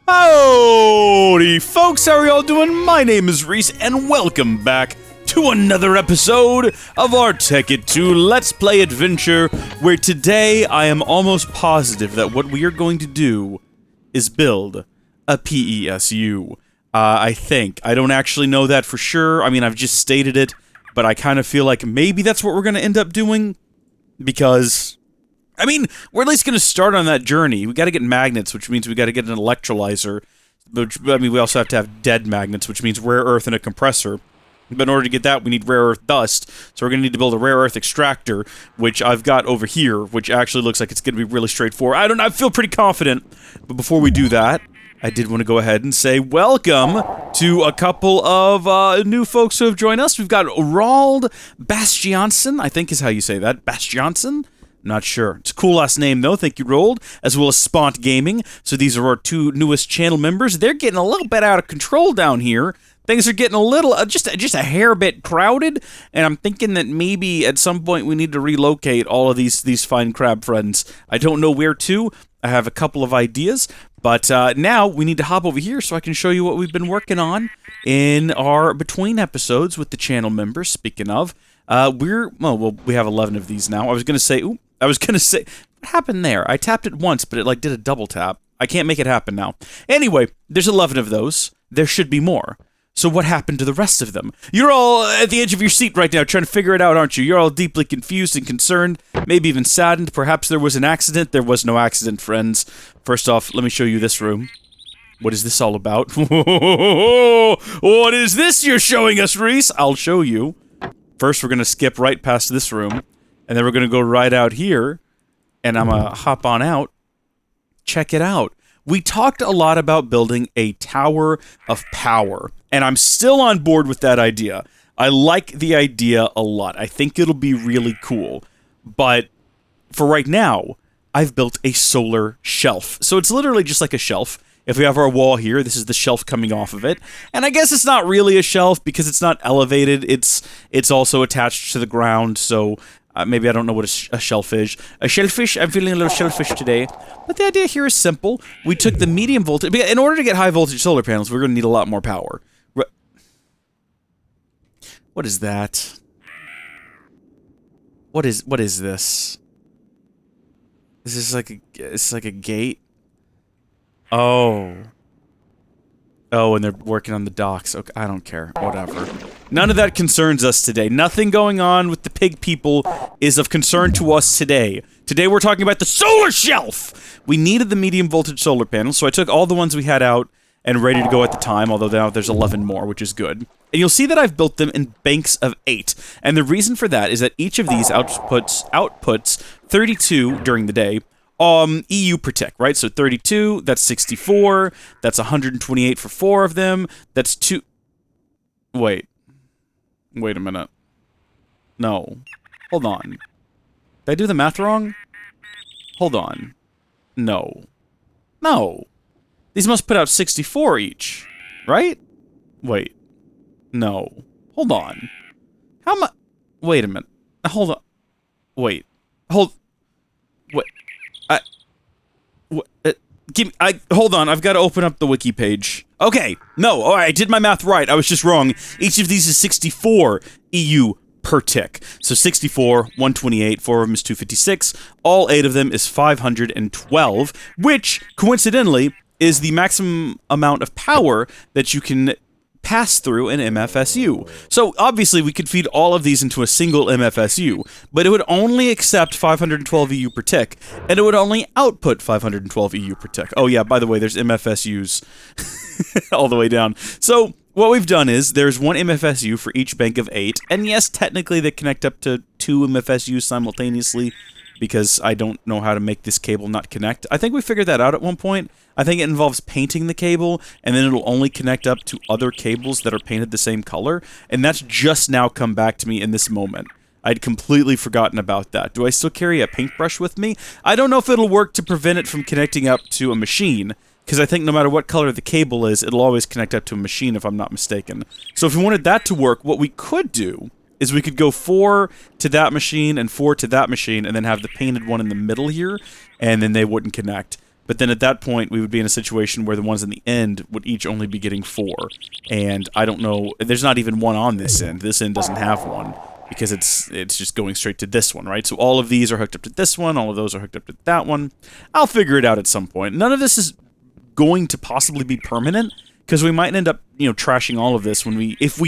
Howdy folks, how are y'all doing? My name is Reese, and welcome back to another episode of our TEKKIT 2 Let's Play adventure, where today I am almost positive that what we are going to do is build a PESU. I think. I don't actually know that for sure. I mean, I've just stated it, but I kind of feel like maybe that's what we're going to end up doing, because I mean, we're at least going to start on that journey. We got to get magnets, which means we got to get an electrolyzer. Which, I mean, we also have to have dead magnets, which means rare earth and a compressor. But in order to get that, we need rare earth dust. So we're going to need to build a rare earth extractor, which I've got over here, which actually looks like it's going to be really straightforward. I feel pretty confident. But before we do that, I did want to go ahead and say welcome to a couple of new folks who have joined us. We've got Roald Bastiansen, I think is how you say that. Bastiansen? Not sure. It's a cool last name, though. Thank you, Roald. As well as Spont Gaming. So these are our two newest channel members. They're getting a little bit out of control down here. Things are getting a little, just a hair bit crowded. And I'm thinking that maybe at some point we need to relocate all of these fine crab friends. I don't know where to. I have a couple of ideas. But now we need to hop over here so I can show you what we've been working on in our between episodes with the channel members. Speaking of, we have 11 of these now. I was going to say, what happened there? I tapped it once, but it like did a double tap. I can't make it happen now. Anyway, there's 11 of those. There should be more. So what happened to the rest of them? You're all at the edge of your seat right now trying to figure it out, aren't you? You're all deeply confused and concerned, maybe even saddened. Perhaps there was an accident. There was no accident, friends. First off, let me show you this room. What is this all about? What is this you're showing us, Reese? I'll show you. First, we're going to skip right past this room, and then we're going to go right out here, and I'm going to hop on out. Check it out. We talked a lot about building a tower of power, and I'm still on board with that idea. I like the idea a lot. I think it'll be really cool. But for right now, I've built a solar shelf. So it's literally just like a shelf. If we have our wall here, this is the shelf coming off of it. And I guess it's not really a shelf because it's not elevated. It's also attached to the ground, so maybe I don't know what a shelf is. A shellfish? I'm feeling a little shellfish today. But the idea here is simple. We took the medium voltage. In order to get high voltage solar panels, we're going to need a lot more power. What is that? What is this? Is this like it's like a gate? Oh. Oh, and they're working on the docks. Okay, I don't care. Whatever. None of that concerns us today. Nothing going on with the pig people is of concern to us today. Today we're talking about the solar shelf! We needed the medium voltage solar panels, so I took all the ones we had out and ready to go at the time, although now there's 11 more, which is good. And you'll see that I've built them in banks of 8. And the reason for that is that each of these outputs 32 during the day, EU per tick, right? So 32, that's 64, that's 128 for 4 of them, that's 2... Wait a minute. No. Hold on. Did I do the math wrong? Hold on. No. No. These must put out 64 each, right? Wait. No. Hold on. How much... Wait a minute. Hold on. Wait. Hold... Wait. Hold on, I've got to open up the wiki page. Okay, no, alright, I did my math right, I was just wrong. Each of these is 64 EU per tick. So 64, 128, 4 of them is 256, all 8 of them is 512, which, coincidentally, is the maximum amount of power that you can pass through an MFSU. So obviously we could feed all of these into a single MFSU, but it would only accept 512 EU per tick, and it would only output 512 EU per tick. Oh yeah, by the way, there's MFSUs all the way down. So what we've done is there's one MFSU for each bank of 8, and yes, technically they connect up to 2 MFSUs simultaneously, because I don't know how to make this cable not connect. I think we figured that out at one point. I think it involves painting the cable, and then it'll only connect up to other cables that are painted the same color, and that's just now come back to me in this moment. I'd completely forgotten about that. Do I still carry a paintbrush with me? I don't know if it'll work to prevent it from connecting up to a machine, because I think no matter what color the cable is, it'll always connect up to a machine if I'm not mistaken. So if we wanted that to work, what we could do is we could go 4 to that machine and 4 to that machine, and then have the painted one in the middle here, and then they wouldn't connect. But then at that point, we would be in a situation where the ones in the end would each only be getting 4. And I don't know, there's not even one on this end. This end doesn't have one, because it's just going straight to this one, right? So all of these are hooked up to this one, all of those are hooked up to that one. I'll figure it out at some point. None of this is going to possibly be permanent, because we might end up, trashing all of this if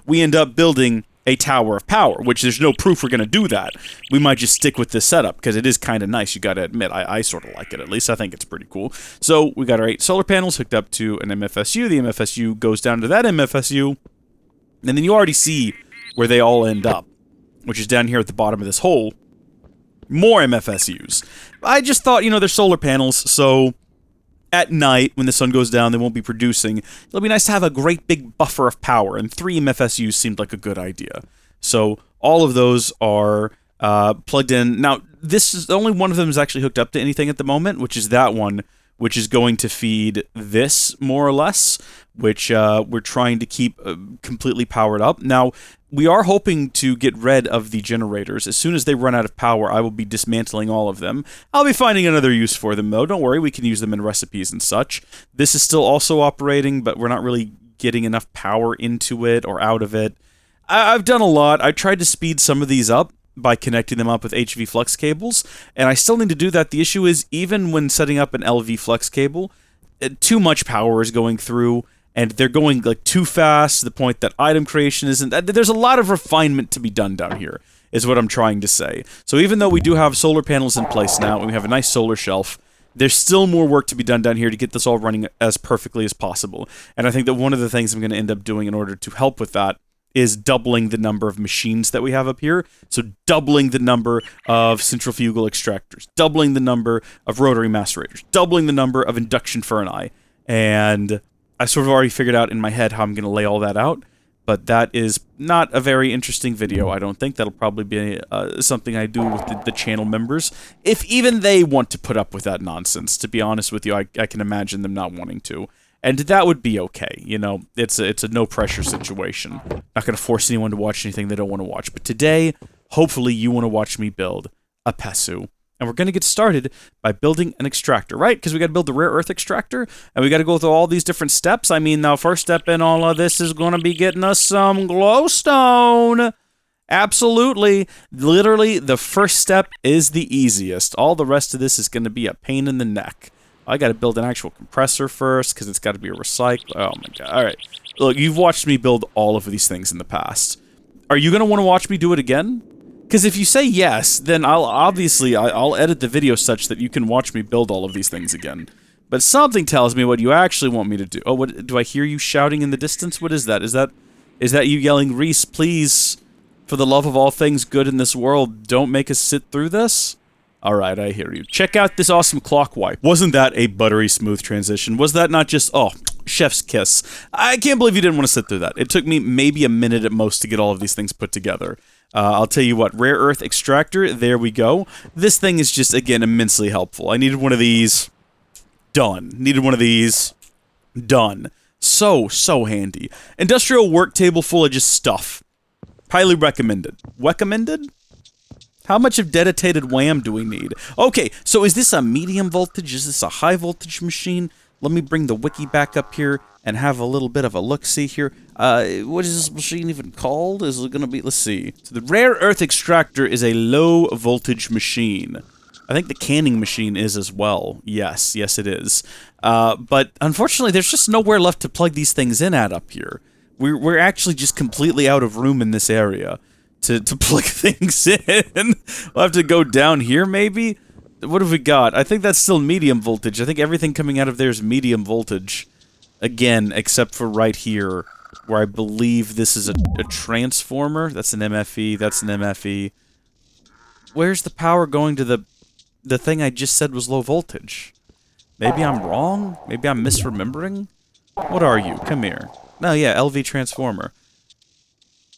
we end up building a tower of power, which there's no proof we're going to do that. We might just stick with this setup, because it is kind of nice, you got to admit. I sort of like it, at least. I think it's pretty cool. So we got our 8 solar panels hooked up to an MFSU. The MFSU goes down to that MFSU, and then you already see where they all end up, which is down here at the bottom of this hole. More MFSUs. I just thought, they're solar panels, so at night, when the sun goes down, they won't be producing. It'll be nice to have a great big buffer of power, and 3 MFSUs seemed like a good idea. So all of those are plugged in. Now, only one of them is actually hooked up to anything at the moment, which is that one, which is going to feed this, more or less, which we're trying to keep completely powered up. Now, we are hoping to get rid of the generators. As soon as they run out of power, I will be dismantling all of them. I'll be finding another use for them, though. Don't worry, we can use them in recipes and such. This is still also operating, but we're not really getting enough power into it or out of it. I've done a lot. I tried to speed some of these up by connecting them up with HV flux cables, and I still need to do that. The issue is, even when setting up an LV flux cable, too much power is going through, and they're going too fast to the point that item creation isn't. There's a lot of refinement to be done down here, is what I'm trying to say. So even though we do have solar panels in place now, and we have a nice solar shelf, there's still more work to be done down here to get this all running as perfectly as possible. And I think that one of the things I'm going to end up doing in order to help with that is doubling the number of machines that we have up here. So doubling the number of centrifugal extractors, doubling the number of rotary macerators, doubling the number of induction furnace. And I sort of already figured out in my head how I'm going to lay all that out, but that is not a very interesting video, I don't think. That'll probably be something I do with the channel members, if even they want to put up with that nonsense. To be honest with you, I can imagine them not wanting to. And that would be okay, it's a no-pressure situation. Not going to force anyone to watch anything they don't want to watch. But today, hopefully you want to watch me build a PESU. And we're going to get started by building an extractor, right? Because we got to build the rare earth extractor, and we got to go through all these different steps. I mean, the first step in all of this is going to be getting us some glowstone. Absolutely. Literally, the first step is the easiest. All the rest of this is going to be a pain in the neck. I got to build an actual compressor first, because it's got to be a recycler. Oh my god. All right. Look, you've watched me build all of these things in the past. Are you going to want to watch me do it again? Because if you say yes, then I'll edit the video such that you can watch me build all of these things again. But something tells me what you actually want me to do. Oh, what do I hear you shouting in the distance? What is that? Is that you yelling, "Reese, please, for the love of all things good in this world, don't make us sit through this"? Alright, I hear you. Check out this awesome clock wipe. Wasn't that a buttery smooth transition? Was that not just, chef's kiss? I can't believe you didn't want to sit through that. It took me maybe a minute at most to get all of these things put together. I'll tell you what, rare earth extractor, there we go. This thing is just, again, immensely helpful. I needed one of these. Done. Needed one of these. Done. So handy. Industrial work table full of just stuff. Highly recommended. Recommended? How much of dedicated WAM do we need? Okay, so is this a medium voltage? Is this a high voltage machine? Let me bring the wiki back up here and have a little bit of a look-see here. What is this machine even called? Is it going to be... Let's see. So the rare earth extractor is a low-voltage machine. I think the canning machine is as well. Yes, it is. But unfortunately, there's just nowhere left to plug these things in at up here. We're actually just completely out of room in this area to plug things in. We'll have to go down here, maybe? What have we got? I think that's still medium voltage. I think everything coming out of there is medium voltage. Again, except for right here, where I believe this is a transformer. That's an MFE. That's an MFE. Where's the power going to the thing I just said was low voltage? Maybe I'm wrong? Maybe I'm misremembering? What are you? Come here. No, yeah, LV transformer.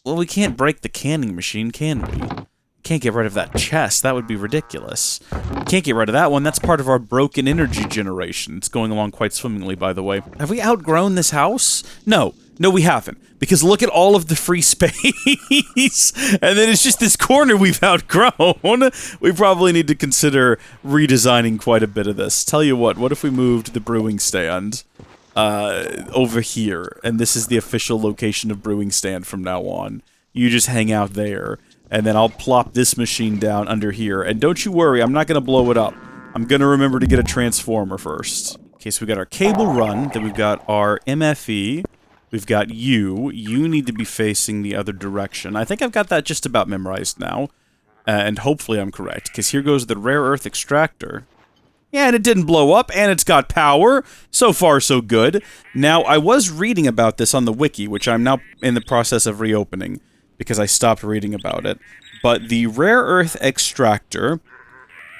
Well, we can't break the canning machine, can we? Can't get rid of that chest. That would be ridiculous. Can't get rid of that one. That's part of our broken energy generation. It's going along quite swimmingly, by the way. Have we outgrown this house? No. No, we haven't. Because look at all of the free space. And then it's just this corner we've outgrown. We probably need to consider redesigning quite a bit of this. Tell you what if we moved the brewing stand over here? And this is the official location of brewing stand from now on. You just hang out there. And then I'll plop this machine down under here. And don't you worry, I'm not going to blow it up. I'm going to remember to get a transformer first. Okay, so we got our cable run. Then we've got our MFE. We've got you. You need to be facing the other direction. I think I've got that just about memorized now. And hopefully I'm correct, because here goes the rare earth extractor. Yeah, and it didn't blow up, and it's got power. So far, so good. Now, I was reading about this on the wiki, which I'm now in the process of reopening, because I stopped reading about it. But the rare earth extractor,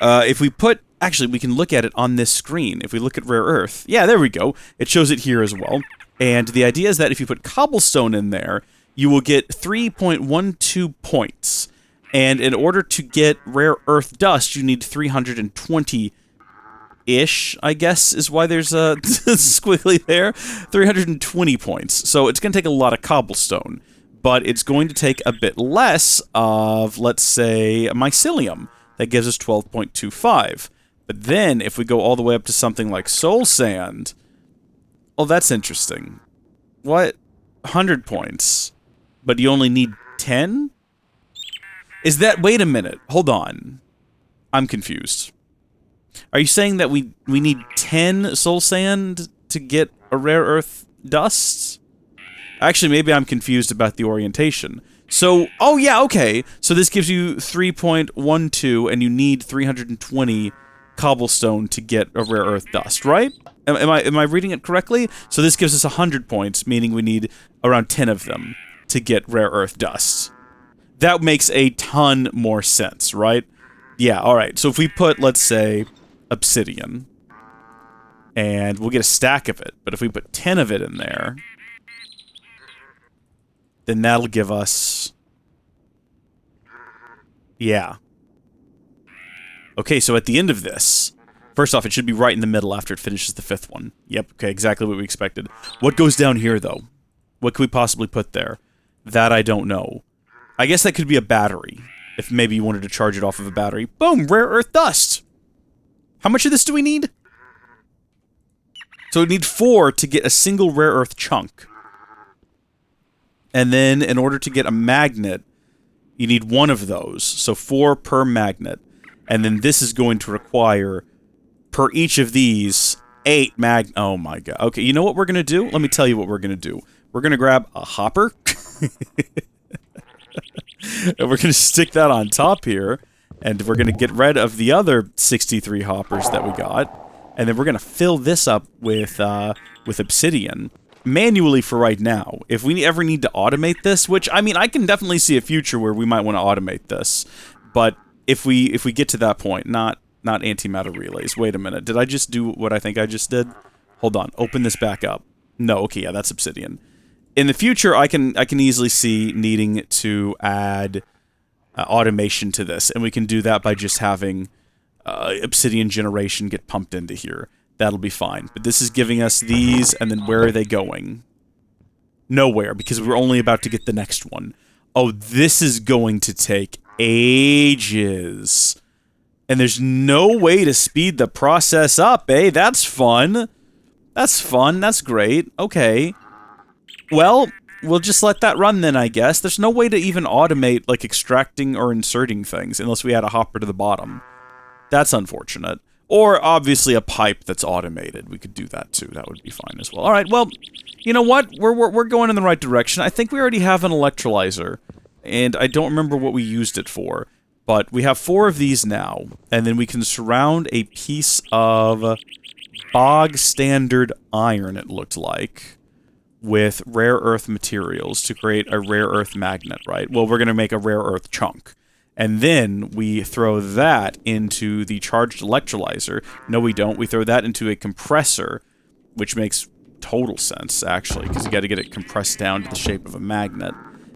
if we put... Actually, we can look at it on this screen. If we look at rare earth... Yeah, there we go. It shows it here as well. And the idea is that if you put cobblestone in there, you will get 3.12 points. And in order to get rare earth dust, you need 320-ish, I guess, is why there's a squiggly there. 320 points. So it's going to take a lot of cobblestone. But it's going to take a bit less of, let's say, mycelium. That gives us 12.25. But then, if we go all the way up to something like soul sand... Oh, that's interesting. What? 100 points. But you only need 10? Is that... Wait a minute. Hold on. I'm confused. Are you saying that we need 10 soul sand to get a rare earth dust? Actually, maybe I'm confused about the orientation. So... Oh, yeah, okay. So this gives you 3.12, and you need 320 cobblestone to get a rare earth dust, right? Am I reading it correctly? So this gives us 100 points, meaning we need around 10 of them to get rare earth dust. That makes a ton more sense, right? Yeah, alright. So if we put, let's say, obsidian, and we'll get a stack of it, but if we put 10 of it in there, then that'll give us... Yeah. Okay, so at the end of this... First off, it should be right in the middle after it finishes the 5th one. Yep, okay, exactly what we expected. What goes down here, though? What could we possibly put there? That I don't know. I guess that could be a battery. If maybe you wanted to charge it off of a battery. Boom! Rare earth dust! How much of this do we need? So we need 4 to get a single rare earth chunk. And then, in order to get a magnet, you need 1 of those. So 4 per magnet. And then this is going to require... Per each of these, 8 oh my god. Okay, you know what we're going to do? Let me tell you what we're going to do. We're going to grab a hopper. And we're going to stick that on top here. And we're going to get rid of the other 63 hoppers that we got. And then we're going to fill this up with obsidian. Manually for right now. If we ever need to automate this, which, I mean, I can definitely see a future where we might want to automate this. But if we get to that point, not antimatter relays. Wait a minute. Did I just do what I think I just did? Hold on. Open this back up. No, okay, yeah, that's obsidian. In the future, I can easily see needing to add automation to this, and we can do that by just having obsidian generation get pumped into here. That'll be fine. But this is giving us these, and then where are they going? Nowhere, because we're only about to get the next one. Oh, this is going to take ages. And there's no way to speed the process up, eh? That's fun. That's fun. That's great. Okay. Well, we'll just let that run then, I guess. There's no way to even automate, like, extracting or inserting things unless we add a hopper to the bottom. That's unfortunate. Or, obviously, a pipe that's automated. We could do that, too. That would be fine as well. All right, well, you know what? We're going in the right direction. I think we already have an electrolyzer. And I don't remember what we used it for. But we have 4 of these now, and then we can surround a piece of bog standard iron, it looked like, with rare earth materials to create a rare earth magnet, right? Well, we're going to make a rare earth chunk. And then we throw that into the charged electrolyzer. No, we don't. We throw that into a compressor, which makes total sense, actually, because you got to get it compressed down to the shape of a magnet.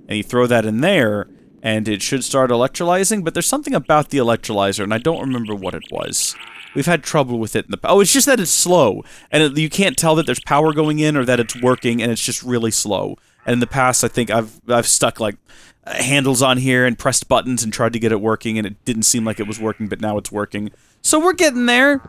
And you throw that in there, and it should start electrolyzing, but there's something about the electrolyzer, and I don't remember what it was. We've had trouble with it in the past. Oh, it's just that it's slow, and you can't tell that there's power going in or that it's working, and it's just really slow. And in the past, I think I've stuck, like, handles on here and pressed buttons and tried to get it working, and it didn't seem like it was working, but now it's working. So we're getting there.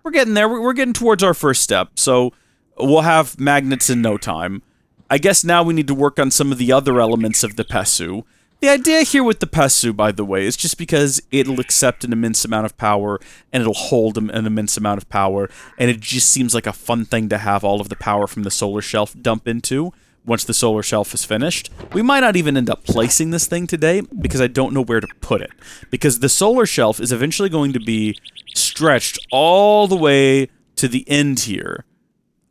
We're getting there. We're getting towards our first step, so we'll have magnets in no time. I guess now we need to work on some of the other elements of the PESU. The idea here with the PESU, by the way, is just because it'll accept an immense amount of power, and it'll hold an immense amount of power, and it just seems like a fun thing to have all of the power from the solar shelf dump into once the solar shelf is finished. We might not even end up placing this thing today, because I don't know where to put it. Because the solar shelf is eventually going to be stretched all the way to the end here.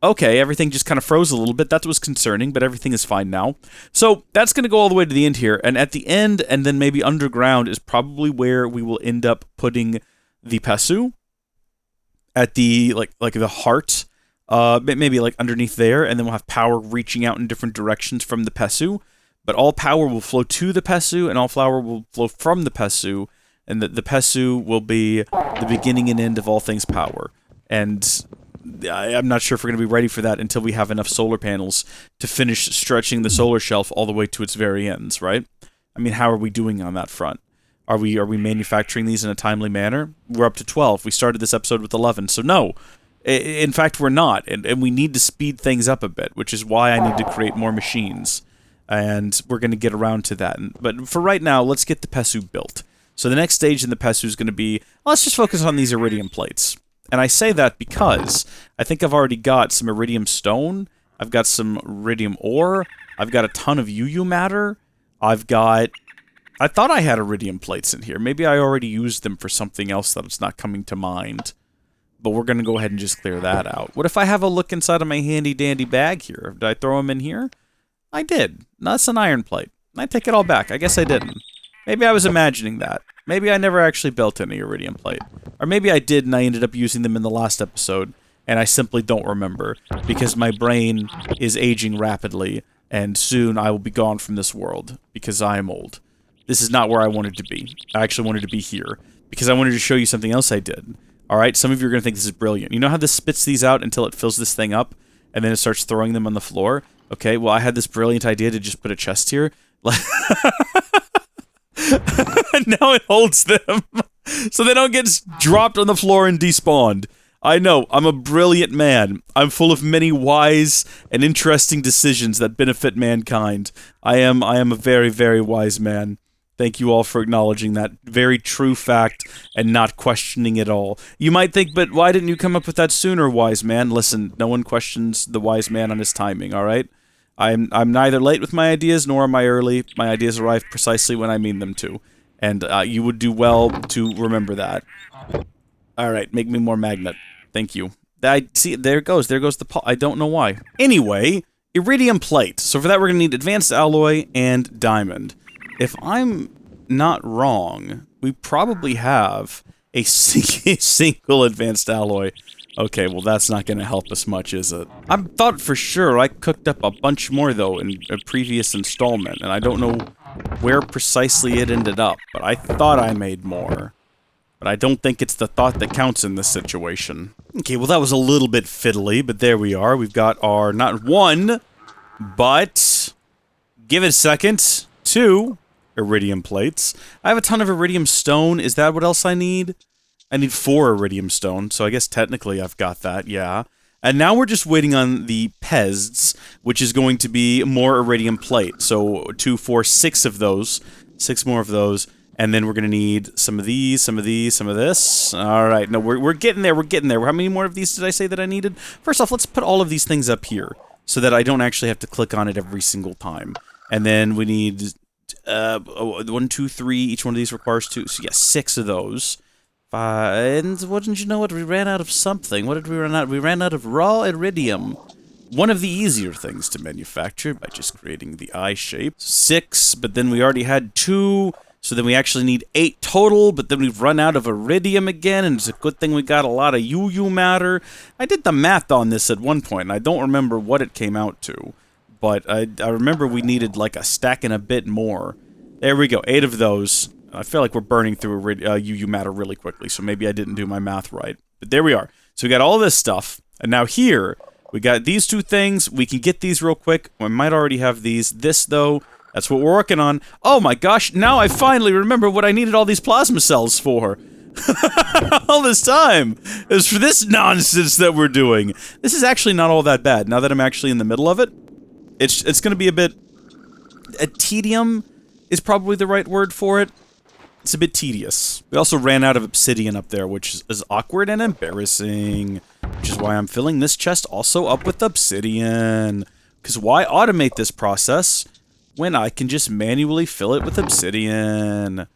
Okay, everything just kind of froze a little bit. That was concerning, but everything is fine now. So that's going to go all the way to the end here, and at the end, and then maybe underground, is probably where we will end up putting the PESU. At the, like the heart, maybe like underneath there, and then we'll have power reaching out in different directions from the PESU. But all power will flow to the PESU, and all power will flow from the PESU, and the PESU will be the beginning and end of all things power. And I'm not sure if we're going to be ready for that until we have enough solar panels to finish stretching the solar shelf all the way to its very ends, right? I mean, how are we doing on that front? Are we manufacturing these in a timely manner? We're up to 12. We started this episode with 11, so no. In fact, we're not, and we need to speed things up a bit, which is why I need to create more machines, and we're going to get around to that. But for right now, let's get the PESU built. So the next stage in the PESU is going to be, let's just focus on these iridium plates. And I say that because I think I've already got some iridium stone, I've got some iridium ore, I've got a ton of UU matter, I thought I had iridium plates in here. Maybe I already used them for something else that's not coming to mind. But we're going to go ahead and just clear that out. What if I have a look inside of my handy-dandy bag here? Did I throw them in here? I did. No, that's an iron plate. I take it all back. I guess I didn't. Maybe I was imagining that. Maybe I never actually built any iridium plate. Or maybe I did and I ended up using them in the last episode, and I simply don't remember, because my brain is aging rapidly, and soon I will be gone from this world, because I am old. This is not where I wanted to be. I actually wanted to be here, because I wanted to show you something else I did. Alright, some of you are going to think this is brilliant. You know how this spits these out until it fills this thing up, and then it starts throwing them on the floor? Okay, well I had this brilliant idea to just put a chest here. Now it holds them, so they don't get dropped on the floor and despawned. I know, I'm a brilliant man. I'm full of many wise and interesting decisions that benefit mankind. I am a very, very wise man. Thank you all for acknowledging that very true fact and not questioning it all. You might think, but why didn't you come up with that sooner, wise man? Listen, no one questions the wise man on his timing, alright? I'm neither late with my ideas, nor am I early. My ideas arrive precisely when I mean them to. And you would do well to remember that. Alright, make me more magnet. Thank you. See, there it goes. There goes the I don't know why. Anyway, iridium plate. So for that we're going to need advanced alloy and diamond. If I'm not wrong, we probably have a single advanced alloy. Okay, well that's not going to help us much, is it? I thought for sure I cooked up a bunch more, though, in a previous installment, and I don't know where precisely it ended up, but I thought I made more. But I don't think it's the thought that counts in this situation. Okay, well that was a little bit fiddly, but there we are. We've got our, not one, but, give it a second, 2 iridium plates. I have a ton of iridium stone. Is that what else I need? I need 4 iridium stone, so I guess technically I've got that, yeah. And now we're just waiting on the PESs, which is going to be more iridium plate. So 2, 4, 6 of those. 6 more of those. And then we're going to need some of these, some of these, some of this. Alright, no, we're getting there, we're getting there. How many more of these did I say that I needed? First off, let's put all of these things up here, so that I don't actually have to click on it every single time. And then we need 1, 2, 3. Each one of these requires 2. So yeah, 6 of those. And wouldn't you know what? We ran out of something. What did we run out? We ran out of raw iridium. One of the easier things to manufacture by just creating the eye shape. 6, but then we already had 2. So then we actually need 8 total, but then we've run out of iridium again, and it's a good thing we got a lot of UU matter. I did the math on this at one point, and I don't remember what it came out to. But I remember we needed like a stack and a bit more. There we go, 8 of those. I feel like we're burning through UU matter really quickly, so maybe I didn't do my math right. But there we are. So we got all this stuff, and now here, we got these 2 things. We can get these real quick. We might already have these. This, though, that's what we're working on. Oh my gosh, now I finally remember what I needed all these plasma cells for. All this time is for this nonsense that we're doing. This is actually not all that bad. Now that I'm actually in the middle of it, it's going to be a bit... A tedium is probably the right word for it. It's a bit tedious. We also ran out of obsidian up there, which is awkward and embarrassing. Which is why I'm filling this chest also up with obsidian. Because why automate this process when I can just manually fill it with obsidian?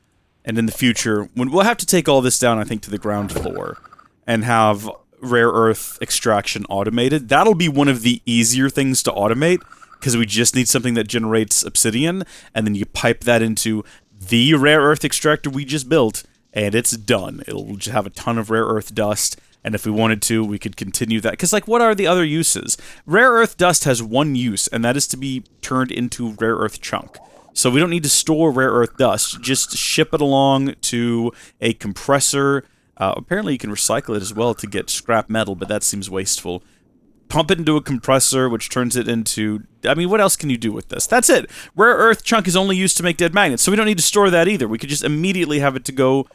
And in the future, we'll have to take all this down, I think, to the ground floor. And have rare earth extraction automated. That'll be one of the easier things to automate. Because we just need something that generates obsidian. And then you pipe that into the rare earth extractor we just built, and it's done. It'll just have a ton of rare earth dust, and if we wanted to, we could continue that. Because, like, what are the other uses? Rare earth dust has one use, and that is to be turned into rare earth chunk. So we don't need to store rare earth dust. Just ship it along to a compressor. Apparently you can recycle it as well to get scrap metal, but that seems wasteful. Pump it into a compressor, which turns it into... I mean, what else can you do with this? That's it! Rare earth chunk is only used to make dead magnets, so we don't need to store that either. We could just immediately have it to go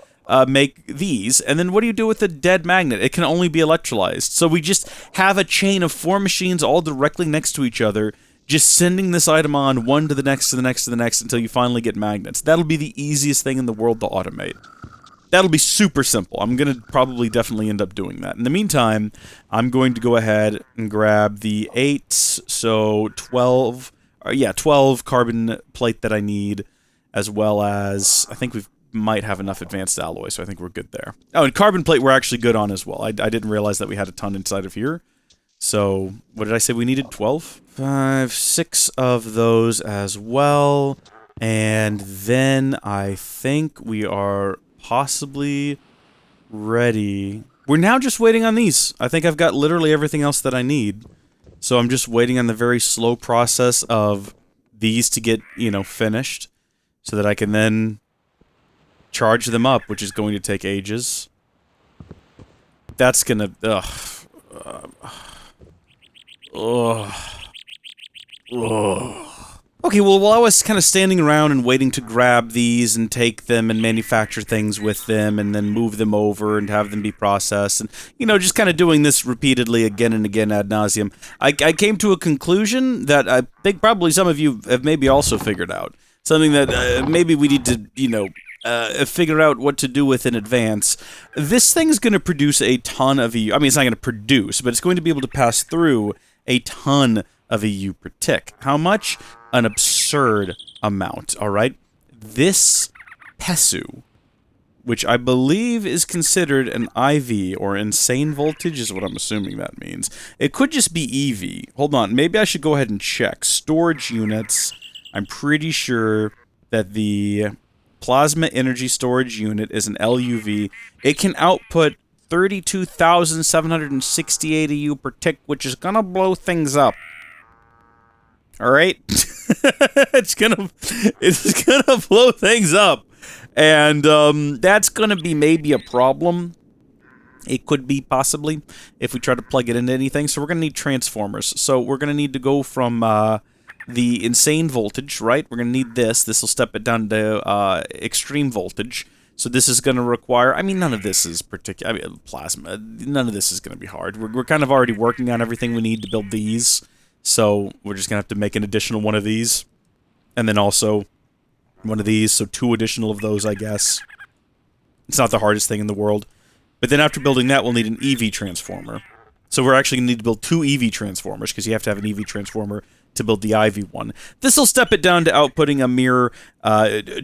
make these, and then what do you do with a dead magnet? It can only be electrolyzed. So we just have a chain of 4 machines all directly next to each other, just sending this item on one to the next to the next to the next until you finally get magnets. That'll be the easiest thing in the world to automate. That'll be super simple. I'm going to probably definitely end up doing that. In the meantime, I'm going to go ahead and grab the 8, so 12, 12 carbon plate that I need, as well as, I think we might have enough advanced alloy, so I think we're good there. Oh, and carbon plate we're actually good on as well. I didn't realize that we had a ton inside of here. So, what did I say we needed? 12? 5, 6 of those as well. And then I think we are... possibly ready. We're now just waiting on these. I think I've got literally everything else that I need. So I'm just waiting on the very slow process of these to get, you know, finished. So that I can then charge them up, which is going to take ages. That's gonna... Okay, well, while I was kind of standing around and waiting to grab these and take them and manufacture things with them and then move them over and have them be processed and, you know, just kind of doing this repeatedly again and again ad nauseum, I came to a conclusion that I think probably some of you have maybe also figured out. Something that maybe we need to, you know, figure out what to do with in advance. This thing's going to produce a ton of EU. I mean, it's not going to produce, but it's going to be able to pass through a ton of EU per tick. How much? An absurd amount, alright? This PESU, which I believe is considered an IV, or insane voltage, is what I'm assuming that means. It could just be EV. Hold on, maybe I should go ahead and check. Storage units. I'm pretty sure that the plasma energy storage unit is an LUV. It can output 32,768 EU per tick, which is gonna blow things up. Alright? It's gonna blow things up. And that's gonna be maybe a problem. It could be, possibly, if we try to plug it into anything. So we're gonna need transformers. So we're gonna need to go from the insane voltage, right? We're gonna need this. This will step it down to extreme voltage. So this is gonna require, I mean, none of this is particular, I mean, plasma, none of this is gonna be hard. We're kind of already working on everything we need to build these. So we're just going to have to make an additional one of these. And then also one of these. So 2 additional of those, I guess. It's not the hardest thing in the world. But then after building that, we'll need an EV transformer. So we're actually going to need to build 2 EV transformers, because you have to have an EV transformer to build the IV one. This will step it down to outputting a mere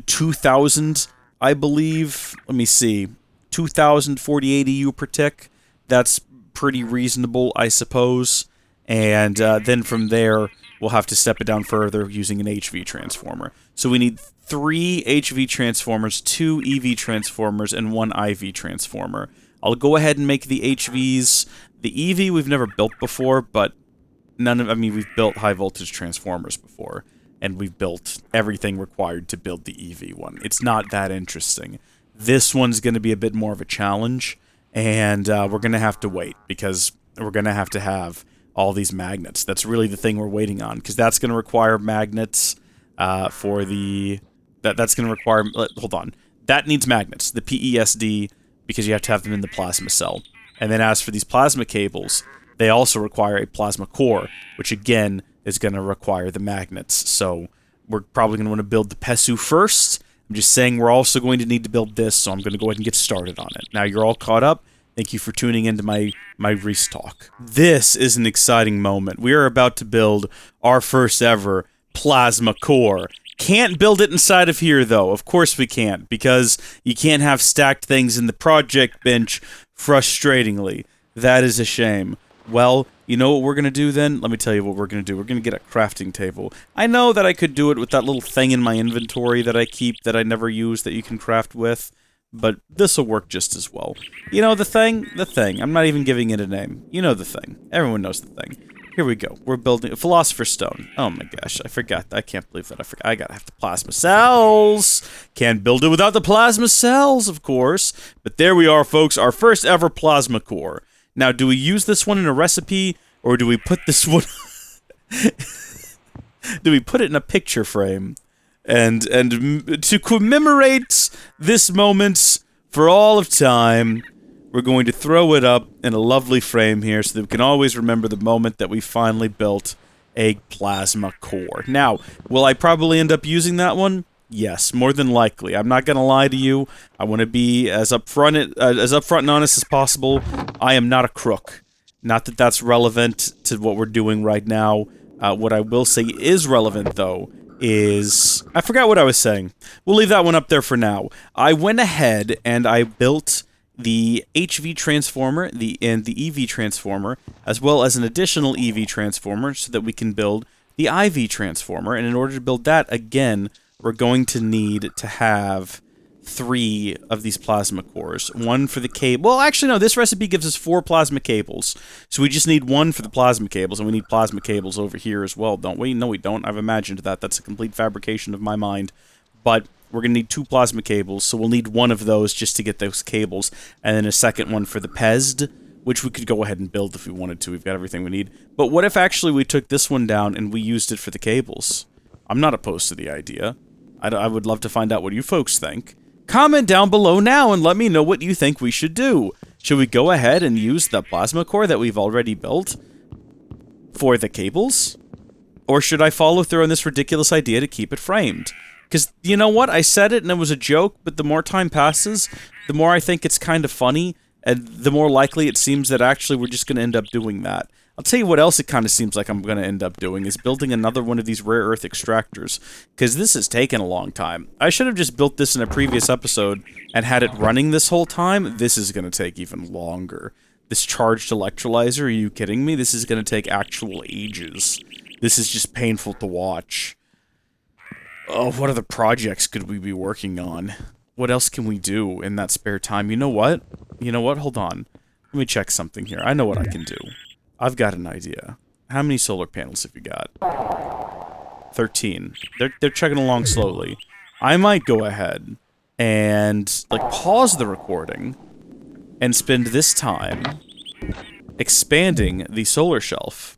2,000, I believe. Let me see. 2,048 EU per tick. That's pretty reasonable, I suppose. And then from there, we'll have to step it down further using an HV transformer. So we need 3 HV transformers, 2 EV transformers, and 1 IV transformer. I'll go ahead and make the HVs. The EV we've never built before, but we've built high voltage transformers before. and we've built everything required to build the EV one. It's not that interesting. This one's going to be a bit more of a challenge, and we're going to have to wait, because we're going to have all these magnets. That's really the thing we're waiting on, because that's going to require magnets for the... That's going to require... Hold on. That needs magnets, the PESD, because you have to have them in the plasma cell. And then as for these plasma cables, they also require a plasma core, which again is going to require the magnets. So we're probably going to want to build the PESU first. I'm just saying we're also going to need to build this, so I'm going to go ahead and get started on it. Now you're all caught up. Thank you for tuning into my Reese talk. This is an exciting moment. We are about to build our first ever plasma core. Can't build it inside of here, though. Of course we can't, because you can't have stacked things in the project bench, frustratingly. That is a shame. Well, you know what we're going to do then? Let me tell you what we're going to do. We're going to get a crafting table. I know that I could do it with that little thing in my inventory that I keep that I never use that you can craft with, but this will work just as well. You know the thing? The thing. I'm not even giving it a name. You know the thing. Everyone knows the thing. Here we go. We're building a Philosopher's Stone. Oh my gosh, I forgot. I can't believe that. I forgot. I gotta have the plasma cells. Can't build it without the plasma cells, of course. But there we are, folks. Our first ever plasma core. Now, do we use this one in a recipe, or do we put this one... do we put it in a picture frame? And to commemorate this moment for all of time, we're going to throw it up in a lovely frame here so that we can always remember the moment that we finally built a plasma core. Now, will I probably end up using that one? Yes, more than likely. I'm not going to lie to you. I want to be as upfront and honest as possible. I am not a crook. Not that that's relevant to what we're doing right now. What I will say is relevant, though, is... I forgot what I was saying. We'll leave that one up there for now. I went ahead and I built the HV transformer and the EV transformer, as well as an additional EV transformer, so that we can build the IV transformer. And in order to build that, again, we're going to need to have 3 of these plasma cores. 1 for the cable. Well, actually, no, this recipe gives us 4 plasma cables. So we just need 1 for the plasma cables, and we need plasma cables over here as well, don't we? No, we don't. I've imagined that. That's a complete fabrication of my mind. But we're going to need 2 plasma cables, so we'll need 1 of those just to get those cables, and then a second one for the PESD, which we could go ahead and build if we wanted to. We've got everything we need. But what if actually we took this one down and we used it for the cables? I'm not opposed to the idea. I would love to find out what you folks think. Comment down below now and let me know what you think we should do. Should we go ahead and use the plasma core that we've already built for the cables? Or should I follow through on this ridiculous idea to keep it framed? Because, you know what? I said it and it was a joke, but the more time passes, the more I think it's kind of funny, and the more likely it seems that actually we're just going to end up doing that. I'll tell you what else it kind of seems like I'm going to end up doing, is building another one of these rare earth extractors, because this has taken a long time. I should have just built this in a previous episode and had it running this whole time. This is going to take even longer. This charged electrolyzer, are you kidding me? This is going to take actual ages. This is just painful to watch. Oh, what other projects could we be working on? What else can we do in that spare time? You know what? You know what? Hold on. Let me check something here. I know what I can do. I've got an idea. How many solar panels have you got? 13. They're chugging along slowly. I might go ahead and, like, pause the recording and spend this time expanding the solar shelf.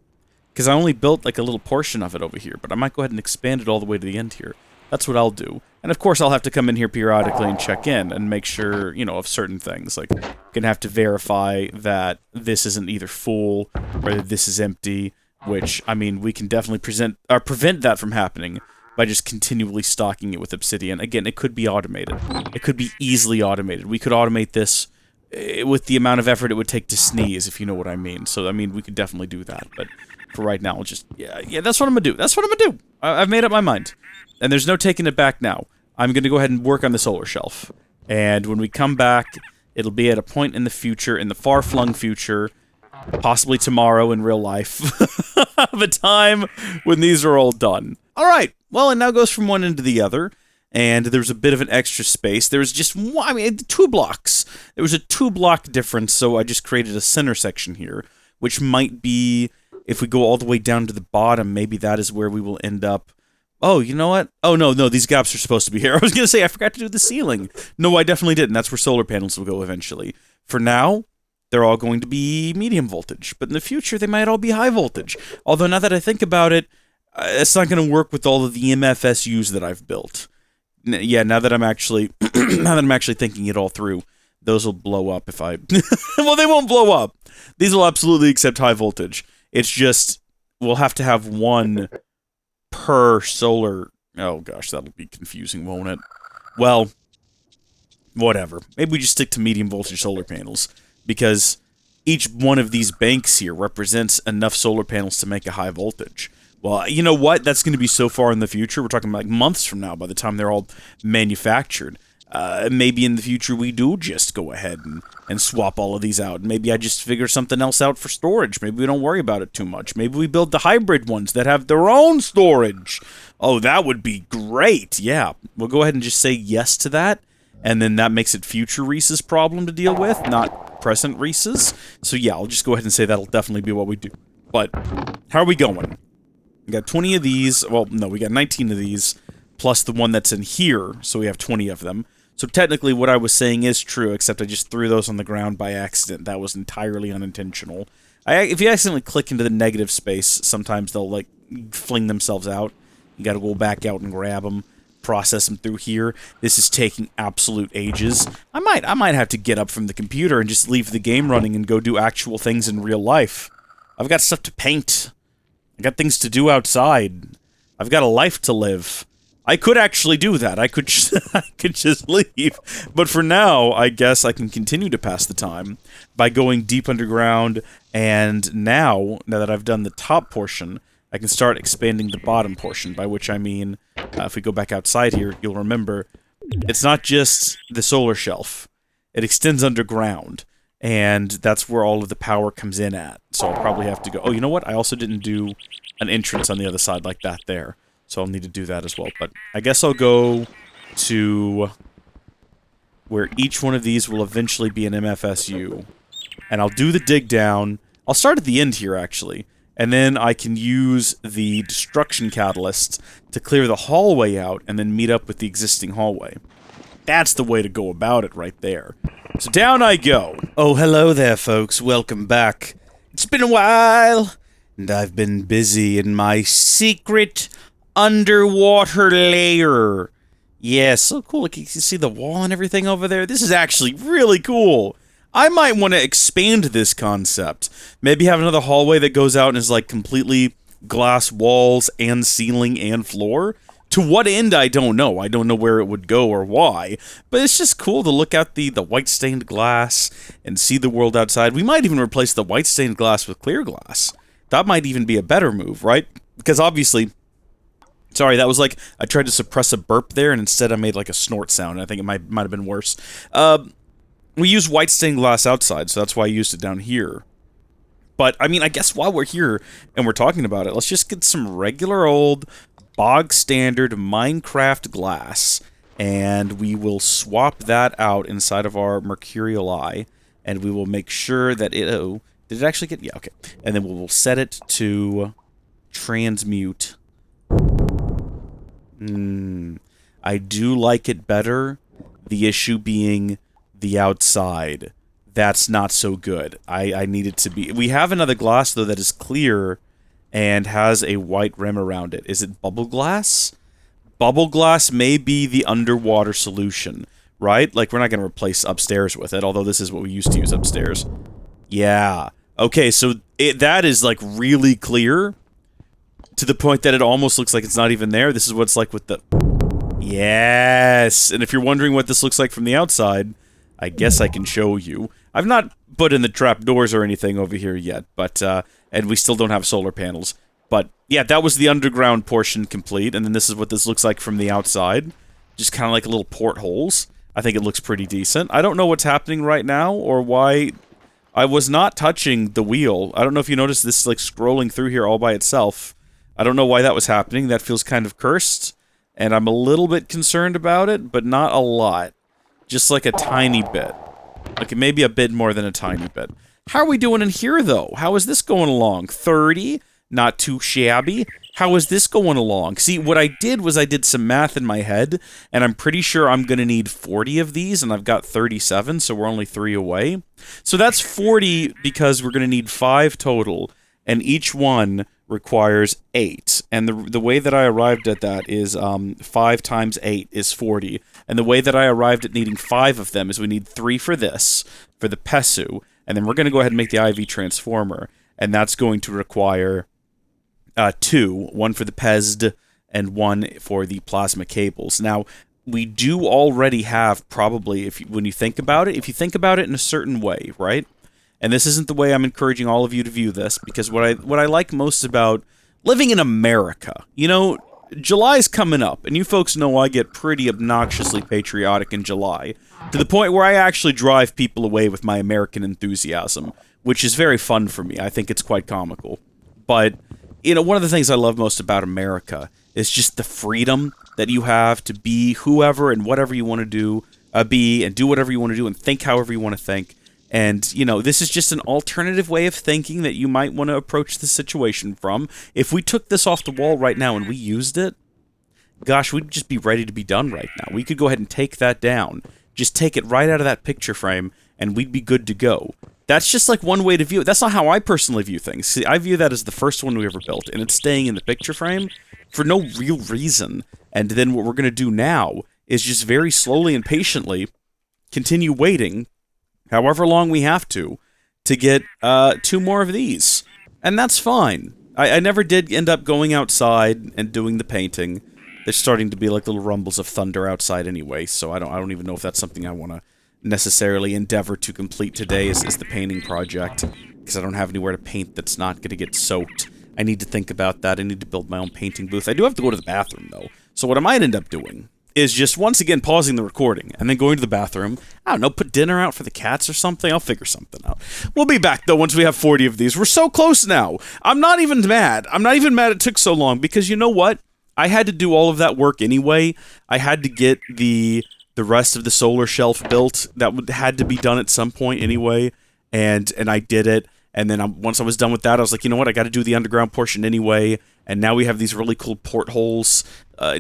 Because I only built, like, a little portion of it over here, but I might go ahead and expand it all the way to the end here. That's what I'll do. And of course, I'll have to come in here periodically and check in and make sure, you know, of certain things. Like, I'm gonna have to verify that this isn't either full or that this is empty, which, I mean, we can definitely prevent that from happening by just continually stocking it with obsidian. Again, it could be automated. It could be easily automated. We could automate this with the amount of effort it would take to sneeze, if you know what I mean. So, I mean, we could definitely do that. But for right now, I'll just... Yeah, that's what I'm gonna do. That's what I'm gonna do. I've made up my mind. And there's no taking it back now. I'm going to go ahead and work on the solar shelf. And when we come back, it'll be at a point in the future, in the far-flung future, possibly tomorrow in real life, of a time when these are all done. Alright, well, it now goes from one end to the other, and there's a bit of an extra space. There's just one, I mean, 2 blocks. There was a 2-block difference, so I just created a center section here, which might be, if we go all the way down to the bottom, maybe that is where we will end up Oh, you know what? Oh, no, these gaps are supposed to be here. I was going to say, I forgot to do the ceiling. No, I definitely didn't. That's where solar panels will go eventually. For now, they're all going to be medium voltage. But in the future, they might all be high voltage. Although, now that I think about it, it's not going to work with all of the MFSUs that I've built. Yeah, now that I'm actually thinking it all through, those will blow up if I... Well, they won't blow up. These will absolutely accept high voltage. It's just, we'll have to have one per solar... Oh gosh, that'll be confusing, won't it? Well, whatever. Maybe we just stick to medium voltage solar panels, because each one of these banks here represents enough solar panels to make a high voltage. Well, you know what? That's going to be so far in the future. We're talking about like months from now by the time they're all manufactured. Maybe in the future we do just go ahead and swap all of these out. Maybe I just figure something else out for storage. Maybe we don't worry about it too much. Maybe we build the hybrid ones that have their own storage. Oh, that would be great. Yeah, we'll go ahead and just say yes to that. And then that makes it future Reese's problem to deal with, not present Reese's. So yeah, I'll just go ahead and say that'll definitely be what we do. But how are we going? We got 20 of these. Well, no, we got 19 of these, plus the one that's in here, so we have 20 of them. So technically what I was saying is true, except I just threw those on the ground by accident. That was entirely unintentional. If you accidentally click into the negative space, sometimes they'll, like, fling themselves out. You gotta go back out and grab them, process them through here. This is taking absolute ages. I might have to get up from the computer and just leave the game running and go do actual things in real life. I've got stuff to paint. I got things to do outside. I've got a life to live. I could actually do that. I could just leave. But for now, I guess I can continue to pass the time by going deep underground, and now that I've done the top portion, I can start expanding the bottom portion, by which I mean, if we go back outside here, you'll remember, it's not just the solar shelf. It extends underground. And that's where all of the power comes in at. So I'll probably have to go... Oh, you know what? I also didn't do an entrance on the other side like that there. So I'll need to do that as well. But I guess I'll go to where each one of these will eventually be an MFSU. And I'll do the dig down. I'll start at the end here, actually. And then I can use the destruction catalyst to clear the hallway out and then meet up with the existing hallway. That's the way to go about it right there. So down I go. Oh, hello there, folks. Welcome back. It's been a while, and I've been busy in my secret underwater lair. Yeah, so cool. Like, you can see the wall and everything over there. This is actually really cool. I might want to expand this concept. Maybe have another hallway that goes out and is like completely glass walls and ceiling and floor. To what end, I don't know. I don't know where it would go or why. But it's just cool to look out the white stained glass and see the world outside. We might even replace the white stained glass with clear glass. That might even be a better move, right? Because obviously... Sorry, that was like... I tried to suppress a burp there, and instead I made like a snort sound. I think it might have been worse. We use white stained glass outside, so that's why I used it down here. But, I mean, I guess while we're here and we're talking about it, let's just get some regular old... bog standard Minecraft glass, and we will swap that out inside of our mercurial eye, and we will make sure that it... Oh, did it actually get... Yeah, okay. And then we'll set it to transmute. I do like it better. The issue being the outside. That's not so good. I need it to be... We have another glass, though, that is clear... and has a white rim around it. Is it bubble glass? Bubble glass may be the underwater solution, right? Like, we're not going to replace upstairs with it, although this is what we used to use upstairs. Yeah. Okay, so that is, like, really clear, to the point that it almost looks like it's not even there. This is what it's like with the... Yes! And if you're wondering what this looks like from the outside, I guess I can show you. I've not put in the trapdoors or anything over here yet, but, and we still don't have solar panels. But, yeah, that was the underground portion complete, and then this is what this looks like from the outside. Just kind of like little portholes. I think it looks pretty decent. I don't know what's happening right now, or why... I was not touching the wheel. I don't know if you noticed this, like, scrolling through here all by itself. I don't know why that was happening. That feels kind of cursed, and I'm a little bit concerned about it, but not a lot. Just like a tiny bit. Okay, maybe a bit more than a tiny bit. How are we doing in here, though? How is this going along? 30? Not too shabby. How is this going along? See, what I did was I did some math in my head, and I'm pretty sure I'm going to need 40 of these, and I've got 37, so we're only 3 away. So that's 40 because we're going to need 5 total, and each one requires 8. And the way that I arrived at that is 5 times 8 is 40. And the way that I arrived at needing 5 of them is we need 3 for this, for the PESU, and then we're going to go ahead and make the IV transformer, and that's going to require 2, 1 for the PESD and 1 for the plasma cables. Now, we do already have probably, when you think about it, if you think about it in a certain way, right? And this isn't the way I'm encouraging all of you to view this, because what I like most about living in America, you know, July's coming up, and you folks know I get pretty obnoxiously patriotic in July, to the point where I actually drive people away with my American enthusiasm, which is very fun for me. I think it's quite comical. But you know, one of the things I love most about America is just the freedom that you have to be whoever and whatever you want to do, be, and do whatever you want to do, and think however you want to think. And, you know, this is just an alternative way of thinking that you might want to approach the situation from. If we took this off the wall right now and we used it, gosh, we'd just be ready to be done right now. We could go ahead and take that down. Just take it right out of that picture frame, and we'd be good to go. That's just like one way to view it. That's not how I personally view things. See, I view that as the first one we ever built, and it's staying in the picture frame for no real reason. And then what we're going to do now is just very slowly and patiently continue waiting, however long we have to get 2 more of these. And that's fine. I never did end up going outside and doing the painting. There's starting to be like little rumbles of thunder outside anyway, so I don't even know if that's something I want to necessarily endeavor to complete today is the painting project, because I don't have anywhere to paint that's not going to get soaked. I need to think about that. I need to build my own painting booth. I do have to go to the bathroom, though. So what I might end up doing is just once again pausing the recording and then going to the bathroom. I don't know, put dinner out for the cats or something. I'll figure something out. We'll be back, though, once we have 40 of these. We're so close now. I'm not even mad. I'm not even mad it took so long, because you know what? I had to do all of that work anyway. I had to get the rest of the solar shelf built. That had to be done at some point anyway, and I did it. And then once I was done with that, I was like, you know what, I got to do the underground portion anyway. And now we have these really cool portholes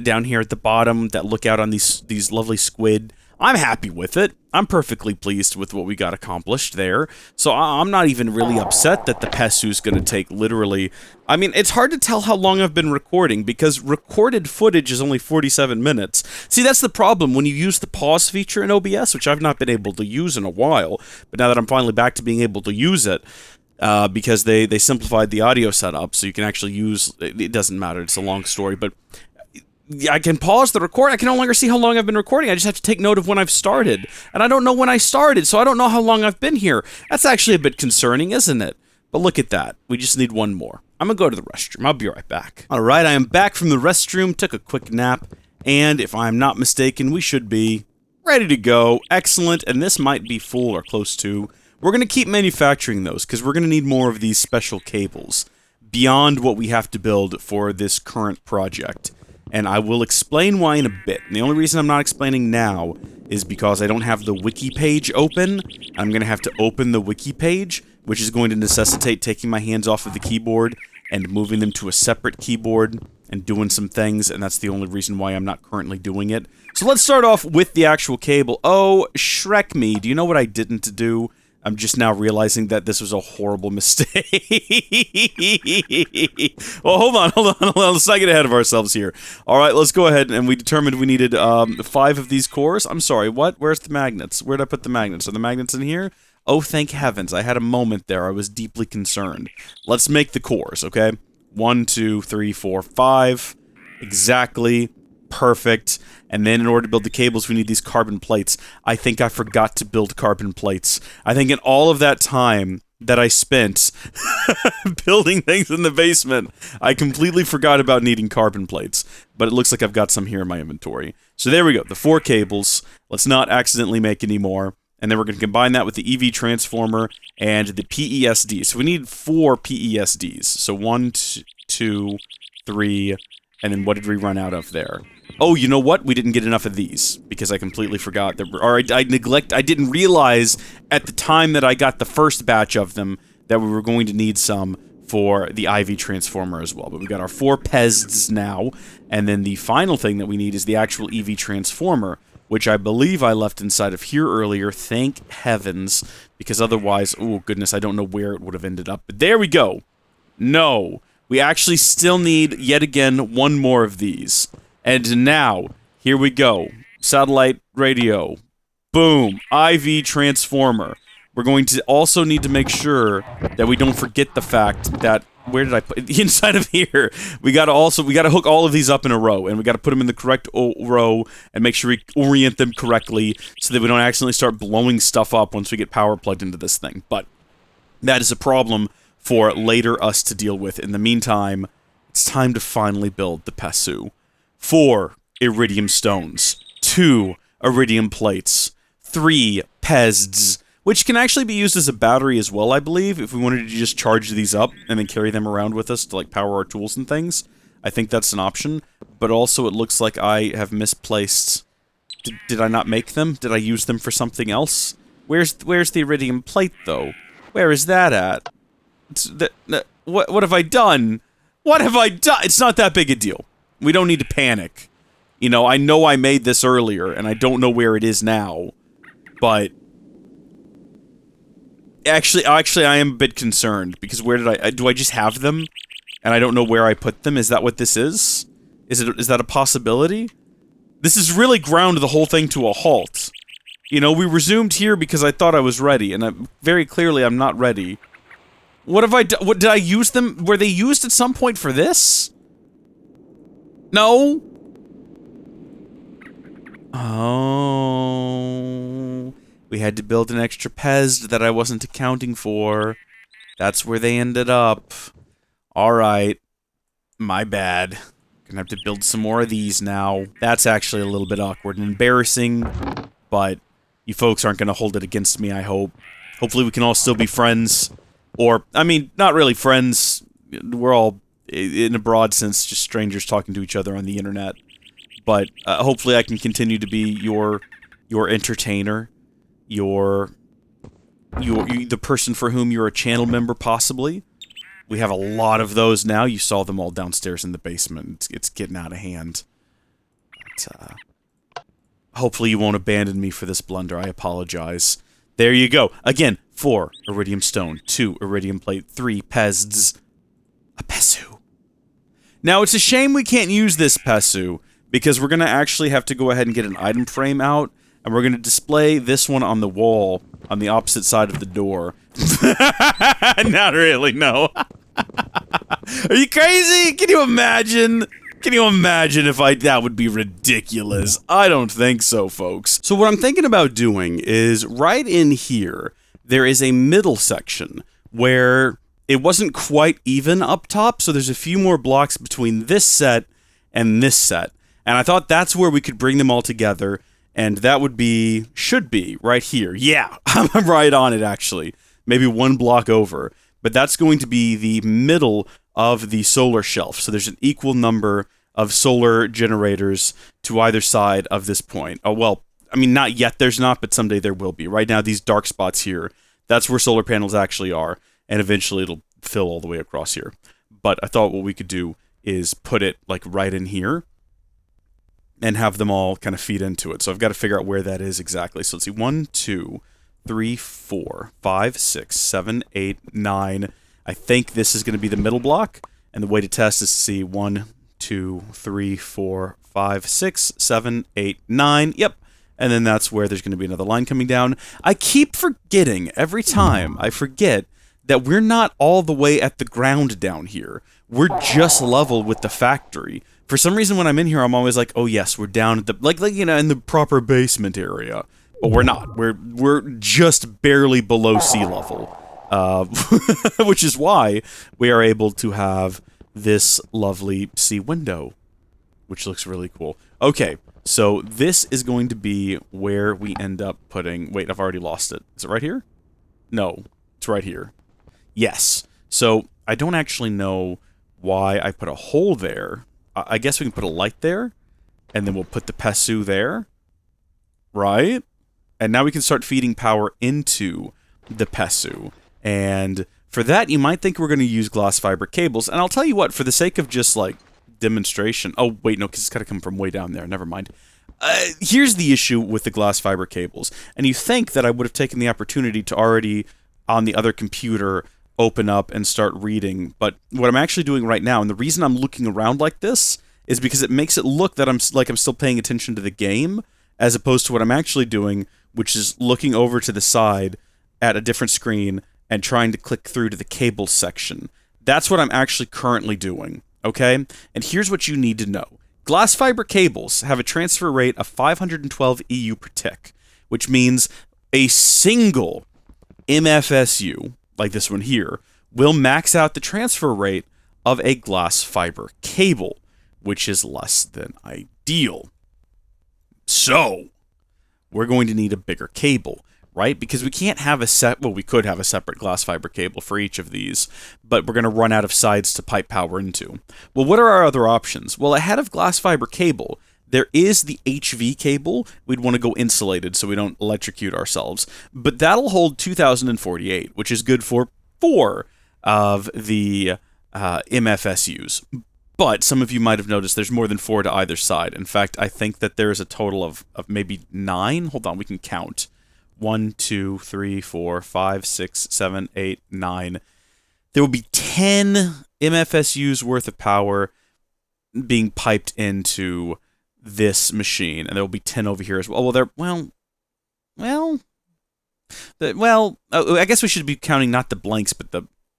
down here at the bottom that look out on these lovely squid. I'm happy with it. I'm perfectly pleased with what we got accomplished there. So I'm not even really upset that the PESU is going to take literally... I mean, it's hard to tell how long I've been recording, because recorded footage is only 47 minutes. See, that's the problem when you use the pause feature in OBS, which I've not been able to use in a while. But now that I'm finally back to being able to use it, because they simplified the audio setup, so you can actually use... It doesn't matter, it's a long story, but... I can pause the record. I can no longer see how long I've been recording. I just have to take note of when I've started. And I don't know when I started, so I don't know how long I've been here. That's actually a bit concerning, isn't it? But look at that. We just need one more. I'm gonna go to the restroom. I'll be right back. Alright, I am back from the restroom, took a quick nap, and if I'm not mistaken, we should be ready to go. Excellent, and this might be full or close to. We're gonna keep manufacturing those, because we're gonna need more of these special cables beyond what we have to build for this current project. And I will explain why in a bit. And the only reason I'm not explaining now is because I don't have the wiki page open. I'm going to have to open the wiki page, which is going to necessitate taking my hands off of the keyboard and moving them to a separate keyboard and doing some things, and that's the only reason why I'm not currently doing it. So let's start off with the actual cable. Oh, Shrek me. Do you know what I didn't do? I'm just now realizing that this was a horrible mistake. Well, hold on. Let's not get ahead of ourselves here. All right, let's go ahead, and we determined we needed 5 of these cores. I'm sorry, what? Where's the magnets? Where'd I put the magnets? Are the magnets in here? Oh, thank heavens. I had a moment there. I was deeply concerned. Let's make the cores, okay? 1, 2, 3, 4, 5. Exactly. Perfect. And then in order to build the cables, we need these carbon plates. I think I forgot to build carbon plates. I think in all of that time that I spent building things in the basement, I completely forgot about needing carbon plates. But it looks like I've got some here in my inventory. So there we go, the 4 cables. Let's not accidentally make any more. And then we're going to combine that with the EV transformer and the PESD. So we need 4 PESDs. So 1, 2, 3, and then what did we run out of there? Oh, you know what? We didn't get enough of these, because I completely forgot. I didn't realize at the time that I got the first batch of them that we were going to need some for the IV transformer as well. But we got our 4 PESs now, and then the final thing that we need is the actual EV transformer, which I believe I left inside of here earlier. Thank heavens, because otherwise, oh goodness, I don't know where it would have ended up. But there we go. No, we actually still need, yet again, 1 more of these. And now, here we go. Satellite radio. Boom. IV transformer. We're going to also need to make sure that we don't forget the fact that, where did I put it? Inside of here, we gotta hook all of these up in a row, and we gotta put them in the correct row, and make sure we orient them correctly, so that we don't accidentally start blowing stuff up once we get power plugged into this thing. But that is a problem for later us to deal with. In the meantime, it's time to finally build the PESU. 4 iridium stones, 2 iridium plates, 3 PESs, which can actually be used as a battery as well, I believe, if we wanted to just charge these up and then carry them around with us to, like, power our tools and things. I think that's an option. But also, it looks like I have misplaced... Did I not make them? Did I use them for something else? Where's the iridium plate, though? Where is that at? What have I done? What have I done? It's not that big a deal. We don't need to panic. You know I made this earlier, and I don't know where it is now. But... Actually, I am a bit concerned, because where did do I just have them, and I don't know where I put them? Is that what this is? Is that a possibility? This has really ground the whole thing to a halt. You know, we resumed here because I thought I was ready, and very clearly I'm not ready. What have I done? What, did I use them? Were they used at some point for this? No? Oh... We had to build an extra PES that I wasn't accounting for. That's where they ended up. Alright. My bad. Gonna have to build some more of these now. That's actually a little bit awkward and embarrassing, but you folks aren't gonna hold it against me, I hope. Hopefully we can all still be friends. Or, I mean, not really friends. We're all, in a broad sense, just strangers talking to each other on the internet. But, hopefully I can continue to be your entertainer. The person for whom you're a channel member, possibly. We have a lot of those now. You saw them all downstairs in the basement. It's getting out of hand. But, hopefully you won't abandon me for this blunder. I apologize. There you go. Again, 4 iridium stone, 2 iridium plate, 3 PESs. A PESU. Now, it's a shame we can't use this PESU, because we're going to actually have to go ahead and get an item frame out. And we're going to display this one on the wall, on the opposite side of the door. Not really, no. Are you crazy? Can you imagine? Can you imagine if that would be ridiculous? I don't think so, folks. So what I'm thinking about doing is, right in here, there is a middle section where it wasn't quite even up top, so there's a few more blocks between this set and this set. And I thought that's where we could bring them all together. And that would be, should be, right here. Yeah, I'm right on it, actually. Maybe 1 block over. But that's going to be the middle of the solar shelf. So there's an equal number of solar generators to either side of this point. Oh, well, I mean, not yet there's not, but someday there will be. Right now, these dark spots here, that's where solar panels actually are. And eventually it'll fill all the way across here. But I thought what we could do is put it, like, right in here. And have them all kind of feed into it. So I've got to figure out where that is exactly. So let's see. 1, 2, 3, 4, 5, 6, 7, 8, 9. I think this is going to be the middle block. And the way to test is to see 1, 2, 3, 4, 5, 6, 7, 8, 9. Yep. And then that's where there's going to be another line coming down. I keep forgetting, every time I forget, that we're not all the way at the ground down here. We're just level with the factory. For some reason, when I'm in here, I'm always like, oh yes, we're down at the, like you know, in the proper basement area. But we're not. We're just barely below sea level. Which is why we are able to have this lovely sea window, which looks really cool. Okay, so this is going to be where we end up putting, wait, I've already lost it. Is it right here? No, it's right here. Yes. So I don't actually know why I put a hole there. I guess we can put a light there, and then we'll put the PESU there, right? And now we can start feeding power into the PESU. And For that, you might think we're going to use glass fiber cables, and I'll tell you what, for the sake of just, like, demonstration... Oh, wait, no, because it's got to come from way down there. Never mind. Here's the issue with the glass fiber cables, and you think that I would have taken the opportunity to already, on the other computer, open up and start reading, but what I'm actually doing right now, and the reason I'm looking around like this, is because it makes it look that I'm still paying attention to the game, as opposed to what I'm actually doing, which is looking over to the side at a different screen and trying to click through to the cable section. That's what I'm actually currently doing, okay? And here's what you need to know. Glass fiber cables have a transfer rate of 512 EU per tick, which means a single MFSU, like this one here, will max out the transfer rate of a glass fiber cable, which is less than ideal. So, we're going to need a bigger cable, right? Because we can't have we could have a separate glass fiber cable for each of these, but we're going to run out of sides to pipe power into. Well, what are our other options? Well, ahead of glass fiber cable, there is the HV cable. We'd want to go insulated so we don't electrocute ourselves, but that'll hold 2048, which is good for 4 of the MFSUs. But some of you might have noticed there's more than 4 to either side. In fact, I think that there's a total of maybe 9. Hold on, we can count. 1, 2, 3, 4, 5, 6, 7, 8, 9. There will be 10 MFSUs worth of power being piped into this machine, and there will be 10 over here as well. I guess we should be counting not the blanks, but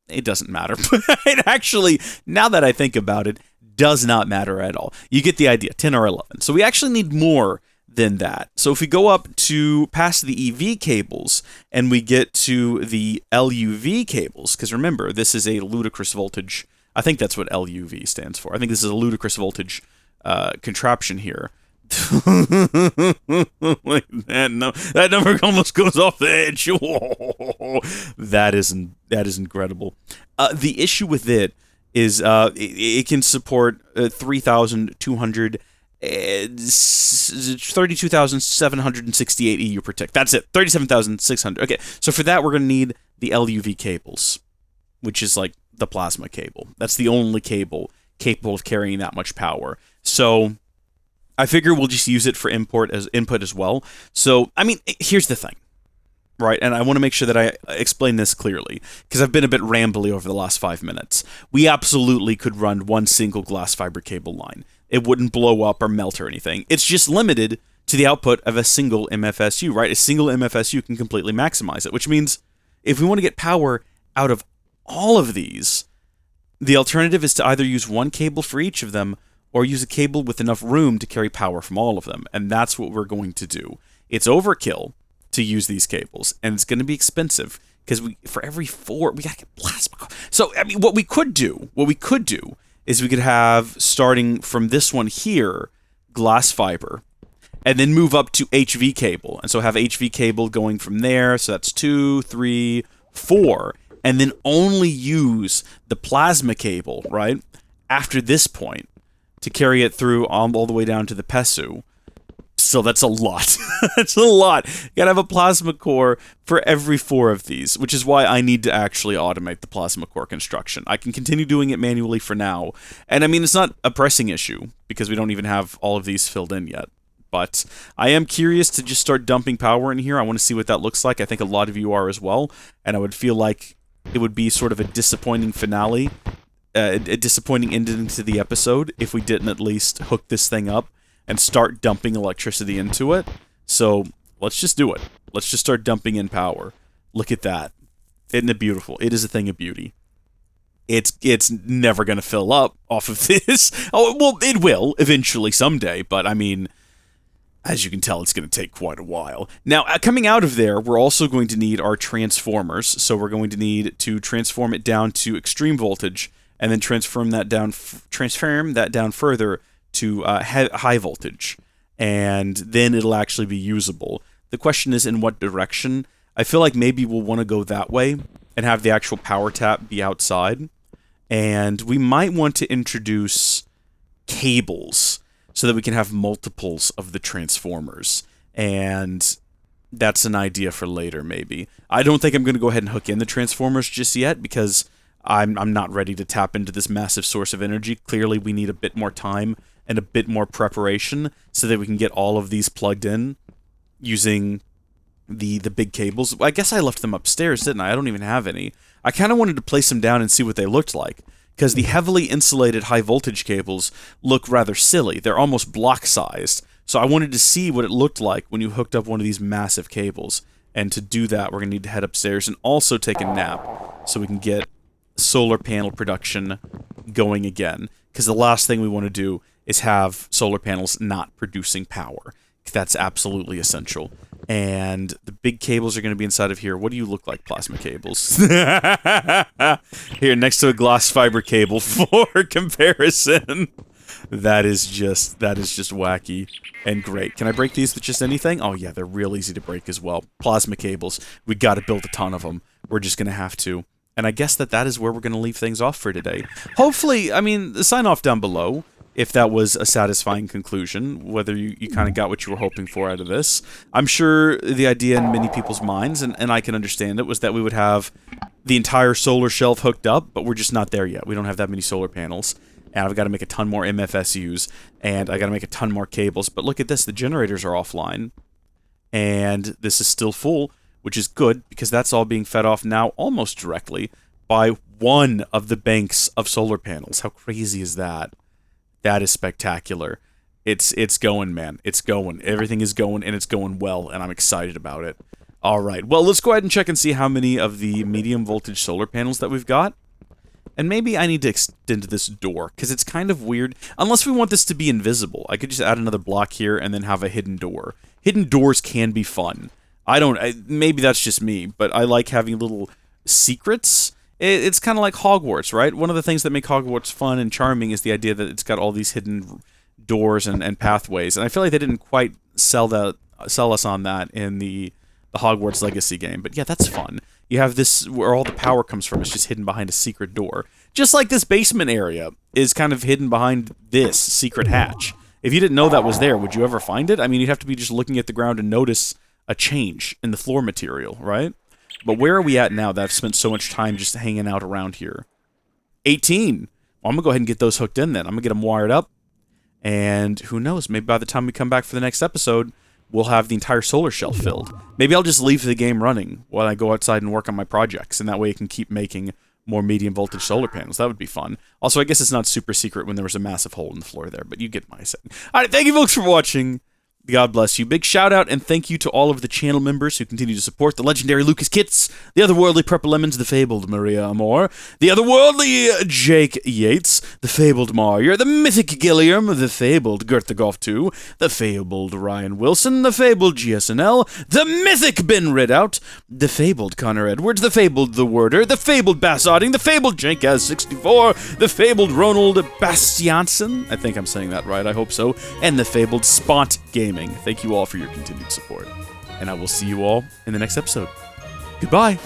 it doesn't matter. It actually, now that I think about it, does not matter at all. You get the idea, 10 or 11. So we actually need more than that. So if we go up to past the EV cables and we get to the LUV cables, because remember, this is a ludicrous voltage. I think that's what LUV stands for. I think this is a ludicrous voltage contraption here. That number almost goes off the edge. That is incredible. The issue with it is it can support 32,768 EU per tick. That's it, 37,600. Okay, so for that we're going to need the LUV cables, which is like the plasma cable. That's the only cable capable of carrying that much power. So I figure we'll just use it for input as well. So, I mean, here's the thing, right? And I want to make sure that I explain this clearly, because I've been a bit rambly over the last 5 minutes. We absolutely could run one single glass fiber cable line. It wouldn't blow up or melt or anything. It's just limited to the output of a single MFSU, right? A single MFSU can completely maximize it, which means if we want to get power out of all of these, the alternative is to either use one cable for each of them or use a cable with enough room to carry power from all of them. And that's what we're going to do. It's overkill to use these cables, and it's going to be expensive, because for every 4, we got to get plasma. So, I mean, what we could do is we could have, starting from this one here, glass fiber, and then move up to HV cable. And so have HV cable going from there, so that's 2, 3, 4, and then only use the plasma cable, right, after this point, to carry it through all the way down to the PESU. So that's a lot. That's a lot. You gotta have a plasma core for every 4 of these, which is why I need to actually automate the plasma core construction. I can continue doing it manually for now. And I mean, it's not a pressing issue, because we don't even have all of these filled in yet. But I am curious to just start dumping power in here. I want to see what that looks like. I think a lot of you are as well. And I would feel like it would be sort of a disappointing finale, a disappointing ending to the episode if we didn't at least hook this thing up and start dumping electricity into it. So let's just do it. Let's just start dumping in power. Look at that. Isn't it beautiful? It is a thing of beauty. It's never going to fill up off of this. Oh, well, it will eventually someday, but I mean, as you can tell, it's going to take quite a while. Now, coming out of there, we're also going to need our transformers. So we're going to need to transform it down to extreme voltage, and then transform that down further to high voltage, and then it'll actually be usable. The question is, in what direction? I feel like maybe we'll want to go that way and have the actual power tap be outside, and we might want to introduce cables so that we can have multiples of the transformers. And That's an idea for later, maybe. I don't think I'm going to go ahead and hook in the transformers just yet, because I'm not ready to tap into this massive source of energy. Clearly, we need a bit more time and a bit more preparation so that we can get all of these plugged in using the big cables. I guess I left them upstairs, didn't I? I don't even have any. I kind of wanted to place them down and see what they looked like, because the heavily insulated high-voltage cables look rather silly. They're almost block-sized. So I wanted to see what it looked like when you hooked up one of these massive cables. And to do that, we're going to need to head upstairs and also take a nap so we can get solar panel production going again. Because the last thing we want to do is have solar panels not producing power. That's absolutely essential. And the big cables are going to be inside of here. What do you look like, plasma cables? Here, next to a glass fiber cable for comparison. That is just wacky and great. Can I break these with just anything? Oh yeah, they're real easy to break as well. Plasma cables. We got to build a ton of them. We're just going to have to. And I guess that is where we're going to leave things off for today. Hopefully, I mean, sign off down below if that was a satisfying conclusion, whether you kind of got what you were hoping for out of this. I'm sure the idea in many people's minds, and I can understand it, was that we would have the entire solar shelf hooked up, but we're just not there yet. We don't have that many solar panels. And I've got to make a ton more MFSUs, and I got to make a ton more cables. But look at this, the generators are offline, and this is still full, which is good, because that's all being fed off now almost directly by one of the banks of solar panels. How crazy is that? That is spectacular. It's going, man. It's going. Everything is going, and it's going well, and I'm excited about it. All right, well, let's go ahead and check and see how many of the medium voltage solar panels that we've got. And maybe I need to extend this door, because it's kind of weird. Unless we want this to be invisible. I could just add another block here and then have a hidden door. Hidden doors can be fun. Maybe that's just me, but I like having little secrets. It's kind of like Hogwarts, right? One of the things that make Hogwarts fun and charming is the idea that it's got all these hidden doors and pathways. And I feel like they didn't quite sell us on that in the Hogwarts Legacy game. But yeah, that's fun. You have this where all the power comes from. It's just hidden behind a secret door. Just like this basement area is kind of hidden behind this secret hatch. If you didn't know that was there, would you ever find it? I mean, you'd have to be just looking at the ground and notice a change in the floor material, right? But where are we at now that I've spent so much time just hanging out around here? 18. Well, I'm going to go ahead and get those hooked in then. I'm going to get them wired up. And who knows, maybe by the time we come back for the next episode, we'll have the entire solar shelf filled. Maybe I'll just leave the game running while I go outside and work on my projects, and that way I can keep making more medium voltage solar panels. That would be fun. Also, I guess it's not super secret when there was a massive hole in the floor there, but you get my saying. Alright, thank you folks for watching. God bless you. Big shout out and thank you to all of the channel members who continue to support the legendary Lucas Kits, the otherworldly Purple Lemons, the fabled Maria Amor, the otherworldly Jake Yates, the fabled Marier, the mythic Gilliam, the fabled Gertha Goff 2, the fabled Ryan Wilson, the fabled GSNL, the mythic Ben Ridout, the fabled Connor Edwards, the fabled The Worder, the fabled Bass Odding, the fabled Jankaz64, the fabled Ronald Bastiansen, I think I'm saying that right, I hope so, and the fabled Spot Gaming. Thank you all for your continued support, and I will see you all in the next episode. Goodbye!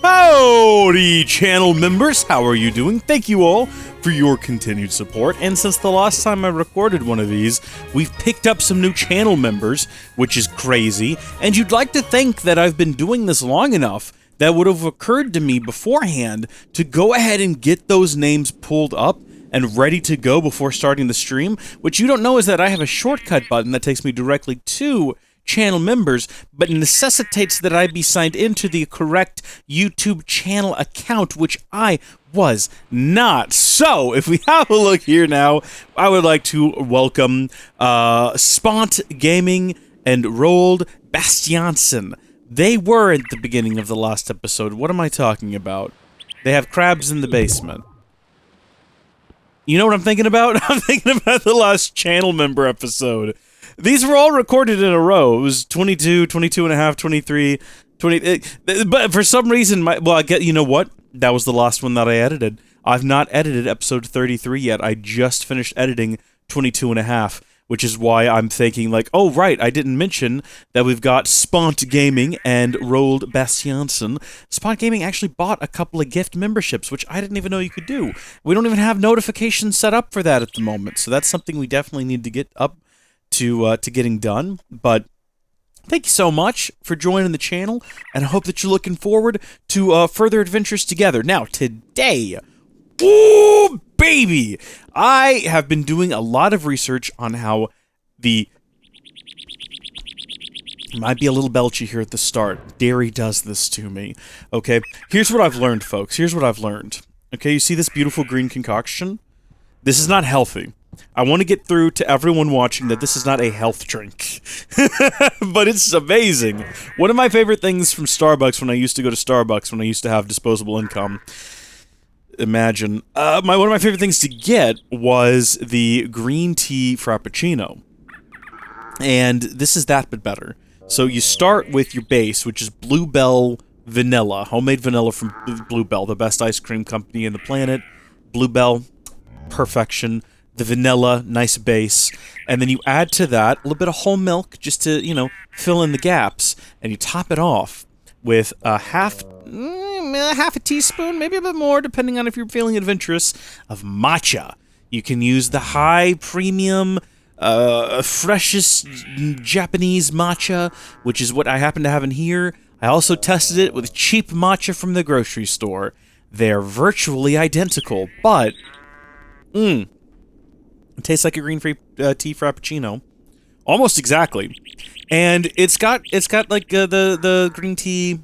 Howdy, channel members! How are you doing? Thank you all for your continued support, and since the last time I recorded one of these, we've picked up some new channel members, which is crazy, and you'd like to think that I've been doing this long enough that would have occurred to me beforehand to go ahead and get those names pulled up and ready to go before starting the stream. What you don't know is that I have a shortcut button that takes me directly to channel members, but necessitates that I be signed into the correct YouTube channel account, which I was not. So, if we have a look here now, I would like to welcome Spont Gaming and Roald Bastiansen. They were at the beginning of the last episode. What am I talking about? They have crabs in the basement. You know what I'm thinking about? I'm thinking about the last channel member episode. These were all recorded in a row. It was 22, 22 and a half, 23, 20... But for some reason, you know what? That was the last one that I edited. I've not edited episode 33 yet. I just finished editing 22 and a half, which is why I'm thinking, like, oh, right, I didn't mention that we've got Spont Gaming and Roald Bastiansen. Spont Gaming actually bought a couple of gift memberships, which I didn't even know you could do. We don't even have notifications set up for that at the moment, so that's something we definitely need to get up to getting done. But thank you so much for joining the channel, and I hope that you're looking forward to further adventures together. Now, today, ooh, baby, I have been doing a lot of research on how the... Might be a little belchy here at the start. Dairy does this to me. Okay, here's what I've learned, folks. Here's what I've learned. Okay, you see this beautiful green concoction? This is not healthy. I want to get through to everyone watching that this is not a health drink. But it's amazing. One of my favorite things from Starbucks when I used to go to Starbucks, when I used to have disposable income, imagine, one of my favorite things to get was the green tea frappuccino. And this is that but better. So you start with your base, which is Bluebell Vanilla, homemade vanilla from Bluebell, the best ice cream company in the planet. Bluebell, perfection. The vanilla, nice base. And then you add to that a little bit of whole milk just to, you know, fill in the gaps. And you top it off with a half a teaspoon, maybe a bit more, depending on if you're feeling adventurous, of matcha. You can use the high premium... freshest Japanese matcha, which is what I happen to have in here. I also tested it with cheap matcha from the grocery store. They're virtually identical, but it tastes like a green tea frappuccino, almost exactly. And it's got like the green tea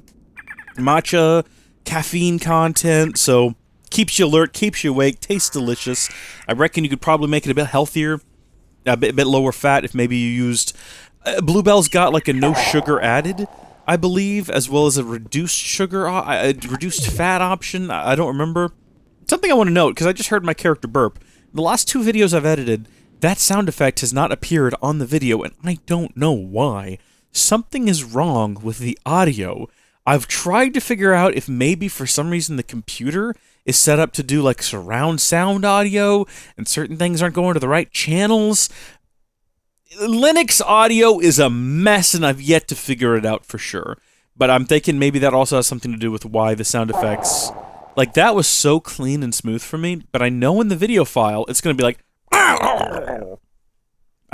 matcha caffeine content, so keeps you alert, keeps you awake, tastes delicious. I reckon you could probably make it a bit healthier. A bit lower fat if maybe you used... Bluebell's got like a no sugar added, I believe, as well as a reduced sugar, reduced fat option. I don't remember. Something I want to note, because I just heard my character burp. The last 2 videos I've edited, that sound effect has not appeared on the video, and I don't know why. Something is wrong with the audio. I've tried to figure out if maybe for some reason the computer is set up to do like surround sound audio and certain things aren't going to the right channels. Linux audio is a mess and I've yet to figure it out for sure. But I'm thinking maybe that also has something to do with why the sound effects... Like, that was so clean and smooth for me, but I know in the video file it's going to be like... I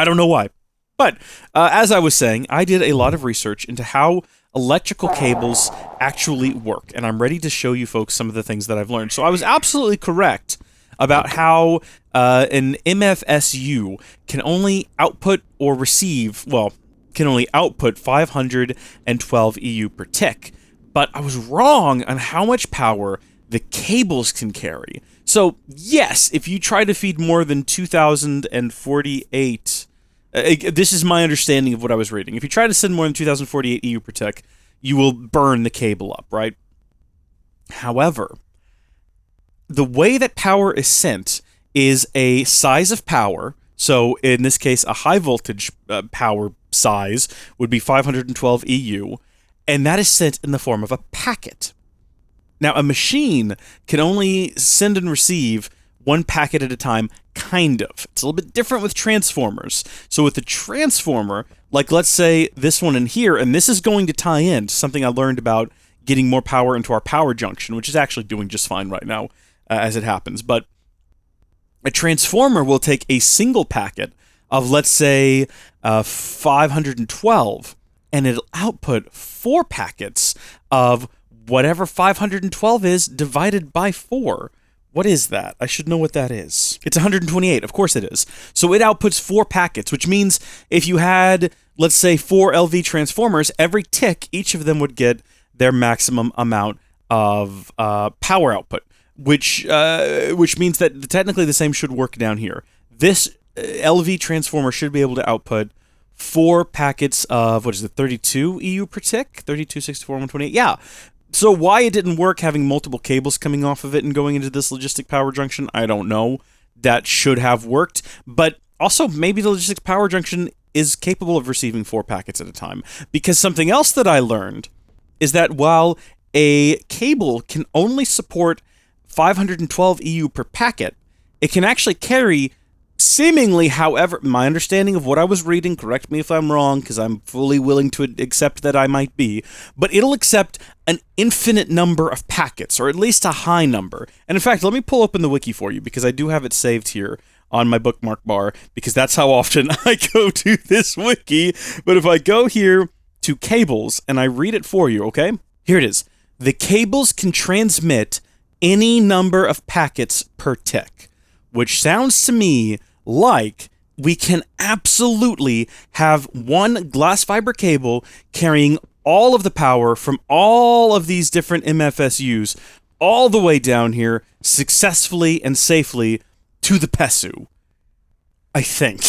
don't know why. But, as I was saying, I did a lot of research into how electrical cables actually work, and I'm ready to show you folks some of the things that I've learned. So I was absolutely correct about how an MFSU can only output or receive, well, can only output 512 EU per tick, but I was wrong on how much power the cables can carry. So, yes, if you try to feed more than 2,048... this is my understanding of what I was reading. If you try to send more than 2,048 EU per tick, you will burn the cable up, right? However, the way that power is sent is a size of power. So, in this case, a high voltage power size would be 512 EU, and that is sent in the form of a packet. Now, a machine can only send and receive one packet at a time, kind of. It's a little bit different with transformers. So with the transformer, like let's say this one in here, and this is going to tie in to something I learned about getting more power into our power junction, which is actually doing just fine right now as it happens. But a transformer will take a single packet of, let's say, 512, and it'll output 4 packets of whatever 512 is divided by 4. What is that? I should know what that is. It's 128. Of course it is. So it outputs 4 packets, which means if you had, let's say, 4 LV transformers, every tick, each of them would get their maximum amount of power output, which means that technically the same should work down here. This LV transformer should be able to output 4 packets of, what is it, 32 EU per tick? 32, 64, 128? Yeah. So why it didn't work having multiple cables coming off of it and going into this logistic power junction, I don't know. That should have worked. But also, maybe the logistic power junction is capable of receiving 4 packets at a time. Because something else that I learned is that while a cable can only support 512 EU per packet, it can actually carry seemingly, however, my understanding of what I was reading, correct me if I'm wrong, because I'm fully willing to accept that I might be, but it'll accept an infinite number of packets, or at least a high number. And in fact, let me pull open the wiki for you, because I do have it saved here on my bookmark bar, because that's how often I go to this wiki. But if I go here to cables, and I read it for you, okay? Here it is. The cables can transmit any number of packets per tick, which sounds to me like we can absolutely have one glass fiber cable carrying all of the power from all of these different MFSUs all the way down here successfully and safely to the PESU. I think.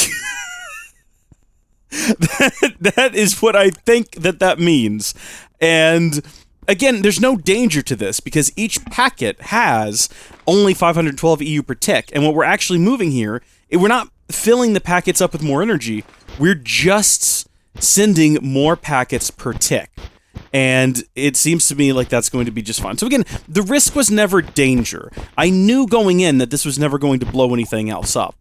that is what I think that means. And again, there's no danger to this because each packet has only 512 EU per tick. And what we're actually moving here, we're not filling the packets up with more energy. We're just sending more packets per tick. And it seems to me like that's going to be just fine. So again, the risk was never danger. I knew going in that this was never going to blow anything else up.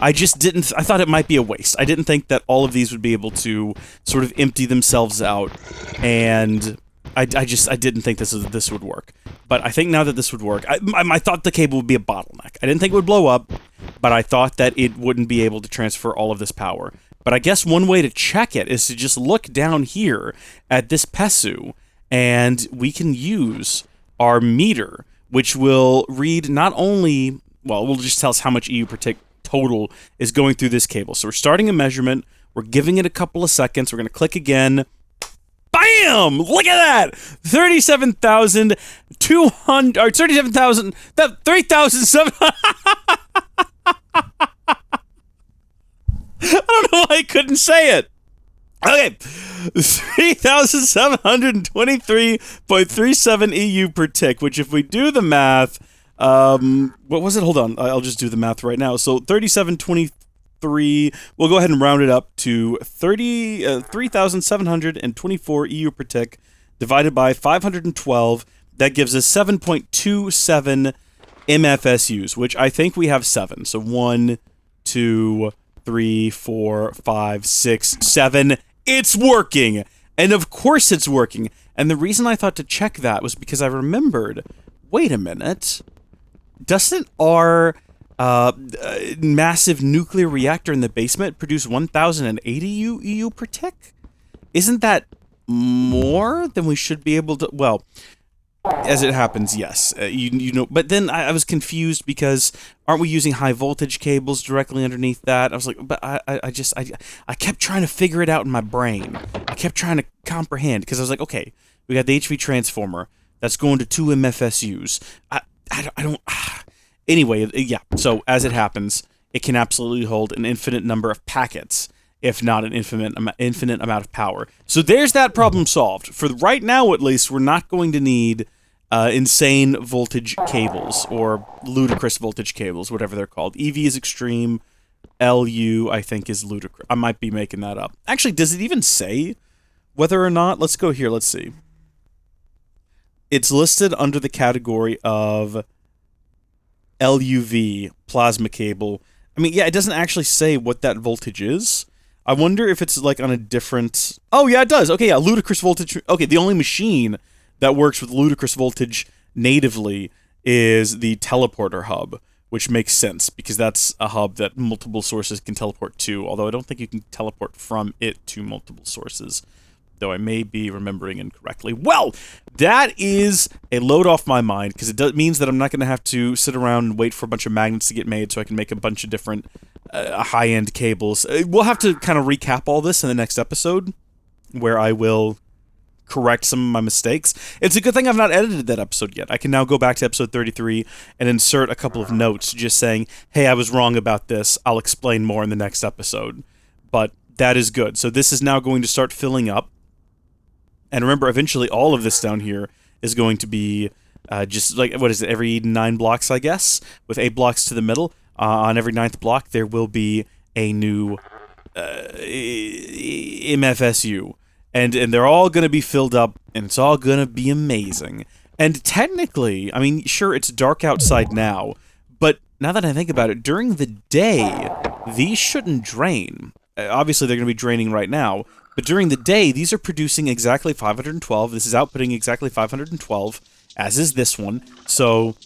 I just didn't, I thought it might be a waste. I didn't think that all of these would be able to sort of empty themselves out. And I didn't think this would work. But I think now that this would work, I thought the cable would be a bottleneck. I didn't think it would blow up, but I thought that it wouldn't be able to transfer all of this power. But I guess one way to check it is to just look down here at this PESU, and we can use our meter, which will read not only, well, it will just tell us how much EU per tick total is going through this cable. So we're starting a measurement, we're giving it a couple of seconds, we're going to click again. Bam! Look at that! 37,200, or 37,000, 3,700. I don't know why I couldn't say it. Okay, 3,723.37 EU per tick, which if we do the math, what was it? Hold on, I'll just do the math right now. So 3723, we'll go ahead and round it up to 3,724 EU per tick divided by 512. That gives us 7.27 MFSUs, which I think we have 7. So 1, 2, 3, 4, 5, 6, 7. It's working! And of course it's working. And the reason I thought to check that was because I remembered, wait a minute, doesn't our massive nuclear reactor in the basement produce 1,080 EU per tick? Isn't that more than we should be able to, well, as it happens, yes. You know, but then I was confused because aren't we using high voltage cables directly underneath that? I was like, but I kept trying to figure it out in my brain. I kept trying to comprehend because I was like, okay, we got the HV transformer that's going to 2 MFSUs. I don't. Anyway, yeah. So as it happens, it can absolutely hold an infinite number of packets, if not an infinite amount of power. So there's that problem solved. For right now, at least, we're not going to need insane voltage cables or ludicrous voltage cables, whatever they're called. EV is extreme. LU, I think, is ludicrous. I might be making that up. Actually, does it even say whether or not? Let's go here. Let's see. It's listed under the category of LUV, plasma cable. I mean, yeah, it doesn't actually say what that voltage is. I wonder if it's like on a different... Oh, yeah, it does. Okay, yeah, ludicrous voltage... Okay, the only machine that works with ludicrous voltage natively is the teleporter hub, which makes sense because that's a hub that multiple sources can teleport to, although I don't think you can teleport from it to multiple sources, though I may be remembering incorrectly. Well, that is a load off my mind because it means that I'm not going to have to sit around and wait for a bunch of magnets to get made so I can make a bunch of different high-end cables. We'll have to kind of recap all this in the next episode where I will correct some of my mistakes. It's a good thing I've not edited that episode yet. I can now go back to episode 33 and insert a couple of notes just saying, hey, I was wrong about this. I'll explain more in the next episode. But that is good. So this is now going to start filling up. And remember, eventually all of this down here is going to be just like, what is it, every 9 blocks, I guess, with 8 blocks to the middle. On every 9th block, there will be a new MFSU. And they're all going to be filled up, and it's all going to be amazing. And technically, I mean, sure, it's dark outside now, but now that I think about it, during the day, these shouldn't drain. Obviously, they're going to be draining right now, but during the day, these are producing exactly 512. This is outputting exactly 512, as is this one. So,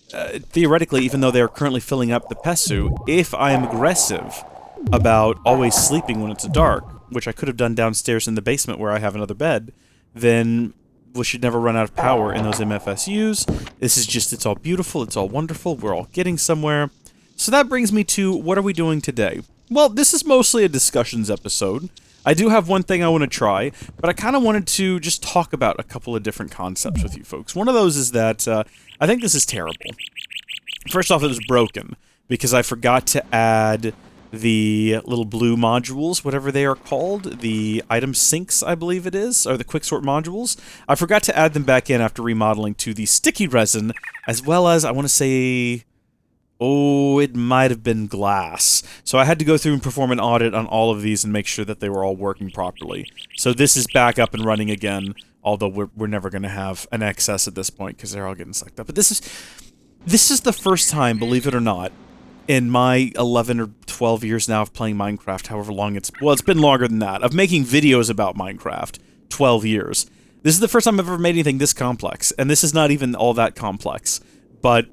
theoretically, even though they're currently filling up the PESU, if I am aggressive about always sleeping when it's dark, which I could have done downstairs in the basement where I have another bed, then we should never run out of power in those MFSUs. This is just, it's all beautiful, it's all wonderful, we're all getting somewhere. So that brings me to, what are we doing today? Well, this is mostly a discussions episode. I do have one thing I want to try, but I kind of wanted to just talk about a couple of different concepts with you folks. One of those is that I think this is terrible. First off, it was broken, because I forgot to add the little blue modules, whatever they are called, the item sinks, I believe it is, or the quicksort modules. I forgot to add them back in after remodeling to the sticky resin, as well as, I want to say, oh, it might have been glass. So I had to go through and perform an audit on all of these and make sure that they were all working properly. So this is back up and running again, although we're never going to have an excess at this point, because they're all getting sucked up. But this is the first time, believe it or not, in my 11 or 12 years now of playing Minecraft, however long it's been longer than that, of making videos about Minecraft, 12 years. This is the first time I've ever made anything this complex, and this is not even all that complex. But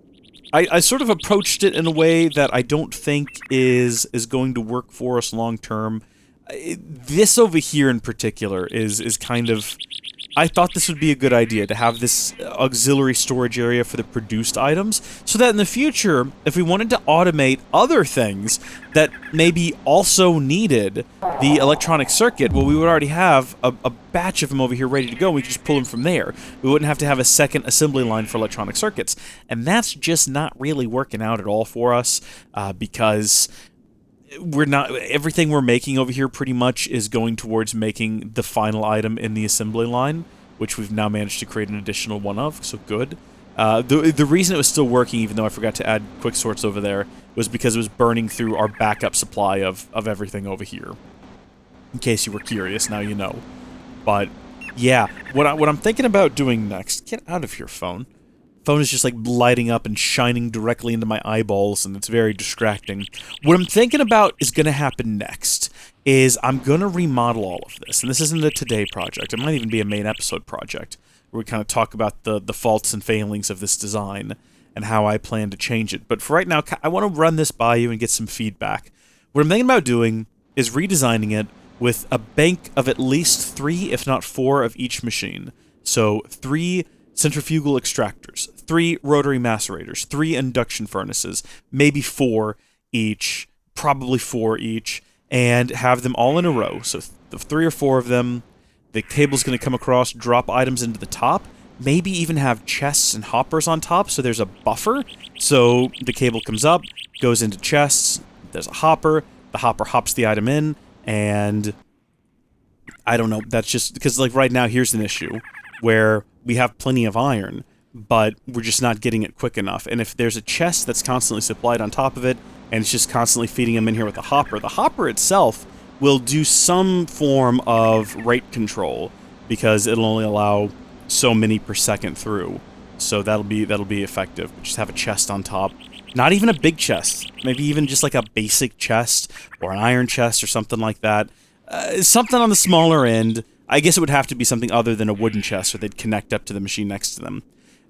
I sort of approached it in a way that I don't think is going to work for us long term. This over here in particular is kind of... I thought this would be a good idea to have this auxiliary storage area for the produced items, so that in the future, if we wanted to automate other things that maybe also needed the electronic circuit, well, we would already have a batch of them over here ready to go. We could just pull them from there. We wouldn't have to have a second assembly line for electronic circuits. And that's just not really working out at all for us, because we're not, everything we're making over here pretty much is going towards making the final item in the assembly line, which we've now managed to create an additional one of, so good. The reason it was still working, even though I forgot to add quick sorts over there, was because it was burning through our backup supply of everything over here. In case you were curious, now you know. But yeah, what I'm thinking about doing next, get out of here, phone. Phone is just like lighting up and shining directly into my eyeballs, and it's very distracting. What I'm thinking about is going to happen next is I'm going to remodel all of this. And this isn't a today project. It might even be a main episode project where we kind of talk about the faults and failings of this design and how I plan to change it. But for right now, I want to run this by you and get some feedback. What I'm thinking about doing is redesigning it with a bank of at least 3, if not 4, of each machine. So 3 centrifugal extractors, 3 rotary macerators, 3 induction furnaces, maybe 4 each, probably 4 each, and have them all in a row. So the 3 or 4 of them, the cable's going to come across, drop items into the top, maybe even have chests and hoppers on top, so there's a buffer. So the cable comes up, goes into chests, there's a hopper, the hopper hops the item in, and I don't know, that's just, because like right now here's an issue, where we have plenty of iron, but we're just not getting it quick enough. And if there's a chest that's constantly supplied on top of it, and it's just constantly feeding them in here with the hopper itself will do some form of rate control, because it'll only allow so many per second through. So that'll be effective. Just have a chest on top. Not even a big chest. Maybe even just like a basic chest, or an iron chest, or something like that. Something on the smaller end. I guess it would have to be something other than a wooden chest, so they'd connect up to the machine next to them.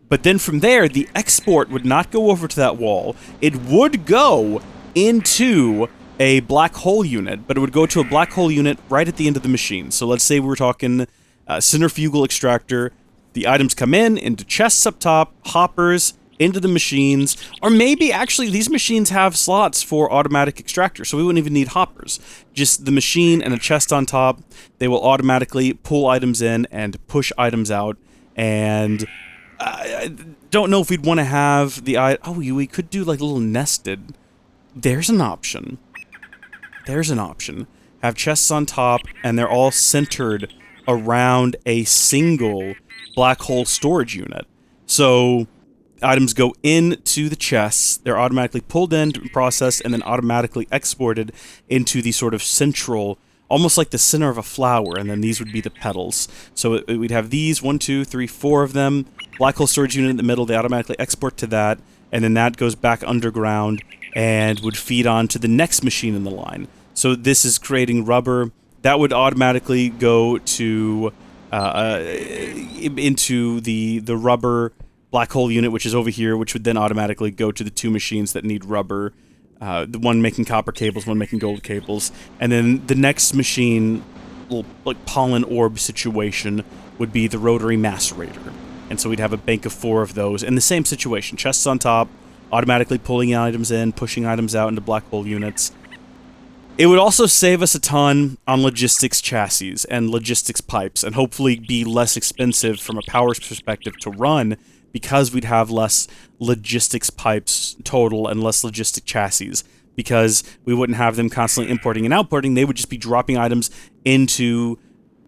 But then from there, the export would not go over to that wall. It would go into a black hole unit, but it would go to a black hole unit right at the end of the machine. So let's say we're talking centrifugal extractor. The items come in, into chests up top, hoppers, into the machines, or maybe actually these machines have slots for automatic extractor, so we wouldn't even need hoppers. Just the machine and a chest on top, they will automatically pull items in and push items out, and I don't know if we'd want to have the... Oh, we could do like a little nested. There's an option. There's an option. Have chests on top, and they're all centered around a single black hole storage unit. So items go into the chests, they're automatically pulled in, processed, and then automatically exported into the sort of central, almost like the center of a flower, and then these would be the petals. So we'd have these, 1, 2, 3, 4 of them, black hole storage unit in the middle, they automatically export to that, and then that goes back underground and would feed on to the next machine in the line. So this is creating rubber. That would automatically go to into the rubber black hole unit, which is over here, which would then automatically go to the 2 machines that need rubber. The one making copper cables, one making gold cables, and then the next machine, little like pollen orb situation, would be the rotary macerator. And so we'd have a bank of 4 of those, in the same situation, chests on top, automatically pulling items in, pushing items out into black hole units. It would also save us a ton on logistics chassis and logistics pipes, and hopefully be less expensive from a power perspective to run, because we'd have less logistics pipes total and less logistic chassis, because we wouldn't have them constantly importing and outporting. They would just be dropping items into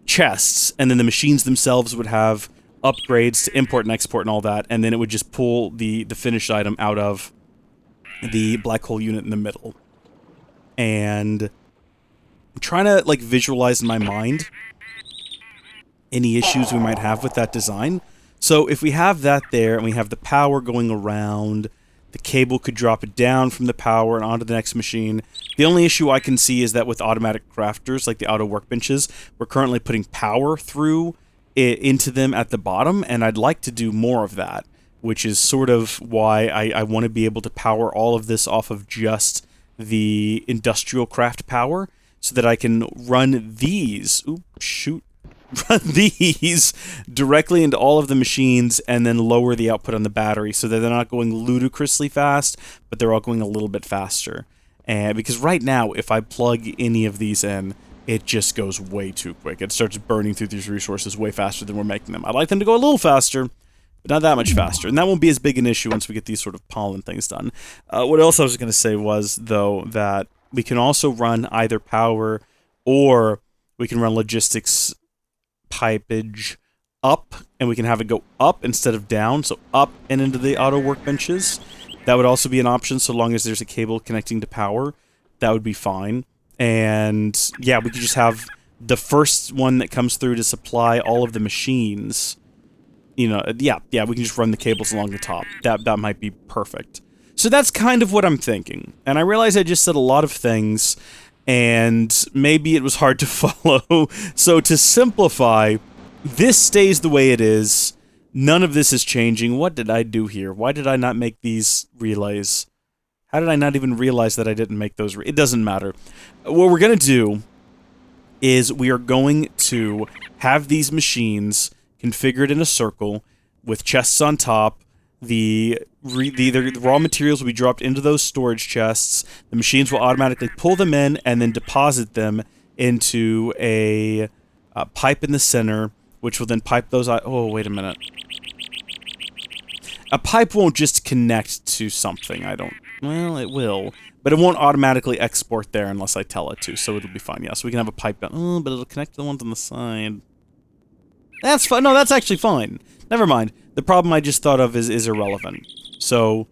chests, and then the machines themselves would have upgrades to import and export and all that, and then it would just pull the finished item out of the black hole unit in the middle. And I'm trying to, like, visualize in my mind any issues we might have with that design. So if we have that there, and we have the power going around, the cable could drop it down from the power and onto the next machine. The only issue I can see is that with automatic crafters, like the auto workbenches, we're currently putting power through into them at the bottom, and I'd like to do more of that, which is sort of why I want to be able to power all of this off of just the industrial craft power, so that I can run these, run these directly into all of the machines and then lower the output on the battery so that they're not going ludicrously fast, but they're all going a little bit faster. And because right now, if I plug any of these in, it just goes way too quick. It starts burning through these resources way faster than we're making them. I'd like them to go a little faster, but not that much faster. And that won't be as big an issue once we get these sort of pollen things done. What else I was going to say was, though, that we can also run either power, or we can run logistics pipage up, and we can have it go up instead of down, so up and into the auto workbenches. That would also be an option, so long as there's a cable connecting to power. That would be fine. And yeah, we could just have the first one that comes through to supply all of the machines. You know, yeah, we can just run the cables along the top. That might be perfect. So that's kind of what I'm thinking. And I realize I just said a lot of things, and maybe it was hard to follow. So to simplify, this stays the way it is. None of this is changing. What did I do here? Why did I not make these relays? How did I not even realize that I didn't make those? It doesn't matter. What we're going to do is we are going to have these machines configured in a circle with chests on top. The raw materials will be dropped into those storage chests. The machines will automatically pull them in and then deposit them into a pipe in the center, which will then pipe those out. Oh, wait a minute. A pipe won't just connect to something, well, it will, but it won't automatically export there unless I tell it to, so it'll be fine. Yeah, so we can have a pipe down. Oh, but it'll connect to the ones on the side. That's fine. No, that's actually fine. Never mind. The problem I just thought of is irrelevant. So,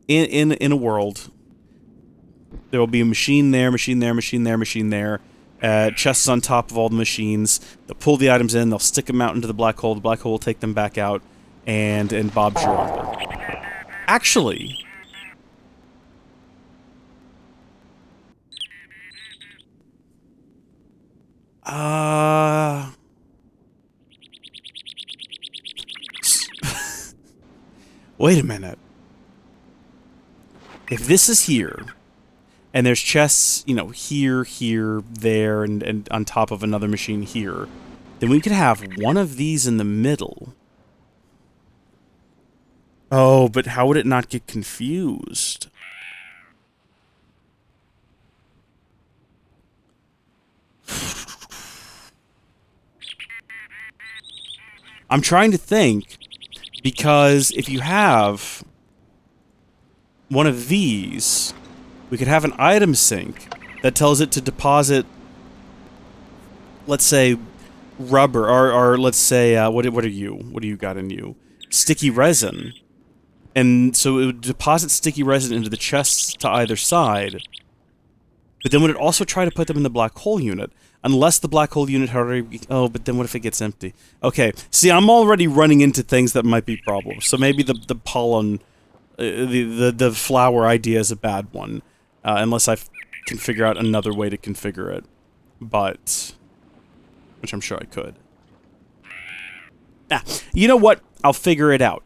in a world, there will be a machine there, machine there, machine there, machine there. Chests on top of all the machines. They'll pull the items in. They'll stick them out into the black hole. The black hole will take them back out, and Bob's your uncle. Actually, wait a minute. If this is here, and there's chests, you know, here, there, and on top of another machine here, then we could have one of these in the middle. Oh, but how would it not get confused? I'm trying to think, because if you have one of these, we could have an item sync that tells it to deposit, let's say, rubber, or let's say, what are you? What do you got in you? Sticky resin. And so it would deposit sticky resin into the chests to either side, but then would it also try to put them in the black hole unit? Unless the black hole unit had already... Oh, but then what if it gets empty? Okay, see, I'm already running into things that might be problems. So maybe the pollen... the flower idea is a bad one. Unless I can figure out another way to configure it. But... which I'm sure I could. You know what? I'll figure it out.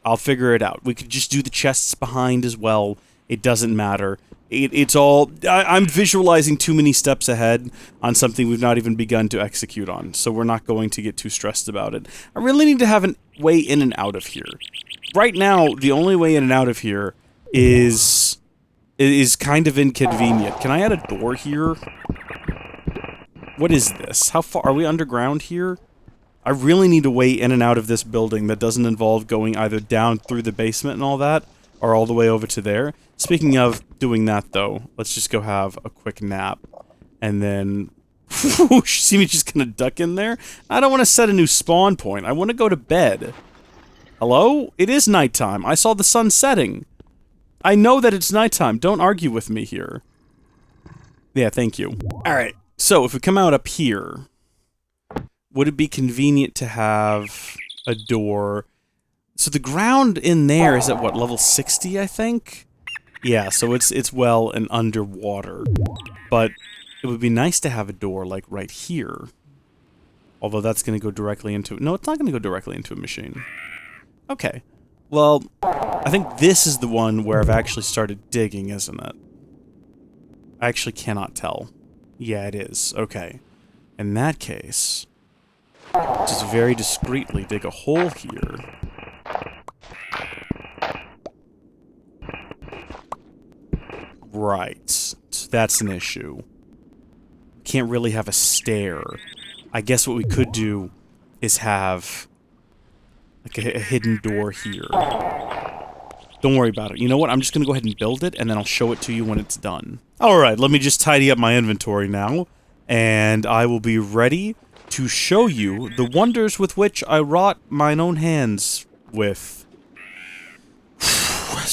We could just do the chests behind as well. It doesn't matter. It's all... I'm visualizing too many steps ahead on something we've not even begun to execute on, so we're not going to get too stressed about it. I really need to have a way in and out of here. Right now, the only way in and out of here is kind of inconvenient. Can I add a door here? What is this? How far... Are we underground here? I really need a way in and out of this building that doesn't involve going either down through the basement and all that, or all the way over to there. Speaking of doing that, though, let's just go have a quick nap. And then... see me just gonna duck in there? I don't want to set a new spawn point. I want to go to bed. Hello? It is nighttime. I saw the sun setting. I know that it's nighttime. Don't argue with me here. Yeah, thank you. Alright, so if we come out up here... Would it be convenient to have a door? So the ground in there is at what, level 60, I think? Yeah, so it's well and underwater. But it would be nice to have a door, like, right here. Although that's going to go directly into... No, it's not going to go directly into a machine. Okay. Well, I think this is the one where I've actually started digging, isn't it? I actually cannot tell. Yeah, it is. Okay. In that case... Just very discreetly dig a hole here. Right. So that's an issue. Can't really have a stair. I guess what we could do is have like a hidden door here. Don't worry about it. You know what? I'm just gonna go ahead and build it, and then I'll show it to you when it's done. Alright, let me just tidy up my inventory now, and I will be ready to show you the wonders with which I wrought mine own hands with.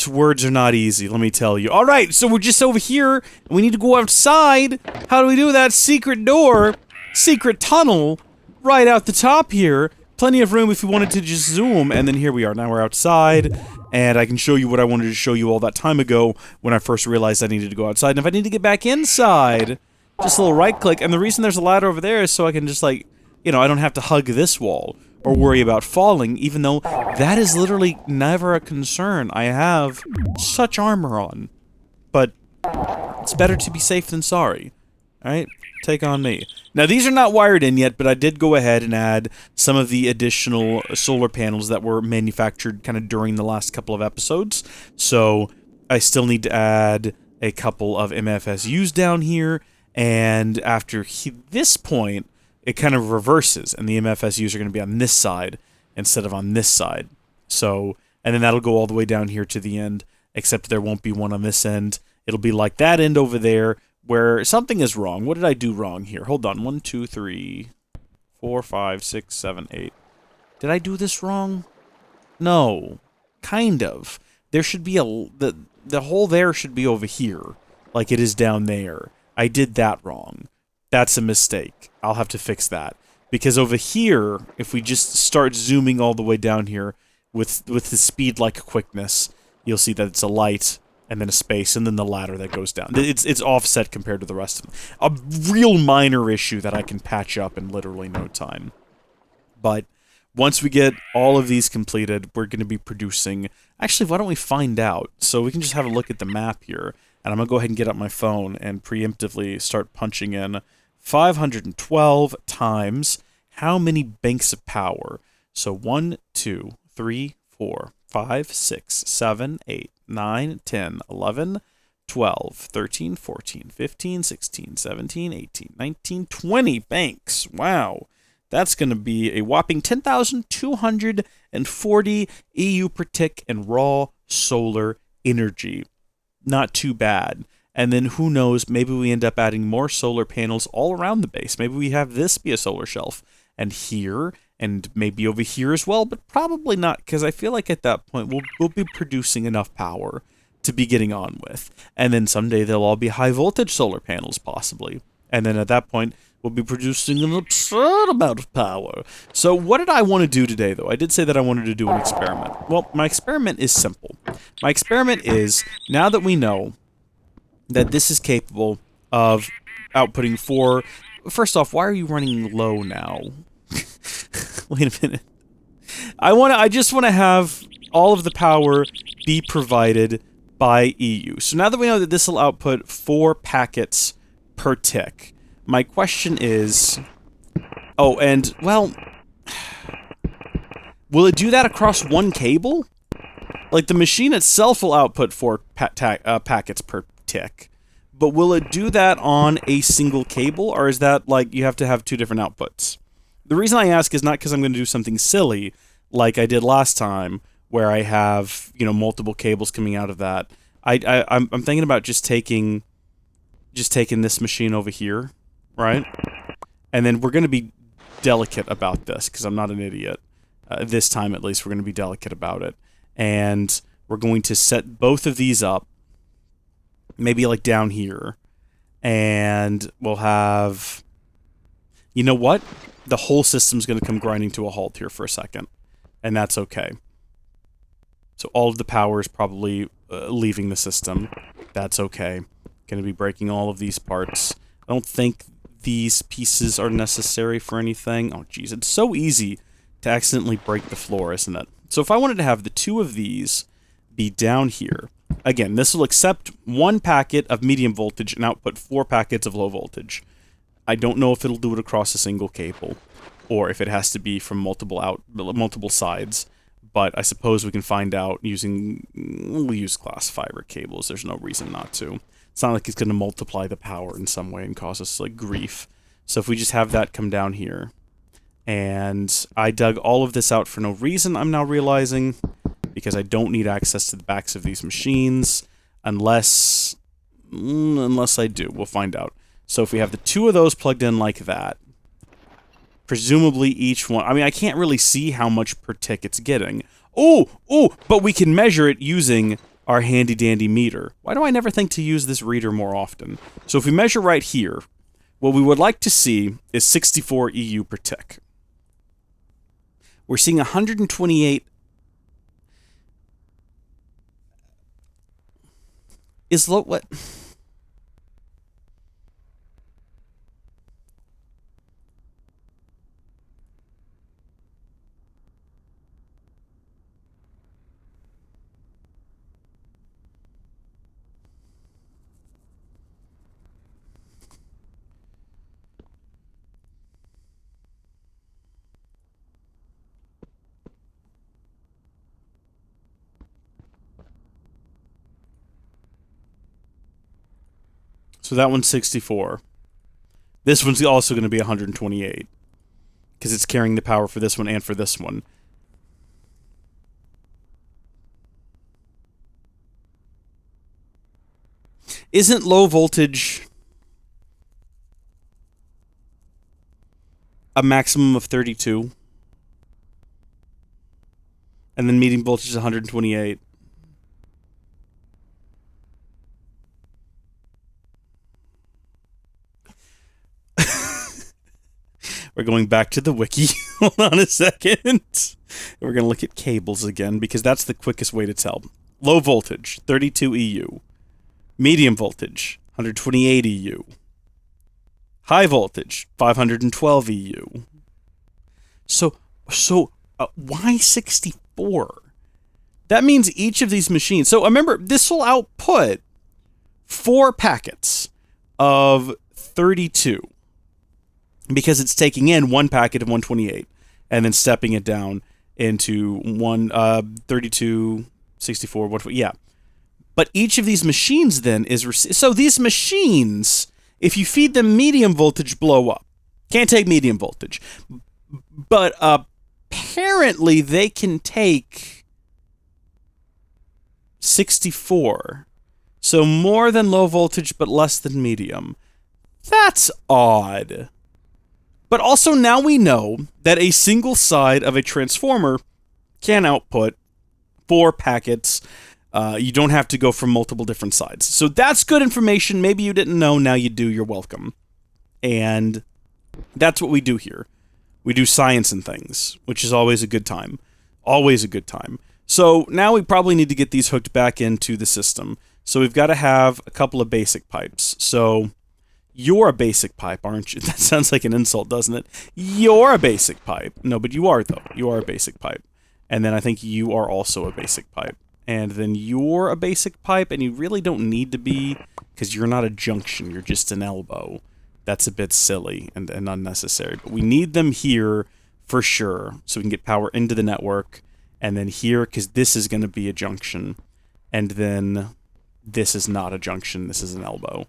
Words are not easy, let me tell you. Alright, so we're just over here, and we need to go outside. How do we do that? Secret door, secret tunnel, right out the top here. Plenty of room if you wanted to just zoom, and then here we are. Now we're outside, and I can show you what I wanted to show you all that time ago when I first realized I needed to go outside. And if I need to get back inside... Just a little right-click, and the reason there's a ladder over there is so I can just, like, you know, I don't have to hug this wall or worry about falling, even though that is literally never a concern. I have such armor on. But it's better to be safe than sorry. Alright? Take on me. Now, these are not wired in yet, but I did go ahead and add some of the additional solar panels that were manufactured kind of during the last couple of episodes. So, I still need to add a couple of MFSUs down here. And after this point, it kind of reverses, and the MFSUs are going to be on this side instead of on this side. So, and then that'll go all the way down here to the end, except there won't be one on this end. It'll be like that end over there, where something is wrong. What did I do wrong here? Hold on. 1, 2, 3, 4, 5, 6, 7, 8. Did I do this wrong? No. Kind of. There should be the hole there should be over here, like it is down there. I did that wrong. That's a mistake. I'll have to fix that. Because over here, if we just start zooming all the way down here with the speed like quickness, you'll see that it's a light, and then a space, and then the ladder that goes down. It's offset compared to the rest of them. A real minor issue that I can patch up in literally no time. But once we get all of these completed, we're going to be producing... Actually, why don't we find out? So we can just have a look at the map here. And I'm going to go ahead and get up my phone and preemptively start punching in 512 times how many banks of power. So 1, 2, 3, 4, 5, 6, 7, 8, 9, 10, 11, 12, 13, 14, 15, 16, 17, 18, 19, 20 banks. Wow. That's going to be a whopping 10,240 EU per tick in raw solar energy. Not too bad. And then who knows, maybe we end up adding more solar panels all around the base. Maybe we have this be a solar shelf. And here, and maybe over here as well, but probably not, because I feel like at that point we'll be producing enough power to be getting on with. And then someday they'll all be high voltage solar panels, possibly. And then at that point, we'll be producing an absurd amount of power. So what did I want to do today, though? I did say that I wanted to do an experiment. Well, my experiment is simple. My experiment is, now that we know that this is capable of outputting 4... First off, why are you running low now? Wait a minute. I just want to have all of the power be provided by EU. So now that we know that this will output 4 packets per tick, my question is... Oh, and, well... Will it do that across one cable? Like, the machine itself will output 4 packets per tick, but will it do that on a single cable, or is that, like, you have to have 2 different outputs? The reason I ask is not because I'm going to do something silly, like I did last time, where I have, you know, multiple cables coming out of that. I'm thinking about just taking this machine over here, right? And then we're going to be delicate about this, because I'm not an idiot. This time, at least, we're going to be delicate about it. And we're going to set both of these up, maybe like down here. And we'll have... You know what? The whole system's going to come grinding to a halt here for a second. And that's okay. So all of the power is probably leaving the system. That's okay. Going to be breaking all of these parts. I don't think these pieces are necessary for anything. Oh, geez. It's so easy to accidentally break the floor, isn't it? So if I wanted to have the 2 of these be down here, again, this will accept 1 packet of medium voltage and output 4 packets of low voltage. I don't know if it'll do it across a single cable, or if it has to be from multiple sides, but I suppose we can find out using... We'll use glass fiber cables. There's no reason not to. It's not like it's going to multiply the power in some way and cause us, like, grief. So if we just have that come down here... And I dug all of this out for no reason, I'm now realizing, because I don't need access to the backs of these machines, unless I do. We'll find out. So if we have the 2 of those plugged in like that, presumably each one... I mean, I can't really see how much per tick it's getting. Oh, but we can measure it using our handy-dandy meter. Why do I never think to use this reader more often? So if we measure right here, what we would like to see is 64 EU per tick. We're seeing 128... Is low... What? So that one's 64. This one's also going to be 128. Because it's carrying the power for this one and for this one. Isn't low voltage a maximum of 32? And then medium voltage is 128. We're going back to the wiki. Hold on a second. We're going to look at cables again, because that's the quickest way to tell. Low voltage, 32 EU. Medium voltage, 128 EU. High voltage, 512 EU. So why 64? That means each of these machines... So remember, this will output 4 packets of 32. Because it's taking in 1 packet of 128 and then stepping it down into 32, 64, 128. Yeah. But each of these machines then is... So these machines, if you feed them medium voltage, blow up. Can't take medium voltage. But apparently they can take 64. So more than low voltage, but less than medium. That's odd. But also now we know that a single side of a transformer can output 4 packets. You don't have to go from multiple different sides. So that's good information. Maybe you didn't know. Now you do. You're welcome. And that's what we do here. We do science and things, which is always a good time. Always a good time. So now we probably need to get these hooked back into the system. So we've got to have a couple of basic pipes. So... You're a basic pipe, aren't you? That sounds like an insult, doesn't it? You're a basic pipe. No, but you are, though. You are a basic pipe. And then I think you are also a basic pipe. and then you're a basic pipe, and you really don't need to be, because you're not a junction, you're just an elbow. That's a bit silly and unnecessary, but we need them here for sure, so we can get power into the network, and then here, because this is going to be a junction, and then this is not a junction, this is an elbow.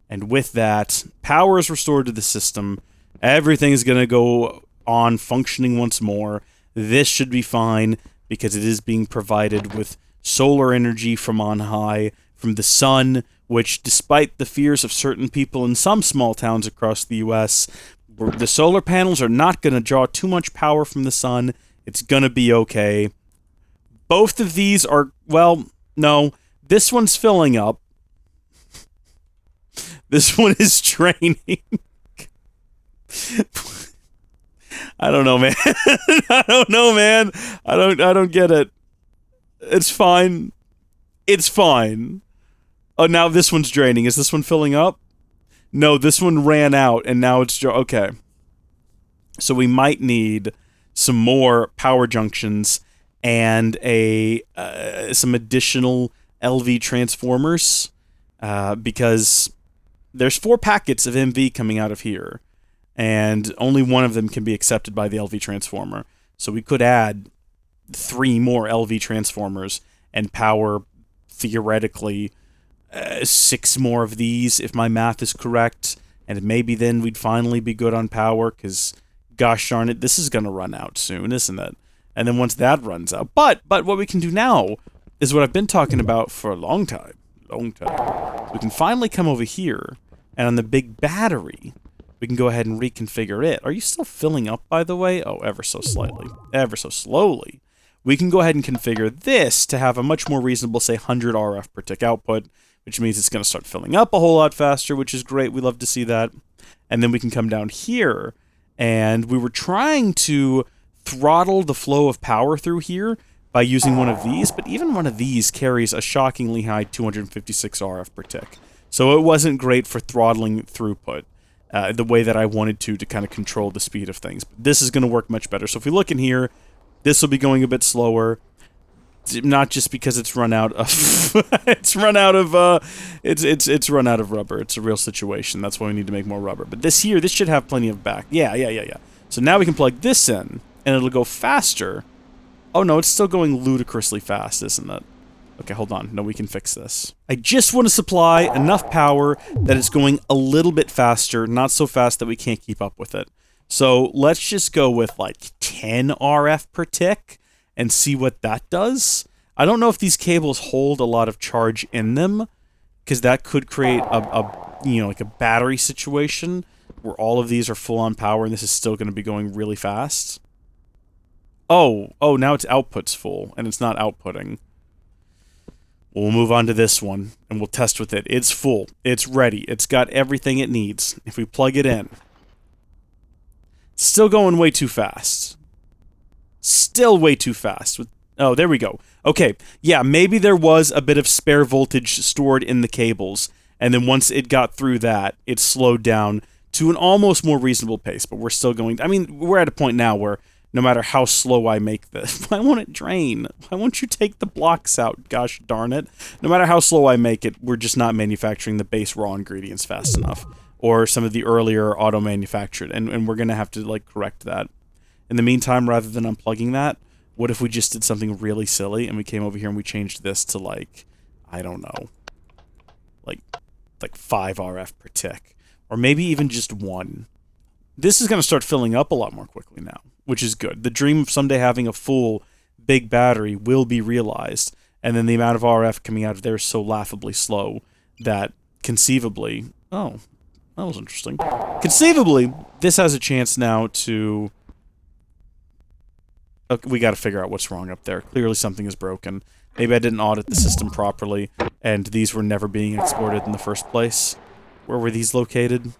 And with that, power is restored to the system, everything is going to go on functioning once more. This should be fine, because it is being provided with solar energy from on high, from the sun, which, despite the fears of certain people in some small towns across the US, the solar panels are not going to draw too much power from the sun. It's going to be okay. Both of these are, well, no, this one's filling up. This one is draining. I don't know, man. I don't know, man. I don't get it. It's fine. It's fine. Oh, now this one's draining. Is this one filling up? No, this one ran out, and now it's... Okay. So we might need some more power junctions and some additional LV transformers, because there's 4 packets of MV coming out of here, and only one of them can be accepted by the LV transformer. So we could add 3 more LV transformers and power, theoretically, 6 more of these, if my math is correct, and maybe then we'd finally be good on power, because, gosh darn it, this is going to run out soon, isn't it? And then once that runs out... But what we can do now is what I've been talking about for a long time. We can finally come over here, and on the big battery, we can go ahead and reconfigure it. Are you still filling up, by the way? Oh, ever so slightly. Ever so slowly. We can go ahead and configure this to have a much more reasonable, say, 100 RF per tick output, which means it's going to start filling up a whole lot faster, which is great. We love to see that. And then we can come down here, and we were trying to throttle the flow of power through here by using one of these, but even one of these carries a shockingly high 256 RF per tick. So it wasn't great for throttling throughput the way that I wanted to kind of control the speed of things. But this is going to work much better. So if we look in here, this will be going a bit slower. Not just because it's run out of it's run out of rubber. It's a real situation. That's why we need to make more rubber. But this should have plenty of back. Yeah. So now we can plug this in, and it'll go faster. Oh no, it's still going ludicrously fast, isn't it? Okay, hold on. No, we can fix this. I just want to supply enough power that it's going a little bit faster, not so fast that we can't keep up with it. So let's just go with like 10 RF per tick and see what that does. I don't know if these cables hold a lot of charge in them, because that could create like a battery situation where all of these are full on power and this is still going to be going really fast. Oh, now its output's full and it's not outputting. We'll move on to this one and we'll test with it. It's full. It's ready. It's got everything it needs. If we plug it in, it's still going way too fast. Still way too fast. Oh, there we go. Okay, yeah, maybe there was a bit of spare voltage stored in the cables, and then once it got through that, it slowed down to an almost more reasonable pace, but we're still going... I mean, we're at a point now where no matter how slow I make this... Why won't it drain? Why won't you take the blocks out? Gosh darn it. No matter how slow I make it, we're just not manufacturing the base raw ingredients fast enough, or some of the earlier auto-manufactured, and we're going to have to, like, correct that. In the meantime, rather than unplugging that, what if we just did something really silly and we came over here and we changed this to, like, I don't know, like 5 RF per tick, or maybe even just 1. This is going to start filling up a lot more quickly now, which is good. The dream of someday having a full big battery will be realized, and then the amount of RF coming out of there is so laughably slow that conceivably... Oh, that was interesting. Conceivably, this has a chance now to... Okay, we got to figure out what's wrong up there. Clearly something is broken. Maybe I didn't audit the system properly, and these were never being exported in the first place. Where were these located?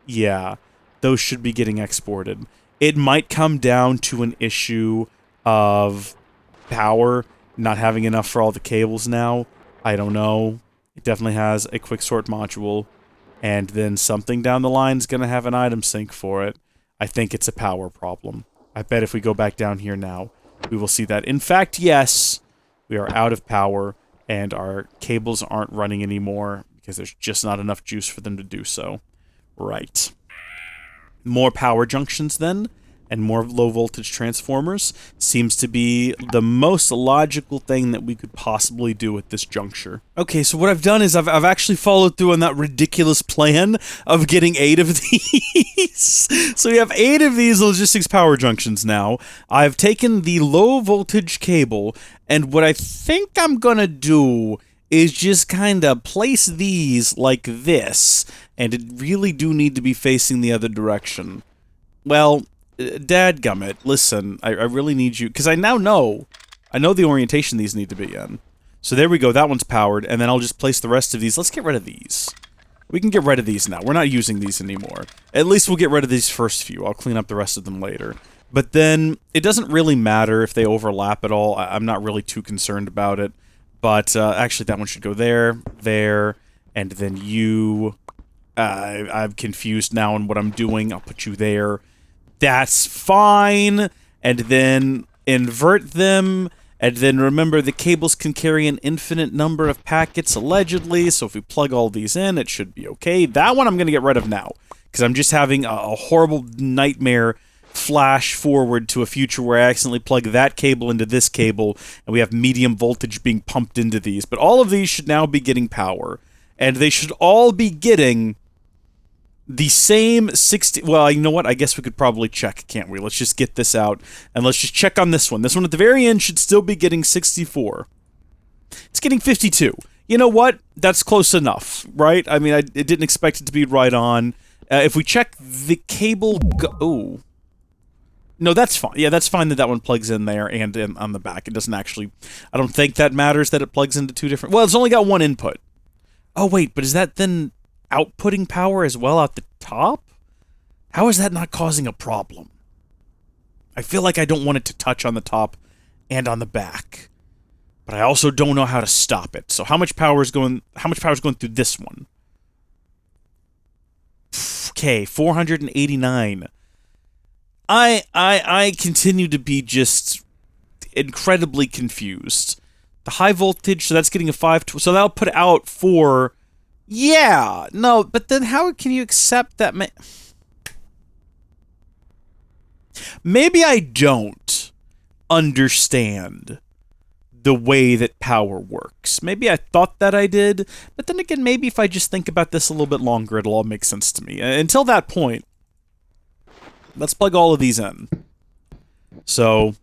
Yeah, those should be getting exported. It might come down to an issue of power, not having enough for all the cables now. I don't know. It definitely has a quick sort module, and then something down the line is going to have an item sync for it. I think it's a power problem. I bet if we go back down here now, we will see that. In fact, yes, we are out of power, and our cables aren't running anymore because there's just not enough juice for them to do so. Right. More power junctions then, and more low-voltage transformers seems to be the most logical thing that we could possibly do at this juncture. Okay, so what I've done is I've actually followed through on that ridiculous plan of getting 8 of these. So we have 8 of these logistics power junctions now. I've taken the low-voltage cable, and what I think I'm gonna do is just kind of place these like this, and it really do need to be facing the other direction. Well, dadgummit, listen, I really need you, because I know the orientation these need to be in. So there we go, that one's powered, and then I'll just place the rest of these. Let's get rid of these. We can get rid of these now. We're not using these anymore. At least we'll get rid of these first few. I'll clean up the rest of them later. But then, it doesn't really matter if they overlap at all. I'm not really too concerned about it. But, actually, that one should go there, and then you... I'm confused now on what I'm doing. I'll put you there. That's fine. And then invert them. And then remember, the cables can carry an infinite number of packets, allegedly. So if we plug all these in, it should be okay. That one I'm going to get rid of now, because I'm just having a horrible nightmare flash forward to a future where I accidentally plug that cable into this cable, and we have medium voltage being pumped into these. But all of these should now be getting power. And they should all be getting the same 60... Well, you know what? I guess we could probably check, can't we? Let's just get this out, and let's just check on this one. This one at the very end should still be getting 64. It's getting 52. You know what? That's close enough, right? I mean, I didn't expect it to be right on. If we check the cable... Oh. No, that's fine. Yeah, that's fine that that one plugs in there and on the back. It doesn't actually... I don't think that matters that it plugs into 2 different... Well, it's only got 1 input. Oh, wait, but is that then outputting power as well out the top? How is that not causing a problem? I feel like I don't want it to touch on the top and on the back. But I also don't know how to stop it. So how much power is going through this one? Okay, 489. I continue to be just incredibly confused. The high voltage, so that's getting a 5... So that'll put out 4... Yeah! No, but then how can you accept that... Maybe I don't understand the way that power works. Maybe I thought that I did, but then again, maybe if I just think about this a little bit longer, it'll all make sense to me. Until that point... Let's plug all of these in. So,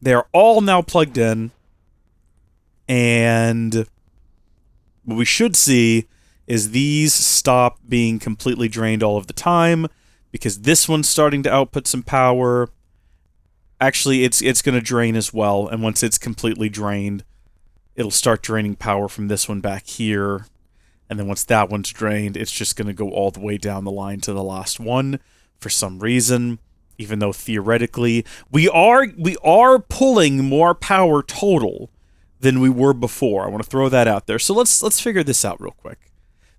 they're all now plugged in. And what we should see is these stop being completely drained all of the time, because this one's starting to output some power. Actually, it's going to drain as well, and once it's completely drained, it'll start draining power from this one back here. And then once that one's drained, it's just going to go all the way down the line to the last one. For some reason, even though theoretically we are pulling more power total than we were before. I want to throw that out there. So let's figure this out real quick.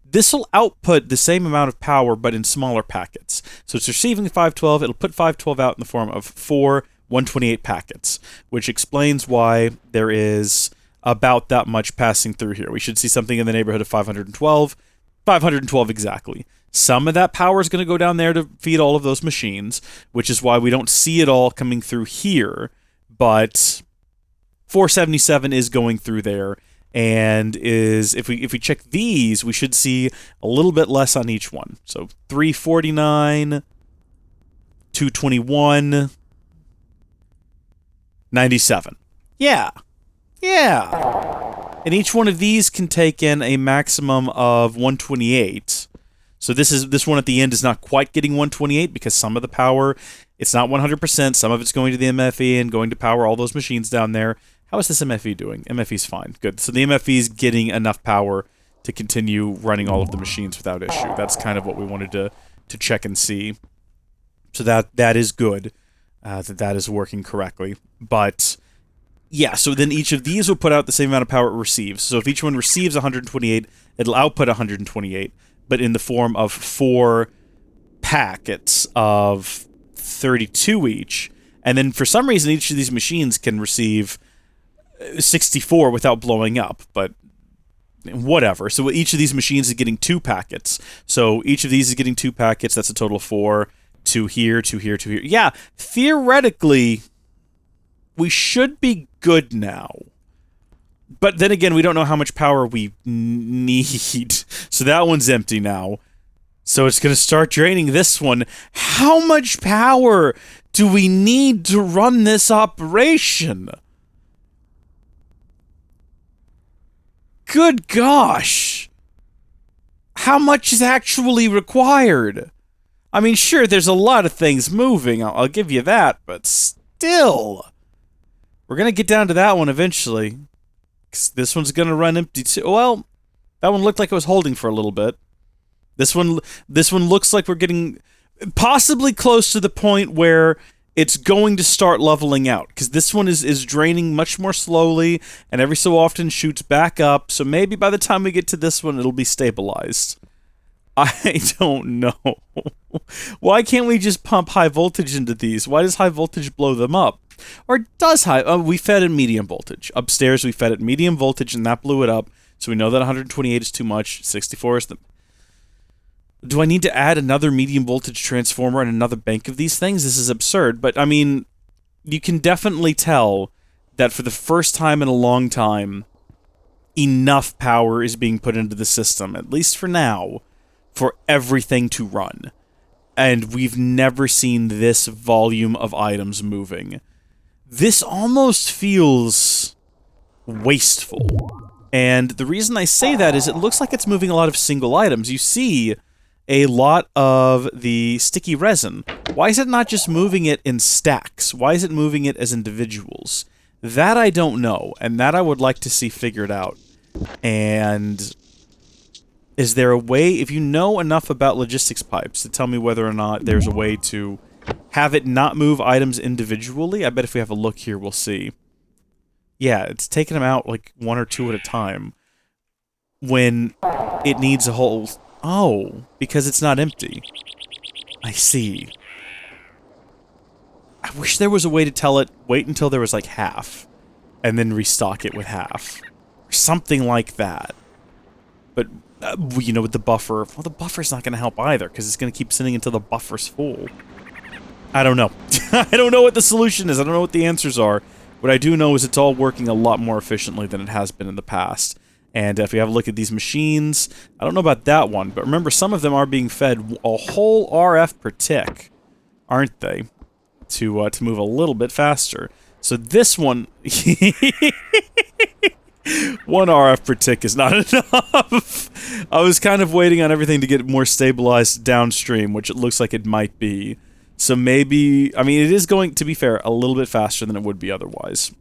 This will output the same amount of power, but in smaller packets. So it's receiving 512. It'll put 512 out in the form of 4 128 packets, which explains why there is about that much passing through here. We should see something in the neighborhood of 512. 512 exactly. Some of that power is going to go down there to feed all of those machines, which is why we don't see it all coming through here, but 477 is going through there, and is if we check these, we should see a little bit less on each one. So 349, 221, 97. Yeah. And each one of these can take in a maximum of 128. So this one at the end is not quite getting 128 because some of the power, it's not 100%. Some of it's going to the MFE and going to power all those machines down there. How is this MFE doing? MFE's fine. Good. So the MFE is getting enough power to continue running all of the machines without issue. That's kind of what we wanted to check and see. So that is good. That is working correctly. But yeah, so then each of these will put out the same amount of power it receives. So if each one receives 128, it'll output 128. But in the form of 4 packets of 32 each. And then for some reason, each of these machines can receive 64 without blowing up, but whatever. So each of these machines is getting 2 packets. So each of these is getting 2 packets. That's a total of 4. 2 here, 2 here, 2 here. Yeah, theoretically, we should be good now. But then again, we don't know how much power we need. So that one's empty now. So it's going to start draining this one. How much power do we need to run this operation? Good gosh. How much is actually required? I mean, sure, there's a lot of things moving, I'll give you that, but still. We're going to get down to that one eventually. 'Cause this one's going to run empty too. Well, that one looked like it was holding for a little bit. This one looks like we're getting possibly close to the point where it's going to start leveling out, because this one is draining much more slowly, and every so often shoots back up, so maybe by the time we get to this one, it'll be stabilized. I don't know. Why can't we just pump high voltage into these? Why does high voltage blow them up? Or does we fed it medium voltage. Upstairs, we fed it medium voltage, and that blew it up, so we know that 128 is too much, 64 is the... Do I need to add another medium voltage transformer and another bank of these things? This is absurd, but I mean, you can definitely tell that for the first time in a long time, enough power is being put into the system, at least for now, for everything to run. And we've never seen this volume of items moving. This almost feels wasteful. And the reason I say that is it looks like it's moving a lot of single items. You see a lot of the sticky resin. Why is it not just moving it in stacks? Why is it moving it as individuals? That I don't know, and that I would like to see figured out. And is there a way, if you know enough about logistics pipes, to tell me whether or not there's a way to have it not move items individually? I bet if we have a look here, we'll see. Yeah, it's taking them out like 1 or 2 at a time. When it needs a whole... Oh, because it's not empty. I see. I wish there was a way to tell it, wait until there was like half, and then restock it with half. Or something like that. But, you know, with the buffer, well, the buffer's not going to help either, because it's going to keep sitting until the buffer's full. I don't know. I don't know what the solution is. I don't know what the answers are. What I do know is it's all working a lot more efficiently than it has been in the past. And if you have a look at these machines, I don't know about that one, but remember, some of them are being fed a whole RF per tick, aren't they? To move a little bit faster. So this one... 1 RF per tick is not enough. I was kind of waiting on everything to get more stabilized downstream, which it looks like it might be. So maybe... I mean, it is going, to be fair, a little bit faster than it would be otherwise.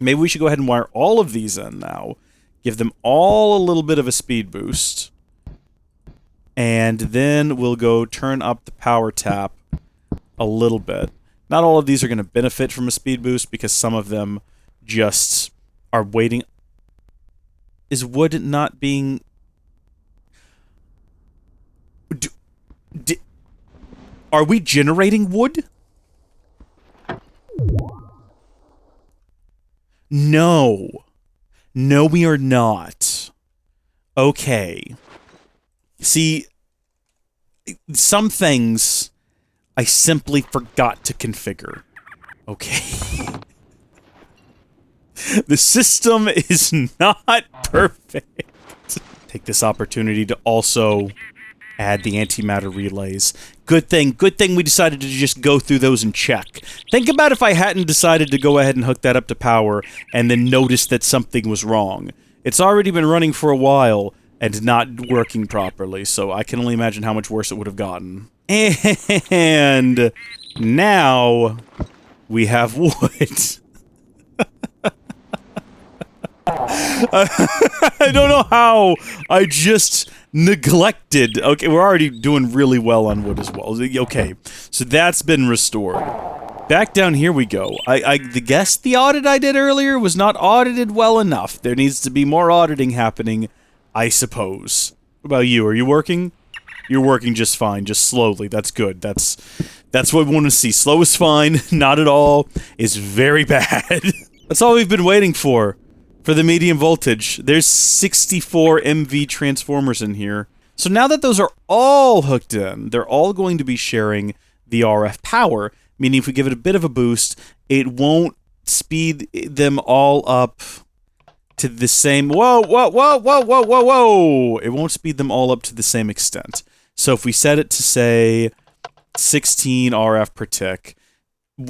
Maybe we should go ahead and wire all of these in now. Give them all a little bit of a speed boost. And then we'll go turn up the power tap a little bit. Not all of these are going to benefit from a speed boost because some of them just are waiting. Is wood not being... Are we generating wood? No. No, we are not. Okay. See, some things I simply forgot to configure. Okay. The system is not perfect. Take this opportunity to also add the antimatter relays. Good thing we decided to just go through those and check. Think about if I hadn't decided to go ahead and hook that up to power and then noticed that something was wrong. It's already been running for a while and not working properly, so I can only imagine how much worse it would have gotten. And now we have wood. I don't know how I just neglected. Okay, we're already doing really well on wood as well. Okay, so that's been restored. Back down here we go. I guess the audit I did earlier was not audited well enough. There needs to be more auditing happening, I suppose. What about you? Are you working? You're working just fine, just slowly. That's good. That's what we want to see. Slow is fine. Not at all is very bad. That's all we've been waiting for the medium voltage. There's 64 MV transformers in here. So now that those are all hooked in, they're all going to be sharing the RF power, meaning if we give it a bit of a boost, it won't speed them all up to the same... Whoa, whoa, whoa, whoa, whoa, whoa, whoa! It won't speed them all up to the same extent. So if we set it to, say, 16 RF per tick,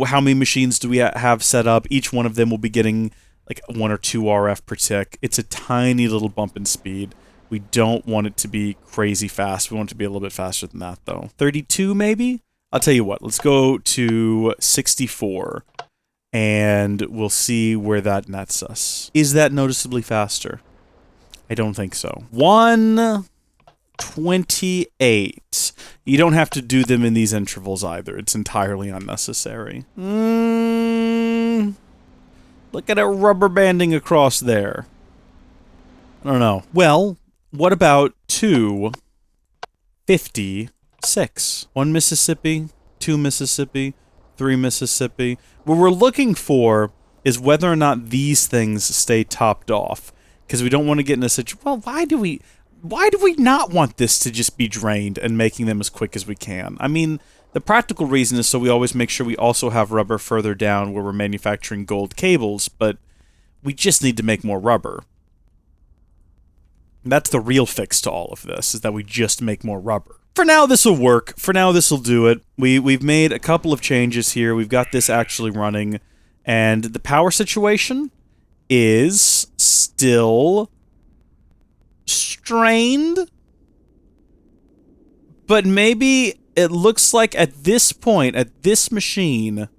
how many machines do we have set up? Each one of them will be getting like 1 or 2 RF per tick. It's a tiny little bump in speed. We don't want it to be crazy fast. We want it to be a little bit faster than that, though. 32, maybe? I'll tell you what. Let's go to 64, and we'll see where that nets us. Is that noticeably faster? I don't think so. 128. You don't have to do them in these intervals either. It's entirely unnecessary. Look at it rubber banding across there. I don't know. Well, what about 256? 1 Mississippi, 2 Mississippi, 3 Mississippi. What we're looking for is whether or not these things stay topped off. Because we don't want to get in a situation... Well, why do we not want this to just be drained and making them as quick as we can? I mean, the practical reason is so we always make sure we also have rubber further down where we're manufacturing gold cables, but we just need to make more rubber. That's the real fix to all of this, is that we just make more rubber. For now, this will work. For now, this will do it. We've made a couple of changes here. We've got this actually running, and the power situation is still strained, but maybe it looks like at this point, at this machine...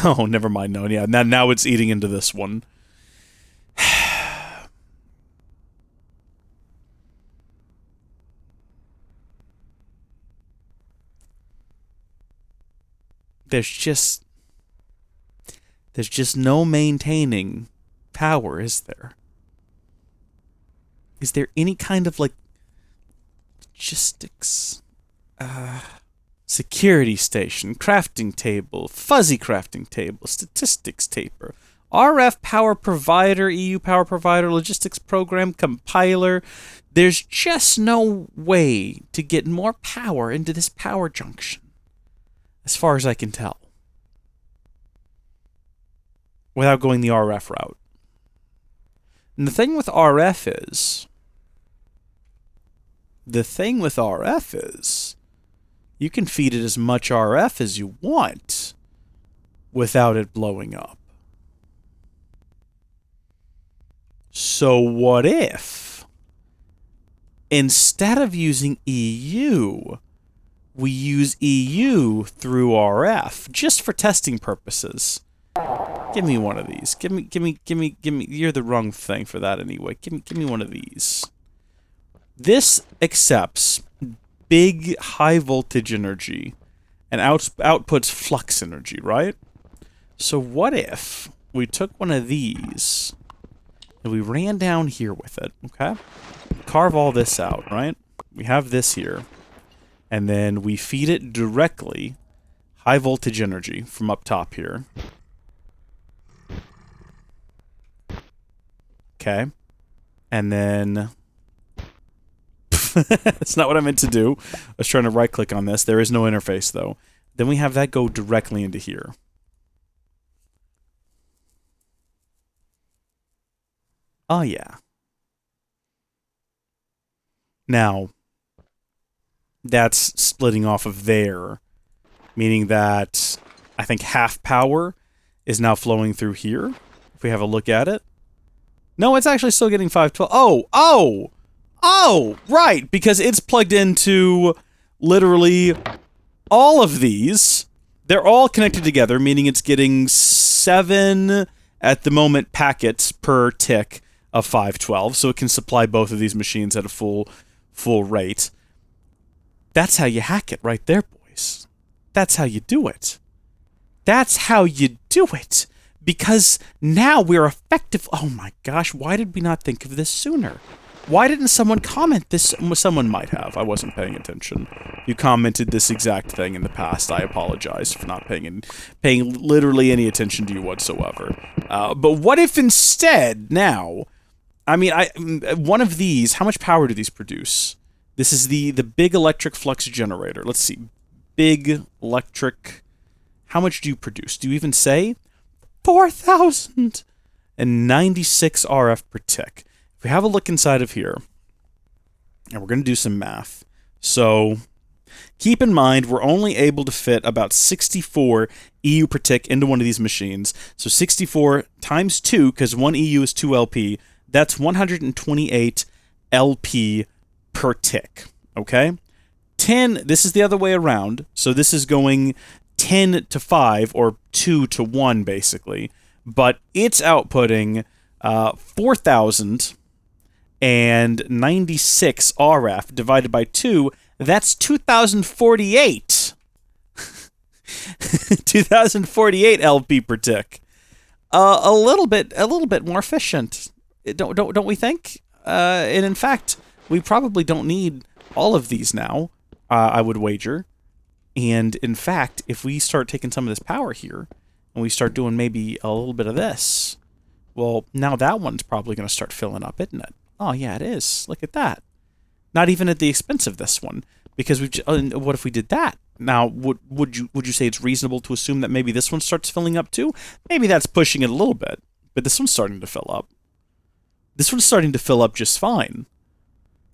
Oh, never mind. No, yeah, now it's eating into this one. There's just no maintaining power, is there? Is there any kind of, like, logistics? Security station, crafting table, fuzzy crafting table, statistics taper, RF power provider, EU power provider, logistics program, compiler. There's just no way to get more power into this power junction, as far as I can tell, without going the RF route. And the thing with RF is, you can feed it as much RF as you want without it blowing up. So what if, instead of using EU, we use EU through RF, just for testing purposes? Give me one of these. Give me, you're the wrong thing for that anyway. Give me one of these. This accepts big high voltage energy and outputs flux energy, right? So what if we took one of these and we ran down here with it, okay? Carve all this out, right? We have this here. And then we feed it directly high voltage energy from up top here. Okay. And then... That's not what I meant to do. I was trying to right-click on this. There is no interface, though. Then we have that go directly into here. Oh, yeah. Now, that's splitting off of there, meaning that I think half power is now flowing through here, if we have a look at it. No, it's actually still getting 512. Oh, right, because it's plugged into literally all of these. They're all connected together, meaning it's getting 7, at the moment, packets per tick of 512, so it can supply both of these machines at a full rate. That's how you hack it right there, boys. That's how you do it. That's how you do it. Because now we're effective... Oh my gosh, why did we not think of this sooner? Why didn't someone comment this? Someone might have. I wasn't paying attention. You commented this exact thing in the past. I apologize for not paying literally any attention to you whatsoever. But what if instead, now... I mean, one of these... How much power do these produce? This is the big electric flux generator. Let's see. Big electric... How much do you produce? Do you even say? 4,096 RF per tick. If we have a look inside of here, and we're going to do some math. So, keep in mind, we're only able to fit about 64 EU per tick into one of these machines. So 64 times 2, because 1 EU is 2 LP, that's 128 LP per tick. Okay? 10, this is the other way around. So this is going 10 to 5, or 2 to 1, basically. But it's outputting 4,096 RF divided by 2. That's 2,048. 2,048 LP per tick. A little bit more efficient. Don't we think? And in fact, we probably don't need all of these now, I would wager. And in fact, if we start taking some of this power here, and we start doing maybe a little bit of this, well, now that one's probably going to start filling up, isn't it? Oh, yeah, it is. Look at that. Not even at the expense of this one. Because what if we did that? Now, would you say it's reasonable to assume that maybe this one starts filling up too? Maybe that's pushing it a little bit, but this one's starting to fill up. This one's starting to fill up just fine.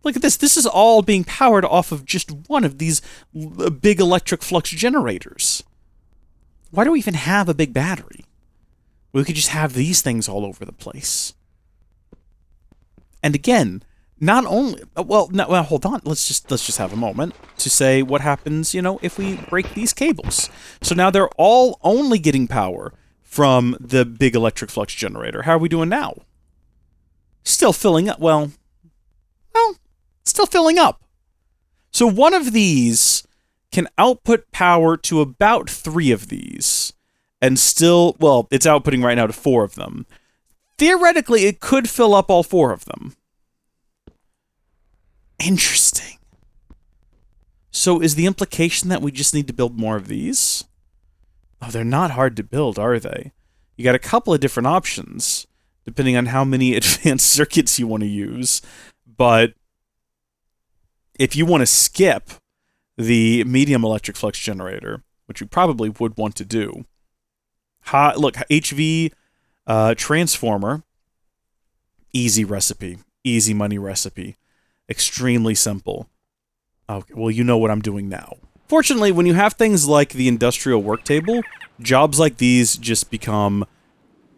Look at this. This is all being powered off of just one of these big electric flux generators. Why do we even have a big battery? We could just have these things all over the place. And again, not only... Well, hold on. Let's just have a moment to say what happens, if we break these cables. So now they're all only getting power from the big electric flux generator. How are we doing now? Still filling up. Well, still filling up. So one of these can output power to about 3 of these. And still, well, it's outputting right now to 4 of them. Theoretically, it could fill up all 4 of them. Interesting. So is the implication that we just need to build more of these? Oh, they're not hard to build, are they? You got a couple of different options, depending on how many advanced circuits you want to use. But if you want to skip the medium electric flux generator, which you probably would want to do, look, HV transformer, easy recipe, easy money recipe, extremely simple. Okay, well, you know what I'm doing now. Fortunately, when you have things like the industrial work table, jobs like these just become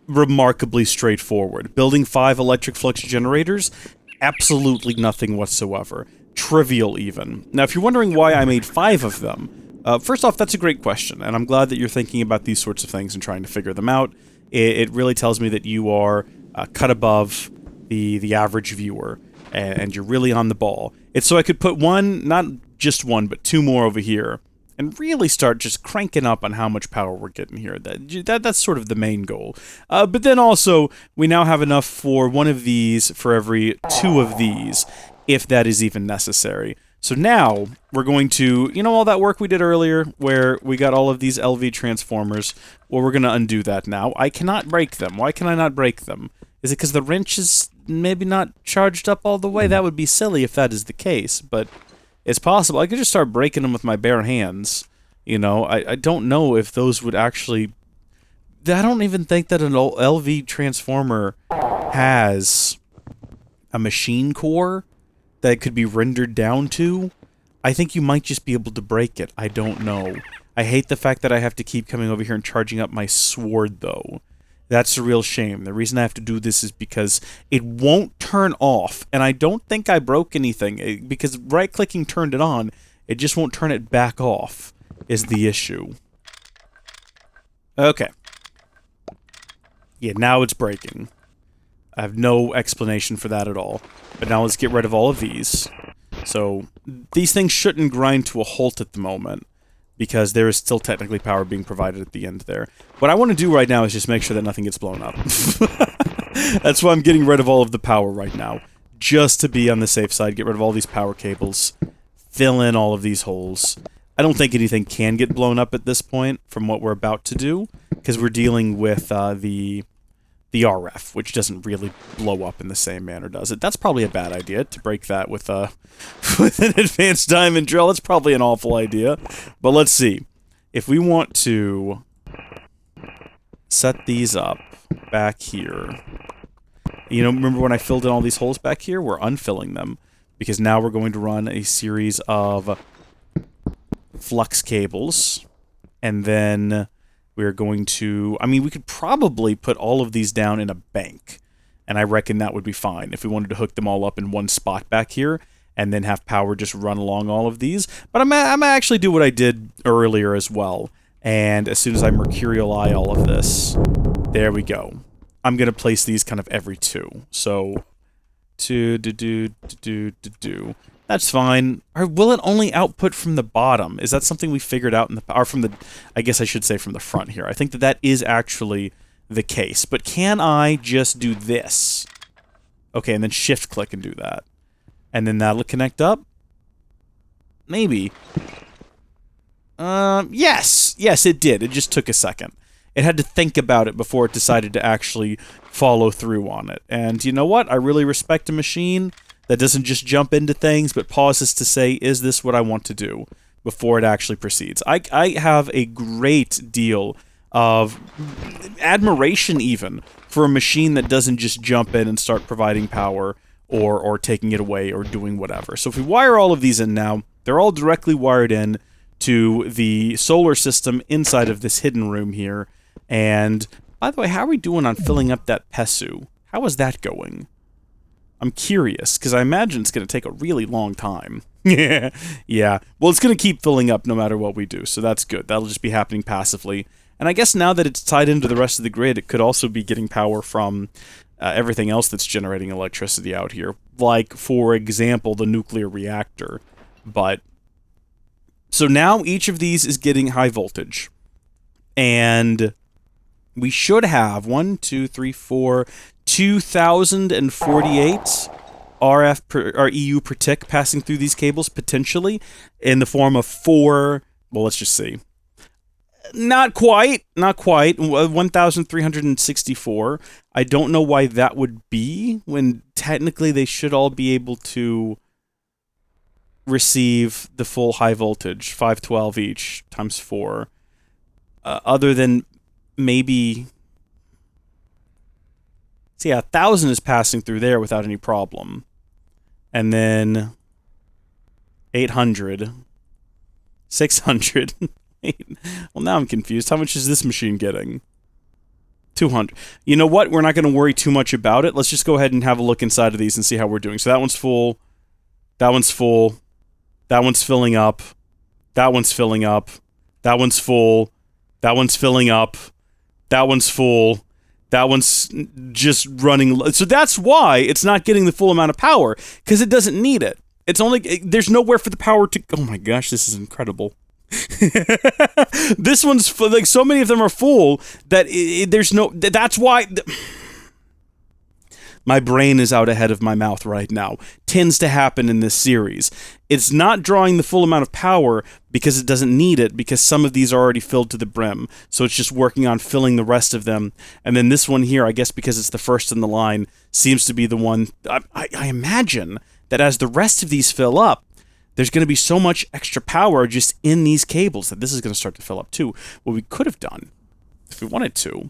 remarkably straightforward. Building 5 electric flux generators, absolutely nothing whatsoever. Trivial, even. Now, if you're wondering why I made 5 of them, first off, that's a great question, and I'm glad that you're thinking about these sorts of things and trying to figure them out. It really tells me that you are cut above the average viewer, and you're really on the ball. It's so I could put one, not just one, but 2 more over here, and really start just cranking up on how much power we're getting here. That's sort of the main goal. But then also, we now have enough for 1 of these for every 2 of these, if that is even necessary. So now, we're going to, all that work we did earlier, where we got all of these LV transformers, well, we're going to undo that now. I cannot break them. Why can I not break them? Is it because the wrench is maybe not charged up all the way? That would be silly if that is the case, but it's possible. I could just start breaking them with my bare hands. I don't know if those would actually... I don't even think that an LV transformer has a machine core that it could be rendered down to. I think you might just be able to break it. I don't know. I hate the fact that I have to keep coming over here and charging up my sword, though. That's a real shame. The reason I have to do this is because it won't turn off, and I don't think I broke anything, because right-clicking turned it on, it just won't turn it back off, is the issue. Okay. Yeah, now it's breaking. I have no explanation for that at all. But now let's get rid of all of these. So, these things shouldn't grind to a halt at the moment, because there is still technically power being provided at the end there. What I want to do right now is just make sure that nothing gets blown up. That's why I'm getting rid of all of the power right now. just to be on the safe side, get rid of all these power cables, fill in all of these holes. I don't think anything can get blown up at this point from what we're about to do, because we're dealing with the RF, which doesn't really blow up in the same manner, does it? That's probably a bad idea, to break that with with an advanced diamond drill. That's probably an awful idea. But let's see. If we want to set these up back here... You know, remember when I filled in all these holes back here? We're unfilling them, because now we're going to run a series of flux cables, and then we're going to... I mean, we could probably put all of these down in a bank, and I reckon that would be fine if we wanted to hook them all up in one spot back here, and then have power just run along all of these. But I'm gonna actually do what I did earlier as well, and as soon as I mercurial eye all of this, there we go. I'm going to place these kind of every 2. So, That's fine. Or will it only output from the bottom? Is that something we figured out in the... Or from the... I guess I should say from the front here. I think that that is actually the case. But can I just do this? Okay, and then shift-click and do that. And then that'll connect up? Maybe. Yes! Yes, it did. It just took a second. It had to think about it before it decided to actually follow through on it. And you know what? I really respect a machine that doesn't just jump into things, but pauses to say, is this what I want to do, before it actually proceeds. I have a great deal of admiration, even, for a machine that doesn't just jump in and start providing power, or taking it away, or doing whatever. So if we wire all of these in now, they're all directly wired in to the solar system inside of this hidden room here. And, by the way, how are we doing on filling up that PESU? How is that going? I'm curious, because I imagine it's going to take a really long time. Yeah. Well, it's going to keep filling up no matter what we do, so that's good. That'll just be happening passively. And I guess now that it's tied into the rest of the grid, it could also be getting power from everything else that's generating electricity out here. Like, for example, the nuclear reactor. But... So now each of these is getting high voltage. And... we should have 2,048 RF or EU per tick passing through these cables, potentially, in the form of 4... Well, let's just see. Not quite. 1,364. I don't know why that would be, when technically they should all be able to receive the full high voltage, 512 each, times 4. Other than... maybe... So yeah, 1,000 is passing through there without any problem. And then... 800. 600. Well, now I'm confused. How much is this machine getting? 200. You know what? We're not going to worry too much about it. Let's just go ahead and have a look inside of these and see how we're doing. So that one's full. That one's full. That one's filling up. That one's filling up. That one's full. That one's filling up. That one's full. That one's just running... So that's why it's not getting the full amount of power, because it doesn't need it. It's only... There's nowhere for the power to... Oh my gosh, this is incredible. This one's... Like, so many of them are full that there's no... That's why... My brain is out ahead of my mouth right now. Tends to happen in this series. It's not drawing the full amount of power because it doesn't need it, because some of these are already filled to the brim. So it's just working on filling the rest of them. And then this one here, I guess because it's the first in the line, seems to be the one... I imagine that as the rest of these fill up, there's going to be so much extra power just in these cables that this is going to start to fill up too. What we could have done, if we wanted to,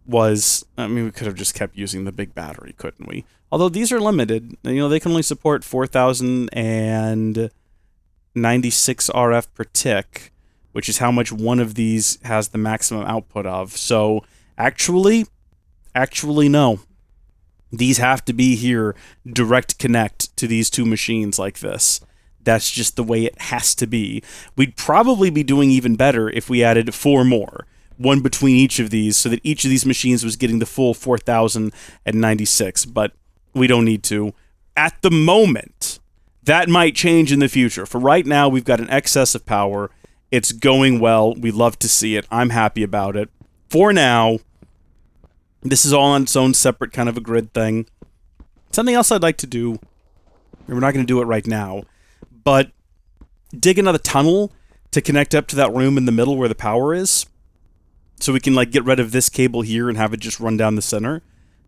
was, I mean, we could have just kept using the big battery, couldn't we? Although these are limited. You know, they can only support 4,096 RF per tick, which is how much one of these has the maximum output of. So, actually, no. These have to be here, direct connect to these two machines like this. That's just the way it has to be. We'd probably be doing even better if we added 4 more. One between each of these, so that each of these machines was getting the full 4,096, but we don't need to. At the moment, that might change in the future. For right now, we've got an excess of power. It's going well. We love to see it. I'm happy about it. For now, this is all on its own separate kind of a grid thing. Something else I'd like to do We're not going to do it right now, but dig another tunnel to connect up to that room in the middle where the power is, so we can like get rid of this cable here and have it just run down the center.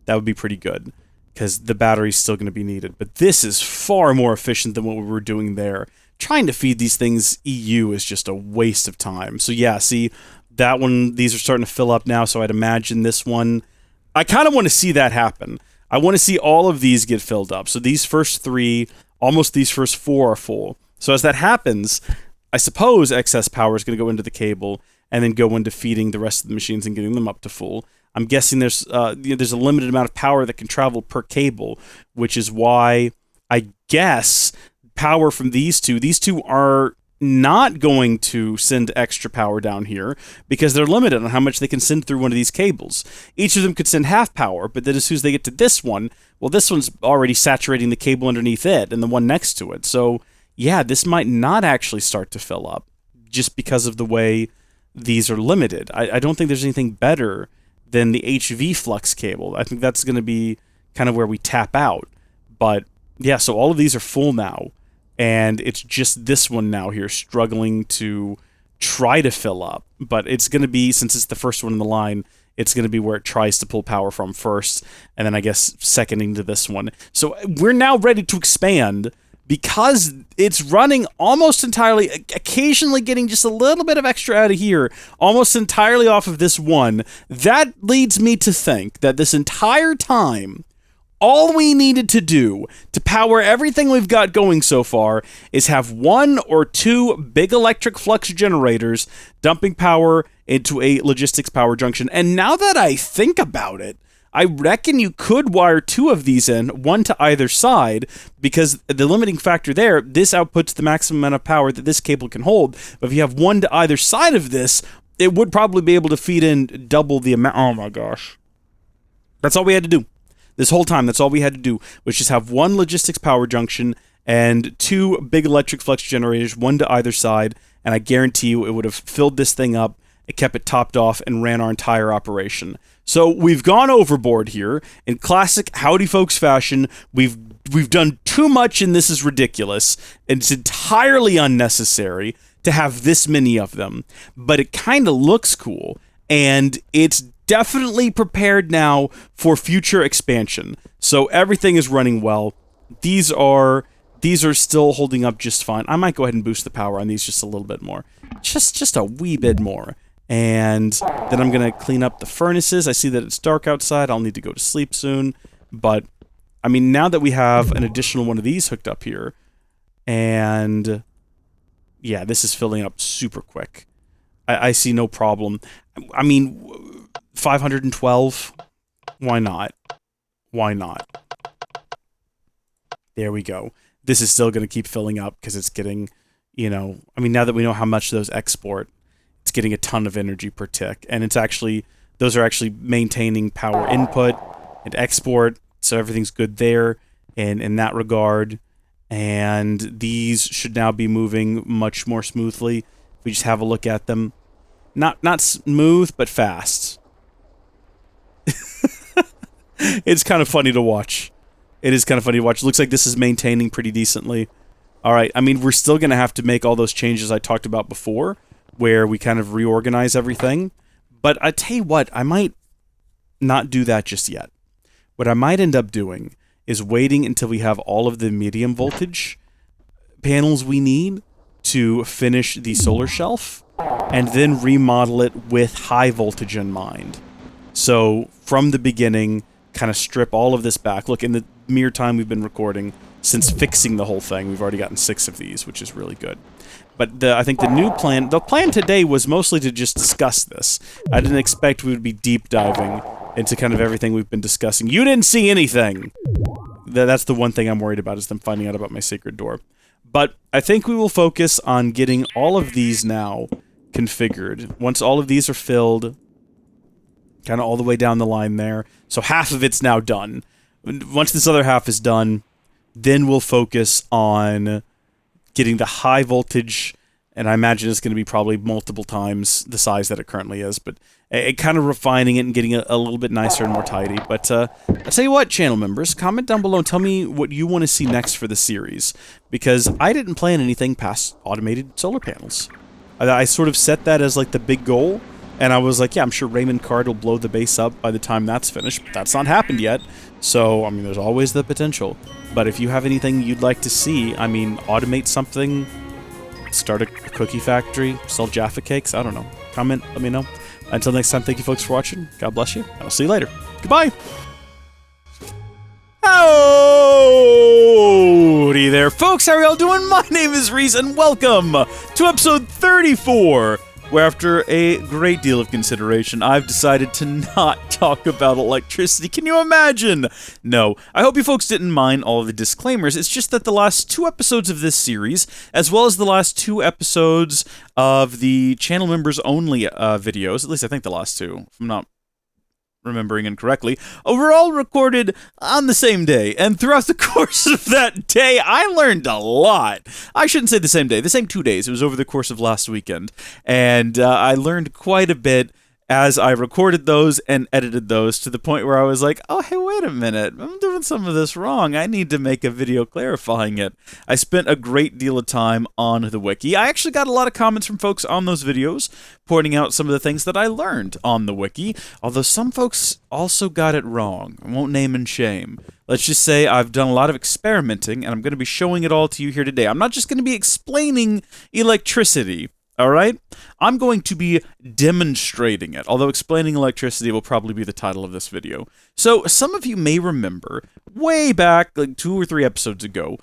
That would be pretty good, because the battery's still going to be needed. But this is far more efficient than what we were doing there. Trying to feed these things EU is just a waste of time. So yeah, see, that one, these are starting to fill up now, so I'd imagine this one, I kind of want to see that happen. I want to see all of these get filled up. So these first 3, almost these first 4 are full. So as that happens, I suppose excess power is going to go into the cable and then go into feeding the rest of the machines and getting them up to full. I'm guessing there's a limited amount of power that can travel per cable, which is why I guess power from these two are not going to send extra power down here because they're limited on how much they can send through one of these cables. Each of them could send half power, but then as soon as they get to this one, well, this one's already saturating the cable underneath it and the one next to it. So yeah, this might not actually start to fill up just because of the way these are limited. I don't think there's anything better than the HV flux cable. I think that's going to be kind of where we tap out. But yeah, so all of these are full now. And it's just this one now here struggling to try to fill up. But it's going to be, since it's the first one in the line, it's going to be where it tries to pull power from first, and then I guess seconding to this one. So we're now ready to expand because it's running almost entirely, occasionally getting just a little bit of extra out of here, almost entirely off of this one. That leads me to think that this entire time, all we needed to do to power everything we've got going so far is have 1 or 2 big electric flux generators dumping power into a logistics power junction. And now that I think about it, I reckon you could wire 2 of these in, 1 to either side, because the limiting factor there, this outputs the maximum amount of power that this cable can hold. But if you have 1 to either side of this, it would probably be able to feed in double the amount. Oh my gosh. That's all we had to do. This whole time, that's all we had to do, was just have 1 logistics power junction and 2 big electric flux generators, 1 to either side, and I guarantee you it would have filled this thing up, it kept it topped off, and ran our entire operation. So we've gone overboard here. In classic Howdy Folks fashion, we've done too much and this is ridiculous, and it's entirely unnecessary to have this many of them. But it kind of looks cool, and it's definitely prepared now for future expansion. So everything is running well. These are still holding up just fine. I might go ahead and boost the power on these just a little bit more. Just a wee bit more. And then I'm going to clean up the furnaces. I see that it's dark outside. I'll need to go to sleep soon. But, I mean, now that we have an additional one of these hooked up here, and yeah, this is filling up super quick. I see no problem. I mean, 512? Why not? Why not? There we go. This is still going to keep filling up because it's getting, you know, I mean, now that we know how much those export, it's getting a ton of energy per tick. And it's actually, those are actually maintaining power input and export, so everything's good there in that regard. And these should now be moving much more smoothly. If we just have a look at them. Not smooth, but fast. It's kind of funny to watch. It is kind of funny to watch. It looks like this is maintaining pretty decently. Alright, I mean, we're still going to have to make all those changes I talked about before, where we kind of reorganize everything. But I tell you what, I might not do that just yet. What I might end up doing is waiting until we have all of the medium voltage panels we need to finish the solar shelf, and then remodel it with high voltage in mind. So, from the beginning, kind of strip all of this back. Look, in the mere time we've been recording, since fixing the whole thing, we've already gotten 6 of these, which is really good. But I think the plan today was mostly to just discuss this. I didn't expect we would be deep diving into kind of everything we've been discussing. You didn't see anything! That's the one thing I'm worried about, is them finding out about my sacred door. But I think we will focus on getting all of these now configured. Once all of these are filled, kind of all the way down the line there, so half of it's now done. Once this other half is done, then we'll focus on getting the high voltage and I imagine it's going to be probably multiple times the size that it currently is, but kind of refining it and getting it a little bit nicer and more tidy. But I'll tell you what, channel members, comment down below and tell me what you want to see next for the series, because I didn't plan anything past automated solar panels. I sort of set that as like the big goal, and I was like, yeah, I'm sure Raiment Card will blow the base up by the time that's finished, but that's not happened yet. So, I mean, there's always the potential. But if you have anything you'd like to see, I mean, automate something, start a cookie factory, sell Jaffa cakes, I don't know. Comment, let me know. Until next time, thank you folks for watching. God bless you, and I'll see you later. Goodbye! Howdy there, folks! How are y'all doing? My name is Reese, and welcome to episode 34, where after a great deal of consideration, I've decided to not talk about electricity. Can you imagine? No. I hope you folks didn't mind all of the disclaimers. It's just that the last 2 episodes of this series, as well as the last 2 episodes of the channel members only videos, at least I think the last 2, if I'm not remembering incorrectly, were all recorded on the same day, and throughout the course of that day, I learned a lot. I shouldn't say the same day, the same 2 days. It was over the course of last weekend, and I learned quite a bit as I recorded those and edited those, to the point where I was like, oh, hey, wait a minute, I'm doing some of this wrong. I need to make a video clarifying it. I spent a great deal of time on the wiki. I actually got a lot of comments from folks on those videos, pointing out some of the things that I learned on the wiki, although some folks also got it wrong. I won't name and shame. Let's just say I've done a lot of experimenting, and I'm going to be showing it all to you here today. I'm not just going to be explaining electricity. All right? I'm going to be demonstrating it, although explaining electricity will probably be the title of this video. So, some of you may remember, way back, like 2 or 3 episodes ago,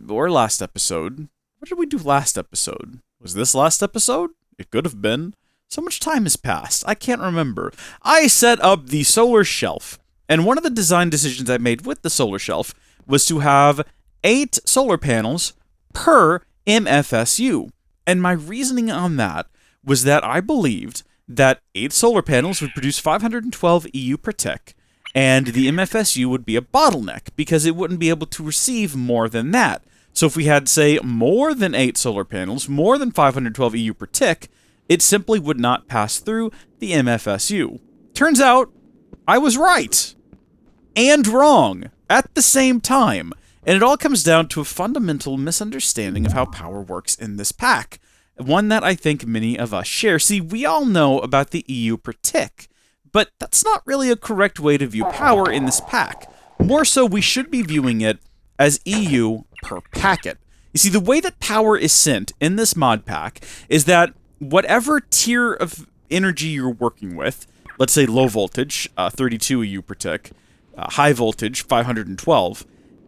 or last episode. What did we do last episode? Was this last episode? It could have been. So much time has passed, I can't remember. I set up the solar shelf, and one of the design decisions I made with the solar shelf was to have 8 solar panels per MFSU. And my reasoning on that was that I believed that 8 solar panels would produce 512 EU per tick, and the MFSU would be a bottleneck, because it wouldn't be able to receive more than that. So if we had, say, more than 8 solar panels, more than 512 EU per tick, it simply would not pass through the MFSU. Turns out, I was right. And wrong. At the same time. And it all comes down to a fundamental misunderstanding of how power works in this pack. One that I think many of us share. See, we all know about the EU per tick, but that's not really a correct way to view power in this pack. More so, we should be viewing it as EU per packet. You see, the way that power is sent in this mod pack is that whatever tier of energy you're working with, let's say low voltage, 32 EU per tick, high voltage, 512,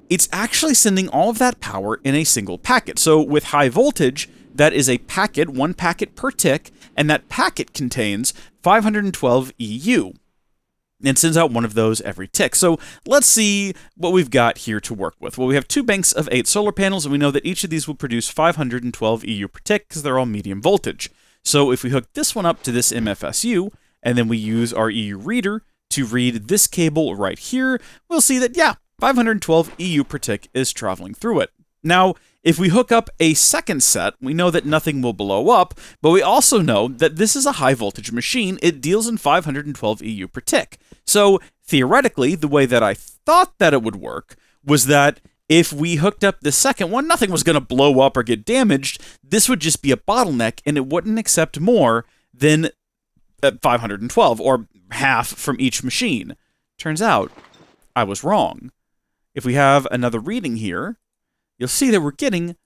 it's actually sending all of that power in a single packet. So with high voltage, that is a packet, 1 packet per tick, and that packet contains 512 EU. And sends out one of those every tick. So let's see what we've got here to work with. Well, we have 2 banks of 8 solar panels, and we know that each of these will produce 512 EU per tick, because they're all medium voltage. So if we hook this one up to this MFSU, and then we use our EU reader to read this cable right here, we'll see that, yeah, 512 EU per tick is traveling through it. Now, if we hook up a second set, we know that nothing will blow up, but we also know that this is a high voltage machine. It deals in 512 EU per tick. So, theoretically, the way that I thought that it would work was that if we hooked up the second one, nothing was going to blow up or get damaged. This would just be a bottleneck, and it wouldn't accept more than 512, or half from each machine. Turns out, I was wrong. If we have another reading here, you'll see that we're getting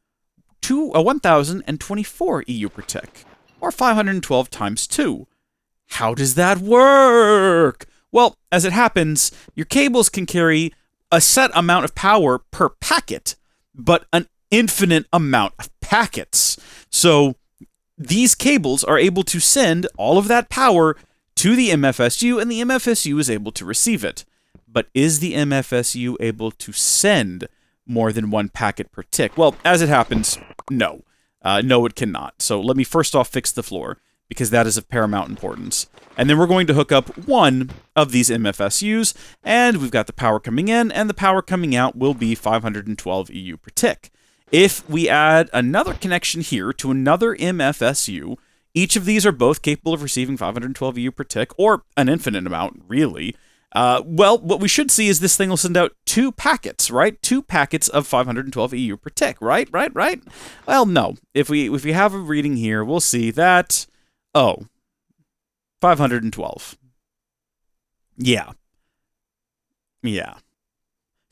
1,024 EU per tick, or 512 times 2. How does that work? Well, as it happens, your cables can carry a set amount of power per packet, but an infinite amount of packets. So these cables are able to send all of that power to the MFSU, and the MFSU is able to receive it. But is the MFSU able to send more than 1 packet per tick? Well, as it happens, no. No, it cannot. So let me first off fix the floor, because that is of paramount importance. And then we're going to hook up 1 of these MFSUs, and we've got the power coming in, and the power coming out will be 512 EU per tick. If we add another connection here to another MFSU, each of these are both capable of receiving 512 EU per tick, or an infinite amount, really. Well, what we should see is this thing will send out 2 packets, right? 2 packets of 512 EU per tick, right? Well, no. If we have a reading here, we'll see that, 512. Yeah.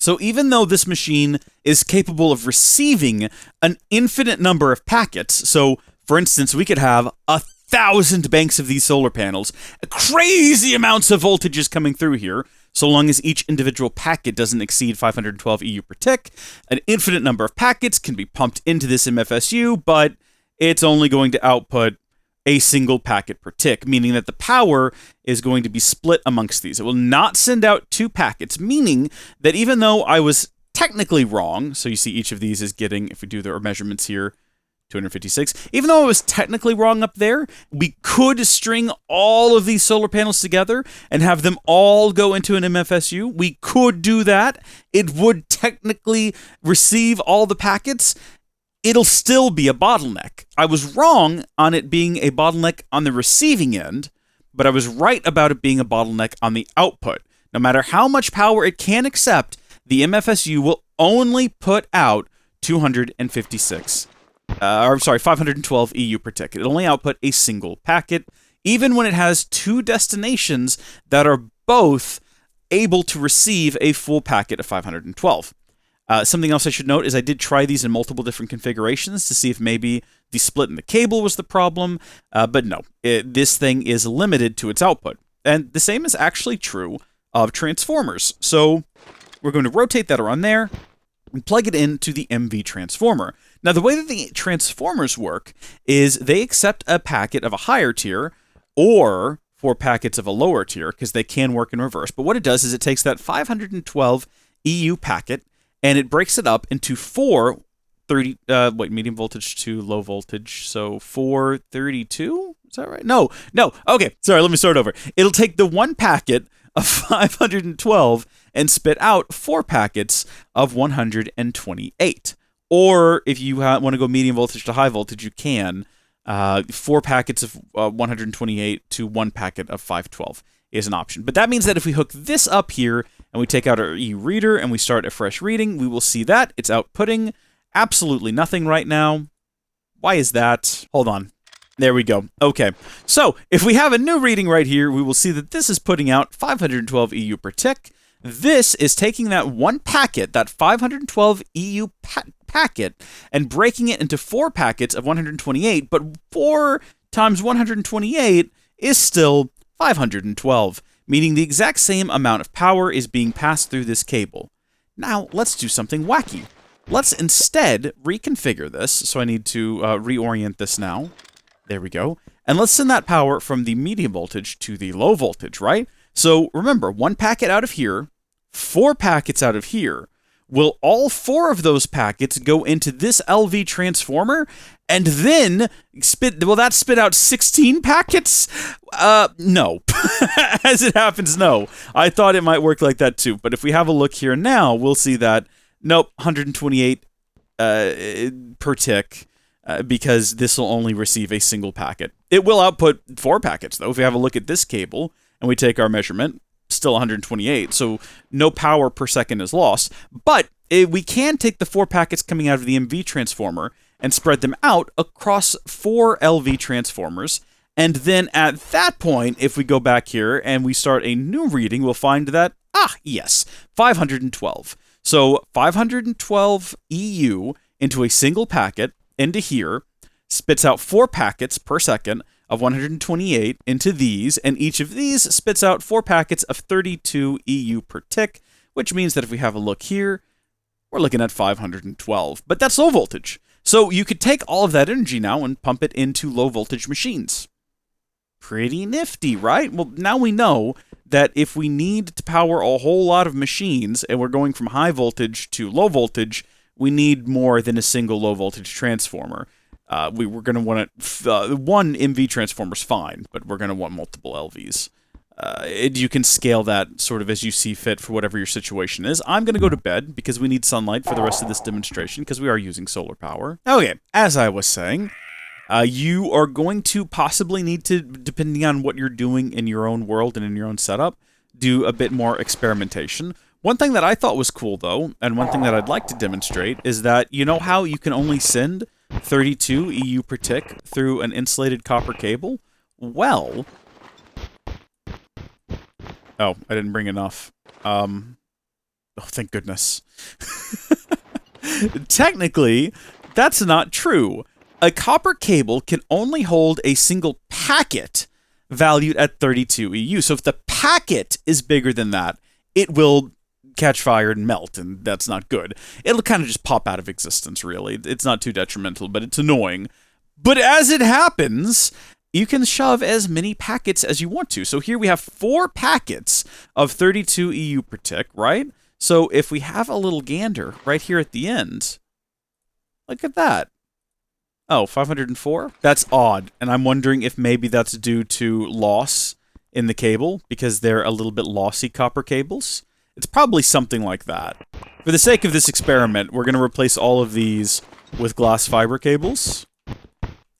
So even though this machine is capable of receiving an infinite number of packets, so for instance, we could have 1,000 banks of these solar panels, crazy amounts of voltages coming through here, so long as each individual packet doesn't exceed 512 EU per tick, an infinite number of packets can be pumped into this MFSU, but it's only going to output a single packet per tick, meaning that the power is going to be split amongst these. It will not send out 2 packets, meaning that even though I was technically wrong, so you see each of these is getting, if we do their measurements here, 256, even though I was technically wrong up there, we could string all of these solar panels together and have them all go into an MFSU. We could do that. It would technically receive all the packets. It'll still be a bottleneck. I was wrong on it being a bottleneck on the receiving end, but I was right about it being a bottleneck on the output. No matter how much power it can accept, the MFSU will only put out 512 EU per tick. It'll only output a single packet, even when it has 2 destinations that are both able to receive a full packet of 512. Something else I should note is I did try these in multiple different configurations to see if maybe the split in the cable was the problem, but no, this thing is limited to its output. And the same is actually true of transformers. So we're going to rotate that around there and plug it into the MV transformer. Now, the way that the transformers work is they accept a packet of a higher tier or 4 packets of a lower tier, because they can work in reverse. But what it does is it takes that 512 EU packet and it breaks it up into 4 medium voltage to low voltage, so 432? Is that right? No. Okay, sorry, let me start over. It'll take the 1 packet of 512 and spit out 4 packets of 128. Or if you want to go medium voltage to high voltage, you can. 4 packets of 128 to 1 packet of 512 is an option. But that means that if we hook this up here and we take out our e-reader and we start a fresh reading, we will see that it's outputting absolutely nothing right now. Why is that? Hold on. There we go. Okay, so if we have a new reading right here, we will see that this is putting out 512 EU per tick. This is taking that 1 packet, that 512 EU packet, and breaking it into 4 packets of 128, but 4 times 128 is still 512, meaning the exact same amount of power is being passed through this cable. Now, let's do something wacky. Let's instead reconfigure this, so I need to reorient this now. There we go. And let's send that power from the medium voltage to the low voltage, right? So remember, 1 packet out of here, 4 packets out of here. Will all 4 of those packets go into this LV transformer and then will that spit out 16 packets? No. As it happens, no. I thought it might work like that too, but if we have a look here now, we'll see that, nope, 128 per tick, because this will only receive a single packet. It will output 4 packets, though. If we have a look at this cable and we take our measurement, still 128, so no power per second is lost. But we can take the 4 packets coming out of the MV transformer and spread them out across 4 LV transformers. And then at that point, if we go back here and we start a new reading, we'll find that, yes, 512. So 512 EU into a single packet into here, spits out 4 packets per second of 128 into these, and each of these spits out 4 packets of 32 EU per tick, which means that if we have a look here, we're looking at 512. But that's low voltage. So you could take all of that energy now and pump it into low voltage machines. Pretty nifty, right? Well, now we know that if we need to power a whole lot of machines and we're going from high voltage to low voltage, we need more than a single low voltage transformer. We're going to want one MV transformer's fine, but we're going to want multiple LVs. You can scale that sort of as you see fit for whatever your situation is. I'm going to go to bed because we need sunlight for the rest of this demonstration because we are using solar power. Okay, as I was saying, you are going to possibly need to, depending on what you're doing in your own world and in your own setup, do a bit more experimentation. One thing that I thought was cool, though, and one thing that I'd like to demonstrate, is that you know how you can only send 32 EU per tick through an insulated copper cable? Well... Oh, I didn't bring enough. Oh, thank goodness. Technically, that's not true. A copper cable can only hold a single packet valued at 32 EU. So if the packet is bigger than that, it will catch fire and melt, and that's not good. It'll kind of just pop out of existence, really. It's not too detrimental, but it's annoying. But as it happens... you can shove as many packets as you want to. So here we have 4 packets of 32 EU per tick, right? So if we have a little gander right here at the end, look at that. Oh, 504? That's odd. And I'm wondering if maybe that's due to loss in the cable, because they're a little bit lossy copper cables. It's probably something like that. For the sake of this experiment, we're going to replace all of these with glass fiber cables.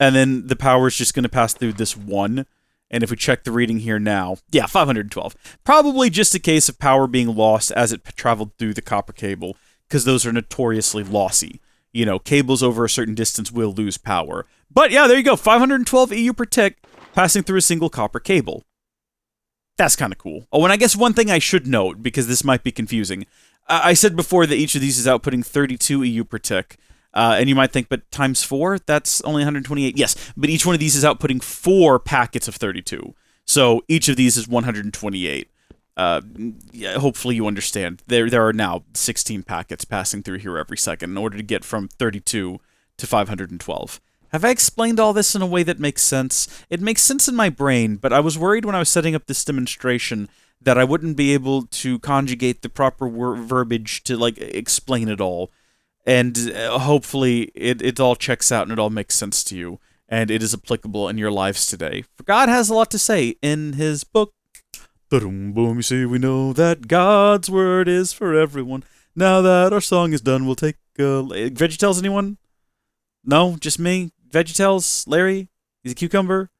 And then the power is just going to pass through this one. And if we check the reading here now, yeah, 512. Probably just a case of power being lost as it traveled through the copper cable, because those are notoriously lossy. You know, cables over a certain distance will lose power. But yeah, there you go, 512 EU per tick passing through a single copper cable. That's kind of cool. Oh, and I guess one thing I should note, because this might be confusing. I said before that each of these is outputting 32 EU per tick. And you might think, but times 4, that's only 128. Yes, but each one of these is outputting 4 packets of 32. So each of these is 128. Yeah, hopefully you understand. There are now 16 packets passing through here every second in order to get from 32 to 512. Have I explained all this in a way that makes sense? It makes sense in my brain, but I was worried when I was setting up this demonstration that I wouldn't be able to conjugate the proper verbiage to, like, explain it all. And hopefully it all checks out and it all makes sense to you. And it is applicable in your lives today. For God has a lot to say in his book. Boom, boom, you see, we know that God's word is for everyone. Now that our song is done, we'll take VeggieTales, anyone? No? Just me? VeggieTales? Larry? He's a cucumber?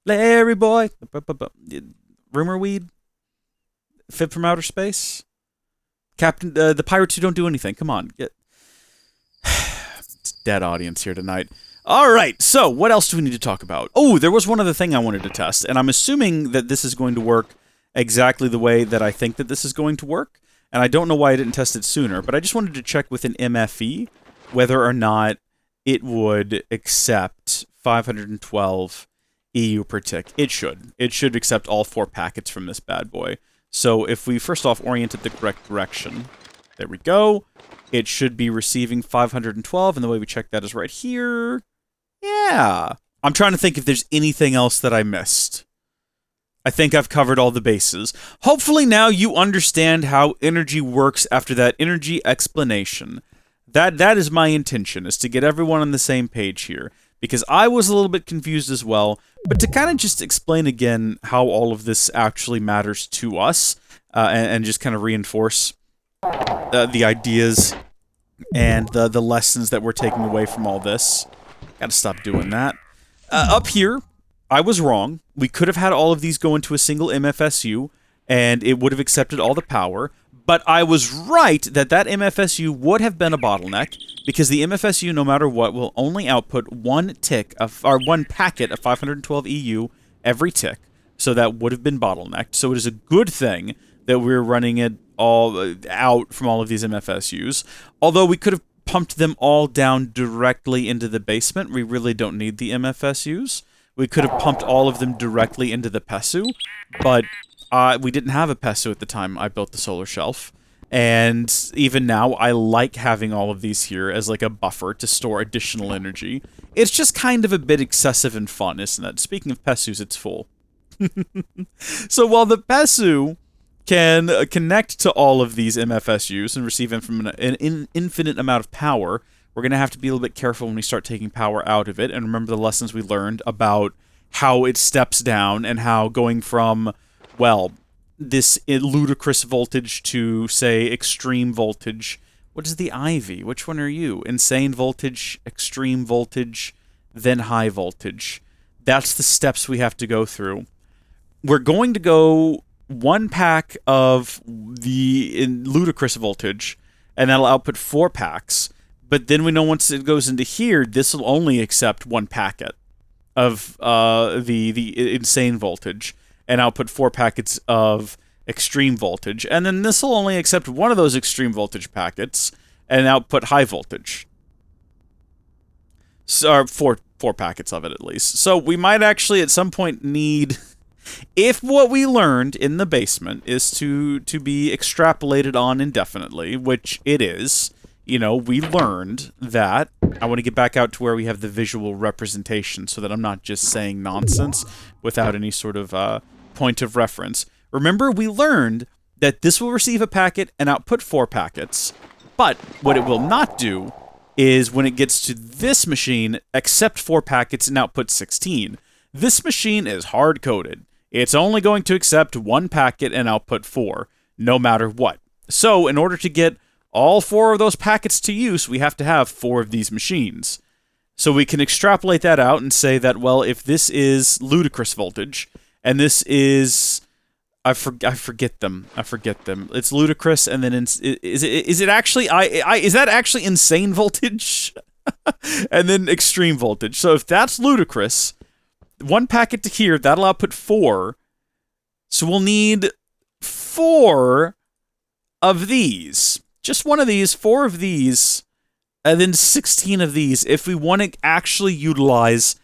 Larry boy? Rumor weed? Fib from outer space? Captain, the pirates who don't do anything. Come on, get... Dead audience here tonight. Alright, so what else do we need to talk about? Oh, there was one other thing I wanted to test, and I'm assuming that this is going to work exactly the way that I think that this is going to work, and I don't know why I didn't test it sooner, but I just wanted to check with an MFE whether or not it would accept 512 EU per tick. It should. It should accept all 4 packets from this bad boy. So if we first off orient it the correct direction, there we go. It should be receiving 512, and the way we check that is right here. Yeah. I'm trying to think if there's anything else that I missed. I think I've covered all the bases. Hopefully now you understand how energy works after that energy explanation. That is my intention, is to get everyone on the same page here. Because I was a little bit confused as well, but to kind of just explain again how all of this actually matters to us, and just kind of reinforce the ideas and the lessons that we're taking away from all this. Gotta stop doing that. Up here, I was wrong. We could have had all of these go into a single MFSU, and it would have accepted all the power. But I was right that that MFSU would have been a bottleneck, because the MFSU, no matter what, will only output one packet of 512 EU every tick. So that would have been bottlenecked. So it is a good thing that we're running it all out from all of these MFSUs. Although we could have pumped them all down directly into the basement. We really don't need the MFSUs. We could have pumped all of them directly into the PESU, but we didn't have a PESU at the time I built the solar shelf. And even now, I like having all of these here as like a buffer to store additional energy. It's just kind of a bit excessive and fun, isn't it? Speaking of PESUs, it's full. So while the PESU can connect to all of these MFSUs and receive an infinite amount of power, we're going to have to be a little bit careful when we start taking power out of it, and remember the lessons we learned about how it steps down and how going from well, this ludicrous voltage to, say, extreme voltage. What is the IV? Which one are you? Insane voltage, extreme voltage, then high voltage. That's the steps we have to go through. We're going to go 1 pack of the ludicrous voltage, and that'll output 4 packs. But then we know once it goes into here, this will only accept 1 packet of the insane voltage, and output 4 packets of extreme voltage. And then this will only accept 1 of those extreme voltage packets, and output high voltage. So, 4 packets of it, at least. So we might actually, at some point, need... If what we learned in the basement is to be extrapolated on indefinitely, which it is, you know, we learned that. I want to get back out to where we have the visual representation so that I'm not just saying nonsense without any sort of point of reference. Remember, we learned that this will receive a packet and output 4 packets, but what it will not do is when it gets to this machine, accept 4 packets and output 16. This machine is hard-coded. It's only going to accept 1 packet and output 4, no matter what. So, in order to get all 4 of those packets to use, we have to have 4 of these machines. So we can extrapolate that out and say that, well, if this is ludicrous voltage, and this is... I forget them. It's ludicrous, and then is it actually is that actually insane voltage? And then extreme voltage. So if that's ludicrous, 1 packet to here, that'll output 4. So we'll need 4 of these. Just 1 of these, 4 of these, and then 16 of these if we want to actually utilize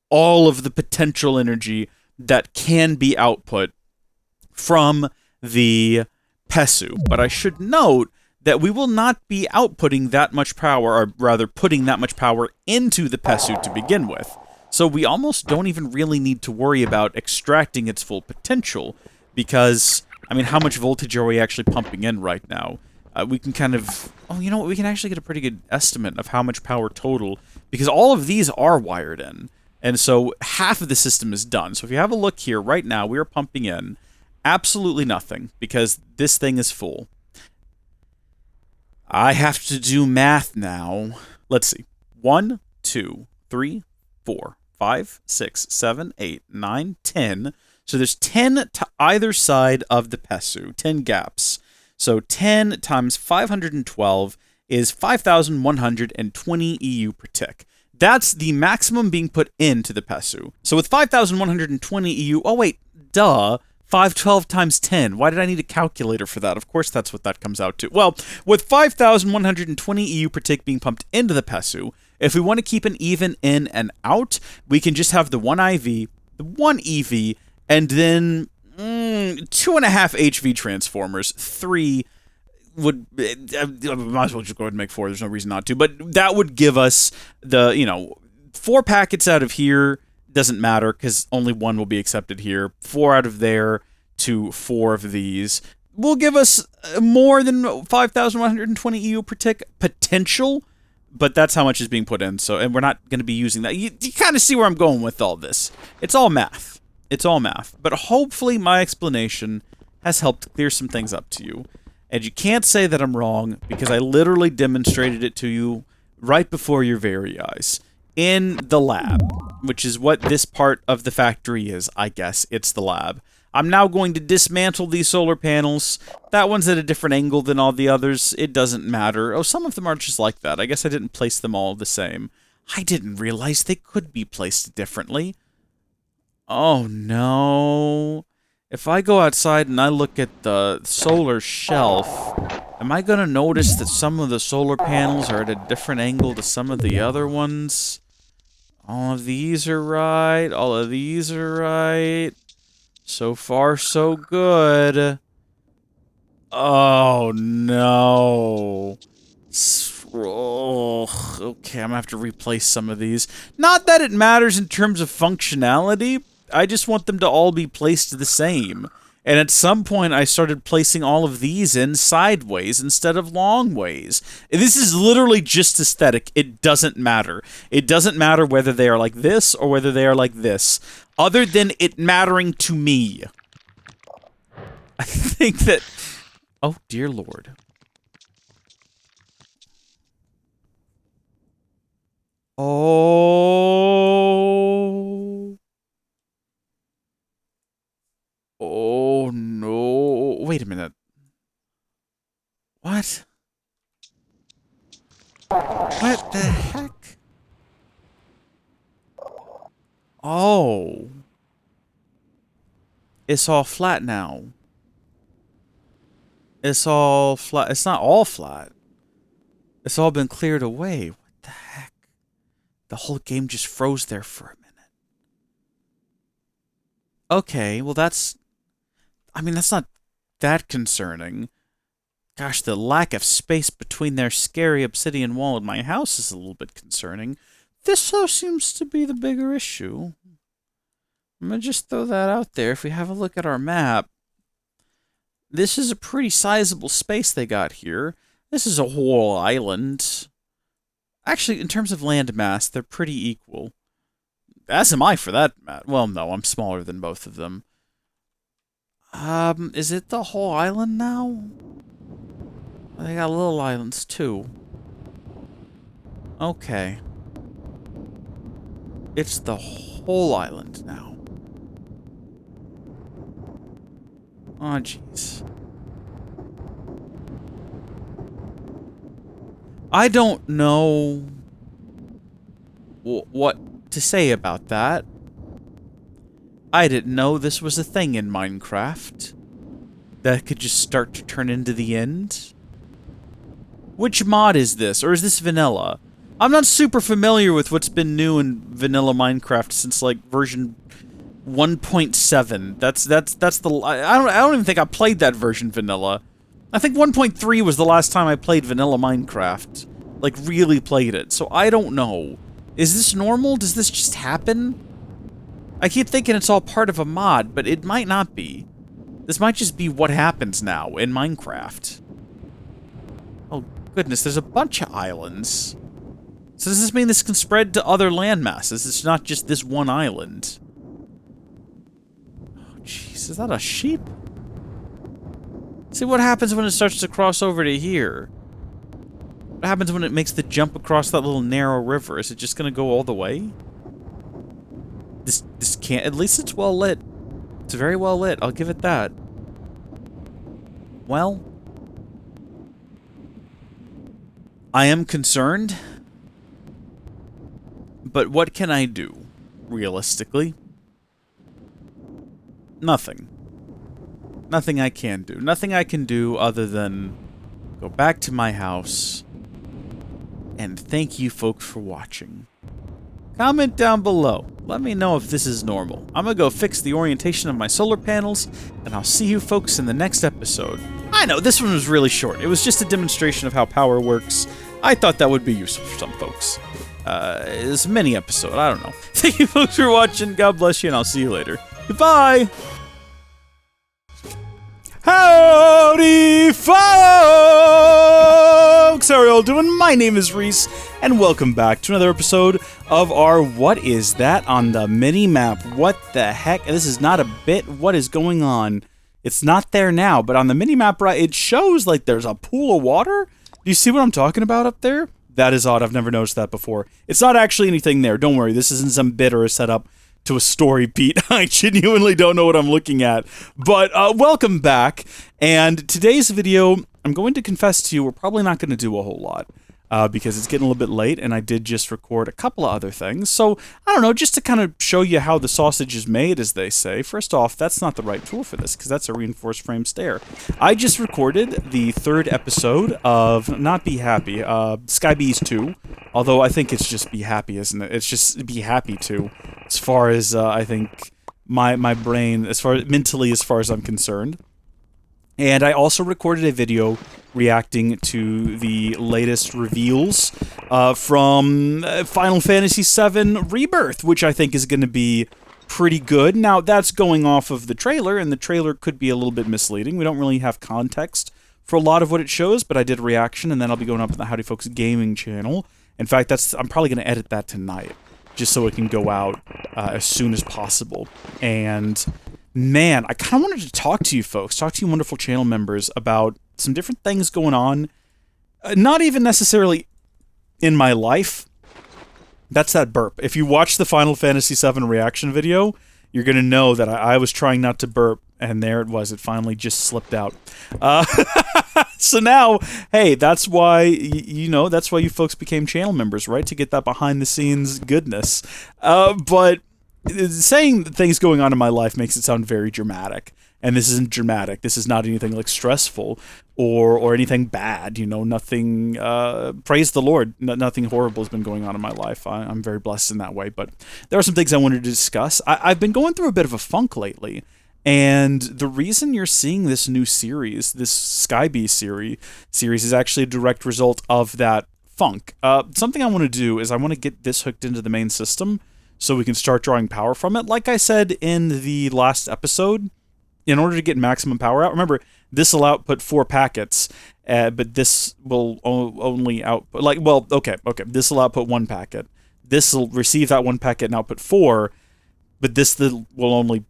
all of the potential energy that can be output from the PESU. But I should note that we will not be outputting that much power, or rather putting that much power into the PESU to begin with. So we almost don't even really need to worry about extracting its full potential, because, I mean, how much voltage are we actually pumping in right now? We can kind of... Oh, you know what? We can actually get a pretty good estimate of how much power total, because all of these are wired in. And so half of the system is done. So if you have a look here, right now, we are pumping in absolutely nothing, because this thing is full. I have to do math now. Let's see. 1, 2, 3, 4, 5, 6, 7, 8, 9, 10. So there's 10 to either side of the PESU, 10 gaps. So 10 times 512 is 5,120 EU per tick. That's the maximum being put into the PESU. So with 5,120 EU... Oh, wait. Duh. 512 times 10. Why did I need a calculator for that? Of course that's what that comes out to. Well, with 5,120 EU per tick being pumped into the PESU, if we want to keep an even in and out, we can just have the 1 IV, the 1 EV, and then 2.5 HV transformers. 3 would... I might as well just go ahead and make 4. There's no reason not to. But that would give us the, 4 packets out of here. Doesn't matter, because only 1 will be accepted here. 4 out of there to 4 of these will give us more than 5,120 EU per tick potential, but that's how much is being put in. So, and we're not going to be using that. You kind of see where I'm going with all this. It's all math. It's all math. But hopefully my explanation has helped clear some things up to you. And you can't say that I'm wrong, because I literally demonstrated it to you right before your very eyes. In the lab, which is what this part of the factory is, I guess. It's the lab. I'm now going to dismantle these solar panels. That one's at a different angle than all the others. It doesn't matter. Oh, some of them are just like that. I guess I didn't place them all the same. I didn't realize they could be placed differently. Oh, no. If I go outside and I look at the solar shelf, am I going to notice that some of the solar panels are at a different angle to some of the other ones? All of these are right. All of these are right. So far, so good. Oh, no. Oh, okay, I'm going to have to replace some of these. Not that it matters in terms of functionality. I just want them to all be placed the same. And at some point, I started placing all of these in sideways instead of long ways. This is literally just aesthetic. It doesn't matter. It doesn't matter whether they are like this or whether they are like this, other than it mattering to me. I think that... Oh, dear Lord. Oh... Oh, no. Wait a minute. What? What the heck? Oh. It's all flat now. It's all flat. It's not all flat. It's all been cleared away. What the heck? The whole game just froze there for a minute. Okay, well that's... I mean, that's not that concerning. Gosh, the lack of space between their scary obsidian wall and my house is a little bit concerning. This though seems to be the bigger issue. I'm gonna just throw that out there. If we have a look at our map, this is a pretty sizable space they got here. This is a whole island. Actually, in terms of land mass, they're pretty equal. As am I, for that matter. Well, no, I'm smaller than both of them. Is it the whole island now? They got little islands, too. Okay. It's the whole island now. Oh, jeez. I don't know what to say about that. I didn't know this was a thing in Minecraft that could just start to turn into the end. Which mod is this, or is this vanilla? I'm not super familiar with what's been new in vanilla Minecraft since like version 1.7. That's the I don't even think I played that version vanilla. I think 1.3 was the last time I played vanilla Minecraft. Like really played it. So I don't know. Is this normal? Does this just happen? I keep thinking it's all part of a mod, but it might not be. This might just be what happens now in Minecraft. Oh, goodness, there's a bunch of islands. So does this mean this can spread to other land masses? It's not just this one island. Oh, jeez, is that a sheep? See what happens when it starts to cross over to here. What happens when it makes the jump across that little narrow river? Is it just gonna go all the way? This can't... At least it's well lit. It's very well lit, I'll give it that. Well... I am concerned. But what can I do, realistically? Nothing. Nothing I can do. Nothing I can do other than go back to my house. And thank you folks for watching. Comment down below. Let me know if this is normal. I'm gonna go fix the orientation of my solar panels, and I'll see you folks in the next episode. I know, this one was really short. It was just a demonstration of how power works. I thought that would be useful for some folks. It's a mini episode, I don't know. Thank you folks for watching, God bless you, and I'll see you later. Goodbye! Howdy Folks! How are y'all doing? My name is Reese, and welcome back to another episode of our What Is That on the mini-map. What the heck? This is not a bit. What is going on? It's not there now, but on the mini-map, right, it shows like there's a pool of water. Do you see what I'm talking about up there? That is odd. I've never noticed that before. It's not actually anything there. Don't worry. This isn't some bit or a setup to a story beat. I genuinely don't know what I'm looking at. But welcome back. And today's video, I'm going to confess to you, we're probably not going to do a whole lot. Because it's getting a little bit late, and I did just record a couple of other things. So, I don't know, just to kind of show you how the sausage is made, as they say. First off, that's not the right tool for this, because that's a reinforced frame stair. I just recorded the third episode of Not Be Happy, Sky Bees 2. Although, I think it's just Be Happy, isn't it? It's just Be Happy 2. As far as, I think, my brain, as far mentally, as far as I'm concerned. And I also recorded a video reacting to the latest reveals from Final Fantasy VII Rebirth, which I think is going to be pretty good. Now, that's going off of the trailer, and the trailer could be a little bit misleading. We don't really have context for a lot of what it shows, but I did a reaction, and then I'll be going up on the Howdy Folks gaming channel. In fact, I'm probably going to edit that tonight, just so it can go out as soon as possible. And man, I kind of wanted to talk to you folks, talk to you wonderful channel members about some different things going on. Not even necessarily in my life. That's that burp. If you watch the Final Fantasy VII reaction video, you're going to know that I was trying not to burp, and there it was. It finally just slipped out. So now, hey, that's why, you know, that's why you folks became channel members, right? To get that behind-the-scenes goodness. But saying things going on in my life makes it sound very dramatic. And this isn't dramatic. This is not anything like stressful or anything bad. You know, nothing. Praise the Lord. Nothing horrible has been going on in my life. I'm very blessed in that way. But there are some things I wanted to discuss. I've been going through a bit of a funk lately. And the reason you're seeing this new series, this Sky Bee series, is actually a direct result of that funk. Something I want to do is I want to get this hooked into the main system so we can start drawing power from it. Like I said in the last episode, in order to get maximum power out, remember, this will output 4 packets, but this will only output, this will output 1 packet. This will receive that 1 packet and output 4, but this will only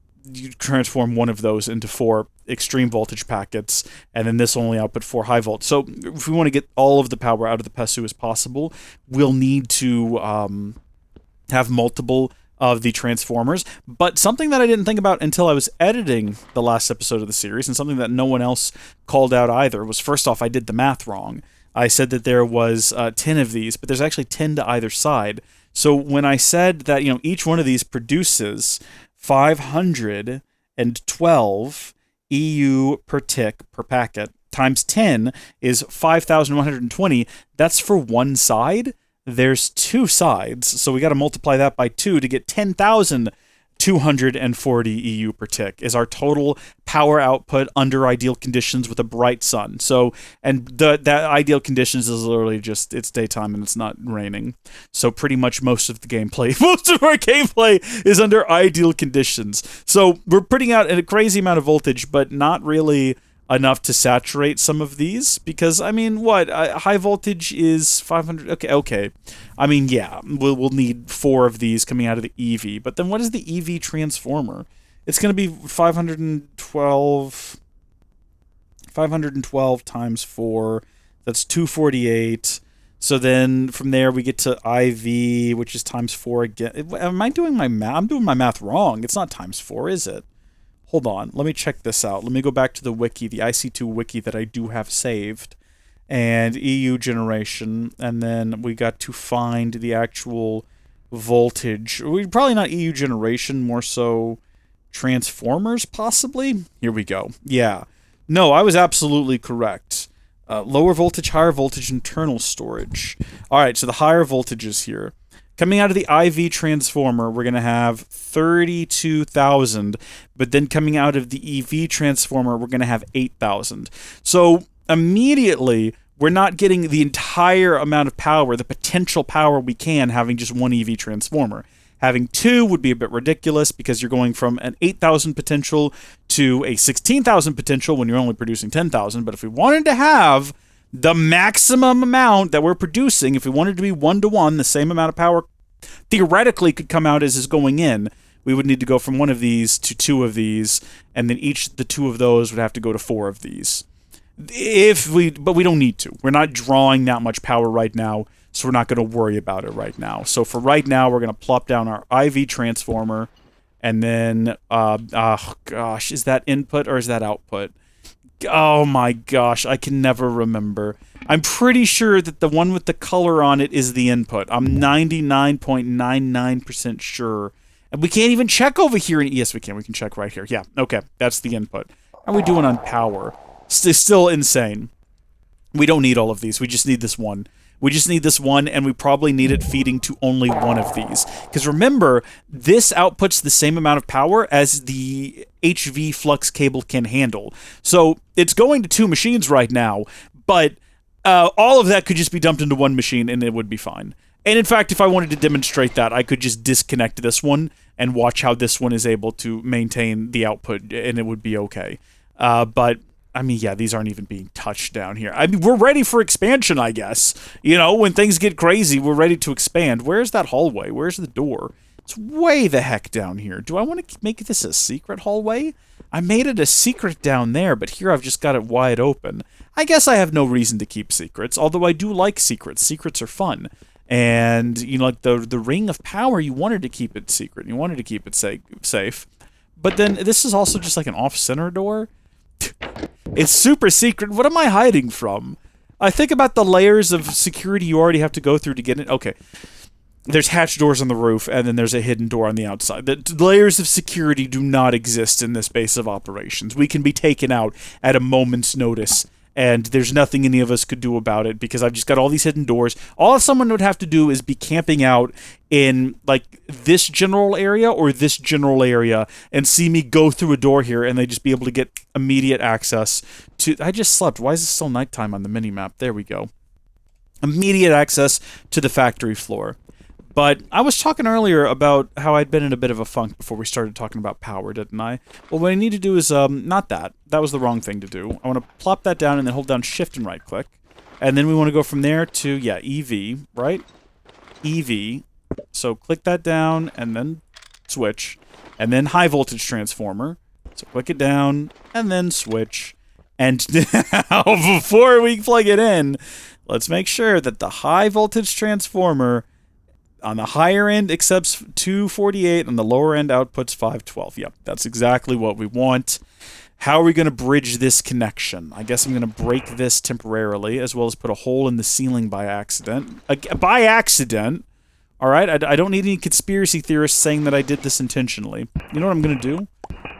transform 1 of those into 4 extreme voltage packets, and then this will only output 4 high volt. So if we want to get all of the power out of the PESU as possible, we'll need to have multiple of the transformers. But something that I didn't think about until I was editing the last episode of the series, and something that no one else called out either, was first off, I did the math wrong. I said that there was 10 of these, but there's actually 10 to either side. So when I said that, you know, each one of these produces 512 EU per tick per packet, times 10 is 5,120. That's for one side. There's 2 sides, so we got to multiply that by 2 to get 10,240 EU per tick is our total power output under ideal conditions with a bright sun. So, and that ideal conditions is literally just, it's daytime and it's not raining. So pretty much most of our gameplay is under ideal conditions. So we're putting out a crazy amount of voltage, but not really enough to saturate some of these, because I mean, what high voltage is 500. Okay. I mean, yeah, we'll need 4 of these coming out of the EV. But then, what is the EV transformer? It's going to be 512 times 4. That's 248. So then from there we get to IV, which is times 4 again. Am I doing my math? I'm doing my math wrong. It's not times 4, is it? Hold on, let me check this out. Let me go back to the wiki, the IC2 wiki that I do have saved, and EU generation, and then we got to find the actual voltage. Probably not EU generation, more so transformers, possibly? Here we go. Yeah. No, I was absolutely correct. Lower voltage, higher voltage, internal storage. Alright, so the higher voltages here. Coming out of the IV transformer, we're going to have 32,000, but then coming out of the EV transformer, we're going to have 8,000. So immediately, we're not getting the entire amount of power, the potential power we can, having just one EV transformer. Having 2 would be a bit ridiculous, because you're going from an 8,000 potential to a 16,000 potential when you're only producing 10,000. But if we wanted to have the maximum amount that we're producing, if we wanted to be 1-to-1, the same amount of power theoretically could come out as is going in, we would need to go from 1 of these to 2 of these, and then the 2 of those would have to go to 4 of these. But we don't need to. We're not drawing that much power right now, so we're not going to worry about it right now. So for right now, we're going to plop down our IV transformer, and then, gosh, is that input or is that output? Oh my gosh, I can never remember. I'm pretty sure that the one with the color on it is the input. I'm 99.99% sure. And we can't even check over here. Yes, we can. We can check right here. Yeah, okay, that's the input. How are we doing on power? Still insane. We don't need all of these. We just need this one. We just need this one, and we probably need it feeding to only one of these. Because remember, this outputs the same amount of power as the HV flux cable can handle. So it's going to 2 machines right now, but all of that could just be dumped into one machine, and it would be fine. And in fact, if I wanted to demonstrate that, I could just disconnect this one and watch how this one is able to maintain the output, and it would be okay. But I mean, yeah, these aren't even being touched down here. I mean, we're ready for expansion, I guess. You know, when things get crazy, we're ready to expand. Where's that hallway? Where's the door? It's way the heck down here. Do I want to make this a secret hallway? I made it a secret down there, but here I've just got it wide open. I guess I have no reason to keep secrets, although I do like secrets. Secrets are fun. And, you know, like the Ring of Power, you wanted to keep it secret. You wanted to keep it safe. But then this is also just like an off-center door. It's super secret. What am I hiding from? I think about the layers of security you already have to go through to get in. Okay. There's hatch doors on the roof, and then there's a hidden door on the outside. The layers of security do not exist in this base of operations. We can be taken out at a moment's notice, and there's nothing any of us could do about it because I've just got all these hidden doors. All someone would have to do is be camping out in, like, this general area or this general area and see me go through a door here, and they'd just be able to get immediate access to... I just slept. Why is it still nighttime on the minimap? There we go. Immediate access to the factory floor. But I was talking earlier about how I'd been in a bit of a funk before we started talking about power, didn't I? Well, what I need to do is, not that. That was the wrong thing to do. I want to plop that down and then hold down Shift and right-click. And then we want to go from there to, yeah, EV, right? EV. So click that down and then switch. And then high voltage transformer. So click it down and then switch. And now, before we plug it in, let's make sure that the high voltage transformer... on the higher end, accepts 248. On the lower end, outputs 512. Yep, that's exactly what we want. How are we going to bridge this connection? I guess I'm going to break this temporarily, as well as put a hole in the ceiling by accident. By accident? Alright, I don't need any conspiracy theorists saying that I did this intentionally. You know what I'm going to do?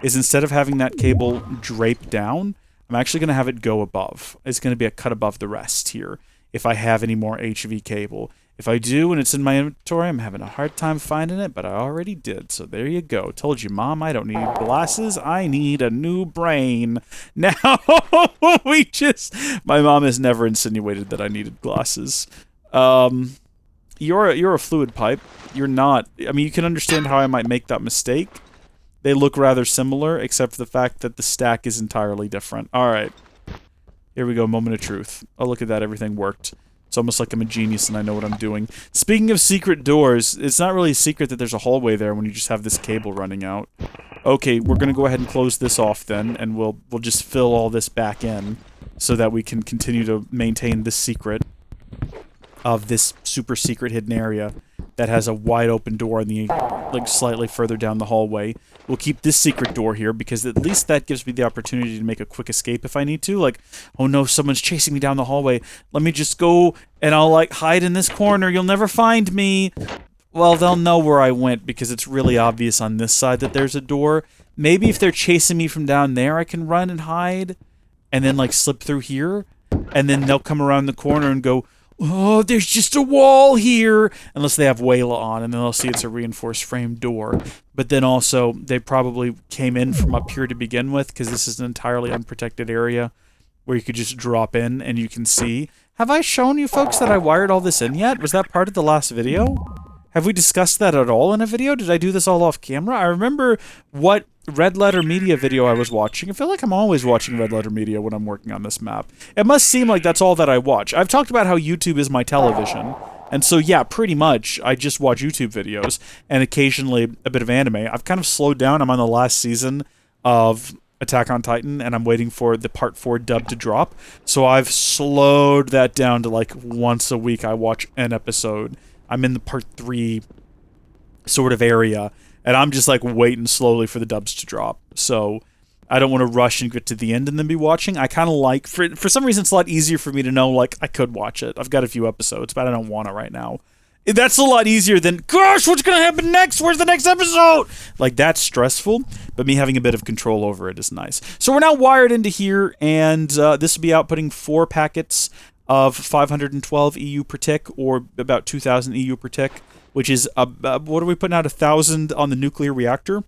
Is instead of having that cable drape down, I'm actually going to have it go above. It's going to be a cut above the rest here, if I have any more HV cable. If I do and it's in my inventory, I'm having a hard time finding it, but I already did. So there you go. Told you, Mom, I don't need glasses. I need a new brain. Now, my mom has never insinuated that I needed glasses. You're a fluid pipe. You're not. I mean, you can understand how I might make that mistake. They look rather similar, except for the fact that the stack is entirely different. All right. Here we go. Moment of truth. Oh, look at that. Everything worked. It's almost like I'm a genius and I know what I'm doing. Speaking of secret doors, it's not really a secret that there's a hallway there when you just have this cable running out. Okay, we're going to go ahead and close this off then, and we'll just fill all this back in so that we can continue to maintain this secret of this super secret hidden area that has a wide open door in the, like, slightly further down the hallway. We'll keep this secret door here because at least that gives me the opportunity to make a quick escape if I need to. Like, oh no, someone's chasing me down the hallway. Let me just go and I'll, like, hide in this corner. You'll never find me. Well, they'll know where I went because it's really obvious on this side that there's a door. Maybe if they're chasing me from down there, I can run and hide and then, like, slip through here. And then they'll come around the corner and go, oh, there's just a wall here, unless they have Wayla on, and then they'll see it's a reinforced frame door. But then also, they probably came in from up here to begin with, because this is an entirely unprotected area where you could just drop in and you can see. Have I shown you folks that I wired all this in yet? Was that part of the last video? Have we discussed that at all in a video? Did I do this all off camera? I remember what Red Letter Media video I was watching. I feel like I'm always watching Red Letter Media when I'm working on this map. It must seem like that's all that I watch. I've talked about how YouTube is my television. And so, yeah, pretty much, I just watch YouTube videos and occasionally a bit of anime. I've kind of slowed down. I'm on the last season of Attack on Titan, and I'm waiting for the Part 4 dub to drop. So I've slowed that down to, like, once a week I watch an episode. I'm in the Part 3 sort of area, and I'm just, like, waiting slowly for the dubs to drop. So I don't want to rush and get to the end and then be watching. I kind of like, for some reason, it's a lot easier for me to know, like, I could watch it. I've got a few episodes, but I don't want to right now. That's a lot easier than, gosh, what's going to happen next? Where's the next episode? Like, that's stressful, but me having a bit of control over it is nice. So we're now wired into here, and this will be outputting 4 packets of 512 EU per tick, or about 2,000 EU per tick, which is, what are we putting out, 1,000 on the nuclear reactor?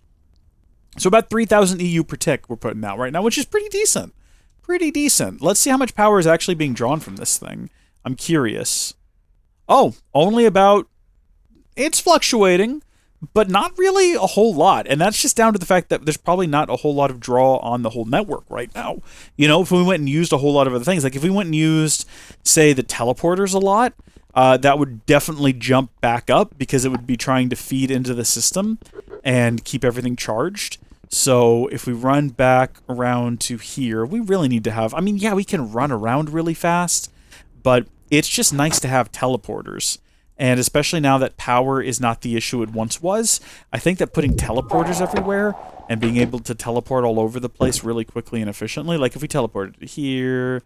So about 3,000 EU per tick we're putting out right now, which is pretty decent. Pretty decent. Let's see how much power is actually being drawn from this thing. I'm curious. Oh, only about... It's fluctuating, but not really a whole lot. And that's just down to the fact that there's probably not a whole lot of draw on the whole network right now. You know, if we went and used a whole lot of other things, like if we went and used, say, the teleporters a lot, that would definitely jump back up because it would be trying to feed into the system and keep everything charged. So if we run back around to here, we really need to have... I mean, yeah, we can run around really fast, but it's just nice to have teleporters. And especially now that power is not the issue it once was, I think that putting teleporters everywhere and being able to teleport all over the place really quickly and efficiently, like if we teleported to here,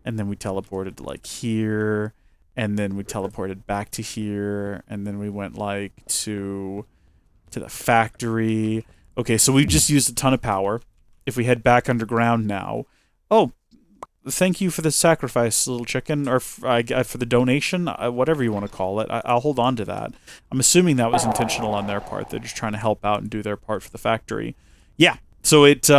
and then we teleported to like here, and then we teleported back to here, and then we went like to the factory. Okay, so we just used a ton of power. If we head back underground now... Oh, thank you for the sacrifice, little chicken, or for the donation, whatever you want to call it. I'll hold on to that. I'm assuming that was intentional on their part. They're just trying to help out and do their part for the factory. Yeah, so it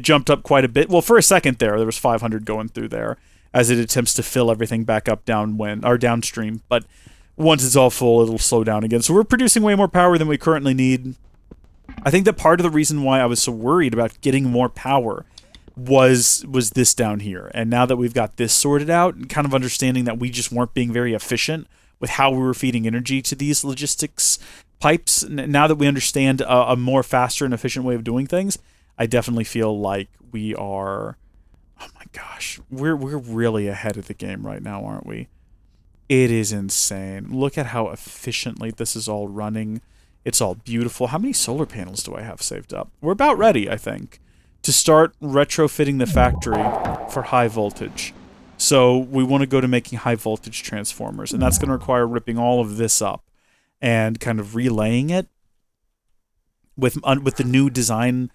jumped up quite a bit. Well, for a second there was 500 going through there as it attempts to fill everything back up downstream. But once it's all full, it'll slow down again. So we're producing way more power than we currently need. I think that part of the reason why I was so worried about getting more power was this down here. And now that we've got this sorted out, and kind of understanding that we just weren't being very efficient with how we were feeding energy to these logistics pipes, now that we understand a more faster and efficient way of doing things, I definitely feel like we are... Oh my gosh, we're really ahead of the game right now, aren't we? It is insane. Look at how efficiently this is all running. It's all beautiful. How many solar panels do I have saved up? We're about ready, I think, to start retrofitting the factory for high voltage. So we want to go to making high voltage transformers, and that's going to require ripping all of this up and kind of relaying it with the new design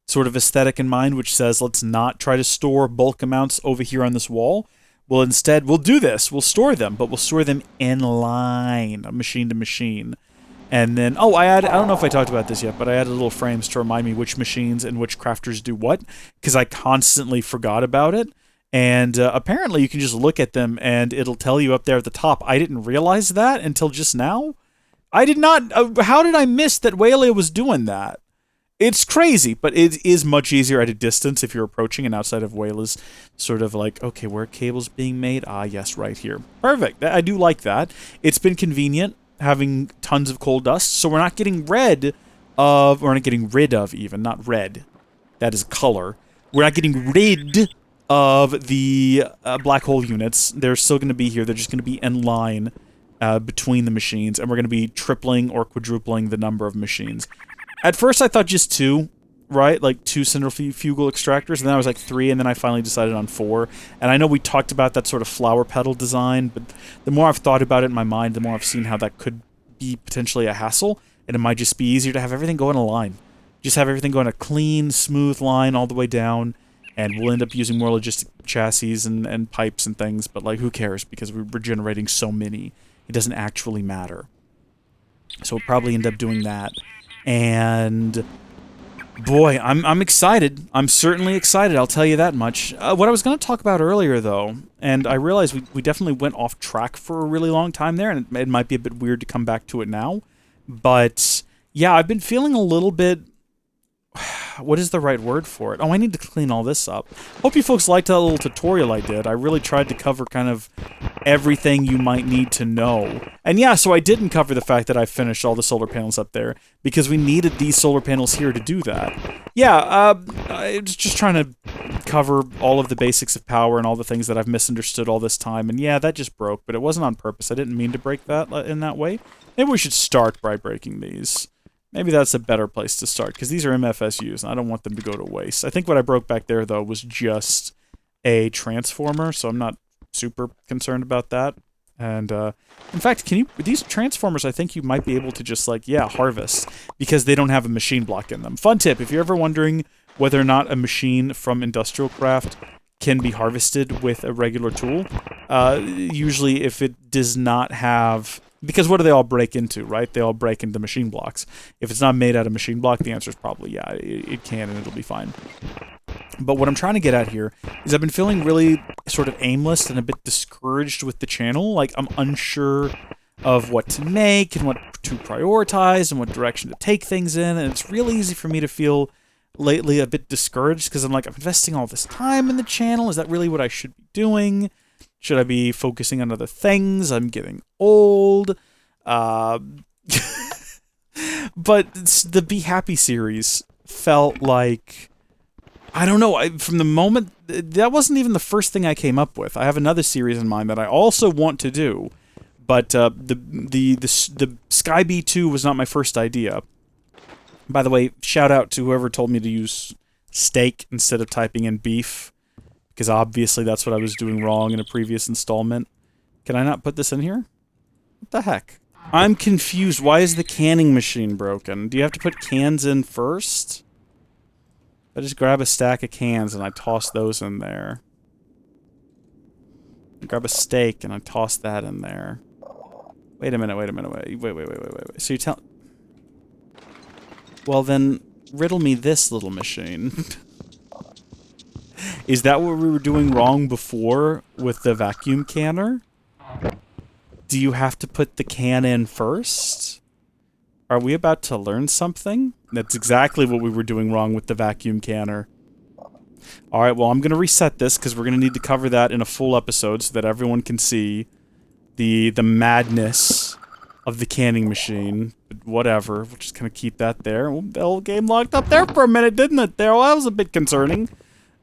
sort of aesthetic in mind, which says let's not try to store bulk amounts over here on this wall. Well, instead, we'll do this. We'll store them, but we'll store them in line, machine to machine. And then, I don't know if I talked about this yet, but I added little frames to remind me which machines and which crafters do what, because I constantly forgot about it. And apparently you can just look at them and it'll tell you up there at the top. I didn't realize that until just now. I did not... how did I miss that Waylay was doing that? It's crazy, but it is much easier at a distance if you're approaching and outside of Waylay's sort of like, okay, where are cables being made? Ah, yes, right here. Perfect. I do like that. It's been convenient having tons of coal dust, so we're not getting rid of, even, not red. That is color. We're not getting rid of the black hole units. They're still going to be here. They're just going to be in line between the machines, and we're going to be tripling or quadrupling the number of machines. At first, I thought just 2, right? Like 2 centrifugal extractors, and then I was like 3, and then I finally decided on 4. And I know we talked about that sort of flower petal design, but the more I've thought about it in my mind, the more I've seen how that could be potentially a hassle, and it might just be easier to have everything go in a line. Just have everything go in a clean, smooth line all the way down, and we'll end up using more logistic chassis and pipes and things, but like, who cares? Because we're generating so many, it doesn't actually matter. So we'll probably end up doing that. And boy, I'm excited. I'm certainly excited, I'll tell you that much. What I was going to talk about earlier, though, and I realized we definitely went off track for a really long time there, and it might be a bit weird to come back to it now. But yeah, I've been feeling a little bit... What is the right word for it? Oh, I need to clean all this up. Hope you folks liked that little tutorial I did. I really tried to cover kind of everything you might need to know. And yeah, so I didn't cover the fact that I finished all the solar panels up there, because we needed these solar panels here to do that. Yeah, I was just trying to cover all of the basics of power and all the things that I've misunderstood all this time. And yeah, that just broke, but it wasn't on purpose. I didn't mean to break that in that way. Maybe we should start by breaking these. Maybe that's a better place to start, because these are MFSUs, and I don't want them to go to waste. I think what I broke back there, though, was just a transformer, so I'm not super concerned about that. And, in fact, these transformers, I think you might be able to just, like, yeah, harvest, because they don't have a machine block in them. Fun tip, if you're ever wondering whether or not a machine from Industrial Craft can be harvested with a regular tool, usually if it does not have... Because what do they all break into, right? They all break into machine blocks. If it's not made out of machine block, the answer is probably, yeah, it can and it'll be fine. But what I'm trying to get at here is I've been feeling really sort of aimless and a bit discouraged with the channel. Like, I'm unsure of what to make and what to prioritize and what direction to take things in. And it's really easy for me to feel lately a bit discouraged because I'm like, I'm investing all this time in the channel. Is that really what I should be doing? Should I be focusing on other things? I'm getting old. But the Be Happy series felt like, I don't know, from the moment, that wasn't even the first thing I came up with. I have another series in mind that I also want to do, but the Sky Bee 2 was not my first idea. By the way, shout out to whoever told me to use steak instead of typing in beef, because obviously that's what I was doing wrong in a previous installment. Can I not put this in here? What the heck? I'm confused. Why is the canning machine broken? Do you have to put cans in first? I just grab a stack of cans and I toss those in there. I grab a steak and I toss that in there. Wait a minute, wait. So you tell... Well then, riddle me this, little machine. Is that what we were doing wrong before with the vacuum canner? Do you have to put the can in first? Are we about to learn something? That's exactly what we were doing wrong with the vacuum canner. Alright, well, I'm going to reset this because we're going to need to cover that in a full episode so that everyone can see the madness of the canning machine. But whatever, we'll just kind of keep that there. Well, the whole game locked up there for a minute, didn't it? Well, that was a bit concerning.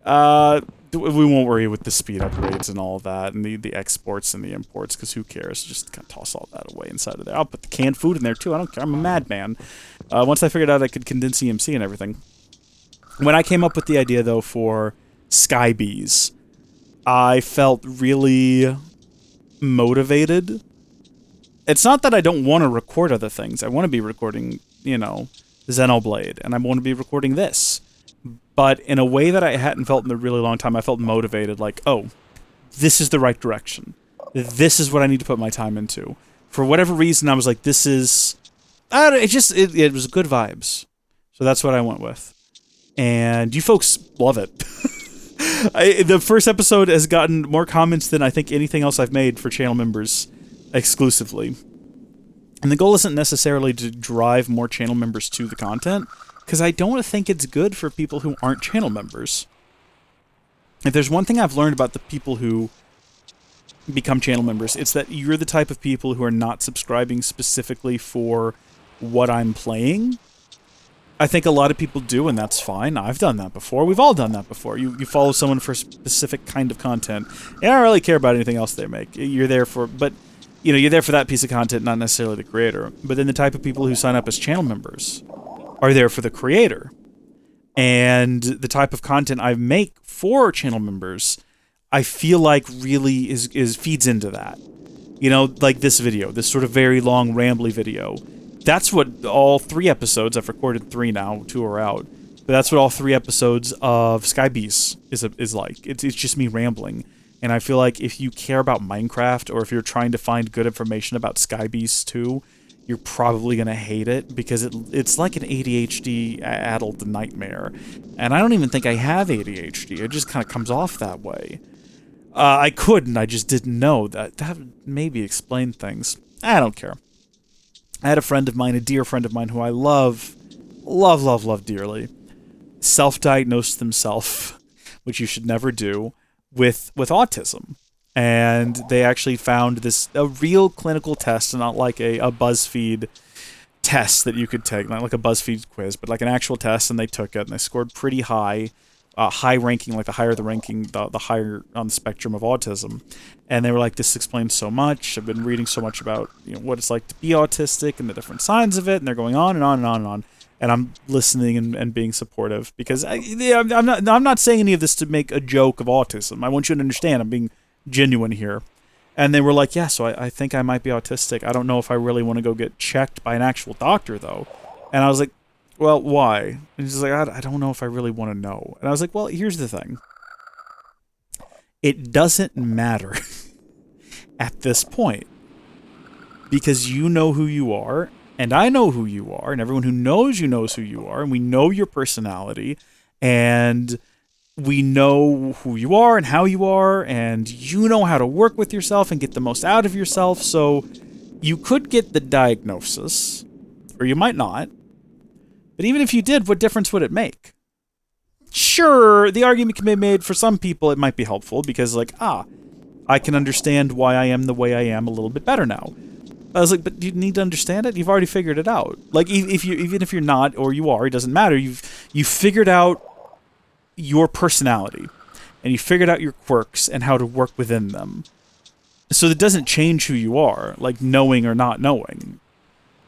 We won't worry with the speed upgrades and all that, and the exports and the imports, because who cares? Just kind of toss all that away inside of there. I'll put the canned food in there, too. I don't care. I'm a madman. Once I figured out I could condense EMC and everything. When I came up with the idea, though, for Sky Bees, I felt really motivated. It's not that I don't want to record other things. I want to be recording, you know, Xenoblade, and I want to be recording this. But in a way that I hadn't felt in a really long time, I felt motivated, like, oh, this is the right direction. This is what I need to put my time into. For whatever reason, I was like, this is... it was good vibes. So that's what I went with. And you folks love it. The first episode has gotten more comments than I think anything else I've made for channel members exclusively. And the goal isn't necessarily to drive more channel members to the content, because I don't think it's good for people who aren't channel members. If there's one thing I've learned about the people who become channel members, it's that you're the type of people who are not subscribing specifically for what I'm playing. I think a lot of people do, and that's fine. I've done that before. We've all done that before. You follow someone for a specific kind of content. And I don't really care about anything else they make. You're there for... But, you know, you're there for that piece of content, not necessarily the creator. But then the type of people who sign up as channel members are there for the creator. And the type of content I make for channel members, I feel like really feeds into that. You know, like this video, this sort of very long, rambly video. That's what all 3 episodes, I've recorded 3 now, 2 are out, but that's what all 3 episodes of Sky Bees is like. It's just me rambling. And I feel like if you care about Minecraft, or if you're trying to find good information about Sky Bees 2, you're probably going to hate it, because it's like an ADHD-addled nightmare. And I don't even think I have ADHD. It just kind of comes off that way. I couldn't. I just didn't know. That would maybe explain things. I don't care. I had a friend of mine, a dear friend of mine, who I love dearly, self-diagnosed himself, which you should never do, with autism. And they actually found a real clinical test, and not like a BuzzFeed test that you could take, not like a BuzzFeed quiz, but like an actual test, and they took it, and they scored pretty high, high ranking, like the higher the ranking, the higher on the spectrum of autism. And they were like, this explains so much. I've been reading so much about, you know, what it's like to be autistic and the different signs of it, and they're going on and on and on and on. And I'm listening and being supportive, because I'm not saying any of this to make a joke of autism. I want you to understand I'm being genuine here. And they were like, yeah, so I think I might be autistic. I don't know if I really want to go get checked by an actual doctor, though. And I was like, well, why? And he's like, I don't know if I really want to know. And I was like, well, here's the thing. It doesn't matter at this point, because you know who you are, and I know who you are, and everyone who knows you knows who you are, and we know your personality, and we know who you are and how you are, and you know how to work with yourself and get the most out of yourself. So you could get the diagnosis, or you might not. But even if you did, what difference would it make? Sure, the argument can be made for some people it might be helpful, because like, I can understand why I am the way I am a little bit better now. I was like, but you need to understand it? You've already figured it out. Like, even if you're not, or you are, it doesn't matter. You figured out your personality, and you figured out your quirks and how to work within them. So it doesn't change who you are, like knowing or not knowing.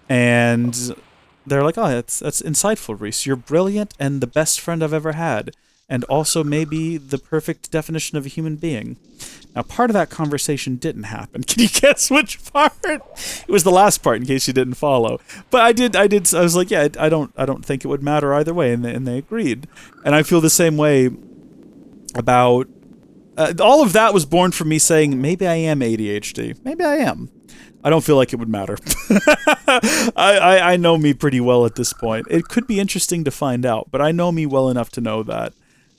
And they're like, oh, that's insightful, Reese. You're brilliant and the best friend I've ever had. And also maybe the perfect definition of a human being. Now, part of that conversation didn't happen. Can you guess which part? It was the last part, in case you didn't follow. But I did. I was like, yeah, I don't think it would matter either way, and they agreed. And I feel the same way about all of that was born from me saying, maybe I am ADHD. Maybe I am. I don't feel like it would matter. I know me pretty well at this point. It could be interesting to find out, but I know me well enough to know that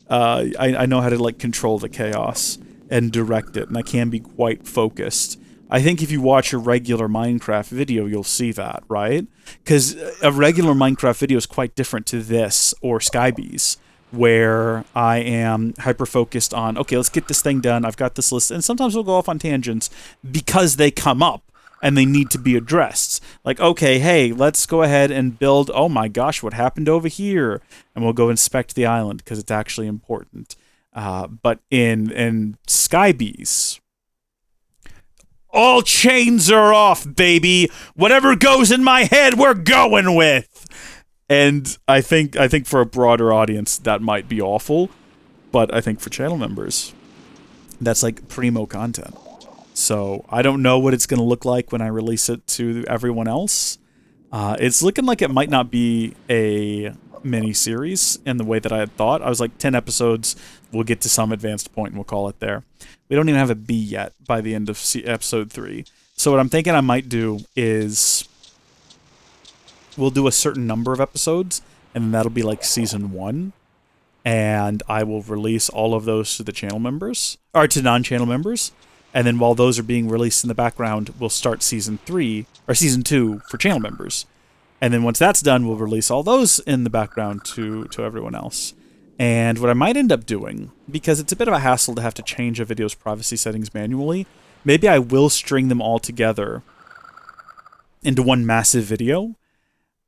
I know how to like control the chaos and direct it, and I can be quite focused. I think if you watch a regular Minecraft video, you'll see that, right? Because a regular Minecraft video is quite different to this or Skybees, where I am hyper-focused on, okay, let's get this thing done, I've got this list, and sometimes we'll go off on tangents because they come up and they need to be addressed. Like, okay, hey, let's go ahead and build, oh my gosh, what happened over here? And we'll go inspect the island because it's actually important. But in Skybees, all chains are off, baby. Whatever goes in my head, we're going with. And I think for a broader audience, that might be awful. But I think for channel members, that's like primo content. So I don't know what it's going to look like when I release it to everyone else. It's looking like it might not be a mini-series in the way that I had thought. I was like, 10 episodes, we'll get to some advanced point and we'll call it there. We don't even have a B yet by the end of episode 3. So what I'm thinking I might do is we'll do a certain number of episodes, and then that'll be like season 1. And I will release all of those to the channel members, or to non-channel members. And then while those are being released in the background, we'll start season 3, or season 2 for channel members. And then once that's done, we'll release all those in the background to everyone else. And what I might end up doing, because it's a bit of a hassle to have to change a video's privacy settings manually, maybe I will string them all together into one massive video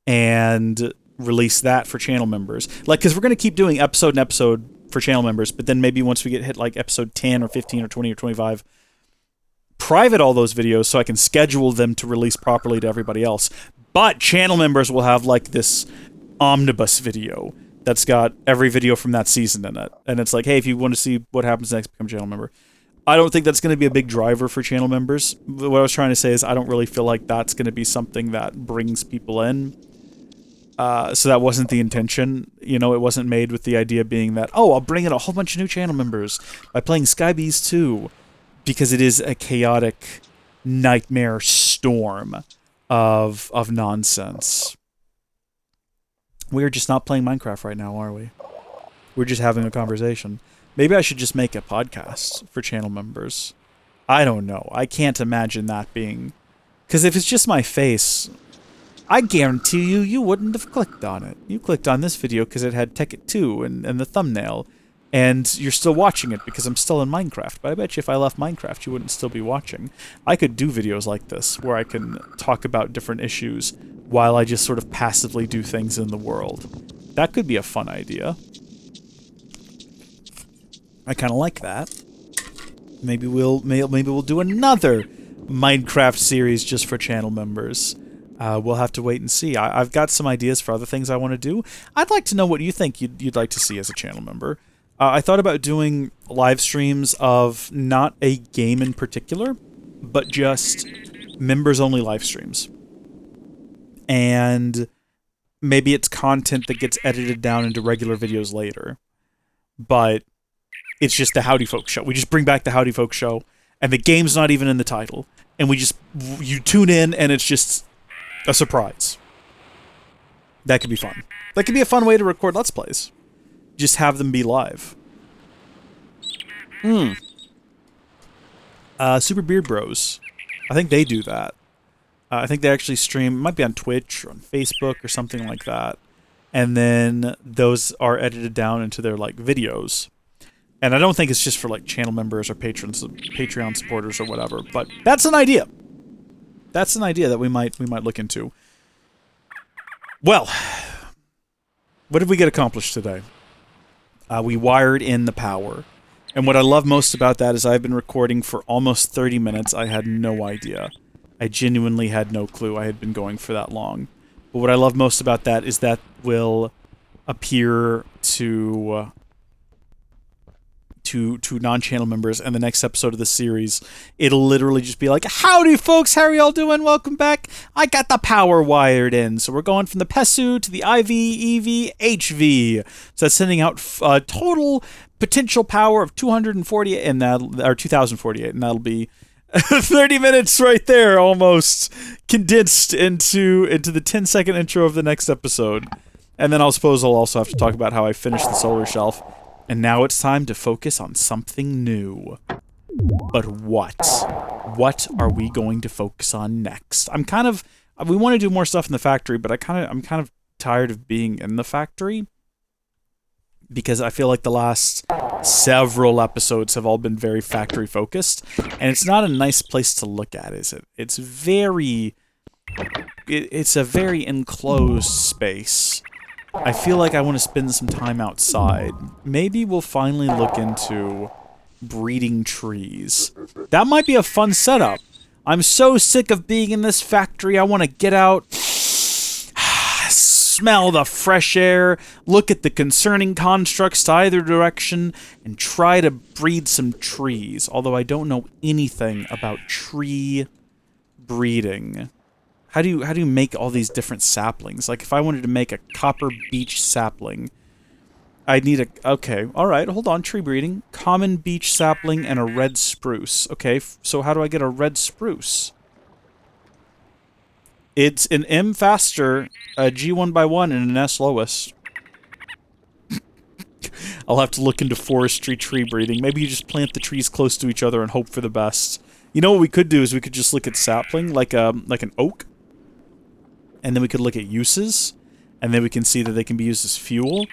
and release that for channel members. Like, because we're going to keep doing episode and episode for channel members, but then maybe once we get hit like episode 10 or 15 or 20 or 25, private all those videos so I can schedule them to release properly to everybody else. But channel members will have like this omnibus video that's got every video from that season in it. And it's like, hey, if you want to see what happens next, become a channel member. I don't think that's going to be a big driver for channel members. What I was trying to say is I don't really feel like that's going to be something that brings people in. So that wasn't the intention. You know, it wasn't made with the idea being that, oh, I'll bring in a whole bunch of new channel members by playing Skybees 2. Because it is a chaotic nightmare storm of nonsense. We're just not playing Minecraft right now, are we? We're just having a conversation. Maybe I should just make a podcast for channel members. I don't know. I can't imagine that being... Because if it's just my face, I guarantee you wouldn't have clicked on it. You clicked on this video because it had TEKKIT 2 and the thumbnail. And you're still watching it because I'm still in Minecraft. But I bet you if I left Minecraft, you wouldn't still be watching. I could do videos like this, where I can talk about different issues while I just sort of passively do things in the world. That could be a fun idea. I kind of like that. Maybe we'll do another Minecraft series just for channel members. We'll have to wait and see. I've got some ideas for other things I want to do. I'd like to know what you think you'd like to see as a channel member. I thought about doing live streams of not a game in particular, but just members-only live streams. And maybe it's content that gets edited down into regular videos later. But it's just the Howdy Folks show. We just bring back the Howdy Folks show, and the game's not even in the title. And you tune in, and it's just a surprise. That could be fun. That could be a fun way to record Let's Plays. Just have them be live. Super Beard Bros. I think they do that. I think they actually stream, might be on Twitch or on Facebook or something like that. And then those are edited down into their like videos. And I don't think it's just for, like, channel members or patrons, Patreon supporters or whatever, but that's an idea. That's an idea that we might look into. Well, what did we get accomplished today? We wired in the power. And what I love most about that is I've been recording for almost 30 minutes. I had no idea. I genuinely had no clue I had been going for that long. But what I love most about that is that will appear to non-channel members in the next episode of the series. It'll literally just be like, howdy folks, how are y'all doing? Welcome back. I got the power wired in. So we're going from the PESU to the IV, EV, HV. So that's sending out total potential power of 248, and or 2048, and that'll be 30 minutes right there, almost condensed into the 10-second intro of the next episode. And then I suppose I'll also have to talk about how I finished the solar shelf. And now it's time to focus on something new. But what? What are we going to focus on next? We want to do more stuff in the factory, but I'm kind of tired of being in the factory. Because I feel like the last several episodes have all been very factory focused. And it's not a nice place to look at, is it? It's a very enclosed space. I feel like I want to spend some time outside. Maybe we'll finally look into breeding trees. That might be a fun setup. I'm so sick of being in this factory. I want to get out, smell the fresh air, look at the concerning constructs to either direction, and try to breed some trees. Although I don't know anything about tree breeding. How do you make all these different saplings? Like, if I wanted to make a copper beech sapling, I'd need okay, alright, hold on, tree breeding. Common beech sapling and a red spruce. Okay, so how do I get a red spruce? It's an M faster, a G1 by 1, and an S lowest. I'll have to look into forestry tree breeding. Maybe you just plant the trees close to each other and hope for the best. You know what we could do is we could just look at sapling, like an oak. And then we could look at uses, and then we can see that they can be used as fuel,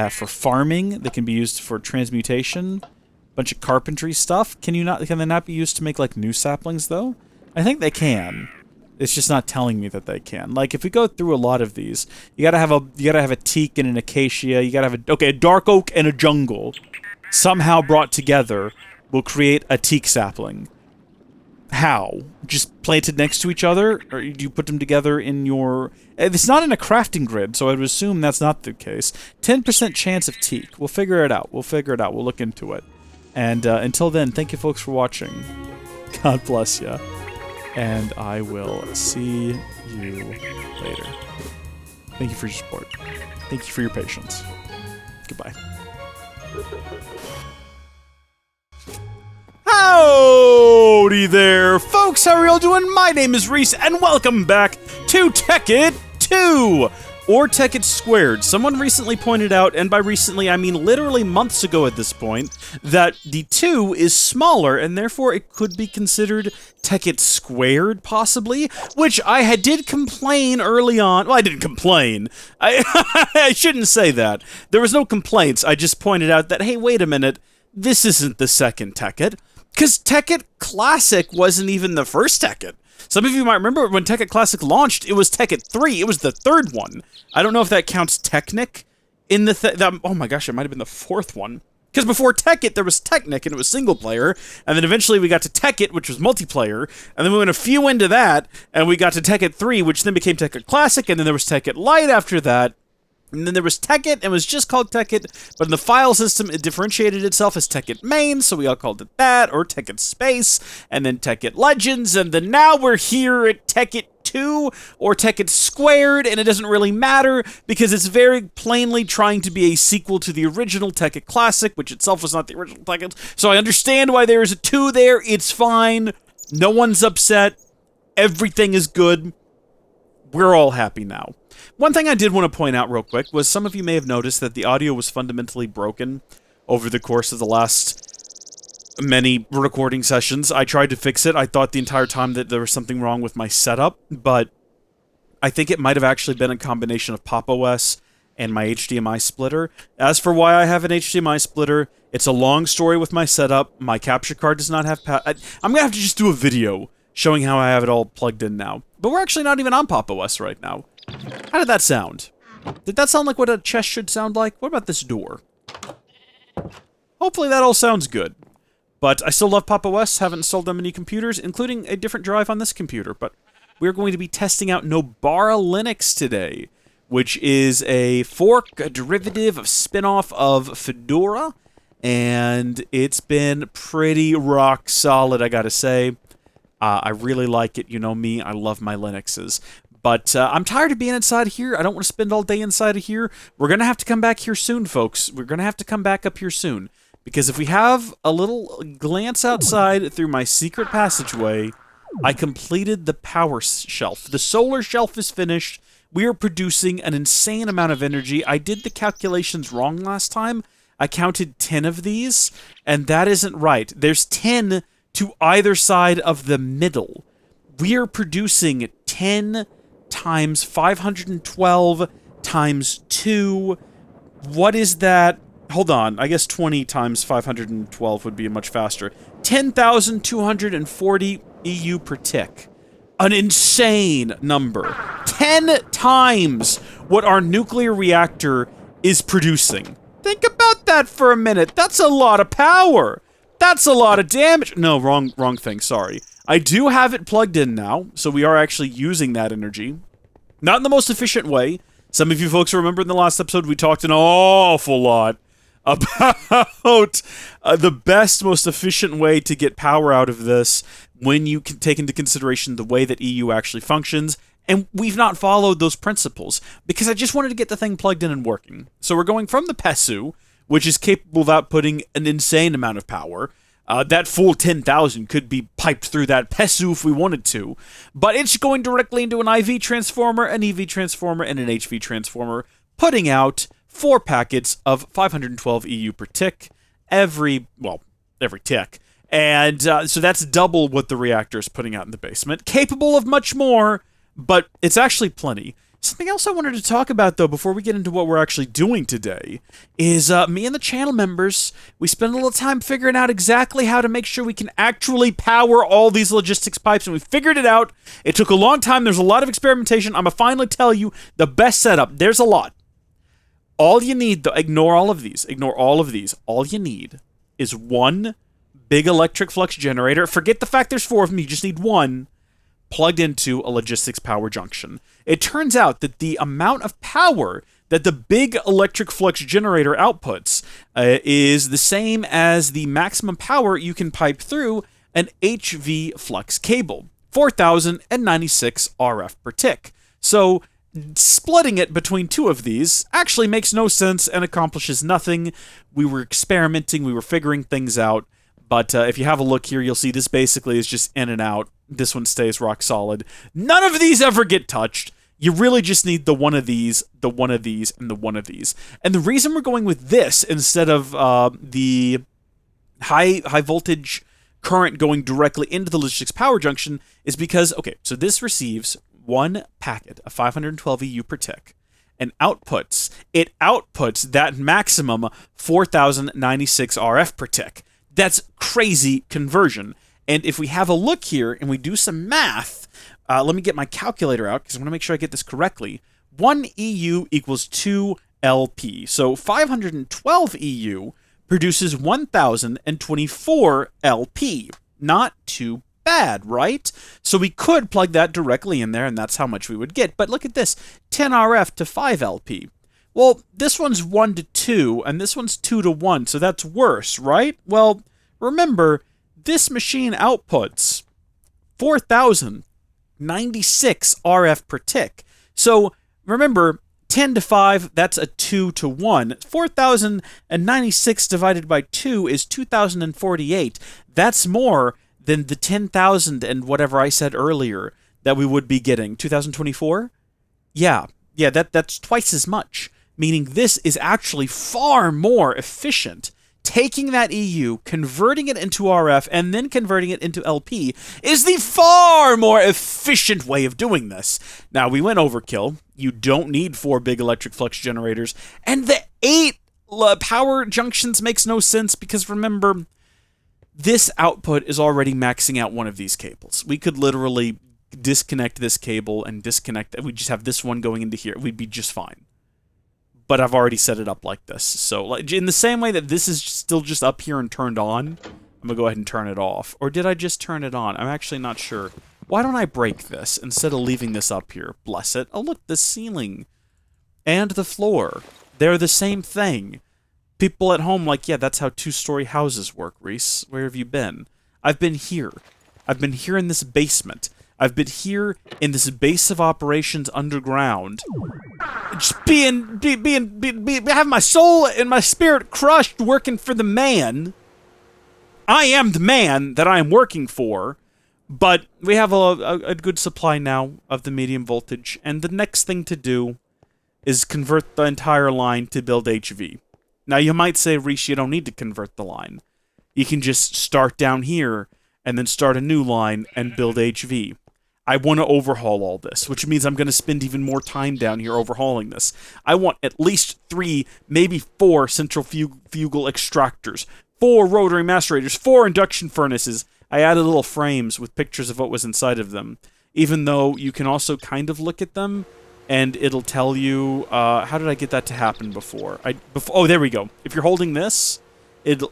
for farming. They can be used for transmutation, a bunch of carpentry stuff. Can they not be used to make like new saplings though? I think they can. It's just not telling me that they can. Like if we go through a lot of these, you gotta have a teak and an acacia. You gotta have a dark oak and a jungle, somehow brought together, will create a teak sapling. How? Just planted next to each other? Or do you put them together in your... It's not in a crafting grid, so I would assume that's not the case. 10% chance of teak. We'll figure it out. We'll look into it. And until then, thank you folks for watching. God bless ya. And I will see you later. Thank you for your support. Thank you for your patience. Goodbye. Howdy there, folks! How are y'all doing? My name is Reese, and welcome back to TEKKIT 2! Or TEKKIT Squared. Someone recently pointed out, and by recently I mean literally months ago at this point, that the 2 is smaller, and therefore it could be considered TEKKIT Squared, possibly, which I did complain early on. Well, I didn't complain. I shouldn't say that. There was no complaints. I just pointed out that, hey, wait a minute, this isn't the second TEKKIT. Because TEKKIT Classic wasn't even the first TEKKIT. Some of you might remember when TEKKIT Classic launched, it was TEKKIT 3. It was the third one. I don't know if that counts Technic in the... oh my gosh, it might have been the fourth one. Because before TEKKIT, there was Technic, and it was single player. And then eventually we got to TEKKIT, which was multiplayer. And then we went a few into that, and we got to TEKKIT 3, which then became TEKKIT Classic. And then there was TEKKIT Lite after that. And then there was TEKKIT, and it was just called TEKKIT, but in the file system, it differentiated itself as TEKKIT Main, so we all called it that, or TEKKIT Space, and then TEKKIT Legends, and then now we're here at TEKKIT 2, or TEKKIT Squared, and it doesn't really matter, because it's very plainly trying to be a sequel to the original TEKKIT Classic, which itself was not the original TEKKIT, so I understand why there is a 2 there, it's fine, no one's upset, everything is good, we're all happy now. One thing I did want to point out real quick was some of you may have noticed that the audio was fundamentally broken over the course of the last many recording sessions. I tried to fix it. I thought the entire time that there was something wrong with my setup, but I think it might have actually been a combination of Pop! OS and my HDMI splitter. As for why I have an HDMI splitter, it's a long story with my setup. My capture card does not have I'm going to have to just do a video showing how I have it all plugged in now. But we're actually not even on Pop! OS right now. How did that sound? Did that sound like what a chest should sound like? What about this door? Hopefully that all sounds good. But I still love Pop! OS, haven't installed that many computers, including a different drive on this computer. But we're going to be testing out Nobara Linux today, which is a fork, a derivative, a spin-off of Fedora, and it's been pretty rock solid, I gotta say. I really like it. You know me, I love my Linuxes. But I'm tired of being inside here. I don't want to spend all day inside of here. We're going to have to come back here soon, folks. We're going to have to come back up here soon. Because if we have a little glance outside through my secret passageway, I completed the power shelf. The solar shelf is finished. We are producing an insane amount of energy. I did the calculations wrong last time. I counted 10 of these, and that isn't right. There's 10 to either side of the middle. We are producing 10 times 512 times 2. What is that? Hold on. I guess 20 times 512 would be much faster. 10,240 EU per tick. An insane number. 10 times what our nuclear reactor is producing. Think about that for a minute. That's a lot of power. That's a lot of damage. No, wrong thing. Sorry. I do have it plugged in now, so we are actually using that energy. Not in the most efficient way. Some of you folks remember in the last episode we talked an awful lot about the best, most efficient way to get power out of this when you can take into consideration the way that EU actually functions, and we've not followed those principles, because I just wanted to get the thing plugged in and working. So we're going from the PESU, which is capable of outputting an insane amount of power. That full 10,000 could be piped through that PESU if we wanted to, but it's going directly into an IV transformer, an EV transformer, and an HV transformer, putting out 4 packets of 512 EU per tick every tick. And so that's double what the reactor is putting out in the basement. Capable of much more, but it's actually plenty. Something else I wanted to talk about, though, before we get into what we're actually doing today, is me and the channel members, we spent a little time figuring out exactly how to make sure we can actually power all these logistics pipes, and we figured it out. It took a long time. There's a lot of experimentation. I'm going to finally tell you the best setup. There's a lot. All you need, though, ignore all of these. Ignore all of these. All you need is one big electric flux generator. Forget the fact there's 4 of them. You just need one plugged into a logistics power junction. It turns out that the amount of power that the big electric flux generator outputs is the same as the maximum power you can pipe through an HV flux cable, 4,096 RF per tick. So splitting it between 2 of these actually makes no sense and accomplishes nothing. We were experimenting, we were figuring things out, but if you have a look here, you'll see this basically is just in and out. This one stays rock solid. None of these ever get touched. You really just need the one of these, the one of these, and the one of these. And the reason we're going with this instead of the high voltage current going directly into the logistics power junction is because, okay, so this receives 1 packet of 512 EU per tick and it outputs that maximum 4,096 RF per tick. That's crazy conversion. And if we have a look here and we do some math, let me get my calculator out because I want to make sure I get this correctly. 1 EU equals 2 LP. So 512 EU produces 1,024 LP. Not too bad, right? So we could plug that directly in there and that's how much we would get. But look at this, 10 RF to 5 LP. Well, this one's 1 to 2 and this one's 2 to 1, so that's worse, right? Well, remember, this machine outputs 4,096 RF per tick. So remember, 10 to 5, that's a 2 to 1. 4,096 divided by 2 is 2,048. That's more than the 10,000 and whatever I said earlier that we would be getting. 2024? Yeah, that's twice as much. Meaning this is actually far more efficient. Taking that EU, converting it into RF, and then converting it into LP is the far more efficient way of doing this. Now, we went overkill. You don't need 4 big electric flux generators. And the 8 power junctions makes no sense because remember, this output is already maxing out one of these cables. We could literally disconnect this cable and disconnect. We just have this one going into here. We'd be just fine. But I've already set it up like this. So in the same way that this is still just up here and turned on, I'm going to go ahead and turn it off. Or did I just turn it on? I'm actually not sure. Why don't I break this instead of leaving this up here? Bless it. Oh, look, the ceiling and the floor. They're the same thing. People at home like, yeah, that's how 2-story houses work, Reese. Where have you been? I've been here. I've been here in this basement. I've been here in this base of operations underground. Just have my soul and my spirit crushed working for the man. I am the man that I am working for, but we have a good supply now of the medium voltage, and the next thing to do is convert the entire line to build HV. Now, you might say, Reese, you don't need to convert the line. You can just start down here, and then start a new line and build HV. I want to overhaul all this, which means I'm going to spend even more time down here overhauling this. I want at least 3, maybe 4 centrifugal extractors, 4 rotary macerators, 4 induction furnaces. I added little frames with pictures of what was inside of them, even though you can also kind of look at them, and it'll tell you, how did I get that to happen before? Oh, there we go. If you're holding this,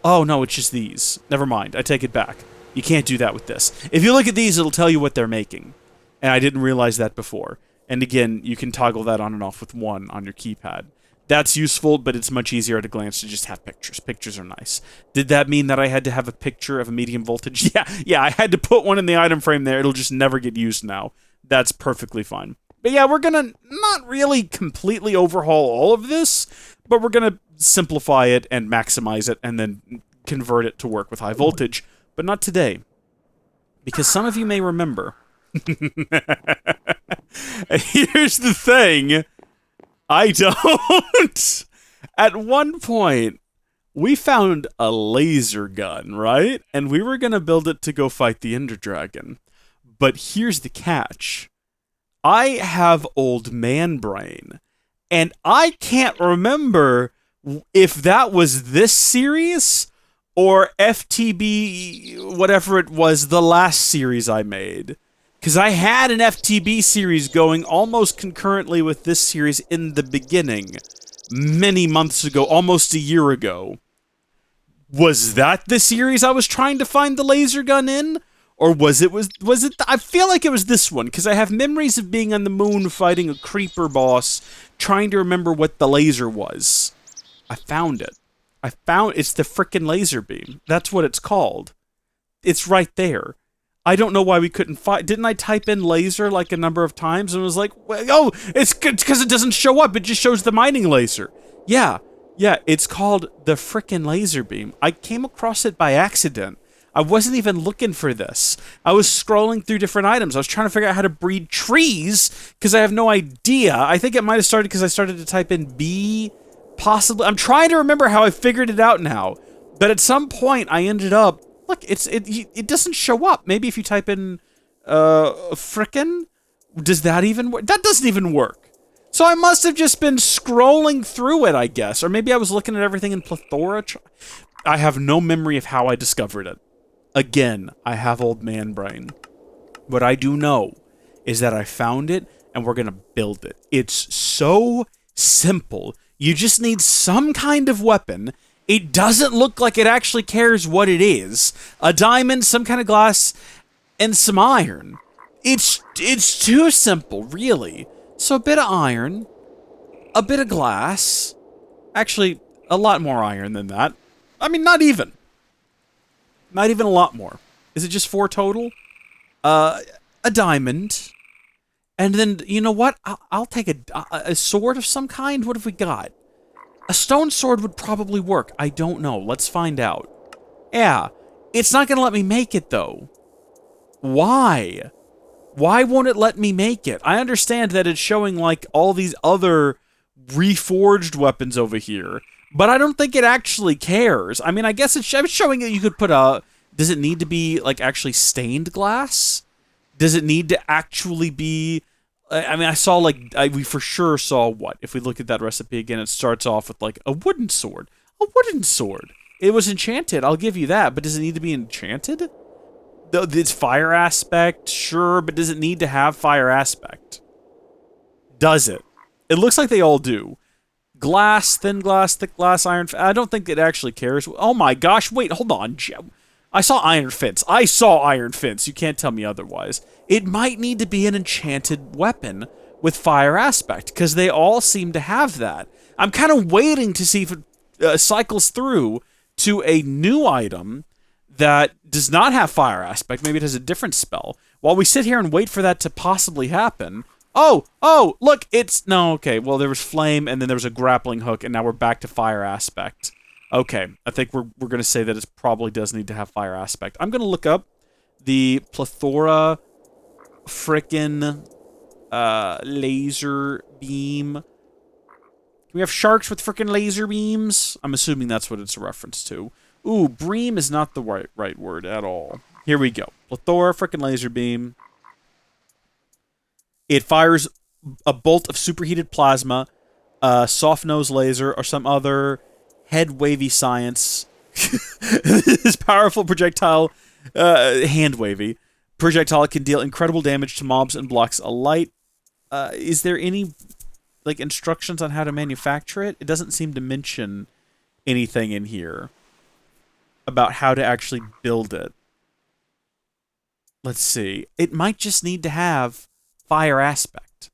oh no, it's just these. Never mind, I take it back. You can't do that with this. If you look at these, it'll tell you what they're making, and I didn't realize that before. And again, you can toggle that on and off with 1 on your keypad. That's useful, but it's much easier at a glance to just have pictures. Pictures are nice. Did that mean that I had to have a picture of a medium voltage? Yeah, I had to put one in the item frame there. It'll just never get used now. That's perfectly fine. But yeah, we're gonna not really completely overhaul all of this, but we're gonna simplify it and maximize it and then convert it to work with high voltage. But not today. Because some of you may remember. Here's the thing. I don't. At one point, we found a laser gun, right? And we were going to build it to go fight the Ender Dragon. But here's the catch. I have old man brain. And I can't remember if that was this series or FTB, whatever it was, the last series I made. Because I had an FTB series going almost concurrently with this series in the beginning, many months ago, almost a year ago. Was that the series I was trying to find the laser gun in? Or was it, I feel like it was this one, because I have memories of being on the moon fighting a creeper boss, trying to remember what the laser was. I found it. It's the frickin' laser beam. That's what it's called. It's right there. I don't know why we couldn't find. Didn't I type in laser like a number of times and it was like, oh, it's because it doesn't show up. It just shows the mining laser. Yeah, it's called the frickin' laser beam. I came across it by accident. I wasn't even looking for this. I was scrolling through different items. I was trying to figure out how to breed trees because I have no idea. I think it might have started because I started to type in B, possibly. I'm trying to remember how I figured it out now. But at some point, I ended up. Look, it doesn't show up. Maybe if you type in frickin', does that even work? That doesn't even work. So I must have just been scrolling through it, I guess. Or maybe I was looking at everything in plethora. I have no memory of how I discovered it. Again, I have old man brain. What I do know is that I found it and we're going to build it. It's so simple. You just need some kind of weapon. It doesn't look like it actually cares what it is. A diamond, some kind of glass, and some iron. It's too simple, really. So a bit of iron, a bit of glass. Actually, a lot more iron than that. I mean, not even. Not even a lot more. Is it just 4 total? A diamond. And then, you know what? I'll take a sword of some kind. What have we got? A stone sword would probably work. I don't know. Let's find out. Yeah. It's not going to let me make it, though. Why? Why won't it let me make it? I understand that it's showing, like, all these other reforged weapons over here, but I don't think it actually cares. I mean, I guess it's showing that you could put a... Does it need to be, like, actually stained glass? Does it need to actually be I mean, I saw, like, we for sure saw what? If we look at that recipe again, it starts off with, like, a wooden sword. A wooden sword. It was enchanted, I'll give you that, but does it need to be enchanted? This fire aspect, sure, but does it need to have fire aspect? Does it? It looks like they all do. Glass, thin glass, thick glass, iron. I don't think it actually cares. Oh my gosh, wait, hold on. I saw iron fence. I saw iron fence. You can't tell me otherwise. It might need to be an enchanted weapon with fire aspect, because they all seem to have that. I'm kind of waiting to see if it cycles through to a new item that does not have fire aspect. Maybe it has a different spell. While we sit here and wait for that to possibly happen... Oh, look, no, okay, well, there was flame, and then there was a grappling hook, and now we're back to fire aspect. Okay, I think we're going to say that it probably does need to have fire aspect. I'm going to look up the plethora frickin' laser beam. Can we have sharks with frickin' laser beams? I'm assuming that's what it's a reference to. Ooh, bream is not the right word at all. Here we go. Plethora frickin' laser beam. It fires a bolt of superheated plasma, soft nose laser, or some other head wavy science. This powerful projectile, hand wavy projectile can deal incredible damage to mobs and blocks a light. Is there any like instructions on how to manufacture it? It doesn't seem to mention anything in here about how to actually build it. Let's see. It might just need to have fire aspect.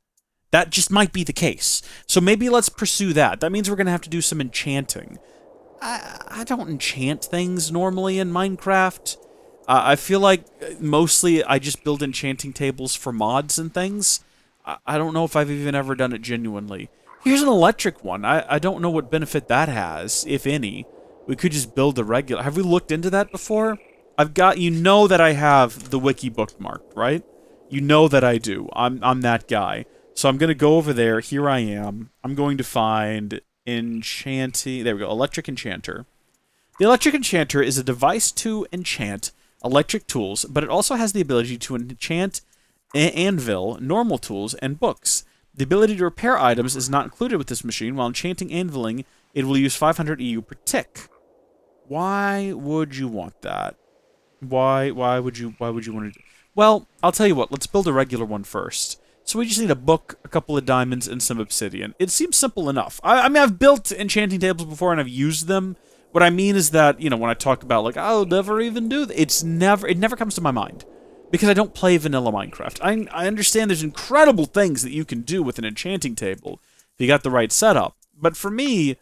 That just might be the case. So maybe let's pursue that. That means we're going to have to do some enchanting. I don't enchant things normally in Minecraft. I feel like mostly I just build enchanting tables for mods and things. I don't know if I've even ever done it genuinely. Here's an electric one. I don't know what benefit that has, if any. We could just build a regular... Have we looked into that before? You know that I have the wiki bookmarked, right? You know that I do. I'm that guy. So I'm going to go over there. Here I am. I'm going to find enchanting... There we go. Electric Enchanter. The Electric Enchanter is a device to enchant electric tools, but it also has the ability to enchant anvil, normal tools, and books. The ability to repair items is not included with this machine. While enchanting anviling, it will use 500 EU per tick. Why would you want that? Why would you want to do... Well, I'll tell you what, let's build a regular one first. So we just need a book, a couple of diamonds, and some obsidian. It seems simple enough. I mean, I've built enchanting tables before and I've used them. What I mean is that, you know, when I talk about, like, I'll never even do that, it never comes to my mind. Because I don't play vanilla Minecraft. I understand there's incredible things that you can do with an enchanting table if you got the right setup. But for me...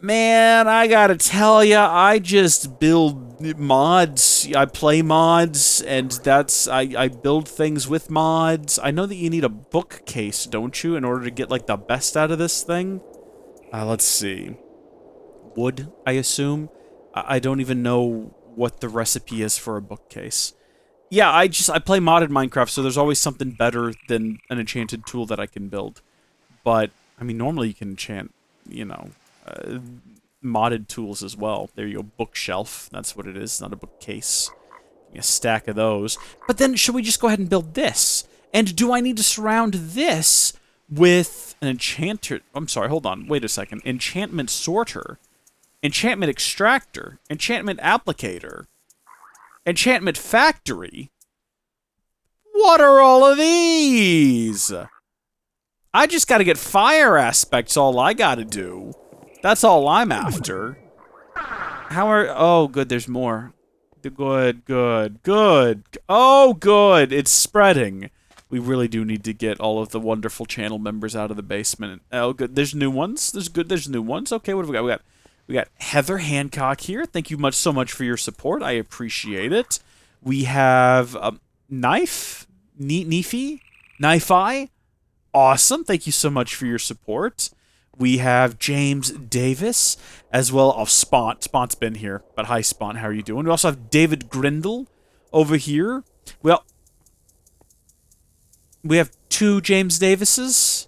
Man, I gotta tell ya, I just build mods. I play mods, and I build things with mods. I know that you need a bookcase, don't you, in order to get, like, the best out of this thing? Let's see. Wood, I assume? I don't even know what the recipe is for a bookcase. Yeah, I play modded Minecraft, so there's always something better than an enchanted tool that I can build. But, I mean, normally you can enchant, you know... modded tools as well. There you go, bookshelf. That's what it is, not a bookcase. A stack of those. But then, should we just go ahead and build this? And do I need to surround this with an enchanter? I'm sorry, hold on. Wait a second. Enchantment sorter. Enchantment extractor. Enchantment applicator. Enchantment factory. What are all of these? I just gotta get fire aspects, all I gotta do. That's all I'm after. Oh, good, there's more. Good. Oh, good, it's spreading. We really do need to get all of the wonderful channel members out of the basement. Oh, good, there's new ones. There's new ones. Okay, what have we got? We got Heather Hancock here. Thank you so much for your support. I appreciate it. We have Knifey. Awesome. Thank you so much for your support. We have James Davis, as well as Spont. Spont's been here, but hi, Spont. How are you doing? We also have David Grindle over here. Well, we have two James Davises.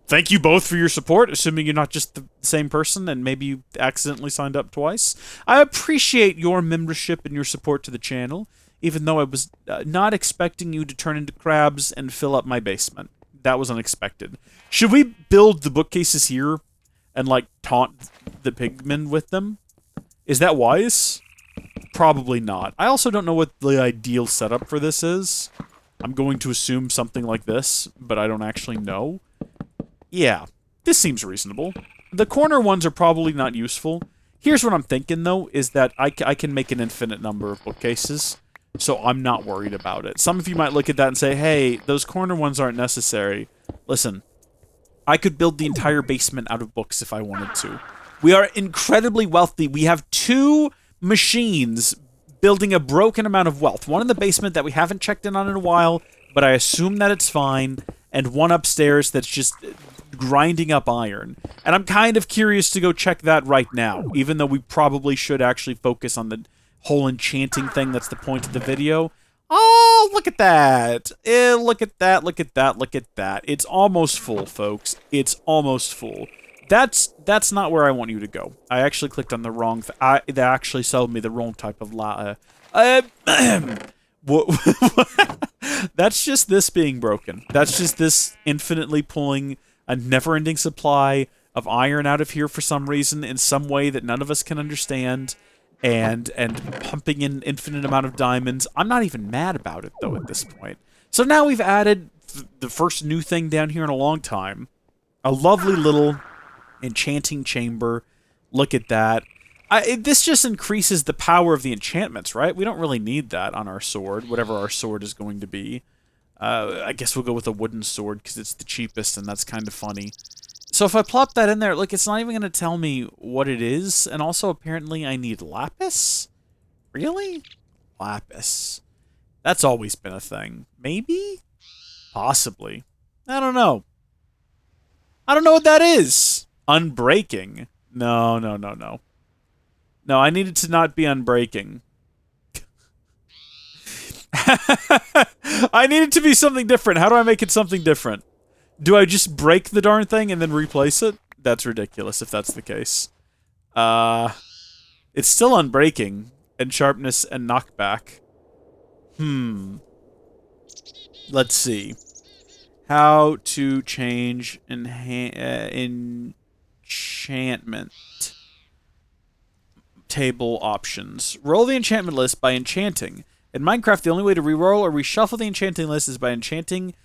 Thank you both for your support, assuming you're not just the same person and maybe you accidentally signed up twice. I appreciate your membership and your support to the channel. even though I was not expecting you to turn into crabs and fill up my basement. That was unexpected. Should we build the bookcases here and, like, taunt the pigmen with them? Is that wise? Probably not. I also don't know what the ideal setup for this is. I'm going to assume something like this, but I don't actually know. Yeah, this seems reasonable. The corner ones are probably not useful. Here's what I'm thinking, though, is that I can make an infinite number of bookcases, so I'm not worried about it. Some of you might look at that and say, hey, those corner ones aren't necessary. Listen, I could build the entire basement out of books if I wanted to. We are incredibly wealthy. We have 2 machines building a broken amount of wealth. One in the basement that we haven't checked in on in a while, but I assume that it's fine, and one upstairs that's just grinding up iron. And I'm kind of curious to go check that right now, even though we probably should actually focus on the whole enchanting thing that's the point of the video. Oh, look at that. Look at that, look at that, look at that. It's almost full, folks. It's almost full. That's not where I want you to go. I actually clicked on the wrong they actually sold me the wrong type of That's just this being broken. That's just this infinitely pulling a never-ending supply of iron out of here for some reason, in some way that none of us can understand, and pumping in infinite amount of diamonds. I'm not even mad about it, though, at this point. So now we've added the first new thing down here in a long time. A lovely little enchanting chamber. Look at that. This just increases the power of the enchantments, right? We don't really need that on our sword, whatever our sword is going to be. I guess we'll go with a wooden sword because it's the cheapest and that's kind of funny. So if I plop that in there, look, it's not even going to tell me what it is. And also, apparently, I need lapis? Really? Lapis. That's always been a thing. Maybe? Possibly. I don't know. I don't know what that is. Unbreaking. No, no, no, no. No, I need it to not be unbreaking. I need it to be something different. How do I make it something different? Do I just break the darn thing and then replace it? That's ridiculous if that's the case. It's still unbreaking. And sharpness and knockback. Let's see. How to change enchantment. Table options. Roll the enchantment list by enchanting. In Minecraft, the only way to reroll or reshuffle the enchanting list is by enchanting.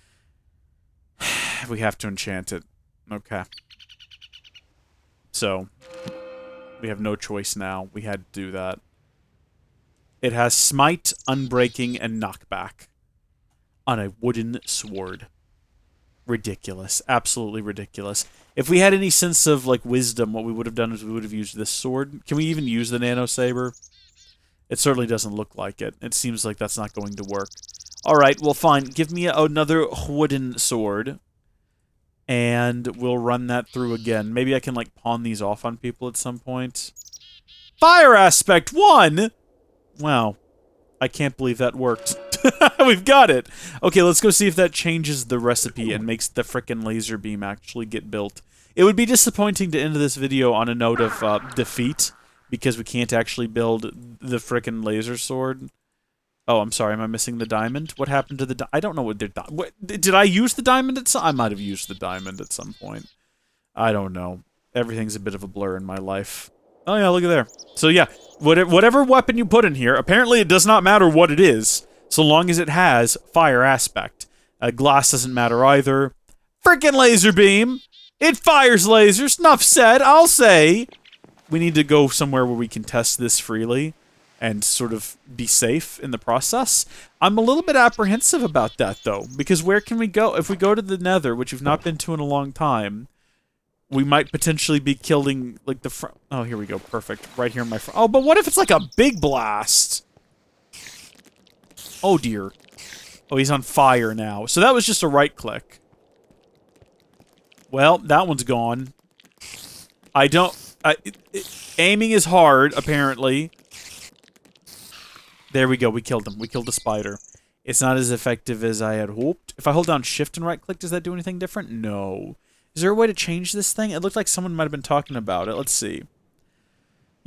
We have to enchant it. Okay. So, we have no choice now. We had to do that. It has smite, unbreaking, and knockback on a wooden sword. Ridiculous. Absolutely ridiculous. If we had any sense of, like, wisdom, what we would have done is we would have used this sword. Can we even use the nano saber? It certainly doesn't look like it. It seems like that's not going to work. Alright, well, fine. Give me another wooden sword. And we'll run that through again. Maybe I can, like, pawn these off on people at some point. Fire aspect 1! Wow. I can't believe that worked. We've got it! Okay, let's go see if that changes the recipe and makes the frickin' laser beam actually get built. It would be disappointing to end this video on a note of defeat, because we can't actually build the frickin' laser sword. Oh, I'm sorry, am I missing the diamond? What happened to the I don't know what did I use the diamond at some... I might have used the diamond at some point. I don't know. Everything's a bit of a blur in my life. Oh yeah, look at there. So yeah, whatever weapon you put in here, apparently it does not matter what it is, so long as it has fire aspect. Glass doesn't matter either. Frickin' laser beam! It fires lasers, enough said, I'll say! We need to go somewhere where we can test this freely and sort of be safe in the process. I'm a little bit apprehensive about that, though, because where can we go? If we go to the Nether, which we've not been to in a long time, we might potentially be killing, like, the front... Oh, here we go. Perfect. Right here in my front... Oh, but what if it's, like, a big blast? Oh, dear. Oh, he's on fire now. So that was just a right-click. Well, that one's gone. I don't... aiming is hard, apparently. There we go. We killed him. We killed the spider. It's not as effective as I had hoped. If I hold down shift and right-click, does that do anything different? No. Is there a way to change this thing? It looked like someone might have been talking about it. Let's see.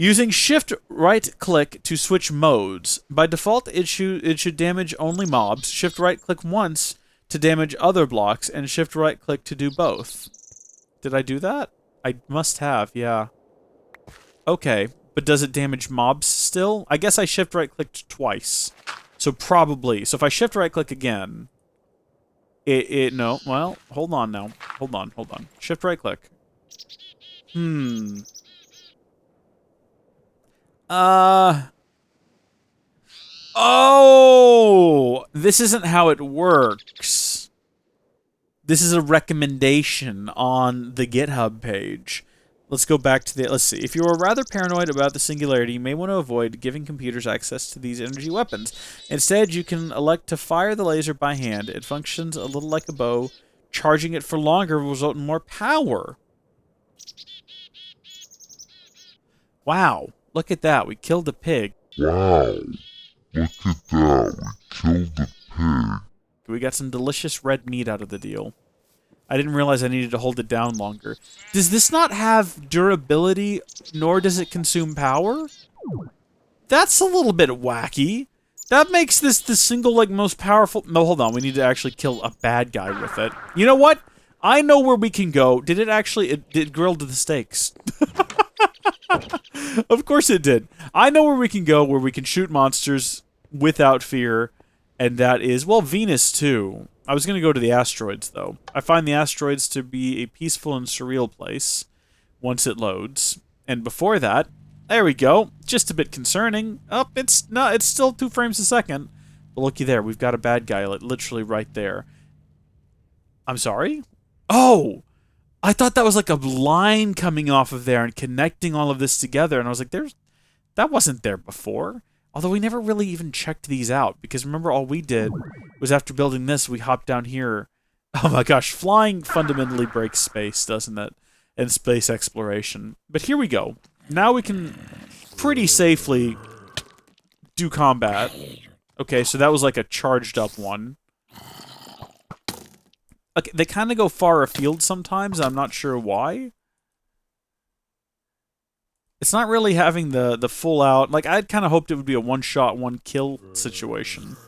Using shift right click to switch modes. By default, it should damage only mobs. Shift right click once to damage other blocks, and shift right click to do both. Did I do that? I must have, yeah. Okay, but does it damage mobs still? I guess I shift right clicked twice. So probably. So if I shift right click again, no, well, hold on now. Hold on. Shift right click. Oh! This isn't how it works. This is a recommendation on the GitHub page. Let's go back to the... Let's see. If you are rather paranoid about the singularity, you may want to avoid giving computers access to these energy weapons. Instead, you can elect to fire the laser by hand. It functions a little like a bow. Charging it for longer will result in more power. Wow. Look at that. We killed a pig. Wow. Look at that. We killed the pig. We got some delicious red meat out of the deal. I didn't realize I needed to hold it down longer. Does this not have durability, nor does it consume power? That's a little bit wacky. That makes this the single, like, most powerful... No, hold on. We need to actually kill a bad guy with it. You know what? I know where we can go. Did it actually... It grilled the steaks. Of course it did. I know where we can go, where we can shoot monsters without fear. And that is... Well, Venus, too. I was going to go to the asteroids, though. I find the asteroids to be a peaceful and surreal place once it loads. And before that, there we go. Just a bit concerning. Oh, it's still 2 frames a second. But looky there, we've got a bad guy literally right there. I'm sorry? Oh! I thought that was like a line coming off of there and connecting all of this together. And I was like, that wasn't there before. Although we never really even checked these out, because remember all we did was after building this, we hopped down here. Oh my gosh, flying fundamentally breaks space, doesn't it? And space exploration. But here we go. Now we can pretty safely do combat. Okay, so that was like a charged up one. Okay, they kind of go far afield sometimes, I'm not sure why. It's not really having the full out... Like, I'd kind of hoped it would be a one-shot, one-kill situation.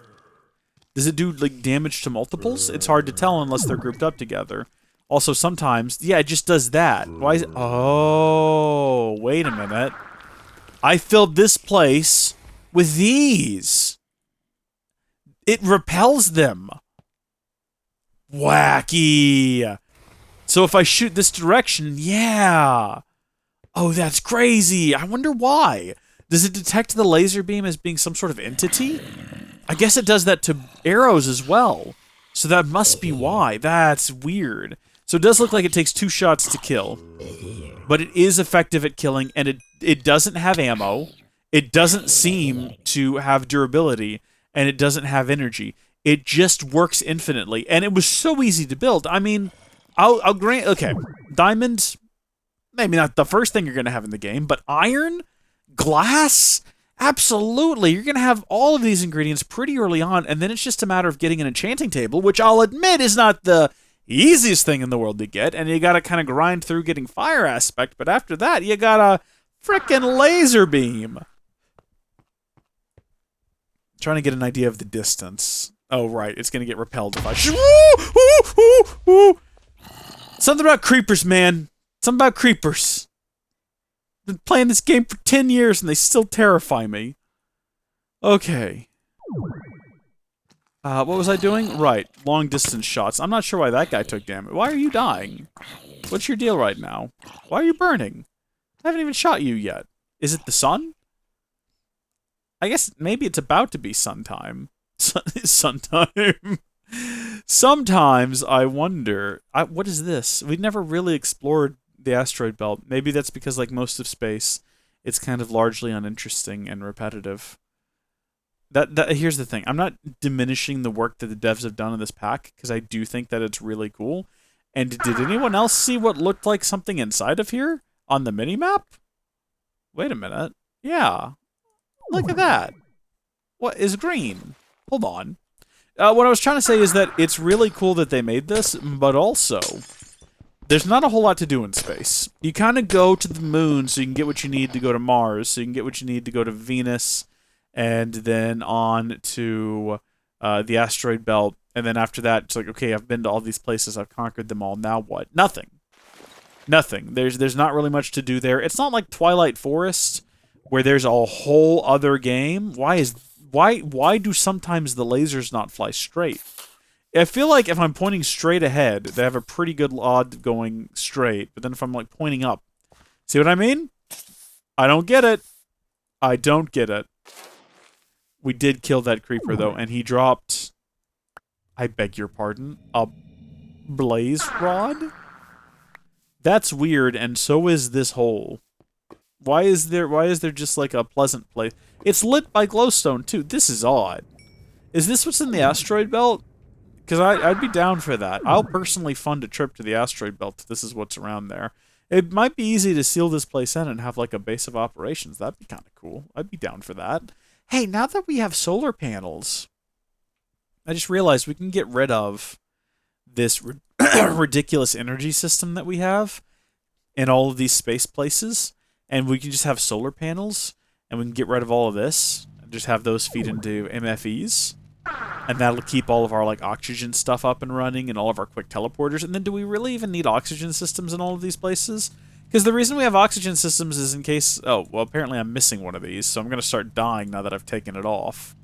Does it do, like, damage to multiples? It's hard to tell unless they're grouped up together. Also, sometimes... Yeah, it just does that. Why is it... Oh, wait a minute. I filled this place with these. It repels them. Wacky. So if I shoot this direction, yeah... Oh, that's crazy. I wonder why. Does it detect the laser beam as being some sort of entity? I guess it does that to arrows as well. So that must be why. That's weird. So it does look like it takes 2 shots to kill. But it is effective at killing, and it doesn't have ammo. It doesn't seem to have durability, and it doesn't have energy. It just works infinitely, and it was so easy to build. I mean, I'll grant... Okay, diamond... Maybe not the first thing you're going to have in the game, but iron? Glass? Absolutely. You're going to have all of these ingredients pretty early on, and then it's just a matter of getting an enchanting table, which I'll admit is not the easiest thing in the world to get, and you got to kind of grind through getting fire aspect, but after that, you got a frickin' laser beam. Trying to get an idea of the distance. Oh, right. It's going to get repelled if I shoot. Something about creepers, man. Something about creepers. Been playing this game for 10 years and they still terrify me. Okay. What was I doing? Right. Long distance shots. I'm not sure why that guy took damage. Why are you dying? What's your deal right now? Why are you burning? I haven't even shot you yet. Is it the sun? I guess maybe it's about to be sun time. Sun time. Sometimes I wonder... what is this? We've never really explored the asteroid belt. Maybe that's because, like most of space, it's kind of largely uninteresting and repetitive. Here's the thing. I'm not diminishing the work that the devs have done in this pack, because I do think that it's really cool. And did anyone else see what looked like something inside of here on the minimap? Wait a minute. Yeah. Look at that. What is green? Hold on. What I was trying to say is that it's really cool that they made this, but also... there's not a whole lot to do in space. You kind of go to the moon so you can get what you need to go to Mars, so you can get what you need to go to Venus, and then on to the asteroid belt. And then after that, it's like, okay, I've been to all these places, I've conquered them all. Now what? Nothing. Nothing. There's not really much to do there. It's not like Twilight Forest, where there's a whole other game. Why do sometimes the lasers not fly straight? I feel like if I'm pointing straight ahead, they have a pretty good odd going straight. But then if I'm like pointing up, see what I mean? I don't get it. I don't get it. We did kill that creeper though, and he dropped, I beg your pardon, a blaze rod? That's weird, and so is this hole. Why is there just like a pleasant place? It's lit by glowstone too. This is odd. Is this what's in the asteroid belt? Because I'd be down for that. I'll personally fund a trip to the asteroid belt if this is what's around there. It might be easy to seal this place in and have like a base of operations. That'd be kind of cool. I'd be down for that. Hey, now that we have solar panels, I just realized we can get rid of this ridiculous energy system that we have in all of these space places, and we can just have solar panels, and we can get rid of all of this, and just have those feed into MFEs. And that'll keep all of our like oxygen stuff up and running and all of our quick teleporters. And then do we really even need oxygen systems in all of these places? Because the reason we have oxygen systems is in case... Oh, well, apparently I'm missing one of these, so I'm going to start dying now that I've taken it off.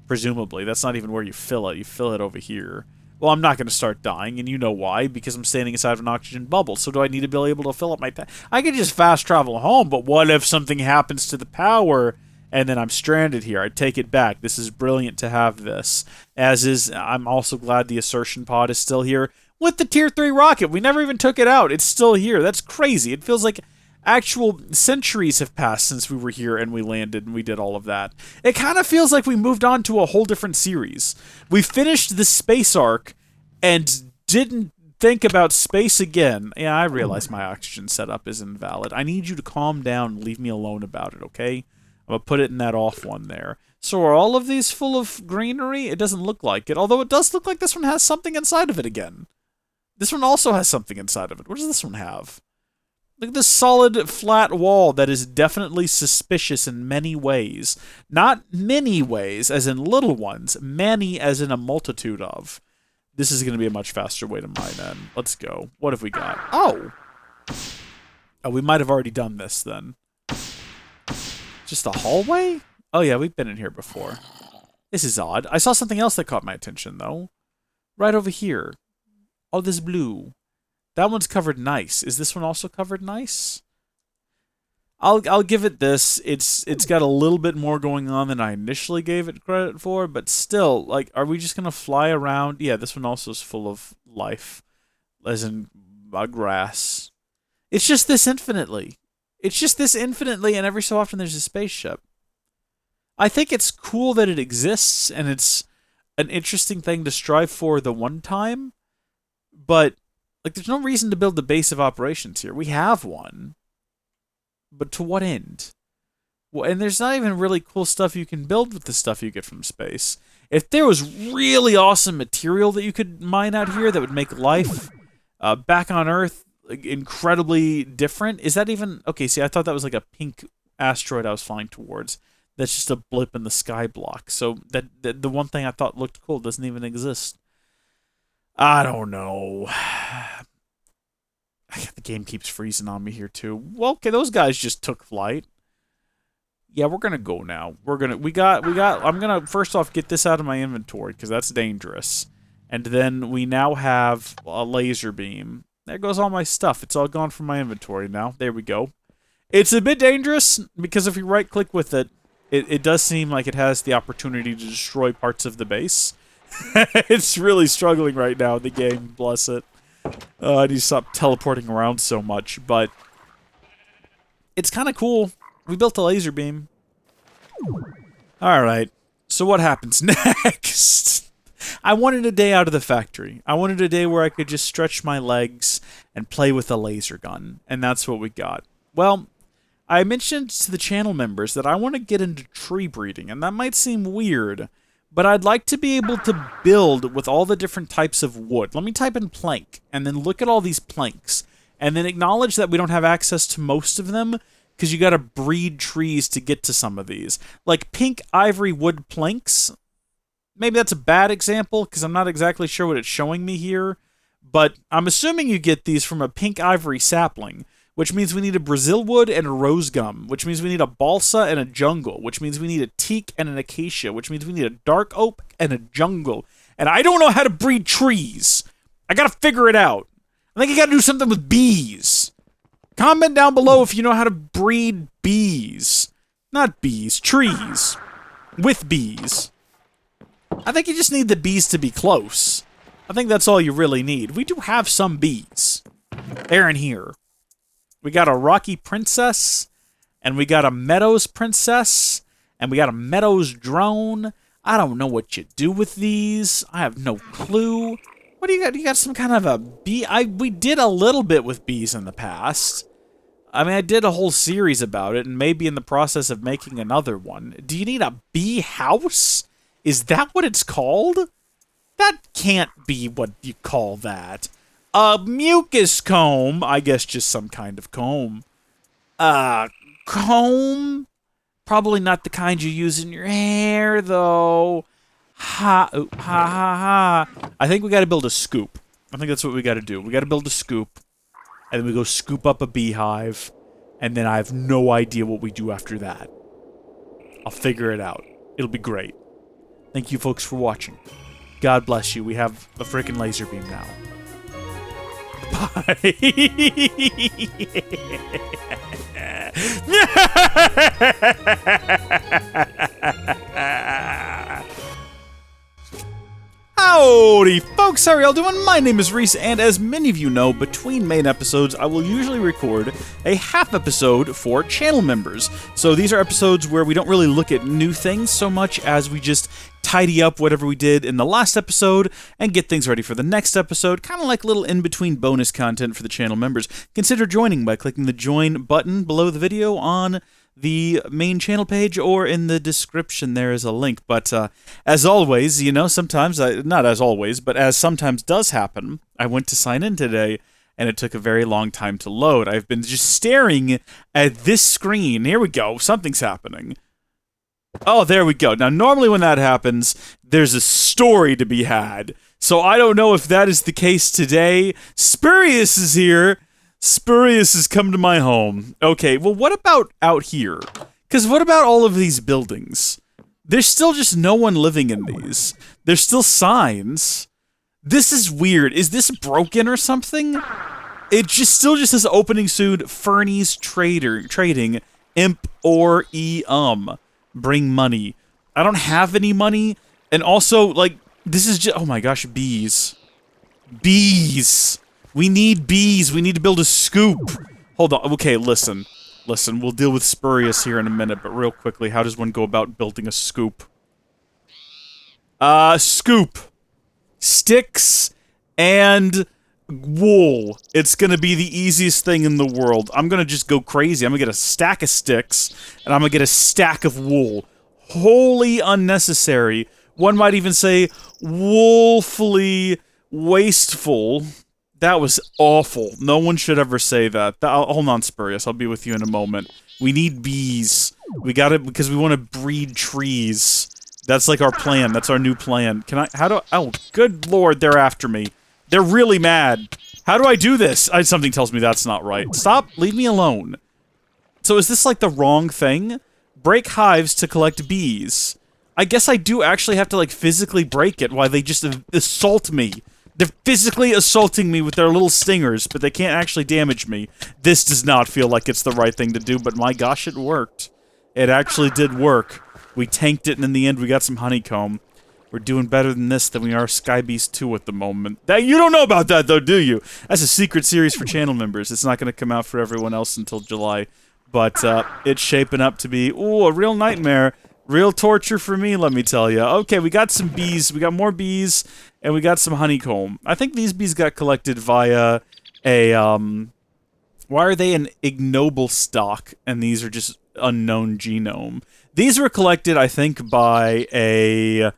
Presumably. That's not even where you fill it. You fill it over here. Well, I'm not going to start dying, and you know why. Because I'm standing inside of an oxygen bubble. So do I need to be able to fill up my... I could just fast travel home, but what if something happens to the power... and then I'm stranded here? I take it back. This is brilliant to have this. As is, I'm also glad the assertion pod is still here. With the Tier 3 rocket, we never even took it out. It's still here. That's crazy. It feels like actual centuries have passed since we were here and we landed and we did all of that. It kind of feels like we moved on to a whole different series. We finished the space arc and didn't think about space again. Yeah, I realize my oxygen setup is invalid. I need you to calm down and leave me alone about it, okay? I'm going to put it in that off one there. So are all of these full of greenery? It doesn't look like it, although it does look like this one has something inside of it again. This one also has something inside of it. What does this one have? Look at this solid, flat wall that is definitely suspicious in many ways. Not many ways, as in little ones. Many, as in a multitude of. This is going to be a much faster way to mine in. Let's go. What have we got? Oh! Oh, we might have already done this, then. Just a hallway? Oh yeah, we've been in here before. This is odd. I saw something else that caught my attention, though. Right over here. Oh, this blue. That one's covered nice. Is this one also covered nice? I'll give it this. It's got a little bit more going on than I initially gave it credit for, but still, like, are we just gonna fly around? Yeah, this one also is full of life, as in grass. It's just this infinitely. It's just this infinitely, and every so often there's a spaceship. I think it's cool that it exists, and it's an interesting thing to strive for the one time, but like, there's no reason to build the base of operations here. We have one. But to what end? Well, and there's not even really cool stuff you can build with the stuff you get from space. If there was really awesome material that you could mine out here that would make life back on Earth like, incredibly different, is that even... Okay, see, I thought that was like a pink asteroid I was flying towards. That's just a blip in the sky block. So that the one thing I thought looked cool doesn't even exist. I don't know. The game keeps freezing on me here too. Well, okay, those guys just took flight. Yeah, we're gonna go now. I'm gonna first off get this out of my inventory because that's dangerous. And then we now have a laser beam. There goes all my stuff. It's all gone from my inventory now. There we go. It's a bit dangerous because if you right click with it, it does seem like it has the opportunity to destroy parts of the base. It's really struggling right now, the game, bless it. I need to stop teleporting around so much, but it's kind of cool. We built a laser beam. Alright, so what happens next? I wanted a day out of the factory. I wanted a day where I could just stretch my legs and play with a laser gun, and that's what we got. Well, I mentioned to the channel members that I want to get into tree breeding, and that might seem weird, but I'd like to be able to build with all the different types of wood. Let me type in plank, and then look at all these planks, and then acknowledge that we don't have access to most of them, because you gotta breed trees to get to some of these. Like pink ivory wood planks. Maybe that's a bad example, because I'm not exactly sure what it's showing me here, but I'm assuming you get these from a pink ivory sapling, which means we need a Brazil wood and a rose gum, which means we need a balsa and a jungle, which means we need a teak and an acacia, which means we need a dark oak and a jungle. And I don't know how to breed trees. I gotta figure it out. I think I gotta do something with bees. Comment down below if you know how to breed bees. Not bees, trees. With bees. I think you just need the bees to be close. I think that's all you really need. We do have some bees. They're in here. We got a Rocky Princess, and we got a Meadows Princess, and we got a Meadows Drone. I don't know what you do with these. I have no clue. What do you got? You got some kind of a bee? We did a little bit with bees in the past. I mean, I did a whole series about it, and maybe in the process of making another one. Do you need a bee house? Is that what it's called? That can't be what you call that. A mucus comb. I guess just some kind of comb. Comb? Probably not the kind you use in your hair, though. Ha ha ha. I think we gotta build a scoop. I think that's what we gotta do. We gotta build a scoop. And then we go scoop up a beehive. And then I have no idea what we do after that. I'll figure it out. It'll be great. Thank you folks for watching. God bless you. We have a freaking laser beam now. Bye. Howdy folks, how are y'all doing? My name is Reese, and as many of you know, between main episodes, I will usually record a half episode for channel members. So these are episodes where we don't really look at new things so much as we just tidy up whatever we did in the last episode and get things ready for the next episode, kind of like little in-between bonus content for the channel members. Consider joining by clicking the join button below the video on the main channel page, or in the description there is a link. But as always, you know, sometimes, not as always, but as sometimes does happen, I went to sign in today and it took a very long time to load. I've been just staring at this screen. Here we go. Something's happening. Oh, there we go. Now, normally when that happens, there's a story to be had. So I don't know if that is the case today. Spurious is here. Spurious has come to my home. Okay, well, what about out here? Because what about all of these buildings? There's still just no one living in these. There's still signs. This is weird. Is this broken or something? It still just says opening soon, Fernie's Trading, imp or bring money. I don't have any money, and also, like, this is just, oh my gosh, bees. Bees! We need bees. We need to build a scoop. Hold on. Okay, listen. Listen, we'll deal with Spurious here in a minute, but real quickly, how does one go about building a scoop? Scoop. Sticks and wool. It's gonna be the easiest thing in the world. I'm gonna just go crazy. I'm gonna get a stack of sticks, and I'm gonna get a stack of wool. Wholly unnecessary. One might even say woefully wasteful. That was awful. No one should ever say that. Hold on, Spurious. I'll be with you in a moment. We need bees. We got it because we want to breed trees. That's like our plan. That's our new plan. Can I? How do? Oh, good lord! They're after me. They're really mad. How do I do this? Something tells me that's not right. Stop. Leave me alone. So is this like the wrong thing? Break hives to collect bees. I guess I do actually have to like physically break it while they just assault me. They're physically assaulting me with their little stingers, but they can't actually damage me. This does not feel like it's the right thing to do, but my gosh, it worked. It actually did work. We tanked it, and in the end, we got some honeycomb. We're doing better than this than we are Sky Beast 2 at the moment. You don't know about that, though, do you? That's a secret series for channel members. It's not going to come out for everyone else until July. But it's shaping up to be, ooh, a real nightmare. Real torture for me, let me tell you. Okay, we got some bees. We got more bees, and we got some honeycomb. I think these bees got collected via a, why are they an ignoble stock, and these are just unknown genome? These were collected, I think, by a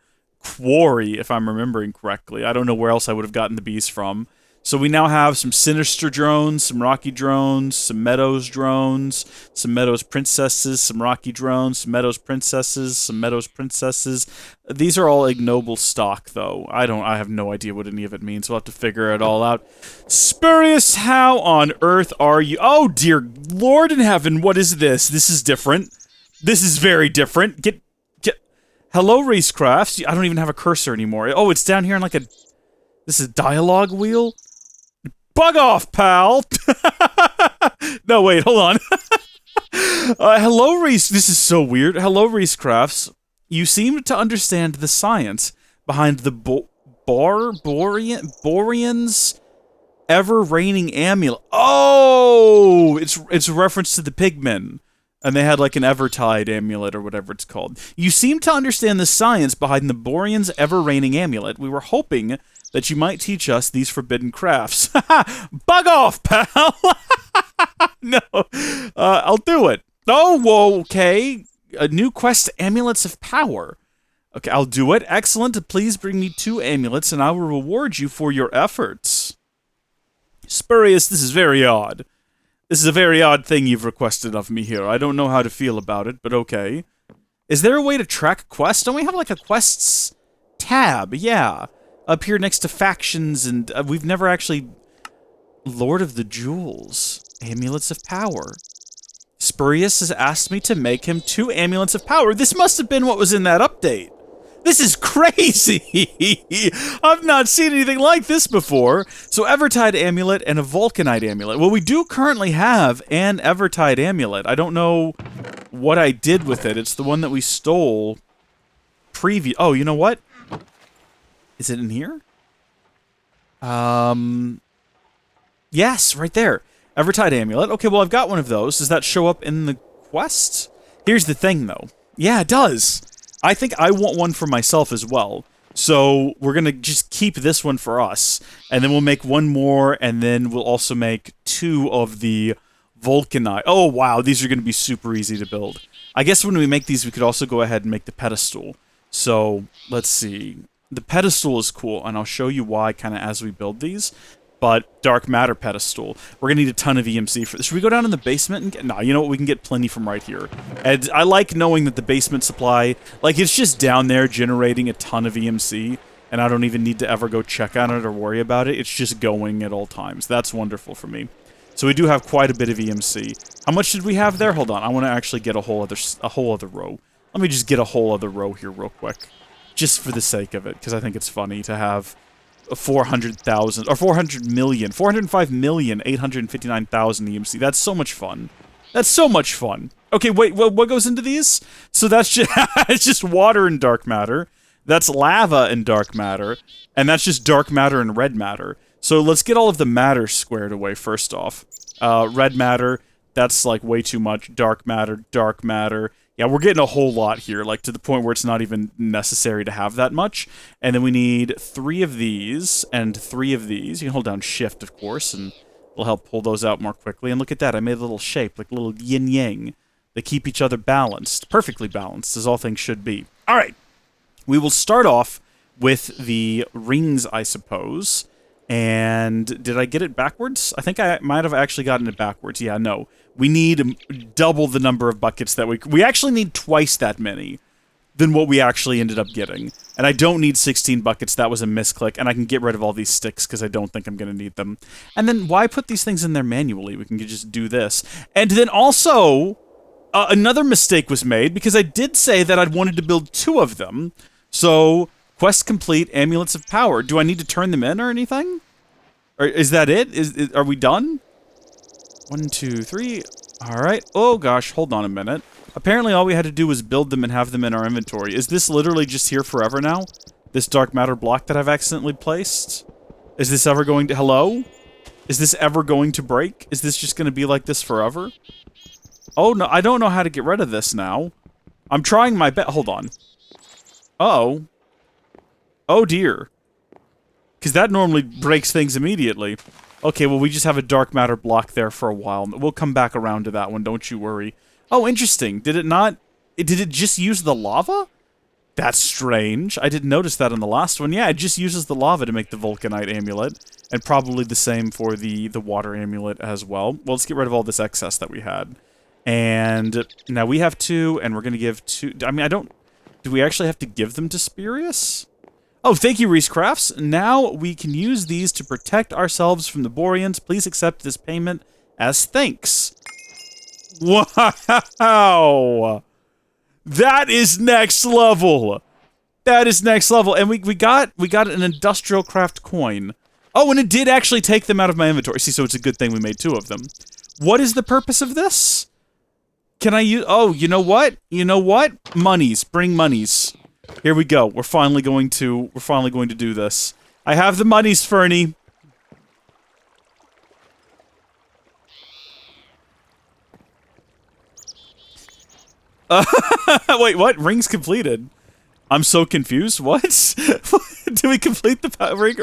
quarry, if I'm remembering correctly. I don't know where else I would have gotten the bees from. So we now have some Sinister drones, some Rocky drones, some Meadows drones, some Meadows princesses, some Rocky drones, some Meadows princesses, some Meadows princesses. These are all ignoble stock, though. I have no idea what any of it means. We'll have to figure it all out. Spurious, how on earth are you? Oh, dear Lord in heaven, what is this? This is different. This is very different. Get. Hello, Racecrafts. I don't even have a cursor anymore. Oh, it's down here in like a... This is a dialogue wheel? Bug off, pal! No, wait, hold on. Hello, Reese. This is so weird. Hello, Racecrafts. You seem to understand the science behind the Borean's ever-reigning amulet. Oh! It's a reference to the pigmen. And they had like an Evertide amulet or whatever it's called. You seem to understand the science behind the Borean's ever-reigning amulet. We were hoping that you might teach us these forbidden crafts. Bug off, pal! No. I'll do it. Oh, whoa, okay. A new quest, Amulets of Power. Okay, I'll do it. Excellent. Please bring me 2 amulets and I will reward you for your efforts. Spurious, this is very odd. This is a very odd thing you've requested of me here. I don't know how to feel about it, but okay. Is there a way to track quests? Don't we have like a quests tab? Yeah. Up here next to factions, and we've never actually... Lord of the Jewels. Amulets of Power. Spurious has asked me to make him 2 amulets of power. This must have been what was in that update. This is crazy! I've not seen anything like this before. So Evertide amulet and a Vulcanite amulet. Well, we do currently have an Evertide amulet. I don't know what I did with it. It's the one that we stole Oh, you know what? Is it in here? Yes, right there. Evertide amulet. Okay, well, I've got one of those. Does that show up in the quest? Here's the thing, though. Yeah, it does. I think I want one for myself as well. So we're going to just keep this one for us. And then we'll make one more, and then we'll also make 2 of the Vulcanite. Oh, wow, these are going to be super easy to build. I guess when we make these, we could also go ahead and make the pedestal. So, let's see. The pedestal is cool, and I'll show you why kind of as we build these. But dark matter pedestal. We're going to need a ton of EMC for this. Should we go down in the basement and get... Nah, you know what? We can get plenty from right here. And I like knowing that the basement supply... Like, it's just down there generating a ton of EMC. And I don't even need to ever go check on it or worry about it. It's just going at all times. That's wonderful for me. So we do have quite a bit of EMC. How much did we have there? Hold on. I want to actually get a whole other row. Let me just get a whole other row here real quick. Just for the sake of it. Because I think it's funny to have... 400,000 or 405,859,000 EMC. That's so much fun. That's so much fun. Okay, wait, what goes into these? So that's just it's just water and dark matter. That's lava and dark matter, and that's just dark matter and red matter. So let's get all of the matter squared away first off. Red matter, that's like way too much. Dark matter, dark matter. Yeah, we're getting a whole lot here, like to the point where it's not even necessary to have that much. And then we need 3 of these and 3 of these. You can hold down shift, of course, and it'll help pull those out more quickly. And look at that, I made a little shape, like a little yin-yang. They keep each other balanced, perfectly balanced, as all things should be. All right, we will start off with the rings, I suppose. And did I get it backwards? I think I might have actually gotten it backwards. Yeah, no. We need double the number of buckets that we actually need twice that many than what we actually ended up getting. And I don't need 16 buckets. That was a misclick. And I can get rid of all these sticks because I don't think I'm going to need them. And then why put these things in there manually? We can just do this. And then also, another mistake was made because I did say that I'd wanted to build 2 of them. So... Quest complete, Amulets of Power. Do I need to turn them in or anything? Or is that it? Are we done? 1, 2, 3. Alright. Oh gosh, hold on a minute. Apparently all we had to do was build them and have them in our inventory. Is this literally just here forever now? This dark matter block that I've accidentally placed? Is this ever going to... Hello? Is this ever going to break? Is this just going to be like this forever? Oh no, I don't know how to get rid of this now. I'm trying my best. Hold on. Uh-oh. Oh dear. Because that normally breaks things immediately. Okay, well we just have a dark matter block there for a while. We'll come back around to that one, don't you worry. Oh, interesting. Did it not... Did it just use the lava? That's strange. I didn't notice that on the last one. Yeah, it just uses the lava to make the Vulcanite amulet. And probably the same for the water amulet as well. Well, let's get rid of all this excess that we had. And now we have 2, and we're going to give 2... I mean, I don't... Do we actually have to give them to Spurious? Oh, thank you, Reese Crafts. Now we can use these to protect ourselves from the Boreans. Please accept this payment as thanks. Wow! That is next level! That is next level. And we got an industrial craft coin. Oh, and it did actually take them out of my inventory. See, so it's a good thing we made 2 of them. What is the purpose of this? Can I use... Oh, you know what? You know what? Monies. Bring monies. Here we go. We're finally going to do this. I have the monies, Fernie. Wait, what? Rings completed. I'm so confused. What? Did we complete the ring?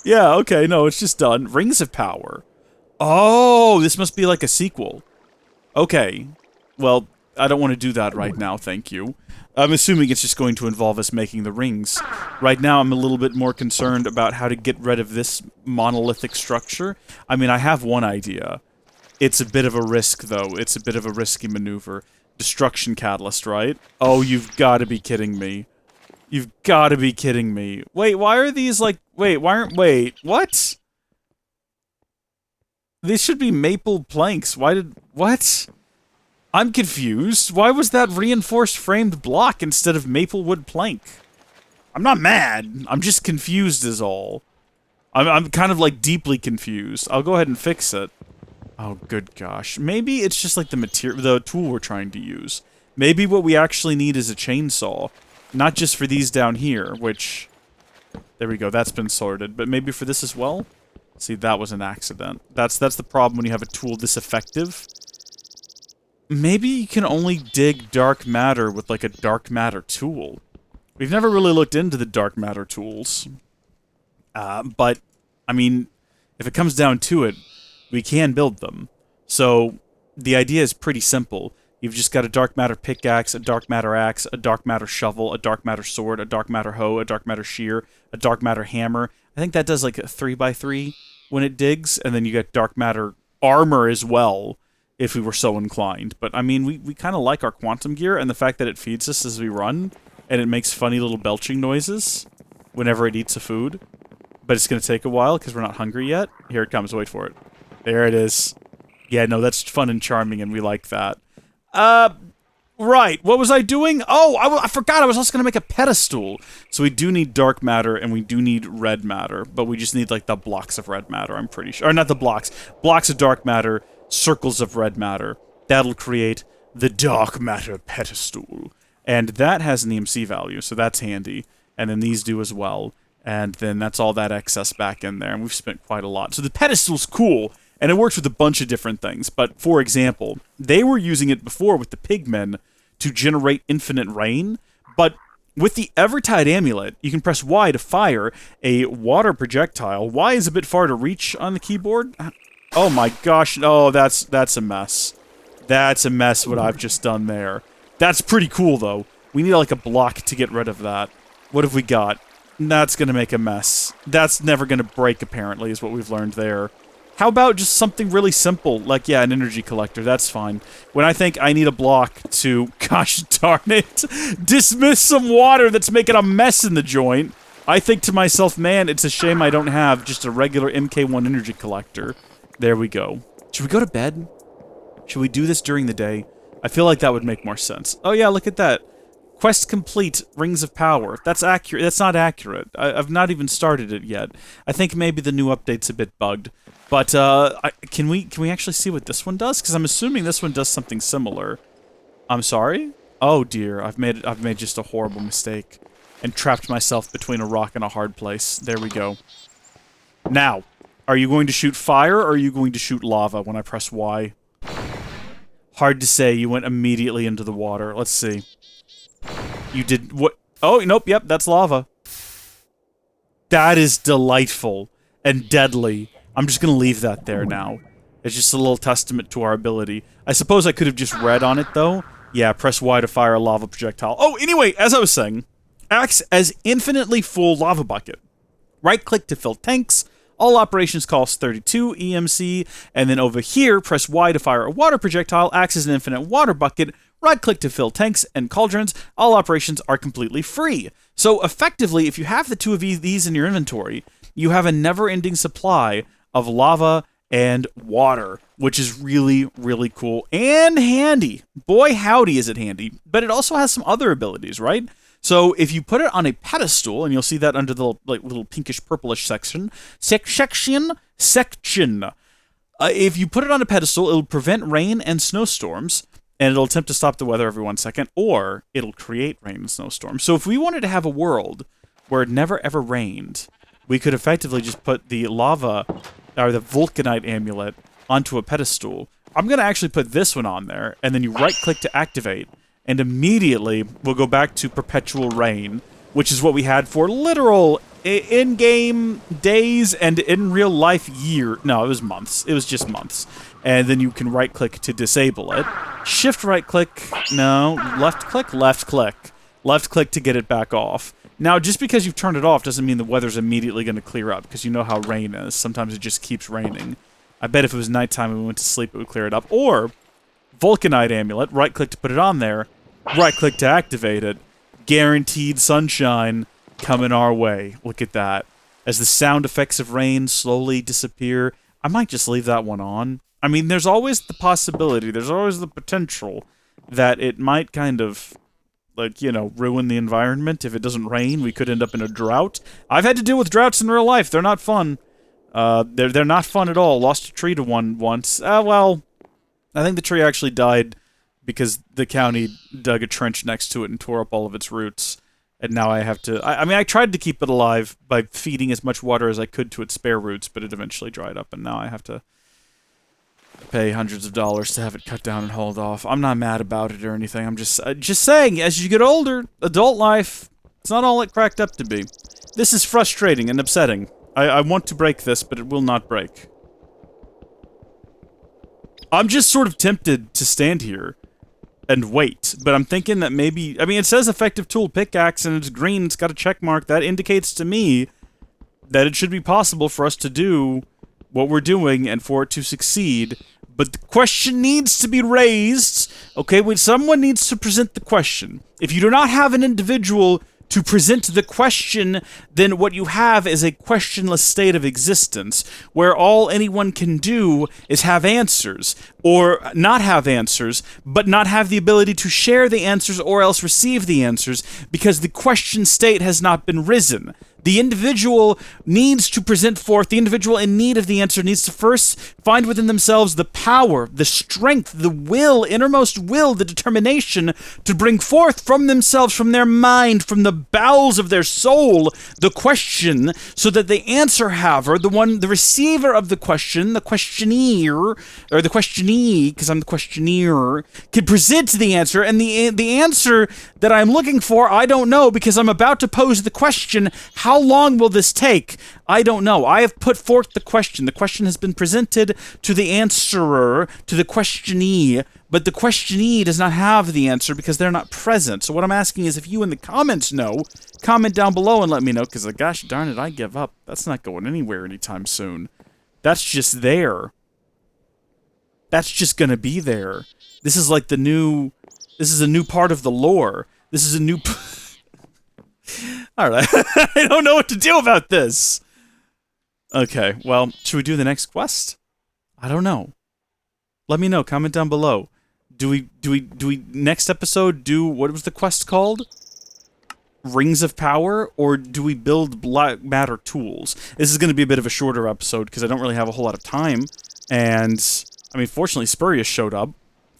Yeah, okay, no, it's just done. Rings of Power. Oh, this must be like a sequel. Okay. Well, I don't want to do that right now, thank you. I'm assuming it's just going to involve us making the rings. Right now, I'm a little bit more concerned about how to get rid of this monolithic structure. I mean, I have one idea. It's a bit of a risk, though. It's a bit of a risky maneuver. Destruction Catalyst, right? Oh, you've got to be kidding me. You've got to be kidding me. Wait, why are these like... Wait, why aren't... Wait, what? These should be maple planks. Why did... What? I'm confused. Why was that reinforced framed block instead of maple wood plank? I'm not mad. I'm just confused is all. I'm kind of like deeply confused. I'll go ahead and fix it. Oh, good gosh. Maybe it's just like the tool we're trying to use. Maybe what we actually need is a chainsaw. Not just for these down here, which... There we go, that's been sorted. But maybe for this as well? See, that was an accident. That's the problem when you have a tool this effective. Maybe you can only dig dark matter with, like, a dark matter tool. We've never really looked into the dark matter tools. But, I mean, if it comes down to it, we can build them. So, the idea is pretty simple. You've just got a dark matter pickaxe, a dark matter axe, a dark matter shovel, a dark matter sword, a dark matter hoe, a dark matter shear, a dark matter hammer. I think that does like a 3x3 when it digs, and then you get dark matter armor as well, if we were so inclined. But, I mean, we kind of like our quantum gear, and the fact that it feeds us as we run, and it makes funny little belching noises whenever it eats a food. But it's going to take a while, because we're not hungry yet. Here it comes, wait for it. There it is. Yeah, no, that's fun and charming, and we like that. Right, what was I doing? Oh, I forgot I was also gonna make a pedestal. So we do need dark matter, and we do need red matter, but we just need, like, the blocks of red matter, I'm pretty sure. Or not the blocks. Blocks of dark matter, circles of red matter. That'll create the dark matter pedestal. And that has an EMC value, so that's handy. And then these do as well. And then that's all that excess back in there, and we've spent quite a lot. So the pedestal's cool. And it works with a bunch of different things. But, for example, they were using it before with the pigmen to generate infinite rain. But with the Evertide amulet, you can press Y to fire a water projectile. Y is a bit far to reach on the keyboard. Oh my gosh. Oh, that's a mess. That's a mess what I've just done there. That's pretty cool, though. We need, like, a block to get rid of that. What have we got? That's gonna make a mess. That's never gonna break, apparently, is what we've learned there. How about just something really simple, like, yeah, an energy collector, that's fine. When I think I need a block to, gosh darn it, dismiss some water that's making a mess in the joint, I think to myself, man, it's a shame I don't have just a regular MK1 energy collector. There we go. Should we go to bed? Should we do this during the day? I feel like that would make more sense. Oh yeah, look at that. Quest complete, Rings of Power. That's accurate. That's not accurate. I've not even started it yet. I think maybe the new update's a bit bugged. But, can we actually see what this one does? Because I'm assuming this one does something similar. I'm sorry? Oh dear, I've made just a horrible mistake. And trapped myself between a rock and a hard place. There we go. Now, are you going to shoot fire, or are you going to shoot lava when I press Y? Hard to say, you went immediately into the water. Let's see. You did what? Oh, nope, yep, that's lava. That is delightful and deadly. I'm just gonna leave that there now. It's just a little testament to our ability. I suppose I could have just read on it, though. Yeah, press Y to fire a lava projectile. Oh, anyway, as I was saying, acts as infinitely full lava bucket. Right-click to fill tanks. All operations cost 32 EMC, and then over here, press Y to fire a water projectile, acts as an infinite water bucket. Right-click to fill tanks and cauldrons. All operations are completely free. So effectively, if you have the two of these in your inventory, you have a never-ending supply of lava and water, which is really, really cool and handy. Boy, howdy is it handy. But it also has some other abilities, right? So if you put it on a pedestal, and you'll see that under the little pinkish purplish section. If you put it on a pedestal, it'll prevent rain and snowstorms, and it'll attempt to stop the weather every 1 second, or it'll create rain and snowstorms. So if we wanted to have a world where it never ever rained, we could effectively just put the lava, or the vulcanite amulet, onto a pedestal. I'm going to actually put this one on there, and then you right-click to activate, and immediately we'll go back to perpetual rain, which is what we had for literal in-game days and in real life year. No, it was months. It was just months. And then you can right-click to disable it. Shift right-click. No. Left-click? Left-click. Left-click to get it back off. Now, just because you've turned it off doesn't mean the weather's immediately going to clear up, because you know how rain is. Sometimes it just keeps raining. I bet if it was nighttime and we went to sleep, it would clear it up. Or vulcanite amulet, right-click to put it on there, right-click to activate it. Guaranteed sunshine coming our way. Look at that. As the sound effects of rain slowly disappear, I might just leave that one on. I mean, there's always the possibility, there's always the potential that it might kind of, like, you know, ruin the environment. If it doesn't rain, we could end up in a drought. I've had to deal with droughts in real life. They're not fun. They're not fun at all. Lost a tree to one once. Well, I think the tree actually died because the county dug a trench next to it and tore up all of its roots. And now I have to... I mean, I tried to keep it alive by feeding as much water as I could to its spare roots, but it eventually dried up, and now I have to pay hundreds of dollars to have it cut down and hauled off. I'm not mad about it or anything. I'm just saying, as you get older, adult life, it's not all it cracked up to be. This is frustrating and upsetting. I want to break this, but it will not break. I'm just sort of tempted to stand here and wait, but I'm thinking that maybe... I mean, it says effective tool pickaxe, and it's green, it's got a check mark. That indicates to me that it should be possible for us to do what we're doing and for it to succeed. But the question needs to be raised, okay? When someone needs to present the question. If you do not have an individual to present the question, then what you have is a questionless state of existence, where all anyone can do is have answers, or not have answers, but not have the ability to share the answers or else receive the answers, because the question state has not been risen. The individual needs to present forth, the individual in need of the answer needs to first find within themselves the power, the strength, the will, innermost will, the determination to bring forth from themselves, from their mind, from the bowels of their soul, the question, so that the answer haver, the receiver of the question, the questioneer, or the questionee, because I'm the questioneer, can present the answer, and the answer that I'm looking for, I don't know, because I'm about to pose the question, how long will this take? I don't know. I have put forth the question. The question has been presented to the answerer, to the questionee, but the questionee does not have the answer because they're not present. So what I'm asking is, if you in the comments know, comment down below and let me know, because gosh darn it, I give up. That's not going anywhere anytime soon. That's just there. That's just gonna be there. This is like the new... This is a new part of the lore. This is a new... Alright, I don't know what to do about this. Okay, well, should we do the next quest? I don't know. Let me know, comment down below. Do we next episode do, what was the quest called? Rings of Power? Or do we build black matter tools? This is going to be a bit of a shorter episode, because I don't really have a whole lot of time. And, I mean, fortunately, Spurious showed up.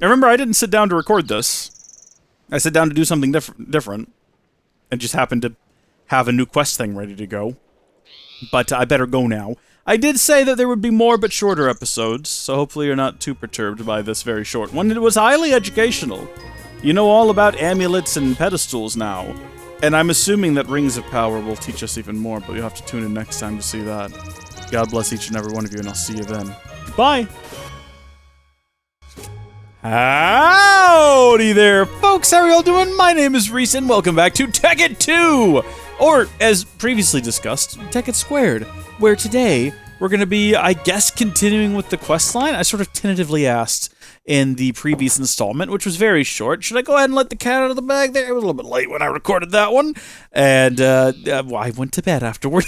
And remember, I didn't sit down to record this. I sat down to do something different. And just happened to have a new quest thing ready to go. But I better go now. I did say that there would be more but shorter episodes, so hopefully you're not too perturbed by this very short one. It was highly educational. You know all about amulets and pedestals now. And I'm assuming that Rings of Power will teach us even more, but you'll have to tune in next time to see that. God bless each and every one of you, and I'll see you then. Bye! Howdy there, folks! folks, how are y'all doing? My name is Reese, and welcome back to TEKKIT 2! Or, as previously discussed, TEKKIT Squared, where today we're going to be, I guess, continuing with the quest line. I sort of tentatively asked in the previous installment, which was very short, should I go ahead and let the cat out of the bag there? It was a little bit late when I recorded that one, and well, I went to bed afterward.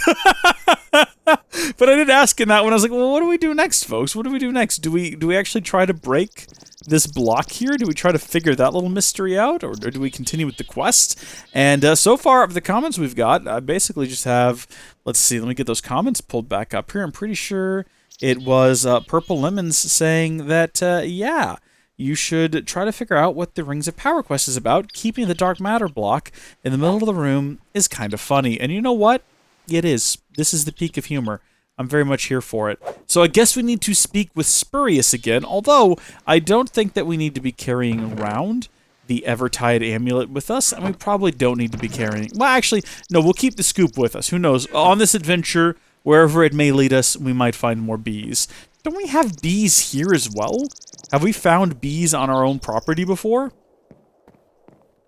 But I did ask in that one, I was like, well, what do we do next, folks? What do we do next? Do we actually try to break this block here? Do we try to figure that little mystery out, or do we continue with the quest? And so far, of the comments we've got, I basically just have, let's see, let me get those comments pulled back up here. I'm pretty sure it was Purple Lemons saying that, yeah, you should try to figure out what the Rings of Power quest is about. Keeping the dark matter block in the middle of the room is kind of funny. And you know what? It is. This is the peak of humor. I'm very much here for it. So I guess we need to speak with Spurious again, although I don't think that we need to be carrying around the Evertide amulet with us, and we probably don't need to be carrying... Well, actually, no, we'll keep the scoop with us. Who knows? On this adventure, wherever it may lead us, we might find more bees. Don't we have bees here as well? Have we found bees on our own property before?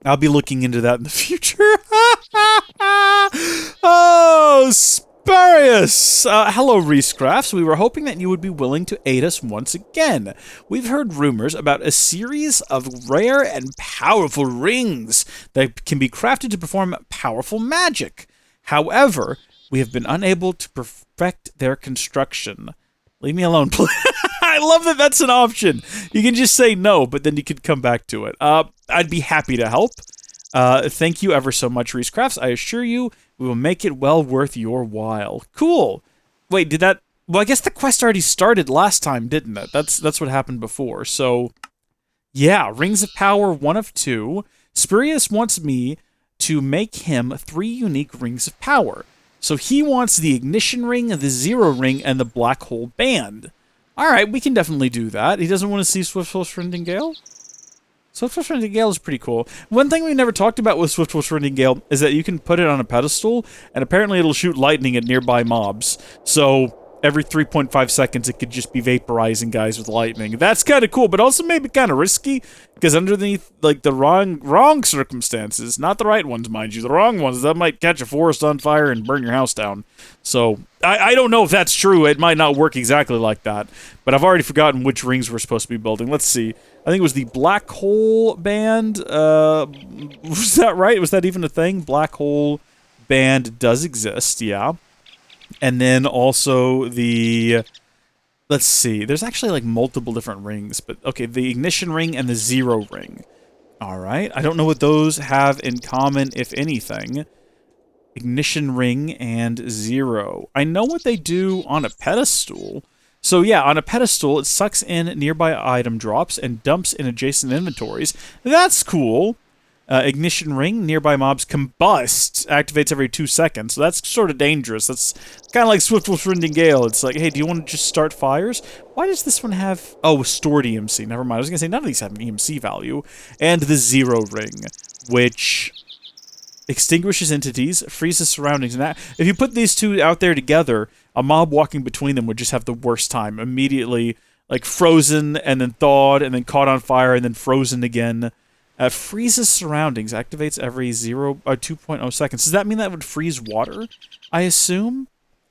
I'll be looking into that in the future. Oh, Spurious! Hello, Reescrafts. We were hoping that you would be willing to aid us once again. We've heard rumors about a series of rare and powerful rings that can be crafted to perform powerful magic. However, we have been unable to perfect their construction. Leave me alone, please. I love that that's an option. You can just say no, but then you can come back to it. I'd be happy to help. Thank you ever so much, Reescrafts. I assure you, we will make it well worth your while. Cool. Wait, did that... Well, I guess the quest already started last time, didn't it? That's what happened before. So, yeah, Rings of Power, 1 of 2. Spurious wants me to make him 3 unique Rings of Power. So he wants the Ignition Ring, the Zero Ring, and the Black Hole Band. Alright, we can definitely do that. He doesn't want to see Swiftwolf's Rending Gale? Swiftwolf's Rending Gale is pretty cool. One thing we never talked about with Swiftwolf's Rending Gale is that you can put it on a pedestal, and apparently it'll shoot lightning at nearby mobs. So every 3.5 seconds, it could just be vaporizing guys with lightning. That's kind of cool, but also maybe kind of risky, because underneath, like, the wrong circumstances, not the right ones, mind you, the wrong ones, that might catch a forest on fire and burn your house down. So, I don't know if that's true. It might not work exactly like that, but I've already forgotten which rings we're supposed to be building. Let's see. I think it was the Black Hole Band. Was that right? Was that even a thing? Black Hole Band does exist, yeah. And then also the... Let's see. There's actually, like, multiple different rings, but okay, the Ignition Ring and the Zero Ring. Alright. I don't know what those have in common, if anything. Ignition Ring and Zero. I know what they do on a pedestal. So yeah, on a pedestal, it sucks in nearby item drops and dumps in adjacent inventories. That's cool. Ignition Ring, nearby mobs combust, activates every 2 seconds. So that's sort of dangerous. That's kind of like Swiftwolf's Rending Gale. It's like, hey, do you want to just start fires? Why does this one have... Oh, stored EMC. Never mind. I was going to say, none of these have an EMC value. And the Zero Ring, which... extinguishes entities, freezes surroundings, and that, if you put these two out there together, a mob walking between them would just have the worst time. Immediately, like, frozen, and then thawed, and then caught on fire, and then frozen again. Freezes surroundings, activates every 2.0 seconds. Does that mean that would freeze water, I assume?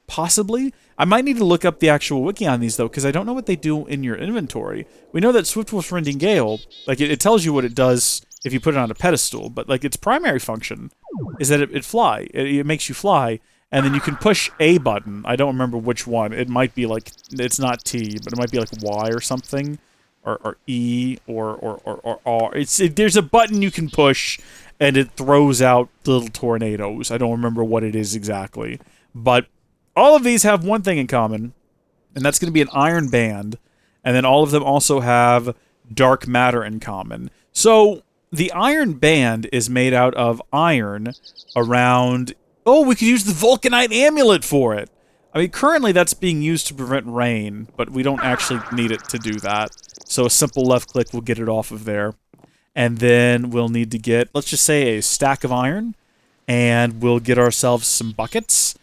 Possibly? I might need to look up the actual wiki on these, though, because I don't know what they do in your inventory. We know that Swiftwolf's Rending Gale, like, it tells you what it does if you put it on a pedestal, but, like, its primary function is that it makes you fly, and then you can push a button. I don't remember which one. It might be, like, it's not T, but it might be, like, Y or something, or E, or R. There's a button you can push, and it throws out little tornadoes. I don't remember what it is exactly, but all of these have one thing in common, and that's going to be an iron band, and then all of them also have dark matter in common. So the iron band is made out of iron around... Oh, we could use the Vulcanite amulet for it! I mean, currently that's being used to prevent rain, but we don't actually need it to do that. So a simple left click will get it off of there. And then we'll need to get, let's just say, a stack of iron, and we'll get ourselves some buckets.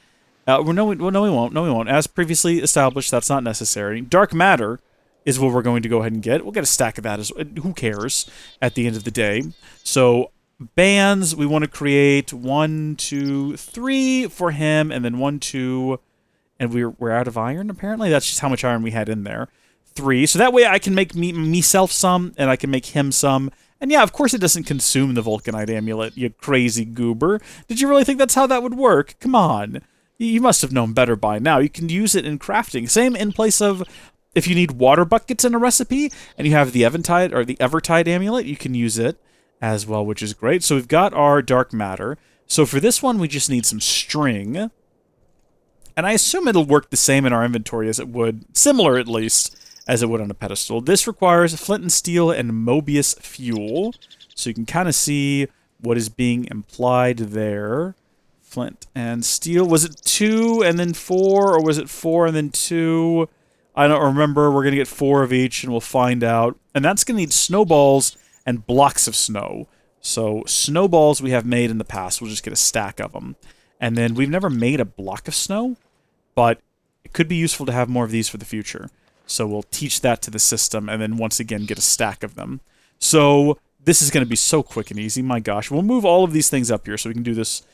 No, we won't. As previously established, that's not necessary. Dark matter is what we're going to go ahead and get. We'll get a stack of that. Who cares at the end of the day? So bands, we want to create 1, 2, 3 for him, and then 1, 2, and we're out of iron, apparently. That's just how much iron we had in there. 3. So that way I can make myself some, and I can make him some. And yeah, of course it doesn't consume the Vulcanite amulet, you crazy goober. Did you really think that's how that would work? Come on. You must have known better by now. You can use it in crafting. Same in place of if you need water buckets in a recipe, and you have the Eventide or the Evertide amulet, you can use it as well, which is great. So we've got our dark matter. So for this one, we just need some string. And I assume it'll work the same in our inventory as it would, similar at least, as it would on a pedestal. This requires flint and steel and Mobius fuel. So you can kind of see what is being implied there. Flint and steel. Was it 2 and then 4, or was it 4 and then 2? I don't remember. We're going to get 4 of each, and we'll find out. And that's going to need snowballs and blocks of snow. So snowballs we have made in the past. We'll just get a stack of them. And then we've never made a block of snow, but it could be useful to have more of these for the future. So we'll teach that to the system, and then once again get a stack of them. So this is going to be so quick and easy. My gosh. We'll move all of these things up here so we can do this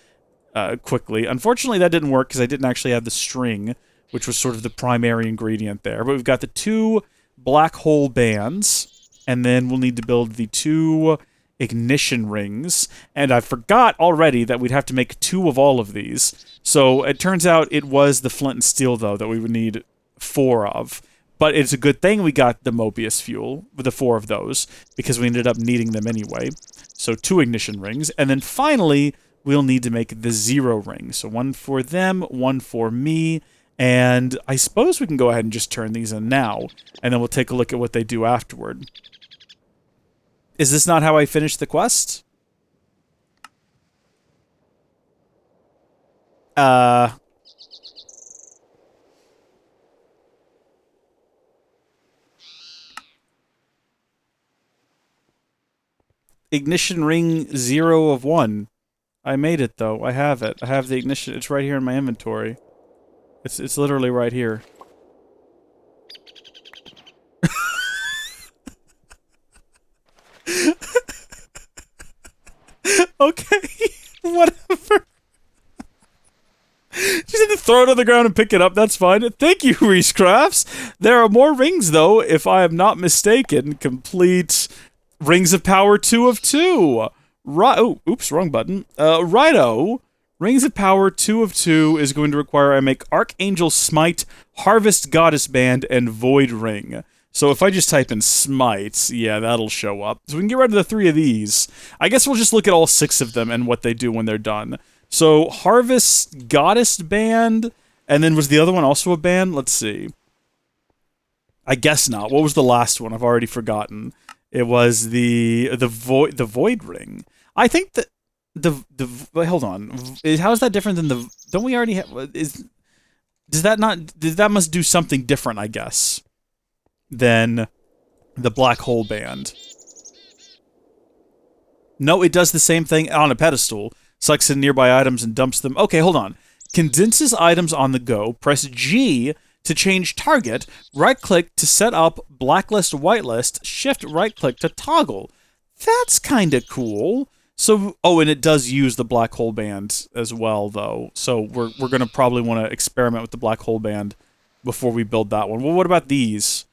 quickly. Unfortunately, that didn't work because I didn't actually have the string, which was sort of the primary ingredient there. But we've got the 2 black hole bands, and then we'll need to build the 2 ignition rings. And I forgot already that we'd have to make 2 of all of these. So it turns out it was the flint and steel, though, that we would need 4 of. But it's a good thing we got the Mobius fuel with the 4 of those, because we ended up needing them anyway. So 2 ignition rings. And then finally, we'll need to make the 0 ring. So 1 for them, 1 for me. And I suppose we can go ahead and just turn these in now, and then we'll take a look at what they do afterward. Is this not how I finished the quest? Ignition ring 0 of 1. I made it, though. I have it. I have the ignition. It's right here in my inventory. It's literally right here. Okay, whatever. Just had to throw it on the ground and pick it up. That's fine. Thank you, Reese Crafts. There are more rings, though, if I am not mistaken. Complete Rings of Power 2 of 2. Oh, oops, wrong button. Righto. Rings of Power 2 of 2 is going to require I make Archangel Smite, Harvest Goddess Band, and Void Ring. So if I just type in Smite, yeah, that'll show up. So we can get rid of the 3 of these. I guess we'll just look at all 6 of them and what they do when they're done. So Harvest Goddess Band, and then was the other one also a band? Let's see. I guess not. What was the last one? I've already forgotten. It was the Void Ring. I think that wait, hold on. How is that different than the? Don't we already have? Does that not? That must do something different, I guess, than the Black Hole Band. No, it does the same thing on a pedestal. Sucks in nearby items and dumps them. Okay, hold on. Condenses items on the go. Press G to change target. Right-click to set up blacklist, whitelist. Shift right-click to toggle. That's kind of cool. So, oh, and it does use the Black Hole Band as well, though. So we're going to probably want to experiment with the Black Hole Band before we build that one. Well, what about these?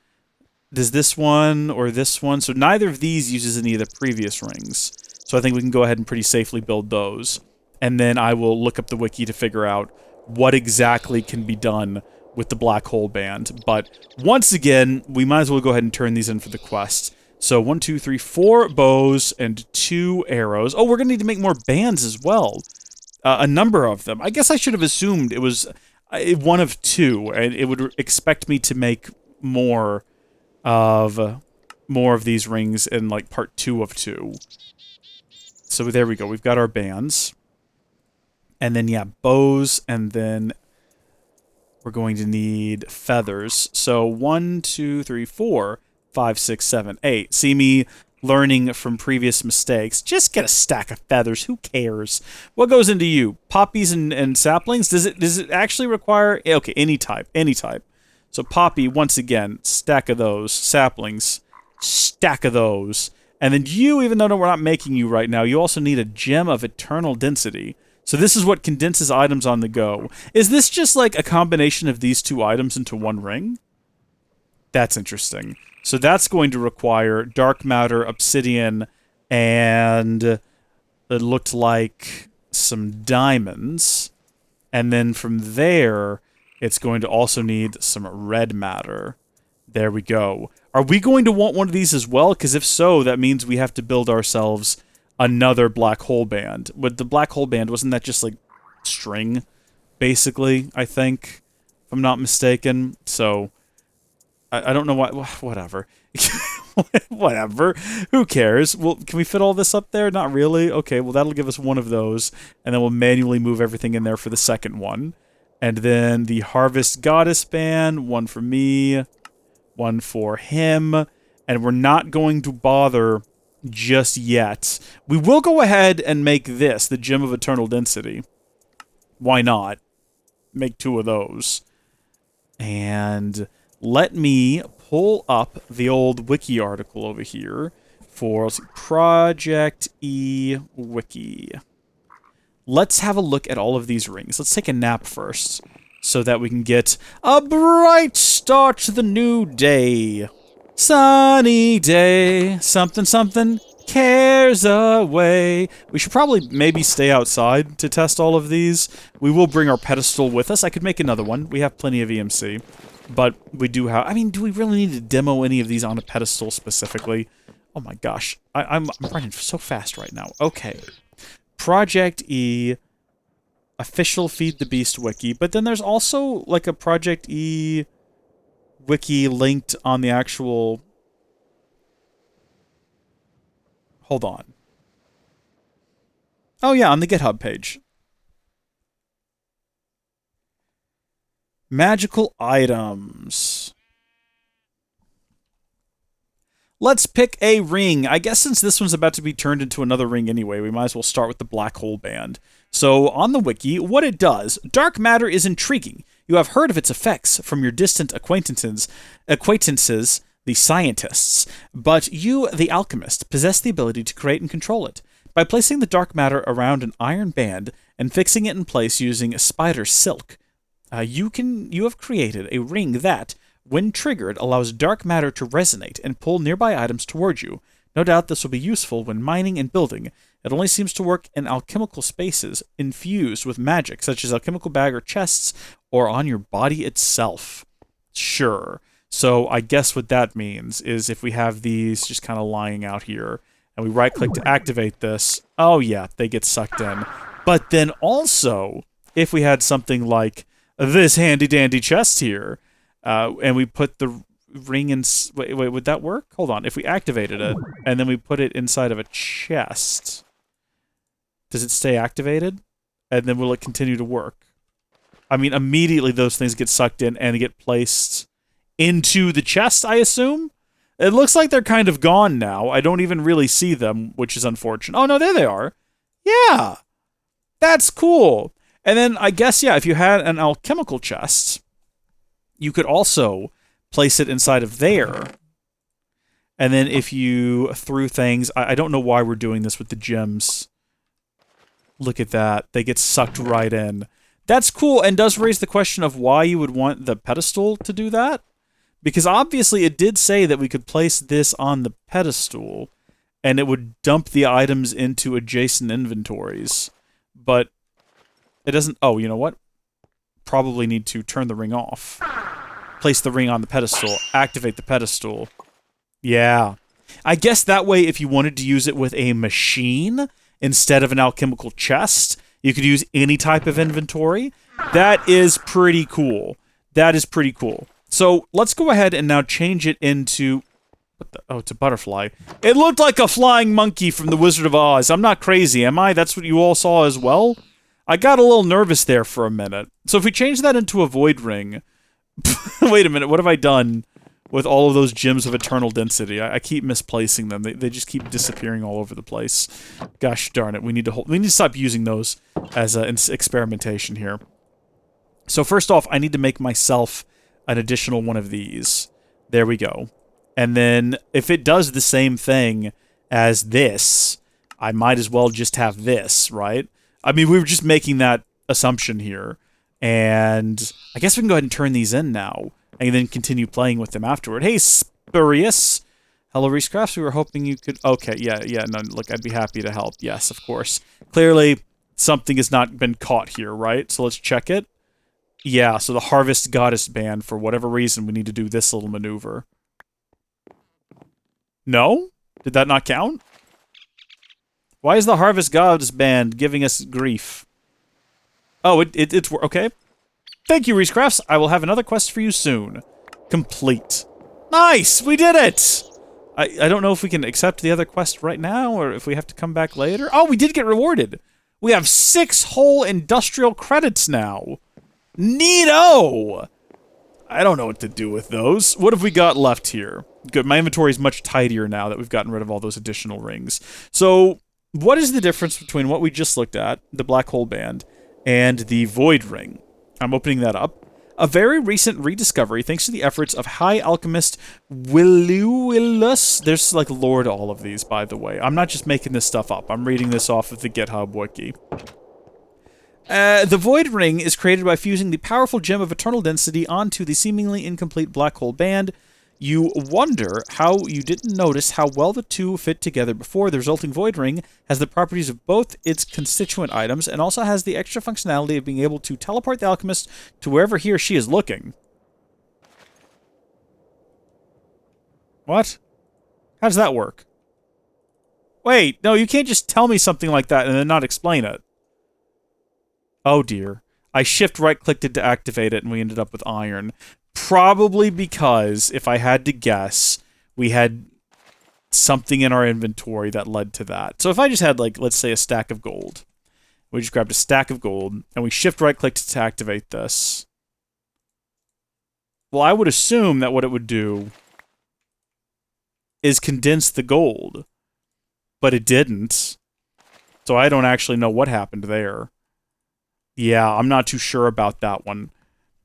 Does this one or this one? So neither of these uses any of the previous rings. So I think we can go ahead and pretty safely build those. And then I will look up the wiki to figure out what exactly can be done with the Black Hole Band. But once again, we might as well go ahead and turn these in for the quest. So 1, 2, 3, 4 bows and 2 arrows. Oh, we're going to need to make more bands as well. A number of them. I guess I should have assumed it was 1 of 2, and it would expect me to make more of these rings in like part 2 of 2. So there we go. We've got our bands. And then, yeah, bows, and then we're going to need feathers. So 1, 2, 3, 4, 5, 6, 7, 8. See me learning from previous mistakes. Just get a stack of feathers. Who cares? What goes into you? Poppies and saplings? Does it actually require... Okay, any type. Any type. So Poppy, once again, stack of those. Saplings, stack of those. And then you, even though we're not making you right now, you also need a gem of eternal density. So this is what condenses items on the go. Is this just like a combination of these two items into one ring? That's interesting. So that's going to require dark matter, obsidian, and it looked like some diamonds. And then from there, it's going to also need some red matter. There we go. Are we going to want one of these as well? Because if so, that means we have to build ourselves another black hole band. With the black hole band, wasn't that just like string, basically, I think, if I'm not mistaken? So, I don't know why, whatever. Whatever. Who cares? Well, can we fit all this up there? Not really. Okay, well, that'll give us one of those, and then we'll manually move everything in there for the second one. And then the Harvest Goddess band, one for me, one for him, and we're not going to bother just yet. We will go ahead and make this, the Gem of Eternal Density. Why not? Make two of those. And let me pull up the old wiki article over here for, let's see, Project E Wiki. Let's have a look at all of these rings. Let's take a nap first, so that we can get a bright start to the new day. Sunny day, something something, cares away. We should probably maybe stay outside to test all of these. We will bring our pedestal with us. I could make another one. We have plenty of EMC. But we do have... I mean, do we really need to demo any of these on a pedestal specifically? Oh my gosh. I'm running so fast right now. Okay. Project E... official Feed the Beast wiki, but then there's also like a Project E wiki linked on the actual... Hold on. Oh yeah, on the GitHub page. Magical items. Let's pick a ring. I guess since this one's about to be turned into another ring anyway, we might as well start with the black hole band. So, on the wiki, what it does, dark matter is intriguing. You have heard of its effects from your distant acquaintances, the scientists. But you, the alchemist, possess the ability to create and control it. By placing the dark matter around an iron band and fixing it in place using spider silk, you have created a ring that, when triggered, allows dark matter to resonate and pull nearby items toward you. No doubt this will be useful when mining and building. It only seems to work in alchemical spaces infused with magic, such as alchemical bag or chests, or on your body itself. Sure. So I guess what that means is if we have these just kind of lying out here, and we right-click to activate this, oh yeah, they get sucked in. But then also, if we had something like this handy-dandy chest here, and we put the ring in... Wait, would that work? Hold on. If we activated it, and then we put it inside of a chest, does it stay activated? And then will it continue to work? I mean, immediately those things get sucked in and get placed into the chest, I assume? It looks like they're kind of gone now. I don't even really see them, which is unfortunate. Oh, no, there they are. Yeah. That's cool. And then, I guess, yeah, if you had an alchemical chest, you could also place it inside of there. And then if you threw things... I don't know why we're doing this with the gems. Look at that. They get sucked right in. That's cool, and does raise the question of why you would want the pedestal to do that. Because obviously it did say that we could place this on the pedestal, and it would dump the items into adjacent inventories. But it doesn't... Oh, you know what? Probably need to turn the ring off. Place the ring on the pedestal. Activate the pedestal. Yeah. I guess that way, if you wanted to use it with a machine instead of an alchemical chest, you could use any type of inventory. That is pretty cool. That is pretty cool. So let's go ahead and now change it into... What the... Oh, it's a butterfly. It looked like a flying monkey from The Wizard of Oz. I'm not crazy, am I? That's what you all saw as well? I got a little nervous there for a minute. So if we change that into a void ring... Wait a minute, what have I done with all of those gems of eternal density? I keep misplacing them. They just keep disappearing all over the place. Gosh darn it, we need to stop using those as experimentation here. So first off, I need to make myself an additional one of these. There we go. And then if it does the same thing as this, I might as well just have this, right? I mean, we were just making that assumption here. And I guess we can go ahead and turn these in now and then continue playing with them afterward. Hey, Spurious. Hello, Reese Crafts. We were hoping you could... Okay, yeah, no, look, I'd be happy to help. Yes, of course. Clearly, something has not been caught here, right? So let's check it. Yeah, so the Harvest Goddess Band, for whatever reason, we need to do this little maneuver. No? Did that not count? Why is the Harvest Goddess Band giving us grief? Oh, it's... Okay. Thank you, Reese Crafts. I will have another quest for you soon. Complete. Nice! We did it! I don't know if we can accept the other quest right now, or if we have to come back later. Oh, we did get rewarded! We have 6 whole industrial credits now! Neato! I don't know what to do with those. What have we got left here? Good, my inventory is much tidier now that we've gotten rid of all those additional rings. So, what is the difference between what we just looked at, the Black Hole Band, and the Void Ring? I'm opening that up. A very recent rediscovery thanks to the efforts of High Alchemist Willus. There's like lore to all of these, by the way. I'm not just making this stuff up. I'm reading this off of the GitHub wiki. The Void Ring is created by fusing the powerful gem of eternal density onto the seemingly incomplete Black Hole Band. You wonder how you didn't notice how well the two fit together before. The resulting Void Ring has the properties of both its constituent items and also has the extra functionality of being able to teleport the alchemist to wherever he or she is looking. What? How does that work? Wait, no, you can't just tell me something like that and then not explain it. Oh dear. I shift right-clicked it to activate it and we ended up with iron. Probably because, if I had to guess, we had something in our inventory that led to that. So if I just had, like, let's say a stack of gold. We just grabbed a stack of gold, and we shift right-clicked to activate this. Well, I would assume that what it would do is condense the gold. But it didn't. So I don't actually know what happened there. Yeah, I'm not too sure about that one.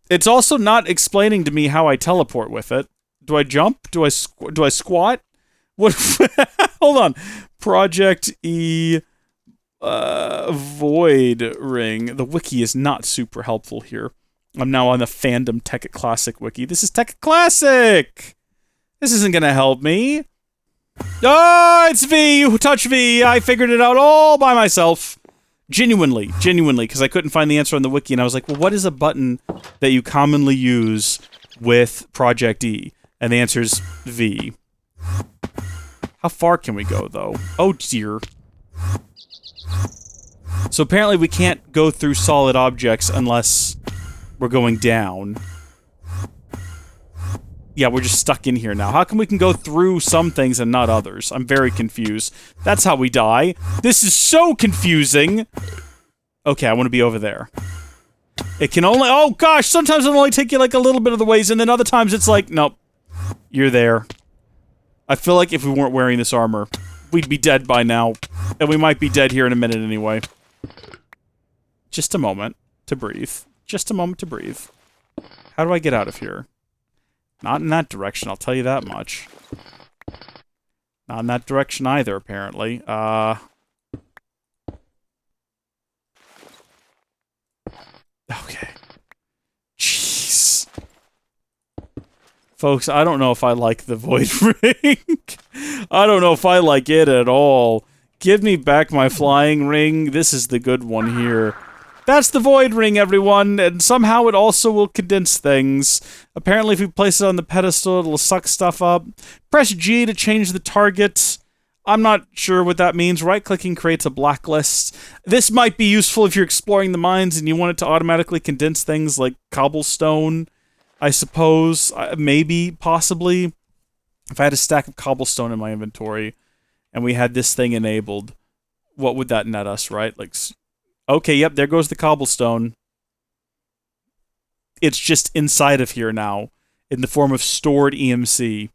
It's also not explaining to me how I teleport with it. Do I jump? Do I squat? What? Hold on. Project E Void Ring. The wiki is not super helpful here. I'm now on the Fandom TEKKIT Classic wiki. This is TEKKIT Classic! This isn't gonna help me. Oh, it's V! Touch V! I figured it out all by myself. Genuinely, because I couldn't find the answer on the wiki, and I was like, well, what is a button that you commonly use with Project E? And the answer is V. How far can we go, though? Oh, dear. So apparently we can't go through solid objects unless we're going down. Yeah, we're just stuck in here now. How come we can go through some things and not others? I'm very confused. That's how we die. This is so confusing! Okay, I want to be over there. It can only... Oh, gosh! Sometimes it'll only take you, like, a little bit of the ways, and then other times it's like, nope. You're there. I feel like if we weren't wearing this armor, we'd be dead by now. And we might be dead here in a minute anyway. Just a moment to breathe. Just a moment to breathe. How do I get out of here? Not in that direction, I'll tell you that much. Not in that direction either, apparently. Okay. Jeez. Folks, I don't know if I like the Void Ring. I don't know if I like it at all. Give me back my flying ring. This is the good one here. That's the Void Ring, everyone, and somehow it also will condense things. Apparently, if you place it on the pedestal, it'll suck stuff up. Press G to change the target. I'm not sure what that means. Right-clicking creates a blacklist. This might be useful if you're exploring the mines and you want it to automatically condense things like cobblestone, I suppose. Maybe, possibly. If I had a stack of cobblestone in my inventory and we had this thing enabled, what would that net us, right? Like... Okay, yep, there goes the cobblestone. It's just inside of here now, in the form of stored EMC.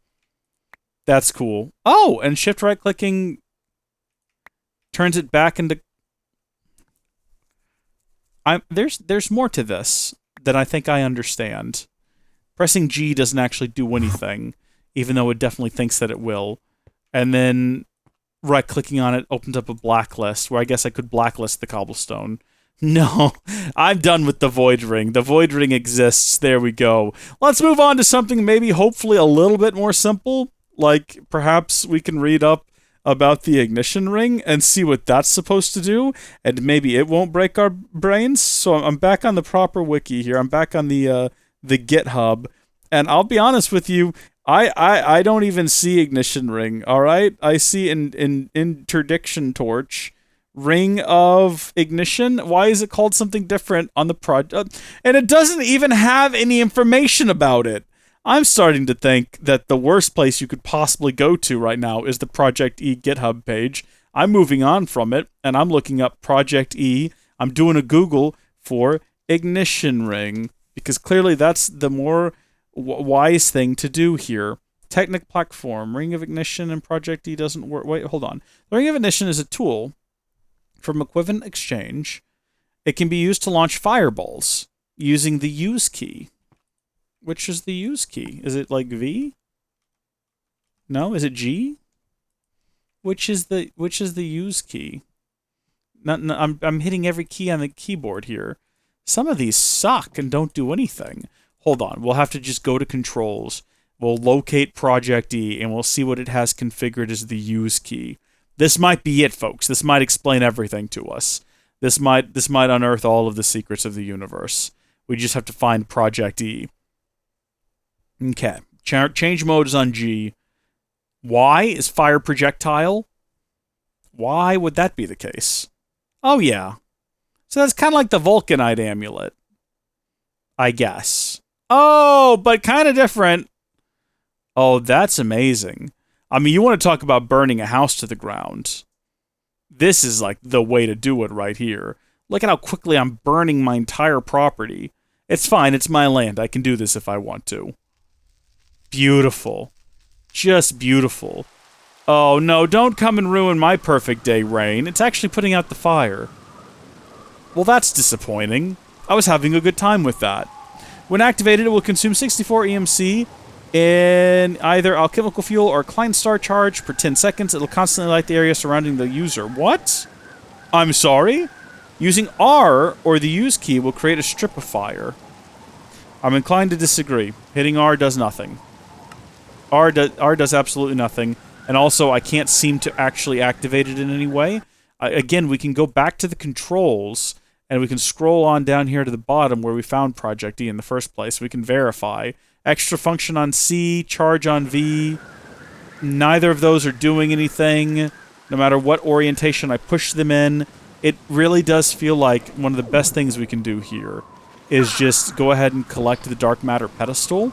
That's cool. Oh, and shift right-clicking turns it back into... There's more to this than I think I understand. Pressing G doesn't actually do anything, even though it definitely thinks that it will. And then right-clicking on it opens up a blacklist, where I guess I could blacklist the cobblestone. No, I'm done with the void ring. The void ring exists. There we go. Let's move on to something maybe hopefully a little bit more simple. Like perhaps we can read up about the ignition ring and see what that's supposed to do, and maybe it won't break our brains. So I'm back on the proper wiki here. I'm back on the GitHub, and I'll be honest with you, I don't even see ignition ring. All right, I see in interdiction torch. Ring of ignition? Why is it called something different on the project? And it doesn't even have any information about it. I'm starting to think that the worst place you could possibly go to right now is the Project E GitHub page. I'm moving on from it, and I'm looking up Project E. I'm doing a Google for ignition ring, because clearly that's the more wise thing to do here. Technic platform, Ring of Ignition and Project E doesn't work. Wait, hold on. The Ring of Ignition is a tool from Equivalent Exchange. It can be used to launch fireballs using the use key. Which is the use key? Is it like V? No, is it G? Which is the use key? I'm hitting every key on the keyboard here. Some of these suck and don't do anything. Hold on, we'll have to just go to controls. We'll locate Project E and we'll see what it has configured as the use key. This might be it, folks. This might explain everything to us. This might unearth all of the secrets of the universe. We just have to find Project E. Okay. Change mode is on G. Y is fire projectile. Why would that be the case? Oh, yeah. So that's kind of like the Vulcanite amulet, I guess. Oh, but kind of different. Oh, that's amazing. I mean, you want to talk about burning a house to the ground. This is like the way to do it right here. Look at how quickly I'm burning my entire property. It's fine, it's my land. I can do this if I want to. Beautiful. Just beautiful. Oh no, don't come and ruin my perfect day, Rain. It's actually putting out the fire. Well, that's disappointing. I was having a good time with that. When activated, it will consume 64 EMC in either alchemical fuel or Klein star charge per 10 seconds. It'll constantly light the area surrounding the user. What? I'm sorry? Using R or the use key will create a strip of fire. I'm inclined to disagree. Hitting R does nothing. R does absolutely nothing. And also, I can't seem to actually activate it in any way. Again, we can go back to the controls, and we can scroll on down here to the bottom where we found Project E in the first place. We can verify. Extra function on C, charge on V. Neither of those are doing anything. No matter what orientation I push them in, it really does feel like one of the best things we can do here is just go ahead and collect the dark matter pedestal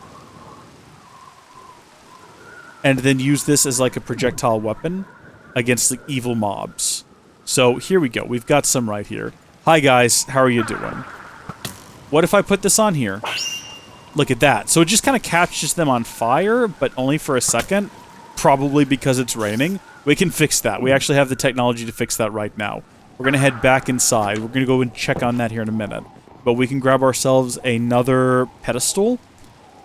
and then use this as like a projectile weapon against the evil mobs. So here we go. We've got some right here. Hi guys, how are you doing? What if I put this on here? Look at that. So it just kind of catches them on fire, but only for a second. Probably because it's raining. We can fix that. We actually have the technology to fix that right now. We're going to head back inside. We're going to go and check on that here in a minute. But we can grab ourselves another pedestal,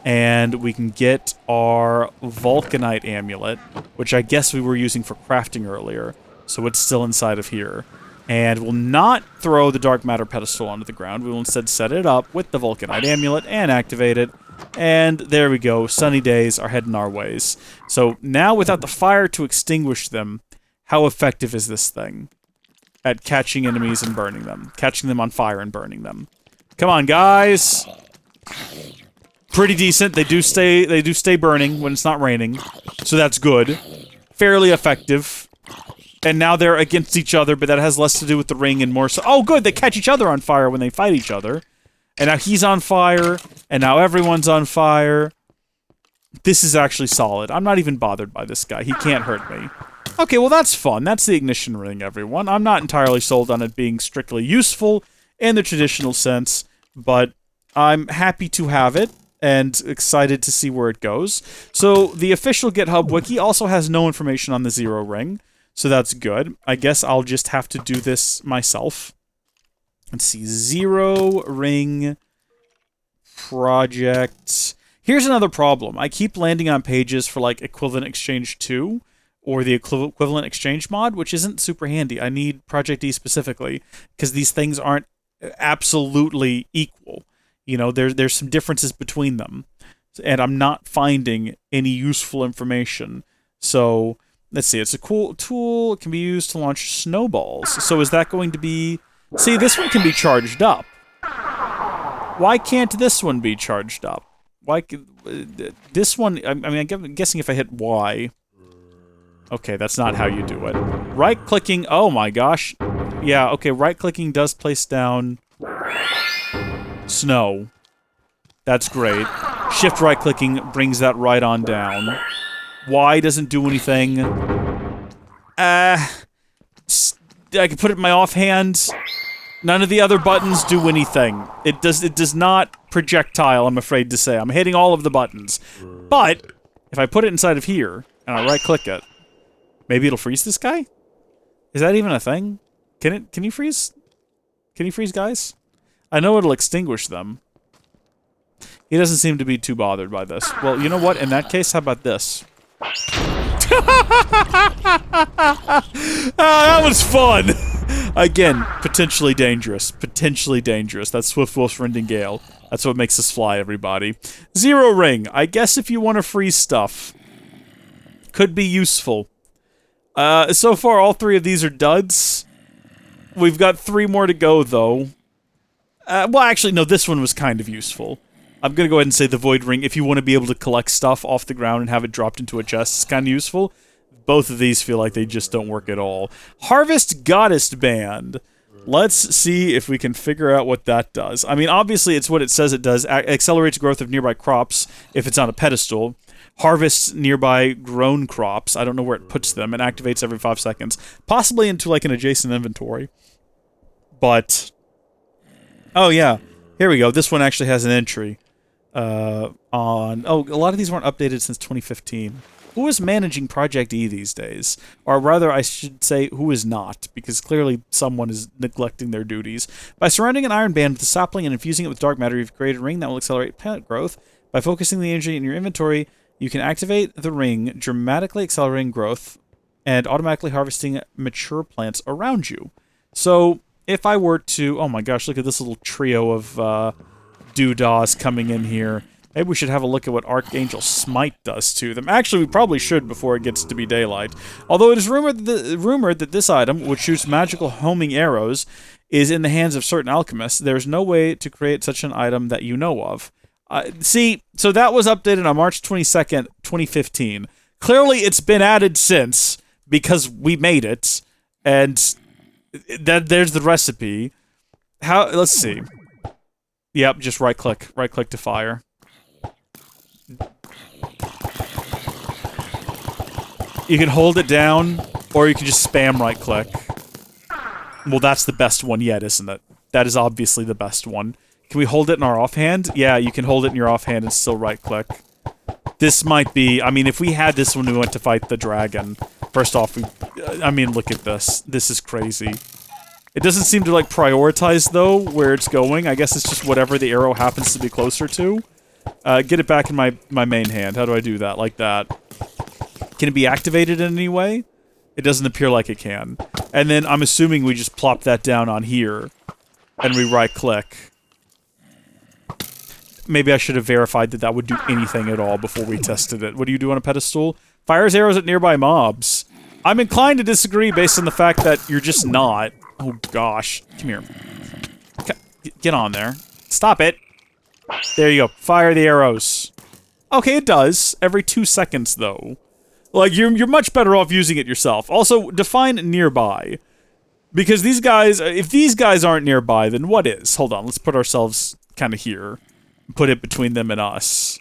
and we can get our Vulcanite amulet, which I guess we were using for crafting earlier. So it's still inside of here. And we'll not throw the dark matter pedestal onto the ground. We will instead set it up with the Vulcanite amulet and activate it. And there we go. Sunny days are heading our ways. So now, without the fire to extinguish them, how effective is this thing at catching enemies and burning them? Catching them on fire and burning them. Come on, guys. Pretty decent. They do stay burning when it's not raining. So that's good. Fairly effective. And now they're against each other, but that has less to do with the ring and more so... Oh, good! They catch each other on fire when they fight each other. And now he's on fire, and now everyone's on fire. This is actually solid. I'm not even bothered by this guy. He can't hurt me. Okay, well that's fun. That's the ignition ring, everyone. I'm not entirely sold on it being strictly useful in the traditional sense, but I'm happy to have it and excited to see where it goes. So the official GitHub wiki also has no information on the Zero Ring. So that's good. I guess I'll just have to do this myself. Let's see. Zero Ring Project. Here's another problem. I keep landing on pages for like Equivalent Exchange 2 or the Equivalent Exchange mod, which isn't super handy. I need Project E specifically because these things aren't absolutely equal. You know, there's some differences between them, and I'm not finding any useful information. So let's see. It's a cool tool. It can be used to launch snowballs. So is that going to be... See, this one can be charged up. Why can't this one be charged up? Why... This one... I mean, I'm guessing if I hit Y... Okay, that's not how you do it. Right-clicking... Oh my gosh. Yeah, okay, right-clicking does place down... snow. That's great. Shift right-clicking brings that right on down. Y doesn't do anything. I can put it in my offhand. None of the other buttons do anything. It does not projectile, I'm afraid to say. I'm hitting all of the buttons. But, if I put it inside of here, and I right-click it, maybe it'll freeze this guy? Is that even a thing? Can you freeze? Can you freeze guys? I know it'll extinguish them. He doesn't seem to be too bothered by this. Well, you know what? In that case, how about this? That was fun! Again, potentially dangerous. Potentially dangerous. That's Swift Wolf's Rending Gale. That's what makes us fly, everybody. Zero Ring. I guess if you want to freeze stuff. Could be useful. So far, all three of these are duds. We've got 3 more to go, though. Well, actually, no, this one was kind of useful. I'm gonna go ahead and say the Void Ring, if you want to be able to collect stuff off the ground and have it dropped into a chest, is kind of useful. Both of these feel like they just don't work at all. Harvest Goddess Band. Let's see if we can figure out what that does. I mean, obviously, it's what it says it does. Accelerates growth of nearby crops if it's on a pedestal. Harvests nearby grown crops. I don't know where it puts them. And activates every 5 seconds. Possibly into, like, an adjacent inventory. But... Oh, yeah. Here we go. This one actually has an entry. Oh, a lot of these weren't updated since 2015. Who is managing Project E these days? Or rather, I should say, who is not, because clearly someone is neglecting their duties. By surrounding an iron band with a sapling and infusing it with dark matter, you've created a ring that will accelerate plant growth. By focusing the energy in your inventory, you can activate the ring, dramatically accelerating growth, and automatically harvesting mature plants around you. So, if I were to... Oh my gosh, look at this little trio of, doodahs coming in here. Maybe we should have a look at what Archangel Smite does to them. Actually, we probably should before it gets to be daylight. Although it is rumored that this item, which shoots magical homing arrows, is in the hands of certain alchemists. There's no way to create such an item that you know of. See, so that was updated on March 22nd, 2015. Clearly, it's been added since, because we made it, and there's the recipe. Let's see. Yep, just right-click. Right-click to fire. You can hold it down, or you can just spam right-click. Well, that's the best one yet, isn't it? That is obviously the best one. Can we hold it in our offhand? Yeah, you can hold it in your offhand and still right-click. This might be... I mean, if we had this when we went to fight the dragon... First off, I mean, look at this. This is crazy. It doesn't seem to, like, prioritize, though, where it's going. I guess it's just whatever the arrow happens to be closer to. Get it back in my main hand. How do I do that? Like that. Can it be activated in any way? It doesn't appear like it can. And then I'm assuming we just plop that down on here. And we right-click. Maybe I should have verified that that would do anything at all before we tested it. What do you do on a pedestal? Fires arrows at nearby mobs. I'm inclined to disagree based on the fact that you're just not. Oh gosh. Come here. Get on there. Stop it. There you go. Fire the arrows. Okay, it does. Every 2 seconds, though. Like, you're much better off using it yourself. Also, define nearby. Because these guys, if these guys aren't nearby, then what is? Hold on, let's put ourselves kind of here. Put it between them and us.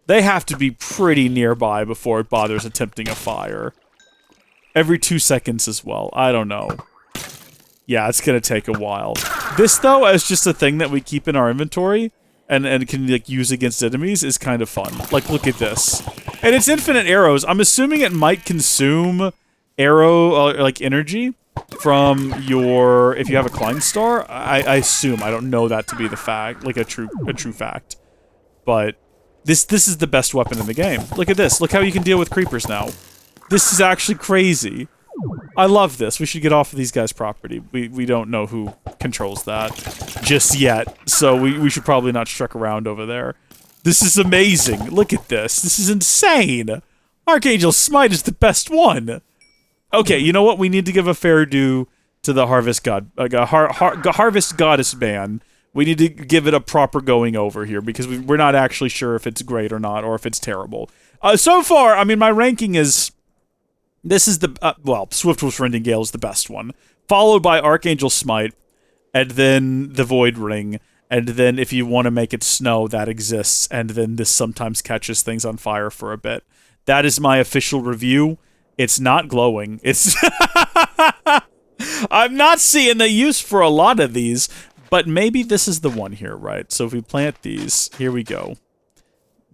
They have to be pretty nearby before it bothers attempting a fire. Every 2 seconds as well. I don't know. Yeah, it's gonna take a while. This, though, as just a thing that we keep in our inventory and can, like, use against enemies is kind of fun. Like, look at this. And it's infinite arrows. I'm assuming it might consume arrow, like, energy from your... If you have a Klein Star, I assume. I don't know that to be the fact, like, a true fact. But This is the best weapon in the game. Look at this. Look how you can deal with creepers now. This is actually crazy. I love this. We should get off of these guys' property. We don't know who controls that just yet, so we should probably not truck around over there. This is amazing. Look at this. This is insane. Archangel Smite is the best one. Okay, you know what? We need to give a fair due to the Harvest God, Harvest Goddess ban. We need to give it a proper going over here because we're not actually sure if it's great or not, or if it's terrible. So far, I mean, my ranking is... This is the... well, Swiftwolf's Rending Gale is the best one, followed by Archangel Smite, and then the Void Ring, and then if you want to make it snow, that exists, and then this sometimes catches things on fire for a bit. That is my official review. It's not glowing. It's... I'm not seeing the use for a lot of these, but maybe this is the one here, right? So if we plant these, here we go.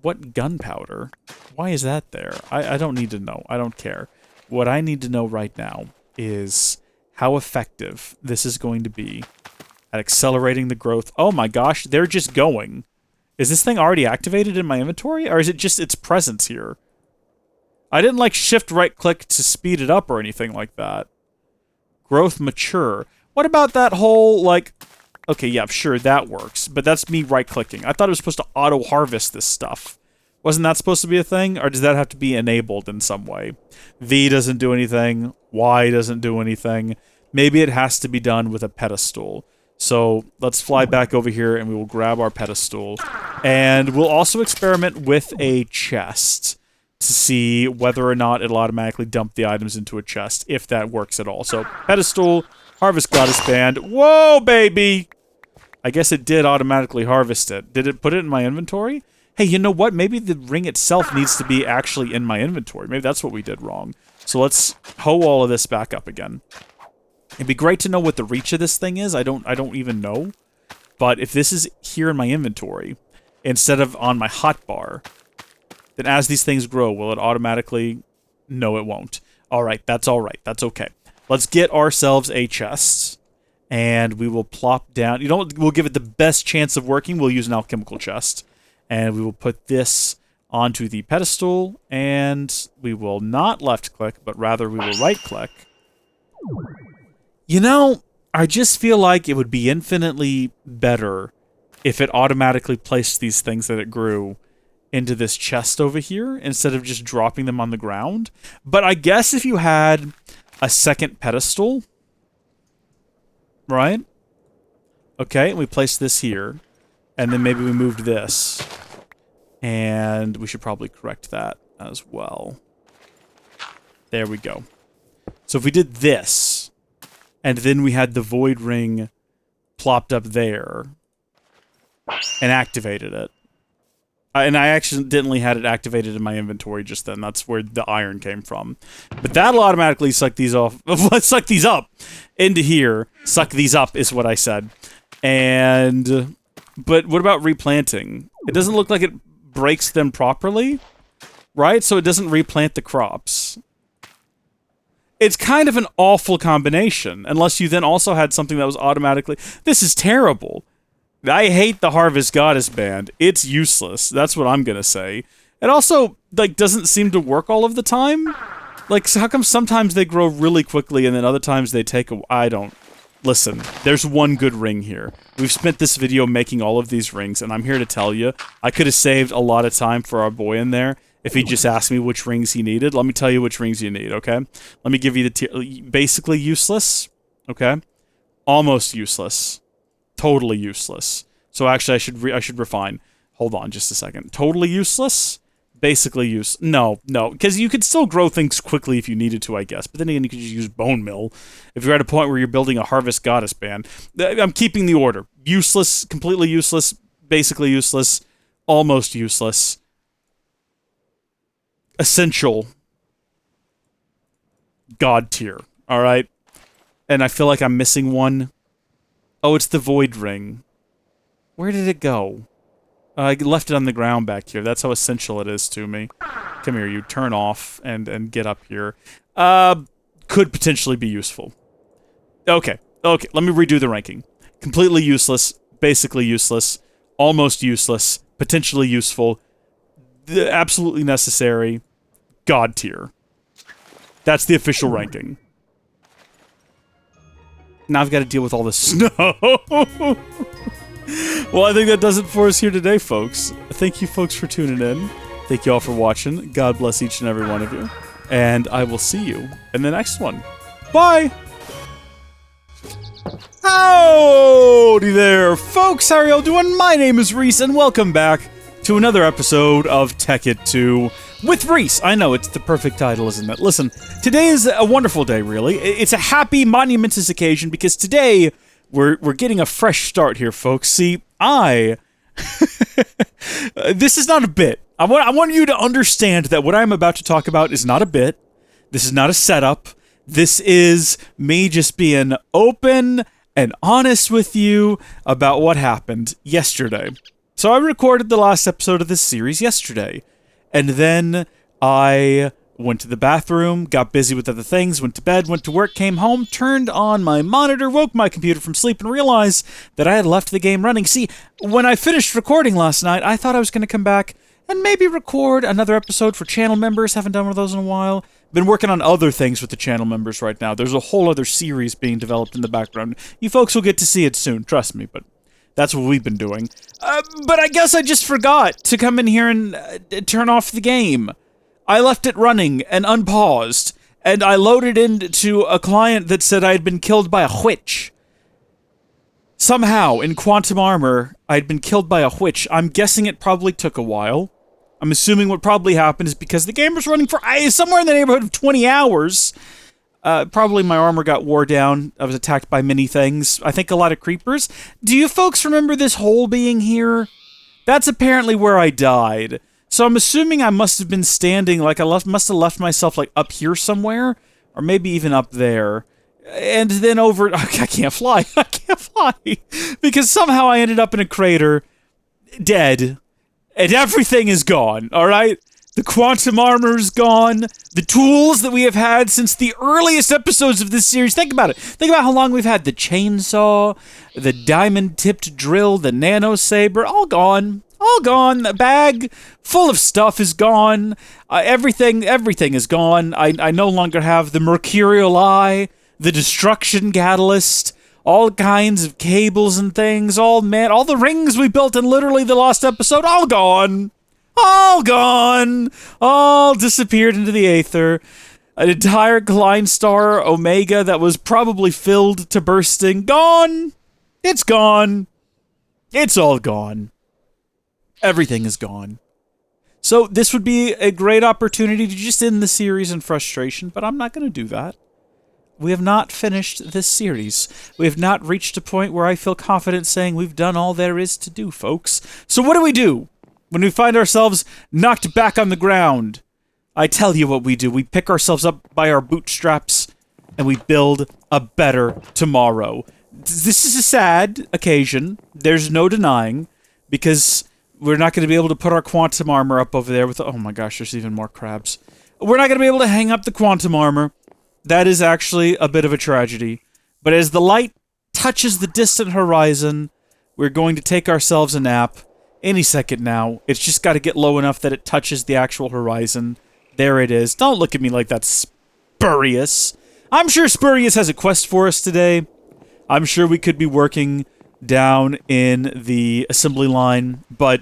What gunpowder? Why is that there? I don't need to know. I don't care. What I need to know right now is how effective this is going to be at accelerating the growth. Oh my gosh, they're just going. Is this thing already activated in my inventory? Or is it just its presence here? I didn't like shift right click to speed it up or anything like that. Growth mature. What about that whole, like... Okay, yeah, sure, that works. But that's me right-clicking. I thought it was supposed to auto-harvest this stuff. Wasn't that supposed to be a thing? Or does that have to be enabled in some way? V doesn't do anything. Y doesn't do anything. Maybe it has to be done with a pedestal. So let's fly back over here and we will grab our pedestal. And we'll also experiment with a chest to see whether or not it'll automatically dump the items into a chest, if that works at all. So, pedestal, Harvest Goddess Band. Whoa, baby! I guess it did automatically harvest it. Did it put it in my inventory? Hey, you know what? Maybe the ring itself needs to be actually in my inventory. Maybe that's what we did wrong. So let's hoe all of this back up again. It'd be great to know what the reach of this thing is. I don't even know. But if this is here in my inventory, instead of on my hotbar, then as these things grow, will it automatically... No, it won't. Alright, that's alright. That's okay. Let's get ourselves a chest, and we will plop down... You know what? We'll give it the best chance of working. We'll use an alchemical chest. And we will put this onto the pedestal, and we will not left-click, but rather we will right-click. You know, I just feel like it would be infinitely better if it automatically placed these things that it grew into this chest over here, instead of just dropping them on the ground. But I guess if you had a second pedestal, right? Okay, we place this here, and then maybe we moved this. And we should probably correct that as well. There we go. So if we did this, and then we had the Void Ring plopped up there, and activated it, and I accidentally had it activated in my inventory just then. That's where the iron came from. But that'll automatically suck these off. Suck these up into here. Suck these up is what I said. And... But what about replanting? It doesn't look like it breaks them properly, right? So it doesn't replant the crops. It's kind of an awful combination, unless you then also had something that was automatically... This is terrible. I hate the Harvest Goddess Band. It's useless. That's what I'm gonna say. It also, like, doesn't seem to work all of the time. Like, so how come sometimes they grow really quickly and then other times they take a... I don't... Listen, there's one good ring here. We've spent this video making all of these rings, and I'm here to tell you, I could have saved a lot of time for our boy in there if he just asked me which rings he needed. Let me tell you which rings you need, okay? Let me give you the tier. Basically useless, okay? Almost useless. Totally useless. So actually, I should refine. Hold on just a second. Totally useless? Basically useless. No, because you could still grow things quickly if you needed to, I guess. But then again, you could just use bone mill if you're at a point where you're building a Harvest Goddess Band. I'm keeping the order. Useless, completely useless, basically useless, almost useless, essential, God tier. All right? And I feel like I'm missing one. Oh, it's the Void Ring. Where did it go? I left it on the ground back here. That's how essential it is to me. Come here, you turn off and get up here. Could potentially be useful. Okay, let me redo the ranking. Completely useless, basically useless, almost useless, potentially useful, absolutely necessary. God tier. That's the official ranking. Now I've got to deal with all this snow. Well, I think that does it for us here today, folks. Thank you, folks, for tuning in. Thank you all for watching. God bless each and every one of you. And I will see you in the next one. Bye! Howdy there, folks! How are y'all doing? My name is Reese, and welcome back to another episode of TEKKIT 2 with Reese. I know, it's the perfect title, isn't it? Listen, today is a wonderful day, really. It's a happy, monumentous occasion, because today we're getting a fresh start here, folks. See, this is not a bit. I want you to understand that what I'm about to talk about is not a bit. This is not a setup. This is me just being open and honest with you about what happened yesterday. So I recorded the last episode of this series yesterday, and then I went to the bathroom, got busy with other things, went to bed, went to work, came home, turned on my monitor, woke my computer from sleep, and realized that I had left the game running. See, when I finished recording last night, I thought I was going to come back and maybe record another episode for channel members. Haven't done one of those in a while. Been working on other things with the channel members right now. There's a whole other series being developed in the background. You folks will get to see it soon, trust me, but that's what we've been doing. But I guess I just forgot to come in here and turn off the game. I left it running and unpaused, and I loaded into a client that said I had been killed by a witch. Somehow, in Quantum Armor, I'd been killed by a witch. I'm guessing it probably took a while. I'm assuming what probably happened is because the game was running for somewhere in the neighborhood of 20 hours. Probably my armor got wore down. I was attacked by many things. I think a lot of creepers. Do you folks remember this hole being here? That's apparently where I died. So I'm assuming I must have been standing, like must have left myself like up here somewhere, or maybe even up there. And then over, I can't fly, I can't fly, because somehow I ended up in a crater, dead, and everything is gone, alright? The quantum armor is gone, the tools that we have had since the earliest episodes of this series, think about it, think about how long we've had the chainsaw, the diamond-tipped drill, the nano saber, all gone. All gone. The bag full of stuff is gone. Everything is gone. I no longer have the mercurial eye, the destruction catalyst, all kinds of cables and things, all the rings we built in literally the last episode, all gone. All gone. All disappeared into the aether. An entire Klein Star Omega that was probably filled to bursting. Gone. It's gone. It's all gone. Everything is gone. So this would be a great opportunity to just end the series in frustration, but I'm not going to do that. We have not finished this series. We have not reached a point where I feel confident saying we've done all there is to do, folks. So what do? When we find ourselves knocked back on the ground? I tell you what we do. We pick ourselves up by our bootstraps, and we build a better tomorrow. This is a sad occasion. There's no denying, because we're not going to be able to put our quantum armor up over there with... Oh my gosh, there's even more crabs. We're not going to be able to hang up the quantum armor. That is actually a bit of a tragedy. But as the light touches the distant horizon, we're going to take ourselves a nap any second now. It's just got to get low enough that it touches the actual horizon. There it is. Don't look at me like that's spurious. I'm sure Spurious has a quest for us today. I'm sure we could be working down in the assembly line, but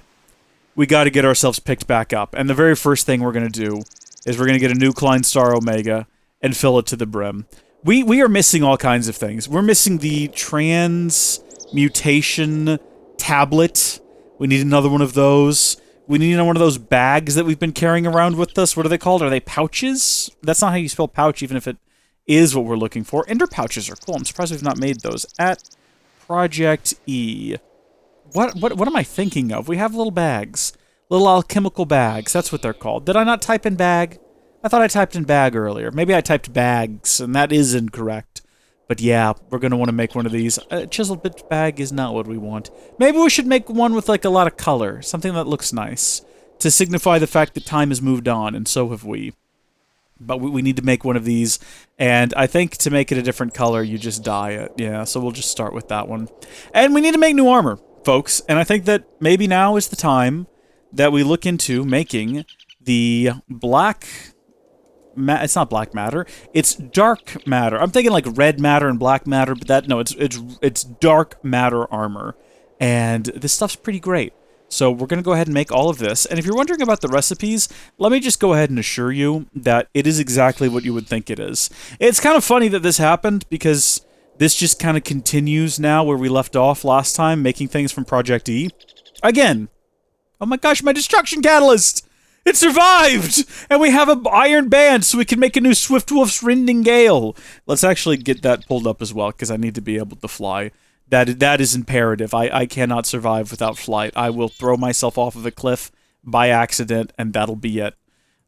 we got to get ourselves picked back up. And the very first thing we're going to do is we're going to get a new Klein Star Omega and fill it to the brim. We are missing all kinds of things. We're missing the transmutation tablet. We need another one of those. We need one of those bags that we've been carrying around with us. What are they called? Are they pouches? That's not how you spell pouch, even if it is what we're looking for. Ender pouches are cool. I'm surprised we've not made those. At Project E. What am I thinking of? We have little bags. Little alchemical bags. That's what they're called. Did I not type in bag? I thought I typed in bag earlier. Maybe I typed bags, and that is incorrect. But yeah, we're going to want to make one of these. A chiseled bit bag is not what we want. Maybe we should make one with like a lot of color. Something that looks nice. To signify the fact that time has moved on, and so have we. But we need to make one of these, and I think to make it a different color, you just dye it. Yeah, so we'll just start with that one. And we need to make new armor, folks, and I think that maybe now is the time that we look into making the black... it's not black matter. It's dark matter. I'm thinking like red matter and black matter, but no, it's dark matter armor. And this stuff's pretty great. So we're going to go ahead and make all of this. And if you're wondering about the recipes, let me just go ahead and assure you that it is exactly what you would think it is. It's kind of funny that this happened because this just kind of continues now where we left off last time, making things from Project E. Again. Oh my gosh, my destruction catalyst! It survived! And we have an iron band so we can make a new Swiftwolf's Rending Gale. Let's actually get that pulled up as well because I need to be able to fly. That is imperative. I cannot survive without flight. I will throw myself off of a cliff by accident, and that'll be it.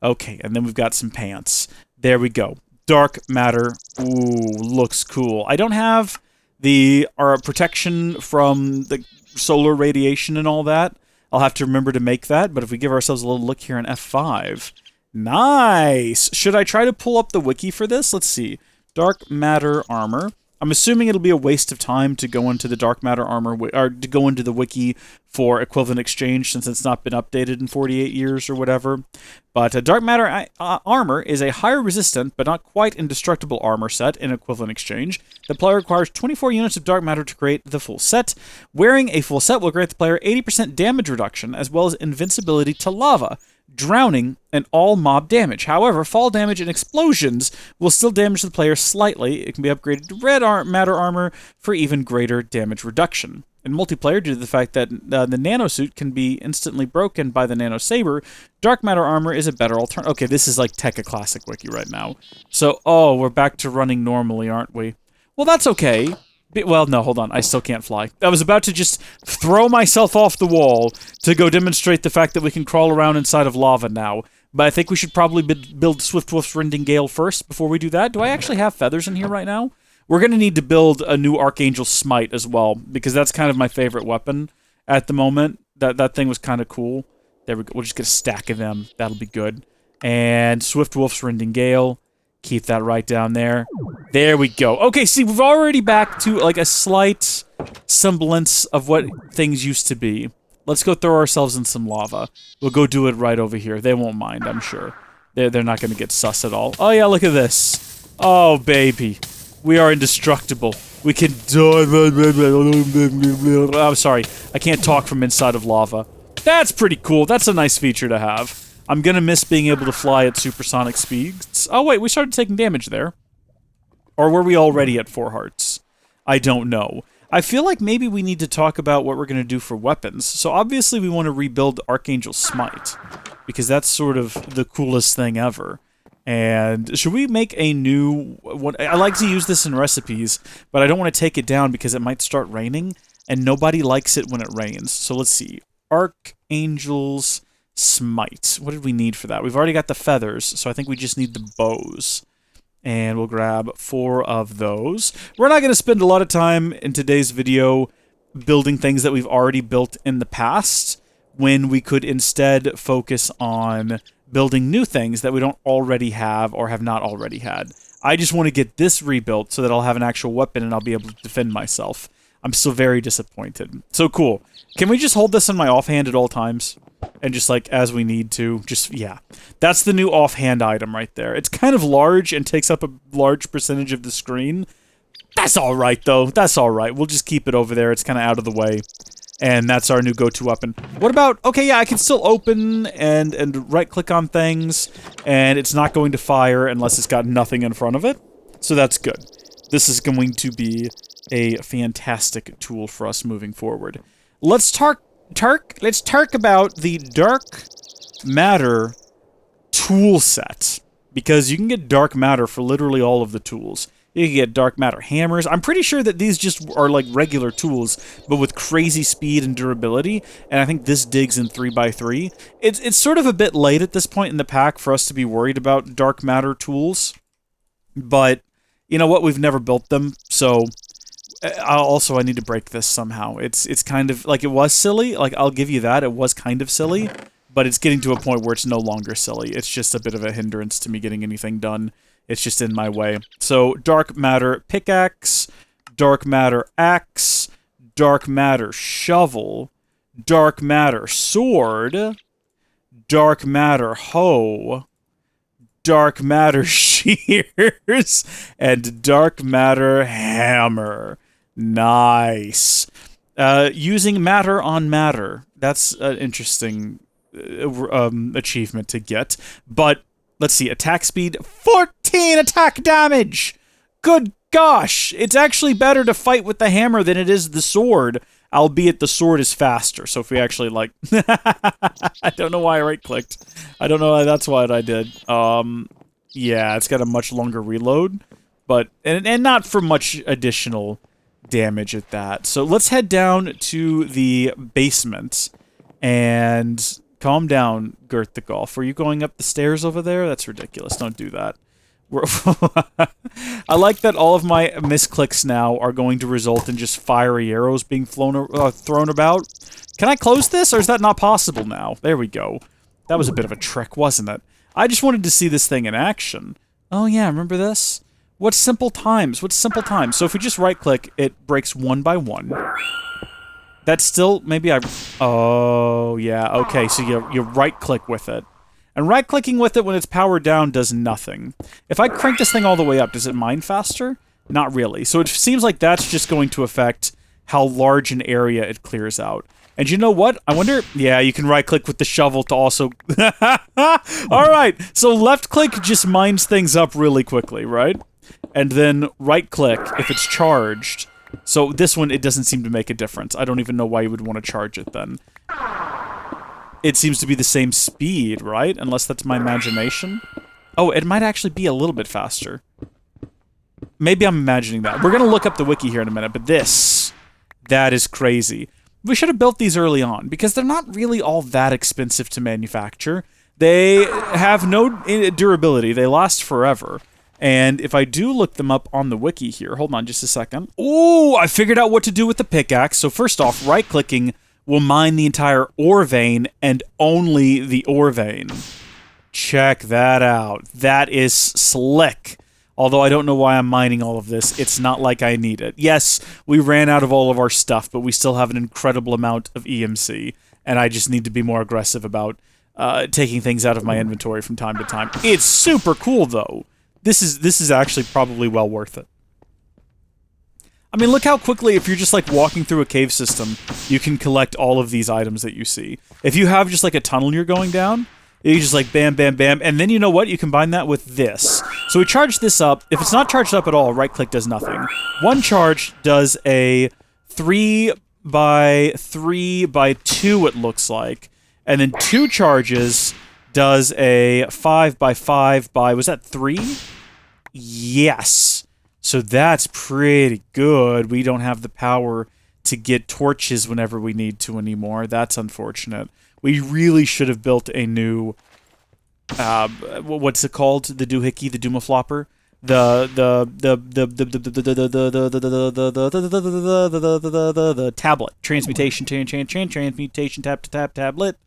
Okay, and then we've got some pants. There we go. Dark matter. Ooh, looks cool. I don't have our protection from the solar radiation and all that. I'll have to remember to make that, but if we give ourselves a little look here in F5. Nice! Should I try to pull up the wiki for this? Let's see. Dark matter armor. I'm assuming it'll be a waste of time to go into the dark matter armor, or to go into the wiki for equivalent exchange since it's not been updated in 48 years or whatever. But dark matter armor is a higher resistant but not quite indestructible armor set in equivalent exchange. The player requires 24 units of dark matter to create the full set. Wearing a full set will grant the player 80% damage reduction as well as invincibility to lava, drowning, and all mob damage. However, fall damage and explosions will still damage the player slightly. It can be upgraded to red matter armor for even greater damage reduction. In multiplayer, due to the fact that the nanosuit can be instantly broken by the nano saber, dark matter armor is a better alternative. Okay, this is like TEKKIT Classic Wiki right now. So, oh, we're back to running normally, aren't we? Well, that's okay. Well, no, hold on. I still can't fly. I was about to just throw myself off the wall to go demonstrate the fact that we can crawl around inside of lava now. But I think we should probably build Swiftwolf's Rending Gale first before we do that. Do I actually have feathers in here right now? We're going to need to build a new Archangel Smite as well, because that's kind of my favorite weapon at the moment. That thing was kind of cool. There we go. We'll just get a stack of them. That'll be good. And Swiftwolf's Rending Gale. Keep that right down there. There we go. Okay, see, we've already back to, like, a slight semblance of what things used to be. Let's go throw ourselves in some lava. We'll go do it right over here. They won't mind, I'm sure. They're not going to get sus at all. Oh, yeah, look at this. Oh, baby. We are indestructible. We can do... I'm sorry. I can't talk from inside of lava. That's pretty cool. That's a nice feature to have. I'm gonna miss being able to fly at supersonic speeds. Oh wait, we started taking damage there. Or were we already at 4 hearts? I don't know. I feel like maybe we need to talk about what we're gonna do for weapons. So obviously we want to rebuild Archangel Smite, because that's sort of the coolest thing ever. And should we make a new... I like to use this in recipes, but I don't want to take it down because it might start raining, and nobody likes it when it rains. So let's see. Archangel's Smite. What did we need for that? We've already got the feathers, so I think we just need the bows. And we'll grab 4 of those. We're not going to spend a lot of time in today's video building things that we've already built in the past, when we could instead focus on building new things that we don't already have or have not already had. I just want to get this rebuilt so that I'll have an actual weapon and I'll be able to defend myself. I'm still very disappointed. So cool. Can we just hold this in my offhand at all times? And just, like, as we need to, just, yeah. That's the new offhand item right there. It's kind of large and takes up a large percentage of the screen. That's alright, though. That's alright. We'll just keep it over there. It's kind of out of the way. And that's our new go-to weapon. What about... Okay, yeah, I can still open and right-click on things, and it's not going to fire unless it's got nothing in front of it. So that's good. This is going to be a fantastic tool for us moving forward. Let's talk about the dark matter tool set, because you can get dark matter for literally all of the tools. You can get dark matter hammers. I'm pretty sure that these just are like regular tools, but with crazy speed and durability, and I think this digs in 3x3. It's sort of a bit late at this point in the pack for us to be worried about dark matter tools, but you know what? We've never built them, so... Also, I need to break this somehow. It's kind of, like, it was silly. Like, I'll give you that. It was kind of silly. But it's getting to a point where it's no longer silly. It's just a bit of a hindrance to me getting anything done. It's just in my way. So, dark matter pickaxe, dark matter axe, dark matter shovel, dark matter sword. dark matter hoe, dark matter shears, and dark matter hammer. Nice. Using matter on matter. That's an interesting achievement to get. But let's see, attack speed, 14 attack damage. Good gosh, it's actually better to fight with the hammer than it is the sword, albeit the sword is faster. So if we actually, like... I don't know why I right-clicked. I don't know why that's what I did. Yeah, it's got a much longer reload, but... And not for much additional damage at that. So let's head down to the basement, and... Calm down, Gert the Golf. Were you going up the stairs over there? That's ridiculous. Don't do that. I like that all of my misclicks now are going to result in just fiery arrows being thrown about. Can I close this, or is that not possible now? There we go. That was a bit of a trick, wasn't it? I just wanted to see this thing in action. Oh yeah, remember this? What's simple times? What's simple times? So if we just right-click, it breaks one by one. That's still, maybe I... Oh, yeah, okay, so you right-click with it. And right-clicking with it when it's powered down does nothing. If I crank this thing all the way up, does it mine faster? Not really. So it seems like that's just going to affect how large an area it clears out. And you know what? I wonder... Yeah, you can right-click with the shovel to also... Alright, so left-click just mines things up really quickly, right? And then right-click, if it's charged... So this one, it doesn't seem to make a difference. I don't even know why you would want to charge it then. It seems to be the same speed, right? Unless that's my imagination. Oh, it might actually be a little bit faster. Maybe I'm imagining that. We're going to look up the wiki here in a minute, but that is crazy. We should have built these early on, because they're not really all that expensive to manufacture. They have no durability. They last forever. And if I do look them up on the wiki here, hold on just a second. Ooh, I figured out what to do with the pickaxe. So first off, right-clicking will mine the entire ore vein and only the ore vein. Check that out. That is slick. Although I don't know why I'm mining all of this. It's not like I need it. Yes, we ran out of all of our stuff, but we still have an incredible amount of EMC. And I just need to be more aggressive about taking things out of my inventory from time to time. It's super cool, though. This is actually probably well worth it. I mean, look how quickly, if you're just like walking through a cave system, you can collect all of these items that you see. If you have just like a tunnel you're going down, you just like bam, bam, bam, and then you know what? You combine that with this. So we charge this up. If it's not charged up at all, right-click does nothing. One charge does a 3 by 3 by 2, it looks like, and then 2 charges does a 5 by 5 by, was that 3? Yes. So that's pretty good. We don't have the power to get torches whenever we need to anymore. That's unfortunate. We really should have built a new, what's it called? The doohickey, the doomaflopper? The tablet. Transmutation tablet.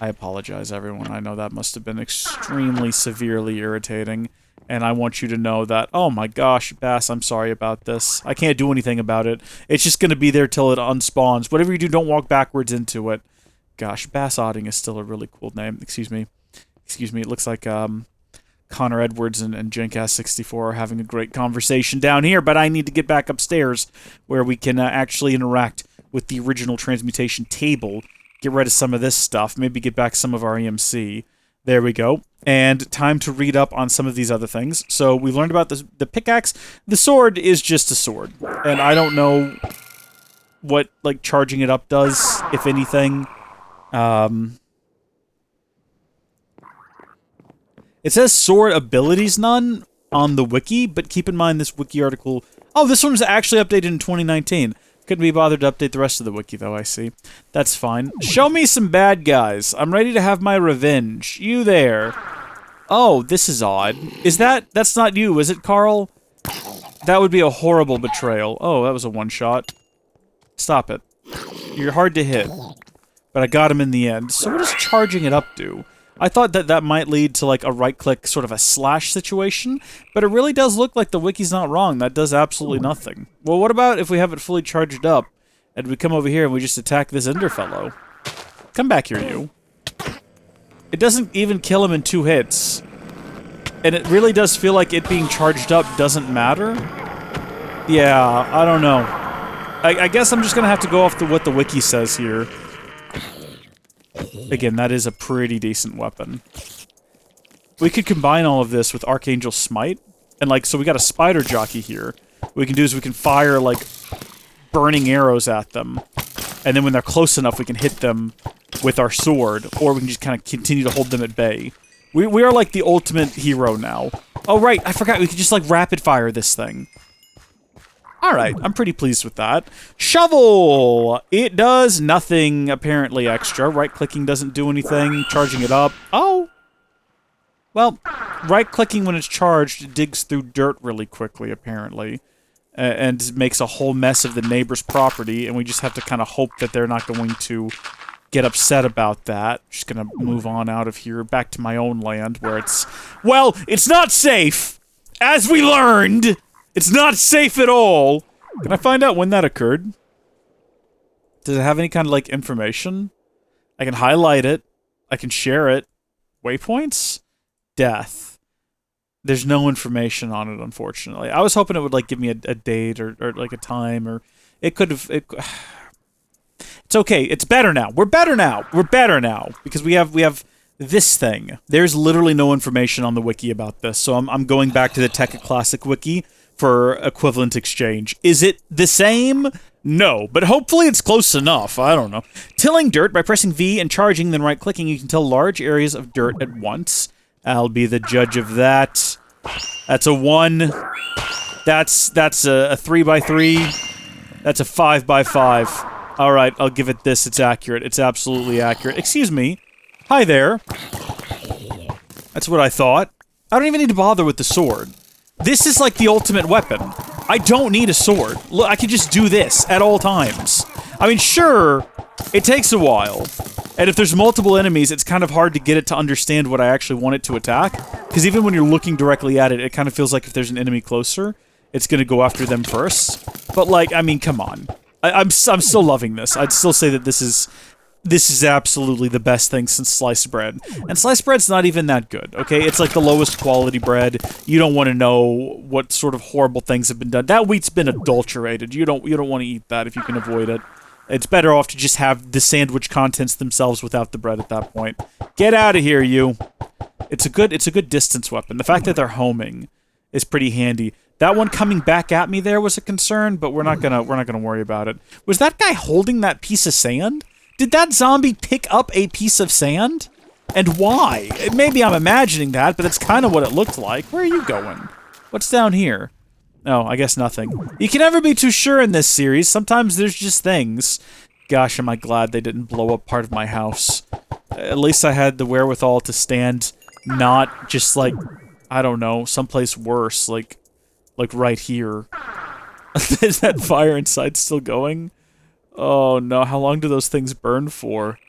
I apologize, everyone. I know that must have been extremely severely irritating. And I want you to know that, oh my gosh, Bass, I'm sorry about this. I can't do anything about it. It's just going to be there till it unspawns. Whatever you do, don't walk backwards into it. Gosh, Bass Odding is still a really cool name. Excuse me. Excuse me. It looks like Connor Edwards and Jenkass64 are having a great conversation down here, but I need to get back upstairs where we can actually interact with the original transmutation table. Get rid of some of this stuff. Maybe get back some of our EMC. There we go. And time to read up on some of these other things. So we learned about the pickaxe. The sword is just a sword. And I don't know what, like, charging it up does, if anything. It says sword abilities none on the wiki, but keep in mind this wiki article... Oh, this one was actually updated in 2019. Couldn't be bothered to update the rest of the wiki, though, I see. That's fine. Show me some bad guys. I'm ready to have my revenge. You there. Oh, this is odd. Is that... That's not you, is it, Carl? That would be a horrible betrayal. Oh, that was a one-shot. Stop it. You're hard to hit. But I got him in the end. So what does charging it up do? I thought that that might lead to, like, a right-click sort of a slash situation, but it really does look like the wiki's not wrong. That does absolutely nothing. Well, what about if we have it fully charged up, and we come over here and we just attack this ender fellow? Come back here, you. It doesn't even kill him in 2 hits. And it really does feel like it being charged up doesn't matter. Yeah, I don't know. I guess I'm just gonna have to go off what the wiki says here. Again, that is a pretty decent weapon. We could combine all of this with Archangel Smite. And, like, so we got a spider jockey here. What we can do is we can fire, like, burning arrows at them. And then when they're close enough, we can hit them with our sword. Or we can just kind of continue to hold them at bay. We are, like, the ultimate hero now. Oh, right, I forgot. We could just, like, rapid fire this thing. Alright, I'm pretty pleased with that. Shovel! It does nothing, apparently, extra. Right-clicking doesn't do anything. Charging it up. Oh! Well, right-clicking when it's charged digs through dirt really quickly, apparently. And makes a whole mess of the neighbor's property, and we just have to kind of hope that they're not going to get upset about that. Just gonna move on out of here, back to my own land, where it's... Well, it's not safe! As we learned! It's not safe at all! Can I find out when that occurred? Does it have any kind of, like, information? I can highlight it. I can share it. Waypoints? Death. There's no information on it, unfortunately. I was hoping it would, like, give me a date or like, a time, or... It could have... It's okay. It's better now. We're better now. We're better now. Because we have this thing. There's literally no information on the wiki about this, so I'm going back to the TEKKIT Classic wiki for equivalent exchange. Is it the same? No, but hopefully it's close enough. I don't know. Tilling dirt by pressing V and charging, then right-clicking, you can till large areas of dirt at once. I'll be the judge of that. That's a 1. That's a 3x3. That's a 5x5. Alright, I'll give it this. It's accurate. It's absolutely accurate. Excuse me. Hi there. That's what I thought. I don't even need to bother with the sword. This is like the ultimate weapon. I don't need a sword. Look, I can just do this at all times. I mean, sure, it takes a while. And if there's multiple enemies, it's kind of hard to get it to understand what I actually want it to attack. Because even when you're looking directly at it, it kind of feels like if there's an enemy closer, it's going to go after them first. But, like, I mean, come on. I'm still loving this. I'd still say that this is absolutely the best thing since sliced bread. And sliced bread's not even that good, okay? It's like the lowest quality bread. You don't want to know what sort of horrible things have been done. That wheat's been adulterated. You don't want to eat that if you can avoid it. It's better off to just have the sandwich contents themselves without the bread at that point. Get out of here, you. It's a good distance weapon. The fact that they're homing is pretty handy. That one coming back at me there was a concern, but we're not gonna worry about it. Was that guy holding that piece of sand? Did that zombie pick up a piece of sand? And why? Maybe I'm imagining that, but that's kind of what it looked like. Where are you going? What's down here? Oh, I guess nothing. You can never be too sure in this series. Sometimes there's just things. Gosh, am I glad they didn't blow up part of my house. At least I had the wherewithal to stand not just like, I don't know, someplace worse, like right here. Is that fire inside still going? Oh no, how long do those things burn for?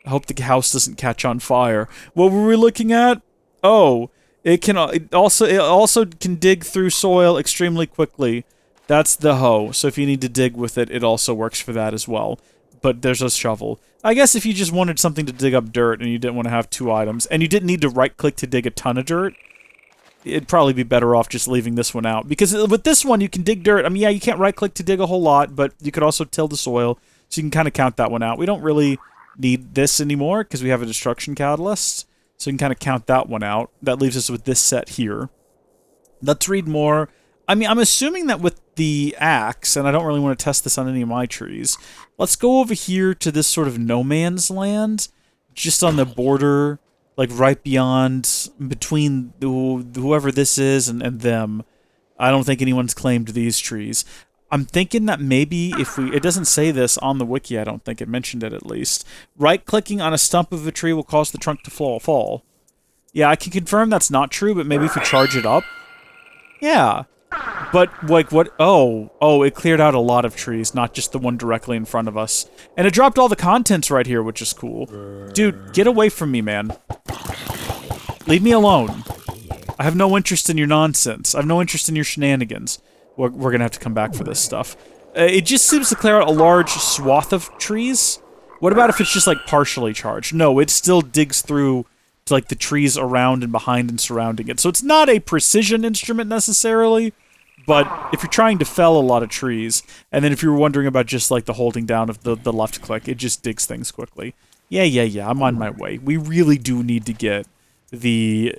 I hope the house doesn't catch on fire. What were we looking at? Oh, it also can dig through soil extremely quickly. That's the hoe. So if you need to dig with it, it also works for that as well. But there's a shovel. I guess if you just wanted something to dig up dirt and you didn't want to have 2 items, and you didn't need to right-click to dig a ton of dirt, it'd probably be better off just leaving this one out. Because with this one, you can dig dirt. I mean, yeah, you can't right-click to dig a whole lot, but you could also till the soil, so you can kind of count that one out. We don't really need this anymore, because we have a destruction catalyst, so you can kind of count that one out. That leaves us with this set here. Let's read more. I mean, I'm assuming that with the axe, and I don't really want to test this on any of my trees, let's go over here to this sort of no man's land, just on the border, like right beyond, between whoever this is and them. I don't think anyone's claimed these trees. I'm thinking that maybe if we... It doesn't say this on the wiki, I don't think it mentioned it at least. Right-clicking on a stump of a tree will cause the trunk to fall. Yeah, I can confirm that's not true, but maybe if we charge it up... Yeah. But, like, what... Oh, it cleared out a lot of trees, not just the one directly in front of us. And it dropped all the contents right here, which is cool. Dude, get away from me, man. Leave me alone. I have no interest in your nonsense. I have no interest in your shenanigans. We're gonna have to come back for this stuff. It just seems to clear out a large swath of trees. What about if it's just, like, partially charged? No, it still digs through to like the trees around and behind and surrounding it. So it's not a precision instrument necessarily, but if you're trying to fell a lot of trees, and then if you're wondering about just like the holding down of the left click, it just digs things quickly. Yeah, I'm on my way. We really do need to get the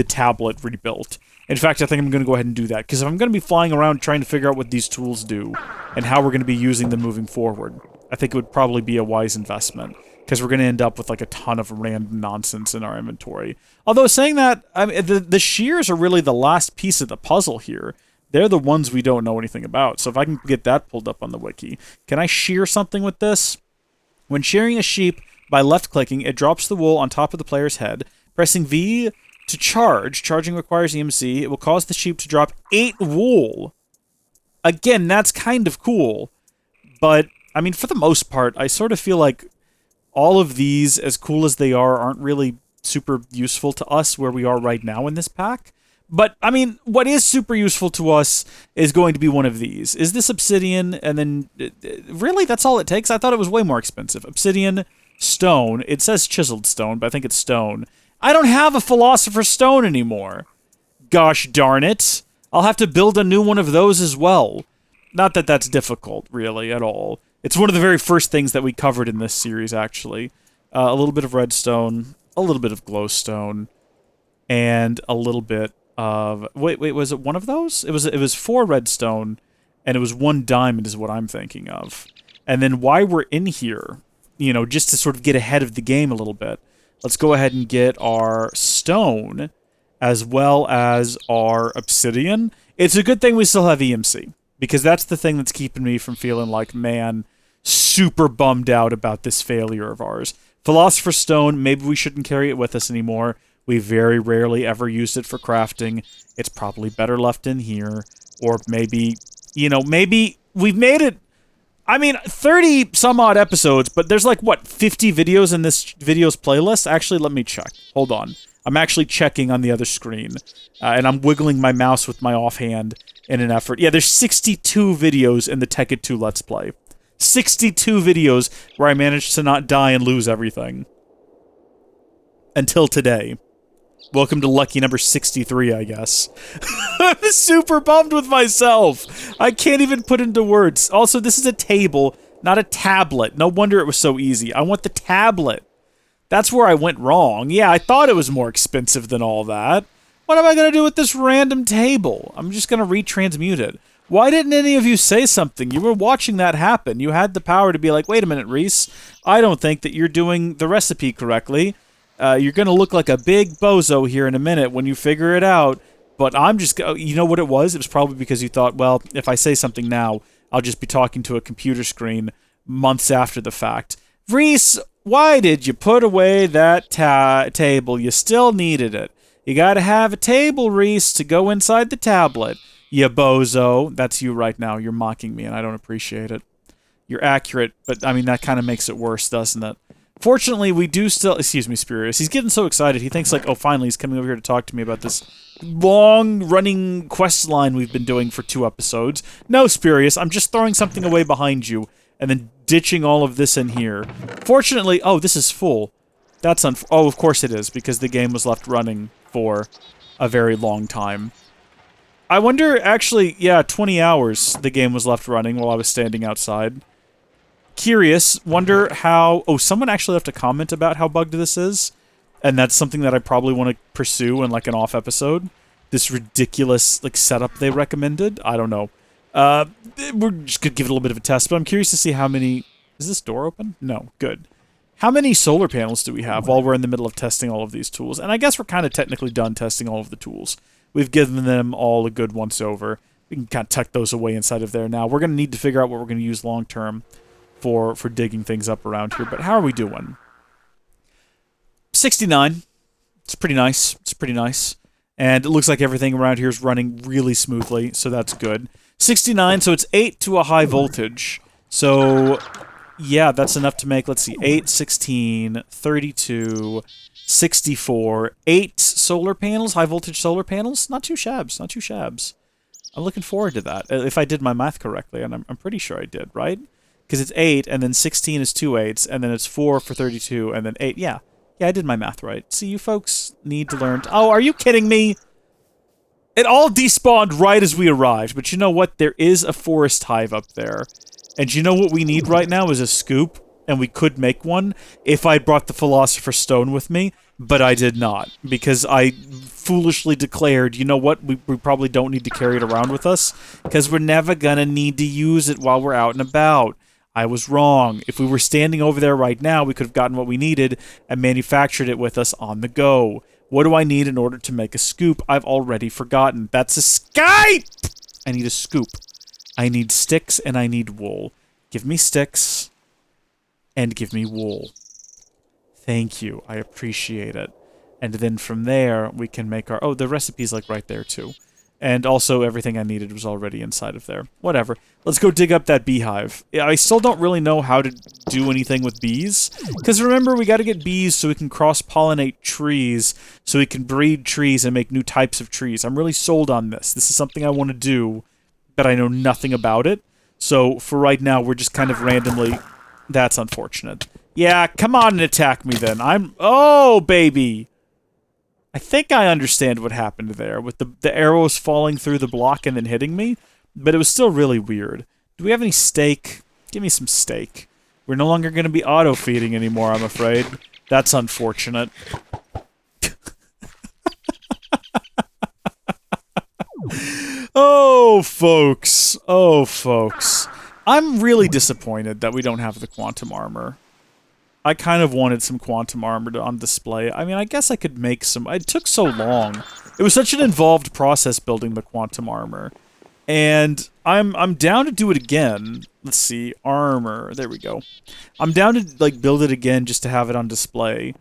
tablet rebuilt. In fact, I think I'm going to go ahead and do that, because if I'm going to be flying around trying to figure out what these tools do and how we're going to be using them moving forward, I think it would probably be a wise investment, because we're going to end up with like a ton of random nonsense in our inventory. Although saying that, I mean, the shears are really the last piece of the puzzle here. They're the ones we don't know anything about. So if I can get that pulled up on the wiki, can I shear something with this? When shearing a sheep by left-clicking, it drops the wool on top of the player's head. Pressing V to charge. Charging requires EMC. It will cause the sheep to drop 8 wool. Again, that's kind of cool. But, I mean, for the most part, I sort of feel like all of these, as cool as they are, aren't really super useful to us where we are right now in this pack. But, I mean, what is super useful to us is going to be one of these. Is this obsidian? And then, really, that's all it takes? I thought it was way more expensive. Obsidian, stone. It says chiseled stone, but I think it's stone. I don't have a philosopher's stone anymore. Gosh darn it. I'll have to build a new one of those as well. Not that that's difficult, really, at all. It's one of the very first things that we covered in this series, actually. A little bit of redstone, a little bit of glowstone, and a little bit of... Wait, was it one of those? It was 4 redstone, and it was 1 diamond is what I'm thinking of. And then while we're in here, you know, just to sort of get ahead of the game a little bit, let's go ahead and get our stone, as well as our obsidian. It's a good thing we still have EMC, because that's the thing that's keeping me from feeling like, man, super bummed out about this failure of ours. Philosopher's Stone, maybe we shouldn't carry it with us anymore. We very rarely ever used it for crafting. It's probably better left in here. Or maybe, you know, maybe we've made it... I mean, 30 some odd episodes, but there's like, what, 50 videos in this videos playlist? Actually, let me check. Hold on. I'm actually checking on the other screen. And I'm wiggling my mouse with my offhand in an effort. Yeah, there's 62 videos in the TEKKIT 2 Let's Play. 62 videos where I managed to not die and lose everything. Until today. Welcome to lucky number 63, I guess. I'm super bummed with myself. I can't even put into words. Also, this is a table, not a tablet. No wonder it was so easy. I want the tablet. That's where I went wrong. Yeah, I thought it was more expensive than all that. What am I going to do with this random table? I'm just going to retransmute it. Why didn't any of you say something? You were watching that happen. You had the power to be like, wait a minute, Reese. I don't think that you're doing the recipe correctly. You're going to look like a big bozo here in a minute when you figure it out. But I'm just... You know what it was? It was probably because you thought, well, if I say something now, I'll just be talking to a computer screen months after the fact. Reese, why did you put away that table? You still needed it. You got to have a table, Reese, to go inside the tablet. You bozo. That's you right now. You're mocking me, and I don't appreciate it. You're accurate, but, I mean, that kind of makes it worse, doesn't it? Fortunately, we do still... Excuse me, Spurious. He's getting so excited. He thinks, like, oh, finally, he's coming over here to talk to me about this long-running quest line we've been doing for 2 episodes. No, Spurious, I'm just throwing something away behind you and then ditching all of this in here. Fortunately... Oh, this is full. That's oh, of course it is, because the game was left running for a very long time. I wonder, actually, yeah, 20 hours the game was left running while I was standing outside. Curious, wonder how... Oh, someone actually left a comment about how bugged this is, and that's something that I probably want to pursue in, like, an off episode. This ridiculous, like, setup they recommended. I don't know. We're just gonna give it a little bit of a test, but I'm curious to see how many... Is this door open? No. Good. How many solar panels do we have while we're in the middle of testing all of these tools? And I guess we're kind of technically done testing all of the tools. We've given them all a good once-over. We can kind of tuck those away inside of there now. We're going to need to figure out what we're going to use long-term for digging things up around here. But how are we doing? 69. It's pretty nice. It's pretty nice. And it looks like everything around here is running really smoothly, so that's good. 69, so it's 8 to a high voltage. So... yeah, that's enough to make, let's see, 8, 16, 32, 64, 8 solar panels, high voltage solar panels. Not too shabs, not too shabs. I'm looking forward to that, if I did my math correctly, and I'm pretty sure I did, right? Because it's 8, and then 16 is 2 8s, and then it's 4 for 32, and then 8, yeah. Yeah, I did my math right. See, you folks need to learn. Oh, are you kidding me? It all despawned right as we arrived, but you know what? There is a forest hive up there. And you know what we need right now is a scoop, and we could make one if I brought the Philosopher's Stone with me, but I did not, because I foolishly declared, you know what, we probably don't need to carry it around with us, because we're never gonna need to use it while we're out and about. I was wrong. If we were standing over there right now, we could have gotten what we needed and manufactured it with us on the go. What do I need in order to make a scoop? I've already forgotten. That's a Skype! I need a scoop. I need sticks and I need wool. Give me sticks and give me wool. Thank you. I appreciate it. And then from there, we can make our... Oh, the recipe's like right there too. And also everything I needed was already inside of there. Whatever. Let's go dig up that beehive. I still don't really know how to do anything with bees. Because remember, we got to get bees so we can cross-pollinate trees, so we can breed trees and make new types of trees. I'm really sold on this. This is something I want to do, but I know nothing about it. So for right now, we're just kind of randomly... That's unfortunate. Yeah, come on and attack me then. Oh, baby! I think I understand what happened there, with the arrows falling through the block and then hitting me, but it was still really weird. Do we have any steak? Give me some steak. We're no longer going to be auto-feeding anymore, I'm afraid. That's unfortunate. Oh, folks. Oh, folks. I'm really disappointed that we don't have the quantum armor. I kind of wanted some quantum armor on display. I mean, I guess I could make some... It took so long. It was such an involved process building the quantum armor. And I'm down to do it again. Let's see. Armor. There we go. I'm down to, like, build it again just to have it on display.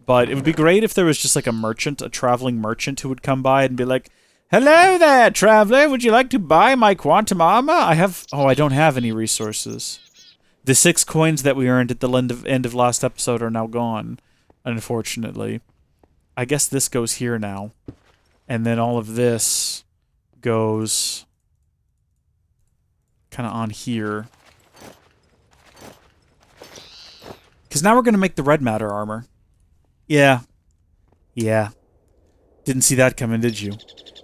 But it would be great if there was just, like, a merchant, a traveling merchant who would come by and be like, "Hello there, traveler. Would you like to buy my quantum armor? I have... Oh, I don't have any resources. The 6 coins that we earned at the end of last episode are now gone, unfortunately. I guess this goes here now. And then all of this goes kind of on here. Because now we're going to make the red matter armor. Yeah. Yeah. Didn't see that coming, did you?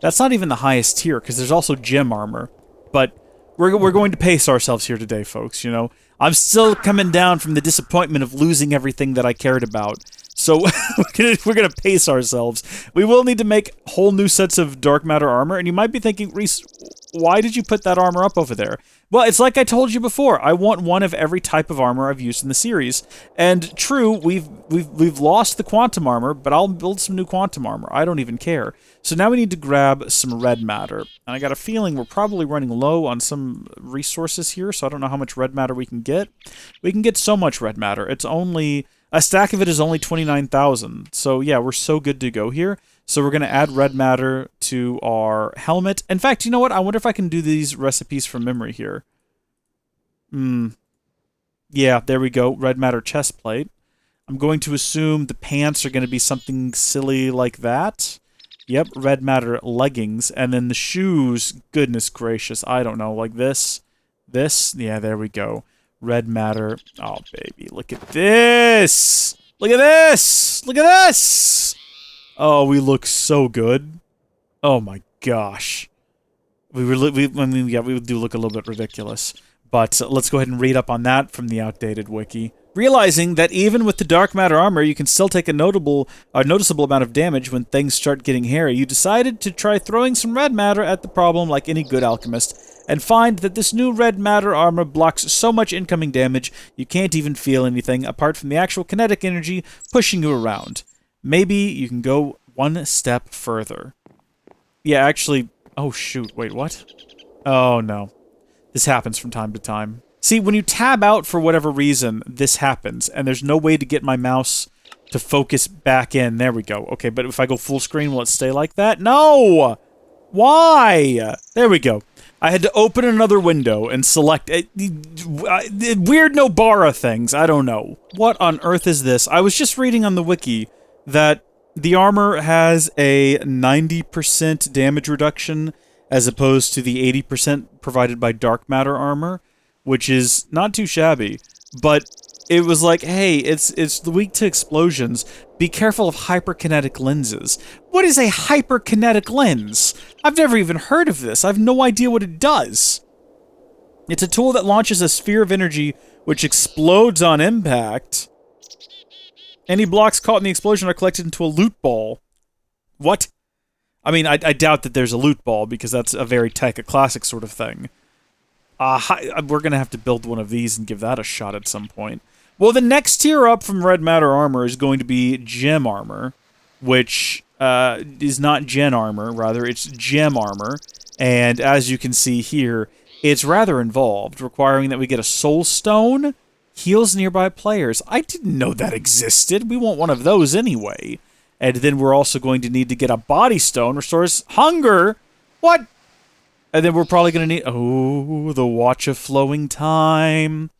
That's not even the highest tier, because there's also gem armor. But we're going to pace ourselves here today, folks, you know? I'm still coming down from the disappointment of losing everything that I cared about. So we're gonna pace ourselves. We will need to make whole new sets of dark matter armor, and you might be thinking, Reese, why did you put that armor up over there? Well, it's like I told you before. I want one of every type of armor I've used in the series. And true, we've lost the quantum armor, but I'll build some new quantum armor. I don't even care. So now we need to grab some red matter. And I got a feeling we're probably running low on some resources here, so I don't know how much red matter we can get. We can get so much red matter. It's only... A stack of it is only 29,000. So yeah, we're so good to go here. So we're going to add red matter to our helmet. In fact, you know what? I wonder if I can do these recipes from memory here. Yeah, there we go. Red matter chest plate. I'm going to assume the pants are going to be something silly like that. Yep, red matter leggings. And then the shoes, goodness gracious, I don't know, like this. This? Yeah, there we go. Red matter. Oh, baby, look at this! Look at this! Look at this! Oh, we look so good. Oh my gosh. We do look a little bit ridiculous. But let's go ahead and read up on that from the outdated wiki. Realizing that even with the dark matter armor, you can still take a noticeable amount of damage when things start getting hairy, you decided to try throwing some red matter at the problem like any good alchemist, and find that this new red matter armor blocks so much incoming damage you can't even feel anything apart from the actual kinetic energy pushing you around. Maybe you can go one step further. Yeah, actually... Oh, shoot. Wait, what? Oh, no. This happens from time to time. See, when you tab out for whatever reason, this happens, and there's no way to get my mouse to focus back in. There we go. Okay, but if I go full screen, will it stay like that? No! Why? There we go. I had to open another window and select weird Nobara things. I don't know. What on earth is this? I was just reading on the wiki that the armor has a 90% damage reduction as opposed to the 80% provided by dark matter armor, which is not too shabby. But it was like, hey, it's weak to explosions. Be careful of hyperkinetic lenses. What is a hyperkinetic lens? I've never even heard of this. I have no idea what it does. It's a tool that launches a sphere of energy which explodes on impact. Any blocks caught in the explosion are collected into a loot ball. What? I mean, I doubt that there's a loot ball because that's a very TEKKIT classic sort of thing. We're going to have to build one of these and give that a shot at some point. Well, the next tier up from Red Matter Armor is going to be Gem Armor, which is not Gen Armor, rather it's Gem Armor. And as you can see here, it's rather involved, requiring that we get a Soul Stone, heals nearby players. I didn't know that existed. We want one of those anyway. And then we're also going to need to get a Body Stone, restores hunger. What? And then we're probably going to need... Oh, the Watch of Flowing Time.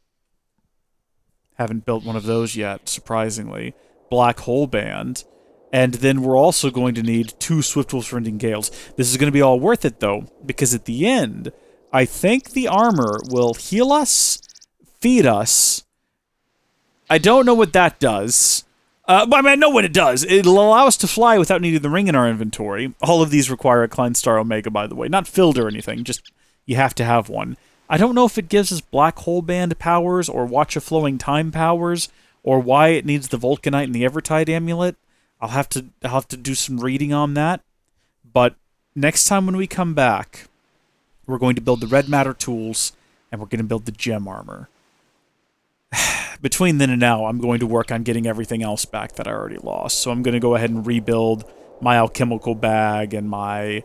Haven't built one of those yet, surprisingly. Black Hole Band. And then we're also going to need 2 Swiftwolf Rending Gales. This is going to be all worth it, though, because at the end, I think the armor will heal us, feed us. I don't know what that does. But I mean, I know what it does. It'll allow us to fly without needing the ring in our inventory. All of these require a Klein Star Omega, by the way. Not filled or anything, just you have to have one. I don't know if it gives us Black Hole Band powers or Watch of Flowing Time powers or why it needs the Vulcanite and the Evertide Amulet. I'll have to do some reading on that. But next time when we come back, we're going to build the Red Matter tools and we're going to build the Gem Armor. Between then and now, I'm going to work on getting everything else back that I already lost. So I'm going to go ahead and rebuild my alchemical bag and my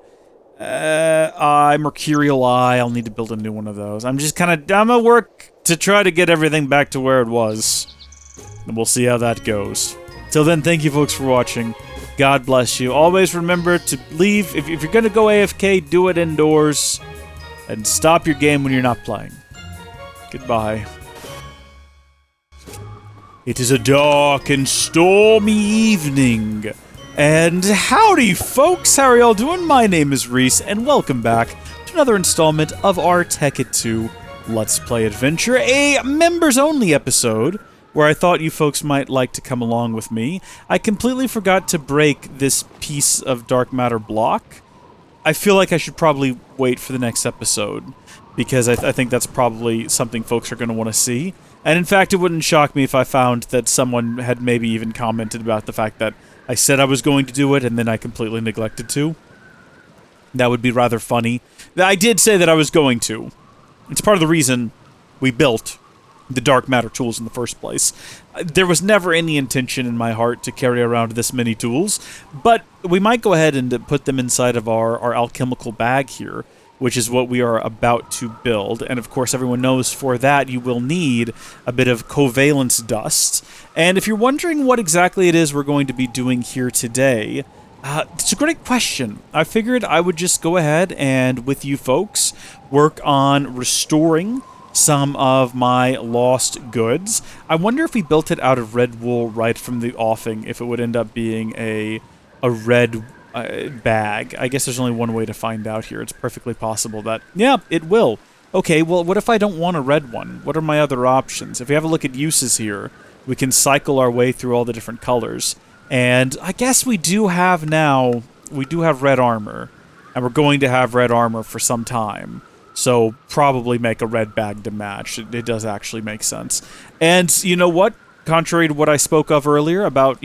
mercurial eye. I'll need to build a new one of those. I'm gonna work to try to get everything back to where it was. And we'll see how that goes. Till then, thank you folks for watching. God bless you. Always remember to leave. If you're going to go AFK, do it indoors. And stop your game when you're not playing. Goodbye. It is a dark and stormy evening. And howdy, folks! How are y'all doing? My name is Reese, and welcome back to another installment of our TEKKIT 2 Let's Play Adventure, a members-only episode where I thought you folks might like to come along with me. I completely forgot to break this piece of dark matter block. I feel like I should probably wait for the next episode, because I think that's probably something folks are going to want to see. And in fact, it wouldn't shock me if I found that someone had maybe even commented about the fact that I said I was going to do it, and then I completely neglected to. That would be rather funny. I did say that I was going to. It's part of the reason we built the dark matter tools in the first place. There was never any intention in my heart to carry around this many tools, but we might go ahead and put them inside of our alchemical bag here, which is what we are about to build. And of course, everyone knows for that you will need a bit of covalence dust. And if you're wondering what exactly it is we're going to be doing here today, it's a great question. I figured I would just go ahead and, with you folks, work on restoring some of my lost goods. I wonder if we built it out of red wool right from the offing, if it would end up being a red bag. I guess there's only one way to find out here. It's perfectly possible that, yeah, it will. Okay, well, what if I don't want a red one? What are my other options? If we have a look at uses here, we can cycle our way through all the different colors. And I guess we do have red armor, and we're going to have red armor for some time. So probably make a red bag to match. It does actually make sense. And you know what? Contrary to what I spoke of earlier about,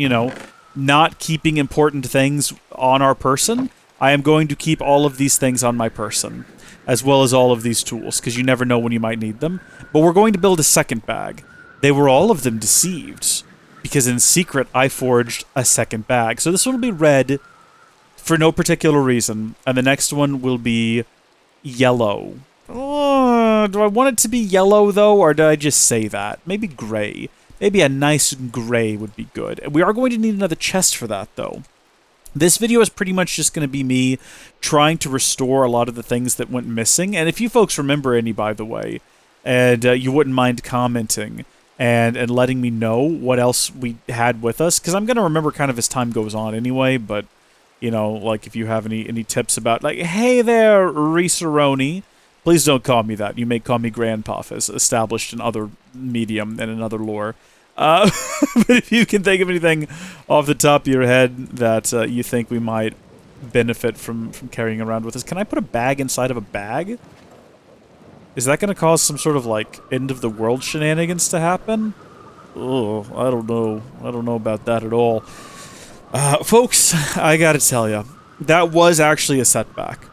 not keeping important things on our person, I am going to keep all of these things on my person, as well as all of these tools, because you never know when you might need them. But we're going to build a second bag. They were all of them deceived, because in secret I forged a second bag. So this one will be red for no particular reason, and the next one will be yellow. Oh, do I want it to be yellow, though, or did I just say that? Maybe gray. Maybe a nice gray would be good. We are going to need another chest for that, though. This video is pretty much just going to be me trying to restore a lot of the things that went missing. And if you folks remember any, by the way, and you wouldn't mind commenting and letting me know what else we had with us, because I'm going to remember kind of as time goes on anyway, but, like if you have any tips about, like, hey there, Reese-a-roni, Please don't call me that. You may call me Grandpuff, as established in other medium and in other lore. But if you can think of anything off the top of your head that you think we might benefit from carrying around with us, can I put a bag inside of a bag? Is that going to cause some sort of, like, end-of-the-world shenanigans to happen? Oh, I don't know. I don't know about that at all. Folks, I gotta tell you, that was actually a setback.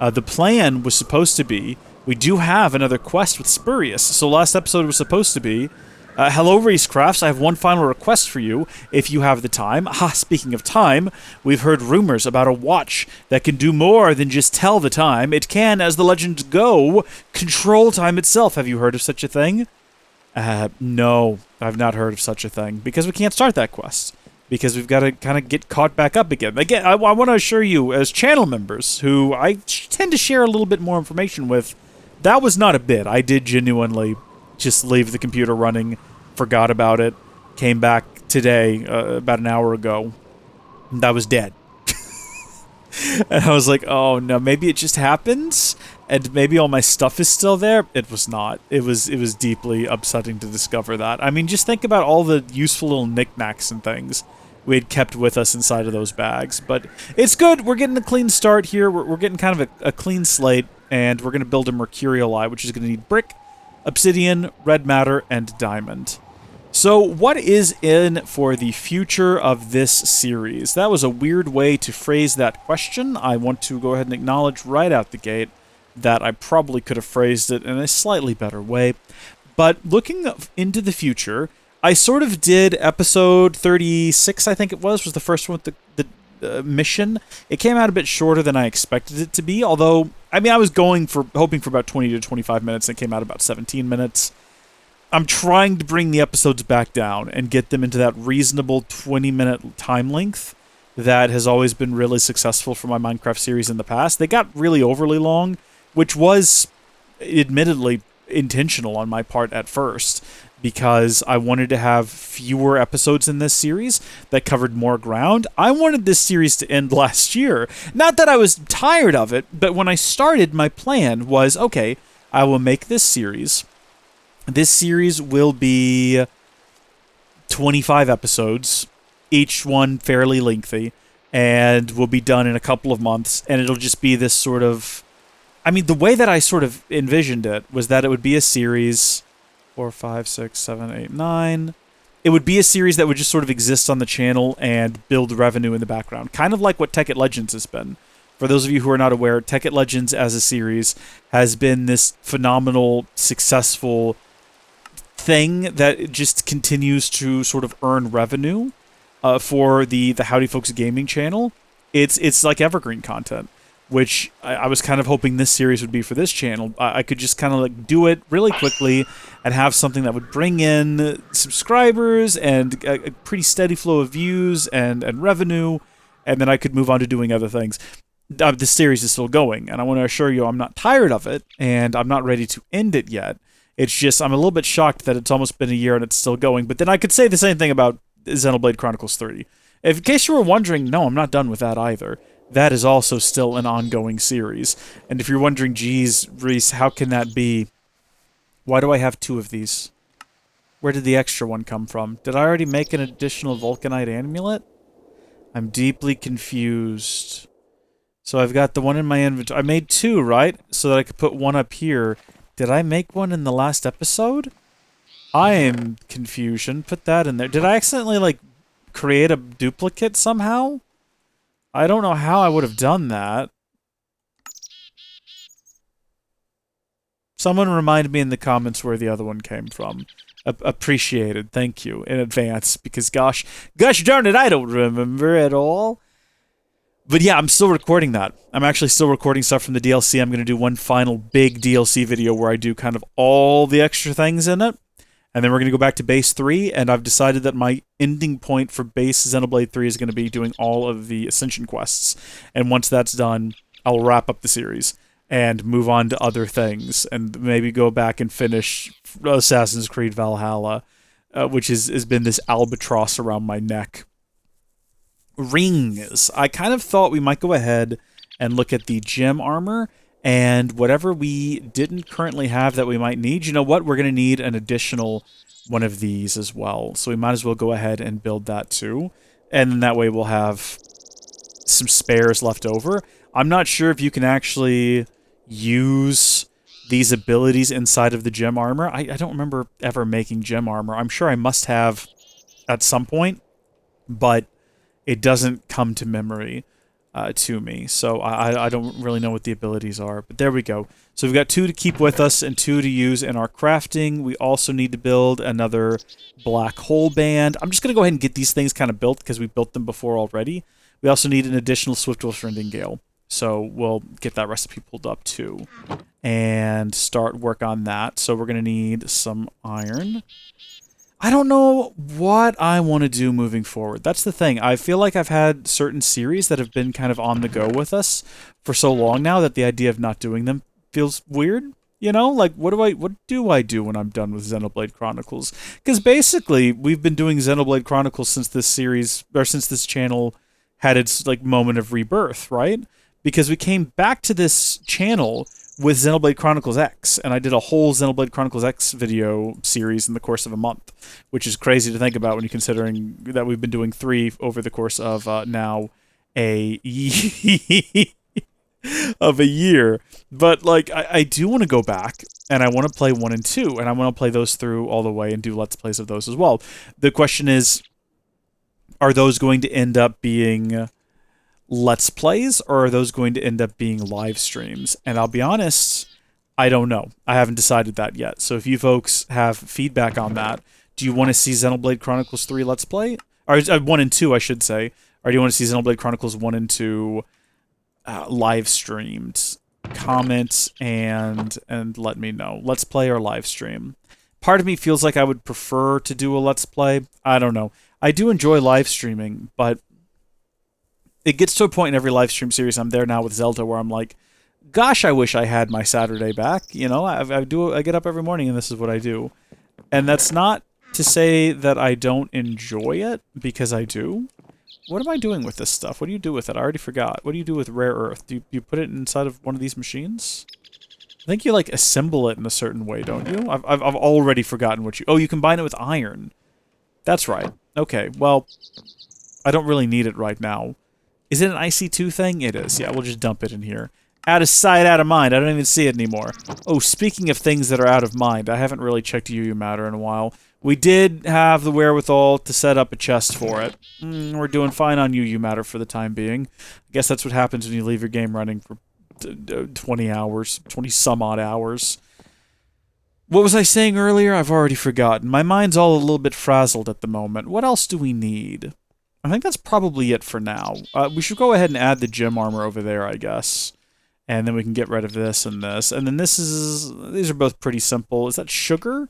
The plan was supposed to be, we do have another quest with Spurious. So last episode was supposed to be, hello Racecrafts, I have one final request for you, if you have the time. Speaking of time, we've heard rumors about a watch that can do more than just tell the time. It can, as the legends go, control time itself. Have you heard of such a thing? No, I've not heard of such a thing, because we can't start that quest. Because we've got to kind of get caught back up again. Again, I want to assure you, as channel members, who I tend to share a little bit more information with, that was not a bit. I did genuinely just leave the computer running, forgot about it, came back today, about an hour ago, and I was dead. And I was like, oh no, maybe it just happens, and maybe all my stuff is still there. It was not. It was deeply upsetting to discover that. I mean, just think about all the useful little knickknacks and things we had kept with us inside of those bags. But it's good. We're getting a clean start here. We're getting kind of a clean slate, and we're going to build a Mercurial Eye, which is going to need brick, obsidian, red matter, and diamond. So what is in for the future of this series? That was a weird way to phrase that question. I want to go ahead and acknowledge right out the gate that I probably could have phrased it in a slightly better way. But looking into the future, I sort of did episode 36, I think it was the first one with the mission. It came out a bit shorter than I expected it to be, although, I mean, I was hoping for about 20 to 25 minutes, and it came out about 17 minutes. I'm trying to bring the episodes back down and get them into that reasonable 20-minute time length that has always been really successful for my Minecraft series in the past. They got really overly long, which was admittedly intentional on my part at first, because I wanted to have fewer episodes in this series that covered more ground. I wanted this series to end last year. Not that I was tired of it, but when I started, my plan was, okay, I will make this series. This series will be 25 episodes, each one fairly lengthy, and will be done in a couple of months, and it'll just be this sort of... I mean, the way that I sort of envisioned it was that it would be a series... 4, 5, 6, 7, 8, 9... It would be a series that would just sort of exist on the channel and build revenue in the background, kind of like what TEKKIT Legends has been. For those of you who are not aware, TEKKIT Legends as a series has been this phenomenal, successful thing that just continues to sort of earn revenue for the Howdy Folks gaming channel. It's like evergreen content, which I was kind of hoping this series would be for this channel. I could just kind of like do it really quickly and have something that would bring in subscribers and a pretty steady flow of views and revenue, and then I could move on to doing other things. This series is still going, and I want to assure you I'm not tired of it, and I'm not ready to end it yet. It's just, I'm a little bit shocked that it's almost been a year and it's still going, but then I could say the same thing about Xenoblade Chronicles 3. In case you were wondering, no, I'm not done with that either. That is also still an ongoing series. And if you're wondering, geez, Reese, how can that be? Why do I have 2 of these? Where did the extra one come from? Did I already make an additional Vulcanite amulet? I'm deeply confused. So I've got the one in my inventory. I made 2, right? So that I could put one up here. Did I make one in the last episode? I am confusion. Put that in there. Did I accidentally, like, create a duplicate somehow? I don't know how I would have done that. Someone remind me in the comments where the other one came from. Appreciated. Thank you in advance, because gosh darn it, I don't remember at all. But yeah, I'm still recording that. I'm actually still recording stuff from the DLC. I'm going to do one final big DLC video where I do kind of all the extra things in it. And then we're going to go back to base 3, and I've decided that my ending point for base Xenoblade 3 is going to be doing all of the Ascension quests. And once that's done, I'll wrap up the series and move on to other things, and maybe go back and finish Assassin's Creed Valhalla, which has been this albatross around my neck. Rings. I kind of thought we might go ahead and look at the gem armor And whatever we didn't currently have that we might need, you know what? We're going to need an additional one of these as well. So we might as well go ahead and build that too. And then that way we'll have some spares left over. I'm not sure if you can actually use these abilities inside of the gem armor. I don't remember ever making gem armor. I'm sure I must have at some point, but it doesn't come to memory to me. So I don't really know what the abilities are. But there we go. So we've got 2 to keep with us and 2 to use in our crafting. We also need to build another black hole band. I'm just going to go ahead and get these things kind of built because we built them before already. We also need an additional Swift Wolf Rending Gale. So we'll get that recipe pulled up too and start work on that. So we're going to need some iron. I don't know what I want to do moving forward. That's the thing. I feel like I've had certain series that have been kind of on the go with us for so long now that the idea of not doing them feels weird. You know, like what do I do when I'm done with Xenoblade Chronicles? Because basically, we've been doing Xenoblade Chronicles since this series or since this channel had its like moment of rebirth, right? Because we came back to this channel with Xenoblade Chronicles X, and I did a whole Xenoblade Chronicles X video series in the course of a month, which is crazy to think about when you're considering that we've been doing 3 over the course of now a of a year. But like, I do want to go back, and I want to play 1 and 2, and I want to play those through all the way and do Let's Plays of those as well. The question is, are those going to end up being Let's Plays, or are those going to end up being live streams? And I'll be honest, I don't know. I haven't decided that yet. So if you folks have feedback on that, do you want to see Xenoblade Chronicles 3 Let's Play? Or 1 and 2, I should say. Or do you want to see Xenoblade Chronicles 1 and 2 live streamed? Comment and let me know. Let's Play or live stream? Part of me feels like I would prefer to do a Let's Play. I don't know. I do enjoy live streaming, but it gets to a point in every live stream series I'm there now with Zelda where I'm like, gosh, I wish I had my Saturday back. You know, I get up every morning and this is what I do. And that's not to say that I don't enjoy it, because I do. What am I doing with this stuff? What do you do with it? I already forgot. What do you do with rare earth? Do you put it inside of one of these machines? I think you like assemble it in a certain way, don't you? I've already forgotten what you... Oh, you combine it with iron. That's right. Okay, well, I don't really need it right now. Is it an IC2 thing? It is. Yeah, we'll just dump it in here. Out of sight, out of mind. I don't even see it anymore. Oh, speaking of things that are out of mind, I haven't really checked UU Matter in a while. We did have the wherewithal to set up a chest for it. We're doing fine on UU Matter for the time being. I guess that's what happens when you leave your game running for 20 hours, 20 some odd hours. What was I saying earlier? I've already forgotten. My mind's all a little bit frazzled at the moment. What else do we need? I think that's probably it for now. We should go ahead and add the gem armor over there, I guess. And then we can get rid of this and this. And then these are both pretty simple. Is that sugar?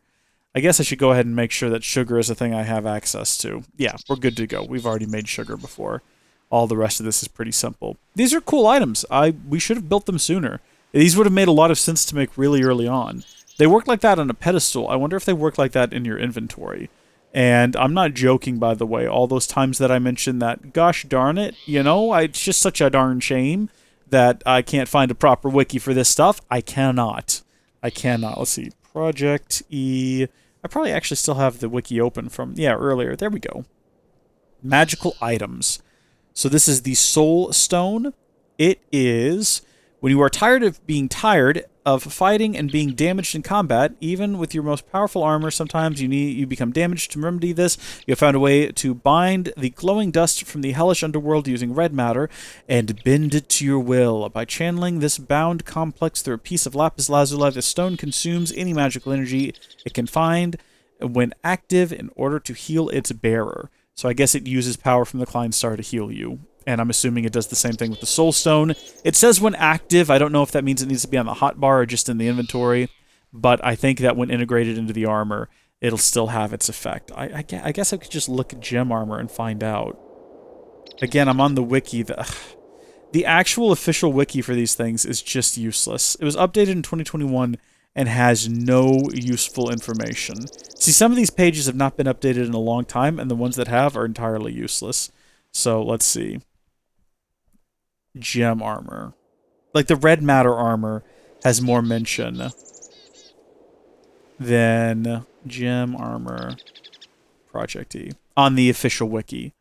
I guess I should go ahead and make sure that sugar is a thing I have access to. Yeah, we're good to go. We've already made sugar before. All the rest of this is pretty simple. These are cool items. We should have built them sooner. These would have made a lot of sense to make really early on. They work like that on a pedestal. I wonder if they work like that in your inventory. And I'm not joking, by the way. All those times that I mentioned that, gosh darn it, you know, it's just such a darn shame that I can't find a proper wiki for this stuff. I cannot. Let's see. Project E. I probably actually still have the wiki open from, yeah, earlier. There we go. Magical items. So this is the Soul Stone. It is when you are tired of being tired of fighting and being damaged in combat, even with your most powerful armor, sometimes you become damaged. To remedy this, you have found a way to bind the glowing dust from the hellish underworld using red matter and bend it to your will. By channeling this bound complex through a piece of lapis lazuli, the stone consumes any magical energy it can find when active in order to heal its bearer. So I guess it uses power from the Klein Star to heal you. And I'm assuming it does the same thing with the Soul Stone. It says when active. I don't know if that means it needs to be on the hotbar or just in the inventory. But I think that when integrated into the armor, it'll still have its effect. I guess I could just look at gem armor and find out. Again, I'm on the wiki. The actual official wiki for these things is just useless. It was updated in 2021 and has no useful information. See, some of these pages have not been updated in a long time, and the ones that have are entirely useless. So, let's see. Gem armor. Like, the red matter armor has more mention than gem armor Project E on the official wiki.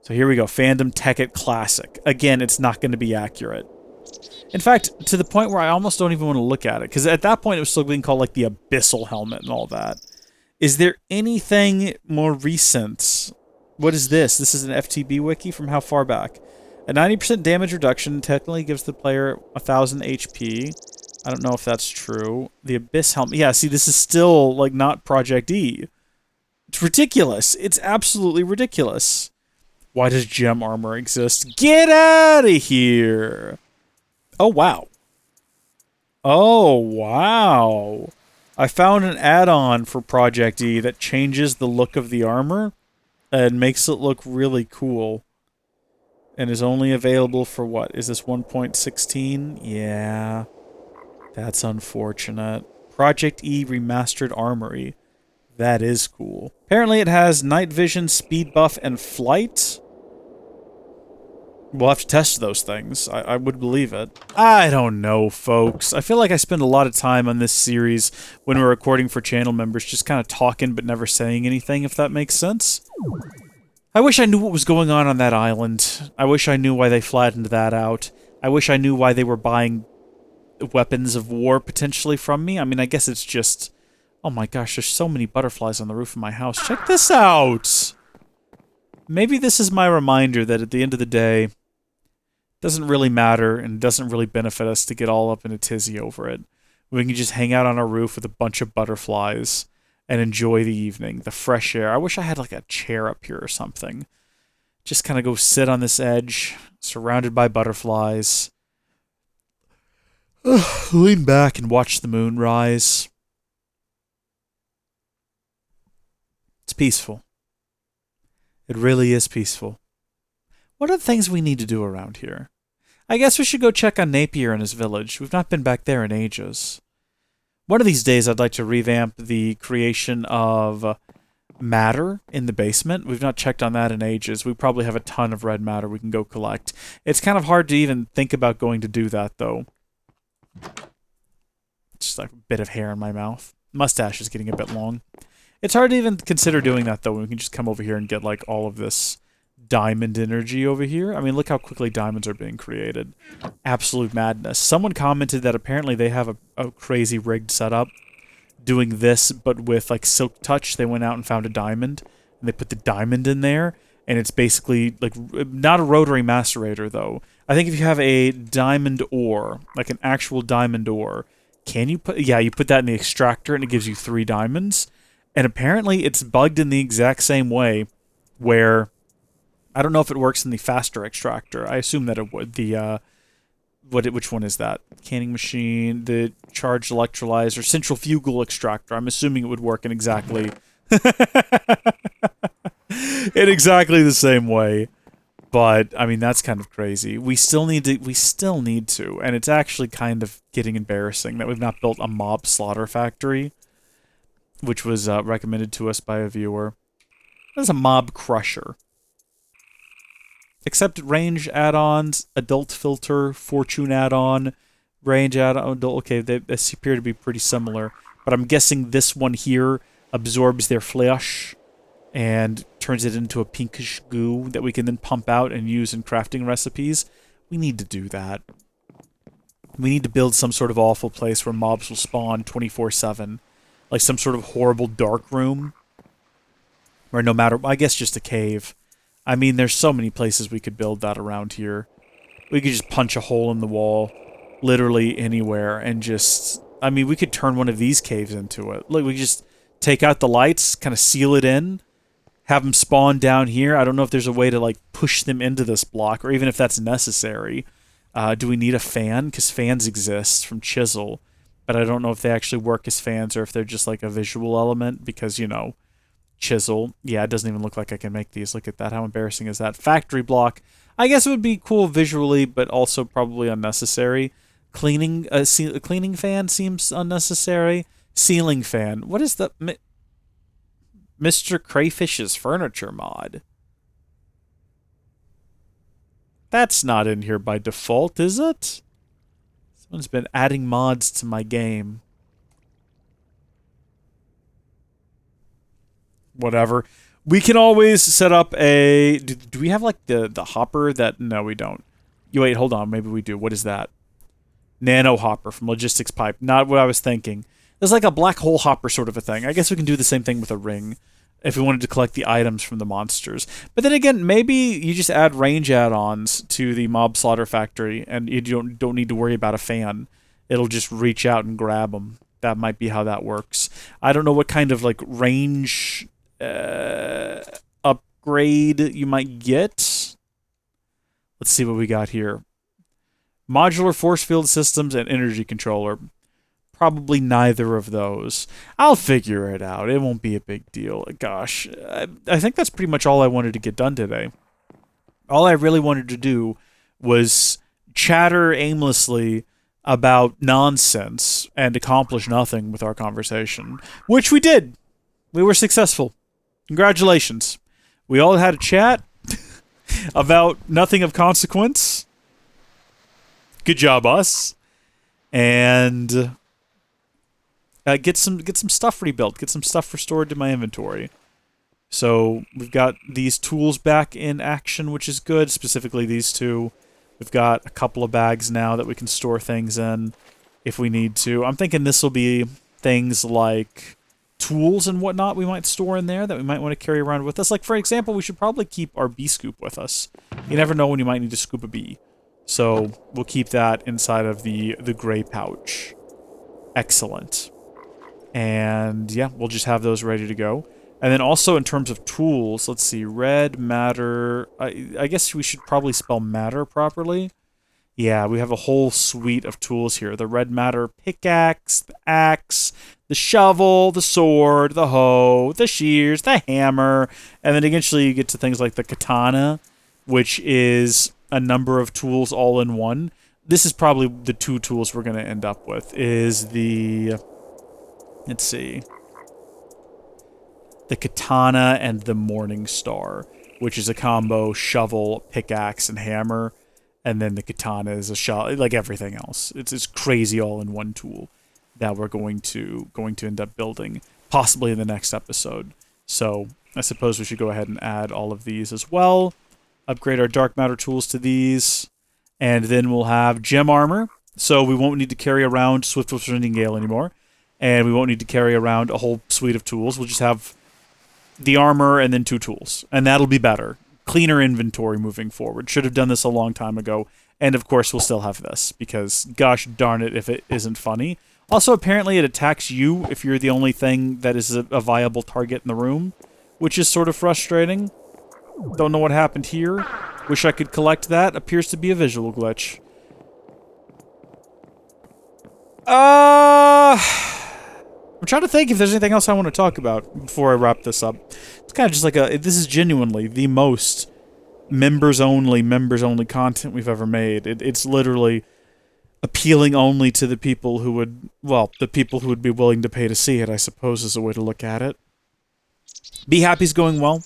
So here we go. Fandom TEKKIT Classic. Again, it's not going to be accurate. In fact, to the point where I almost don't even want to look at it. Because at that point, it was still being called, like, the Abyssal Helmet and all that. Is there anything more recent? What is this? This is an FTB wiki from how far back? A 90% damage reduction technically gives the player 1,000 HP. I don't know if that's true. The Abyss Helmet. Yeah, see, this is still, like, not Project E. It's ridiculous. It's absolutely ridiculous. Why does gem armor exist? Get out of here! Oh, wow. Oh, wow. I found an add-on for Project E that changes the look of the armor and makes it look really cool. And is only available for what? Is this 1.16? Yeah. That's unfortunate. Project E Remastered Armory. That is cool. Apparently it has night vision, speed buff, and flight. We'll have to test those things. I would believe it. I don't know, folks. I feel like I spend a lot of time on this series when we're recording for channel members just kind of talking but never saying anything, if that makes sense. I wish I knew what was going on that island. I wish I knew why they flattened that out. I wish I knew why they were buying weapons of war potentially from me. I mean, I guess it's just... Oh my gosh, there's so many butterflies on the roof of my house. Check this out! Maybe this is my reminder that at the end of the day, doesn't really matter and doesn't really benefit us to get all up in a tizzy over it. We can just hang out on our roof with a bunch of butterflies and enjoy the evening, the fresh air. I wish I had like a chair up here or something. Just kind of go sit on this edge, surrounded by butterflies. Lean back and watch the moon rise. It's peaceful. It really is peaceful. What are the things we need to do around here? I guess we should go check on Napier and his village. We've not been back there in ages. One of these days I'd like to revamp the creation of matter in the basement. We've not checked on that in ages. We probably have a ton of red matter we can go collect. It's kind of hard to even think about going to do that, though. Just like a bit of hair in my mouth. Mustache is getting a bit long. It's hard to even consider doing that, though. We can just come over here and get, like, all of this diamond energy over here. I mean, look how quickly diamonds are being created. Absolute madness. Someone commented that apparently they have a crazy rigged setup doing this, but with, like, silk touch. They went out and found a diamond, and they put the diamond in there, and it's basically, like, not a rotary macerator, though. I think if you have a diamond ore, like an actual diamond ore, can you put... Yeah, you put that in the extractor, and it gives you 3 diamonds. And apparently it's bugged in the exact same way, where... I don't know if it works in the faster extractor. I assume that it would. The, which one is that? Canning machine, the charged electrolyzer, centrifugal extractor. I'm assuming it would work in exactly... in exactly the same way. But, I mean, that's kind of crazy. We still need to, and it's actually kind of getting embarrassing that we've not built a mob slaughter factory, which was recommended to us by a viewer. There's a mob crusher. Accepted range add-ons, adult filter, fortune add-on, range add-on, adult... Okay, they appear to be pretty similar. But I'm guessing this one here absorbs their flesh and turns it into a pinkish goo that we can then pump out and use in crafting recipes. We need to do that. We need to build some sort of awful place where mobs will spawn 24/7. Like some sort of horrible dark room. Where no matter... I guess just a cave. I mean, there's so many places we could build that around here. We could just punch a hole in the wall, literally anywhere, and just... I mean, we could turn one of these caves into it. Look, we could just take out the lights, kind of seal it in, have them spawn down here. I don't know if there's a way to, like, push them into this block, or even if that's necessary. Do we need a fan? Because fans exist from Chisel, but I don't know if they actually work as fans or if they're just, like, a visual element, because, you know... Chisel. Yeah, it doesn't even look like I can make these. Look at that. How embarrassing is that? Factory block. I guess it would be cool visually, but also probably unnecessary. Cleaning cleaning fan seems unnecessary. Ceiling fan. What is the... Mr. Crayfish's furniture mod? That's not in here by default, is it? Someone's been adding mods to my game. Whatever. We can always set up a... Do we have, like, the hopper that... No, we don't. You wait, hold on. Maybe we do. What is that? Nano hopper from Logistics Pipe. Not what I was thinking. There's like a black hole hopper sort of a thing. I guess we can do the same thing with a ring if we wanted to collect the items from the monsters. But then again, maybe you just add range add-ons to the mob slaughter factory and you don't need to worry about a fan. It'll just reach out and grab them. That might be how that works. I don't know what kind of like range upgrade you might get. Let's see what we got here. Modular force field systems and energy controller. Probably neither of those. I'll figure it out. It won't be a big deal. Gosh, I think that's pretty much all I wanted to get done today. All I really wanted to do was chatter aimlessly about nonsense and accomplish nothing with our conversation, which we did. We were successful. Congratulations. We all had a chat about nothing of consequence. Good job, us. And get some stuff rebuilt. Get some stuff restored to my inventory. So we've got these tools back in action, which is good. Specifically these two. We've got a couple of bags now that we can store things in if we need to. I'm thinking this will be things like tools and whatnot we might store in there that we might want to carry around with us. Like, for example, we should probably keep our bee scoop with us. You never know when you might need to scoop a bee. So we'll keep that inside of the gray pouch. Excellent. And yeah, we'll just have those ready to go. And then also in terms of tools, let's see, red matter. I guess we should probably spell matter properly. Yeah, we have a whole suite of tools here. The red matter pickaxe, the axe, the shovel, the sword, the hoe, the shears, the hammer. And then eventually you get to things like the katana, which is a number of tools all in one. This is probably the two tools we're going to end up with, is the... Let's see. The katana and the morning star, which is a combo shovel, pickaxe, and hammer. And then the katana is a shovel, like everything else. It's crazy all in one tool that we're going to end up building, possibly in the next episode. So I suppose we should go ahead and add all of these as well. Upgrade our dark matter tools to these. And then we'll have gem armor. So we won't need to carry around Swift Gale anymore. And we won't need to carry around a whole suite of tools. We'll just have the armor and then 2 tools. And that'll be better. Cleaner inventory moving forward. Should have done this a long time ago. And of course we'll still have this. Because gosh darn it if it isn't funny. Also apparently it attacks you if you're the only thing that is a viable target in the room. Which is sort of frustrating. Don't know what happened here. Wish I could collect that. Appears to be a visual glitch. I'm trying to think if there's anything else I want to talk about before I wrap this up. It's kind of just like this is genuinely the most members-only content we've ever made. It's literally appealing only to the people who would, well, the people who would be willing to pay to see it, I suppose, is a way to look at it. Be Happy's going well.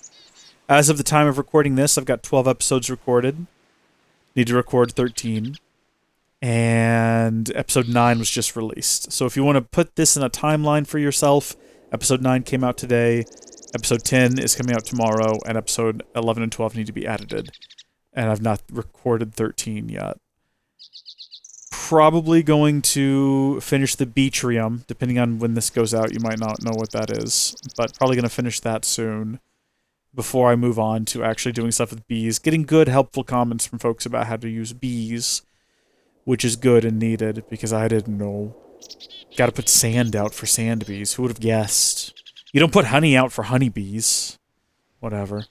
As of the time of recording this, I've got 12 episodes recorded. Need to record 13. And episode 9 was just released. So if you want to put this in a timeline for yourself, episode 9 came out today, episode 10 is coming out tomorrow, and episode 11 and 12 need to be edited. And I've not recorded 13 yet. Probably going to finish the Beatrium. Depending on when this goes out, you might not know what that is. But probably going to finish that soon. Before I move on to actually doing stuff with bees. Getting good, helpful comments from folks about how to use bees. Which is good and needed, because I didn't know. Gotta put sand out for sand bees. Who would have guessed? You don't put honey out for honeybees. Whatever.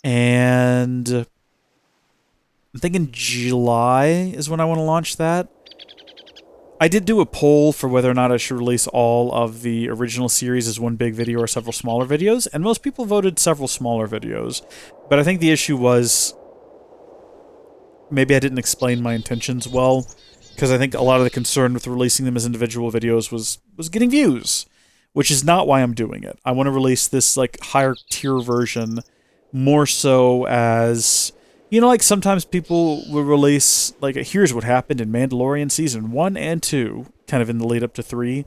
And I'm thinking July is when I want to launch that. I did do a poll for whether or not I should release all of the original series as one big video or several smaller videos, and most people voted several smaller videos. But I think the issue was maybe I didn't explain my intentions well, because I think a lot of the concern with releasing them as individual videos was getting views, which is not why I'm doing it. I want to release this like higher tier version more so as You know, like sometimes people will release, like, here's what happened in Mandalorian Season 1 and 2, kind of in the lead up to 3.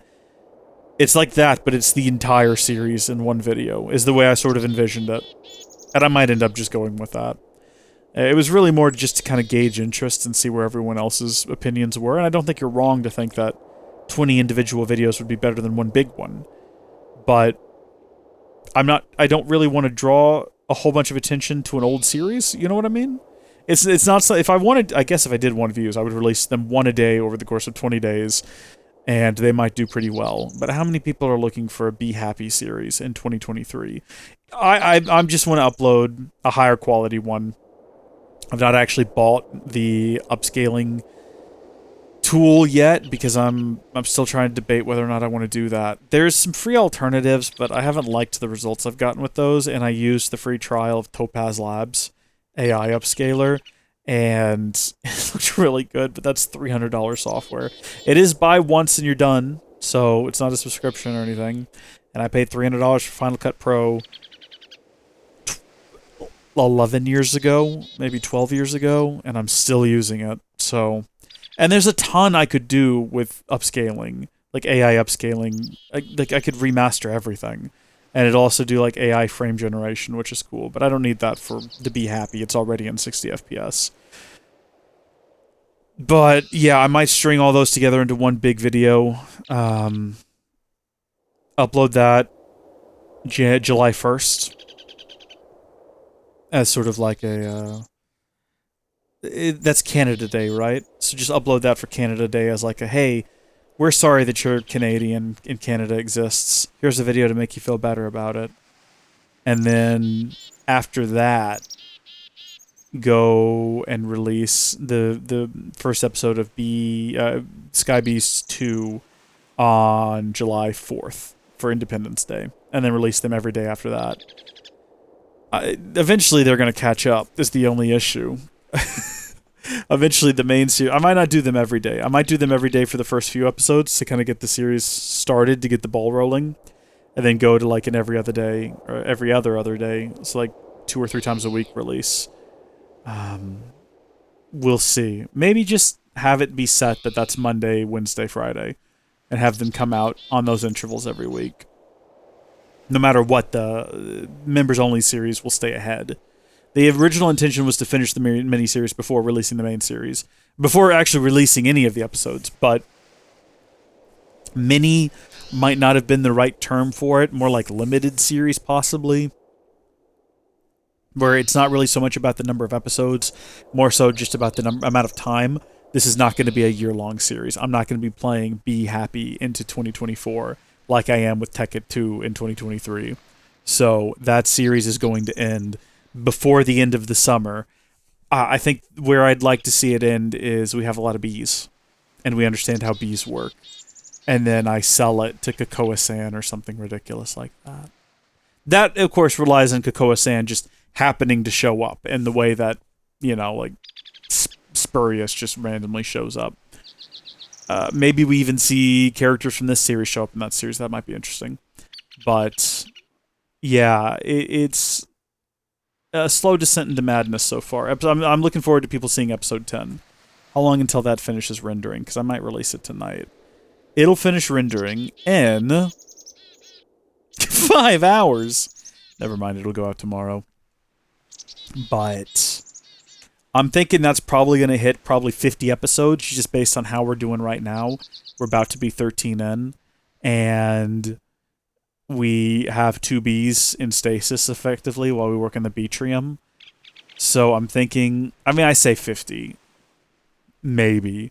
It's like that, but it's the entire series in one video, is the way I sort of envisioned it. And I might end up just going with that. It was really more just to kind of gauge interest and see where everyone else's opinions were, and I don't think you're wrong to think that 20 individual videos would be better than one big one. But I don't really want to draw a whole bunch of attention to an old series, you know what I mean? It's not, if I wanted, I guess if I did want views, I would release them one a day over the course of 20 days, and they might do pretty well. But how many people are looking for a Be Happy series in 2023? I just want to upload a higher quality one. I've not actually bought the upscaling tool yet because I'm still trying to debate whether or not I want to do that. There's some free alternatives, but I haven't liked the results I've gotten with those, and I used the free trial of Topaz Labs AI upscaler, and it looked really good, but that's $300 software. It is buy once and you're done, so it's not a subscription or anything. And I paid $300 for Final Cut Pro 11 years ago, maybe 12 years ago, and I'm still using it. So, and there's a ton I could do with upscaling, like AI upscaling. Like I could remaster everything, and it'll also do like AI frame generation, which is cool. But I don't need that for to Be Happy. It's already in 60 FPS. But yeah, I might string all those together into one big video. Upload that July 1st. As sort of like a, that's Canada Day, right? So just upload that for Canada Day as like a, hey, we're sorry that you're Canadian and Canada exists. Here's a video to make you feel better about it. And then after that, go and release the first episode of Sky Beast 2 on July 4th for Independence Day. And then release them every day after that. Eventually, they're going to catch up, is the only issue. Eventually, the main series... I might not do them every day. I might do them every day for the first few episodes to kind of get the series started, to get the ball rolling, and then go to like an every other day, or every other day. So like 2 or 3 times a week release. We'll see. Maybe just have it be set that that's Monday, Wednesday, Friday, and have them come out on those intervals every week. No matter what, the members-only series will stay ahead. The original intention was to finish the mini-series before releasing the main series. Before actually releasing any of the episodes, but mini might not have been the right term for it. More like limited series, possibly. Where it's not really so much about the number of episodes, more so just about the amount of time. This is not going to be a year-long series. I'm not going to be playing Be Happy into 2024. Like I am with TEKKIT 2 in 2023. So that series is going to end before the end of the summer. I think where I'd like to see it end is we have a lot of bees, and we understand how bees work. And then I sell it to Cocoa-san or something ridiculous like that. That, of course, relies on Cocoa-san just happening to show up in the way that, you know, like, Spurious just randomly shows up. Maybe we even see characters from this series show up in that series. That might be interesting. But, yeah, it's a slow descent into madness so far. I'm looking forward to people seeing episode 10. How long until that finishes rendering? Because I might release it tonight. It'll finish rendering in 5 hours. Never mind, it'll go out tomorrow. But I'm thinking that's probably going to hit 50 episodes, just based on how we're doing right now. We're about to be 13 in, and we have 2 bees in stasis, effectively, while we work in the Beatrium. So I'm thinking, I mean, I say 50. Maybe.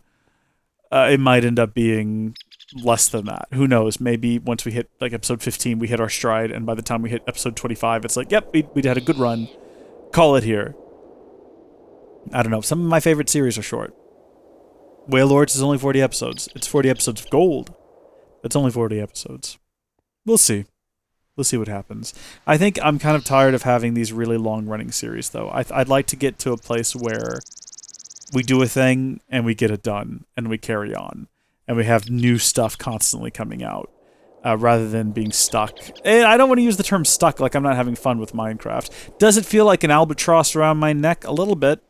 It might end up being less than that. Who knows? Maybe once we hit, like, episode 15, we hit our stride, and by the time we hit episode 25, it's like, yep, we had a good run. Call it here. I don't know. Some of my favorite series are short. Whale Lords is only 40 episodes. It's 40 episodes of gold. It's only 40 episodes. We'll see. We'll see what happens. I think I'm kind of tired of having these really long-running series, though. I'd like to get to a place where we do a thing, and we get it done, and we carry on. And we have new stuff constantly coming out. rather than being stuck. And I don't want to use the term stuck like I'm not having fun with Minecraft. Does it feel like an albatross around my neck? A little bit.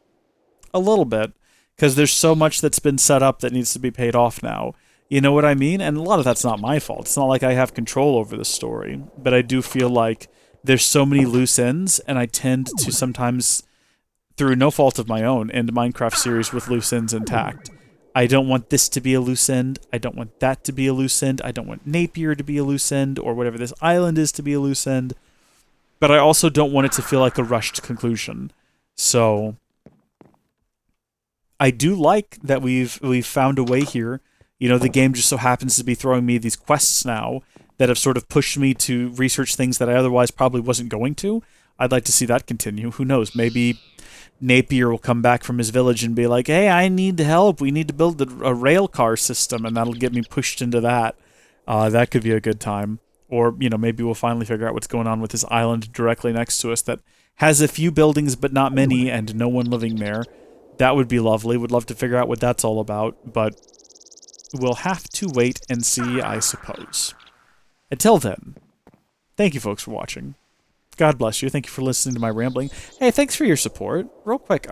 A little bit. Because there's so much that's been set up that needs to be paid off now. You know what I mean? And a lot of that's not my fault. It's not like I have control over the story. But I do feel like there's so many loose ends, and I tend to sometimes, through no fault of my own, end Minecraft series with loose ends intact. I don't want this to be a loose end. I don't want that to be a loose end. I don't want Napier to be a loose end, or whatever this island is to be a loose end. But I also don't want it to feel like a rushed conclusion. So I do like that we've found a way here. You know, the game just so happens to be throwing me these quests now that have sort of pushed me to research things that I otherwise probably wasn't going to. I'd like to see that continue. Who knows? Maybe Napier will come back from his village and be like, hey, I need help. We need to build a rail car system, and that'll get me pushed into that. That could be a good time. Or, you know, maybe we'll finally figure out what's going on with this island directly next to us that has a few buildings but not many and no one living there. That would be lovely. Would love to figure out what that's all about, but we'll have to wait and see, I suppose. Until then, thank you folks for watching. God bless you. Thank you for listening to my rambling. Hey, thanks for your support. Real quick,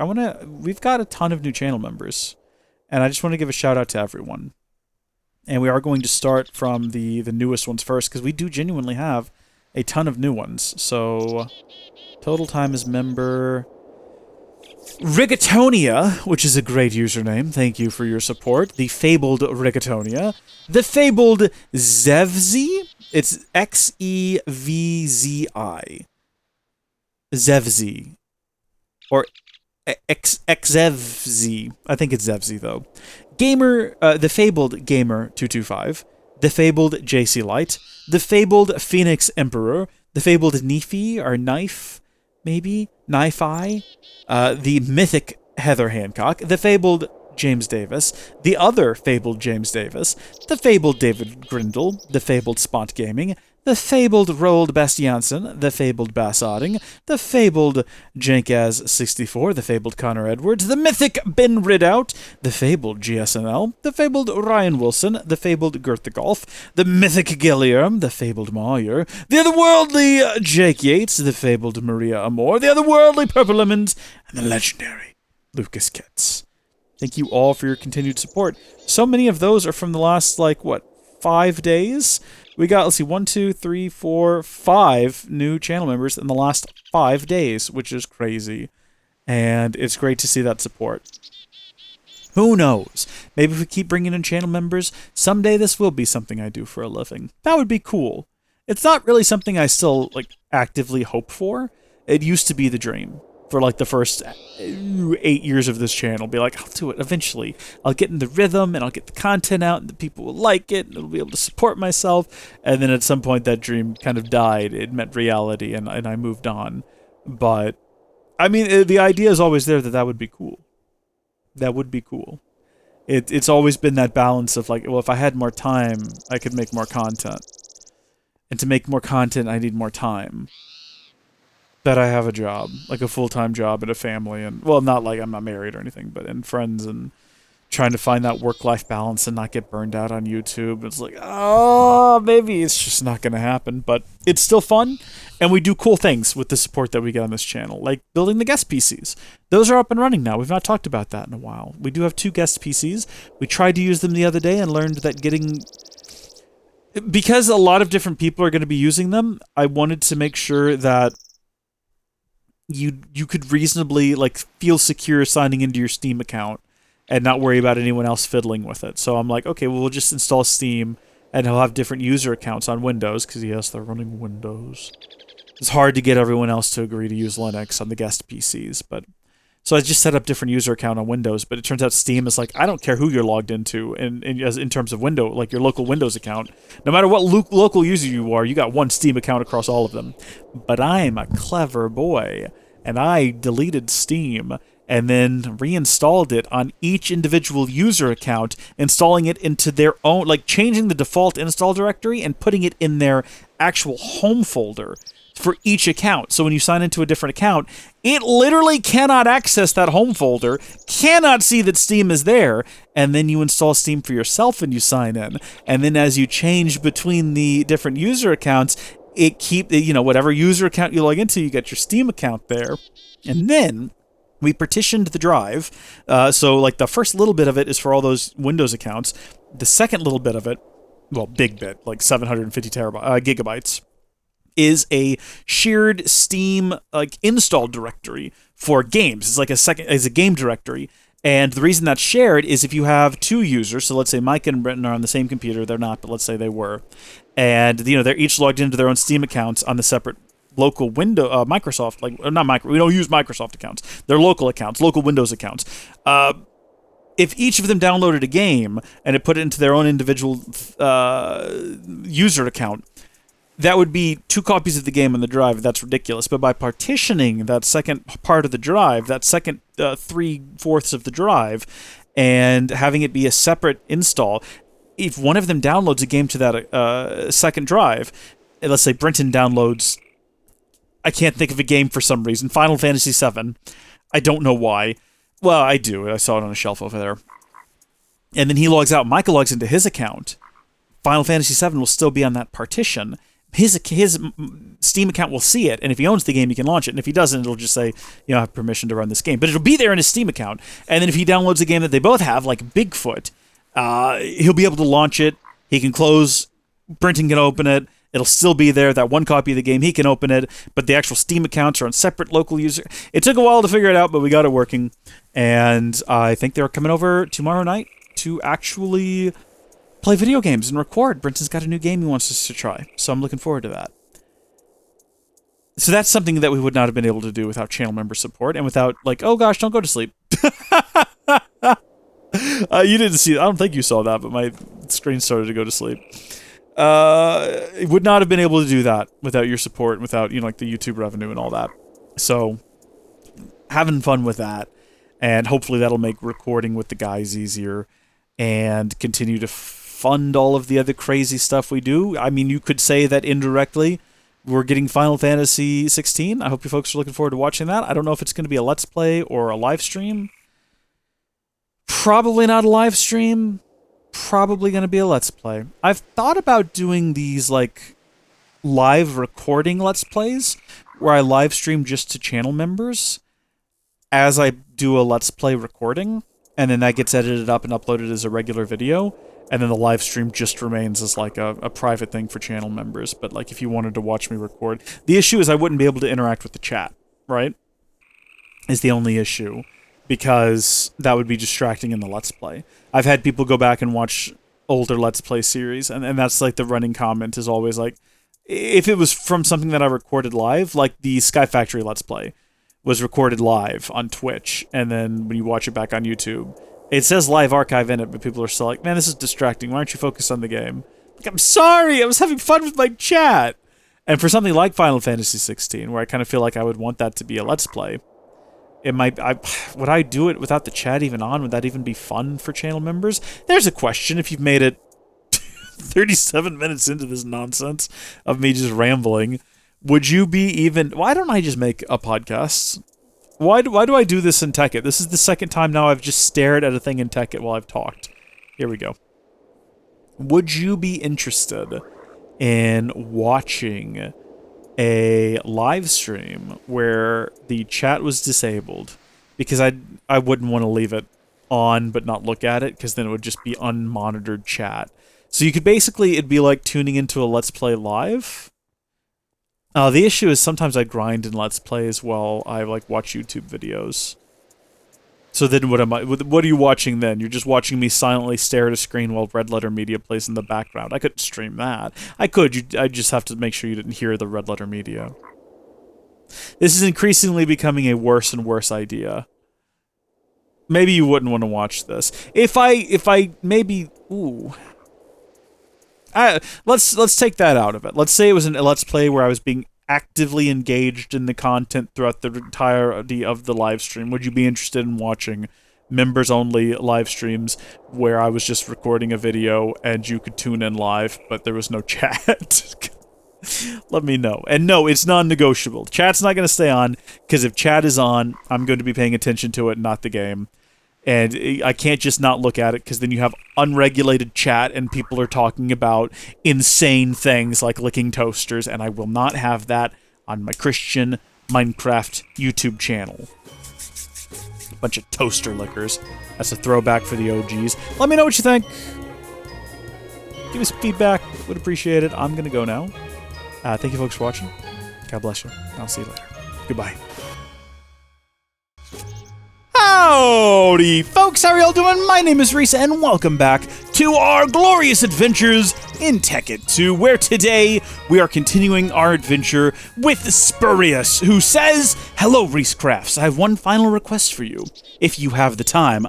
we've got a ton of new channel members, and I just want to give a shout out to everyone. And we are going to start from the newest ones first, because we do genuinely have a ton of new ones. So, total time as member Rigatonia, which is a great username. Thank you for your support. The Fabled Rigatonia. The Fabled Zevzi. It's Xevzi. Zevzi. Or Xevzi. I think it's Zevzi, though. Gamer, the Fabled Gamer 225. The Fabled JC Light. The Fabled Phoenix Emperor. The Fabled Nefi, or Knife, maybe? Knife-Eye. The Mythic Heather Hancock. The Fabled James Davis. The other Fabled James Davis. The Fabled David Grindle. The Fabled Spot Gaming. The Fabled Roald Bastiansen, the Fabled Bass Odding, the Fabled Jankaz64, the Fabled Connor Edwards, the Mythic Ben Ridout, the Fabled GSNL, the Fabled Ryan Wilson, the Fabled Gert the Golf, the Mythic Gilliam, the Fabled Moyer, the Otherworldly Jake Yates, the Fabled Maria Amor, the Otherworldly Purple Lemons, and the legendary Lucas Kitts. Thank you all for your continued support. So many of those are from the last, 5 days? We got, let's see, 1, 2, 3, 4, 5 new channel members in the last 5 days, which is crazy. And it's great to see that support. Who knows? Maybe if we keep bringing in channel members, someday this will be something I do for a living. That would be cool. It's not really something I still, actively hope for. It used to be the dream. For the first 8 years of this channel, be like, I'll do it eventually. I'll get in the rhythm and I'll get the content out and the people will like it and I'll be able to support myself. And then at some point that dream kind of died. It met reality and I moved on. But I mean, the idea is always there that would be cool. That would be cool. It's always been that balance of well, if I had more time, I could make more content. And to make more content, I need more time. That I have a job, a full-time job and a family, and, well, not I'm not married or anything, but, and friends, and trying to find that work-life balance and not get burned out on YouTube. It's maybe it's just not going to happen, but it's still fun, and we do cool things with the support that we get on this channel, like building the guest PCs. Those are up and running now. We've not talked about that in a while. We do have 2 guest PCs. We tried to use them the other day and learned that because a lot of different people are going to be using them, I wanted to make sure that you could reasonably feel secure signing into your Steam account and not worry about anyone else fiddling with it. So I'm like, okay, well, we'll just install Steam and he'll have different user accounts on Windows because yes, they're running Windows. It's hard to get everyone else to agree to use Linux on the guest PCs, but so I just set up different user account on Windows, but it turns out Steam is I don't care who you're logged into in terms of window, your local Windows account. No matter what local user you are, you got one Steam account across all of them. But I'm a clever boy, and I deleted Steam and then reinstalled it on each individual user account, installing it into their own, changing the default install directory and putting it in their actual home folder. for each account. So when you sign into a different account, it literally cannot access that home folder, cannot see that Steam is there, and then you install Steam for yourself and you sign in. And then as you change between the different user accounts, whatever user account you log into, you get your Steam account there. And then we partitioned the drive. So like the first little bit of it is for all those Windows accounts. The second little bit of it, well, big bit, like 750 gigabytes, is a shared Steam like install directory for games. It's like a game directory. And the reason that's shared is if you have two users, so let's say Mike and Brenton are on the same computer, they're not, but let's say they were, and they're each logged into their own Steam accounts on the separate local window Microsoft, we don't use Microsoft accounts. They're local accounts, local Windows accounts. If each of them downloaded a game and it put it into their own individual user account, that would be 2 copies of the game on the drive. That's ridiculous. But by partitioning that second part of the drive, that second 3/4 of the drive, and having it be a separate install, if one of them downloads a game to that second drive, let's say Brenton downloads, I can't think of a game for some reason, Final Fantasy VII. I don't know why. Well, I do. I saw it on a shelf over there. And then he logs out. Michael logs into his account. Final Fantasy VII will still be on that partition. His Steam account will see it, and if he owns the game, he can launch it. And if he doesn't, it'll just say, I have permission to run this game. But it'll be there in his Steam account. And then if he downloads a game that they both have, like Bigfoot, he'll be able to launch it. He can close. Brenton can open it. It'll still be there. That one copy of the game, he can open it. But the actual Steam accounts are on separate local user. It took a while to figure it out, but we got it working. And I think they're coming over tomorrow night to actually play video games and record. Brenton's got a new game he wants us to try, so I'm looking forward to that. So that's something that we would not have been able to do without channel member support and without, like, oh gosh, don't go to sleep. You didn't see it. I don't think you saw that, but my screen started to go to sleep. It would not have been able to do that without your support, without, like the YouTube revenue and all that. So having fun with that, and hopefully that'll make recording with the guys easier and continue to fund all of the other crazy stuff we do. I mean, you could say that indirectly we're getting Final Fantasy 16. I hope you folks are looking forward to watching that. I don't know if it's going to be a Let's Play or a live stream. Probably not a live stream. Probably going to be a Let's Play. I've thought about doing these, like, live recording Let's Plays where I live stream just to channel members as I do a Let's Play recording, and then that gets edited up and uploaded as a regular video, and then the live stream just remains as like a private thing for channel members. But like if you wanted to watch me record, the issue is I wouldn't be able to interact with the chat, right? Is the only issue, because that would be distracting in the Let's Play. I've had people go back and watch older Let's Play series, and that's like the running comment is always like, if it was from something that I recorded live, like the Sky Factory Let's Play was recorded live on Twitch, and then when you watch it back on YouTube, it says live archive in it, but people are still like, man, this is distracting. Why aren't you focused on the game? Like, I'm sorry, I was having fun with my chat. And for something like Final Fantasy 16, where I kind of feel like I would want that to be a Let's Play, would I do it without the chat even on? Would that even be fun for channel members? There's a question if you've made it 37 minutes into this nonsense of me just rambling. Would you be even... Why don't I just make a podcast? Why do I do this in TEKKIT? This is the second time now I've just stared at a thing in TEKKIT while I've talked. Here we go. Would you be interested in watching a live stream where the chat was disabled? Because I wouldn't want to leave it on but not look at it, because then it would just be unmonitored chat. So you could basically... It'd be like tuning into a Let's Play live... the issue is sometimes I grind in Let's Plays while I like watch YouTube videos. So then what are you watching then? You're just watching me silently stare at a screen while Red Letter Media plays in the background. I couldn't stream that. I could. I just have to make sure you didn't hear the Red Letter Media. This is increasingly becoming a worse and worse idea. Maybe you wouldn't want to watch this. If I maybe... Ooh... let's take that out of it. Let's say it was a Let's Play where I was being actively engaged in the content throughout the entirety of the live stream. Would you be interested in watching members-only live streams where I was just recording a video and you could tune in live, but there was no chat? Let me know. And no, it's non-negotiable. Chat's not going to stay on, because if chat is on, I'm going to be paying attention to it, not the game. And I can't just not look at it, because then you have unregulated chat and people are talking about insane things like licking toasters, and I will not have that on my Christian Minecraft YouTube channel. Bunch of toaster lickers. That's a throwback for the OGs. Let me know what you think. Give me some feedback. Would appreciate it. I'm going to go now. Thank you folks for watching. God bless you. I'll see you later. Goodbye. Howdy, folks! How are y'all doing? My name is Reese, and welcome back to our glorious adventures in TEKKIT 2, where today we are continuing our adventure with Spurious, who says, "Hello, Reese Crafts. I have one final request for you, if you have the time."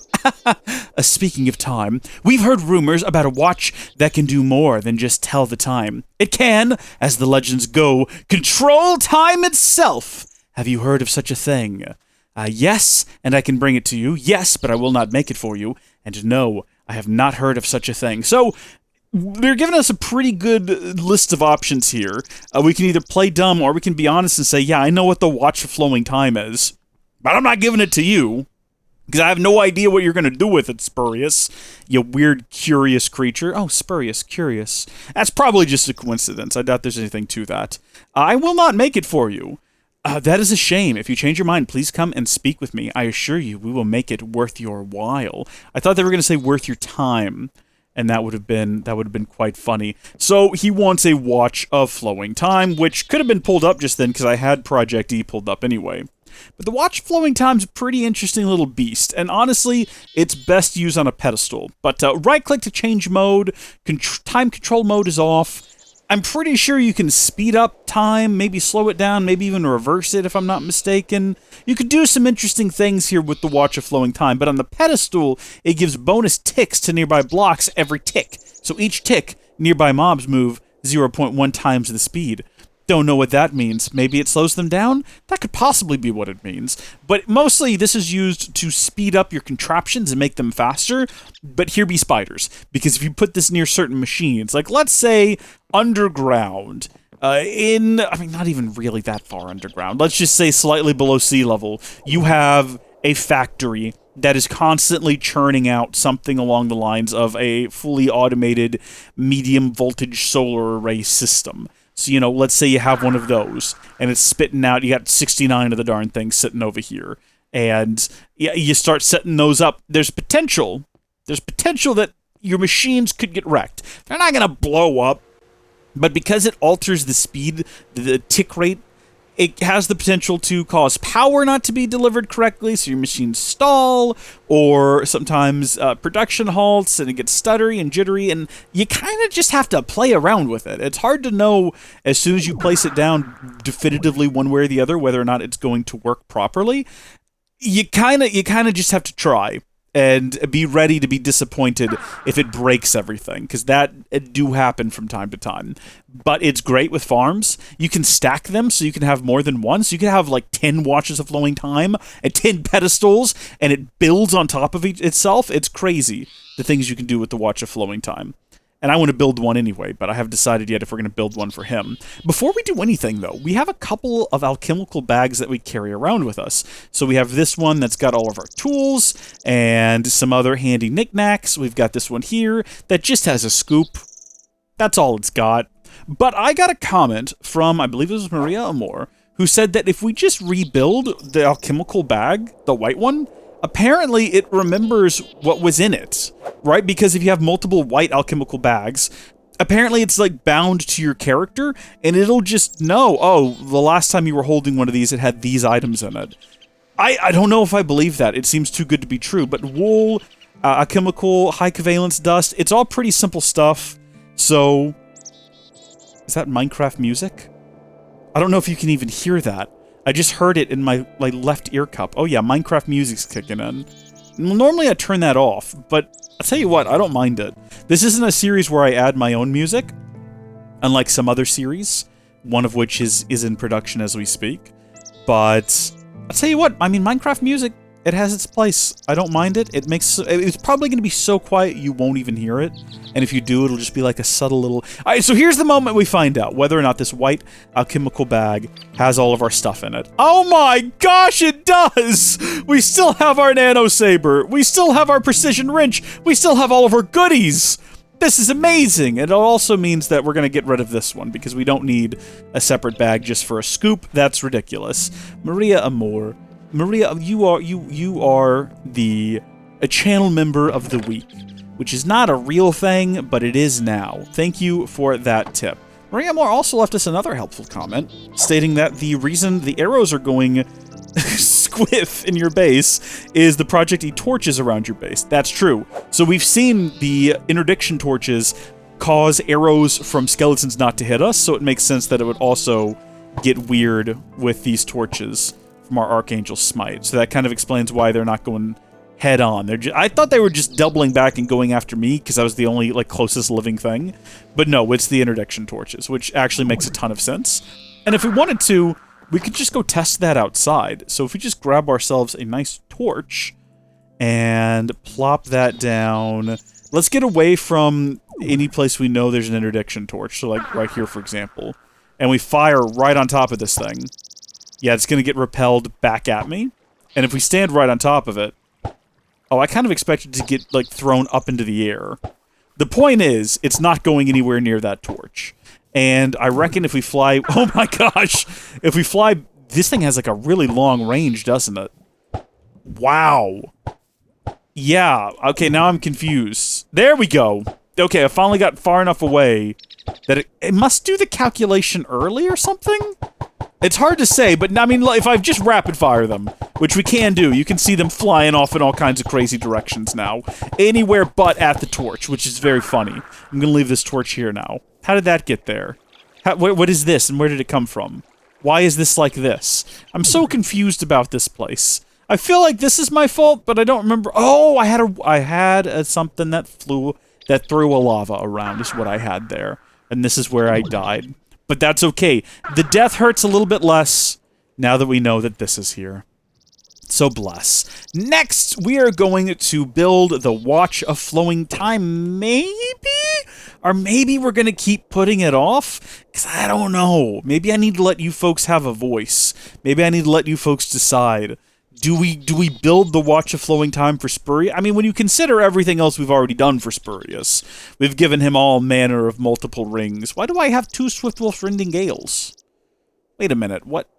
Speaking of time, we've heard rumors about a watch that can do more than just tell the time. It can, as the legends go, control time itself. Have you heard of such a thing? Yes, and I can bring it to you. Yes, but I will not make it for you. And no, I have not heard of such a thing. So, they're giving us a pretty good list of options here. We can either play dumb, or we can be honest and say, yeah, I know what the watch of flowing time is, but I'm not giving it to you, because I have no idea what you're going to do with it, Spurious. You weird, curious creature. Oh, Spurious, curious. That's probably just a coincidence. I doubt there's anything to that. I will not make it for you. That is a shame. If you change your mind, please come and speak with me. I assure you, we will make it worth your while. I thought they were going to say worth your time, and that would have been quite funny. So he wants a watch of flowing time, which could have been pulled up just then because I had Project E pulled up anyway. But the watch of flowing time's a pretty interesting little beast, and honestly, it's best used on a pedestal. But right-click to change mode. Time control mode is off. I'm pretty sure you can speed up time, maybe slow it down, maybe even reverse it if I'm not mistaken. You could do some interesting things here with the Watch of Flowing Time, but on the pedestal, it gives bonus ticks to nearby blocks every tick. So each tick, nearby mobs move 0.1 times the speed. Don't know what that means. Maybe it slows them down? That could possibly be what it means. But mostly this is used to speed up your contraptions and make them faster. But here be spiders. Because if you put this near certain machines, like let's say underground, not even really that far underground, let's just say slightly below sea level, you have a factory that is constantly churning out something along the lines of a fully automated medium voltage solar array system. So, you know, let's say you have one of those, and it's spitting out, you got 69 of the darn things sitting over here, and you start setting those up. There's potential that your machines could get wrecked. They're not going to blow up, but because it alters the speed, the tick rate, it has the potential to cause power not to be delivered correctly, so your machines stall, or sometimes production halts, and it gets stuttery and jittery, and you kind of just have to play around with it. It's hard to know as soon as you place it down definitively one way or the other whether or not it's going to work properly. You kind of just have to try and be ready to be disappointed if it breaks everything, because it do happen from time to time. But it's great with farms. You can stack them so you can have more than one. So you can have like 10 watches of flowing time and 10 pedestals, and it builds on top of itself. It's crazy, the things you can do with the watch of flowing time. And I want to build one anyway, but I haven't decided yet if we're going to build one for him. Before we do anything, though, we have a couple of alchemical bags that we carry around with us. So we have this one that's got all of our tools and some other handy knickknacks. We've got this one here that just has a scoop. That's all it's got. But I got a comment from, I believe it was Maria Amor, who said that if we just rebuild the alchemical bag, the white one, apparently it remembers what was in it, right? Because if you have multiple white alchemical bags, apparently it's like bound to your character, and it'll just know, oh, the last time you were holding one of these, it had these items in it. I don't know if I believe that. It seems too good to be true, but wool, alchemical, high covalence dust, it's all pretty simple stuff. So, is that Minecraft music? I don't know if you can even hear that. I just heard it in my left ear cup. Oh yeah, Minecraft music's kicking in. Normally I turn that off, but I'll tell you what, I don't mind it. This isn't a series where I add my own music, unlike some other series, one of which is in production as we speak. But I'll tell you what, I mean, Minecraft music, it has its place. I don't mind it. It's probably going to be so quiet you won't even hear it. And if you do, it'll just be like a subtle little... Alright, so here's the moment we find out whether or not this white alchemical bag has all of our stuff in it. Oh my gosh, it does! We still have our nano saber. We still have our precision wrench. We still have all of our goodies. This is amazing! And it also means that we're going to get rid of this one because we don't need a separate bag just for a scoop. That's ridiculous. Maria Amor. Maria, you are a channel member of the week, which is not a real thing, but it is now. Thank you for that tip. Maria Moore also left us another helpful comment, stating that the reason the arrows are going squiff in your base is the Project E torches around your base. That's true. So we've seen the interdiction torches cause arrows from skeletons not to hit us, so it makes sense that it would also get weird with these torches from our Archangel Smite. So that kind of explains why they're not going head on. I thought they were just doubling back and going after me because I was the only closest living thing. But no, it's the interdiction torches, which actually makes a ton of sense. And if we wanted to, we could just go test that outside. So if we just grab ourselves a nice torch and plop that down, let's get away from any place we know there's an interdiction torch. So like right here, for example, and we fire right on top of this thing. Yeah, it's going to get repelled back at me. And if we stand right on top of it... Oh, I kind of expected to get, thrown up into the air. The point is, it's not going anywhere near that torch. And I reckon if we fly... Oh my gosh! If we fly... This thing has, a really long range, doesn't it? Wow. Yeah, okay, now I'm confused. There we go! Okay, I finally got far enough away that it must do the calculation early or something? It's hard to say, but I mean, if I just rapid fire them, which we can do, you can see them flying off in all kinds of crazy directions now. Anywhere but at the torch, which is very funny. I'm gonna leave this torch here now. How did that get there? What is this, and where did it come from? Why is this like this? I'm so confused about this place. I feel like this is my fault, but I don't remember. Oh, I had something that threw a lava around is what I had there, and this is where I died. But that's okay. The death hurts a little bit less now that we know that this is here. So bless. Next, we are going to build the Watch of Flowing Time, maybe? Or maybe we're going to keep putting it off? Because I don't know. Maybe I need to let you folks have a voice. Maybe I need to let you folks decide. Do we build the Watch of Flowing Time for Spurious? I mean, when you consider everything else we've already done for Spurious, we've given him all manner of multiple rings. Why do I have 2 Swiftwolf Rending Gales? Wait a minute, what?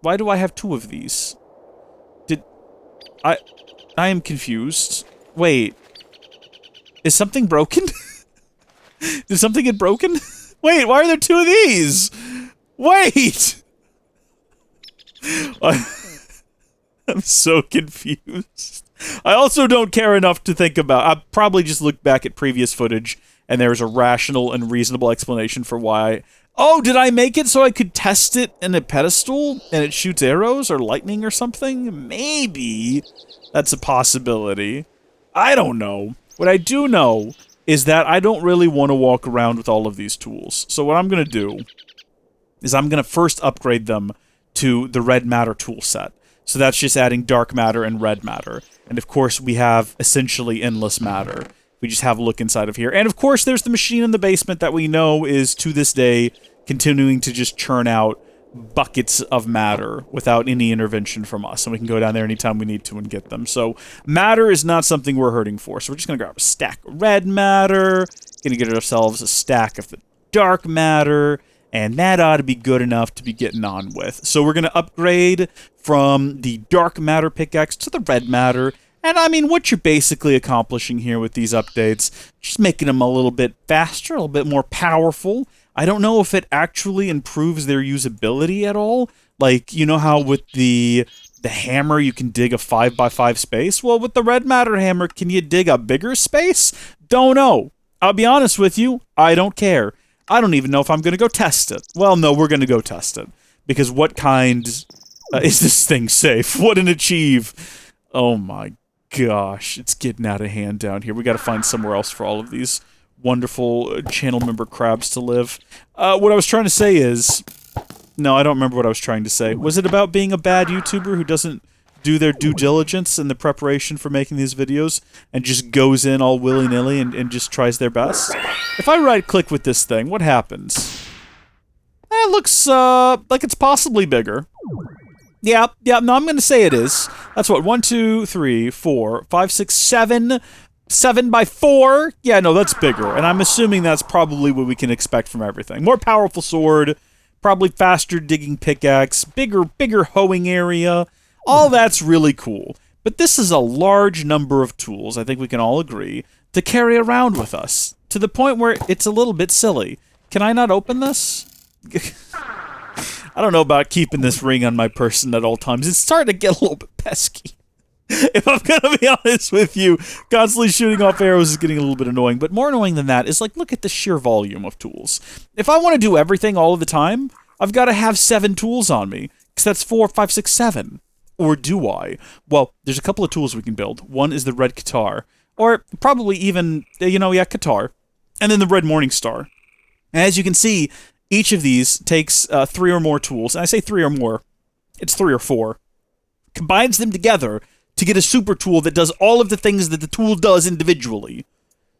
Why do I have 2 of these? I am confused. Wait. Is something broken? Did something get broken? Wait, why are there 2 of these? Wait! I'm so confused. I also don't care enough to think about... I'll probably just look back at previous footage, and there's a rational and reasonable explanation for why... Oh, did I make it so I could test it in a pedestal, and it shoots arrows or lightning or something? Maybe that's a possibility. I don't know. What I do know is that I don't really want to walk around with all of these tools. So what I'm going to do is I'm going to first upgrade them to the red matter tool set. So that's just adding dark matter and red matter. And of course, we have essentially endless matter. We just have a look inside of here. And of course, there's the machine in the basement that we know is, to this day, continuing to just churn out buckets of matter without any intervention from us. And we can go down there anytime we need to and get them. So matter is not something we're hurting for. So we're just going to grab a stack of red matter, going to get ourselves a stack of the dark matter, and that ought to be good enough to be getting on with. So we're going to upgrade from the dark matter pickaxe to the red matter. And I mean, what you're basically accomplishing here with these updates, just making them a little bit faster, a little bit more powerful. I don't know if it actually improves their usability at all. Like, you know how with the hammer you can dig a 5x5 space? Well, with the red matter hammer, can you dig a bigger space? Don't know. I'll be honest with you, I don't care. I don't even know if I'm going to go test it. Well, no, we're going to go test it. Because what kind is this thing safe? What an achieve. Oh my gosh, it's getting out of hand down here. We got to find somewhere else for all of these wonderful channel member crabs to live. What I was trying to say is... No, I don't remember what I was trying to say. Was it about being a bad YouTuber who doesn't do their due diligence in the preparation for making these videos and just goes in all willy-nilly and just tries their best. If I right-click with this thing, what happens? It looks like it's possibly bigger. Yeah, no, I'm going to say it is. That's what, 1, 2, 3, 4, 5, 6, 7... 7 by 4? Yeah, no, that's bigger. And I'm assuming that's probably what we can expect from everything. More powerful sword, probably faster digging pickaxe, bigger hoeing area. All that's really cool. But this is a large number of tools, I think we can all agree, to carry around with us. To the point where it's a little bit silly. Can I not open this? I don't know about keeping this ring on my person at all times. It's starting to get a little bit pesky. If I'm gonna be honest with you, constantly shooting off arrows is getting a little bit annoying, but more annoying than that is, like, look at the sheer volume of tools. If I want to do everything all of the time, I've got to have 7 tools on me, because that's 4, 5, 6, 7. Or do I? Well, there's a couple of tools we can build. One is the red guitar, or probably even, guitar, and then the red morning star. And as you can see, each of these takes 3 or more tools, and I say 3 or more, it's 3 or 4, combines them together to get a super tool that does all of the things that the tool does individually.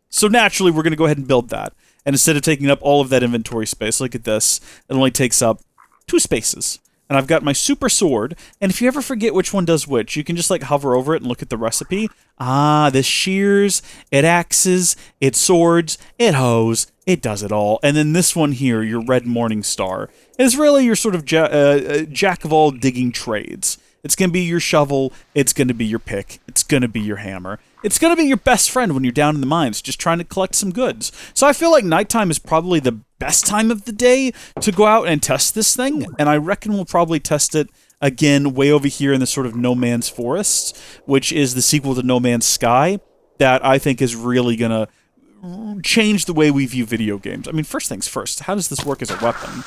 So naturally, we're going to go ahead and build that. And instead of taking up all of that inventory space, look at this, it only takes up 2 spaces. And I've got my super sword, and if you ever forget which one does which, you can just, like, hover over it and look at the recipe. Ah, this shears, it axes, it swords, it hoes, it does it all. And then this one here, your red morning star, is really your sort of jack of all digging trades. It's going to be your shovel, it's going to be your pick, it's going to be your hammer. It's going to be your best friend when you're down in the mines, just trying to collect some goods. So I feel like nighttime is probably the best time of the day to go out and test this thing, and I reckon we'll probably test it again way over here in the sort of No Man's Forest, which is the sequel to No Man's Sky, that I think is really going to change the way we view video games. I mean, first things first, how does this work as a weapon?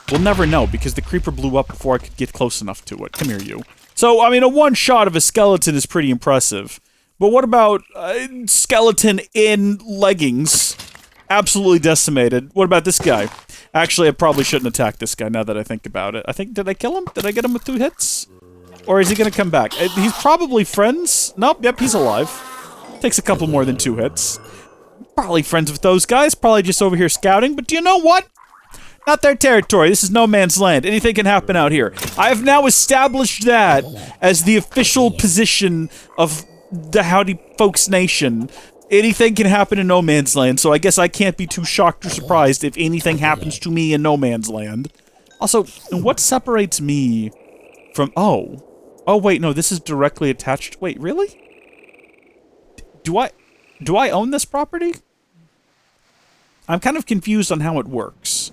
We'll never know, because the creeper blew up before I could get close enough to it. Come here, you. So, I mean, a one-shot of a skeleton is pretty impressive. But what about skeleton in leggings? Absolutely decimated. What about this guy? Actually, I probably shouldn't attack this guy now that I think about it. Did I kill him? Did I get him with 2 hits? Or is he going to come back? He's probably friends. Nope, yep, he's alive. Takes a couple more than 2 hits. Probably friends with those guys. Probably just over here scouting. But do you know what? Not their territory. This is no man's land. Anything can happen out here. I have now established that as the official position of the Howdy Folks Nation. Anything can happen in no man's land, so I guess I can't be too shocked or surprised if anything happens to me in no man's land. Also, what separates me from... Oh, wait, no, this is directly attached... Wait, really? Do I own this property? I'm kind of confused on how it works.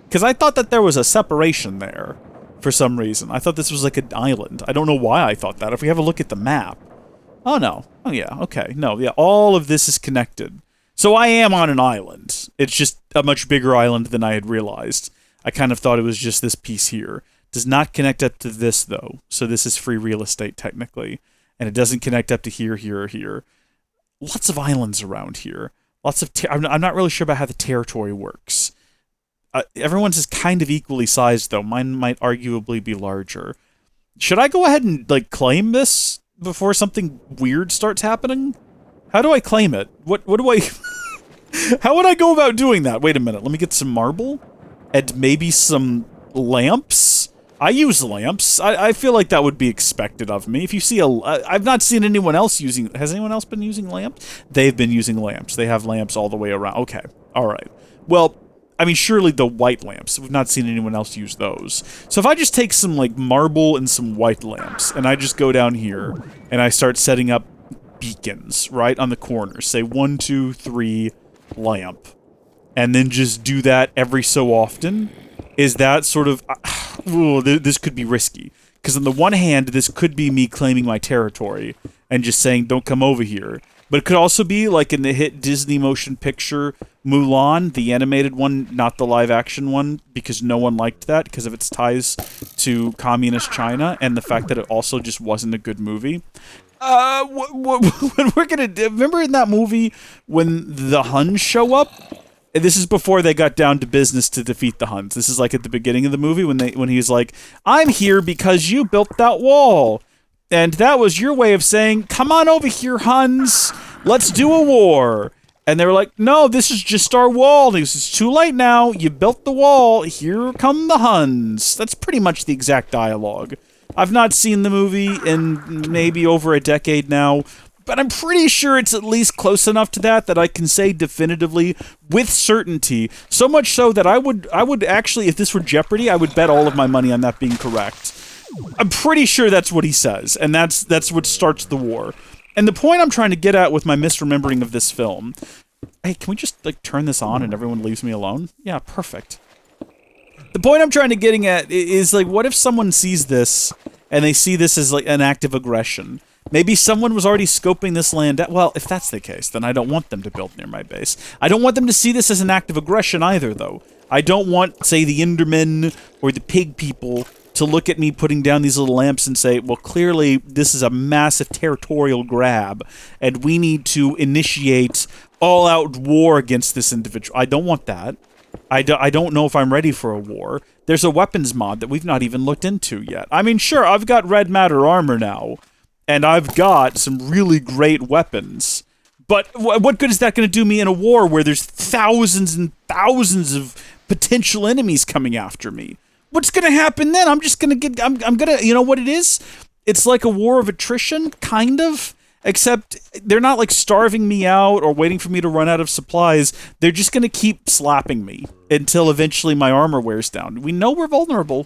Because I thought that there was a separation there, for some reason. I thought this was like an island. I don't know why I thought that. If we have a look at the map... Oh, no. Oh, yeah, okay. No, yeah, all of this is connected. So I am on an island. It's just a much bigger island than I had realized. I kind of thought it was just this piece here. Does not connect up to this, though. So this is free real estate, technically. And it doesn't connect up to here, here, or here. Lots of islands around here. Lots of... I'm not really sure about how the territory works. Everyone's is kind of equally sized, though. Mine might arguably be larger. Should I go ahead and, like, claim this before something weird starts happening? How do I claim it? What do I... How would I go about doing that? Wait a minute, let me get some marble? And maybe some lamps? I use lamps. I feel like that would be expected of me. If you see I've not seen anyone else using... Has anyone else been using lamps? They've been using lamps. They have lamps all the way around. Okay, alright. Well... I mean, surely the white lamps. We've not seen anyone else use those. So if I just take some, like, marble and some white lamps, and I just go down here, and I start setting up beacons, right, on the corners. Say 1, 2, 3, lamp. And then just do that every so often. Is that sort of... this could be risky. Because on the one hand, this could be me claiming my territory, and just saying, don't come over here. But it could also be, like in the hit Disney motion picture Mulan, the animated one, not the live-action one, because no one liked that because of its ties to communist China, and the fact that it also just wasn't a good movie. When we're gonna... Remember in that movie when the Huns show up? This is before they got down to business to defeat the Huns. This is like at the beginning of the movie when he's like, I'm here because you built that wall. And that was your way of saying, come on over here, Huns. Let's do a war. And they were like, no, this is just our wall. And he goes, it's too late now. You built the wall. Here come the Huns. That's pretty much the exact dialogue. I've not seen the movie in maybe over a decade now, but I'm pretty sure it's at least close enough to that I can say definitively with certainty. So much so that I would actually, if this were Jeopardy, I would bet all of my money on that being correct. I'm pretty sure that's what he says, and that's what starts the war. And the point I'm trying to get at with my misremembering of this film... Hey, can we just, like, turn this on and everyone leaves me alone? Yeah, perfect. The point I'm trying to getting at is, like, what if someone sees this, and they see this as, like, an act of aggression? Maybe someone was already scoping this land out. Well, if that's the case, then I don't want them to build near my base. I don't want them to see this as an act of aggression either, though. I don't want, say, the Endermen or the pig people to look at me putting down these little lamps and say, well, clearly this is a massive territorial grab, and we need to initiate all-out war against this individual. I don't want that. I don't know if I'm ready for a war. There's a weapons mod that we've not even looked into yet. I mean, sure, I've got red matter armor now, and I've got some really great weapons, but what good is that going to do me in a war where there's thousands and thousands of potential enemies coming after me? What's going to happen then? I'm just going to get... I'm going to... You know what it is? It's like a war of attrition, kind of. Except they're not, like, starving me out or waiting for me to run out of supplies. They're just going to keep slapping me until eventually my armor wears down. We know we're vulnerable.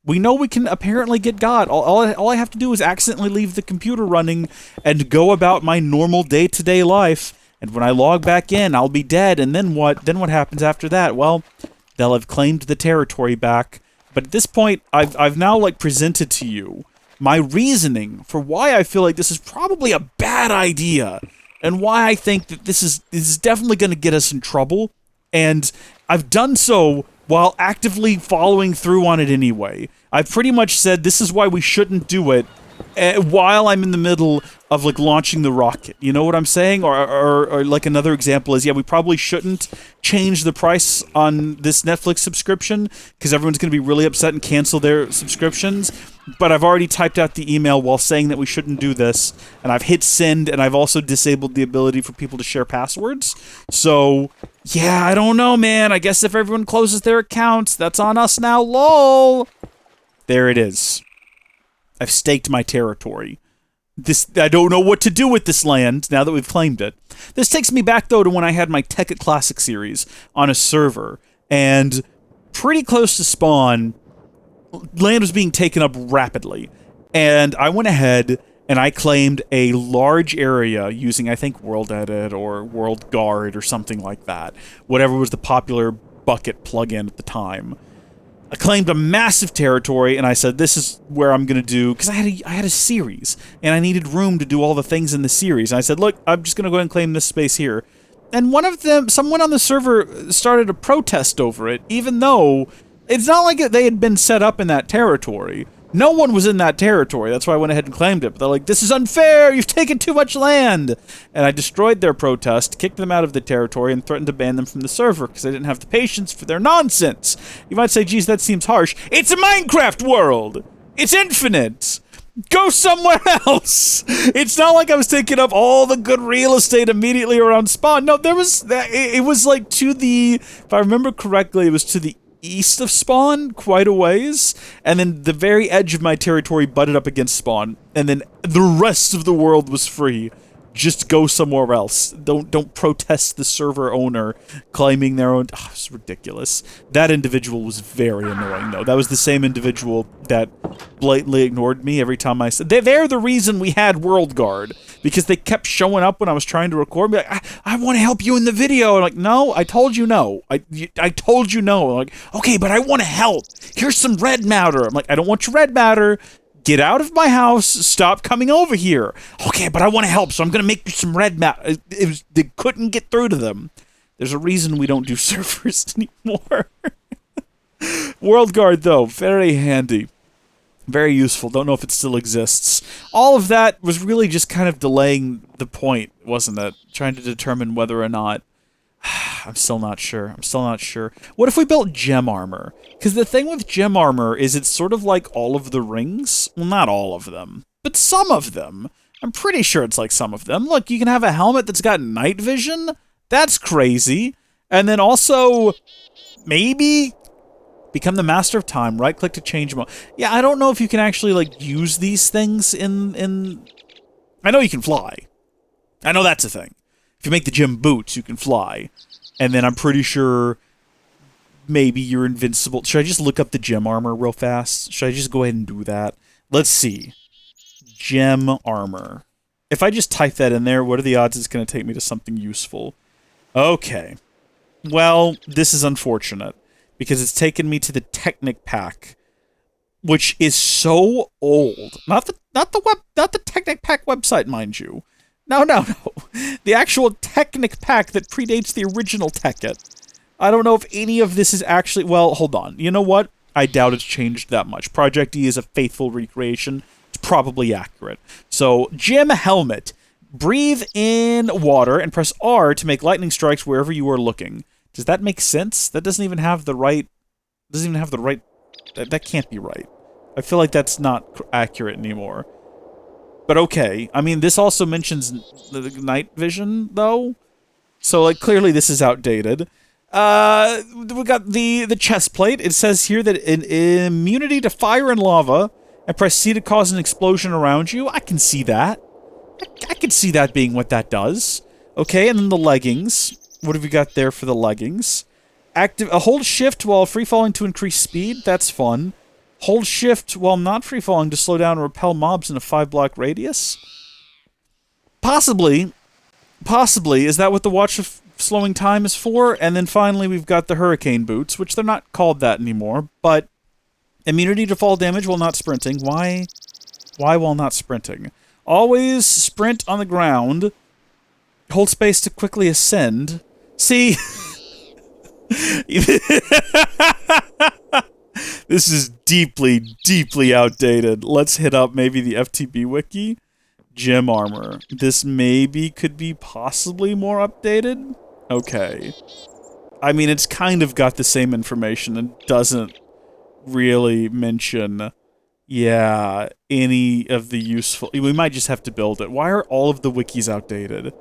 We know we can apparently get God. All I have to do is accidentally leave the computer running and go about my normal day-to-day life. And when I log back in, I'll be dead. And then what? Then what happens after that? Well, they'll have claimed the territory back. But at this point, I've now, like, presented to you my reasoning for why I feel like this is probably a bad idea, and why I think that this is definitely going to get us in trouble, and I've done so while actively following through on it anyway. I've pretty much said this is why we shouldn't do it while I'm in the middle of, like, launching the rocket. You know what I'm saying? Or like, another example is, yeah, we probably shouldn't change the price on this Netflix subscription because everyone's going to be really upset and cancel their subscriptions. But I've already typed out the email while saying that we shouldn't do this, and I've hit send, and I've also disabled the ability for people to share passwords. So, yeah, I don't know, man. I guess if everyone closes their accounts, that's on us now, lol. There it is. I've staked my territory. I don't know what to do with this land now that we've claimed it. This takes me back, though, to when I had my TEKKIT Classic series on a server, and pretty close to spawn, land was being taken up rapidly, and I went ahead and I claimed a large area using, I think, World Edit or World Guard or something like that, whatever was the popular bucket plugin at the time. I claimed a massive territory, and I said, this is where I'm going to do... Because I had a series, and I needed room to do all the things in the series. And I said, look, I'm just going to go ahead and claim this space here. And someone on the server started a protest over it, even though it's not like they had been set up in that territory. No one was in that territory. That's why I went ahead and claimed it. But they're like, this is unfair! You've taken too much land! And I destroyed their protest, kicked them out of the territory, and threatened to ban them from the server because I didn't have the patience for their nonsense. You might say, geez, that seems harsh. It's a Minecraft world! It's infinite! Go somewhere else! It's not like I was taking up all the good real estate immediately around spawn. No, it was like to the... If I remember correctly, it was to the east of spawn quite a ways, and then the very edge of my territory butted up against spawn, and then the rest of the world was free. Just go somewhere else. Don't protest the server owner claiming their own... Oh, it's ridiculous. That individual was very annoying, though. That was the same individual that blatantly ignored me every time I said... They're the reason we had World Guard, because they kept showing up when I was trying to record. Be like, I want to help you in the video. I'm like, no, I told you no. I told you no. I'm like, okay, but I want to help. Here's some red matter. I'm like, I don't want your red matter. Get out of my house. Stop coming over here. Okay, but I want to help, so I'm going to make you some red matter. They couldn't get through to them. There's a reason we don't do servers anymore. World Guard, though, very handy. Very useful. Don't know if it still exists. All of that was really just kind of delaying the point, wasn't it? Trying to determine whether or not... I'm still not sure. What if we built gem armor? Because the thing with gem armor is it's sort of like all of the rings. Well, not all of them. but some of them. I'm pretty sure it's like some of them. Look, you can have a helmet that's got night vision. That's crazy. And then also, maybe become the master of time. Right-click to change mode. Yeah, I don't know if you can actually, like, use these things in... I know you can fly. I know that's a thing. If you make the gym boots, you can fly. And then I'm pretty sure maybe you're invincible. Should I just look up the gem armor real fast? Should I just go ahead and do that? Let's see. Gem armor. If I just type that in there, what are the odds it's going to take me to something useful? Okay. Well, this is unfortunate, because it's taken me to the TEKKIT pack, which is so old. Not the TEKKIT pack website, mind you. No. The actual TEKKIT pack that predates the original TEKKIT. I don't know if any of this is actually... Well, hold on. You know what? I doubt it's changed that much. Project E is a faithful recreation. It's probably accurate. So, Gym Helmet. Breathe in water and press R to make lightning strikes wherever you are looking. Does that make sense? That doesn't even have the right... That can't be right. I feel like that's not accurate anymore. But okay. I mean, this also mentions the night vision, though. So, like, clearly this is outdated. We got the chest plate. It says here that an immunity to fire and lava, and press C to cause an explosion around you. I can see that. I can see that being what that does. Okay, and then the leggings. What have we got there for the leggings? Hold shift while free-falling to increase speed. That's fun. Hold shift while not free-falling to slow down and repel mobs in a 5-block radius. Possibly. Is that what the Watch of Slowing Time is for? And then finally we've got the Hurricane Boots, which they're not called that anymore, but immunity to fall damage while not sprinting. Why while not sprinting? Always sprint on the ground. Hold space to quickly ascend. See... This is deeply outdated. Let's hit up maybe the FTB wiki. Gem armor. This maybe could be possibly more updated? Okay. I mean, it's kind of got the same information and doesn't really mention, yeah, any of the useful... We might just have to build it. Why are all of the wikis outdated?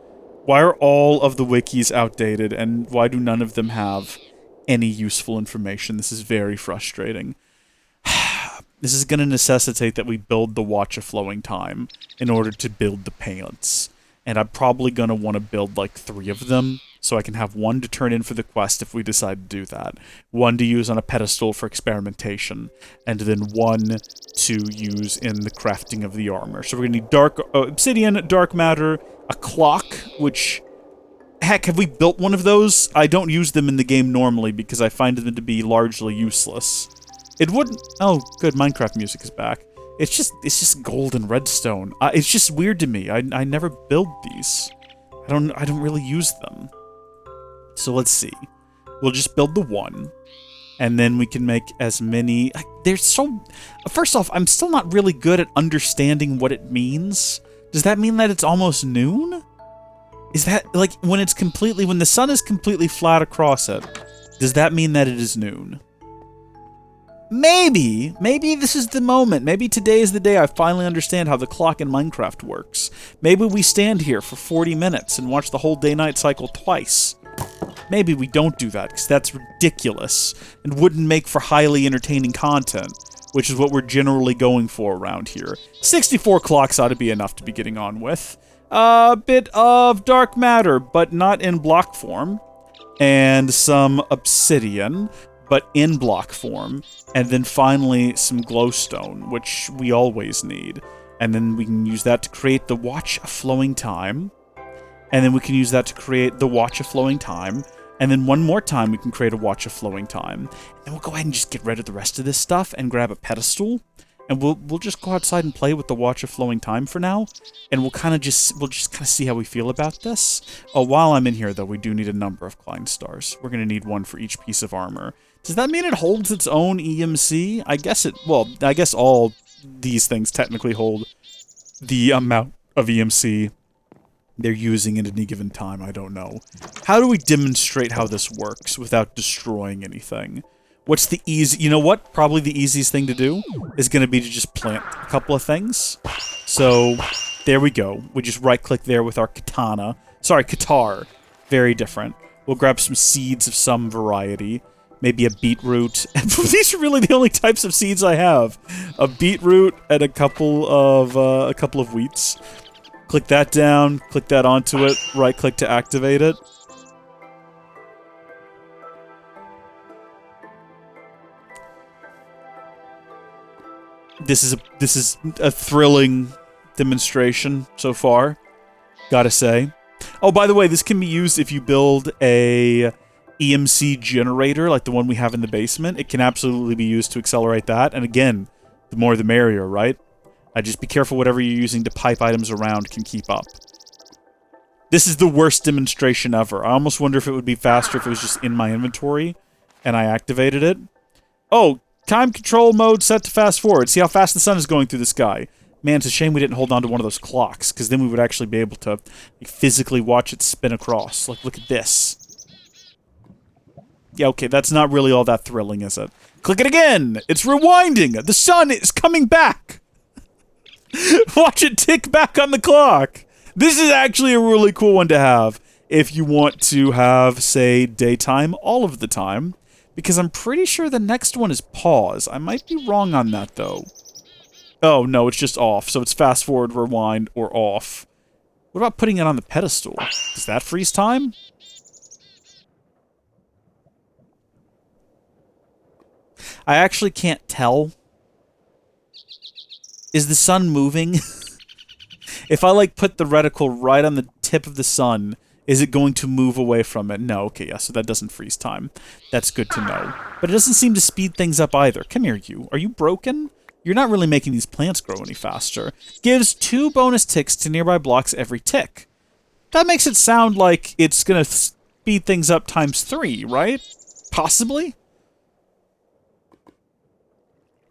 Why are all of the wikis outdated, and why do none of them have any useful information? This is very frustrating. This is going to necessitate that we build the Watch of Flowing Time in order to build the pants. And I'm probably going to want to build like 3 of them, so I can have 1 to turn in for the quest if we decide to do that, 1 to use on a pedestal for experimentation, and then 1 to use in the crafting of the armor. So we're going to need obsidian, dark matter, a clock, which... Heck, have we built one of those? I don't use them in the game normally because I find them to be largely useless. It wouldn't... Oh, good, Minecraft music is back. It's just gold and redstone. It's just weird to me. I never build these. I don't really use them. So let's see. We'll just build the 1. And then we can make as many... They're so... First off, I'm still not really good at understanding what it means. Does that mean that it's almost noon? Is that, like, when the sun is completely flat across it, does that mean that it is noon? Maybe this is the moment. Maybe today is the day I finally understand how the clock in Minecraft works. Maybe we stand here for 40 minutes and watch the whole day-night cycle twice. Maybe we don't do that, because that's ridiculous, and wouldn't make for highly entertaining content, which is what we're generally going for around here. 64 clocks ought to be enough to be getting on with. A bit of dark matter, but not in block form. And some obsidian, but in block form. And then finally some glowstone, which we always need. And then we can use that to create the Watch of Flowing Time. And then we can use that to create the Watch of Flowing Time. And then one more time we can create a Watch of Flowing Time. And we'll go ahead and just get rid of the rest of this stuff and grab a pedestal. And we'll just go outside and play with the Watch of Flowing Time for now, and we'll just kind of see how we feel about this. Oh, while I'm in here though, we do need a number of Klein stars. We're gonna need 1 for each piece of armor. Does that mean it holds its own EMC? I guess all these things technically hold the amount of EMC they're using at any given time. I don't know. How do we demonstrate how this works without destroying anything? What's the easy... You know what? Probably the easiest thing to do is going to be to just plant a couple of things. So, there we go. We just right-click there with our katana. Sorry, katar. Very different. We'll grab some seeds of some variety. Maybe a beetroot. These are really the only types of seeds I have. A beetroot and a couple of wheats. Click that down, click that onto it, right-click to activate it. This is a thrilling demonstration so far, gotta say. Oh, by the way, this can be used if you build a EMC generator like the one we have in the basement. It can absolutely be used to accelerate that. And again, the more the merrier, right? Just be careful whatever you're using to pipe items around can keep up. This is the worst demonstration ever. I almost wonder if it would be faster if it was just in my inventory and I activated it. Oh, time control mode set to fast forward. See how fast the sun is going through the sky. Man, it's a shame we didn't hold on to one of those clocks, because then we would actually be able to physically watch it spin across. Like, look at this. Yeah, okay, that's not really all that thrilling, is it? Click it again! It's rewinding! The sun is coming back! Watch it tick back on the clock! This is actually a really cool one to have if you want to have, say, daytime all of the time, because I'm pretty sure the next one is pause. I might be wrong on that, though. Oh, no, it's just off, so it's fast forward, rewind, or off. What about putting it on the pedestal? Does that freeze time? I actually can't tell. Is the sun moving? If I, like, put the reticle right on the tip of the sun, is it going to move away from it? No, okay, yeah, so that doesn't freeze time. That's good to know. But it doesn't seem to speed things up either. Come here, you. Are you broken? You're not really making these plants grow any faster. Gives 2 bonus ticks to nearby blocks every tick. That makes it sound like it's gonna speed things up times 3, right? Possibly?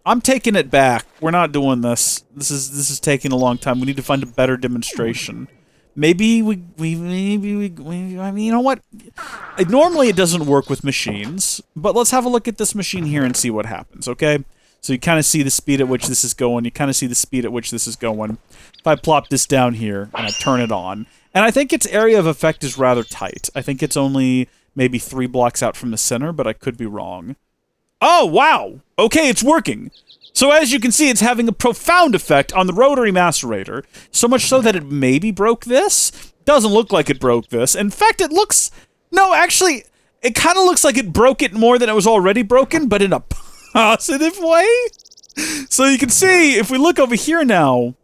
I'm taking it back. We're not doing this. This is taking a long time. We need to find a better demonstration. Maybe we I mean, you know what? Normally it doesn't work with machines, but let's have a look at this machine here and see what happens, okay? So you kind of see the speed at which this is going. You kind of see the speed at which this is going. If I plop this down here and I turn it on, and I think its area of effect is rather tight. I think it's only maybe 3 blocks out from the center, but I could be wrong. Oh, wow! Okay, it's working. So as you can see, it's having a profound effect on the rotary macerator. So much so that it maybe broke this? Doesn't look like it broke this. In fact, it looks... No, actually, it kind of looks like it broke it more than it was already broken, but in a positive way? So you can see, if we look over here now,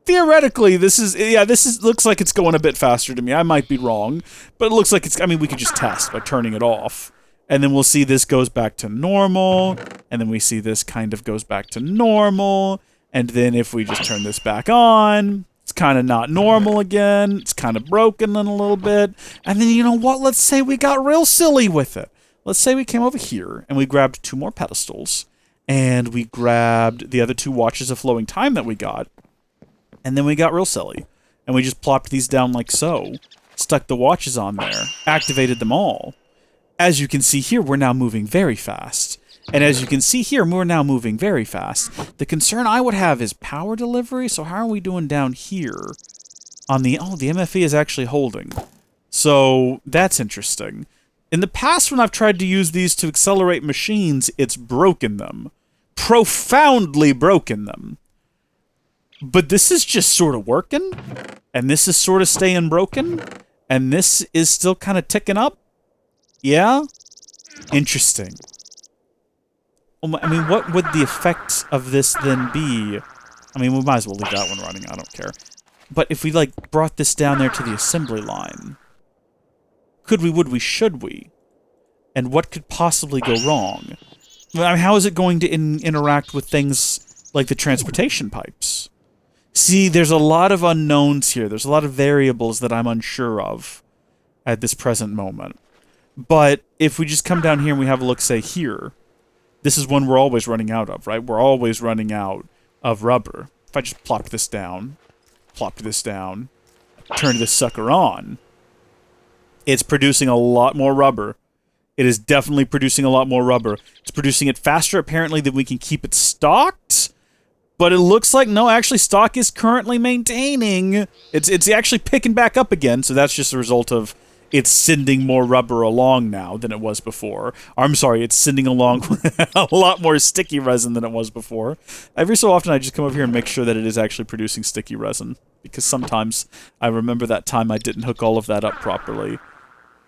theoretically, this looks like it's going a bit faster to me. I might be wrong, but it looks like it's... I mean, we could just test by turning it off. And then we'll see this goes back to normal, and then we see this kind of goes back to normal, and then if we just turn this back on, it's kind of not normal again, it's kind of broken in a little bit, and then you know what, let's say we got real silly with it. Let's say we came over here, and we grabbed 2 more pedestals, and we grabbed the other 2 watches of flowing time that we got, and then we got real silly, and we just plopped these down like so, stuck the watches on there, activated them all. As you can see here, we're now moving very fast. And as you can see here, we're now moving very fast. The concern I would have is power delivery, so how are we doing down here? On the... Oh, the MFE is actually holding. So, that's interesting. In the past, when I've tried to use these to accelerate machines, it's broken them. Profoundly broken them. But this is just sort of working, and this is sort of staying broken, and this is still kind of ticking up. Yeah? Interesting. I mean, what would the effect of this then be? I mean, we might as well leave that one running. I don't care. But if we, like, brought this down there to the assembly line, could we, would we, should we? And what could possibly go wrong? I mean, how is it going to interact with things like the transportation pipes? See, there's a lot of unknowns here. There's a lot of variables that I'm unsure of at this present moment. But if we just come down here and we have a look, say, here, this is one we're always running out of, right? We're always running out of rubber. If I just plop this down, turn this sucker on, it's producing a lot more rubber. It is definitely producing a lot more rubber. It's producing it faster, apparently, than we can keep it stocked. But it looks like, no, actually, stock is currently maintaining. It's actually picking back up again, so that's just a result of it's sending more rubber along now than it was before. I'm sorry, it's sending along a lot more sticky resin than it was before. Every so often, I just come over here and make sure that it is actually producing sticky resin, because sometimes I remember that time I didn't hook all of that up properly.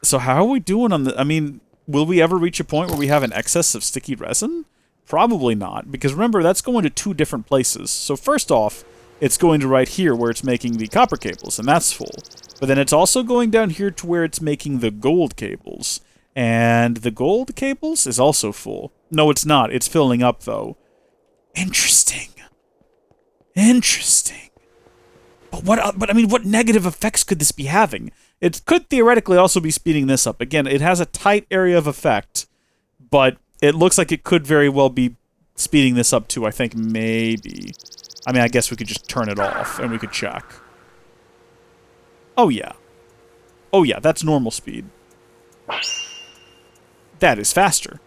So how are we doing on the... I mean, will we ever reach a point where we have an excess of sticky resin? Probably not, because remember, that's going to 2 different places. So first off, it's going to right here where it's making the copper cables, and that's full. But then it's also going down here to where it's making the gold cables. And the gold cables is also full. No, it's not. It's filling up, though. Interesting. Interesting. But I mean, what negative effects could this be having? It could theoretically also be speeding this up. Again, it has a tight area of effect, but it looks like it could very well be speeding this up too, I think, maybe. I mean, I guess we could just turn it off and we could check. Oh, yeah. Oh, yeah, that's normal speed. That is faster.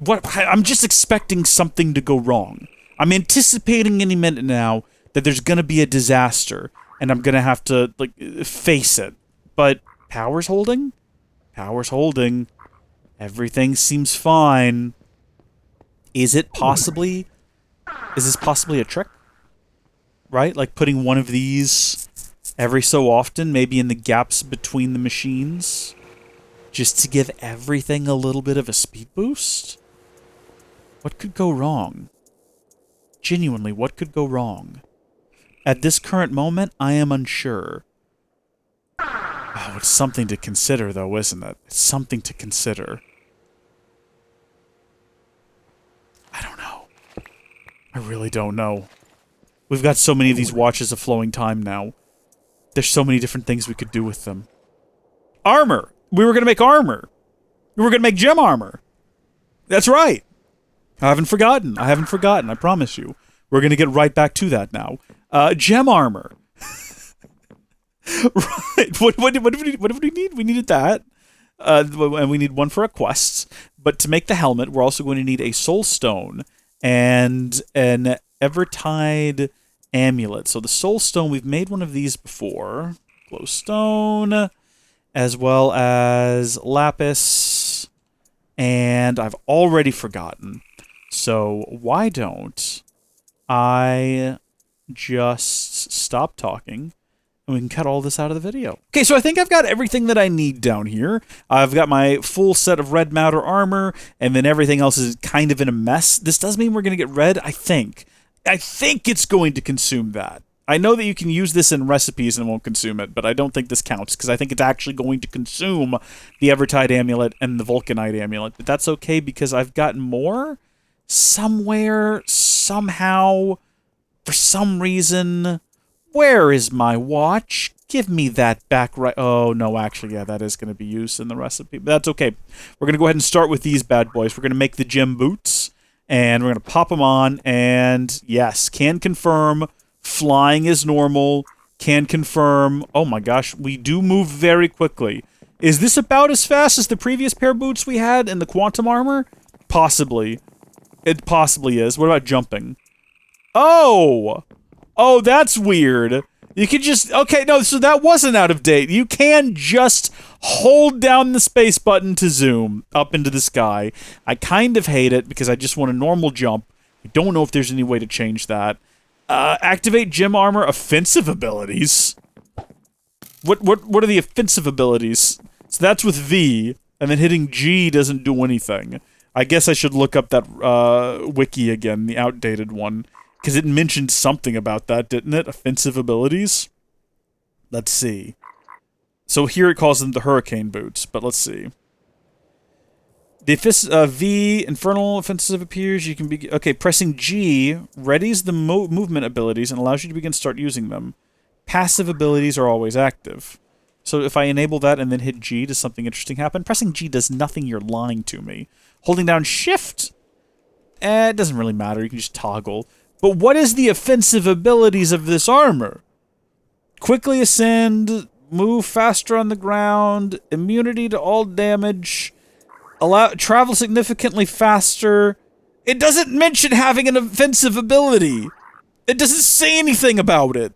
I'm just expecting something to go wrong. I'm anticipating any minute now that there's gonna be a disaster, and I'm gonna have to, like, face it. But power's holding? Power's holding. Everything seems fine. Is this possibly a trick? Right? Like putting one of these every so often, maybe in the gaps between the machines, just to give everything a little bit of a speed boost? What could go wrong? Genuinely, what could go wrong? At this current moment, I am unsure. Oh, it's something to consider, though, isn't it? It's something to consider. I don't know. I really don't know. We've got so many of these watches of flowing time now. There's so many different things we could do with them. Armor! We were going to make armor. We were going to make gem armor. That's right. I haven't forgotten. I haven't forgotten. I promise you. We're going to get right back to that now. Gem armor. Right. What did we need? We needed that. And we need one for a quest. But to make the helmet, we're also going to need a soul stone and an Evertide amulet. So the soul stone, we've made one of these before. Glowstone, as well as lapis. And I've already forgotten. So why don't I just stop talking and we can cut all this out of the video. Okay, so I think I've got everything that I need down here. I've got my full set of red matter armor, and then everything else is kind of in a mess. This does mean we're going to get red, I think. I think it's going to consume that. I know that you can use this in recipes and it won't consume it, but I don't think this counts, because I think it's actually going to consume the Evertide amulet and the Vulcanite amulet. But that's okay, because I've got more somewhere, somehow, for some reason. Where is my watch? Give me that back right... Oh, no, actually, yeah, that is going to be used in the recipe. But that's okay. We're going to go ahead and start with these bad boys. We're going to make the gem boots, and we're going to pop them on, and yes, can confirm, flying is normal, can confirm... Oh my gosh, we do move very quickly. Is this about as fast as the previous pair of boots we had in the quantum armor? Possibly. It possibly is. What about jumping? Oh! Oh, that's weird. You could just... Okay, no, so that wasn't out of date. You can just hold down the space button to zoom up into the sky. I kind of hate it because I just want a normal jump. I don't know if there's any way to change that. Activate gem armor offensive abilities. What are the offensive abilities? So that's with V, and then hitting G doesn't do anything. I guess I should look up that wiki again, the outdated one. Because it mentioned something about that, didn't it? Offensive abilities? Let's see. So here it calls them the hurricane boots, but let's see. The V, infernal offensive appears, you can be... Okay, pressing G readies the movement abilities and allows you to begin start using them. Passive abilities are always active. So if I enable that and then hit G, does something interesting happen? Pressing G does nothing, you're lying to me. Holding down Shift? It doesn't really matter, you can just toggle. But what is the offensive abilities of this armor? Quickly ascend, move faster on the ground, immunity to all damage, travel significantly faster. It doesn't mention having an offensive ability. It doesn't say anything about it.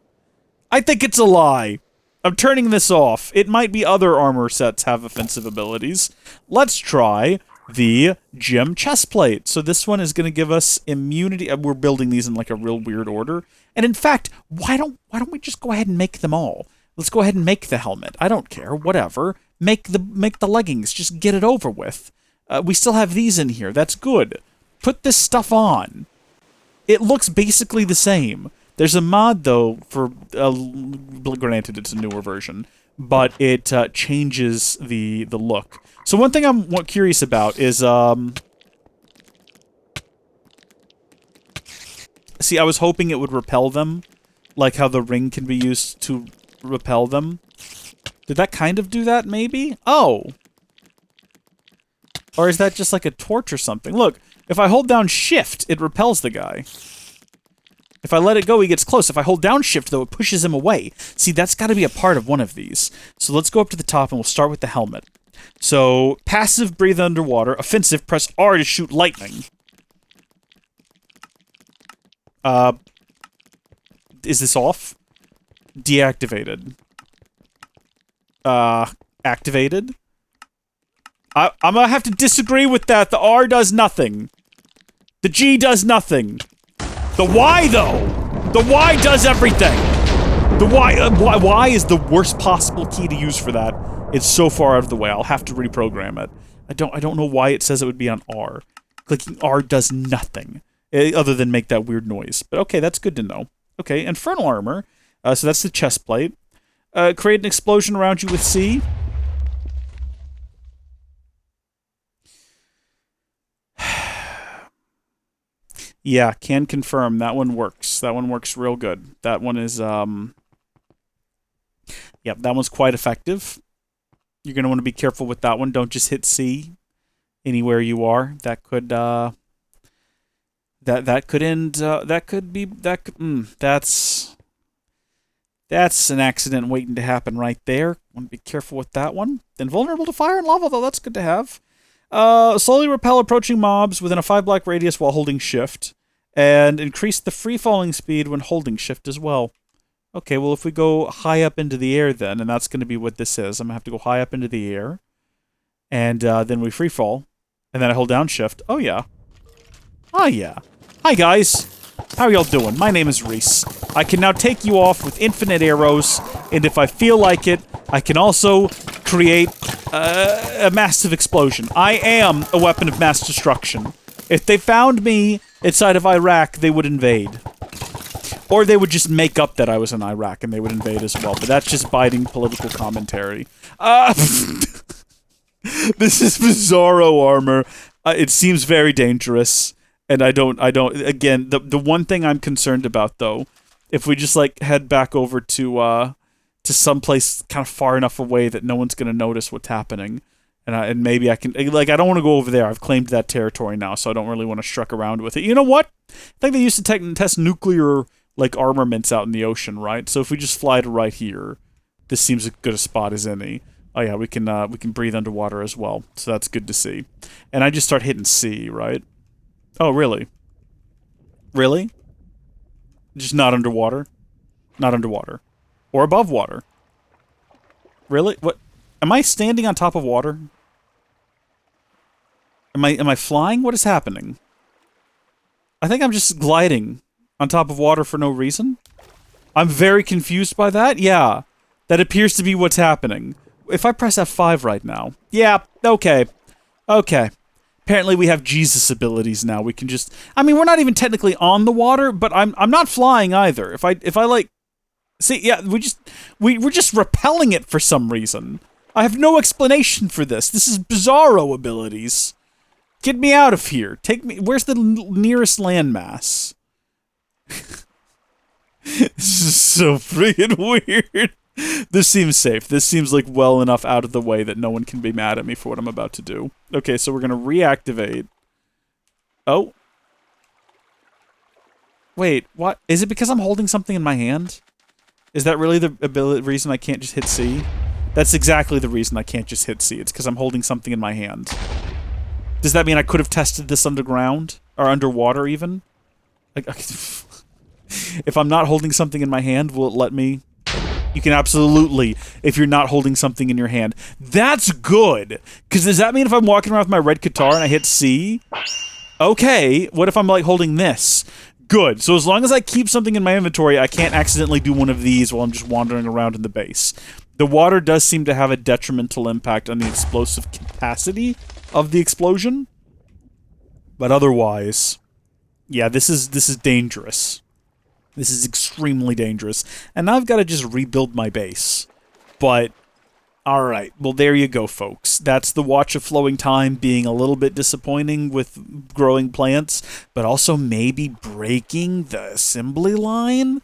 I think it's a lie. I'm turning this off. It might be other armor sets have offensive abilities. Let's try the gem chestplate. So this one is going to give us immunity. We're building these in like a real weird order. And in fact, why don't we just go ahead and make them all? Let's go ahead and make the helmet. I don't care. Whatever. Make the leggings. Just get it over with. We still have these in here. That's good. Put this stuff on. It looks basically the same. There's a mod, though, for... granted, it's a newer version, but it changes the look. So one thing I'm curious about is... See, I was hoping it would repel them, like how the ring can be used to repel them. Did that kind of do that, maybe? Oh! Or is that just like a torch or something? Look, if I hold down shift, it repels the guy. If I let it go, he gets close. If I hold down shift, though, it pushes him away. See, that's got to be a part of one of these. So let's go up to the top, and we'll start with the helmet. So, passive, breathe underwater. Offensive, press R to shoot lightning. Is this off? Deactivated. Activated? I'm gonna have to disagree with that. The R does nothing. The G does nothing. The Y, though! The Y does everything! The Y is the worst possible key to use for that. It's so far out of the way, I'll have to reprogram it. I don't know why it says it would be on R. Clicking R does nothing, other than make that weird noise. But okay, that's good to know. Okay, Infernal Armor. So that's the chest plate. Create an explosion around you with C. Yeah, can confirm. That one works. That one works real good. That one is, yep, that one's quite effective. You're going to want to be careful with that one. Don't just hit C anywhere you are. That could, that could end, that's an accident waiting to happen right there. Want to be careful with that one. Then vulnerable to fire and lava, though. That's good to have. Slowly repel approaching mobs within a 5 block radius while holding shift. And increase the free-falling speed when holding shift as well. Okay, well, if we go high up into the air then, and that's going to be what this is. I'm going to have to go high up into the air. And then we free fall. And then I hold down shift. Oh, yeah. Oh, yeah. Hi, guys. How y'all doing? My name is Reese. I can now take you off with infinite arrows. And if I feel like it, I can also create a massive explosion. I am a weapon of mass destruction. If they found me inside of Iraq, they would invade. Or they would just make up that I was in Iraq and they would invade as well. But that's just biting political commentary. This is Bizarro armor. It seems very dangerous. And I don't, again, the one thing I'm concerned about, though, if we just, like, head back over to someplace kind of far enough away that no one's going to notice what's happening. And maybe I can... Like, I don't want to go over there. I've claimed that territory now, so I don't really want to struck around with it. You know what? I think they used to test nuclear, like, armaments out in the ocean, right? So if we just fly to right here, this seems as good a spot as any. Oh, yeah, we can breathe underwater as well. So that's good to see. And I just start hitting C, right? Oh, really? Really? Just not underwater? Not underwater. Or above water. Really? What? Am I standing on top of water? Am I flying? What is happening? I think I'm just gliding on top of water for no reason. I'm very confused by that. Yeah. That appears to be what's happening. If I press F5 right now. Yeah, okay. Okay. Apparently we have Jesus abilities now. We can just... I mean, we're not even technically on the water, but I'm not flying either. If I like... See, yeah, we're just repelling it for some reason. I have no explanation for this. This is Bizarro abilities. Get me out of here. Take me... Where's the nearest landmass? This is so friggin' weird. This seems safe. This seems like well enough out of the way that no one can be mad at me for what I'm about to do. Okay, so we're gonna reactivate. Oh. Wait, what? Is it because I'm holding something in my hand? Is that really the reason I can't just hit C? That's exactly the reason I can't just hit C. It's because I'm holding something in my hand. Does that mean I could have tested this underground? Or underwater, even? Like, If I'm not holding something in my hand, will it let me? You can absolutely, if you're not holding something in your hand. That's good. Because does that mean if I'm walking around with my red guitar and I hit C? Okay, what if I'm like holding this? Good. So as long as I keep something in my inventory, I can't accidentally do one of these while I'm just wandering around in the base. The water does seem to have a detrimental impact on the explosive capacity of the explosion. But otherwise, yeah, this is dangerous. This is extremely dangerous. And now I've got to just rebuild my base. But, alright. Well, there you go, folks. That's the Watch of Flowing Time being a little bit disappointing with growing plants, but also maybe breaking the assembly line?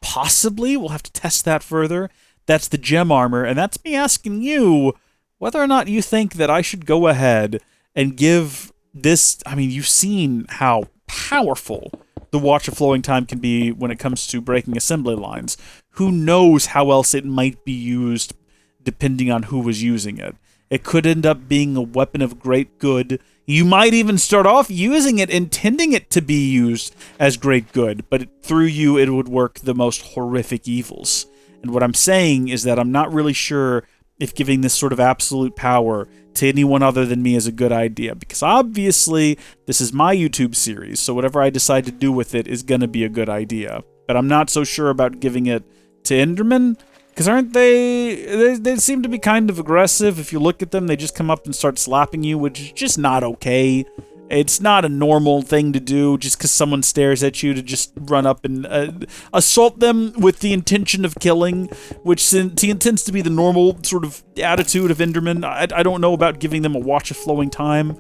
Possibly. We'll have to test that further. That's the gem armor, and that's me asking you whether or not you think that I should go ahead and give this... I mean, you've seen how powerful the Watch of Flowing Time can be when it comes to breaking assembly lines. Who knows how else it might be used depending on who was using it. It could end up being a weapon of great good. You might even start off using it, intending it to be used as great good, but through you it would work the most horrific evils. And what I'm saying is that I'm not really sure if giving this sort of absolute power to anyone other than me is a good idea, because obviously this is my YouTube series, so whatever I decide to do with it is going to be a good idea. But I'm not so sure about giving it to Endermen, because aren't they seem to be kind of aggressive. If you look at them, they just come up and start slapping you, which is just not okay. It's not a normal thing to do just because someone stares at you to just run up and assault them with the intention of killing, which tends to be the normal sort of attitude of Endermen. I don't know about giving them a Watch of Flowing Time.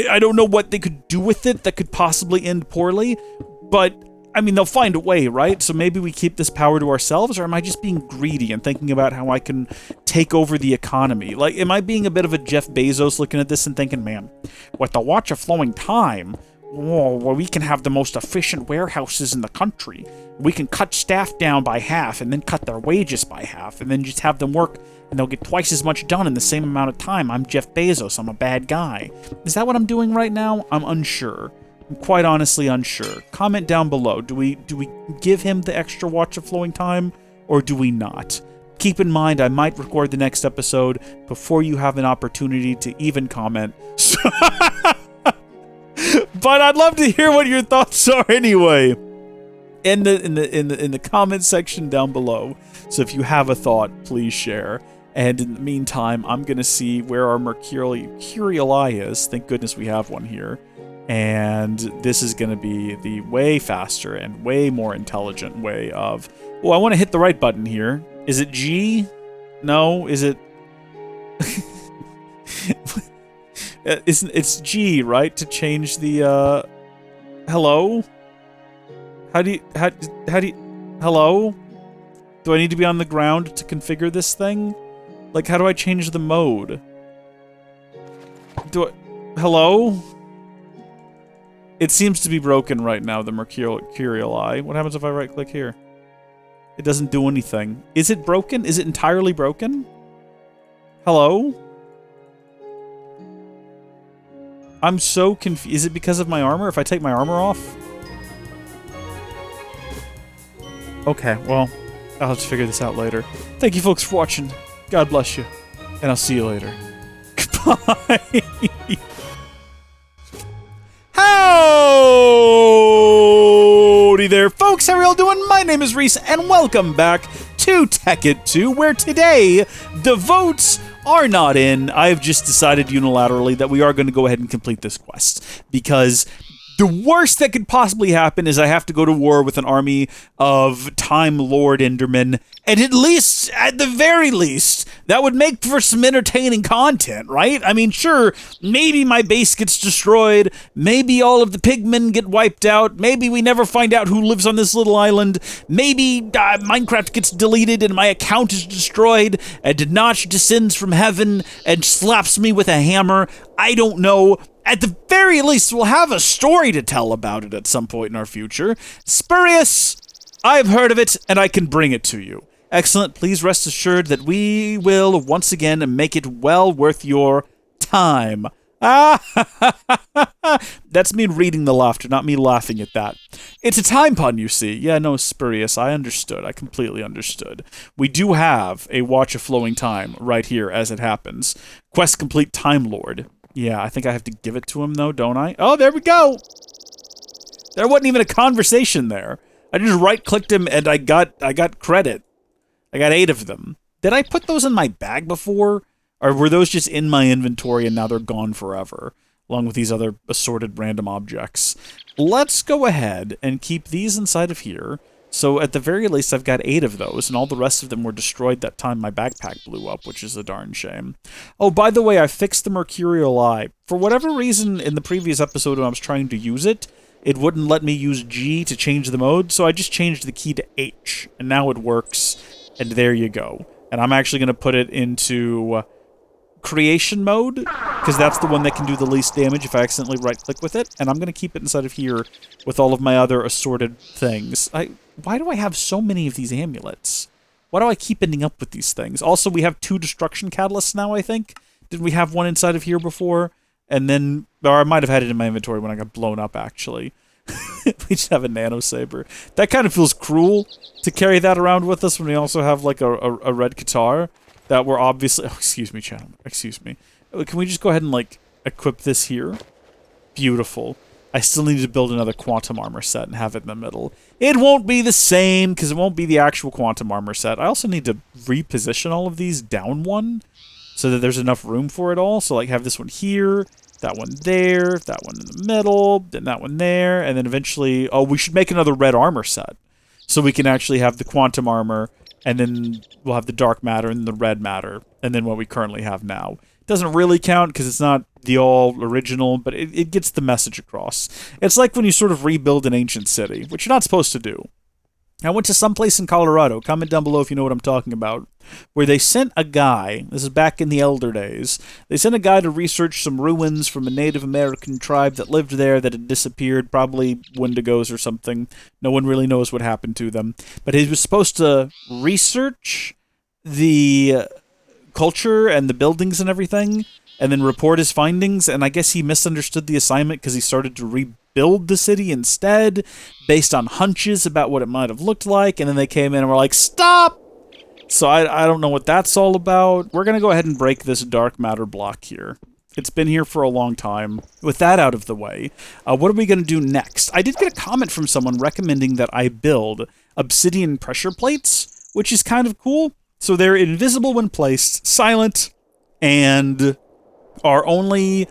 I don't know what they could do with it that could possibly end poorly, but I mean, they'll find a way, right? So maybe we keep this power to ourselves, or am I just being greedy and thinking about how I can take over the economy? Like, am I being a bit of a Jeff Bezos looking at this and thinking, man, with the Watch of Flowing Time, well, we can have the most efficient warehouses in the country. We can cut staff down by half and then cut their wages by half and then just have them work and they'll get twice as much done in the same amount of time. I'm Jeff Bezos. I'm a bad guy. Is that what I'm doing right now? I'm unsure. I'm quite honestly unsure. Comment down below. Do we give him the extra Watch of Flowing Time, or do we not? Keep in mind, I might record the next episode before you have an opportunity to even comment. But I'd love to hear what your thoughts are anyway. In the comment section down below. So if you have a thought, please share. And in the meantime, I'm gonna see where our mercurial eye is. Thank goodness we have one here. And this is going to be the way faster and way more intelligent way of... Oh, I want to hit the right button here. Is it G? No, is it... It's G, right? To change the, Hello? How do you... Hello? Do I need to be on the ground to configure this thing? Like, how do I change the mode? Hello? It seems to be broken right now, the mercurial eye. What happens if I right-click here? It doesn't do anything. Is it broken? Is it entirely broken? Hello? I'm so confused. Is it because of my armor? If I take my armor off? Okay, well, I'll have to figure this out later. Thank you folks for watching. God bless you. And I'll see you later. Goodbye. Howdy there, folks! How are y'all doing? My name is Reese, and welcome back to TEKKIT 2, where today, the votes are not in. I have just decided unilaterally that we are going to go ahead and complete this quest, because the worst that could possibly happen is I have to go to war with an army of Time Lord Endermen, and at the very least, that would make for some entertaining content, right? I mean, sure, maybe my base gets destroyed, maybe all of the pigmen get wiped out, maybe we never find out who lives on this little island, maybe Minecraft gets deleted and my account is destroyed, and Denach descends from heaven and slaps me with a hammer. I don't know. At the very least, we'll have a story to tell about it at some point in our future. Spurious! I've heard of it, and I can bring it to you. Excellent. Please rest assured that we will, once again, make it well worth your time. Ah! That's me reading the laughter, not me laughing at that. It's a time pun, you see. Yeah, no, Spurious, I understood. I completely understood. We do have a Watch of Flowing Time right here as it happens. Quest complete Time Lord. Yeah, I think I have to give it to him, though, don't I? Oh, there we go! There wasn't even a conversation there. I just right-clicked him, and I got credit. I got 8 of them. Did I put those in my bag before? Or were those just in my inventory and now they're gone forever, along with these other assorted random objects? Let's go ahead and keep these inside of here. So at the very least, I've got 8 of those, and all the rest of them were destroyed that time my backpack blew up, which is a darn shame. Oh, by the way, I fixed the Mercurial Eye. For whatever reason, in the previous episode when I was trying to use it, it wouldn't let me use G to change the mode, so I just changed the key to H, and now it works, and there you go. And I'm actually going to put it into creation mode, because that's the one that can do the least damage if I accidentally right-click with it, and I'm going to keep it inside of here with all of my other assorted things. Why do I have so many of these amulets? Why do I keep ending up with these things? Also, we have 2 destruction catalysts now, I think. Didn't we have one inside of here before? And then, or I might have had it in my inventory when I got blown up, actually. We just have a nano saber. That kind of feels cruel to carry that around with us when we also have, like, a red guitar that we're obviously... Oh, excuse me, channel. Excuse me. Can we just go ahead and, like, equip this here? Beautiful. I still need to build another quantum armor set and have it in the middle. It won't be the same, because it won't be the actual quantum armor set. I also need to reposition all of these down one, so that there's enough room for it all. So, like, have this one here, that one there, that one in the middle, then that one there, and then eventually... Oh, we should make another red armor set, so we can actually have the quantum armor, and then we'll have the dark matter and the red matter, and then what we currently have now. It doesn't really count, because it's not the all original, but it gets the message across. It's like when you sort of rebuild an ancient city, which you're not supposed to do. I went to some place in Colorado, comment down below if you know what I'm talking about, where they sent a guy, this is back in the elder days, they sent a guy to research some ruins from a Native American tribe that lived there that had disappeared, probably Wendigos or something. No one really knows what happened to them. But he was supposed to research the culture and the buildings and everything, and then report his findings, and I guess he misunderstood the assignment because he started to rebuild the city instead, based on hunches about what it might have looked like, and then they came in and were like, stop! So I don't know what that's all about. We're going to go ahead and break this dark matter block here. It's been here for a long time. With that out of the way, what are we going to do next? I did get a comment from someone recommending that I build obsidian pressure plates, which is kind of cool. So they're invisible when placed, silent, and are only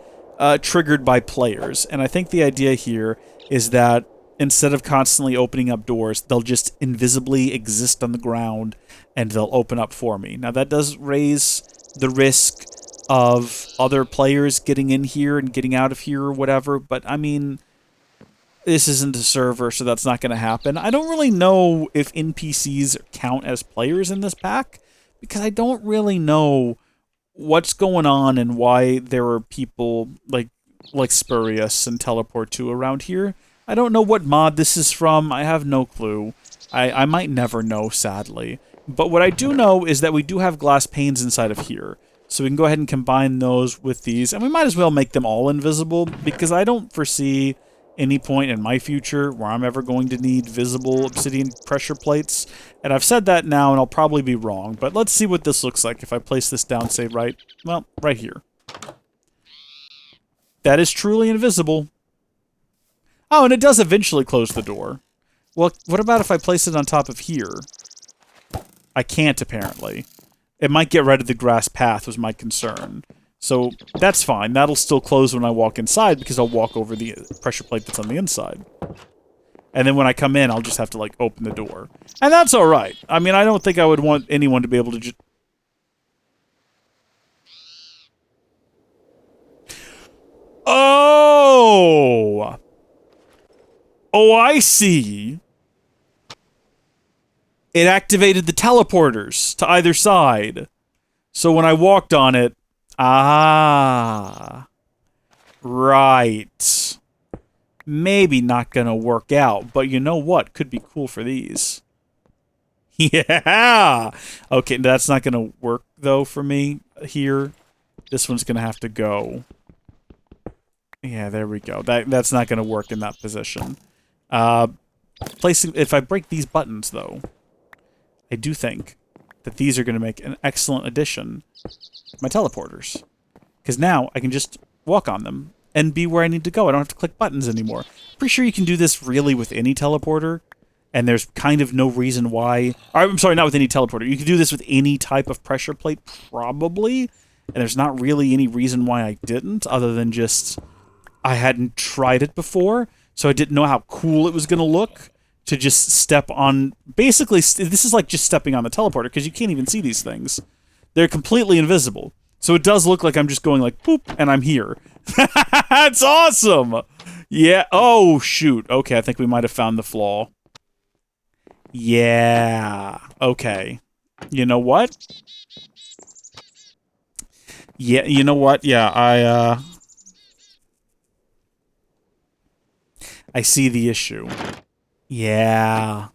triggered by players. And I think the idea here is that instead of constantly opening up doors, they'll just invisibly exist on the ground and they'll open up for me. Now that does raise the risk of other players getting in here and getting out of here or whatever, but I mean, this isn't a server, so that's not going to happen. I don't really know if NPCs count as players in this pack, because I don't really know what's going on and why there are people like Spurious and Teleport 2 around here. I don't know what mod this is from. I have no clue. I might never know, sadly. But what I do know is that we do have glass panes inside of here. So we can go ahead and combine those with these. And we might as well make them all invisible, because I don't foresee any point in my future where I'm ever going to need visible obsidian pressure plates. And I've said that now, and I'll probably be wrong. But let's see what this looks like if I place this down, say, right here. That is truly invisible. Oh, and it does eventually close the door. Well, what about if I place it on top of here? I can't, apparently. It might get rid of the grass path, was my concern. So that's fine. That'll still close when I walk inside, because I'll walk over the pressure plate that's on the inside. And then when I come in, I'll just have to, like, open the door. And that's alright. I mean, I don't think I would want anyone to be able to just... Oh! Oh, I see. It activated the teleporters to either side. So when I walked on it... Ah. Right. Maybe not gonna work out, but you know what? Could be cool for these. Yeah! Okay, that's not gonna work, though, for me here. This one's gonna have to go. Yeah, there we go. That's not going to work in that position. Placing... If I break these buttons, though, I do think that these are going to make an excellent addition to my teleporters. Because now I can just walk on them and be where I need to go. I don't have to click buttons anymore. Pretty sure you can do this really with any teleporter, and there's kind of no reason why... I'm sorry, not with any teleporter. You can do this with any type of pressure plate, probably, and there's not really any reason why I didn't, other than just I hadn't tried it before, so I didn't know how cool it was going to look to just step on... Basically, this is like just stepping on the teleporter, because you can't even see these things. They're completely invisible. So it does look like I'm just going like, poop, and I'm here. That's awesome! Yeah, oh, shoot. Okay, I think we might have found the flaw. Yeah, okay. You know what? Yeah, you know what? Yeah, I see the issue. Yeah.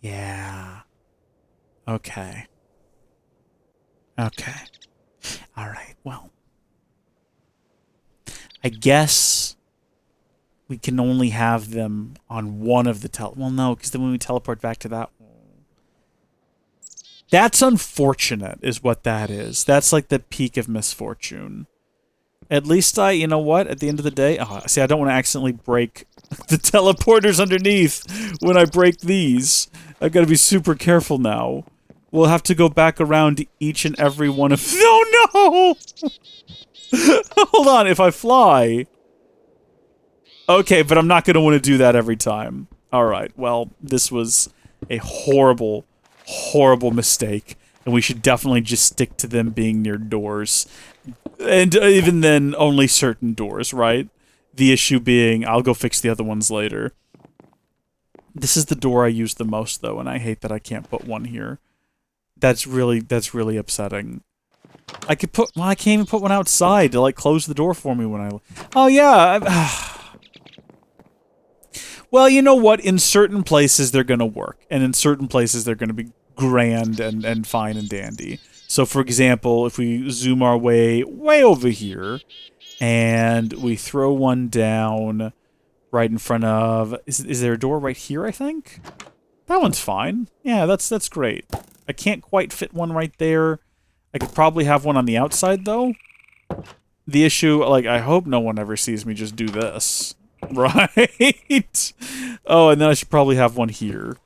Yeah. Okay. Okay. Alright, well. I guess we can only have them on one of the well, no, because then when we teleport back to that one... That's unfortunate, is what that is. That's like the peak of misfortune. At least you know what? At the end of the day... Oh, see, I don't want to accidentally break the teleporters underneath when I break these. I've got to be super careful now. We'll have to go back around to each and every one of... Oh, no! Hold on, if I fly... Okay, but I'm not going to want to do that every time. Alright, well, this was a horrible, horrible mistake. And we should definitely just stick to them being near doors. And even then, only certain doors, right? The issue being, I'll go fix the other ones later. This is the door I use the most, though, and I hate that I can't put one here. That's really upsetting. I could put... Well, I can't even put one outside to, like, close the door for me when I... Oh, yeah! Well, you know what? In certain places, they're gonna work. And in certain places, they're gonna be grand and fine and dandy. So, for example, if we zoom our way over here, and we throw one down right in front of... Is there a door right here, I think? That one's fine. Yeah, that's great. I can't quite fit one right there. I could probably have one on the outside, though. The issue, like, I hope no one ever sees me just do this. Right? Oh, and then I should probably have one here.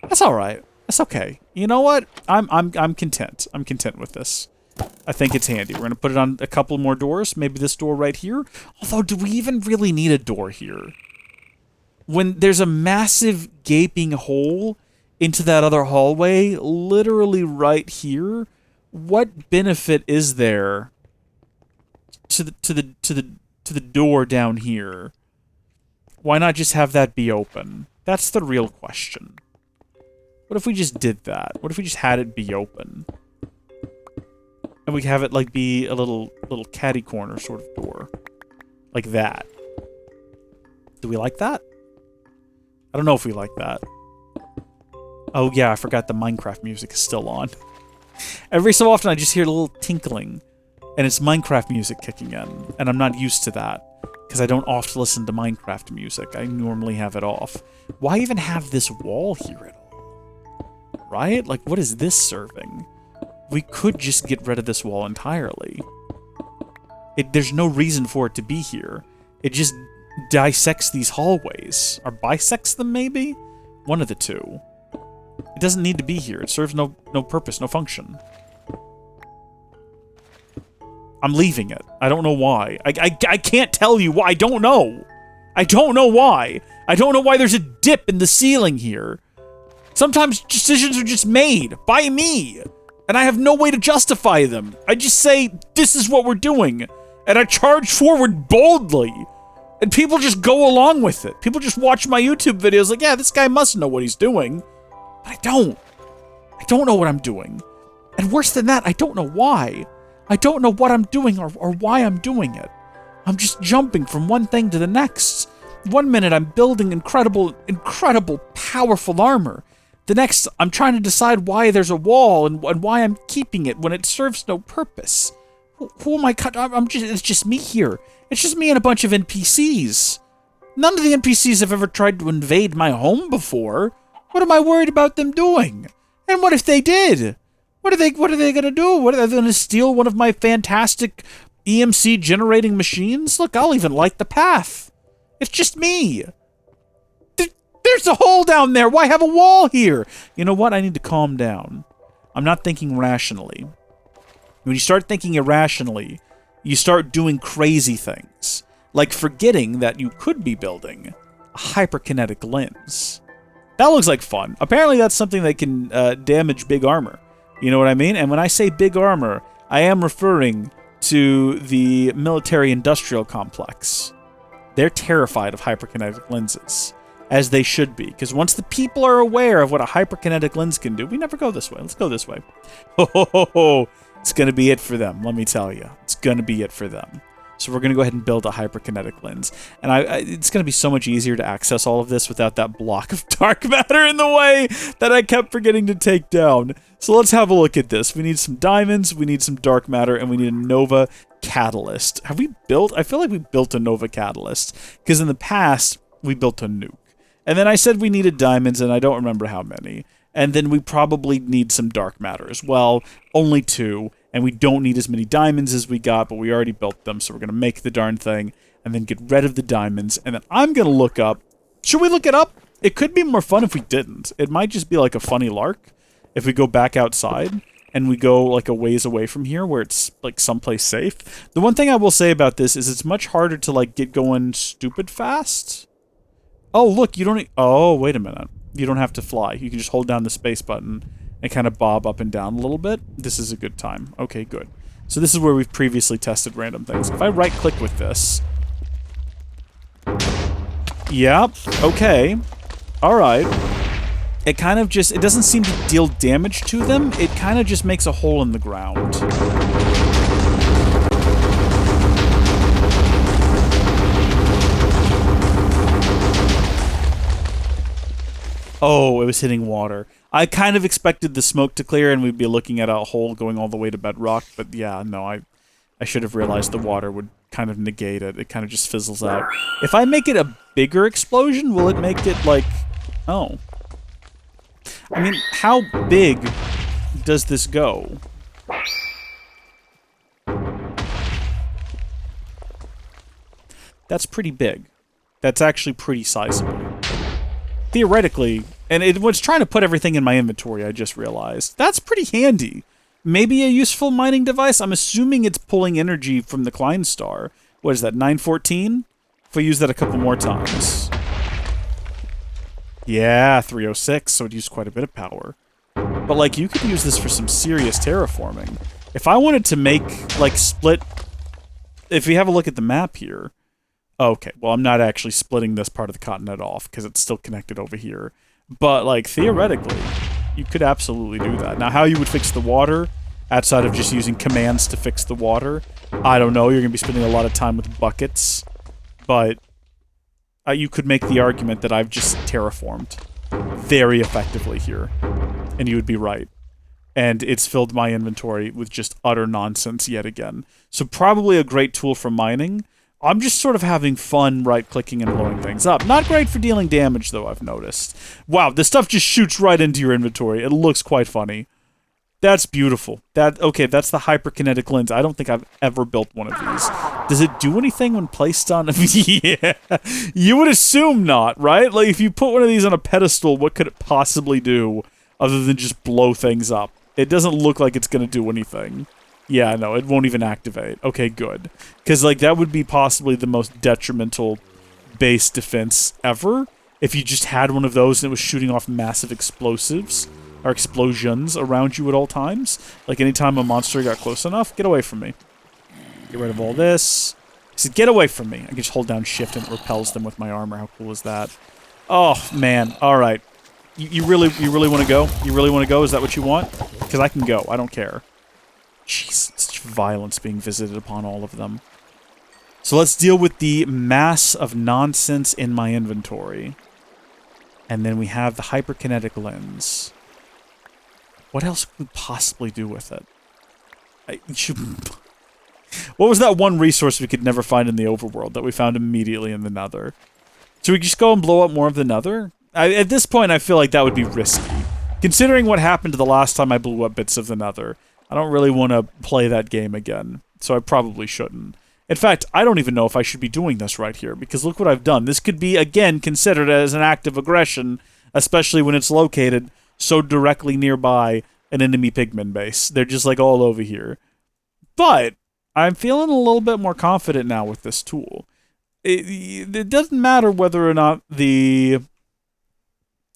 That's alright. That's okay. You know what? I'm content. I'm content with this. I think it's handy. We're gonna put it on a couple more doors. Maybe this door right here. Although, do we even really need a door here? When there's a massive gaping hole into that other hallway, literally right here, what benefit is there to the door down here? Why not just have that be open? That's the real question. What if we just did that? What if we just had it be open? And we have it, like, be a little catty corner sort of door. Like that. Do we like that? I don't know if we like that. Oh, yeah, I forgot the Minecraft music is still on. Every so often, I just hear a little tinkling. And it's Minecraft music kicking in. And I'm not used to that. Because I don't often listen to Minecraft music. I normally have it off. Why even have this wall here at all? Right? Like, what is this serving? We could just get rid of this wall entirely. There's no reason for it to be here. It just dissects these hallways. Or bisects them, maybe? One of the two. It doesn't need to be here. It serves no purpose, no function. I'm leaving it. I don't know why. I can't tell you why. I don't know. I don't know why. I don't know why there's a dip in the ceiling here. Sometimes decisions are just made by me. And I have no way to justify them. I just say, this is what we're doing. And I charge forward boldly. And people just go along with it. People just watch my YouTube videos like, yeah, this guy must know what he's doing. But I don't. I don't know what I'm doing. And worse than that, I don't know why. I don't know what I'm doing or why I'm doing it. I'm just jumping from one thing to the next. One minute I'm building incredible, powerful armor. The next, I'm trying to decide why there's a wall and why I'm keeping it when it serves no purpose. Who am I? It's just me here. It's just me and a bunch of NPCs. None of the NPCs have ever tried to invade my home before. What am I worried about them doing? And what if they did? What are they gonna do? What are they gonna steal one of my fantastic EMC generating machines? Look, I'll even light the path. It's just me. There's a hole down there. Why have a wall here? You know what? I need to calm down. I'm not thinking rationally. When you start thinking irrationally, you start doing crazy things. Like forgetting that you could be building a hyperkinetic lens. That looks like fun. Apparently that's something that can damage big armor. You know what I mean? And when I say big armor, I am referring to the military-industrial complex. They're terrified of hyperkinetic lenses, as they should be. Because once the people are aware of what a hyperkinetic lens can do, we never go this way. Let's go this way. Ho, ho, ho, ho. It's going to be it for them, let me tell you. It's going to be it for them. So we're going to go ahead and build a hyperkinetic lens. And it's going to be so much easier to access all of this without that block of dark matter in the way that I kept forgetting to take down. So let's have a look at this. We need some diamonds, we need some dark matter, and we need a Nova Catalyst. Have we built? I feel like we built a Nova Catalyst. Because in the past, we built a nuke. And then I said we needed diamonds, and I don't remember how many. And then we probably need some dark matter as well. Only 2. And we don't need as many diamonds as we got, but we already built them, so we're going to make the darn thing, and then get rid of the diamonds, and then I'm going to look up... Should we look it up? It could be more fun if we didn't. It might just be like a funny lark if we go back outside, and we go like a ways away from here, where it's like someplace safe. The one thing I will say about this is it's much harder to like get going stupid fast. Oh, look, you don't... Oh, wait a minute. You don't have to fly. You can just hold down the space button and kind of bob up and down a little bit. This is a good time. Okay, good. So this is where we've previously tested random things. If I right-click with this... Yep. Okay. Alright. It kind of just... It doesn't seem to deal damage to them. It kind of just makes a hole in the ground. Oh, it was hitting water. I kind of expected the smoke to clear and we'd be looking at a hole going all the way to bedrock, but yeah, no, I should have realized the water would kind of negate it. It kind of just fizzles out. If I make it a bigger explosion, will it make it like... Oh. I mean, how big does this go? That's pretty big. That's actually pretty sizable. Theoretically, and it was trying to put everything in my inventory, I just realized. That's pretty handy. Maybe a useful mining device? I'm assuming it's pulling energy from the Klein star. What is that, 914? If we use that a couple more times. Yeah, 306, so it used quite a bit of power. But, like, you could use this for some serious terraforming. If I wanted to make, like, split... If we have a look at the map here... Okay, well, I'm not actually splitting this part of the continent off, because it's still connected over here. But, like, theoretically, you could absolutely do that. Now, how you would fix the water, outside of just using commands to fix the water, I don't know. You're going to be spending a lot of time with buckets. But you could make the argument that I've just terraformed very effectively here. And you would be right. And it's filled my inventory with just utter nonsense yet again. So probably a great tool for mining. I'm just sort of having fun right-clicking and blowing things up. Not great for dealing damage, though, I've noticed. Wow, this stuff just shoots right into your inventory. It looks quite funny. That's beautiful. Okay, that's the hyperkinetic lens. I don't think I've ever built one of these. Does it do anything when placed on... Yeah, you would assume not, right? Like, if you put one of these on a pedestal, what could it possibly do other than just blow things up? It doesn't look like it's going to do anything. Yeah, no, it won't even activate. Okay, good. Because, like, that would be possibly the most detrimental base defense ever if you just had one of those and it was shooting off massive explosives or explosions around you at all times. Like, anytime a monster got close enough, get away from me. Get rid of all this. I said, get away from me. I can just hold down shift and it repels them with my armor. How cool is that? Oh, man. All right. You really want to go? You really want to go? Is that what you want? Because I can go. I don't care. Jeez, such violence being visited upon all of them. So let's deal with the mass of nonsense in my inventory. And then we have the hyperkinetic lens. What else could we possibly do with it? What was that one resource we could never find in the overworld that we found immediately in the nether? Should we just go and blow up more of the nether? At this point, I feel like that would be risky. Considering what happened the last time I blew up bits of the nether, I don't really want to play that game again, so I probably shouldn't. In fact, I don't even know if I should be doing this right here, because look what I've done. This could be, again, considered as an act of aggression, especially when it's located so directly nearby an enemy pigman base. They're just, like, all over here. But I'm feeling a little bit more confident now with this tool. It doesn't matter whether or not the...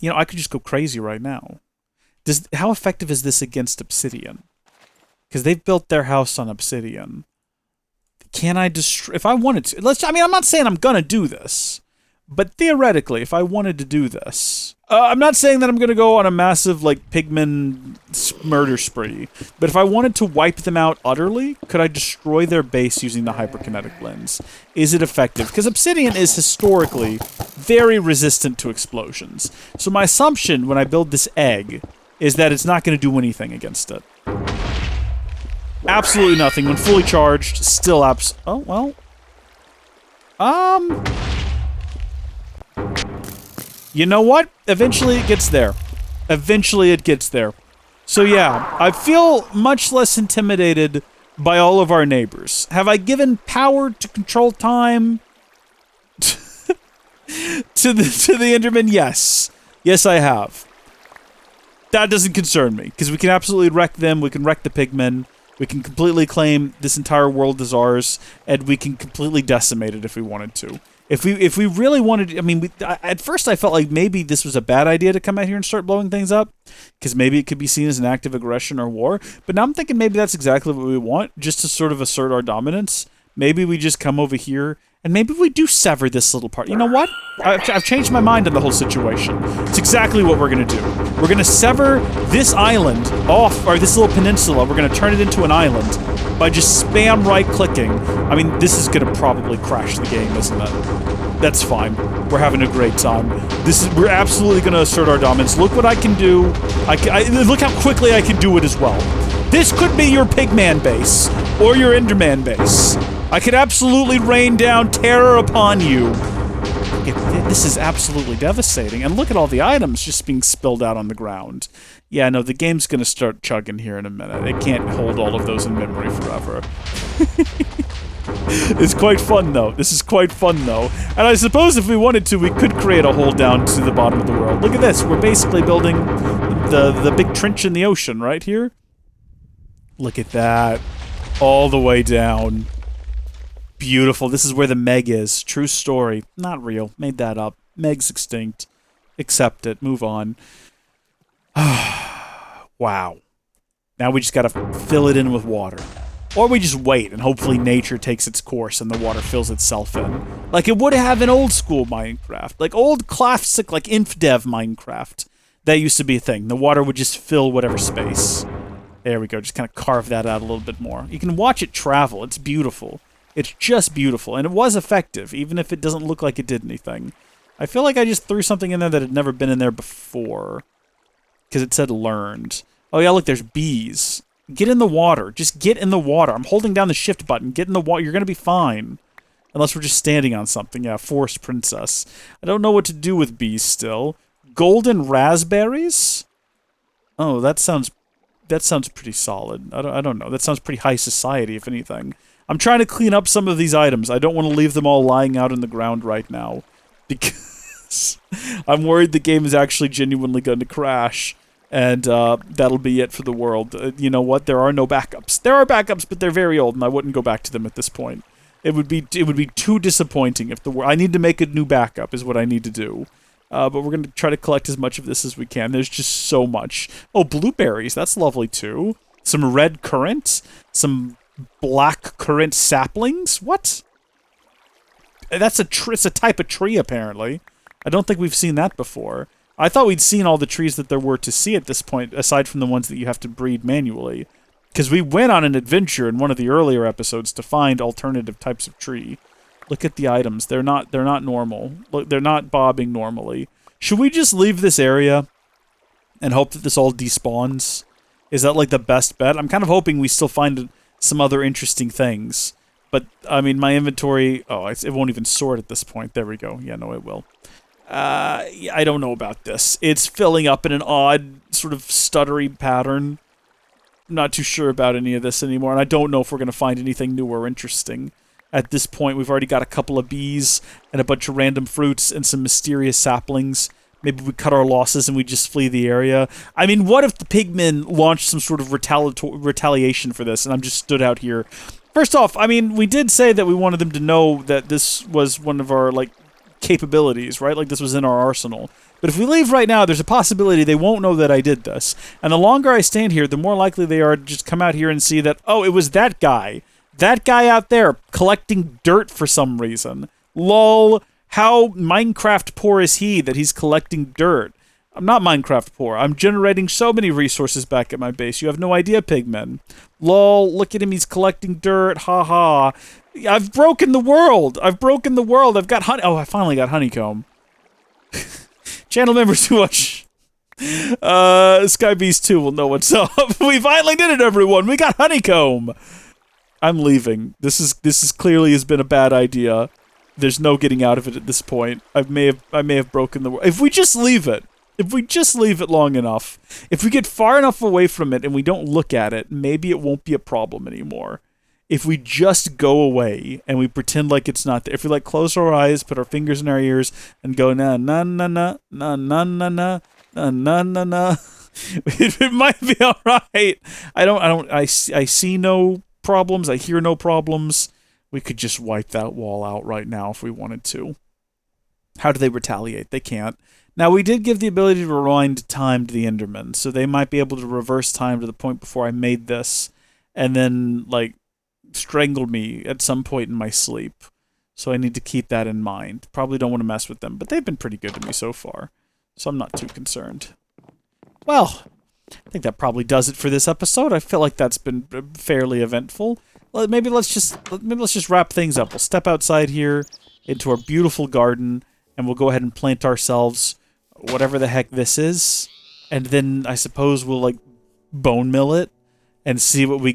You know, I could just go crazy right now. How effective is this against obsidian? Because they've built their house on obsidian. Can I destroy... If I wanted to... I mean, I'm not saying I'm gonna do this. But theoretically, if I wanted to do this... I'm not saying that I'm gonna go on a massive, like, pigman murder spree. But if I wanted to wipe them out utterly, could I destroy their base using the hyperkinetic lens? Is it effective? Because obsidian is historically very resistant to explosions. So my assumption when I build this egg is that it's not gonna do anything against it. Absolutely nothing. When fully charged, still oh, well. You know what? Eventually it gets there. Eventually it gets there. So yeah, I feel much less intimidated by all of our neighbors. Have I given power to control time to the Enderman? Yes. Yes, I have. That doesn't concern me, because we can absolutely wreck them, we can wreck the pigmen. We can completely claim this entire world as ours, and we can completely decimate it if we wanted to. If we really wanted, I mean, at first I felt like maybe this was a bad idea to come out here and start blowing things up, because maybe it could be seen as an act of aggression or war. But now I'm thinking maybe that's exactly what we want, just to sort of assert our dominance. Maybe we just come over here, and maybe we do sever this little part. You know what? I've changed my mind on the whole situation. It's exactly what we're going to do. We're going to sever this island off, or this little peninsula. We're going to turn it into an island by just spam right-clicking. I mean, this is going to probably crash the game, isn't it? That's fine. We're having a great time. We're absolutely going to assert our dominance. Look what I can do. Look how quickly I can do it as well. This could be your pigman base, or your enderman base. I could absolutely rain down terror upon you. This is absolutely devastating. And look at all the items just being spilled out on the ground. Yeah, no, the game's gonna start chugging here in a minute. It can't hold all of those in memory forever. It's quite fun, though. This is quite fun, though. And I suppose if we wanted to, we could create a hole down to the bottom of the world. Look at this. We're basically building the big trench in the ocean right here. Look at that. All the way down. Beautiful. This is where the Meg is. True story. Not real. Made that up. Meg's extinct. Accept it. Move on. Wow. Now we just gotta fill it in with water. Or we just wait and hopefully nature takes its course and the water fills itself in. Like it would have in old school Minecraft. Like old classic, like InfDev Minecraft. That used to be a thing. The water would just fill whatever space. There we go. Just kind of carve that out a little bit more. You can watch it travel. It's beautiful. It's just beautiful, and it was effective, even if it doesn't look like it did anything. I feel like I just threw something in there that had never been in there before, because it said learned. Oh yeah, look, there's bees. Get in the water. Just get in the water. I'm holding down the shift button. Get in the water. You're going to be fine. Unless we're just standing on something. Yeah, forest princess. I don't know what to do with bees still. Golden raspberries? Oh, that sounds pretty solid. I don't know. That sounds pretty high society, if anything. I'm trying to clean up some of these items. I don't want to leave them all lying out in the ground right now. Because I'm worried the game is actually genuinely going to crash. And that'll be it for the world. You know what? There are no backups. There are backups, but they're very old, and I wouldn't go back to them at this point. It would be too disappointing if I need to make a new backup is what I need to do. But we're going to try to collect as much of this as we can. There's just so much. Oh, blueberries. That's lovely, too. Some red currant. Some black currant saplings. What? It's a type of tree, apparently. I don't think we've seen that before. I thought we'd seen all the trees that there were to see at this point, aside from the ones that you have to breed manually. Because we went on an adventure in one of the earlier episodes to find alternative types of tree. Look at the items. They're not normal. Look, they're not bobbing normally. Should we just leave this area and hope that this all despawns? Is that like the best bet? I'm kind of hoping we still find some other interesting things. But, I mean, my inventory... Oh, it won't even sort at this point. There we go. Yeah, no, it will. I don't know about this. It's filling up in an odd, sort of stuttery pattern. I'm not too sure about any of this anymore, and I don't know if we're going to find anything new or interesting. At this point, we've already got a couple of bees and a bunch of random fruits and some mysterious saplings. Maybe we cut our losses and we just flee the area. I mean, what if the pigmen launched some sort of retaliation for this, and I'm just stood out here? First off, I mean, we did say that we wanted them to know that this was one of our, like, capabilities, right? Like, this was in our arsenal. But if we leave right now, there's a possibility they won't know that I did this. And the longer I stand here, the more likely they are to just come out here and see that, oh, it was that guy. That guy out there collecting dirt for some reason. Lol, how Minecraft poor is he that he's collecting dirt? I'm not Minecraft poor. I'm generating so many resources back at my base. You have no idea, pigmen. Lol, look at him. He's collecting dirt. Ha ha. I've broken the world. I've broken the world. I've got honey. Oh, I finally got honeycomb. Channel members who watch Sky Beast 2 will know what's up. We finally did it, everyone. We got honeycomb. I'm leaving. This clearly has been a bad idea. There's no getting out of it at this point. I may have broken the world. If we just leave it. If we just leave it long enough, if we get far enough away from it and we don't look at it, maybe it won't be a problem anymore. If we just go away and we pretend like it's not there, if we like close our eyes, put our fingers in our ears, and go na na na na na na na na na na na na, it might be all right. I see no problems. I hear no problems. We could just wipe that wall out right now if we wanted to. How do they retaliate? They can't. Now, we did give the ability to rewind time to the Endermen, so they might be able to reverse time to the point before I made this, and then, like, strangled me at some point in my sleep. So I need to keep that in mind. Probably don't want to mess with them, but they've been pretty good to me so far, so I'm not too concerned. Well, I think that probably does it for this episode. I feel like that's been fairly eventful. Well, maybe let's just wrap things up. We'll step outside here into our beautiful garden, and we'll go ahead and plant ourselves whatever the heck this is, and then I suppose we'll like bone mill it and see what we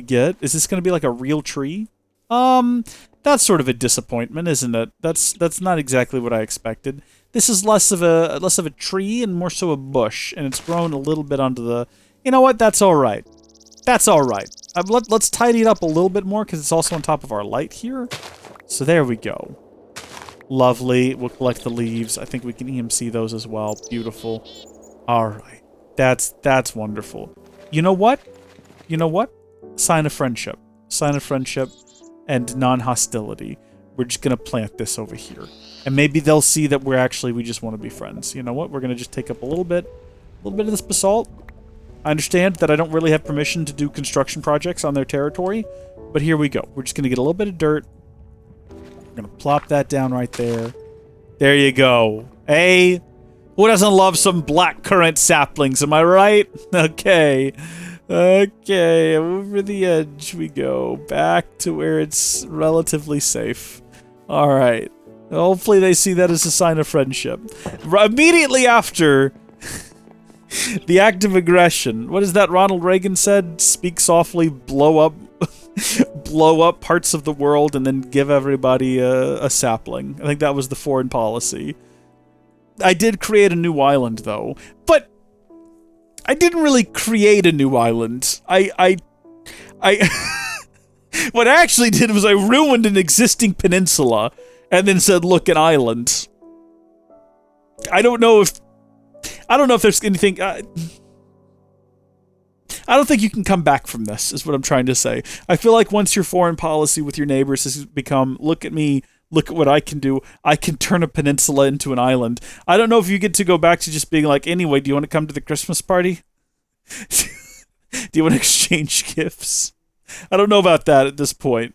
get. Is this going to be like a real tree? That's sort of a disappointment, isn't it? That's not exactly what I expected. This is less of a tree and more so a bush, and it's grown a little bit onto the. You know what? That's all right. That's all right. Let's tidy it up a little bit more because it's also on top of our light here. So there we go. Lovely. We'll collect the leaves. I think we can EMC those as well. Beautiful. All right. That's wonderful. You know what? You know what? Sign of friendship. Sign of friendship and non-hostility. We're just going to plant this over here. And maybe they'll see that we just want to be friends. You know what? We're going to just take up a little bit of this basalt. I understand that I don't really have permission to do construction projects on their territory, but here we go. We're just going to get a little bit of dirt. We're going to plop that down right there. There you go. Hey, who doesn't love some blackcurrant saplings, am I right? Okay. Okay, over the edge we go. Back to where it's relatively safe. Alright. Hopefully they see that as a sign of friendship. Immediately after the act of aggression. What is that Ronald Reagan said? Speak softly, blow up parts of the world, and then give everybody a sapling. I think that was the foreign policy. I did create a new island, though. But I didn't really create a new island. What I actually did was I ruined an existing peninsula and then said, look, an island. I don't know if there's anything... I don't think you can come back from this, is what I'm trying to say. I feel like once your foreign policy with your neighbors has become, look at me, look at what I can do, I can turn a peninsula into an island. I don't know if you get to go back to just being like, anyway, do you want to come to the Christmas party? Do you want to exchange gifts? I don't know about that at this point.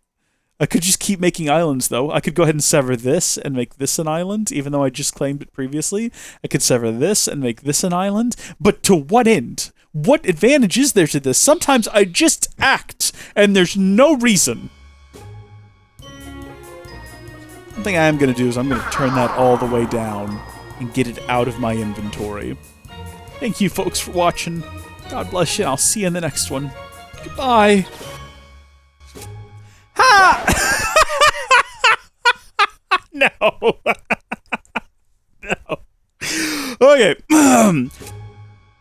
I could just keep making islands, though. I could go ahead and sever this and make this an island, even though I just claimed it previously. I could sever this and make this an island. But to what end? What advantage is there to this? Sometimes I just act, and there's no reason. One thing I am going to do is I'm going to turn that all the way down and get it out of my inventory. Thank you, folks, for watching. God bless you, and I'll see you in the next one. Goodbye. No. No. Okay.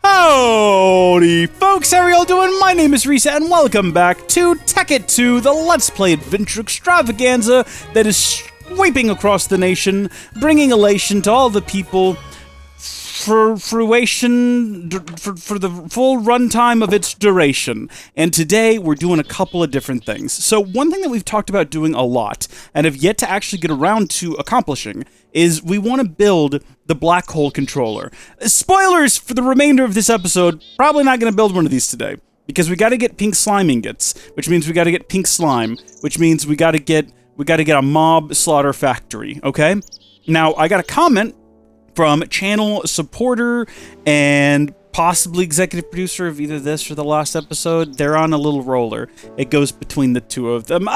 Howdy, folks! How are y'all doing? My name is Reese, and welcome back to TEKKIT 2, the Let's Play Adventure Extravaganza that is sweeping across the nation, bringing elation to all the people for fruition, for the full runtime of its duration. And today, we're doing a couple of different things. So one thing that we've talked about doing a lot, and have yet to actually get around to accomplishing, is we want to build the black hole controller. Spoilers for the remainder of this episode, probably not going to build one of these today, because we got to get pink slime ingots, which means we got to get pink slime, which means we got to get a mob slaughter factory, okay? Now, I got a comment from channel supporter and possibly executive producer of either this or the last episode. They're on a little roller. It goes between the two of them.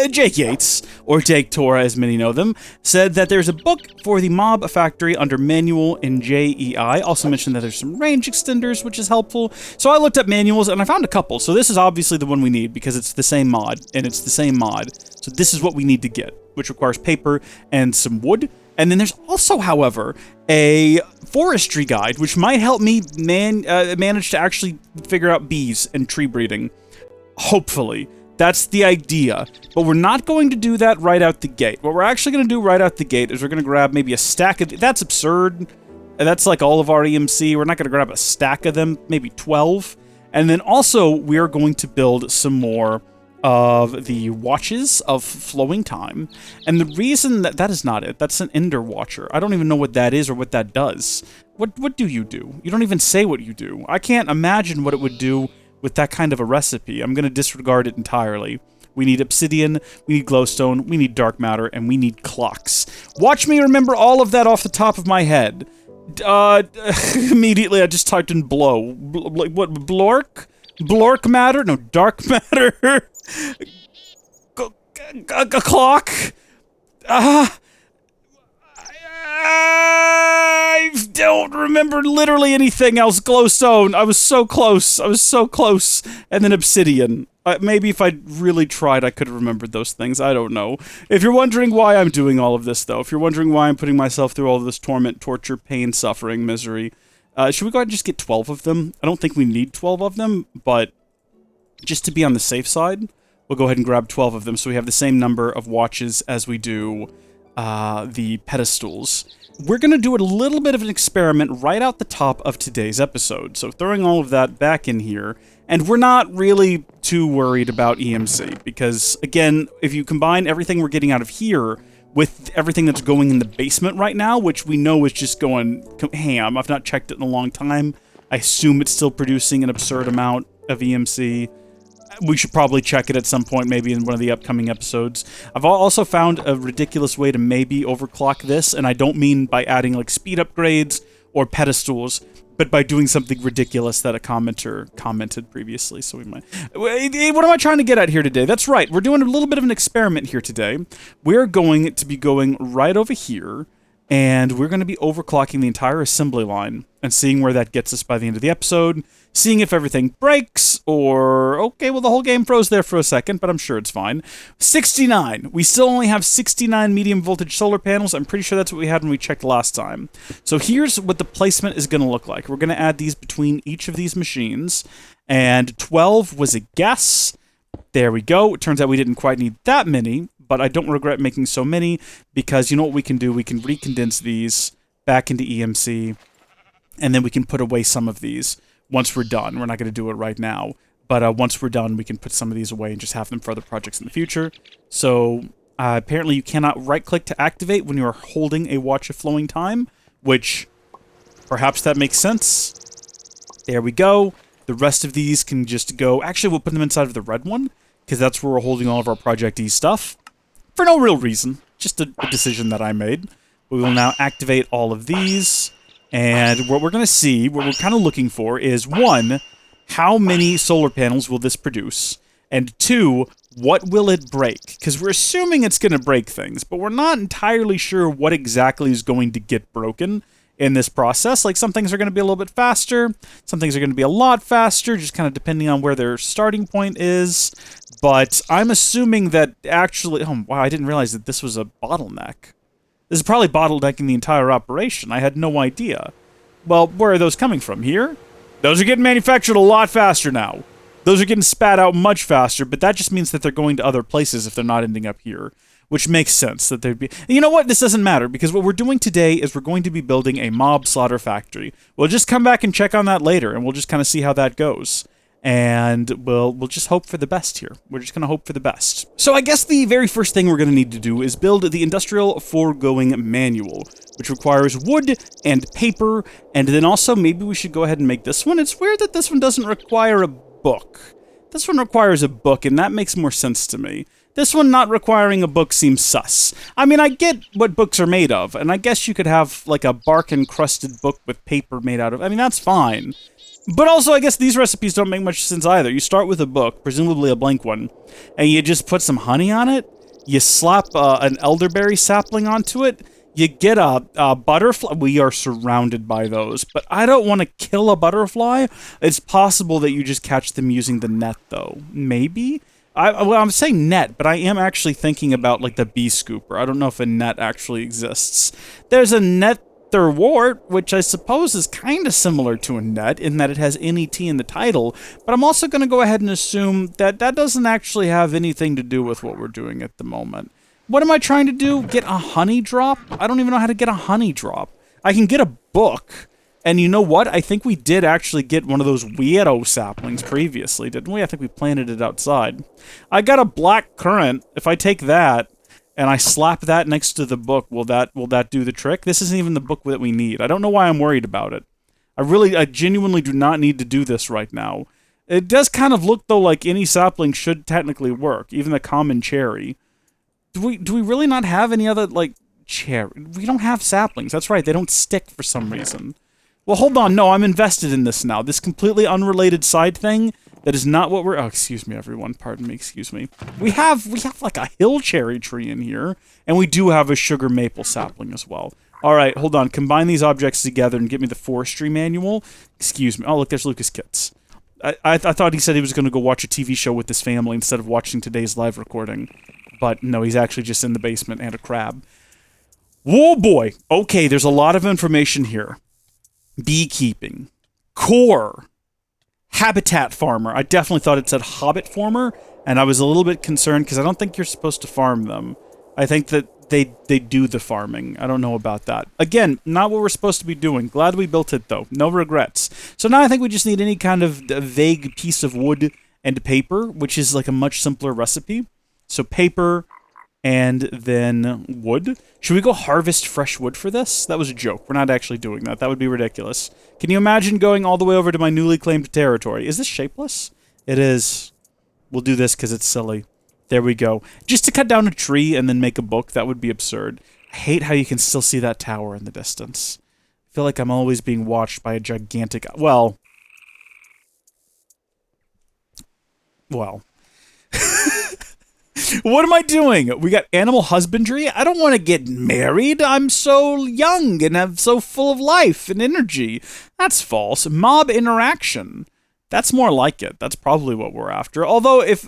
Jake Yates, or Jake Tora as many know them, said that there's a book for the mob factory under manual in JEI. Also mentioned that there's some range extenders, which is helpful. So I looked up manuals and I found a couple. So this is obviously the one we need because it's the same mod, and it's the same mod. So this is what we need to get, which requires paper and some wood. And then there's also, however, a forestry guide, which might help me manage to actually figure out bees and tree breeding. Hopefully. That's the idea. But we're not going to do that right out the gate. What we're actually going to do right out the gate is we're going to grab maybe a stack of... That's absurd. That's like all of our EMC. We're not going to grab a stack of them, maybe 12. And then also, we are going to build some more of the watches of flowing time. And the reason that is not it. That's an Ender Watcher. I don't even know what that is or what that does. What do? You don't even say what you do. I can't imagine what it would do with that kind of a recipe. I'm going to disregard it entirely. We need obsidian, we need glowstone, we need dark matter, and we need clocks. Watch me remember all of that off the top of my head. Immediately I just typed in blow. Like what, blork? Blork matter? No, dark matter. A clock. I don't remember literally anything else. Glowstone. I was so close. And then obsidian. Maybe if I really tried, I could have remembered those things. I don't know. If you're wondering why I'm doing all of this, though, if you're wondering why I'm putting myself through all of this torment, torture, pain, suffering, misery, should we go ahead and just get 12 of them? I don't think we need 12 of them, but just to be on the safe side, we'll go ahead and grab 12 of them so we have the same number of watches as we do the pedestals. We're going to do a little bit of an experiment right out the top of today's episode. So throwing all of that back in here, and we're not really too worried about EMC because, again, if you combine everything we're getting out of here with everything that's going in the basement right now, which we know is just going ham. I've not checked it in a long time. I assume it's still producing an absurd amount of EMC. We should probably check it at some point, maybe in one of the upcoming episodes. I've also found a ridiculous way to maybe overclock this, and I don't mean by adding like speed upgrades or pedestals, but by doing something ridiculous that a commenter commented previously. So we might... What am I trying to get at here today? That's right, we're doing a little bit of an experiment here today. We're going to be going right over here, and we're going to be overclocking the entire assembly line and seeing where that gets us by the end of the episode, seeing if everything breaks, or... Okay, well, the whole game froze there for a second, but I'm sure it's fine. 69. We still only have 69 medium voltage solar panels. I'm pretty sure that's what we had when we checked last time. So here's what the placement is going to look like. We're going to add these between each of these machines, and 12 was a guess. There we go. It turns out we didn't quite need that many, but I don't regret making so many, because you know what we can do? We can recondense these back into EMC, and then we can put away some of these once we're done. We're not going to do it right now, but once we're done, we can put some of these away and just have them for other projects in the future. So apparently you cannot right-click to activate when you are holding a Watch of Flowing Time, which perhaps that makes sense. There we go. The rest of these can just go... Actually, we'll put them inside of the red one, because that's where we're holding all of our Project E stuff. For no real reason. Just a decision that I made. We will now activate all of these. And what we're going to see, what we're kind of looking for is, 1, how many solar panels will this produce? And 2, what will it break? Because we're assuming it's going to break things, but we're not entirely sure what exactly is going to get broken in this process. Like, some things are going to be a little bit faster, some things are going to be a lot faster, just kind of depending on where their starting point is. But I'm assuming that actually... Oh, wow, I didn't realize that this was a bottleneck. This is probably bottlenecking the entire operation. I had no idea. Well, where are those coming from? Here? Those are getting manufactured a lot faster now. Those are getting spat out much faster, but that just means that they're going to other places if they're not ending up here. Which makes sense that there'd be... You know what? This doesn't matter, because what we're doing today is we're going to be building a mob slaughter factory. We'll just come back and check on that later, and we'll just kind of see how that goes. And we'll just hope for the best here. We're just going to hope for the best. So I guess the very first thing we're going to need to do is build the Industrial Foregoing Manual, which requires wood and paper, and then also maybe we should go ahead and make this one. It's weird that this one doesn't require a book. This one requires a book, and that makes more sense to me. This one not requiring a book seems sus. I mean, I get what books are made of, and I guess you could have, like, a bark-encrusted book with paper made out of... I mean, that's fine. But also, I guess these recipes don't make much sense either. You start with a book, presumably a blank one, and you just put some honey on it, you slap an elderberry sapling onto it, you get a butterfly. We are surrounded by those, but I don't want to kill a butterfly. It's possible that you just catch them using the net, though. Maybe? Well, I'm saying net, but I am actually thinking about, like, the bee scooper. I don't know if a net actually exists. There's a netherwort, which I suppose is kind of similar to a net in that it has NET in the title, but I'm also going to go ahead and assume that that doesn't actually have anything to do with what we're doing at the moment. What am I trying to do? Get a honey drop? I don't even know how to get a honey drop. I can get a book. And you know what? I think we did actually get one of those weirdo saplings previously, didn't we? I think we planted it outside. I got a black currant. If I take that and I slap that next to the book, will that do the trick? This isn't even the book that we need. I don't know why I'm worried about it. I genuinely do not need to do this right now. It does kind of look, though, like any sapling should technically work, even the common cherry. Do we really not have any other, like, cherry? We don't have saplings. That's right. They don't stick for some reason. Well, hold on. No, I'm invested in this now. This completely unrelated side thing, that is not what we're... Oh, excuse me, everyone. Pardon me. Excuse me. We have like, a hill cherry tree in here, and we do have a sugar maple sapling as well. All right, hold on. Combine these objects together and get me the forestry manual. Excuse me. Oh, look, there's Lucas Kitts. I thought he said he was going to go watch a TV show with his family instead of watching today's live recording. But no, he's actually just in the basement and a crab. Whoa, boy. Okay, there's a lot of information here. Beekeeping, core, habitat farmer. I definitely thought it said hobbit farmer, and I was a little bit concerned because I don't think you're supposed to farm them. I think that they do the farming. I don't know about that. Again, not what we're supposed to be doing. Glad we built it, though. No regrets. So now I think we just need any kind of vague piece of wood and paper, which is like a much simpler recipe. So paper... and then wood. Should we go harvest fresh wood for this? That was a joke. We're not actually doing that. That would be ridiculous. Can you imagine going all the way over to my newly claimed territory? Is this shapeless? It is. We'll do this because it's silly. There we go. Just to cut down a tree and then make a book, that would be absurd. I hate how you can still see that tower in the distance. I feel like I'm always being watched by a gigantic... Well... What am I doing? We got animal husbandry? I don't want to get married. I'm so young and I'm so full of life and energy. That's false. Mob interaction. That's more like it. That's probably what we're after. Although, if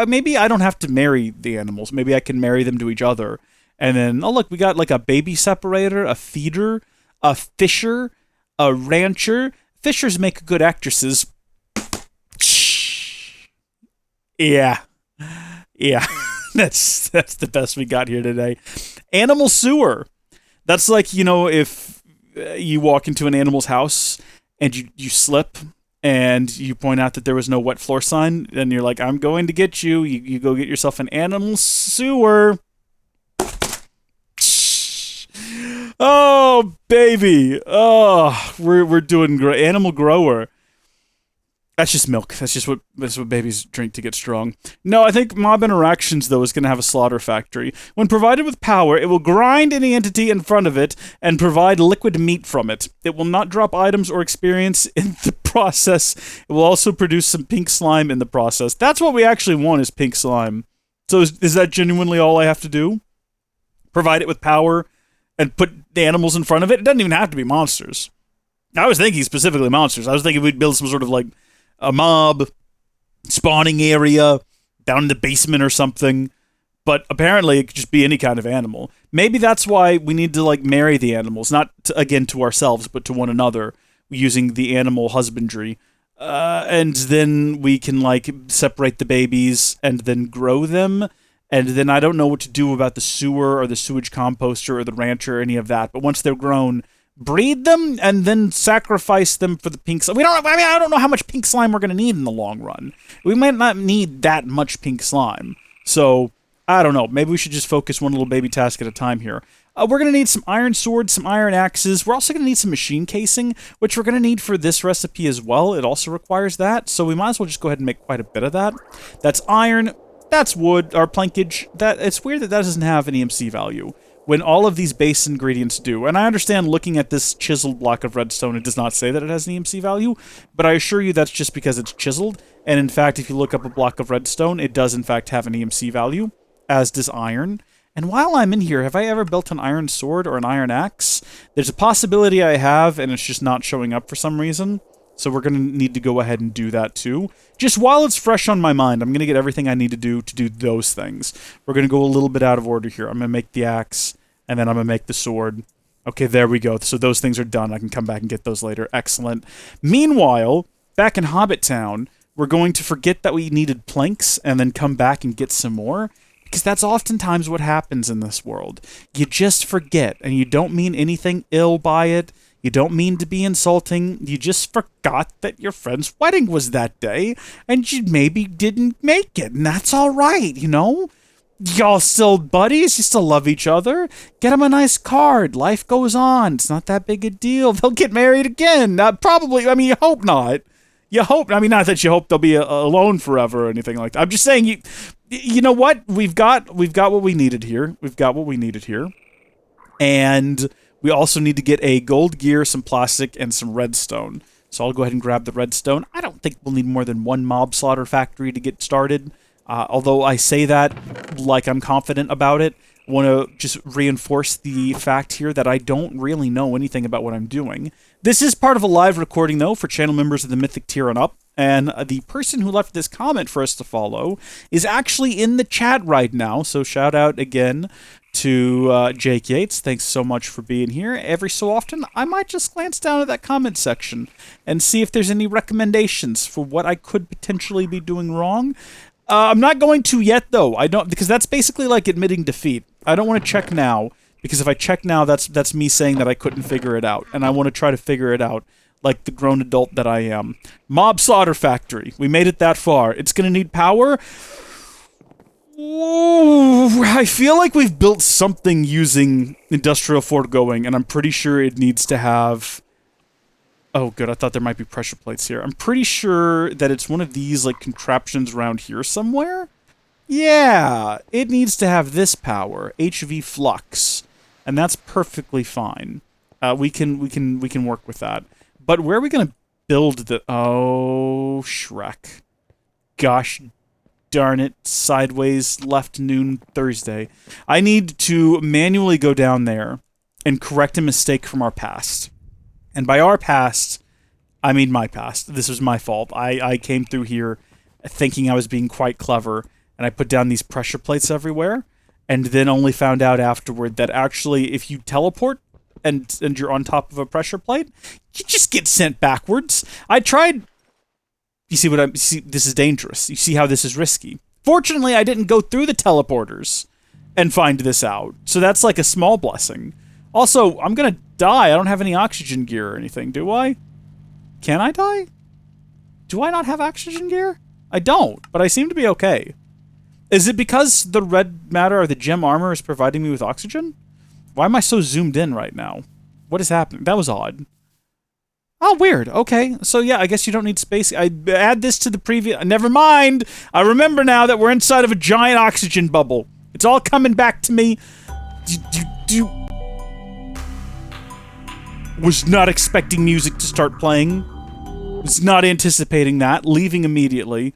maybe I don't have to marry the animals. Maybe I can marry them to each other. And then, oh look, we got like a baby separator, a feeder, a fisher, a rancher. Fishers make good actresses. Yeah. Yeah, that's the best we got here today. Animal sewer. That's like, you know, if you walk into an animal's house and you slip and you point out that there was no wet floor sign, and you're like, I'm going to get you. You go get yourself an animal sewer. Oh, baby. Oh, we're doing great. Animal grower. That's just milk. That's what babies drink to get strong. No, I think mob interactions, though, is going to have a slaughter factory. When provided with power, it will grind any entity in front of it and provide liquid meat from it. It will not drop items or experience in the process. It will also produce some pink slime in the process. That's what we actually want, is pink slime. So is that genuinely all I have to do? Provide it with power and put the animals in front of it? It doesn't even have to be monsters. I was thinking specifically monsters. I was thinking we'd build some sort of, like, a mob spawning area down in the basement or something. But apparently it could just be any kind of animal. Maybe that's why we need to, like, marry the animals. Not, again, to ourselves, but to one another, using the animal husbandry. And then we can, like, separate the babies and then grow them. And then I don't know what to do about the sewer or the sewage composter or the rancher or any of that. But once they're grown, breed them and then sacrifice them for the pink slime. I don't know how much pink slime we're going to need in the long run. We might not need that much pink slime. So, I don't know. Maybe we should just focus one little baby task at a time here. We're going to need some iron swords, some iron axes. We're also going to need some machine casing, which we're going to need for this recipe as well. It also requires that, so we might as well just go ahead and make quite a bit of that. That's iron. That's wood, or plankage. It's weird that doesn't have an EMC value, when all of these base ingredients do. And I understand looking at this chiseled block of redstone, it does not say that it has an EMC value, but I assure you that's just because it's chiseled. And in fact, if you look up a block of redstone, it does in fact have an EMC value, as does iron. And while I'm in here, have I ever built an iron sword or an iron axe? There's a possibility I have, and it's just not showing up for some reason. So we're going to need to go ahead and do that too. Just while it's fresh on my mind, I'm going to get everything I need to do those things. We're going to go a little bit out of order here. I'm going to make the axe, and then I'm going to make the sword. Okay, there we go. So those things are done. I can come back and get those later. Excellent. Meanwhile, back in Hobbit Town, we're going to forget that we needed planks and then come back and get some more. Because that's oftentimes what happens in this world. You just forget, and you don't mean anything ill by it. You don't mean to be insulting. You just forgot that your friend's wedding was that day, and you maybe didn't make it, and that's all right, you know? Y'all still buddies. You still love each other. Get them a nice card. Life goes on. It's not that big a deal. They'll get married again. Probably. I mean, you hope not. You hope. I mean, not that you hope they'll be alone forever or anything like that. I'm just saying you know what? We've got what we needed here. We've got what we needed here. And we also need to get a gold gear, some plastic, and some redstone. So I'll go ahead and grab the redstone. I don't think we'll need more than one mob slaughter factory to get started. Although I say that like I'm confident about it. I want to just reinforce the fact here that I don't really know anything about what I'm doing. This is part of a live recording, though, for channel members of the Mythic tier and up. And the person who left this comment for us to follow is actually in the chat right now. So shout out again to Jake Yates. Thanks so much for being here. Every so often, I might just glance down at that comment section and see if there's any recommendations for what I could potentially be doing wrong. I'm not going to yet, though. I don't, because that's basically like admitting defeat. I don't want to check now, because if I check now, that's me saying that I couldn't figure it out, and I want to try to figure it out like the grown adult that I am. Mob Slaughter Factory. We made it that far. It's going to need power. Ooh, I feel like we've built something using industrial foregoing, and I'm pretty sure it needs to have... Oh, good. I thought there might be pressure plates here. I'm pretty sure that it's one of these, like, contraptions around here somewhere. Yeah, it needs to have this power, HV flux, and that's perfectly fine. We can work with that. But where are we gonna build the? Oh, Shrek! Gosh, darn it! Sideways left noon Thursday. I need to manually go down there and correct a mistake from our past. And by our past, I mean my past. This was my fault. I came through here thinking I was being quite clever, and I put down these pressure plates everywhere, and then only found out afterward that actually if you teleport and you're on top of a pressure plate, you just get sent backwards. I tried... You see what see, this is dangerous. You see how this is risky. Fortunately, I didn't go through the teleporters and find this out, so that's like a small blessing. Also, I'm gonna die. I don't have any oxygen gear or anything, do I? Can I die? Do I not have oxygen gear? I don't, but I seem to be okay. Is it because the red matter or the gem armor is providing me with oxygen? Why am I so zoomed in right now? What is happening? That was odd. Oh, weird. Okay. So, yeah, I guess you don't need space. I add this to the previous... Never mind. I remember now that we're inside of a giant oxygen bubble. It's all coming back to me. Was not expecting music to start playing. Was not anticipating that. Leaving immediately.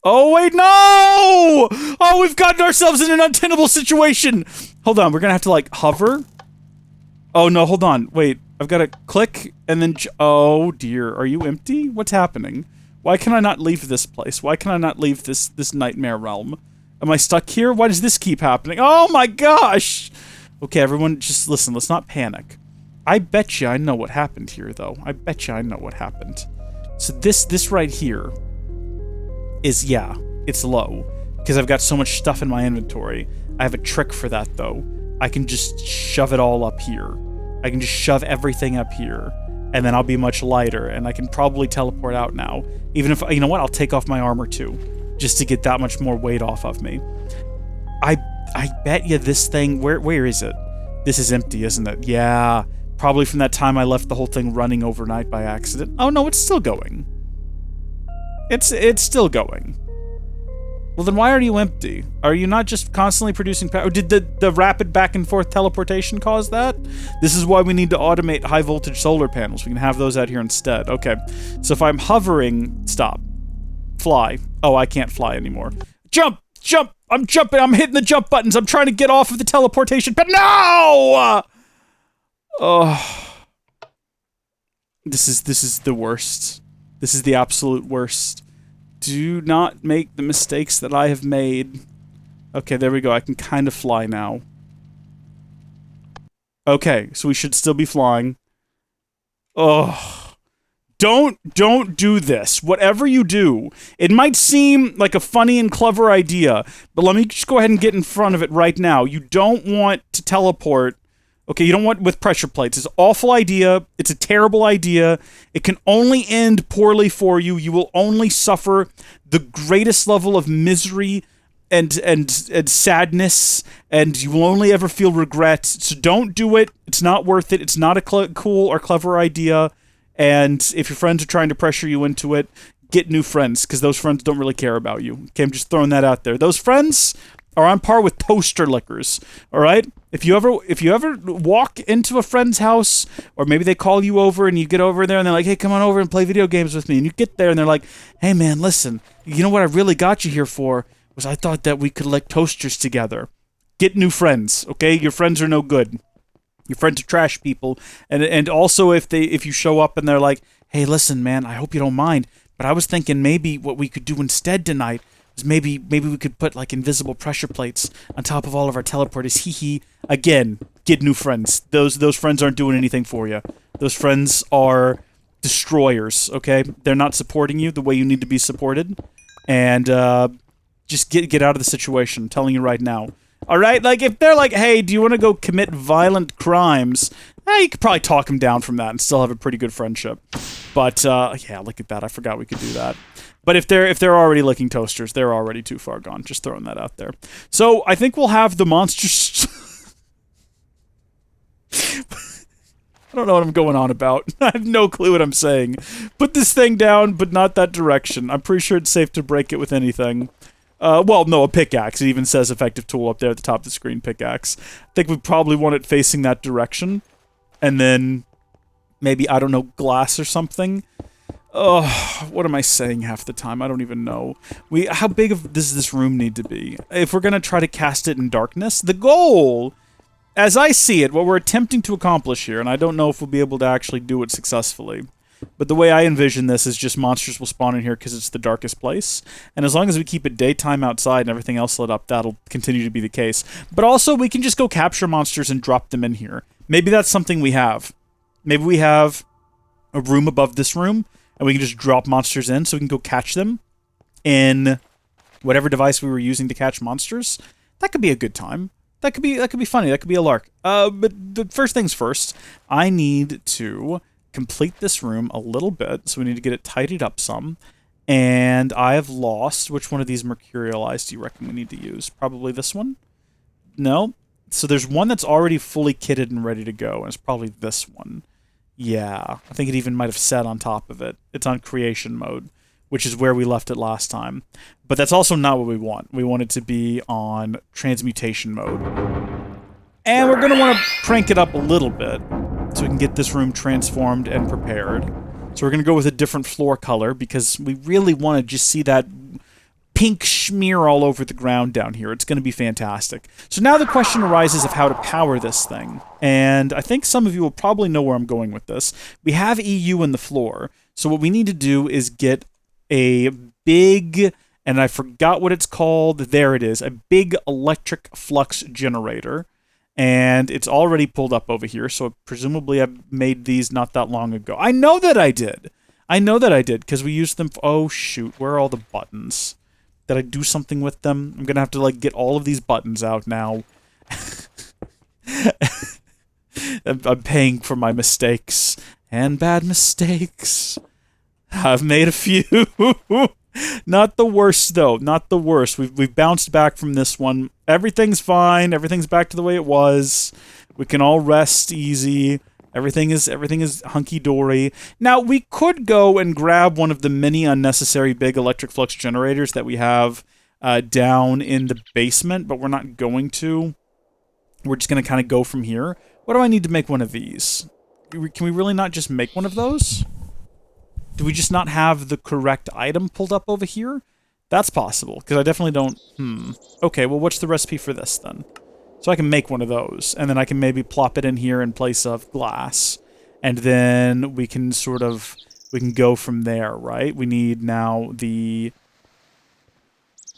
Oh, wait, no! Oh, we've gotten ourselves in an untenable situation! Hold on, we're gonna have to, like, hover? Oh, no, hold on. Wait, I've gotta click, and then... Oh, dear. Are you empty? What's happening? Why can I not leave this place? Why can I not leave this nightmare realm? Am I stuck here? Why does this keep happening? Oh my gosh! Okay, everyone, just listen. Let's not panic. I bet you I know what happened here, though. I bet you I know what happened. So this right here is, yeah, it's low. Because I've got so much stuff in my inventory. I have a trick for that, though. I can just shove it all up here. I can just shove everything up here. And then I'll be much lighter, and I can probably teleport out now. Even if, you know what, I'll take off my armor, too. Just to get that much more weight off of me. I bet you this thing, where is it? This is empty, isn't it? Yeah. Probably from that time I left the whole thing running overnight by accident. Oh no, it's still going. It's still going. Well, then why are you empty? Are you not just constantly producing power? Did the rapid back and forth teleportation cause that? This is why we need to automate high voltage solar panels. We can have those out here instead. Okay. So if I'm hovering, stop. Fly. Oh, I can't fly anymore. Jump! Jump! I'm jumping! I'm hitting the jump buttons! I'm trying to get off of the teleportation, but no! Oh. This is the worst. This is the absolute worst. Do not make the mistakes that I have made. Okay, there we go. I can kind of fly now. Okay, so we should still be flying. Oh. Don't do this. Whatever you do, it might seem like a funny and clever idea, but let me just go ahead and get in front of it right now. You don't want to teleport. Okay, you don't want with pressure plates. It's an awful idea. It's a terrible idea. It can only end poorly for you. You will only suffer the greatest level of misery and sadness, and you will only ever feel regret. So don't do it. It's not worth it. It's not a cool or clever idea. And if your friends are trying to pressure you into it, get new friends, because those friends don't really care about you. Okay, I'm just throwing that out there. Those friends are on par with toaster lickers, all right? If you ever walk into a friend's house, or maybe they call you over and you get over there and they're like, hey, come on over and play video games with me. And you get there and they're like, hey, man, listen, you know what I really got you here for was I thought that we could lick toasters together. Get new friends, okay? Your friends are no good. Your friends are trash people, and also if you show up and they're like, hey, listen, man, I hope you don't mind, but I was thinking maybe what we could do instead tonight is maybe we could put like invisible pressure plates on top of all of our teleporters. Hee hee. Again, get new friends. Those friends aren't doing anything for you. Those friends are destroyers. Okay, they're not supporting you the way you need to be supported, and just get out of the situation. I'm telling you right now. All right, like if they're like, "Hey, do you want to go commit violent crimes?" You could probably talk them down from that and still have a pretty good friendship. But yeah, look at that. I forgot we could do that. But if they're already licking toasters, they're already too far gone. Just throwing that out there. So I think we'll have the monsters. I don't know what I'm going on about. I have no clue what I'm saying. Put this thing down, but not that direction. I'm pretty sure it's safe to break it with anything. Well, no, a pickaxe. It even says effective tool up there at the top of the screen, pickaxe. I think we probably want it facing that direction. And then maybe, I don't know, glass or something. Oh, what am I saying half the time? I don't even know. How big does this room need to be? If we're going to try to cast it in darkness, the goal, as I see it, what we're attempting to accomplish here, and I don't know if we'll be able to actually do it successfully, but the way I envision this is just monsters will spawn in here because it's the darkest place. And as long as we keep it daytime outside and everything else lit up, that'll continue to be the case. But also, we can just go capture monsters and drop them in here. Maybe that's something we have. Maybe we have a room above this room, and we can just drop monsters in so we can go catch them in whatever device we were using to catch monsters. That could be a good time. That could be funny. That could be a lark. But the first things first, I need to complete this room a little bit, so we need to get it tidied up some. And I have lost, which one of these mercurial eyes do you reckon we need to use? Probably this one? No? So there's one that's already fully kitted and ready to go, and it's probably this one. Yeah, I think it even might have set on top of it. It's on creation mode, which is where we left it last time. But that's also not what we want. We want it to be on transmutation mode. And we're going to want to crank it up a little bit so we can get this room transformed and prepared. So we're going to go with a different floor color because we really want to just see that pink smear all over the ground down here. It's going to be fantastic. So now the question arises of how to power this thing. And I think some of you will probably know where I'm going with this. We have EU in the floor. So what we need to do is get a big, and I forgot what it's called. There it is, a big electric flux generator. And it's already pulled up over here, so presumably I made these not that long ago. I know that I did. Because we used them. Oh, shoot. Where are all the buttons? Did I do something with them? I'm going to have to, like, get all of these buttons out now. I'm paying for my mistakes. And bad mistakes. I've made a few. Not the worst, though. Not the worst. We've bounced back from this one. Everything's fine. Everything's back to the way it was. We can all rest easy. Everything is hunky-dory. Now, we could go and grab one of the many unnecessary big electric flux generators that we have down in the basement, but we're not going to. We're just going to kind of go from here. What do I need to make one of these? Can we really not just make one of those? Do we just not have the correct item pulled up over here? That's possible, because I definitely don't... Okay, well, what's the recipe for this, then? So I can make one of those, and then I can maybe plop it in here in place of glass. And then we can sort of... We can go from there, right? We need now the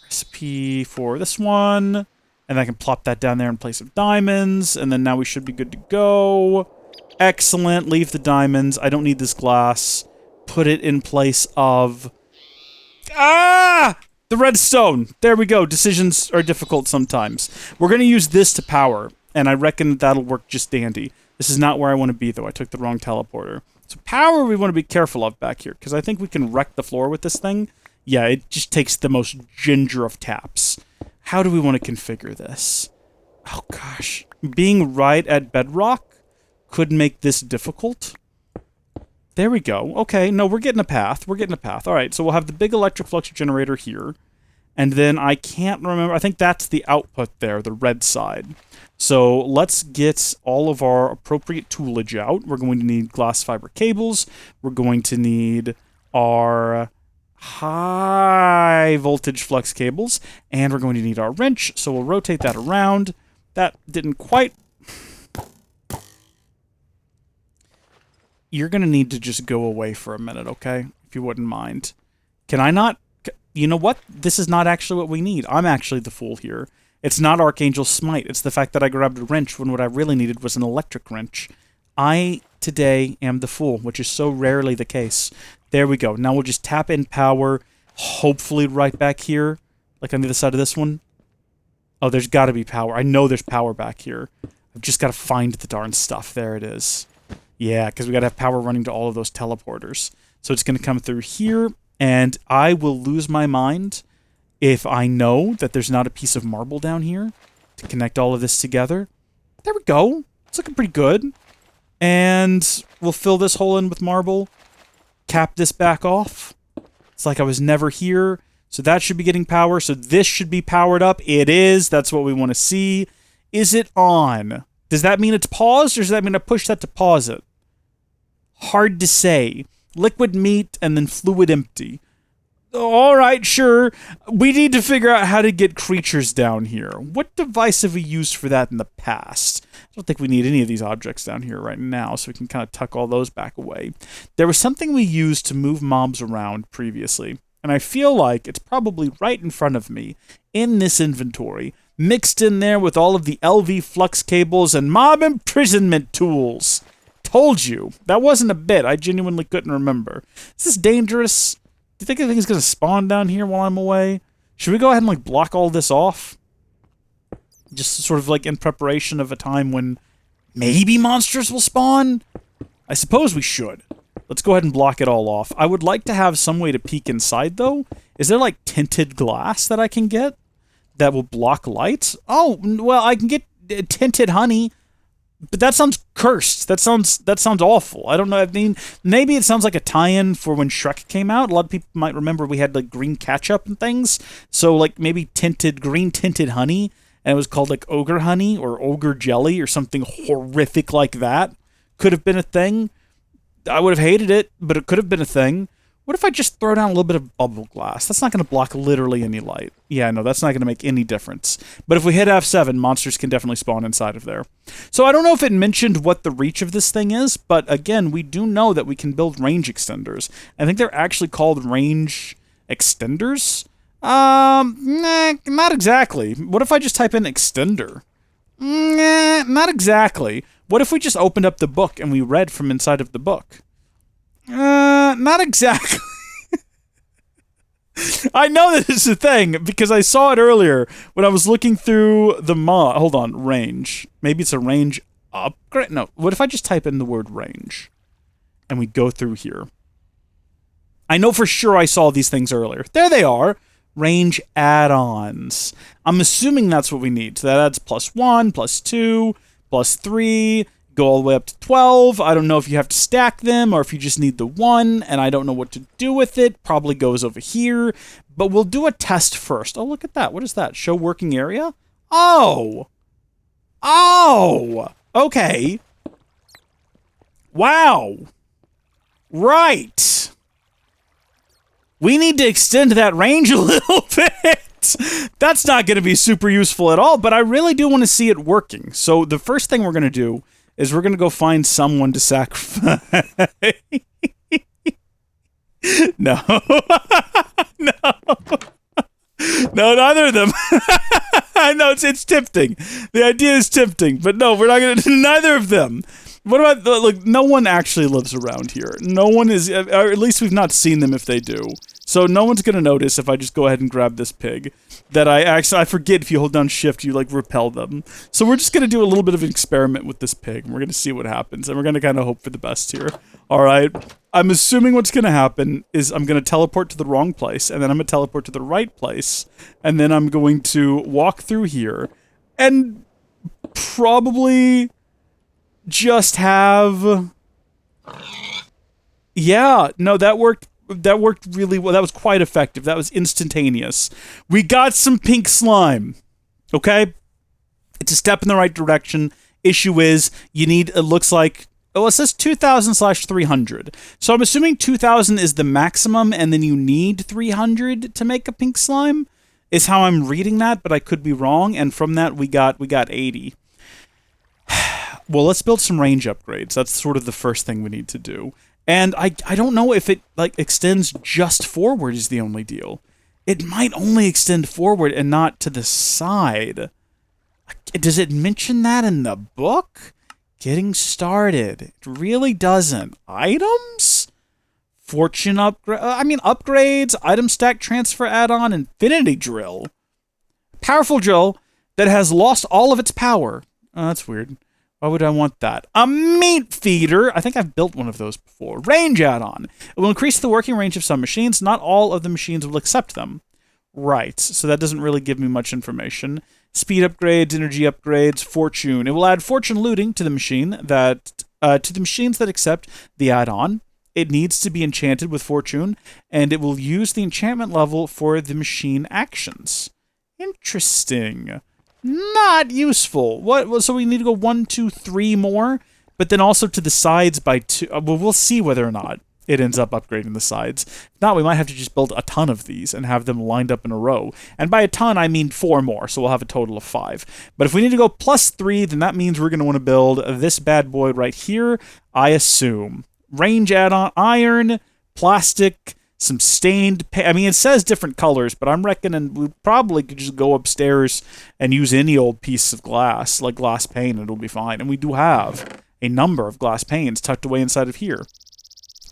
recipe for this one. And I can plop that down there in place of diamonds. And then now we should be good to go. Excellent. Leave the diamonds. I don't need this glass. Put it in place of... Ah! The redstone! There we go. Decisions are difficult sometimes. We're going to use this to power, and I reckon that'll work just dandy. This is not where I want to be, though. I took the wrong teleporter. So power we want to be careful of back here, because I think we can wreck the floor with this thing. Yeah, it just takes the most ginger of taps. How do we want to configure this? Oh, gosh. Being right at bedrock could make this difficult. There we go. Okay, no, we're getting a path. All right, so we'll have the big electric flux generator here. And then I can't remember. I think that's the output there, the red side. So let's get all of our appropriate toolage out. We're going to need glass fiber cables. We're going to need our high voltage flux cables. And we're going to need our wrench. So we'll rotate that around. That didn't quite... You're going to need to just go away for a minute, okay? If you wouldn't mind. Can I not... You know what? This is not actually what we need. I'm actually the fool here. It's not Archangel Smite. It's the fact that I grabbed a wrench when what I really needed was an electric wrench. I, today, am the fool, which is so rarely the case. There we go. Now we'll just tap in power, hopefully right back here, like on the other side of this one. Oh, there's got to be power. I know there's power back here. I've just got to find the darn stuff. There it is. Yeah, because we got to have power running to all of those teleporters. So it's going to come through here, and I will lose my mind if I know that there's not a piece of marble down here to connect all of this together. There we go. It's looking pretty good. And we'll fill this hole in with marble, cap this back off. It's like I was never here. So that should be getting power. So this should be powered up. It is. That's what we want to see. Is it on? Does that mean it's paused, or does that mean I push that to pause it? Hard to say. Liquid meat and then fluid empty. All right, sure. We need to figure out how to get creatures down here. What device have we used for that in the past? I don't think we need any of these objects down here right now, so we can kind of tuck all those back away. There was something we used to move mobs around previously, and I feel like it's probably right in front of me in this inventory, mixed in there with all of the LV flux cables and mob imprisonment tools. Told you. That wasn't a bit. I genuinely couldn't remember. Is this dangerous? Do you think anything's going to spawn down here while I'm away? Should we go ahead and, like, block all this off? Just sort of, like, in preparation of a time when maybe monsters will spawn? I suppose we should. Let's go ahead and block it all off. I would like to have some way to peek inside, though. Is there, like, tinted glass that I can get that will block light? Oh, well, I can get tinted honey. But that sounds cursed. That sounds awful. I don't know. I mean, maybe it sounds like a tie-in for when Shrek came out. A lot of people might remember we had like green ketchup and things. So like maybe green tinted honey, and it was called like ogre honey or ogre jelly or something horrific like that. Could have been a thing. I would have hated it, but it could have been a thing. What if I just throw down a little bit of bubble glass? That's not going to block literally any light. Yeah, no, that's not going to make any difference. But if we hit F7, monsters can definitely spawn inside of there. So I don't know if it mentioned what the reach of this thing is, but again, we do know that we can build range extenders. I think they're actually called range extenders. Nah, not exactly. What if I just type in extender? Nah, not exactly. What if we just opened up the book and we read from inside of the book? Not exactly. I know that it's a thing because I saw it earlier when I was looking through the mod. Hold on, range. Maybe it's a range upgrade. No, what if I just type in the word range and we go through here? I know for sure I saw these things earlier. There they are. Range add-ons. I'm assuming that's what we need. So that adds +1, +2, +3, go all the way up to 12. I don't know if you have to stack them or if you just need the one, and I don't know what to do with it. Probably goes over here, but we'll do a test first. Oh, look at that. What is that? Show working area? Oh! Oh! Okay. Wow. Right. We need to extend that range a little bit. That's not going to be super useful at all, but I really do want to see it working. So the first thing we're going to do is we're going to go find someone to sacrifice. No. No. No, neither of them. I know it's tempting. The idea is tempting, but no, we're not going to. Neither of them. What about look? No one actually lives around here. No one is, or at least we've not seen them if they do. So no one's gonna notice if I just go ahead and grab this pig. That I forget if you hold down shift, you like repel them. So we're just gonna do a little bit of an experiment with this pig, and we're gonna see what happens, and we're gonna kind of hope for the best here. All right. I'm assuming what's gonna happen is I'm gonna teleport to the wrong place, and then I'm gonna teleport to the right place, and then I'm going to walk through here, and probably just have. Yeah, no, that worked. That worked really well. That was quite effective. That was instantaneous. We got some pink slime. Okay? It's a step in the right direction. Issue is, you need, it looks like, oh, it says 2,000/300. So I'm assuming 2,000 is the maximum, and then you need 300 to make a pink slime, is how I'm reading that, but I could be wrong, and from that we got 80. Well, let's build some range upgrades. That's sort of the first thing we need to do. And I don't know if it, like, extends just forward is the only deal. It might only extend forward and not to the side. Does it mention that in the book? Getting started. It really doesn't. Items? Fortune upgrade. I mean, upgrades, item stack transfer add-on, infinity drill. Powerful drill that has lost all of its power. Oh, that's weird. Why would I want that? A meat feeder. I think I've built one of those before. Range add-on. It will increase the working range of some machines. Not all of the machines will accept them. Right. So that doesn't really give me much information. Speed upgrades, energy upgrades, fortune. It will add fortune looting to the machine that to the machines that accept the add-on. It needs to be enchanted with fortune, and it will use the enchantment level for the machine actions. Interesting. Not useful. What? So we need to go 1, 2, 3 more, but then also to the sides by 2. Well, we'll see whether or not it ends up upgrading the sides. If not, we might have to just build a ton of these and have them lined up in a row. And by a ton, I mean 4 more, so we'll have a total of 5. But if we need to go +3, then that means we're going to want to build this bad boy right here, I assume. Range add-on, iron, plastic, some stained paint. I mean, it says different colors, but I'm reckoning we probably could just go upstairs and use any old piece of glass, like glass pane, and it'll be fine. And we do have a number of glass panes tucked away inside of here.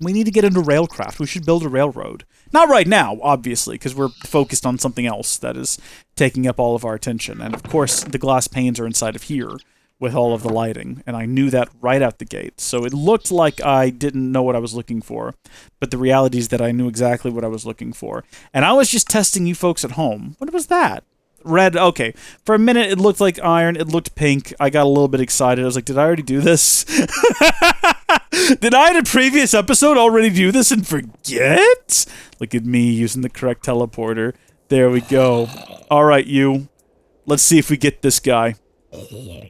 We need to get into railcraft. We should build a railroad. Not right now, obviously, because we're focused on something else that is taking up all of our attention. And of course, the glass panes are inside of here with all of the lighting, and I knew that right out the gate. So it looked like I didn't know what I was looking for, but the reality is that I knew exactly what I was looking for. And I was just testing you folks at home. What was that? Red, okay. For a minute, it looked like iron. It looked pink. I got a little bit excited. I was like, did I already do this? Did I, in a previous episode, already do this and forget? Look at me using the correct teleporter. There we go. All right, you. Let's see if we get this guy.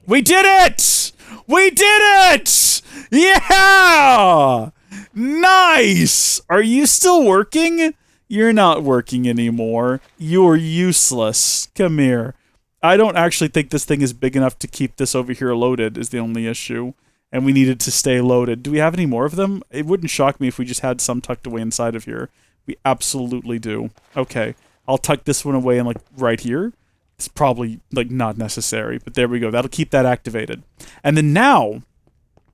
We did it! We did it! Yeah! Nice! Are you still working? You're not working anymore. You're useless. Come here. I don't actually think this thing is big enough to keep this over here loaded is the only issue. And we needed to stay loaded. Do we have any more of them? It wouldn't shock me if we just had some tucked away inside of here. We absolutely do. Okay. I'll tuck this one away and like right here. It's probably like not necessary, but there we go. That'll keep that activated. And then now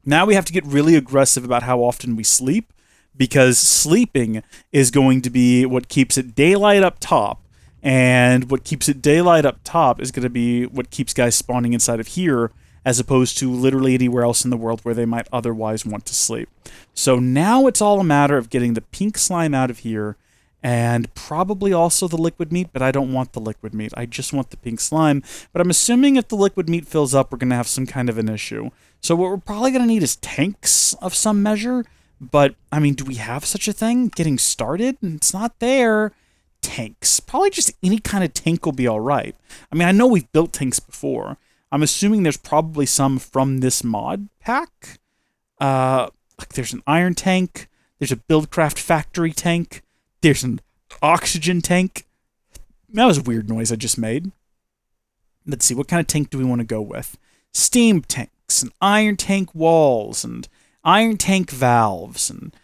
we have to get really aggressive about how often we sleep, because sleeping is going to be what keeps it daylight up top, and what keeps it daylight up top is going to be what keeps guys spawning inside of here, as opposed to literally anywhere else in the world where they might otherwise want to sleep. So now it's all a matter of getting the pink slime out of here, and probably also the liquid meat, but I don't want the liquid meat. I just want the pink slime. But I'm assuming if the liquid meat fills up, we're going to have some kind of an issue. So what we're probably going to need is tanks of some measure. But, I mean, do we have such a thing? Getting started? It's not there. Tanks. Probably just any kind of tank will be all right. I mean, I know we've built tanks before. I'm assuming there's probably some from this mod pack. Like there's an iron tank. There's a Buildcraft factory tank. There's an oxygen tank. That was a weird noise I just made. Let's see, what kind of tank do we want to go with? Steam tanks, and iron tank walls, and iron tank valves, and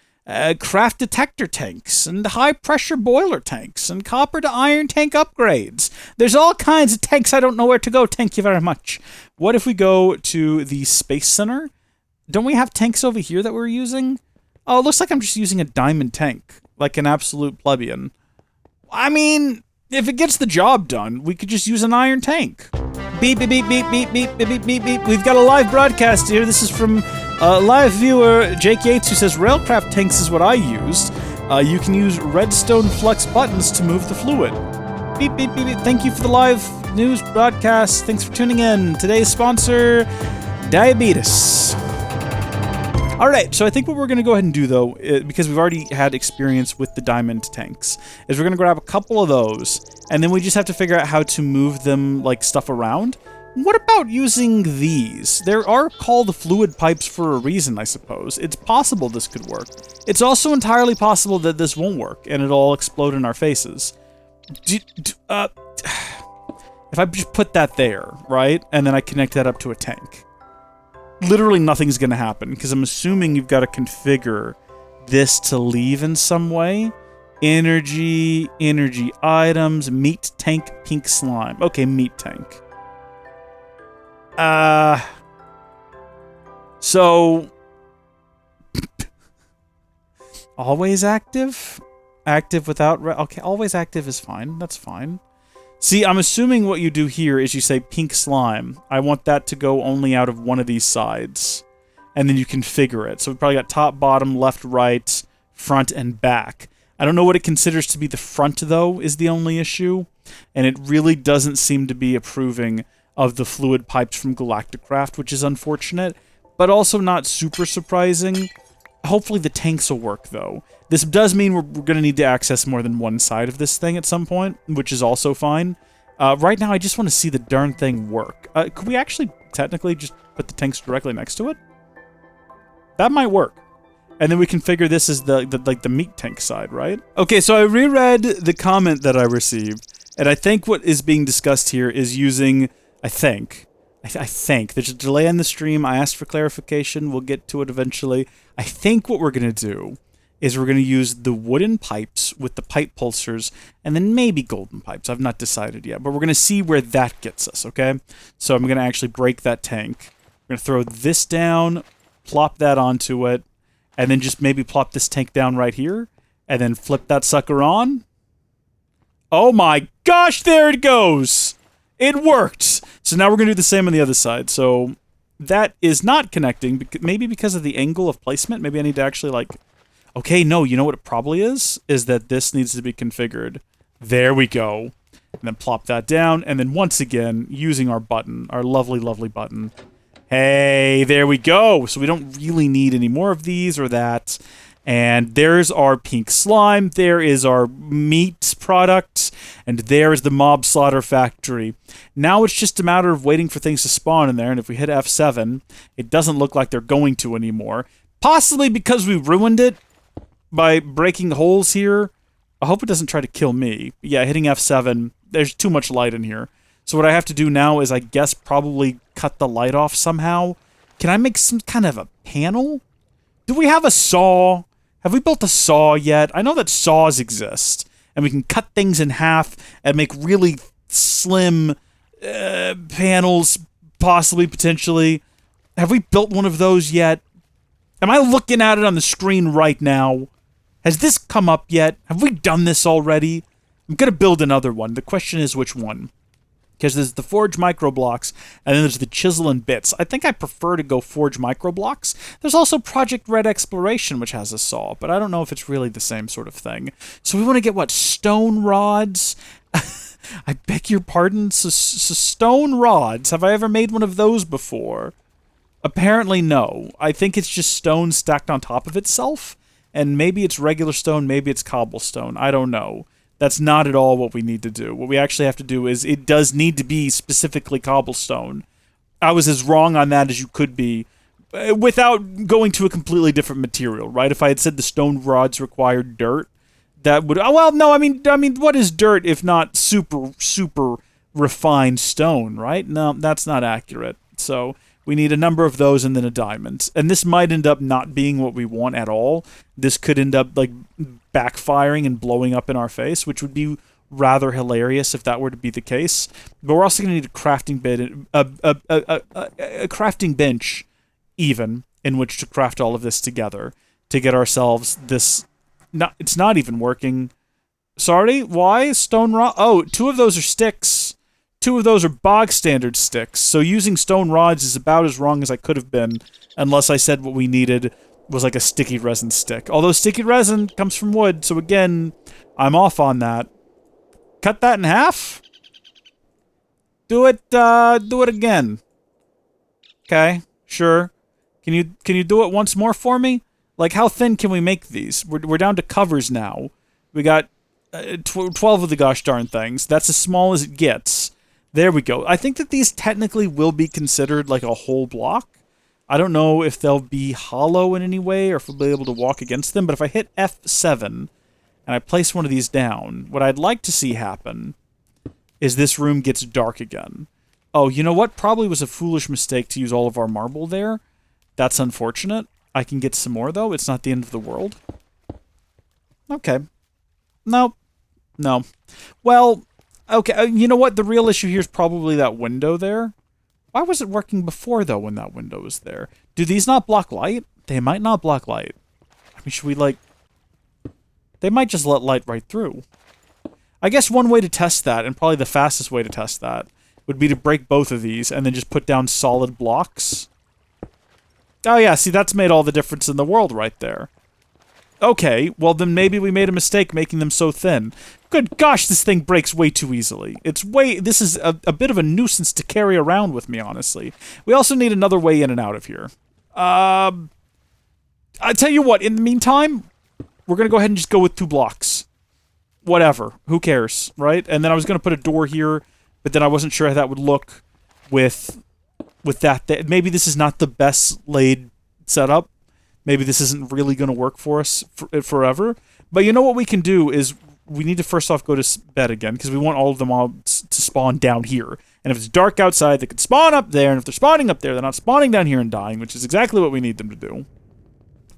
craft detector tanks, and high-pressure boiler tanks, and copper to iron tank upgrades. There's all kinds of tanks. I don't know where to go. Thank you very much. What if we go to the Space Center? Don't we have tanks over here that we're using? Oh, it looks like I'm just using a diamond tank, like an absolute plebeian. I mean, if it gets the job done, we could just use an iron tank. Beep, beep, beep, beep, beep, beep, beep, beep, beep, beep. We've got a live broadcast here. This is from live viewer Jake Yates, who says, Railcraft tanks is what I used. You can use redstone flux buttons to move the fluid. Beep, beep, beep, beep. Thank you for the live news broadcast. Thanks for tuning in. Today's sponsor, diabetes. All right, so I think what we're going to go ahead and do, though, because we've already had experience with the diamond tanks, is we're going to grab a couple of those, and then we just have to figure out how to move them, like, stuff around. What about using these? There are called fluid pipes for a reason, I suppose. It's possible this could work. It's also entirely possible that this won't work, and it'll all explode in our faces. If I just put that there, right, and then I connect that up to a tank, literally nothing's going to happen, because I'm assuming you've got to configure this to leave in some way. Energy items, meat tank, pink slime. Okay, meat tank. So... always active? Active without... okay, always active is fine. That's fine. See, I'm assuming what you do here is you say pink slime. I want that to go only out of one of these sides. And then you configure it. So we've probably got top, bottom, left, right, front, and back. I don't know what it considers to be the front, though, is the only issue. And it really doesn't seem to be approving of the fluid pipes from Galacticraft, which is unfortunate, but also not super surprising. Hopefully the tanks will work, though. This does mean we're going to need to access more than one side of this thing at some point, which is also fine. Right now, I just want to see the darn thing work. Could we actually technically just put the tanks directly next to it? That might work. And then we configure this as the meat tank side, right? Okay, so I reread the comment that I received, and I think what is being discussed here is using, I think, there's a delay in the stream. I asked for clarification. We'll get to it eventually. I think what we're going to do is we're going to use the wooden pipes with the pipe pulsers, and then maybe golden pipes. I've not decided yet, but we're going to see where that gets us, okay? So I'm going to actually break that tank. We're going to throw this down, plop that onto it, and then just maybe plop this tank down right here, and then flip that sucker on. Oh my gosh, there it goes! It worked! So now we're going to do the same on the other side. So that is not connecting, maybe because of the angle of placement. Maybe I need to actually, like... okay, no, you know what it probably is? Is that this needs to be configured. There we go. And then plop that down, and then once again, using our button, our lovely, lovely button. Hey, there we go! So we don't really need any more of these or that. And there's our pink slime, there is our meat product, and there's the mob slaughter factory. Now it's just a matter of waiting for things to spawn in there, and if we hit F7, it doesn't look like they're going to anymore. Possibly because we ruined it by breaking holes here. I hope it doesn't try to kill me. Yeah, hitting F7, there's too much light in here. So what I have to do now is, I guess, probably cut the light off somehow. Can I make some kind of a panel? Do we have a saw? Have we built a saw yet? I know that saws exist, and we can cut things in half and make really slim panels, possibly, potentially. Have we built one of those yet? Am I looking at it on the screen right now? Has this come up yet? Have we done this already? I'm going to build another one. The question is which one. Because there's the forge micro blocks, and then there's the chisel and bits. I think I prefer to go forge micro blocks. There's also Project Red Exploration, which has a saw, but I don't know if it's really the same sort of thing. So we want to get, what, stone rods? I beg your pardon? So stone rods. Have I ever made one of those before? Apparently no. I think it's just stone stacked on top of itself, and maybe it's regular stone, maybe it's cobblestone. I don't know. That's not at all what we need to do. What we actually have to do is, it does need to be specifically cobblestone. I was as wrong on that as you could be, without going to a completely different material, right? If I had said the stone rods required dirt, that would... Oh, well, no, I mean, what is dirt if not super, super refined stone, right? No, that's not accurate. So we need a number of those and then a diamond. And this might end up not being what we want at all. This could end up, like, backfiring and blowing up in our face, which would be rather hilarious if that were to be the case. But we're also going to need a crafting bit, a crafting bench, even, in which to craft all of this together to get ourselves this... it's not even working. Sorry, why? Stone rod? Oh, 2 of those are sticks. 2 of those are bog standard sticks. So using stone rods is about as wrong as I could have been, unless I said what we needed was like a sticky resin stick. Although sticky resin comes from wood, so again, I'm off on that. Cut that in half? Do it again. Okay, sure. Can you do it once more for me? Like, how thin can we make these? We're down to covers now. We got 12 of the gosh darn things. That's as small as it gets. There we go. I think that these technically will be considered like a whole block. I don't know if they'll be hollow in any way or if we'll be able to walk against them, but if I hit F7 and I place one of these down, what I'd like to see happen is this room gets dark again. Oh, you know what? Probably was a foolish mistake to use all of our marble there. That's unfortunate. I can get some more, though. It's not the end of the world. Okay. No. No. Well, okay. You know what? The real issue here is probably that window there. Why was it working before, though, when that window was there? Do these not block light? They might not block light. I mean, should we, like... They might just let light right through. I guess one way to test that, and probably the fastest way to test that, would be to break both of these and then just put down solid blocks. Oh, yeah, see, that's made all the difference in the world right there. Okay, well, then maybe we made a mistake making them so thin. Good gosh, this thing breaks way too easily. This is a bit of a nuisance to carry around with me, honestly. We also need another way in and out of here. I tell you what, in the meantime, we're going to go ahead and just go with 2 blocks. Whatever. Who cares, right? And then I was going to put a door here, but then I wasn't sure how that would look with that. Maybe this is not the best laid setup. Maybe this isn't really going to work for us forever. But you know what we can do is we need to first off go to bed again because we want all of the mobs to spawn down here. And if it's dark outside, they can spawn up there. And if they're spawning up there, they're not spawning down here and dying, which is exactly what we need them to do.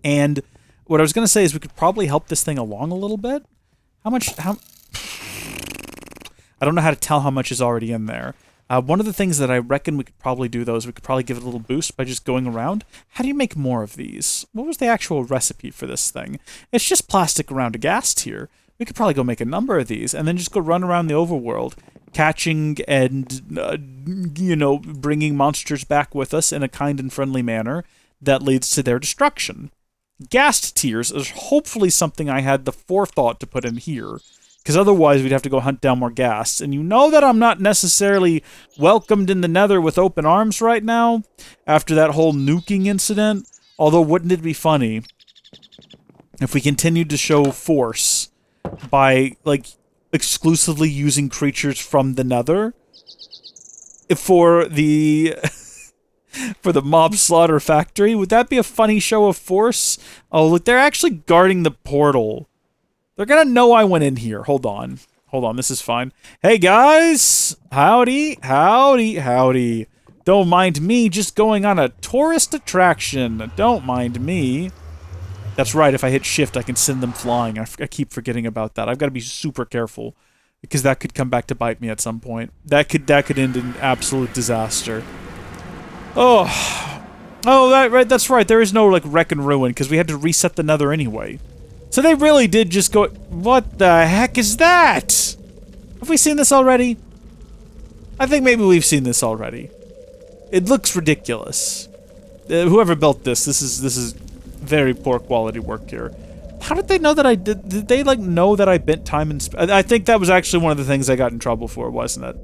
And what I was going to say is we could probably help this thing along a little bit. I don't know how to tell how much is already in there. One of the things that I reckon we could probably do, though, is we could probably give it a little boost by just going around. How do you make more of these? What was the actual recipe for this thing? It's just plastic around a gas tier. We could probably go make a number of these, and then just go run around the overworld, catching and, bringing monsters back with us in a kind and friendly manner that leads to their destruction. Gas tiers is hopefully something I had the forethought to put in here, because otherwise we'd have to go hunt down more ghasts. And you know that I'm not necessarily welcomed in the nether with open arms right now, after that whole nuking incident. Although, wouldn't it be funny if we continued to show force by, like, exclusively using creatures from the nether for the for the mob slaughter factory. Would that be a funny show of force? Oh, look, they're actually guarding the portal. They're gonna know I went in here. Hold on. Hold on, this is fine. Hey, guys! Howdy, howdy, howdy. Don't mind me just going on a tourist attraction. Don't mind me. That's right, if I hit shift, I can send them flying. I keep forgetting about that. I've got to be super careful, because that could come back to bite me at some point. That could end in absolute disaster. Oh, that's right. There is no like wreck and ruin because we had to reset the Nether anyway. So they really did just go. What the heck is that? Have we seen this already? I think maybe we've seen this already. It looks ridiculous. Whoever built this is very poor quality work here. How did they know that I did? Did they like know that I bent time and? I think that was actually one of the things I got in trouble for, wasn't it?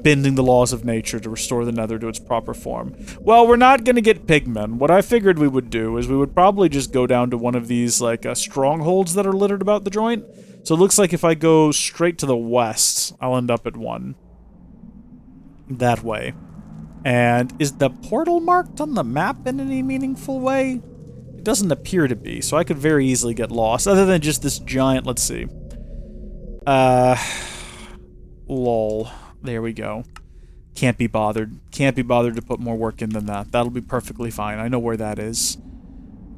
Bending the laws of nature to restore the Nether to its proper form. Well, we're not gonna get pigmen. What I figured we would do is we would probably just go down to one of these like strongholds that are littered about the joint. So it looks like if I go straight to the west, I'll end up at one. That way. And is the portal marked on the map in any meaningful way? It doesn't appear to be, so I could very easily get lost, other than just this giant, let's see. Lol. There we go. Can't be bothered. Can't be bothered to put more work in than that. That'll be perfectly fine. I know where that is.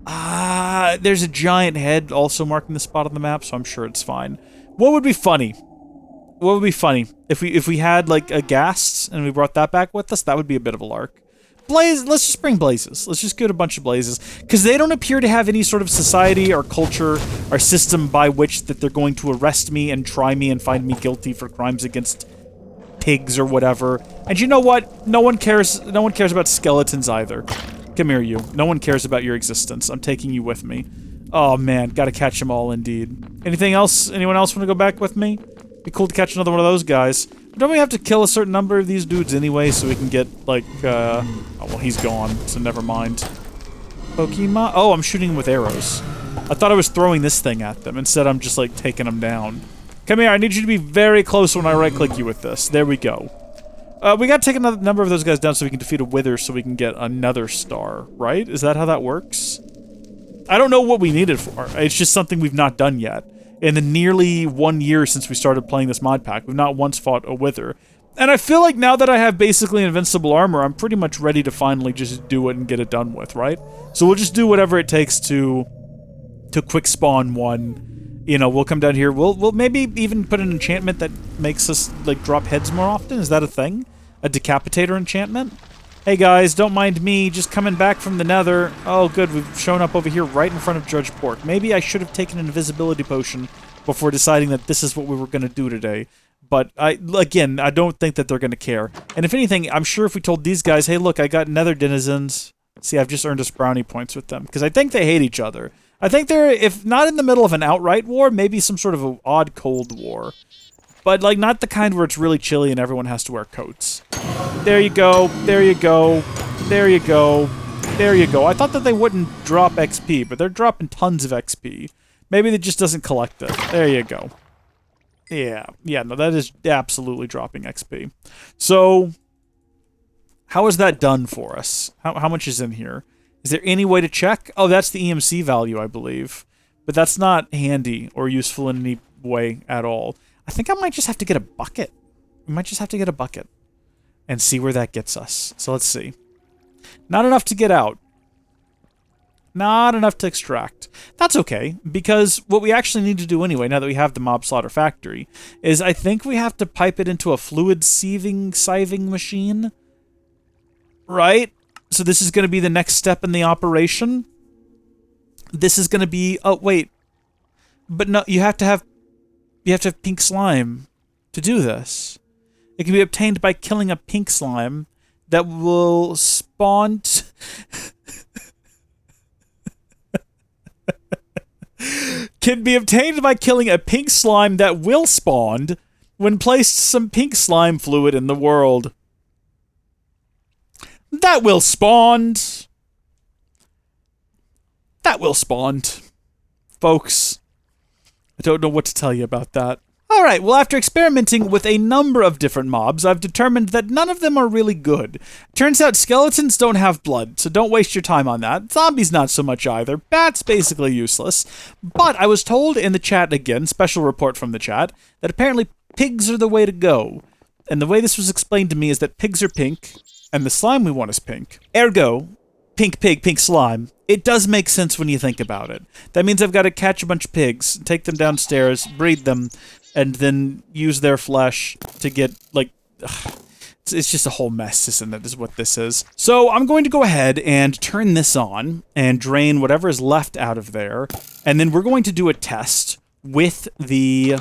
There's a giant head also marking the spot on the map, so I'm sure it's fine. What would be funny? What would be funny? If we had, like, a ghast and we brought that back with us, that would be a bit of a lark. Blaze, let's just bring blazes. Let's just get a bunch of blazes. Because they don't appear to have any sort of society or culture or system by which that they're going to arrest me and try me and find me guilty for crimes against pigs or whatever. And you know what? No one cares about skeletons either. Come here, you. No one cares about your existence. I'm taking you with me. Oh man, gotta catch them all indeed. Anything else? Anyone else want to go back with me? Be cool to catch another one of those guys. Don't we have to kill a certain number of these dudes anyway so we can get, like, oh, well, he's gone, so never mind. Pokemon? Oh, I'm shooting them with arrows. I thought I was throwing this thing at them. Instead, I'm just, like, taking them down. Come here, I need you to be very close when I right-click you with this. There we go. We gotta take another number of those guys down so we can defeat a Wither so we can get another star, right? Is that how that works? I don't know what we need it for. It's just something we've not done yet. In the nearly 1 year since we started playing this mod pack, we've not once fought a Wither. And I feel like now that I have basically invincible armor, I'm pretty much ready to finally just do it and get it done with, right? So we'll just do whatever it takes to quick spawn one. You know, we'll come down here. We'll maybe even put an enchantment that makes us, like, drop heads more often. Is that a thing? A decapitator enchantment? Hey guys, don't mind me, just coming back from the Nether. Oh good, we've shown up over here right in front of Judge Pork. Maybe I should have taken an invisibility potion before deciding that this is what we were going to do today. But, again, I don't think that they're going to care. And if anything, I'm sure if we told these guys, hey look, I got Nether denizens. See, I've just earned us brownie points with them. Because I think they hate each other. I think they're, if not in the middle of an outright war, maybe some sort of an odd cold war. But, like, not the kind where it's really chilly and everyone has to wear coats. There you go, there you go, there you go, there you go. I thought that they wouldn't drop XP, but they're dropping tons of XP. Maybe it just doesn't collect it. There you go. Yeah, no, that is absolutely dropping XP. So, how is that done for us? How much is in here? Is there any way to check? Oh, that's the EMC value, I believe. But that's not handy or useful in any way at all. I think I might just have to get a bucket. We might just have to get a bucket and see where that gets us. So let's see. Not enough to get out. Not enough to extract. That's okay, because what we actually need to do anyway, now that we have the mob slaughter factory, is I think we have to pipe it into a fluid sieving machine. Right? So this is going to be the next step in the operation. This is going to be... Oh, wait. But no, you have to have pink slime to do this. It can be obtained by killing a pink slime that will spawn... Can be obtained by killing a pink slime that will spawn when placed some pink slime fluid in the world. That will spawn. That will spawn. Folks, I don't know what to tell you about that. Alright, well after experimenting with a number of different mobs, I've determined that none of them are really good. Turns out skeletons don't have blood, so don't waste your time on that. Zombies not so much either. Bats basically useless. But I was told in the chat again, special report from the chat, that apparently pigs are the way to go. And the way this was explained to me is that pigs are pink, and the slime we want is pink. Ergo, pink pig, pink slime. It does make sense when you think about it. That means I've got to catch a bunch of pigs, take them downstairs, breed them, and then use their flesh to get, like... It's just a whole mess, isn't it, is what this is. So I'm going to go ahead and turn this on and drain whatever is left out of there, and then we're going to do a test with a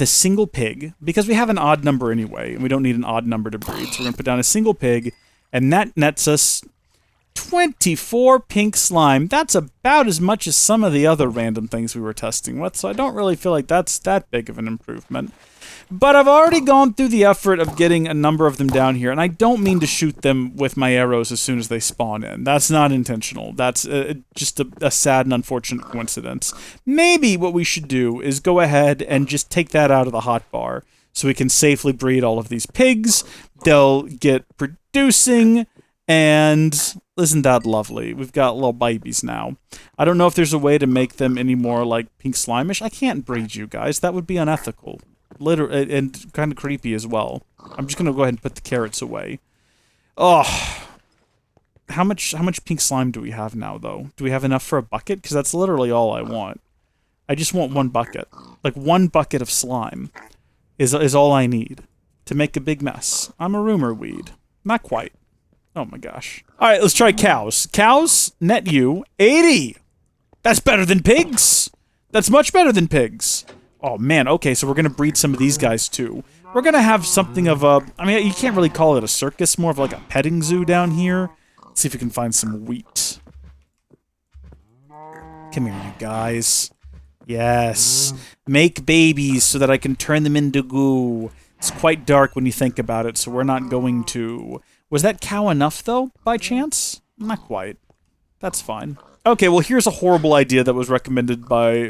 single pig, because we have an odd number anyway, and we don't need an odd number to breed. So we're going to put down a single pig, and that nets us 24 pink slime. That's about as much as some of the other random things we were testing with, so I don't really feel like that's that big of an improvement. But I've already gone through the effort of getting a number of them down here, and I don't mean to shoot them with my arrows as soon as they spawn in. That's not intentional. That's just a sad and unfortunate coincidence. Maybe what we should do is go ahead and just take that out of the hotbar, so we can safely breed all of these pigs. They'll get producing, and isn't that lovely? We've got little babies now. I don't know if there's a way to make them any more, like, pink slimish. I can't breed you guys. That would be unethical. And kind of creepy as well. I'm just gonna go ahead and put the carrots away. Oh, how much pink slime do we have now, though? Do we have enough for a bucket? Because that's literally all I want. I just want one bucket. Like, one bucket of slime is all I need to make a big mess. I'm a rumor weed. Not quite. Oh my gosh. Alright, let's try cows. Cows, net you, 80! That's better than pigs! That's much better than pigs! Oh man, okay, so we're gonna breed some of these guys too. We're gonna have something of a... I mean, you can't really call it a circus, more of like a petting zoo down here. Let's see if we can find some wheat. Come here, you guys. Yes. Make babies so that I can turn them into goo. It's quite dark when you think about it, so we're not going to... Was that cow enough, though, by chance? Not quite. That's fine. Okay, well, here's a horrible idea that was recommended by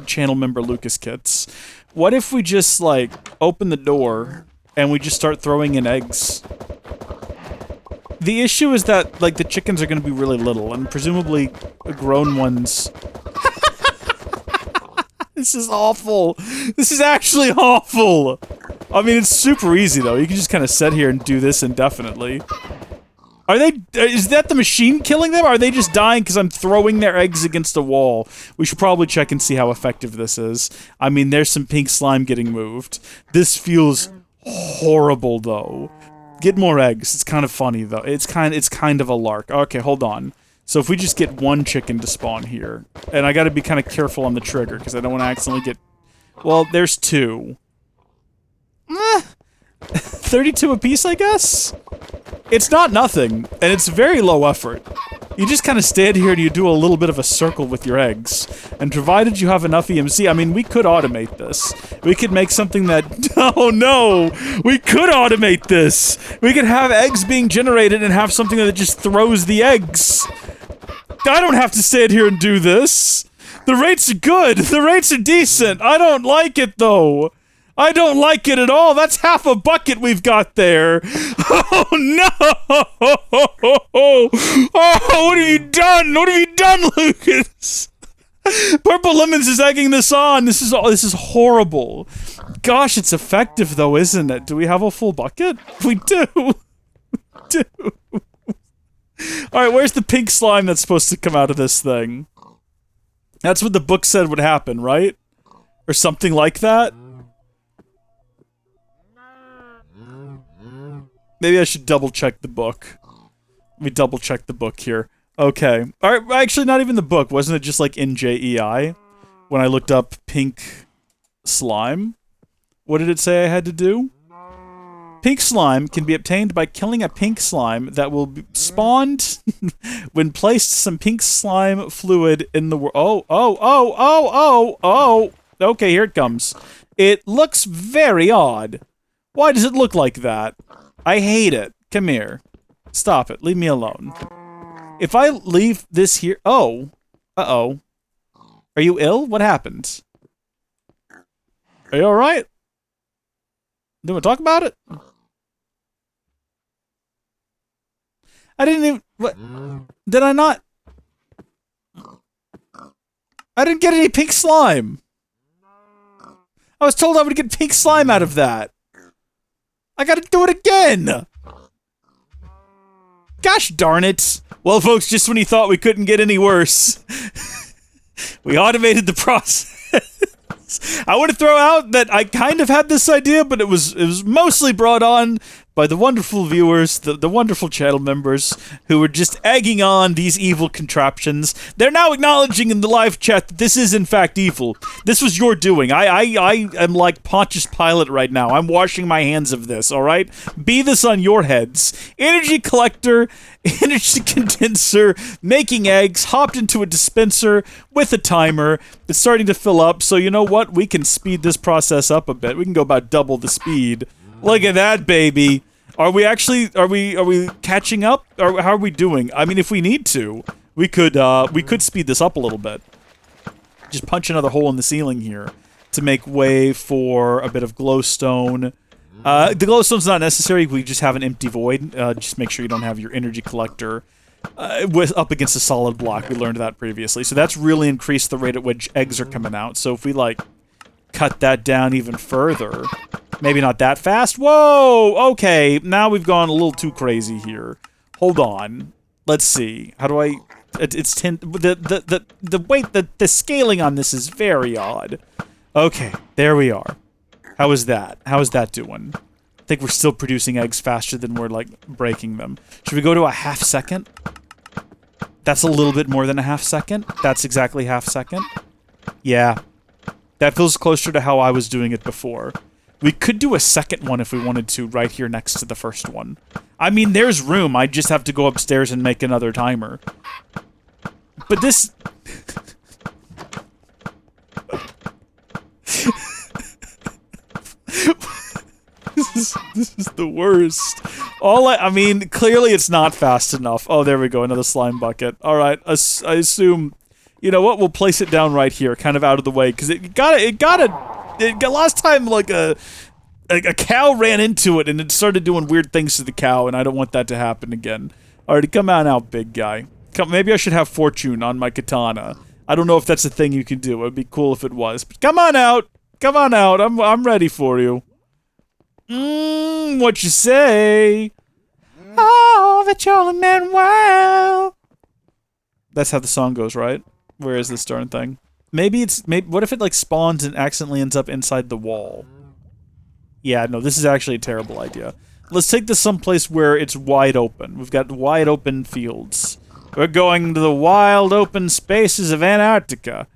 channel member Lucas Kits. What if we just, like, open the door and we just start throwing in eggs? The issue is that, like, the chickens are going to be really little, and presumably grown ones... This is awful. This is actually awful. I mean, it's super easy, though. You can just kind of sit here and do this indefinitely. Are they... Is that the machine killing them? Or are they just dying because I'm throwing their eggs against a wall? We should probably check and see how effective this is. I mean, there's some pink slime getting moved. This feels horrible, though. Get more eggs. It's kind of funny, though. It's kind of a lark. Okay, hold on. So if we just get one chicken to spawn here, and I gotta be kind of careful on the trigger, because I don't want to accidentally get... Well, there's two. 32 apiece, I guess? It's not nothing, and it's very low effort. You just kind of stand here and you do a little bit of a circle with your eggs. And provided you have enough EMC, I mean, we could automate this. We could make something that... Oh no! We could automate this! We could have eggs being generated and have something that just throws the eggs. I don't have to stand here and do this. The rates are good. The rates are decent. I don't like it, though. I don't like it at all. That's half a bucket we've got there. Oh, no! Oh, what have you done? What have you done, Lucas? Purple Lemons is egging this on. This is horrible. Gosh, it's effective, though, isn't it? Do we have a full bucket? We do. We do. Alright, where's the pink slime that's supposed to come out of this thing? That's what the book said would happen, right? Or something like that? Maybe I should double-check the book. Let me double-check the book here. Okay. Alright, actually, not even the book. Wasn't it just like NJEI? When I looked up pink slime? What did it say I had to do? Pink slime can be obtained by killing a pink slime that will be spawned when placed some pink slime fluid in the world. Oh. Okay, here it comes. It looks very odd. Why does it look like that? I hate it. Come here. Stop it. Leave me alone. If I leave this here... Oh. Uh-oh. Are you ill? What happened? Are you alright? Do we talk about it? I didn't even... What? Did I not? I didn't get any pink slime. I was told I would get pink slime out of that. I gotta do it again. Gosh darn it. Well, folks, just when you thought we couldn't get any worse, we automated the process. I want to throw out that I kind of had this idea, but it was mostly brought on by the wonderful viewers, the wonderful channel members who were just egging on these evil contraptions. They're now acknowledging in the live chat that this is in fact evil. This was your doing. I am like Pontius Pilate right now. I'm washing my hands of this, alright? Be this on your heads. Energy collector, energy condenser, making eggs, hopped into a dispenser with a timer. It's starting to fill up, so you know what? We can speed this process up a bit. We can go about double the speed. Look at that, baby. Are we catching up? Or how are we doing? I mean, if we need to, we could speed this up a little bit. Just punch another hole in the ceiling here to make way for a bit of glowstone. The glowstone's not necessary. We just have an empty void. Just make sure you don't have your energy collector up against a solid block. We learned that previously. So that's really increased the rate at which eggs are coming out. So if we, like, cut that down even further... Maybe not that fast. Whoa! Okay, now we've gone a little too crazy here. Hold on. Let's see. How do I... It's 10... The weight... The scaling on this is very odd. Okay, there we are. How is that? How is that doing? I think we're still producing eggs faster than we're, like, breaking them. Should we go to a half second? That's a little bit more than a half second. That's exactly half second. Yeah. That feels closer to how I was doing it before. We could do a second one if we wanted to, right here next to the first one. I mean, there's room. I just have to go upstairs and make another timer. But this... This is the worst. I mean, clearly it's not fast enough. Oh, there we go, another slime bucket. Alright, I assume... You know what, we'll place it down right here, kind of out of the way, because last time, like, a cow ran into it, and it started doing weird things to the cow, and I don't want that to happen again. Alrighty, come on out, big guy. Maybe I should have fortune on my katana. I don't know if that's a thing you can do. It'd be cool if it was. But come on out! Come on out, I'm ready for you. What you say? Oh, the Jolly Manuel. That's how the song goes, right? Where is this darn thing? Maybe what if it, like, spawns and accidentally ends up inside the wall? Yeah, no, this is actually a terrible idea. Let's take this someplace where it's wide open. We've got wide open fields. We're going to the wild open spaces of Antarctica.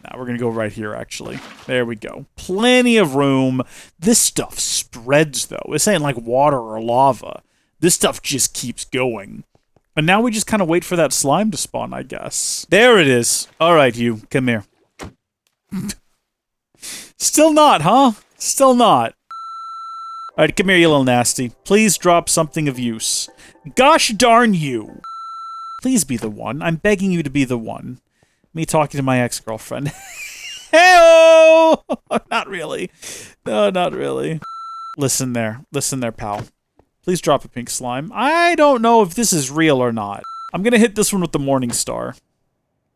Now we're gonna go right here, actually. There we go. Plenty of room. This stuff spreads, though. This ain't like water or lava. This stuff just keeps going. And now we just kind of wait for that slime to spawn, I guess. There it is. Alright, you. Come here. Still not, huh? Still not. Alright, come here, you little nasty. Please drop something of use. Gosh darn you. Please be the one. I'm begging you to be the one. Me talking to my ex-girlfriend. Hey-oh! Not really. No, not really. Listen there. Listen there, pal. Please drop a pink slime. I don't know if this is real or not. I'm gonna hit this one with the Morning Star.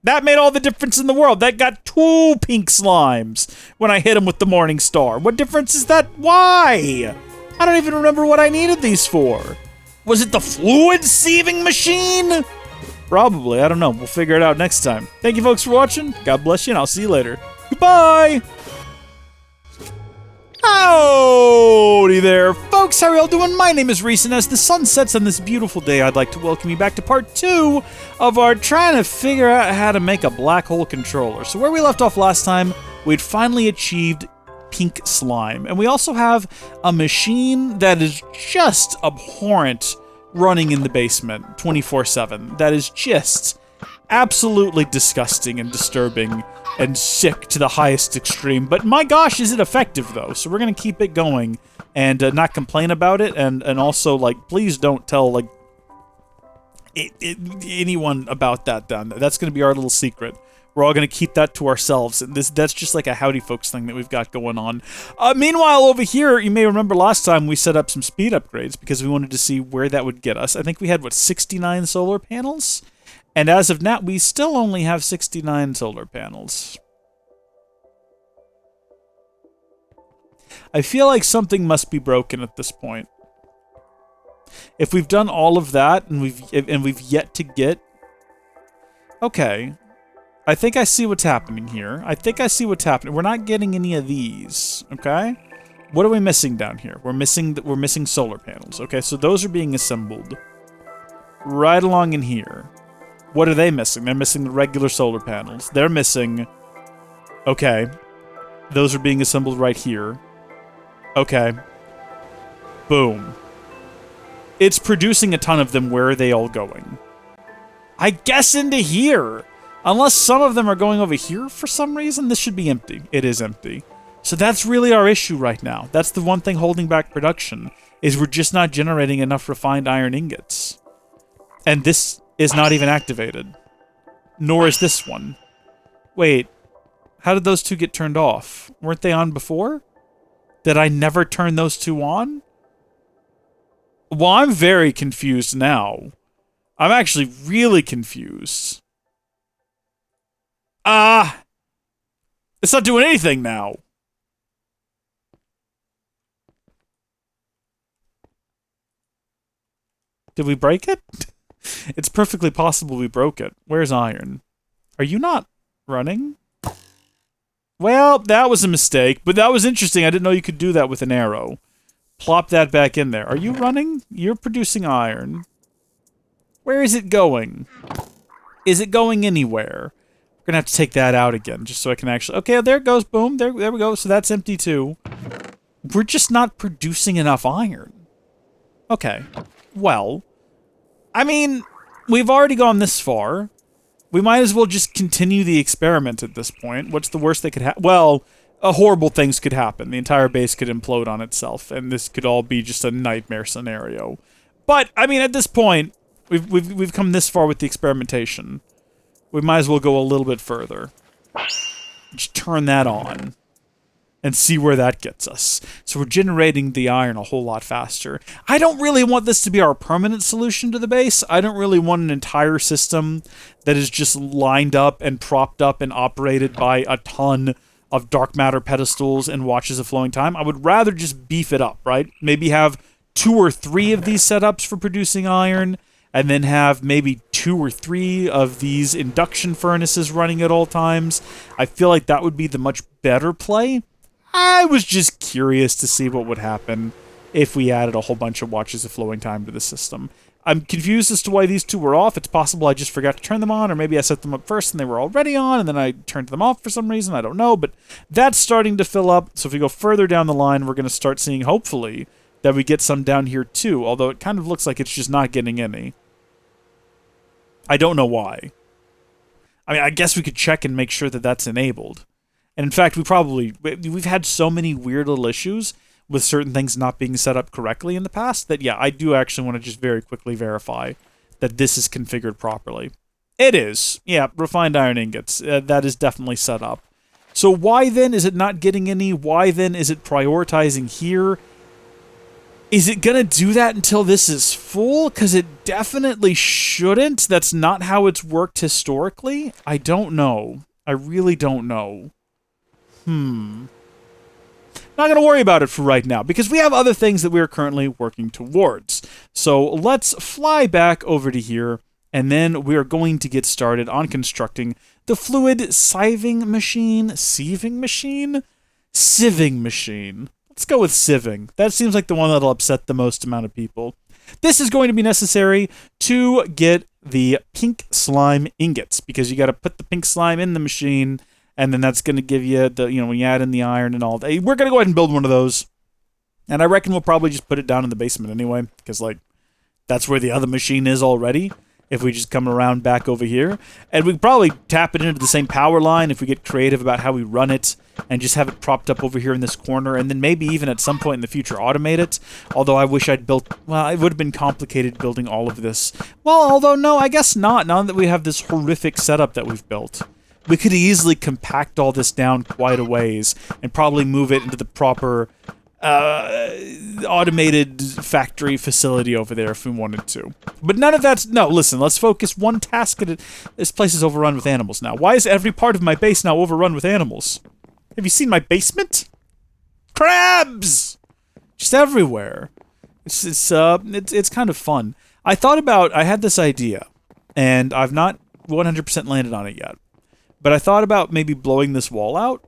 That made all the difference in the world. That got 2 pink slimes when I hit him with the Morning Star. What difference is that? Why? I don't even remember what I needed these for. Was it the fluid sieving machine? Probably. I don't know. We'll figure it out next time. Thank you, folks, for watching. God bless you, and I'll see you later. Goodbye! Howdy there, folks! How are y'all doing? My name is Reese, and as the sun sets on this beautiful day, I'd like to welcome you back to part 2 of our trying to figure out how to make a black hole controller. So where we left off last time, we'd finally achieved pink slime, and we also have a machine that is just abhorrent running in the basement 24/7. That is just absolutely disgusting and disturbing and sick to the highest extreme. But my gosh, is it effective, though? So we're going to keep it going and not complain about it. And also, like, please don't tell, like, anyone about that down there. That's going to be our little secret. We're all going to keep that to ourselves. And that's just like a Howdy Folks thing that we've got going on. Meanwhile, over here, you may remember last time we set up some speed upgrades because we wanted to see where that would get us. I think we had, what, 69 solar panels? And as of now, we still only have 69 solar panels. I feel like something must be broken at this point. If we've done all of that and we've yet to get... Okay. I think I see what's happening here. I think I see what's happening. We're not getting any of these, okay? What are we missing down here? We're missing solar panels. Okay, so those are being assembled right along in here. What are they missing? They're missing the regular solar panels. They're missing... Okay. Those are being assembled right here. Okay. Boom. It's producing a ton of them. Where are they all going? I guess into here. Unless some of them are going over here for some reason, this should be empty. It is empty. So that's really our issue right now. That's the one thing holding back production, is we're just not generating enough refined iron ingots. And this is not even activated. Nor is this one. Wait, how did those two get turned off? Weren't they on before? Did I never turn those two on? Well, I'm very confused now. I'm actually really confused. It's not doing anything now. Did we break it? It's perfectly possible we broke it. Where's iron? Are you not running? Well, that was a mistake, but that was interesting. I didn't know you could do that with an arrow. Plop that back in there. Are you running? You're producing iron. Where is it going? Is it going anywhere? We're gonna have to take that out again, just so I can actually... Okay, there it goes. Boom. There we go. So that's empty, too. We're just not producing enough iron. Okay. Well, I mean, we've already gone this far. We might as well just continue the experiment at this point. What's the worst that could happen? Well, horrible things could happen. The entire base could implode on itself, and this could all be just a nightmare scenario. But, I mean, at this point, we've come this far with the experimentation. We might as well go a little bit further. Just turn that on. And see where that gets us. So we're generating the iron a whole lot faster. I don't really want this to be our permanent solution to the base. I don't really want an entire system that is just lined up and propped up and operated by a ton of dark matter pedestals and watches of flowing time. I would rather just beef it up, right? Maybe have 2 or 3 of these setups for producing iron, and then have maybe 2 or 3 of these induction furnaces running at all times. I feel like that would be the much better play. I was just curious to see what would happen if we added a whole bunch of watches of flowing time to the system. I'm confused as to why these 2 were off. It's possible I just forgot to turn them on, or maybe I set them up first and they were already on, and then I turned them off for some reason. I don't know, but that's starting to fill up. So if we go further down the line, we're going to start seeing, hopefully, that we get some down here too, although it kind of looks like it's just not getting any. I don't know why. I mean, I guess we could check and make sure that that's enabled. And in fact, we've had so many weird little issues with certain things not being set up correctly in the past that, yeah, I do actually want to just very quickly verify that this is configured properly. It is. Yeah, refined iron ingots. That is definitely set up. So why then is it not getting any? Why then is it prioritizing here? Is it going to do that until this is full? Because it definitely shouldn't. That's not how it's worked historically. I don't know. I really don't know. Not going to worry about it for right now, because we have other things that we are currently working towards. So let's fly back over to here, and then we are going to get started on constructing the fluid sieving machine. Sieving machine? Sieving machine. Let's go with sieving. That seems like the one that'll upset the most amount of people. This is going to be necessary to get the pink slime ingots, because you got to put the pink slime in the machine, and then that's going to give you the, when you add in the iron and all that. We're going to go ahead and build one of those. And I reckon we'll probably just put it down in the basement anyway, because, that's where the other machine is already, if we just come around back over here. And we can probably tap it into the same power line if we get creative about how we run it, and just have it propped up over here in this corner, and then maybe even at some point in the future automate it. Although I wish I'd built... Well, it would have been complicated building all of this. Well, although no, I guess not, now that we have this horrific setup that we've built. we could easily compact all this down quite a ways and probably move it into the proper automated factory facility over there if we wanted to. But none of that's... No, listen, let's focus one task at it. This place is overrun with animals now. Why is every part of my base now overrun with animals? Have you seen my basement? Crabs! Just everywhere. It's kind of fun. I had this idea, and I've not 100% landed on it yet. But I thought about maybe blowing this wall out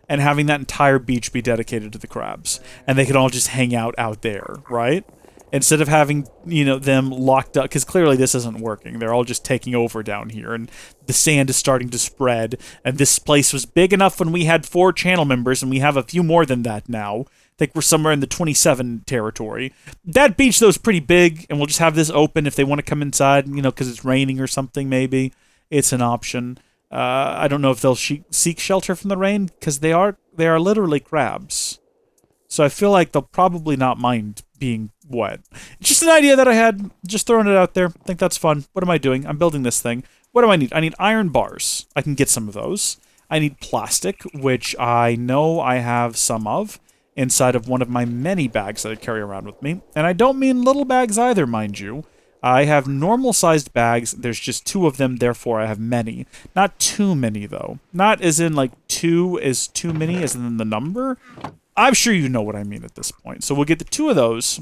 and having that entire beach be dedicated to the crabs. And they can all just hang out there, right? Instead of having, them locked up, because clearly this isn't working. They're all just taking over down here, and the sand is starting to spread, and this place was big enough when we had 4 channel members, and we have a few more than that now. I think we're somewhere in the 27 territory. That beach, though, is pretty big, and we'll just have this open if they want to come inside, because it's raining or something, maybe. It's an option. I don't know if they'll seek shelter from the rain, because they are literally crabs. So I feel like they'll probably not mind being wet. It's just an idea that I had, just throwing it out there. I think that's fun. What am I doing? I'm building this thing. What do I need? I need iron bars. I can get some of those. I need plastic, which I know I have some of inside of one of my many bags that I carry around with me. And I don't mean little bags either, mind you. I have normal-sized bags. There's just 2 of them, therefore I have many. Not too many, though. Not as in, 2 is too many, as in the number. I'm sure you know what I mean at this point. So we'll get the 2 of those,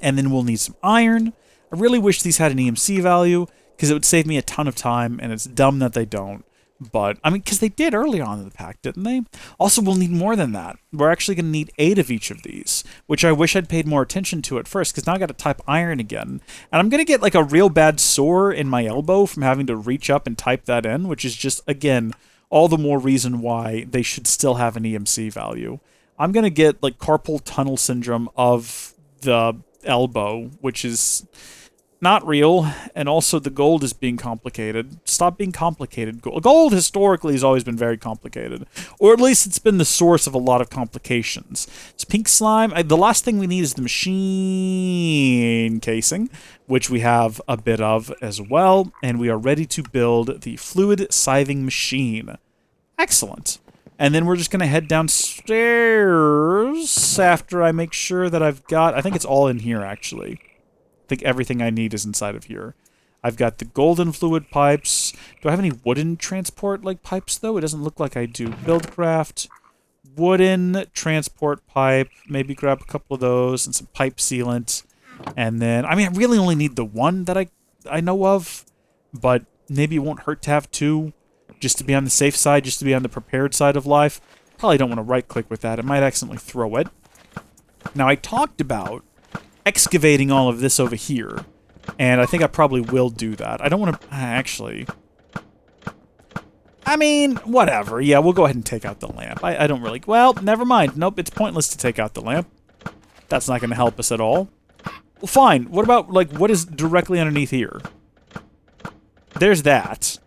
and then we'll need some iron. I really wish these had an EMC value, because it would save me a ton of time, and it's dumb that they don't. But, because they did early on in the pack, didn't they? Also, we'll need more than that. We're actually going to need 8 of each of these, which I wish I'd paid more attention to at first, because now I got to type iron again. And I'm going to get, a real bad sore in my elbow from having to reach up and type that in, which is just, again, all the more reason why they should still have an EMC value. I'm going to get, carpal tunnel syndrome of the elbow, which is not real, and also the gold is being complicated. Stop being complicated. Gold historically has always been very complicated, or at least it's been the source of a lot of complications. It's pink slime. The last thing we need is the machine casing, which we have a bit of as well, and we are ready to build the fluid scything machine. Excellent. And then we're just going to head downstairs after I make sure that I've got... I think it's all in here, actually. I think everything I need is inside of here. I've got the golden fluid pipes. Do I have any wooden transport, pipes, though? It doesn't look like I do. Buildcraft. Wooden transport pipe. Maybe grab a couple of those and some pipe sealant. And then... I really only need the one that I know of. But maybe it won't hurt to have 2. Just to be on the safe side, just to be on the prepared side of life. Probably don't want to right-click with that. It might accidentally throw it. Now, I talked about excavating all of this over here, and I think I probably will do that. I don't want to... Actually... whatever. Yeah, we'll go ahead and take out the lamp. I don't really... Well, never mind. Nope, it's pointless to take out the lamp. That's not going to help us at all. Well, fine. What about, what is directly underneath here? There's that.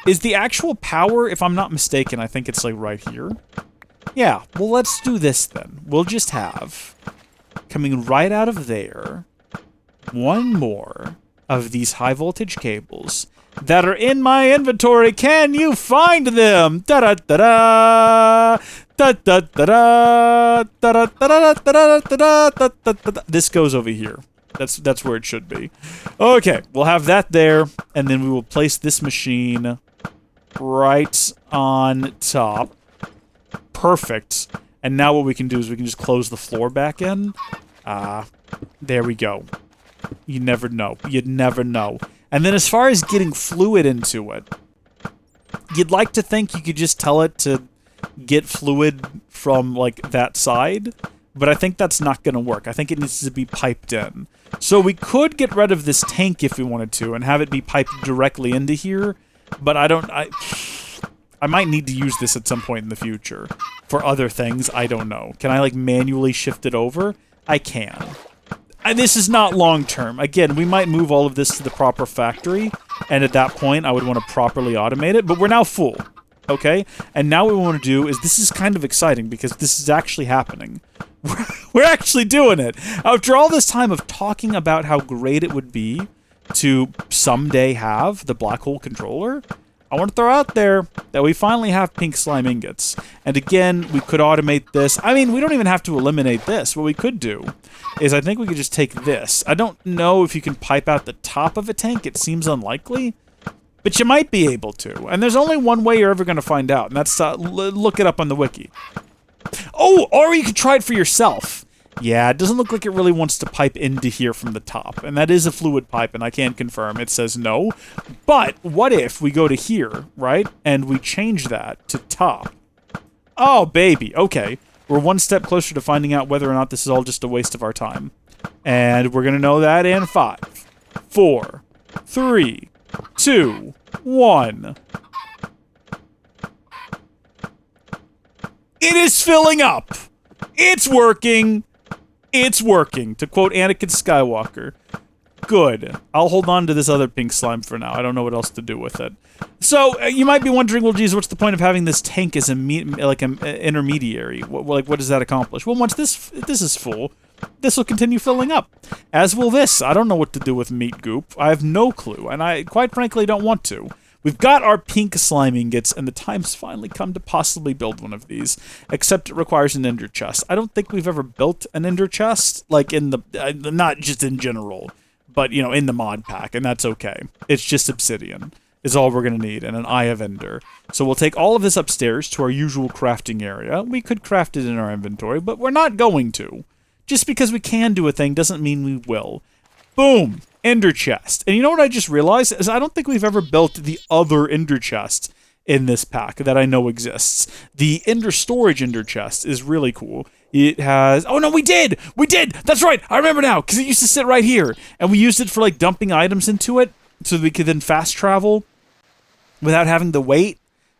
Is the actual power, if I'm not mistaken, I think it's, right here? Yeah, well, let's do this, then. We'll just have, coming right out of there, 1 more of these high-voltage cables that are in my inventory. Can you find them? Da-da-da-da! Da-da-da-da! Da-da-da-da-da-da-da-da-da-da-da. This goes over here. That's where it should be. Okay, we'll have that there, and then we will place this machine right on top. Perfect. And now what we can do is we can just close the floor back in. There we go. You never know. You'd never know. And then as far as getting fluid into it, you'd like to think you could just tell it to get fluid from, that side, but I think that's not going to work. I think it needs to be piped in. So we could get rid of this tank if we wanted to and have it be piped directly into here, but I might need to use this at some point in the future for other things. I don't know. Can I, manually shift it over? I can. This is not long-term. Again, we might move all of this to the proper factory, and at that point, I would want to properly automate it, but we're now full, okay? And now what we want to do is, this is kind of exciting, because this is actually happening. We're actually doing it! After all this time of talking about how great it would be to someday have the black hole controller, I want to throw out there that we finally have pink slime ingots. And again, we could automate this. I mean, we don't even have to eliminate this. What we could do is I think we could just take this. I don't know if you can pipe out the top of a tank. It seems unlikely. But you might be able to. And there's only one way you're ever going to find out. And that's look it up on the wiki. Oh, or you could try it for yourself. Yeah, it doesn't look like it really wants to pipe into here from the top. And that is a fluid pipe, and I can confirm it says no. But what if we go to here, right? And we change that to top. Oh, baby. Okay. We're one step closer to finding out whether or not this is all just a waste of our time. And we're going to know that in 5, 4, 3, 2, 1. It is filling up. It's working. It's working, to quote Anakin Skywalker. Good. I'll hold on to this other pink slime for now. I don't know what else to do with it. So, you might be wondering, well, geez, what's the point of having this tank as an intermediary? What does that accomplish? Well, once this is full, this will continue filling up. As will this. I don't know what to do with meat goop. I have no clue, and I, quite frankly, don't want to. We've got our pink slime ingots, and the time's finally come to possibly build one of these. Except it requires an ender chest. I don't think we've ever built an ender chest, like in the... not just in general, but, you know, in the mod pack, and that's okay. It's just obsidian is all we're going to need, and an Eye of Ender. So we'll take all of this upstairs to our usual crafting area. We could craft it in our inventory, but we're not going to. Just because we can do a thing doesn't mean we will. Boom! Ender chest. And you know what I just realized? Is I don't think we've ever built the other ender chest in this pack that I know exists. The ender storage ender chest is really cool. It has... Oh, no, we did! We did! That's right! I remember now, because it used to sit right here. And we used it for, like, dumping items into it so that we could then fast travel without having to wait.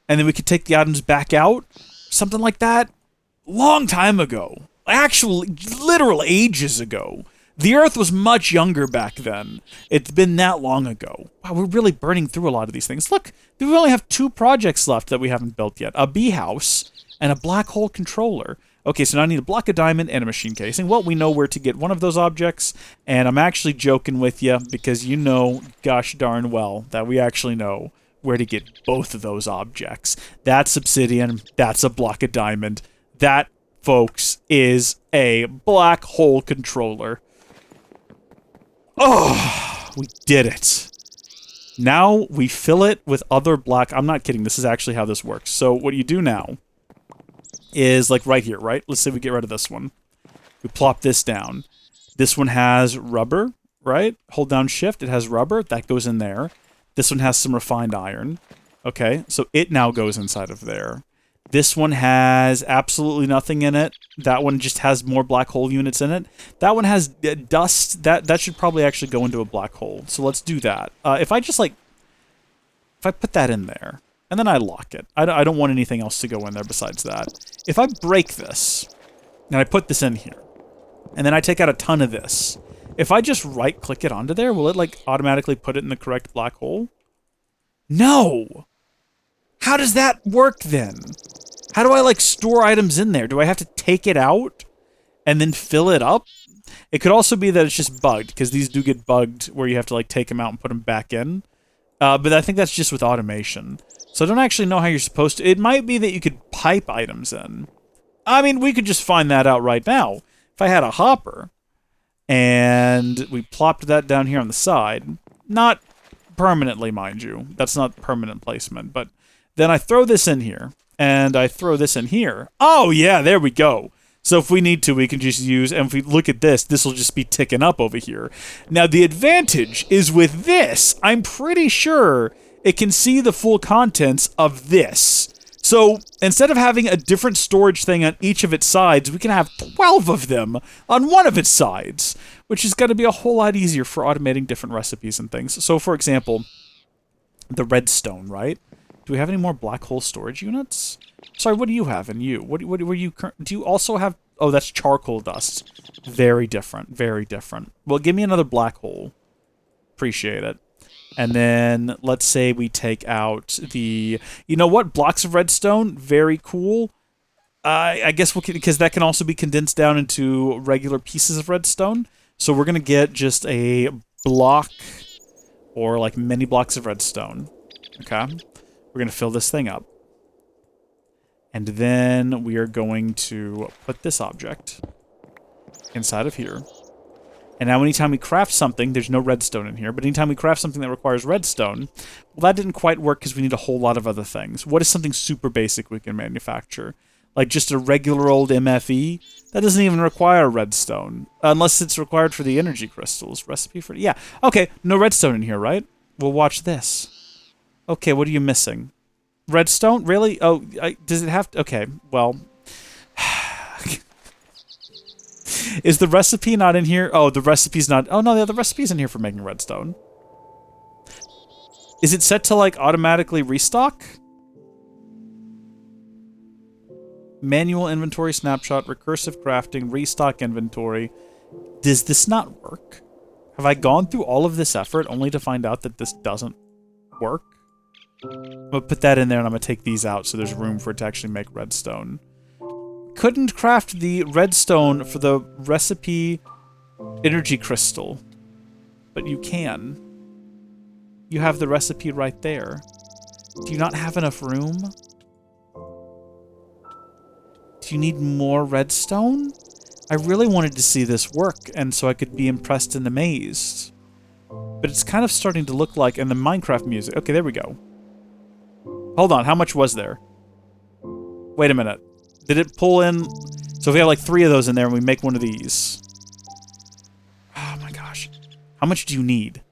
And then we could take the items back out. Something like that. Long time ago. Actually, literal ages ago. The Earth was much younger back then. It's been that long ago. Wow, we're really burning through a lot of these things. Look, we only have 2 projects left that we haven't built yet. A bee house and a black hole controller. Okay, so now I need a block of diamond and a machine casing. Well, we know where to get one of those objects, and I'm actually joking with you because you know, gosh darn well, that we actually know where to get both of those objects. That's obsidian, that's a block of diamond. That, folks, is a black hole controller. Oh, we did it. Now we fill it with other black... I'm not kidding. This is actually how this works. So what you do now is, like, right here, right? Let's say we get rid of this one. We plop this down. This one has rubber, right? Hold down shift. It has rubber. That goes in there. This one has some refined iron. Okay, so it now goes inside of there. This one has absolutely nothing in it. That one just has more black hole units in it. That one has dust. That should probably actually go into a black hole. So let's do that. If I just, like... If I put that in there, and then I lock it. I don't want anything else to go in there besides that. If I break this, and I put this in here, and then I take out a ton of this, if I just right-click it onto there, will it, like, automatically put it in the correct black hole? No! How does that work, then? How do I, like, store items in there? Do I have to take it out and then fill it up? It could also be that it's just bugged, because these do get bugged where you have to, like, take them out and put them back in. But I think that's just with automation. So I don't actually know how you're supposed to... It might be that you could pipe items in. I mean, we could just find that out right now. If I had a hopper, and we plopped that down here on the side, not permanently, mind you. That's not permanent placement, but then I throw this in here. And I throw this in here. Oh, yeah, there we go. So if we need to, we can just use... And if we look at this, this will just be ticking up over here. Now, the advantage is with this, I'm pretty sure it can see the full contents of this. So instead of having a different storage thing on each of its sides, we can have 12 of them on one of its sides, which is going to be a whole lot easier for automating different recipes and things. So, for example, the redstone, right? Do we have any more black hole storage units? Sorry, what do you have in you? What were you... Do you also have... Oh, that's charcoal dust. Very different. Very different. Well, give me another black hole. Appreciate it. And then, let's say we take out the... You know what? Blocks of redstone. Very cool. I guess we'll... Because that can also be condensed down into regular pieces of redstone. So we're going to get just a block... Or, like, many blocks of redstone. Okay? We're going to fill this thing up. And then we are going to put this object inside of here. And now anytime we craft something, there's no redstone in here, but anytime we craft something that requires redstone, well, that didn't quite work because we need a whole lot of other things. What is something super basic we can manufacture? Like just a regular old MFE? That doesn't even require redstone, unless it's required for the energy crystals. Recipe for... Yeah, okay, no redstone in here, right? Well, watch this. Okay, what are you missing? Redstone? Really? Oh, does it have to... Okay, well... Is the recipe not in here? Oh, the recipe's not... Oh, no, the recipe's in here for making redstone. Is it set to, like, automatically restock? Manual inventory snapshot, recursive crafting, restock inventory. Does this not work? Have I gone through all of this effort only to find out that this doesn't work? I'm gonna put that in there and I'm gonna take these out so there's room for it to actually make redstone. Couldn't craft the redstone for the recipe energy crystal, but you can. You have the recipe right there. Do you not have enough room? Do you need more redstone? I really wanted to see this work, and so I could be impressed and amazed. But it's kind of starting to look like, and the Minecraft music... Okay, there we go. Hold on, how much was there? Wait a minute. Did it pull in... So if we have like 3 of those in there and we make one of these... Oh my gosh. How much do you need?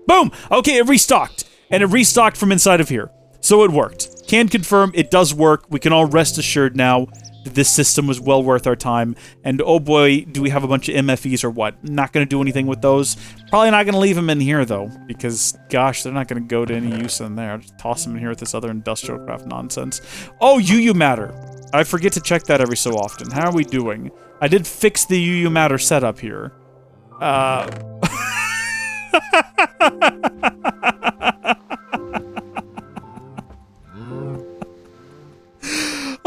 Boom! Okay, it restocked! And it restocked from inside of here. So it worked. Can confirm it does work. We can all rest assured now that this system was well worth our time. And oh boy, do we have a bunch of MFEs or what? Not going to do anything with those. Probably not going to leave them in here though, because gosh, they're not going to go to any use in there. Just toss them in here with this other industrial craft nonsense. Oh, UU matter. I forget to check that every so often. How are we doing? I did fix the UU matter setup here.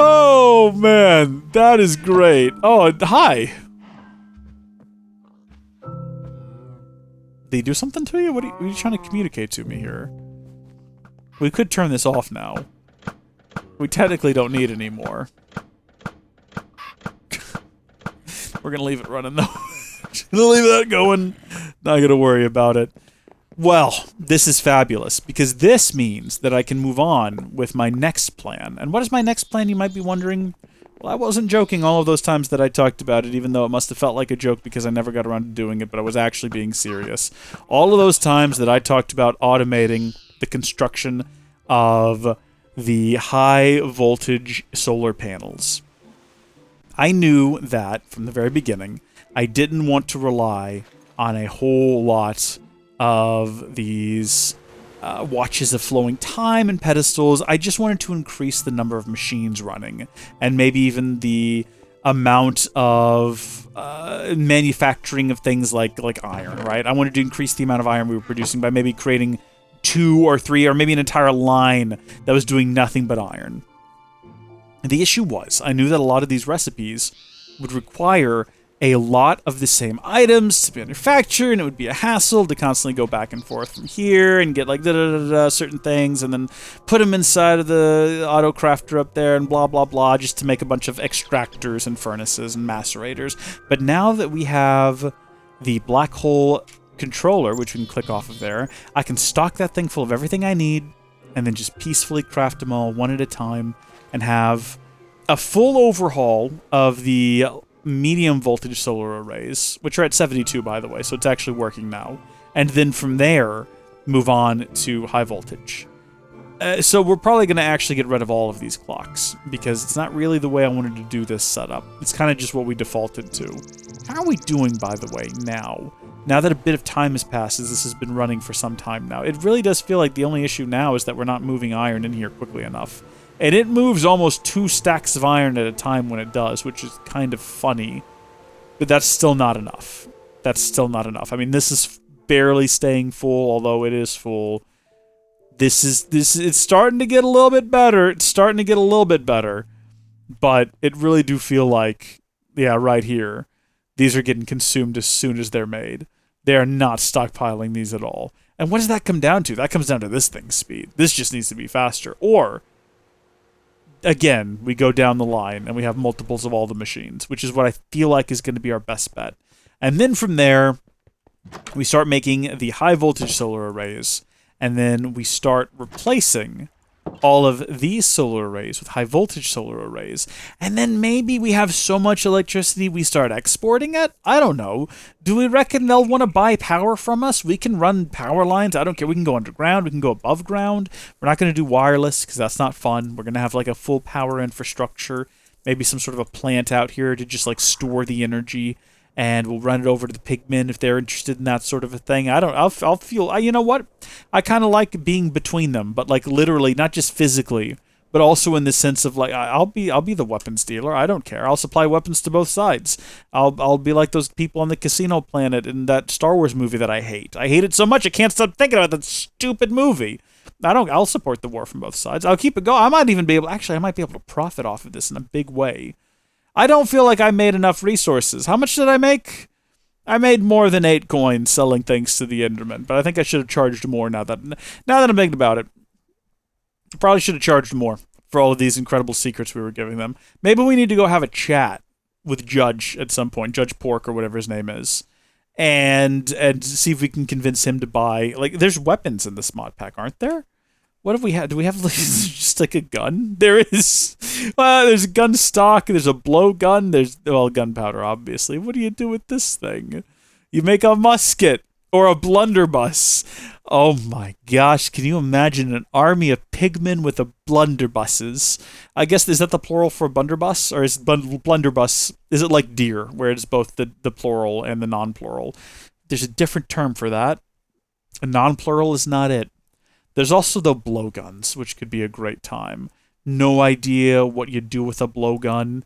Oh, man. That is great. Oh, hi. Did he do something to you? What are you trying to communicate to me here? We could turn this off now. We technically don't need it anymore. We're gonna leave it running, though. Just gonna leave that going. Not gonna worry about it. Well, this is fabulous, because this means that I can move on with my next plan. And what is my next plan, you might be wondering? Well, I wasn't joking all of those times that I talked about it, even though it must have felt like a joke because I never got around to doing it, but I was actually being serious. All of those times that I talked about automating the construction of the high-voltage solar panels. I knew that, from the very beginning, I didn't want to rely on a whole lot of these watches of flowing time and pedestals. I just wanted to increase the number of machines running, and maybe even the amount of manufacturing of things like iron, right? I wanted to increase the amount of iron we were producing by maybe creating 2 or 3 or maybe an entire line that was doing nothing but iron. And the issue was, I knew that a lot of these recipes would require a lot of the same items to manufacture, and it would be a hassle to constantly go back and forth from here and get like certain things and then put them inside of the auto crafter up there and blah blah blah just to make a bunch of extractors and furnaces and macerators. But now that we have the black hole controller, which we can click off of there, I can stock that thing full of everything I need and then just peacefully craft them all one at a time and have a full overhaul of the medium voltage solar arrays, which are at 72 by the way, so it's actually working now, and then from there move on to high voltage. So we're probably going to actually get rid of all of these clocks because it's not really the way I wanted to do this setup. It's kind of just what we defaulted to. How are we doing, by the way, now? Now that a bit of time has passed, as this has been running for some time now, it really does feel like the only issue now is that we're not moving iron in here quickly enough. And it moves almost 2 stacks of iron at a time when it does, which is kind of funny. But that's still not enough. That's still not enough. I mean, this is barely staying full, although it is full. It's starting to get a little bit better. It's starting to get a little bit better. But it really do feel like, yeah, right here, these are getting consumed as soon as they're made. They are not stockpiling these at all. And what does that come down to? That comes down to this thing's speed. This just needs to be faster. Or, again, we go down the line and we have multiples of all the machines, which is what I feel like is going to be our best bet. And then from there, we start making the high voltage solar arrays, and then we start replacing all of these solar arrays with high voltage solar arrays. And then maybe we have so much electricity we start exporting it? I don't know. Do we reckon they'll want to buy power from us? We can run power lines. I don't care. We can go underground. We can go above ground. We're not going to do wireless because that's not fun. We're going to have like a full power infrastructure. Maybe some sort of a plant out here to just like store the energy. And we'll run it over to the pigmen if they're interested in that sort of a thing. I'll feel, you know what? I kind of like being between them, but like literally, not just physically, but also in the sense of like, I'll be the weapons dealer. I don't care. I'll supply weapons to both sides. I'll be like those people on the casino planet in that Star Wars movie that I hate. I hate it so much I can't stop thinking about that stupid movie. I'll support the war from both sides. I'll keep it going. I might be able to profit off of this in a big way. I don't feel like I made enough resources. How much did I make? I made more than 8 coins selling things to the Enderman, but I think I should have charged more now that I'm thinking about it. Probably should have charged more for all of these incredible secrets we were giving them. Maybe we need to go have a chat with Judge at some point, Judge Pork or whatever his name is, and see if we can convince him to buy. Like, there's weapons in this mod pack, aren't there? What have we had? Do we have just like a gun? There is. There's a gun stock. There's a blow gun. There's, well, gunpowder, obviously. What do you do with this thing? You make a musket or a blunderbuss. Oh my gosh. Can you imagine an army of pigmen with a blunderbusses? I guess, is that the plural for blunderbuss? Or is blunderbuss, is it like deer, where it's both the plural and the non-plural? There's a different term for that. A non-plural is not it. There's also the blowguns, which could be a great time. No idea what you do with a blowgun.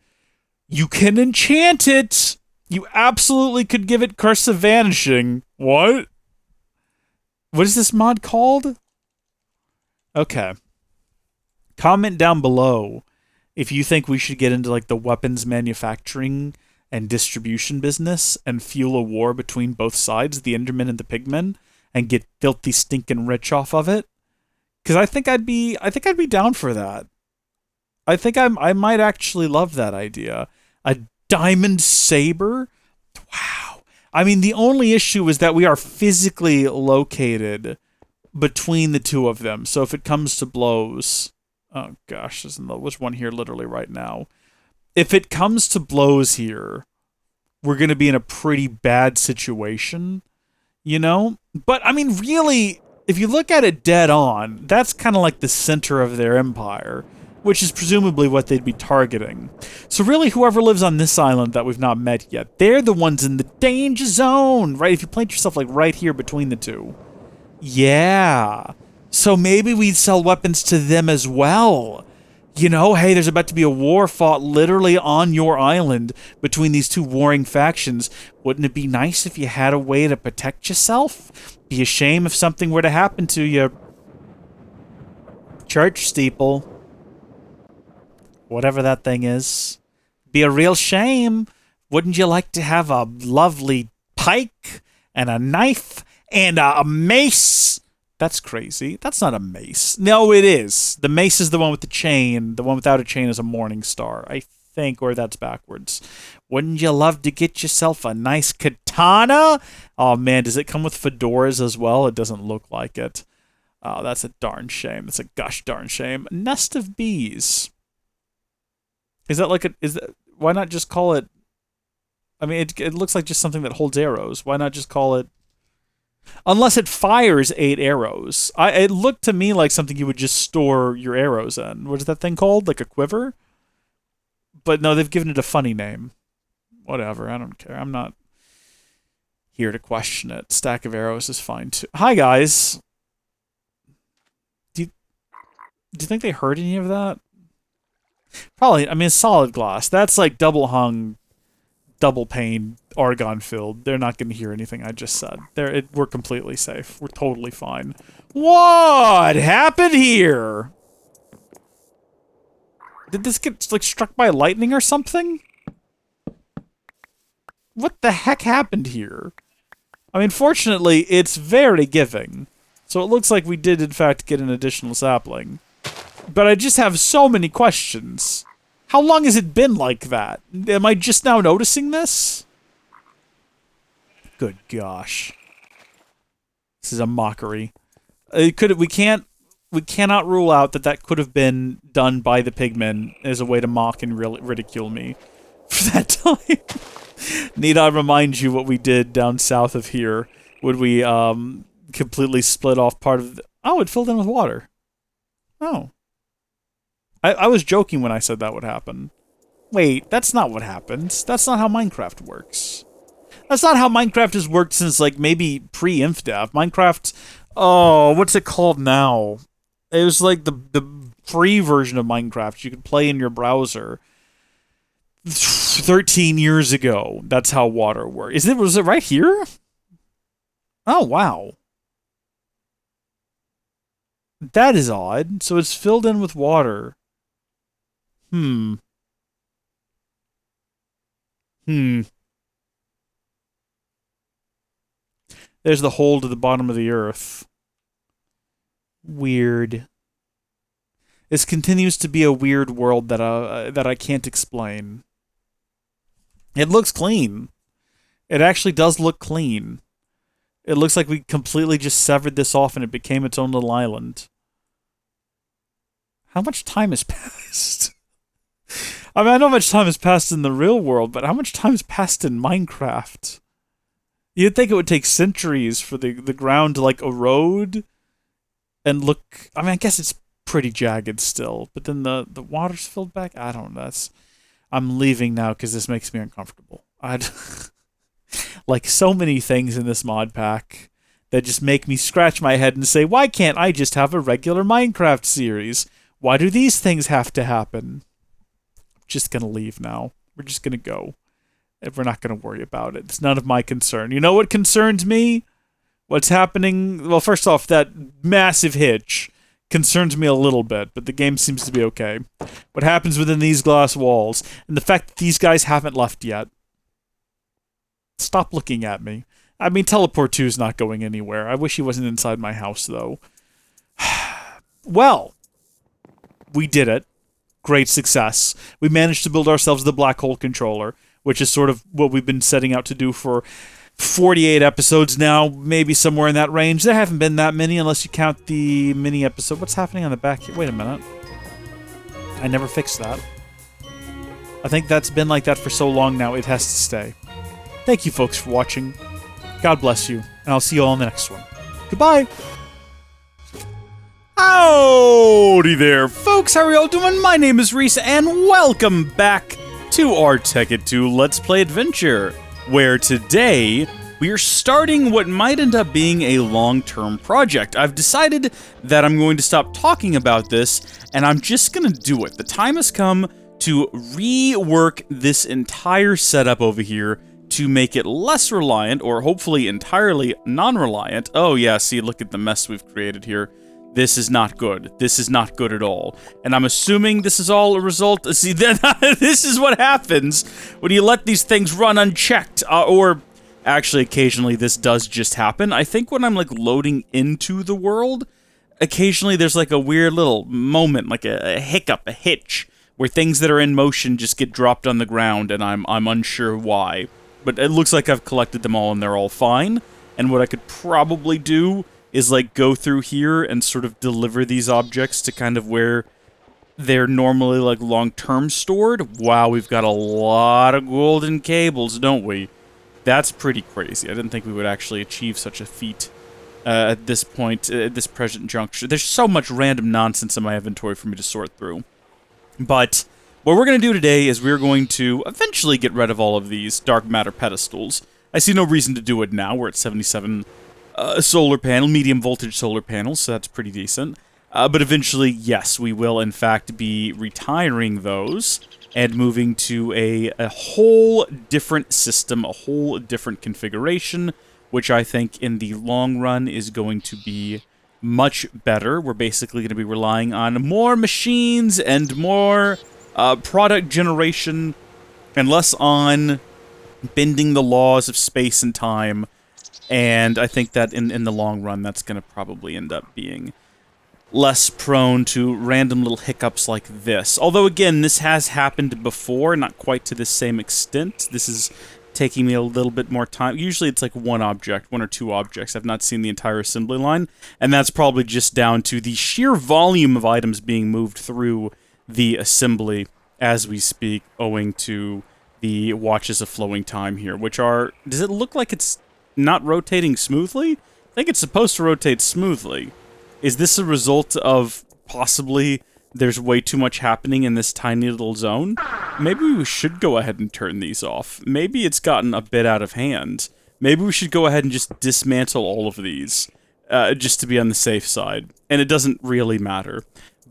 You can enchant it! You absolutely could give it Curse of Vanishing. What? What is this mod called? Okay. Comment down below if you think we should get into like the weapons manufacturing and distribution business and fuel a war between both sides, the Endermen and the Pigmen, and get filthy stinking rich off of it. Because I think I'd be down for that. I think I might actually love that idea. A diamond saber? Wow. I mean, the only issue is that we are physically located between the two of them. So if it comes to blows... Oh gosh, there's one here literally right now. If it comes to blows here, we're going to be in a pretty bad situation, you know? But, I mean, really... If you look at it dead on, that's kind of like the center of their empire, which is presumably what they'd be targeting. So really, whoever lives on this island that we've not met yet, they're the ones in the danger zone, right? If you plant yourself like right here between the two. Yeah. So maybe we'd sell weapons to them as well. You know, hey, there's about to be a war fought literally on your island between these two warring factions. Wouldn't it be nice if you had a way to protect yourself? Be a shame if something were to happen to you. Church steeple. Whatever that thing is. Be a real shame. Wouldn't you like to have a lovely pike and a knife and a mace? That's crazy. That's not a mace. No, it is. The mace is the one with the chain. The one without a chain is a morning star, I think, or that's backwards. Wouldn't you love to get yourself a nice katana? Oh, man, does it come with fedoras as well? It doesn't look like it. Oh, that's a darn shame. That's a gosh darn shame. Nest of bees. Is that like a... Why not just call it... I mean, it looks like just something that holds arrows. Why not just call it... Unless it fires 8 arrows. It looked to me like something you would just store your arrows in. What is that thing called? Like a quiver? But no, they've given it a funny name. Whatever, I don't care. I'm not here to question it. Stack of arrows is fine too. Hi, guys. Do you think they heard any of that? Probably. I mean, solid glass. That's like double hung, double pane, argon filled. They're not going to hear anything I just said. We're completely safe. We're totally fine. What happened here? Did this get like struck by lightning or something? What the heck happened here? I mean, fortunately, it's very giving. So it looks like we did, in fact, get an additional sapling. But I just have so many questions. How long has it been like that? Am I just now noticing this? Good gosh. This is a mockery. We cannot rule out that that could have been done by the pigmen as a way to mock and ridicule me for that time. Need I remind you what we did down south of here when we completely split off part of the... Oh, it filled in with water. Oh. I was joking when I said that would happen. Wait, that's not what happens. That's not how Minecraft works. That's not how Minecraft has worked since, like, maybe pre-InfDev. Minecraft... Oh, what's it called now? It was like the free version of Minecraft you could play in your browser 13 years ago. That's how water works. Was it right here? Oh, wow. That is odd. So it's filled in with water. There's the hole to the bottom of the earth. Weird. This continues to be a weird world that I can't explain. It looks clean. It actually does look clean. It looks like we completely just severed this off and it became its own little island. How much time has passed? I mean, I know how much time has passed in the real world, but how much time has passed in Minecraft? You'd think it would take centuries for the ground to, like, erode and look... I mean, I guess it's pretty jagged still, but then the water's filled back? I don't know. I'm leaving now because this makes me uncomfortable. Like so many things in this mod pack that just make me scratch my head and say, why can't I just have a regular Minecraft series? Why do these things have to happen? I'm just gonna leave now. We're just gonna go. We're not gonna worry about it. It's none of my concern. You know what concerns me? What's happening? Well, first off, that massive hitch concerns me a little bit, but the game seems to be okay. What happens within these glass walls, and the fact that these guys haven't left yet. Stop looking at me. I mean, Teleport 2 is not going anywhere. I wish he wasn't inside my house, though. Well, we did it. Great success. We managed to build ourselves the black hole controller, which is sort of what we've been setting out to do for 48 episodes now, maybe somewhere in that range. There haven't been that many unless you count the mini episode. What's happening on the back here? Wait a minute. I never fixed that. I think that's been like that for so long now, it has to stay. Thank you, folks, for watching. God bless you, and I'll see you all in the next one. Goodbye! Howdy there, folks! How are y'all doing? My name is Reese, and welcome back to our TEKKIT 2 Let's Play Adventure, where today we're starting what might end up being a long-term project. I've decided that I'm going to stop talking about this, and I'm just gonna do it. The time has come to rework this entire setup over here to make it less reliant, or hopefully entirely non-reliant. Oh yeah, see, look at the mess we've created here. This is not good. This is not good at all. And I'm assuming this is all a result... See, this is what happens when you let these things run unchecked. Or, actually, occasionally this does just happen. I think when I'm, like, loading into the world, occasionally there's, like, a weird little moment, like a hiccup, a hitch, where things that are in motion just get dropped on the ground, and I'm unsure why. But it looks like I've collected them all and they're all fine. And what I could probably do is, like, go through here and sort of deliver these objects to kind of where they're normally, like, long-term stored. Wow, we've got a lot of golden cables, don't we? That's pretty crazy. I didn't think we would actually achieve such a feat at this point, at this present juncture. There's so much random nonsense in my inventory for me to sort through. But what we're going to do today is we're going to eventually get rid of all of these dark matter pedestals. I see no reason to do it now. We're at 77 solar panel, medium voltage solar panels, so that's pretty decent. But eventually, yes, we will in fact be retiring those and moving to a whole different system, a whole different configuration, which I think in the long run is going to be much better. We're basically going to be relying on more machines and more product generation, and less on bending the laws of space and time And I think that in the long run, that's going to probably end up being less prone to random little hiccups like this. Although, again, this has happened before, not quite to the same extent. This is taking me a little bit more time. Usually it's like one or two objects. I've not seen the entire assembly line, and that's probably just down to the sheer volume of items being moved through the assembly as we speak, owing to the watches of flowing time here, which are... Does it look like it's not rotating smoothly? I think it's supposed to rotate smoothly. Is this a result of possibly there's way too much happening in this tiny little zone? Maybe we should go ahead and turn these off. Maybe it's gotten a bit out of hand. Maybe we should go ahead and just dismantle all of these, just to be on the safe side. And it doesn't really matter.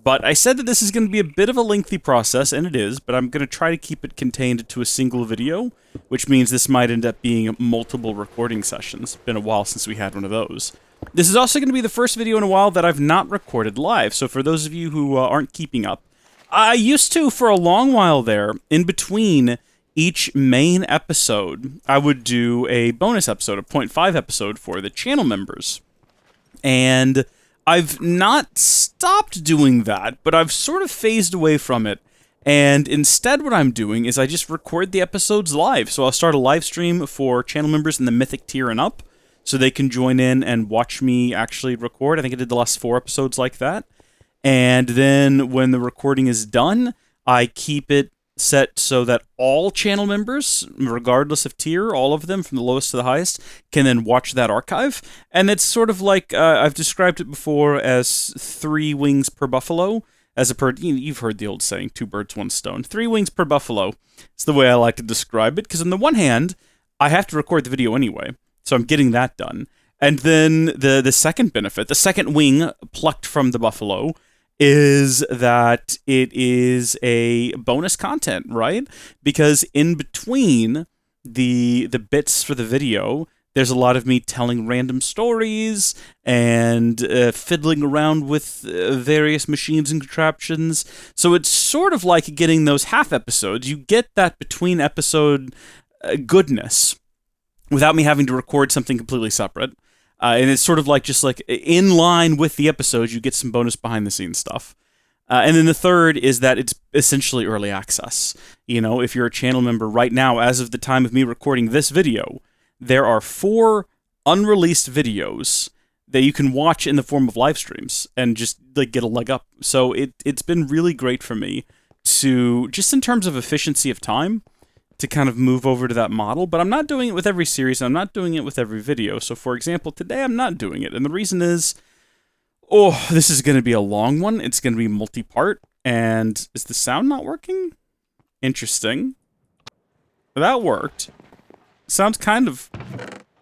But I said that this is going to be a bit of a lengthy process, and it is, but I'm going to try to keep it contained to a single video, which means this might end up being multiple recording sessions. Been a while since we had one of those. This is also going to be the first video in a while that I've not recorded live, so for those of you who aren't keeping up, I used to, for a long while there, in between each main episode, I would do a bonus episode, a 0.5 episode for the channel members. And I've not stopped doing that, but I've sort of phased away from it. And instead what I'm doing is I just record the episodes live. So I'll start a live stream for channel members in the Mythic tier and up, so they can join in and watch me actually record. I think I did the last 4 episodes like that. And then when the recording is done, I keep it set so that all channel members, regardless of tier, all of them from the lowest to the highest, can then watch that archive. And it's sort of like, I've described it before as 3 wings per buffalo. You've heard the old saying, 2 birds, 1 stone. 3 wings per buffalo. It's the way I like to describe it, because on the one hand, I have to record the video anyway, so I'm getting that done. And then the second benefit, the second wing plucked from the buffalo, is that it is a bonus content, right? Because in between the bits for the video, there's a lot of me telling random stories and fiddling around with various machines and contraptions. So it's sort of like getting those half episodes. You get that between episode goodness without me having to record something completely separate. And it's sort of like just like in line with the episodes, you get some bonus behind the scenes stuff. And then the third is that it's essentially early access. You know, if you're a channel member right now, as of the time of me recording this video, there are 4 unreleased videos that you can watch in the form of live streams and just like get a leg up. So it's been really great for me to, just in terms of efficiency of time, to kind of move over to that model, but I'm not doing it with every series, and I'm not doing it with every video. So for example, today I'm not doing it, and the reason is, this is going to be a long one. It's going to be multi-part, and is the sound not working? Interesting. That worked. Sounds kind of...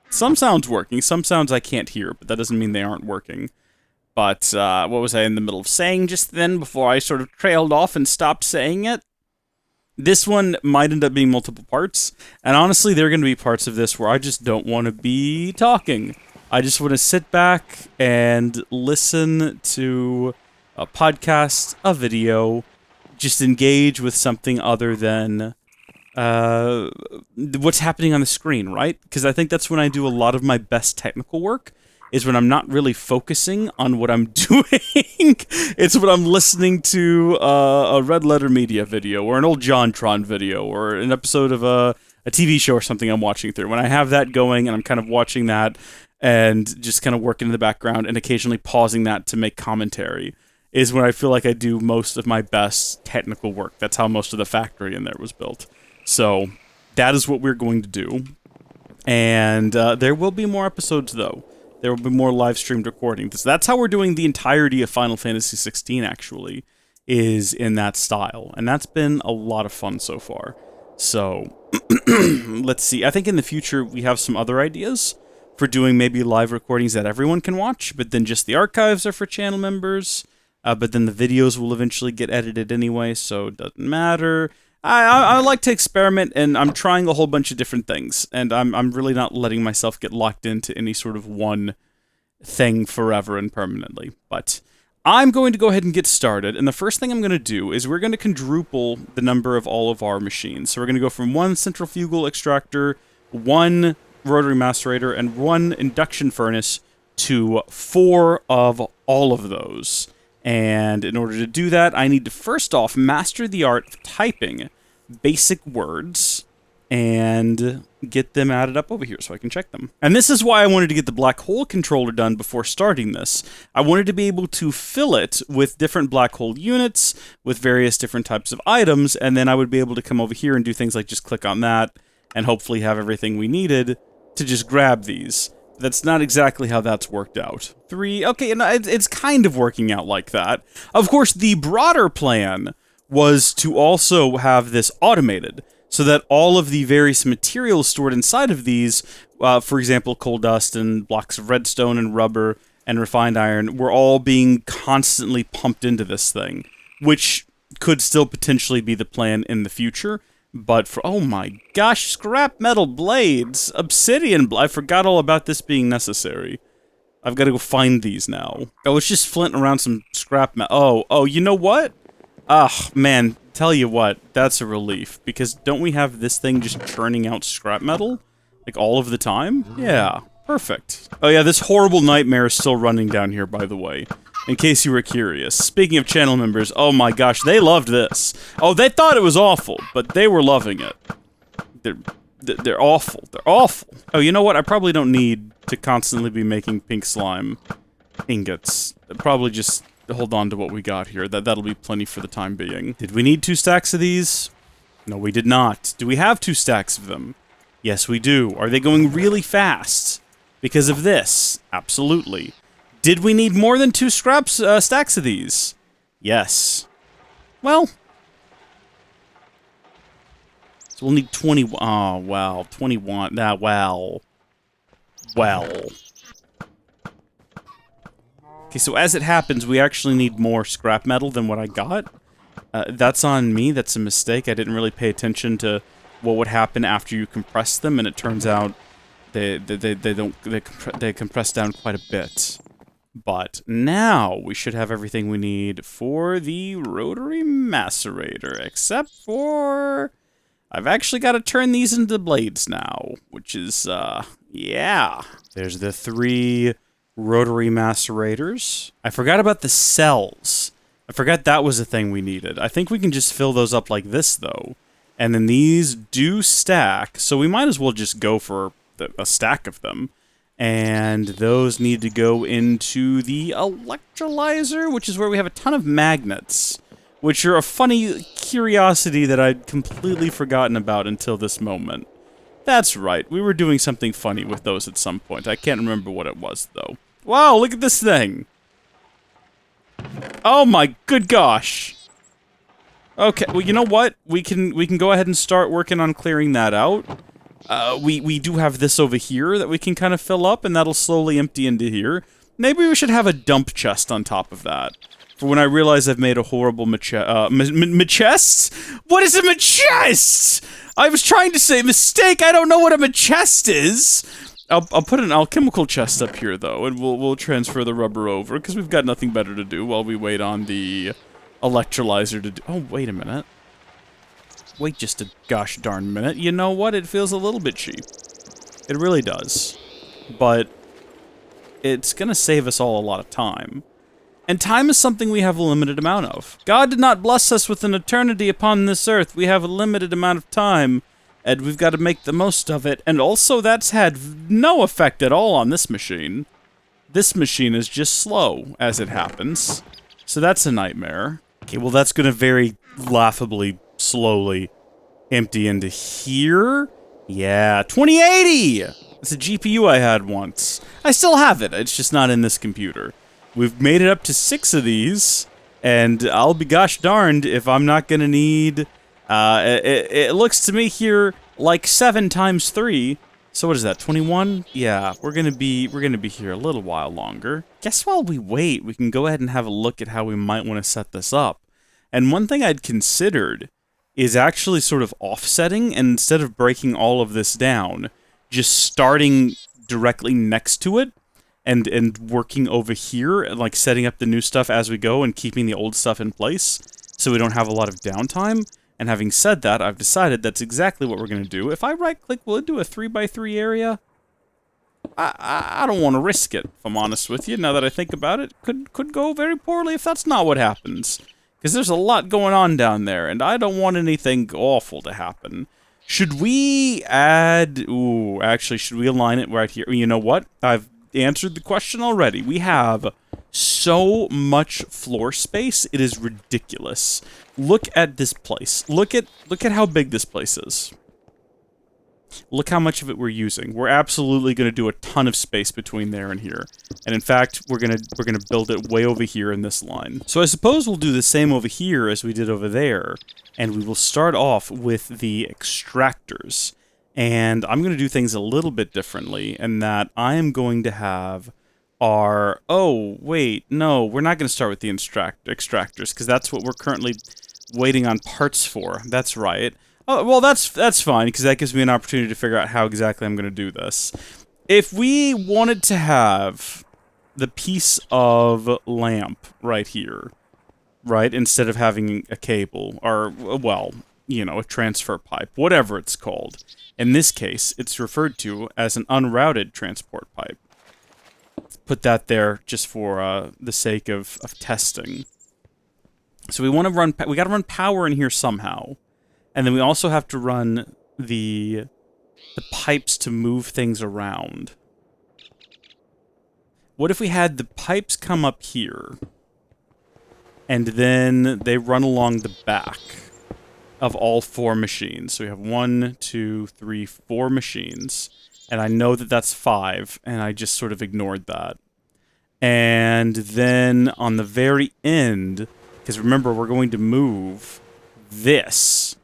Some sounds working, some sounds I can't hear, but that doesn't mean they aren't working. But, what was I in the middle of saying just then, before I sort of trailed off and stopped saying it? This one might end up being multiple parts, and honestly, there are going to be parts of this where I just don't want to be talking. I just want to sit back and listen to a podcast, a video, just engage with something other than what's happening on the screen, right? Because I think that's when I do a lot of my best technical work, is when I'm not really focusing on what I'm doing. It's when I'm listening to a Red Letter Media video, or an old JonTron video, or an episode of a TV show or something I'm watching through. When I have that going, and I'm kind of watching that, and just kind of working in the background, and occasionally pausing that to make commentary, is when I feel like I do most of my best technical work. That's how most of the factory in there was built. So, that is what we're going to do. And there will be more episodes, though. There will be more live-streamed recordings. That's how we're doing the entirety of Final Fantasy XVI, actually, is in that style. And that's been a lot of fun so far. So, let's see. I think in the future, we have some other ideas for doing maybe live recordings that everyone can watch, but then just the archives are for channel members. But then the videos will eventually get edited anyway, so it doesn't matter. I like to experiment, and I'm trying a whole bunch of different things, and I'm really not letting myself get locked into any sort of one thing forever and permanently. But I'm going to go ahead and get started, and the first thing I'm going to do is we're going to quadruple the number of all of our machines. So we're going to go from 1 centrifugal extractor, 1 rotary macerator and 1 induction furnace to 4 of all of those. And in order to do that, I need to first off master the art of typing basic words and get them added up over here so I can check them. And this is why I wanted to get the black hole controller done before starting this. I wanted to be able to fill it with different black hole units, with various different types of items, and then I would be able to come over here and do things like just click on that, and hopefully have everything we needed to just grab these. That's not exactly how that's worked out. 3, okay, and it's kind of working out like that. Of course, the broader plan was to also have this automated, so that all of the various materials stored inside of these, for example, coal dust and blocks of redstone and rubber and refined iron, were all being constantly pumped into this thing, which could still potentially be the plan in the future. But for, oh my gosh, scrap metal blades, obsidian, I forgot all about this being necessary. I've got to go find these now. Oh, it's just flinting around some scrap metal. Oh, you know what? Ugh, man, tell you what, that's a relief, because don't we have this thing just churning out scrap metal? Like, all of the time? Yeah, perfect. Oh yeah, this horrible nightmare is still running down here, by the way, in case you were curious. Speaking of channel members, oh my gosh, they loved this. Oh, they thought it was awful, but they were loving it. They're awful. They're awful. Oh, you know what? I probably don't need to constantly be making pink slime ingots. Probably just hold on to what we got here. That'll be plenty for the time being. Did we need 2 stacks of these? No, we did not. Do we have 2 stacks of them? Yes, we do. Are they going really fast because of this? Absolutely. Did we need more than 2 stacks of these? Yes. Well. So we'll need 20. Oh, wow. 21. Well. Okay, so as it happens, we actually need more scrap metal than what I got. That's on me. That's a mistake. I didn't really pay attention to what would happen after you compress them, and it turns out they compress down quite a bit. But now we should have everything we need for the rotary macerator, except for I've actually got to turn these into blades now, which is yeah. There's the 3 rotary macerators. I forgot about the cells. I forgot that was a thing we needed. I think we can just fill those up like this, though. And then these do stack, so we might as well just go for a stack of them. And those need to go into the electrolyzer, which is where we have a ton of magnets, which are a funny curiosity that I'd completely forgotten about until this moment. That's right, we were doing something funny with those at some point. I can't remember what it was, though. Wow, look at this thing! Oh my good gosh! Okay, well, you know what? We can go ahead and start working on clearing that out. We do have this over here that we can kind of fill up, and that'll slowly empty into here. Maybe we should have a dump chest on top of that. For when I realize I've made a horrible chest? What is a machest? I was trying to say mistake. I don't know what a machest is. I'll put an alchemical chest up here though, and we'll transfer the rubber over because we've got nothing better to do while we wait on the electrolyzer to do. Oh, wait a minute. Wait just a gosh darn minute. You know what? It feels a little bit cheap. It really does. But it's gonna save us all a lot of time. And time is something we have a limited amount of. God did not bless us with an eternity upon this earth. We have a limited amount of time, and we've got to make the most of it. And also, that's had no effect at all on this machine. This machine is just slow, as it happens. So that's a nightmare. Okay, well that's gonna very laughably, slowly empty into here. Yeah, 2080! It's a GPU I had once. I still have it, it's just not in this computer. We've made it up to 6 of these, and I'll be gosh darned if I'm not gonna need, it looks to me here like 7 times 3. So what is that, 21? Yeah, we're gonna be here a little while longer. Guess while we wait, we can go ahead and have a look at how we might want to set this up. And one thing I'd considered is actually sort of offsetting, and instead of breaking all of this down, just starting directly next to it, and working over here, and like setting up the new stuff as we go and keeping the old stuff in place so we don't have a lot of downtime. And having said that, I've decided that's exactly what we're going to do. If I right-click, will it do a 3x3 area? I don't want to risk it, if I'm honest with you. Now that I think about it, could go very poorly if that's not what happens. Because there's a lot going on down there, and I don't want anything awful to happen. Should we add... Ooh, actually, should we align it right here? You know what? I've answered the question already. We have so much floor space, it is ridiculous. Look at this place. Look at how big this place is. Look how much of it we're using. We're absolutely going to do a ton of space between there and here. And in fact, we're gonna build it way over here in this line. So I suppose we'll do the same over here as we did over there. And we will start off with the extractors. And I'm going to do things a little bit differently in that I am going to have our... Oh, wait, no, we're not going to start with the extractors because that's what we're currently waiting on parts for. That's right. Oh, well, that's fine, because that gives me an opportunity to figure out how exactly I'm going to do this. If we wanted to have the piece of lamp right here, right, instead of having a cable, or, well, you know, a transfer pipe, whatever it's called. In this case, it's referred to as an unrouted transport pipe. Put that there just for the sake of testing. So we got to run power in here somehow. And then we also have to run the pipes to move things around. What if we had the pipes come up here, and then they run along the back of all 4 machines? So we have 1, 2, 3, 4 machines. And I know that that's 5, and I just sort of ignored that. And then on the very end, because remember, we're going to move this.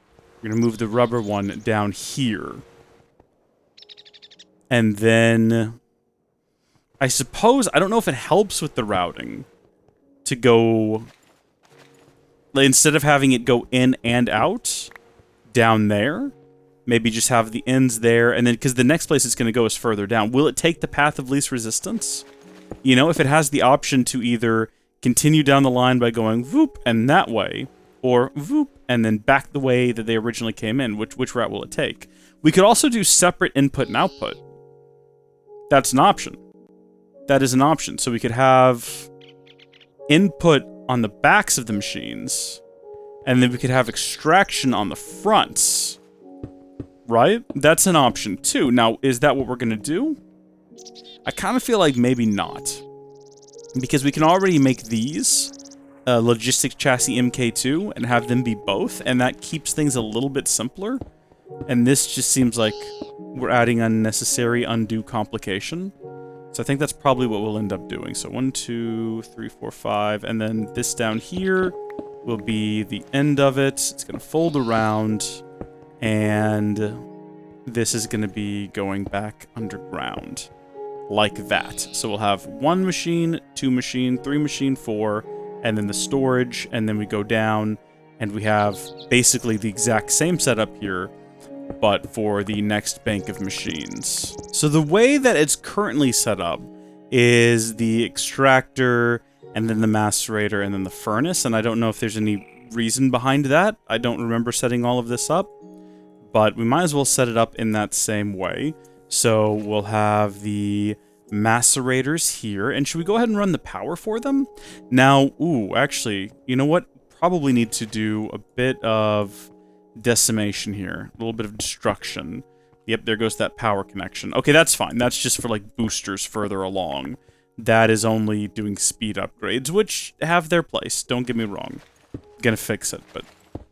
We're going to move the rubber one down here. And then, I suppose, I don't know if it helps with the routing to go, instead of having it go in and out, down there, maybe just have the ends there, and then, because the next place it's going to go is further down. Will it take the path of least resistance? You know, if it has the option to either continue down the line by going whoop and that way, or whoop and then back the way that they originally came in, which route will it take? We could also do separate input and output. That's an option. That is an option. So we could have input on the backs of the machines, and then we could have extraction on the fronts. Right? That's an option too. Now, is that what we're going to do? I kind of feel like maybe not. Because we can already make these logistics chassis MK2 and have them be both, and that keeps things a little bit simpler. And this just seems like we're adding unnecessary, undue complication. So I think that's probably what we'll end up doing. So 1, 2, 3, 4, 5, and then this down here will be the end of it. It's going to fold around, and this is going to be going back underground. Like that. So we'll have 1 machine, 2 machine, 3 machine, 4, and then the storage, and then we go down, and we have basically the exact same setup here, but for the next bank of machines. So the way that it's currently set up is the extractor, and then the macerator, and then the furnace, and I don't know if there's any reason behind that. I don't remember setting all of this up, but we might as well set it up in that same way. So we'll have the macerators here, and should we go ahead and run the power for them? Now, ooh, actually, you know what? Probably need to do a bit of decimation here, a little bit of destruction. Yep, there goes that power connection. Okay, that's fine. That's just for, like, boosters further along. That is only doing speed upgrades, which have their place. Don't get me wrong. I'm gonna fix it, but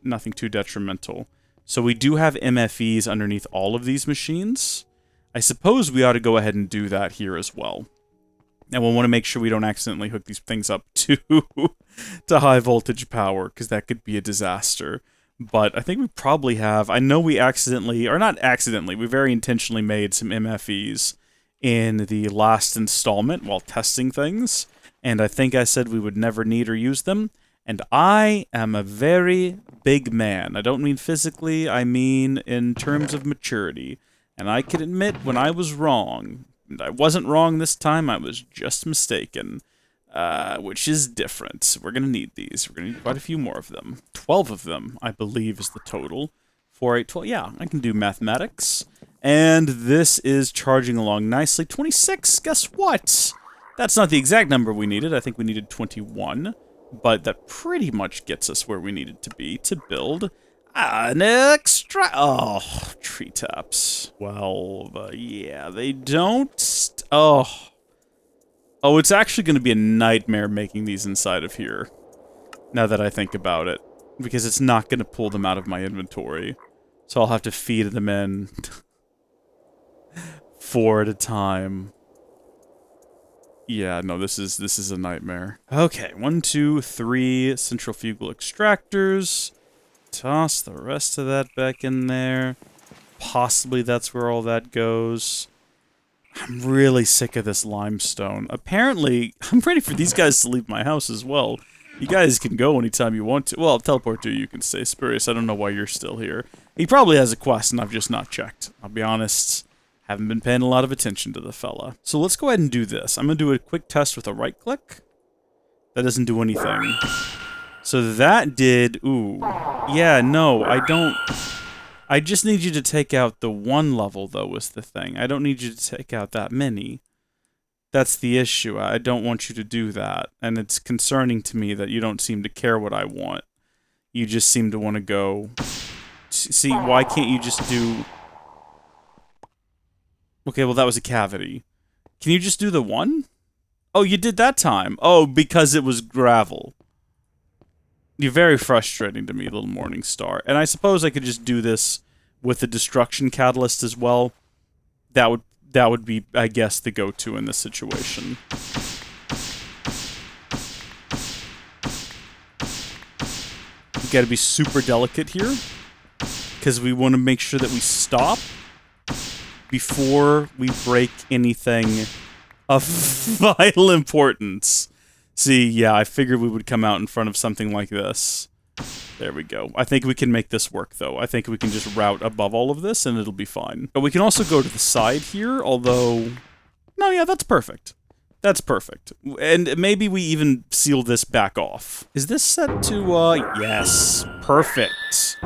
nothing too detrimental. So we do have MFEs underneath all of these machines. I suppose we ought to go ahead and do that here as well. And we'll want to make sure we don't accidentally hook these things up to high voltage power, because that could be a disaster. But I think we probably have... I know we accidentally, or not accidentally, we very intentionally made some MFEs in the last installment while testing things. And I think I said we would never need or use them. And I am a very big man. I don't mean physically, I mean in terms of maturity. And I can admit when I was wrong. And I wasn't wrong this time, I was just mistaken. Which is different. We're going to need these. We're going to need quite a few more of them. 12 of them, I believe, is the total. 4, 8, 12. Yeah, I can do mathematics. And this is charging along nicely. 26, guess what? That's not the exact number we needed. I think we needed 21. But that pretty much gets us where we needed to be to build an extra... Oh, treetops. 12. Yeah, they don't... Oh, it's actually going to be a nightmare making these inside of here. Now that I think about it. Because it's not going to pull them out of my inventory. So I'll have to feed them in 4 at a time. Yeah, no, this is a nightmare. Okay, 1, 2, 3 centrifugal extractors. Toss the rest of that back in there. Possibly that's where all that goes. I'm really sick of this limestone. Apparently, I'm ready for these guys to leave my house as well. You guys can go anytime you want to. Well, I'll teleport to you, you can stay. Spurious, I don't know why you're still here. He probably has a quest and I've just not checked. I'll be honest, haven't been paying a lot of attention to the fella. So let's go ahead and do this. I'm going to do a quick test with a right click. That doesn't do anything. So that did... Ooh. Yeah, no, I don't... I just need you to take out the 1 level, though, was the thing. I don't need you to take out that many. That's the issue. I don't want you to do that. And it's concerning to me that you don't seem to care what I want. You just seem to want to go... See, why can't you just do... Okay, well, that was a cavity. Can you just do the 1? Oh, you did that time. Oh, because it was gravel. You're very frustrating to me, little Morning Star. And I suppose I could just do this with the destruction catalyst as well. That would be, I guess, the go-to in this situation. You gotta be super delicate here, because we want to make sure that we stop before we break anything of vital importance. See, yeah, I figured we would come out in front of something like this. There we go. I think we can make this work, though. I think we can just route above all of this, and it'll be fine. But we can also go to the side here, although... No, yeah, that's perfect. That's perfect. And maybe we even seal this back off. Is this set to, yes. Perfect.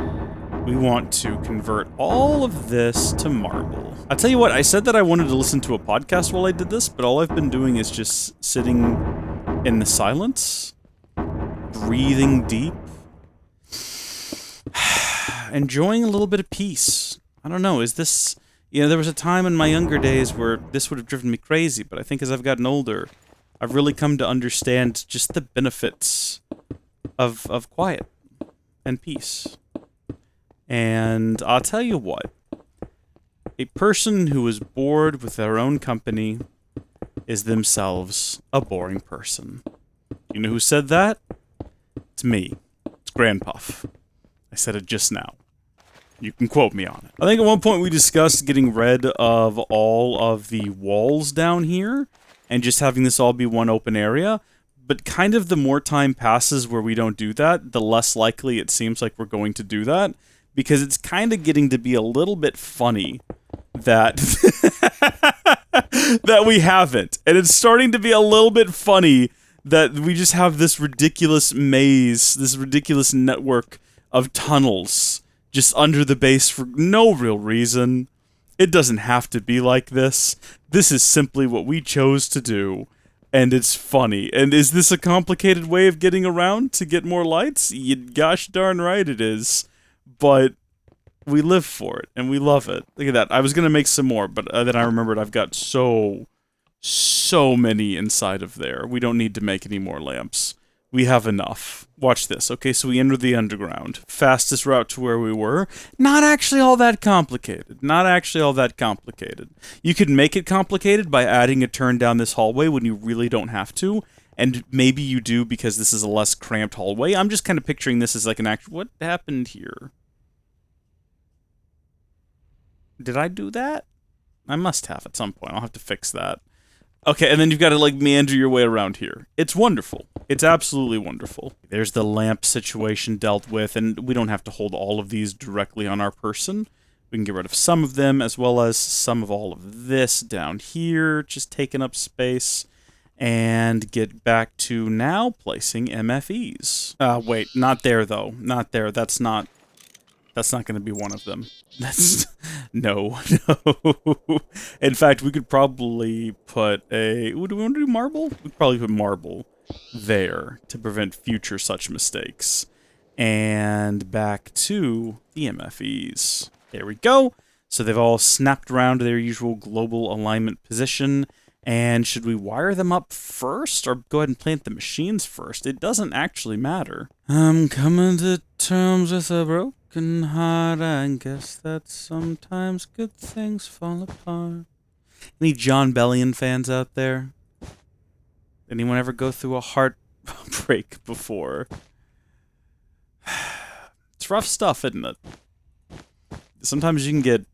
We want to convert all of this to marble. I'll tell you what, I said that I wanted to listen to a podcast while I did this, but all I've been doing is just sitting in the silence, breathing deep, enjoying a little bit of peace. I don't know, is this... You know, there was a time in my younger days where this would have driven me crazy, but I think as I've gotten older, I've really come to understand just the benefits of quiet and peace. And I'll tell you what, a person who is bored with their own company is themselves a boring person. You know who said that? It's me. It's Grandpuff. I said it just now. You can quote me on it. I think at one point we discussed getting rid of all of the walls down here and just having this all be one open area. But kind of the more time passes where we don't do that, the less likely it seems like we're going to do that. Because it's kind of getting to be a little bit funny that that we haven't. And it's starting to be a little bit funny that we just have this ridiculous maze, this ridiculous network of tunnels just under the base for no real reason. It doesn't have to be like this. This is simply what we chose to do, and it's funny. And is this a complicated way of getting around to get more lights? You gosh darn right it is. But we live for it, and we love it. Look at that. I was going to make some more, but then I remembered I've got so many inside of there. We don't need to make any more lamps. We have enough. Watch this. Okay, so we enter the underground. Fastest route to where we were. Not actually all that complicated. Not actually all that complicated. You could make it complicated by adding a turn down this hallway when you really don't have to. And maybe you do because this is a less cramped hallway. I'm just kind of picturing this as like an actual... What happened here? Did I do that? I must have at some point. I'll have to fix that. Okay, and then you've got to, like, meander your way around here. It's wonderful. It's absolutely wonderful. There's the lamp situation dealt with, and we don't have to hold all of these directly on our person. We can get rid of some of them, as well as some of all of this down here, just taking up space, and get back to now placing MFEs. Wait, not there, though. Not there. That's not That's not going to be one of them. That's... no. In fact, we could probably put a... Ooh, do we want to do marble? We could probably put marble there to prevent future such mistakes. And back to the MFEs. There we go. So they've all snapped around to their usual global alignment position. And should we wire them up first, or go ahead and plant the machines first? It doesn't actually matter. I'm coming to terms with a broken heart. I guess that sometimes good things fall apart. Any John Bellion fans out there? Anyone ever go through a heartbreak before? It's rough stuff, isn't it? Sometimes you can get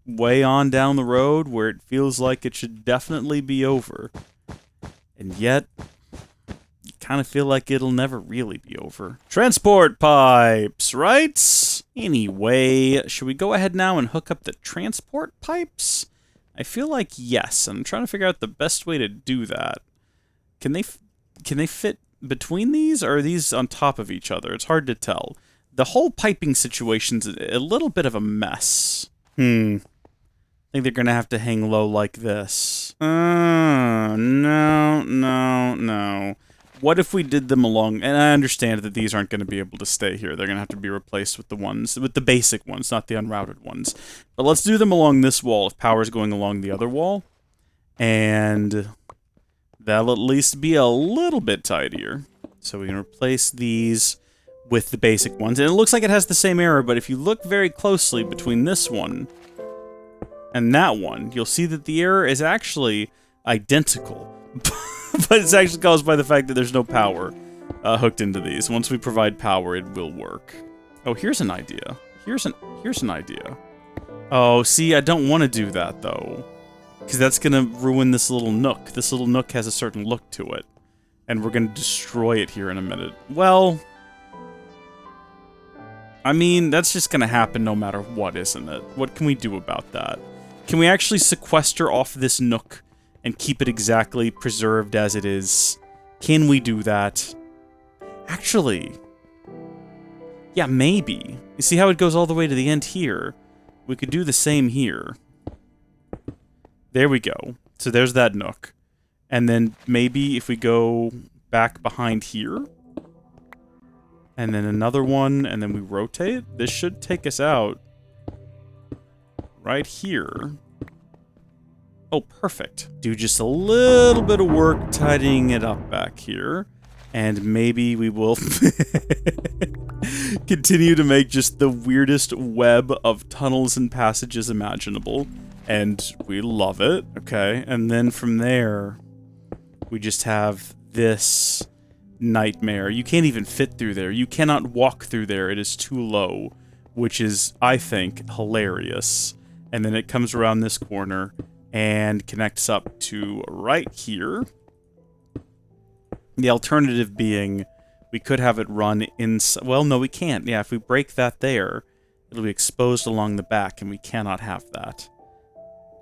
way on down the road where it feels like it should definitely be over. And yet, you kind of feel like it'll never really be over. Transport pipes, right? Anyway, should we go ahead now and hook up the transport pipes? I feel like yes. I'm trying to figure out the best way to do that. Can they fit between these, or are these on top of each other? It's hard to tell. The whole piping situation's a little bit of a mess. I think they're gonna have to hang low like this. No. What if we did them along... And I understand that these aren't gonna be able to stay here. They're gonna have to be replaced with the basic ones, not the unrouted ones. But let's do them along this wall if power's going along the other wall. And that'll at least be a little bit tidier. So we can replace these with the basic ones. And it looks like it has the same error, but if you look very closely between this one and that one, you'll see that the error is actually identical. But it's actually caused by the fact that there's no power hooked into these. Once we provide power, it will work. Oh, here's an idea. Here's an idea. Oh, see, I don't want to do that, though. Because that's going to ruin this little nook. This little nook has a certain look to it. And we're going to destroy it here in a minute. Well... I mean, that's just gonna happen no matter what, isn't it? What can we do about that? Can we actually sequester off this nook and keep it exactly preserved as it is? Can we do that? Actually... yeah, maybe. You see how it goes all the way to the end here? We could do the same here. There we go. So there's that nook. And then maybe if we go back behind here... and then another one, and then we rotate. This should take us out right here. Oh, perfect. Do just a little bit of work tidying it up back here. And maybe we will continue to make just the weirdest web of tunnels and passages imaginable. And we love it, okay? And then from there, we just have this... nightmare. You can't even fit through there. You cannot walk through there. It is too low, which is, I think, hilarious. And then it comes around this corner and connects up to right here. The alternative being we could have it run inside. Well, no, we can't. Yeah, if we break that there, it'll be exposed along the back, and we cannot have that.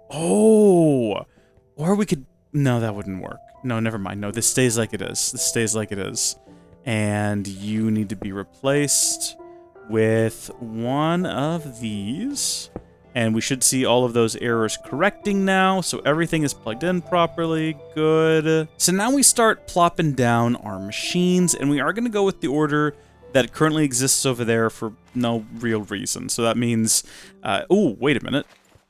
Oh! Or we could... no, that wouldn't work. No, never mind. No, this stays like it is. This stays like it is. And you need to be replaced with one of these. And we should see all of those errors correcting now, so everything is plugged in properly. Good. So now we start plopping down our machines, and we are going to go with the order that currently exists over there for no real reason. So that means... oh, wait a minute.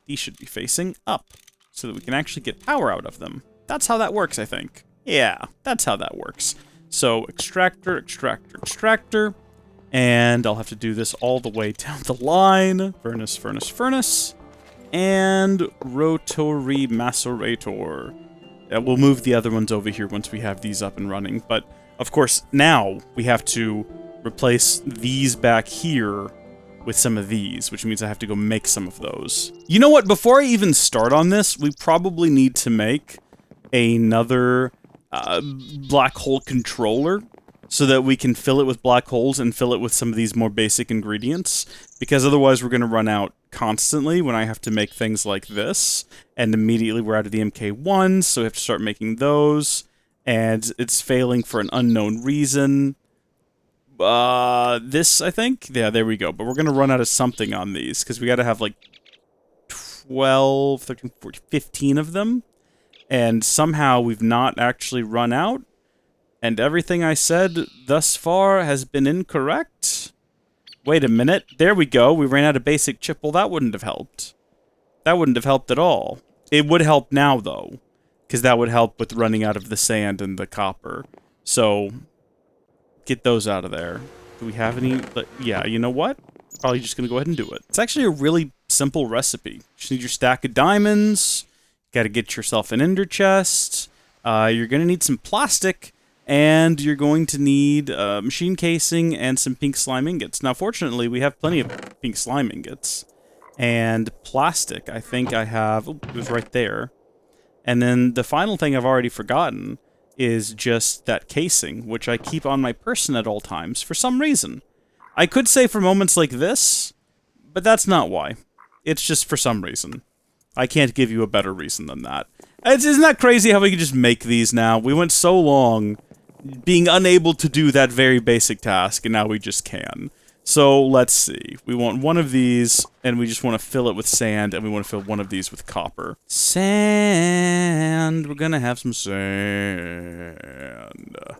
These should be facing up, so that we can actually get power out of them. That's how that works, I think. Yeah, that's how that works. So, extractor, extractor, extractor. And I'll have to do this all the way down the line. Furnace, furnace, furnace. And rotary macerator. We'll move the other ones over here once we have these up and running. But, of course, now we have to replace these back here with some of these, which means I have to go make some of those. You know what? Before I even start on this, we probably need to make another black hole controller so that we can fill it with black holes and fill it with some of these more basic ingredients, because otherwise we're going to run out constantly when I have to make things like this, and immediately we're out of the MK1s, so we have to start making those, and it's failing for an unknown reason. This, I think? Yeah, there we go. But we're going to run out of something on these, because we got to have, like, 12, 13, 14, 15 of them. And somehow we've not actually run out. And everything I said thus far has been incorrect. Wait a minute. There we go. We ran out of basic chip. Well, that wouldn't have helped. That wouldn't have helped at all. It would help now, though. Because that would help with running out of the sand and the copper. So, get those out of there. Do we have any? Yeah, you know what? Probably just going to go ahead and do it. It's actually a really simple recipe. Just need your stack of diamonds. Got to get yourself an ender chest. You're going to need some plastic. And you're going to need machine casing and some pink slime ingots. Now, fortunately, we have plenty of pink slime ingots. And plastic, I think I have... Oh, it was right there. And then the final thing I've already forgotten is just that casing, which I keep on my person at all times for some reason. I could say for moments like this, but that's not why. It's just for some reason. I can't give you a better reason than that. Isn't that crazy how we can just make these now? We went so long being unable to do that very basic task, and now we just can. So, let's see. We want one of these, and we just want to fill it with sand, and we want to fill one of these with copper. Sand. We're gonna have some sand.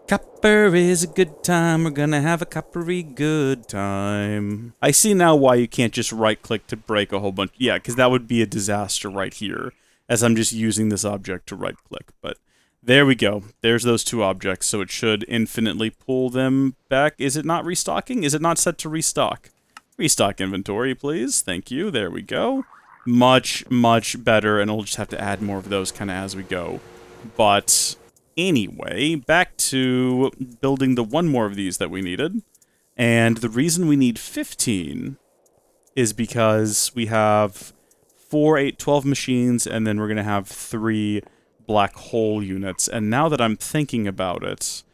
Copper is a good time. We're gonna have a coppery good time. I see now why you can't just right-click to break a whole bunch. Yeah, because that would be a disaster right here, as I'm just using this object to right-click, but... There we go. There's those two objects, so it should infinitely pull them back. Is it not restocking? Is it not set to restock? Restock inventory, please. Thank you. There we go. Much, much better, and we'll just have to add more of those kind of as we go. But anyway, back to building the one more of these that we needed. And the reason we need 15 is because we have 4, 8, 12 machines, and then we're going to have 3... black hole units, and now that I'm thinking about it,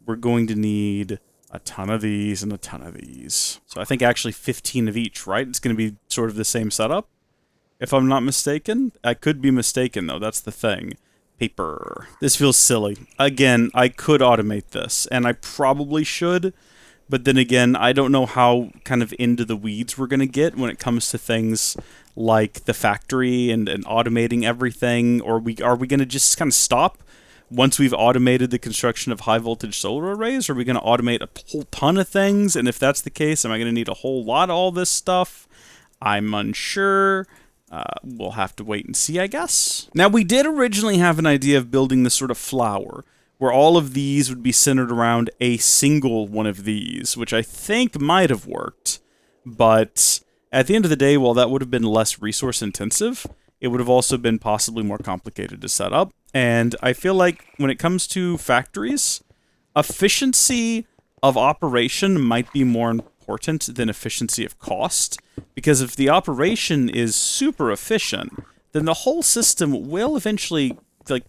we're going to need a ton of these and a ton of these. So I think actually 15 of each, right? It's going to be sort of the same setup, if I'm not mistaken. I could be mistaken, though. That's the thing. Paper. This feels silly. Again, I could automate this, and I probably should, but then again, I don't know how kind of into the weeds we're going to get when it comes to things like the factory and automating everything, or are we going to just kind of stop once we've automated the construction of high voltage solar arrays? Or are we going to automate a whole ton of things? And if that's the case, am I going to need a whole lot of all this stuff? I'm unsure. We'll have to wait and see, I guess. Now, we did originally have an idea of building this sort of flower, where all of these would be centered around a single one of these, which I think might have worked, but... At the end of the day, while that would have been less resource intensive, it would have also been possibly more complicated to set up. And I feel like when it comes to factories, efficiency of operation might be more important than efficiency of cost. Because if the operation is super efficient, then the whole system will eventually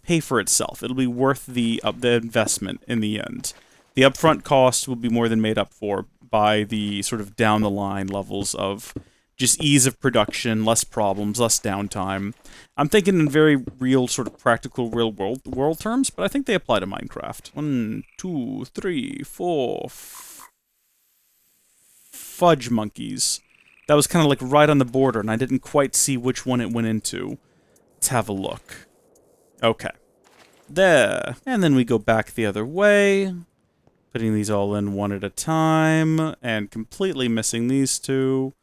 pay for itself. It'll be worth the investment in the end. The upfront cost will be more than made up for by the sort of down-the-line levels of just ease of production, less problems, less downtime. I'm thinking in very real, sort of practical, real-world terms, but I think they apply to Minecraft. 1, 2, 3, 4... Fudge monkeys. That was kind of like right on the border, and I didn't quite see which one it went into. Let's have a look. Okay. There. And then we go back the other way. Putting these all in one at a time, and completely missing these two.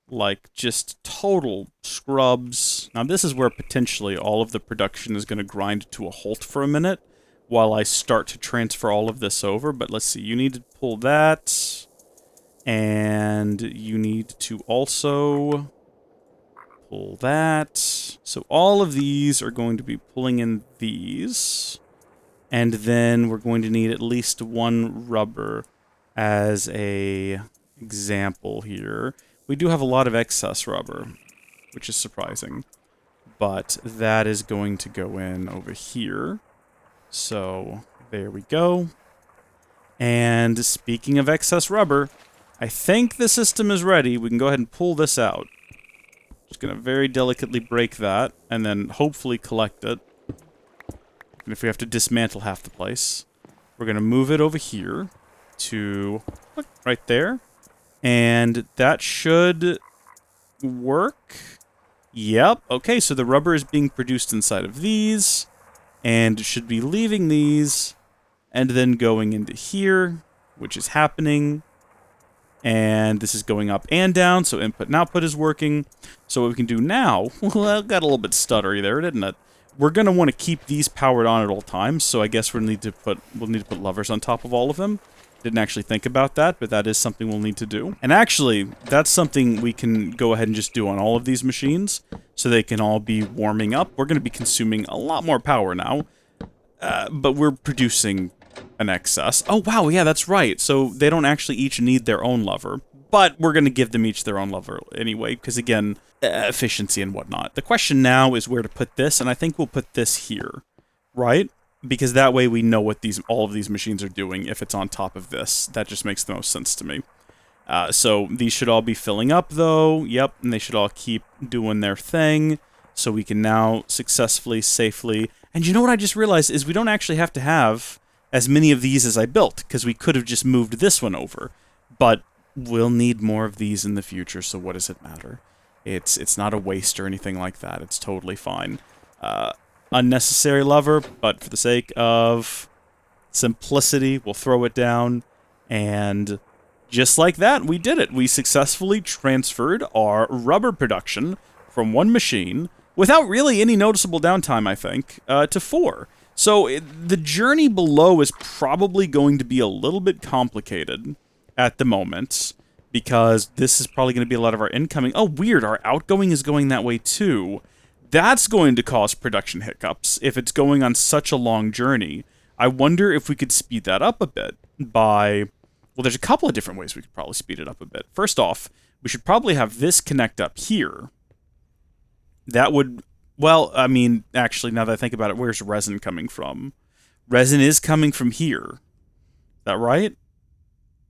Like, just total scrubs. Now, this is where potentially all of the production is going to grind to a halt for a minute, while I start to transfer all of this over. But let's see, you need to pull that, and you need to also pull that. So all of these are going to be pulling in these. And then we're going to need at least one rubber as a example here. We do have a lot of excess rubber, which is surprising. But that is going to go in over here. So there we go. And speaking of excess rubber, I think the system is ready. We can go ahead and pull this out. Just going to very delicately break that, and then hopefully collect it. And if we have to dismantle half the place, we're going to move it over here to Look, right there. And that should work. Yep. Okay, so the rubber is being produced inside of these, and should be leaving these, and then going into here, which is happening. And this is going up and down, so input and output is working. So what we can do now, well, got a little bit stuttery there, didn't it? We're gonna want to keep these powered on at all times, so I guess we'll need to put levers on top of all of them. Didn't actually think about that, but that is something we'll need to do. And actually, that's something we can go ahead and just do on all of these machines, so they can all be warming up. We're going to be consuming a lot more power now, but we're producing an excess. Oh, wow, yeah, that's right. So they don't actually each need their own lever, but we're going to give them each their own lever anyway, because again, efficiency and whatnot. The question now is where to put this, and I think we'll put this here, right? Because that way we know what all of these machines are doing if it's on top of this. That just makes the most sense to me. So these should all be filling up, though. Yep, and they should all keep doing their thing. So we can now successfully, safely... And you know what I just realized is we don't actually have to have as many of these as I built, because we could have just moved this one over. But we'll need more of these in the future, so what does it matter? It's not a waste or anything like that. It's totally fine. Unnecessary lever, but for the sake of simplicity, we'll throw it down, and just like that, we did it. We successfully transferred our rubber production from one machine, without really any noticeable downtime, I think, to 4. So the journey below is probably going to be a little bit complicated at the moment, because this is probably going to be a lot of our incoming. Oh, weird, our outgoing is going that way too. That's going to cause production hiccups if it's going on such a long journey. I wonder if we could speed that up a bit by... Well, there's a couple of different ways we could probably speed it up a bit. First off, we should probably have this connect up here. That would... Well, I mean, actually, now that I think about it, where's resin coming from? Resin is coming from here. Is that right?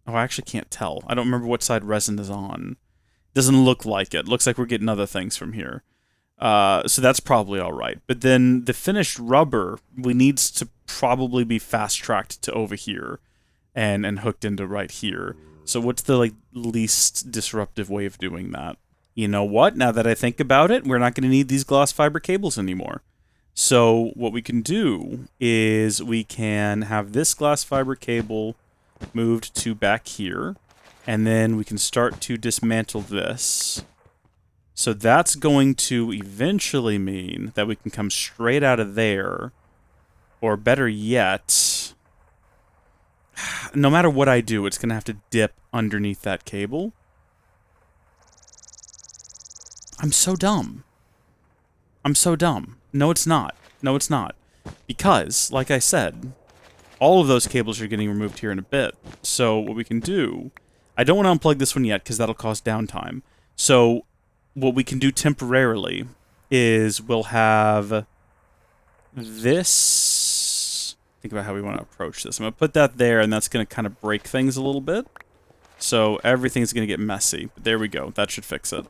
Oh, I actually can't tell. I don't remember what side resin is on. Doesn't look like it. Looks like we're getting other things from here. So that's probably all right. But then the finished rubber, we needs to probably be fast-tracked to over here and hooked into right here. So what's the least disruptive way of doing that? You know what? Now that I think about it, we're not going to need these glass fiber cables anymore. So what we can do is we can have this glass fiber cable moved to back here, and then we can start to dismantle this. So that's going to eventually mean that we can come straight out of there, or better yet, no matter what I do, it's going to have to dip underneath that cable. I'm so dumb. I'm so dumb. No, it's not. No, it's not. Because, like I said, all of those cables are getting removed here in a bit. So what we can do... I don't want to unplug this one yet, because that'll cause downtime. So what we can do temporarily is we'll have this... Think about how we want to approach this. I'm going to put that there, and that's going to kind of break things a little bit. So everything's going to get messy. But there we go. That should fix it.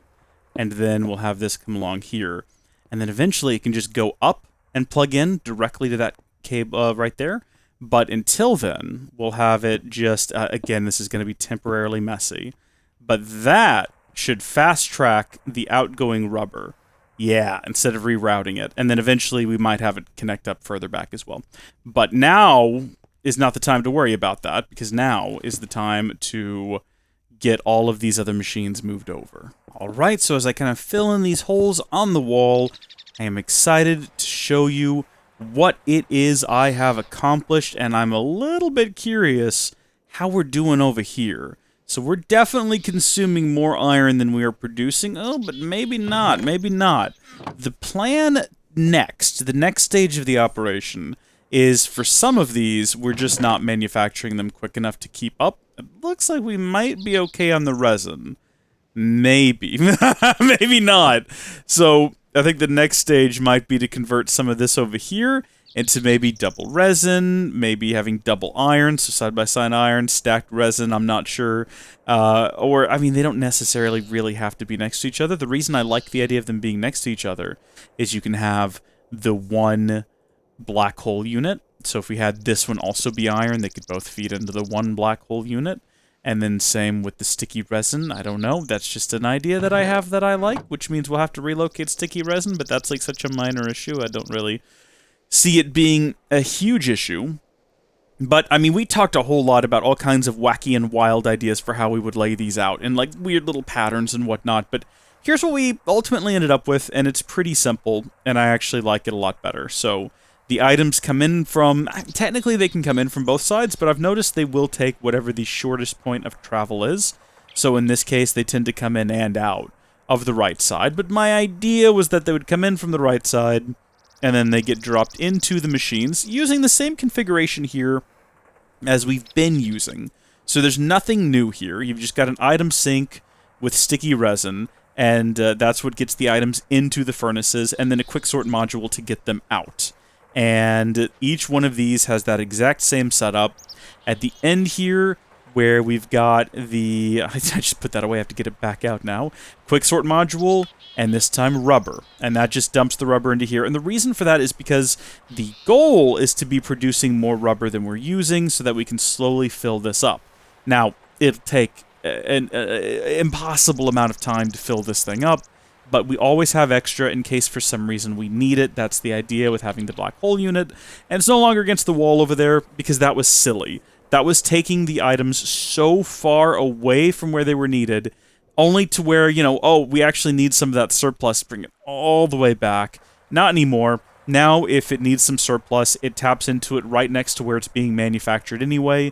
And then we'll have this come along here. And then eventually it can just go up and plug in directly to that cable right there. But until then, we'll have it just... again, this is going to be temporarily messy. But that should fast-track the outgoing rubber. Yeah, instead of rerouting it. And then eventually we might have it connect up further back as well. But now is not the time to worry about that, because now is the time to get all of these other machines moved over. Alright, so as I kind of fill in these holes on the wall, I am excited to show you what it is I have accomplished, and I'm a little bit curious how we're doing over here. So we're definitely consuming more iron than we are producing. Oh, but maybe not, maybe not. The plan next, the next stage of the operation, is for some of these, we're just not manufacturing them quick enough to keep up. It looks like we might be okay on the resin. Maybe. Maybe not. So I think the next stage might be to convert some of this over here into maybe double resin, maybe having double iron, so side-by-side iron, stacked resin, I'm not sure. Or, I mean, they don't necessarily really have to be next to each other. The reason I like the idea of them being next to each other is you can have the one black hole unit. So if we had this one also be iron, they could both feed into the one black hole unit. And then same with the sticky resin. I don't know. That's just an idea that I have that I like, which means we'll have to relocate sticky resin, but that's like such a minor issue. I don't really see it being a huge issue. But, I mean, we talked a whole lot about all kinds of wacky and wild ideas for how we would lay these out, and, like, weird little patterns and whatnot, but here's what we ultimately ended up with, and it's pretty simple, and I actually like it a lot better. So, the items come in from... Technically, they can come in from both sides, but I've noticed they will take whatever the shortest point of travel is. So, in this case, they tend to come in and out of the right side, but my idea was that they would come in from the right side, and then they get dropped into the machines using the same configuration here as we've been using. So there's nothing new here. You've just got an item sink with sticky resin, and that's what gets the items into the furnaces, and then a quick sort module to get them out. And each one of these has that exact same setup. At the end here, where we've got the... I just put that away, I have to get it back out now. Quick sort module, and this time rubber. And that just dumps the rubber into here. And the reason for that is because the goal is to be producing more rubber than we're using so that we can slowly fill this up. Now, it'll take an impossible amount of time to fill this thing up, but we always have extra in case for some reason we need it. That's the idea with having the black hole unit. And it's no longer against the wall over there because that was silly. That was taking the items so far away from where they were needed, only to where, you know, oh, we actually need some of that surplus, bring it all the way back. Not anymore. Now, if it needs some surplus, it taps into it right next to where it's being manufactured anyway.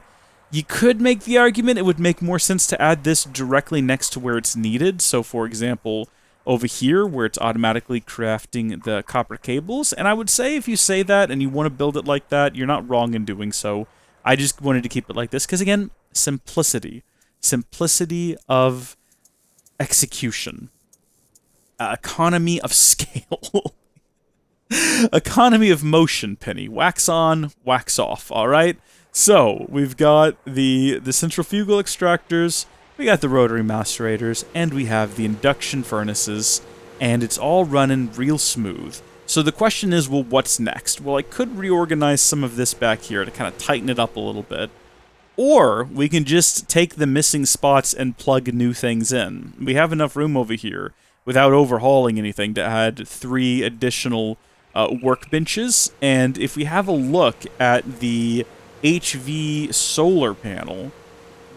You could make the argument it would make more sense to add this directly next to where it's needed. So, for example, over here, where it's automatically crafting the copper cables. And I would say if you say that and you want to build it like that, you're not wrong in doing so. I just wanted to keep it like this because, again, simplicity. Simplicity of execution. Economy of scale. Economy of motion, Penny. Wax on, wax off, alright? So, we've got the centrifugal extractors, we got the rotary macerators, and we have the induction furnaces, and it's all running real smooth. So the question is, well, what's next? Well, I could reorganize some of this back here to kind of tighten it up a little bit. Or we can just take the missing spots and plug new things in. We have enough room over here, without overhauling anything, to add 3 additional workbenches. And if we have a look at the HV solar panel,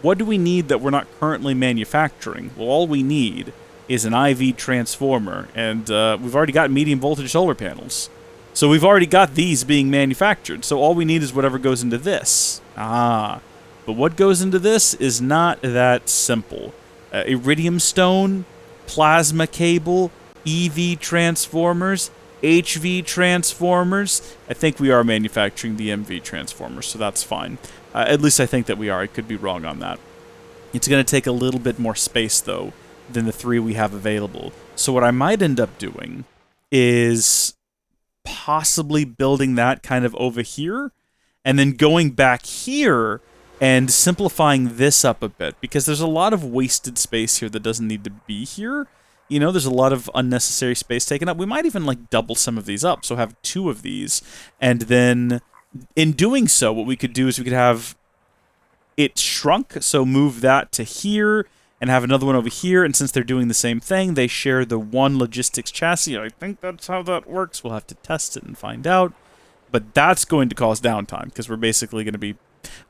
what do we need that we're not currently manufacturing? Well, all we need is an IV transformer, and we've already got medium voltage solar panels. So we've already got these being manufactured, so all we need is whatever goes into this. But what goes into this is not that simple. Iridium stone, plasma cable, EV transformers, HV transformers. I think we are manufacturing the MV transformers, so that's fine. At least I think that we are. I could be wrong on that. It's going to take a little bit more space, though, than the 3 we have available. So what I might end up doing is possibly building that kind of over here, and then going back here and simplifying this up a bit, because there's a lot of wasted space here that doesn't need to be here. You know, there's a lot of unnecessary space taken up. We might even, like, double some of these up, so have 2 of these, and then in doing so, what we could do is we could have it shrunk, so move that to here, and have another one over here, and since they're doing the same thing, they share the one logistics chassis. I think that's how that works. We'll have to test it and find out. But that's going to cause downtime, because we're basically going to be...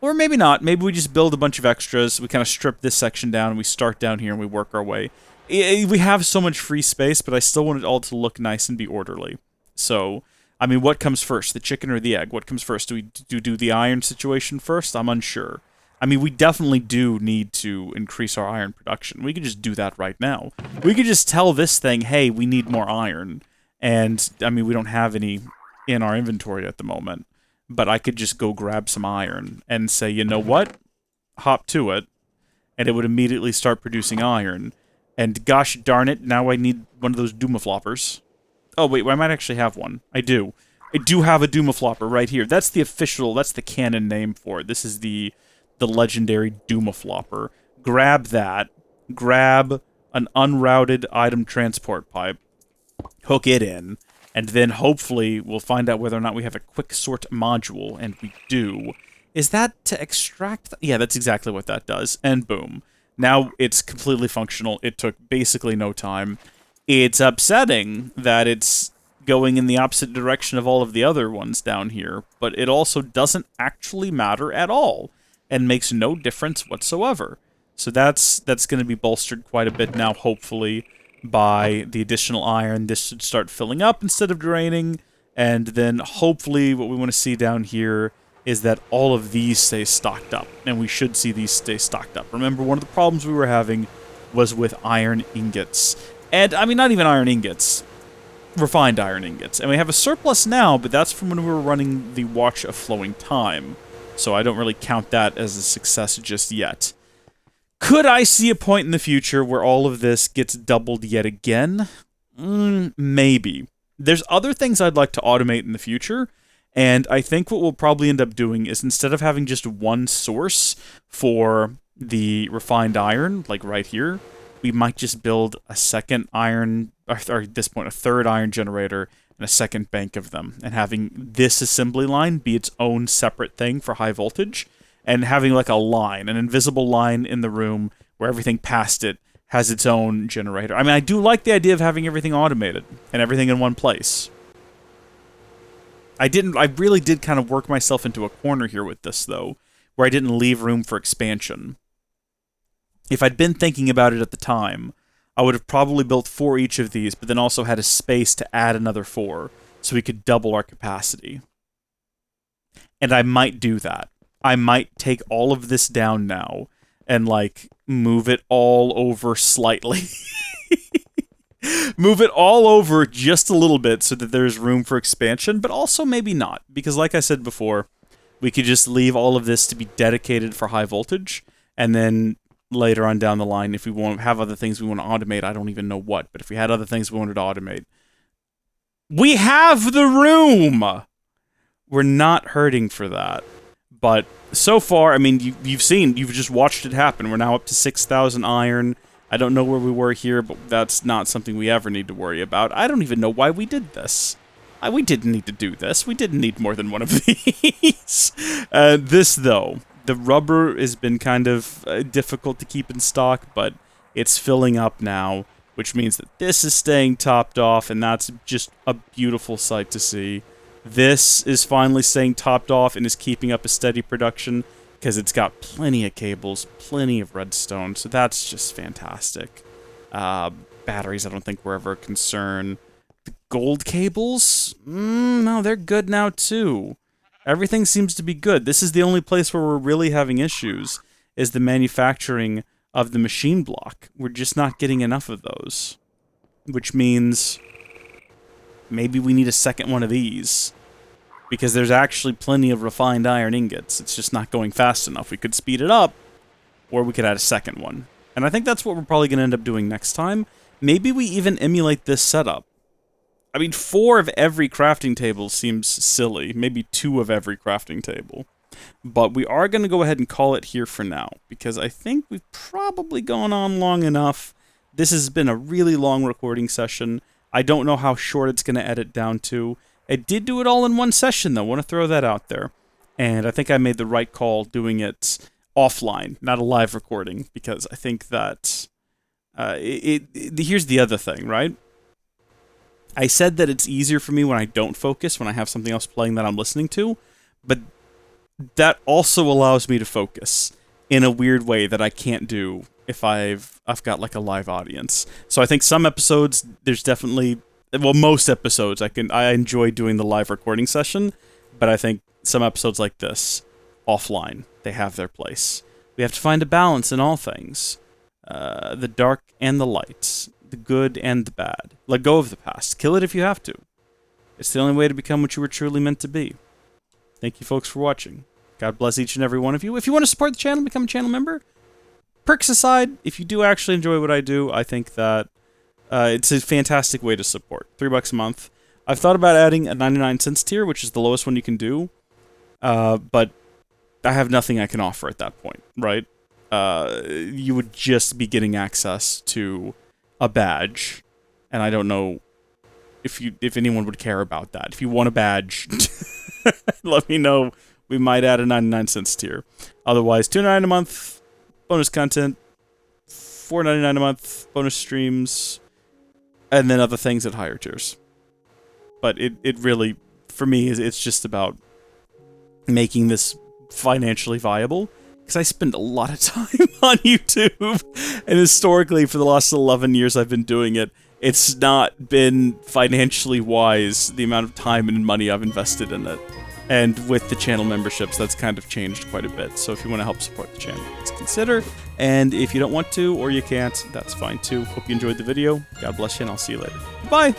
Or maybe not. Maybe we just build a bunch of extras, we kind of strip this section down, and we start down here, and we work our way. We have so much free space, but I still want it all to look nice and be orderly. So, I mean, what comes first, the chicken or the egg? What comes first? Do we do the iron situation first? I'm unsure. I mean, we definitely do need to increase our iron production. We could just do that right now. We could just tell this thing, hey, we need more iron. And, I mean, we don't have any in our inventory at the moment. But I could just go grab some iron and say, you know what? Hop to it. And it would immediately start producing iron. And gosh darn it, now I need one of those Doomafloppers. Oh, wait, I might actually have one. I do. I do have a Doomaflopper right here. That's the official, that's the canon name for it. This is the legendary Doomaflopper. Grab that. Grab an unrouted item transport pipe. Hook it in. And then hopefully we'll find out whether or not we have a quick sort module. And we do. Is that to extract? Yeah, that's exactly what that does. And boom. Now it's completely functional. It took basically no time. It's upsetting that it's going in the opposite direction of all of the other ones down here, but it also doesn't actually matter at all and makes no difference whatsoever. So that's going to be bolstered quite a bit now, hopefully, by the additional iron. This should start filling up instead of draining, and then hopefully what we want to see down here is that all of these stay stocked up, and we should see these stay stocked up. Remember, one of the problems we were having was with iron ingots. And, I mean, not even iron ingots. Refined iron ingots. And we have a surplus now, but that's from when we were running the Watch of Flowing Time. So I don't really count that as a success just yet. Could I see a point in the future where all of this gets doubled yet again? Maybe. There's other things I'd like to automate in the future, and I think what we'll probably end up doing is instead of having just one source for the refined iron, like right here, we might just build a second iron, or at this point, a third iron generator and a second bank of them, and having this assembly line be its own separate thing for high voltage, and having like a line, an invisible line in the room where everything past it has its own generator. I mean, I do like the idea of having everything automated and everything in one place. I really did kind of work myself into a corner here with this, though, where I didn't leave room for expansion. If I'd been thinking about it at the time, I would have probably built 4 each of these, but then also had a space to add another 4, so we could double our capacity. And I might do that. I might take all of this down now, and, like, move it all over slightly. Move it all over just a little bit so that there's room for expansion, but also maybe not. Because like I said before, we could just leave all of this to be dedicated for high voltage, and then later on down the line, if we want to have other things we want to automate, I don't even know what, but if we had other things we wanted to automate, we have the room! We're not hurting for that. But so far, I mean, you've just watched it happen. We're now up to 6,000 iron. I don't know where we were here, but that's not something we ever need to worry about. I don't even know why we did this. We didn't need to do this. We didn't need more than one of these. This, though, the rubber has been kind of difficult to keep in stock, but it's filling up now, which means that this is staying topped off, and that's just a beautiful sight to see. This is finally staying topped off and is keeping up a steady production because it's got plenty of cables, plenty of redstone, so that's just fantastic. Batteries, I don't think were ever a concern. The gold cables? No, they're good now too. Everything seems to be good. This is the only place where we're really having issues, is the manufacturing of the machine block. We're just not getting enough of those. Which means maybe we need a second one of these. Because there's actually plenty of refined iron ingots. It's just not going fast enough. We could speed it up, or we could add a second one. And I think that's what we're probably going to end up doing next time. Maybe we even emulate this setup. I mean, 4 of every crafting table seems silly. Maybe 2 of every crafting table. But we are going to go ahead and call it here for now, because I think we've probably gone on long enough. This has been a really long recording session. I don't know how short it's going to edit down to. It did do it all in one session, though. I want to throw that out there. And I think I made the right call doing it offline, not a live recording, because I think that here's the other thing, right? I said that it's easier for me when I don't focus, when I have something else playing that I'm listening to, but that also allows me to focus in a weird way that I can't do if I've got like a live audience. So I think some episodes, there's definitely, well, most episodes I enjoy doing the live recording session, but I think some episodes like this, offline, they have their place. We have to find a balance in all things. The dark and the light, the good and the bad. Let go of the past. Kill it if you have to. It's the only way to become what you were truly meant to be. Thank you folks for watching. God bless each and every one of you. If you want to support the channel, become a channel member. Perks aside, if you do actually enjoy what I do, I think that it's a fantastic way to support. $3 a month. I've thought about adding a 99 cents tier, which is the lowest one you can do. But I have nothing I can offer at that point, right? You would just be getting access to a badge, and I don't know if anyone would care about that. If you want a badge, let me know we might add a 99 cents tier. Otherwise, $2.99 a month, bonus content, $4.99 a month, bonus streams, and then other things at higher tiers. But it really, for me, it's just about making this financially viable. Because I spend a lot of time on YouTube, and historically, for the last 11 years I've been doing it, it's not been financially wise, the amount of time and money I've invested in it. And with the channel memberships, that's kind of changed quite a bit. So if you want to help support the channel, please consider. And if you don't want to, or you can't, that's fine too. Hope you enjoyed the video. God bless you, and I'll see you later. Bye!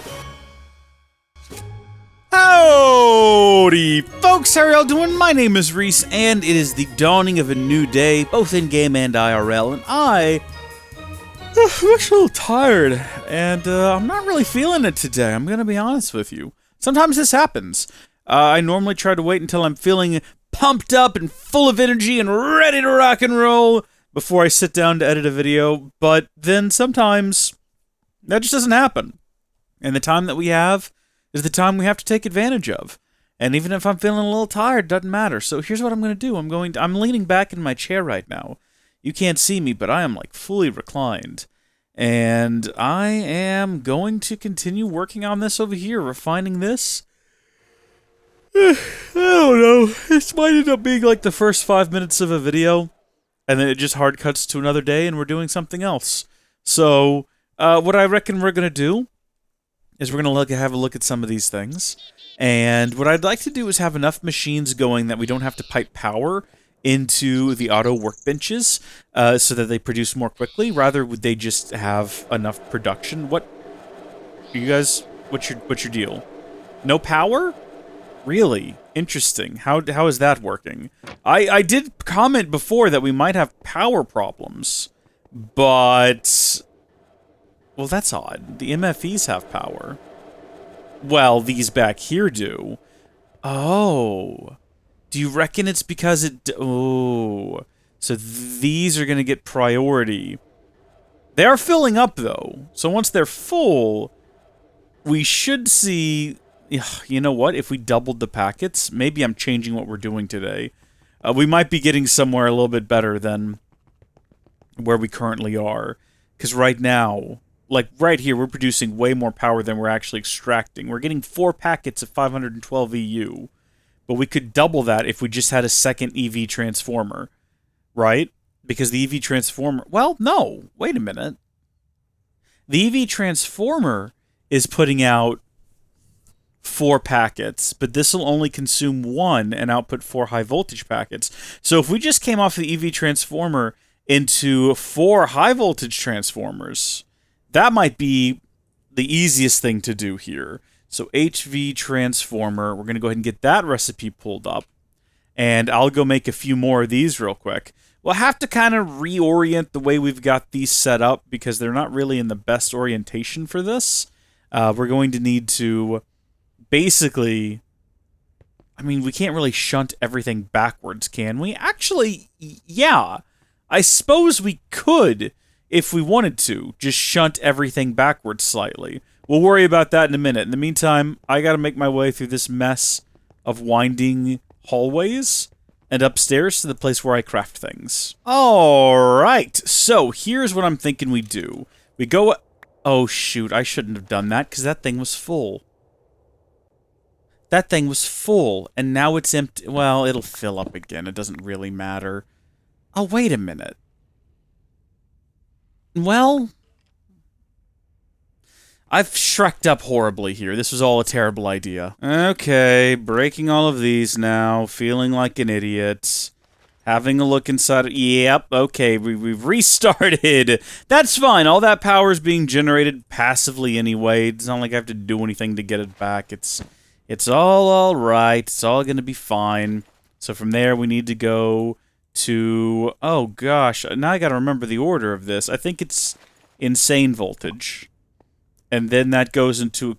Howdy, folks! How are y'all doing? My name is Reese, and it is the dawning of a new day, both in-game and IRL, and I'm actually a little tired, and I'm not really feeling it today, I'm gonna be honest with you. Sometimes this happens. I normally try to wait until I'm feeling pumped up and full of energy and ready to rock and roll before I sit down to edit a video, but then sometimes that just doesn't happen. And the time that we have is the time we have to take advantage of. And even if I'm feeling a little tired, doesn't matter. So here's what I'm going to do. I'm leaning back in my chair right now. You can't see me, but I am like fully reclined. And I am going to continue working on this over here, refining this. I don't know. This might end up being like the first 5 minutes of a video, and then it just hard cuts to another day and we're doing something else. So, what I reckon we're going to do is we're going to have a look at some of these things. And what I'd like to do is have enough machines going that we don't have to pipe power into the auto workbenches so that they produce more quickly. Rather, would they just have enough production? What, you guys, what's your deal? No power? Really? Interesting. How is that working? I did comment before that we might have power problems, but... well, that's odd. The MFEs have power. Well, these back here do. Oh. Do you reckon it's because it... oh. So these are going to get priority. They are filling up, though. So once they're full, we should see... you know what? If we doubled the packets, maybe I'm changing what we're doing today. We might be getting somewhere a little bit better than where we currently are. Because right now, like right here, we're producing way more power than we're actually extracting. We're getting 4 packets of 512 EU. But we could double that if we just had a second EV transformer. Right? Because the EV transformer... well, no. Wait a minute. The EV transformer is putting out 4 packets, but this will only consume 1 and output 4 high voltage packets. So if we just came off the EV transformer into 4 high voltage transformers, that might be the easiest thing to do here. So HV transformer, we're going to go ahead and get that recipe pulled up, and I'll go make a few more of these real quick. We'll have to kind of reorient the way we've got these set up because they're not really in the best orientation for this. We're going to need to basically, I mean, we can't really shunt everything backwards, can we? Actually, yeah. I suppose we could, if we wanted to, just shunt everything backwards slightly. We'll worry about that in a minute. In the meantime, I gotta make my way through this mess of winding hallways and upstairs to the place where I craft things. Alright, so here's what I'm thinking we do. We go... oh shoot, I shouldn't have done that, because that thing was full. That thing was full, and now it's empty. Well, it'll fill up again. It doesn't really matter. Oh, wait a minute. Well, I've shreked up horribly here. This was all a terrible idea. Okay, breaking all of these now. Feeling like an idiot. Having a look inside. Yep, okay, we've restarted. That's fine. All that power is being generated passively anyway. It's not like I have to do anything to get it back. It's all right. It's all going to be fine. So from there, we need to go to... oh, gosh. Now I got to remember the order of this. I think it's insane voltage. And then that goes into...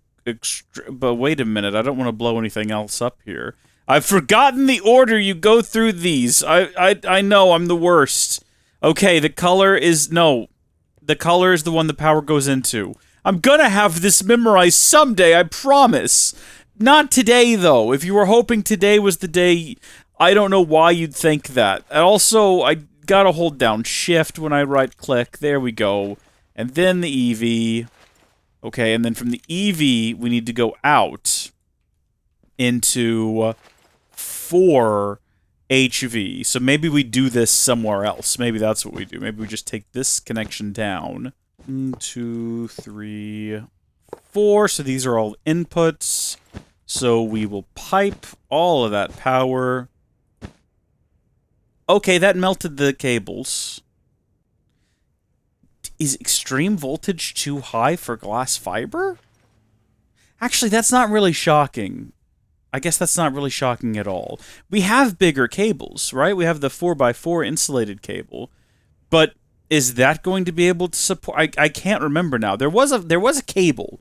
but wait a minute. I don't want to blow anything else up here. I've forgotten the order you go through these. I know. I'm the worst. Okay, the color is... no. The color is the one the power goes into. I'm gonna have this memorized someday, I promise. Not today, though. If you were hoping today was the day, I don't know why you'd think that. And also, I gotta hold down Shift when I right-click. There we go. And then the EV. Okay, and then from the EV, we need to go out into 4 HV. So maybe we do this somewhere else. Maybe that's what we do. Maybe we just take this connection down. 1, 2, 3, 4. So these are all inputs. So we will pipe all of that power. Okay, that melted the cables. Is extreme voltage too high for glass fiber? Actually, that's not really shocking. I guess that's not really shocking at all. We have bigger cables, right? We have the 4x4 insulated cable. But is that going to be able to support... I can't remember now. There was a cable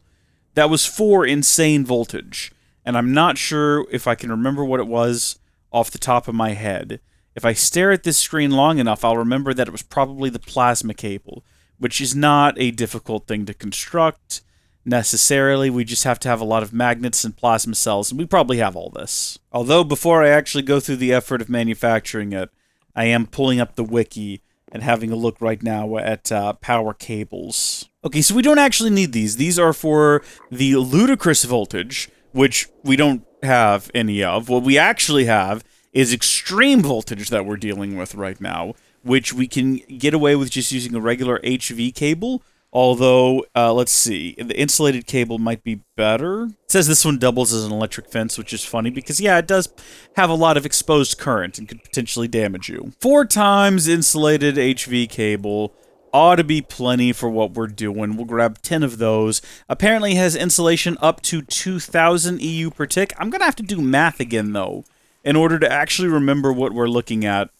that was for insane voltage. And I'm not sure if I can remember what it was off the top of my head. If I stare at this screen long enough, I'll remember that it was probably the plasma cable, which is not a difficult thing to construct necessarily. We just have to have a lot of magnets and plasma cells, and we probably have all this. Although, before I actually go through the effort of manufacturing it, I am pulling up the wiki and having a look right now at power cables. Okay, so we don't actually need these. These are for the ludicrous voltage, which we don't have any of. What we actually have is extreme voltage that we're dealing with right now, which we can get away with just using a regular HV cable. Although, let's see, the insulated cable might be better. It says this one doubles as an electric fence, which is funny because, yeah, it does have a lot of exposed current and could potentially damage you. 4 times insulated HV cable ought to be plenty for what we're doing. We'll grab 10 of those. Apparently has insulation up to 2,000 EU per tick. I'm going to have to do math again, though, in order to actually remember what we're looking at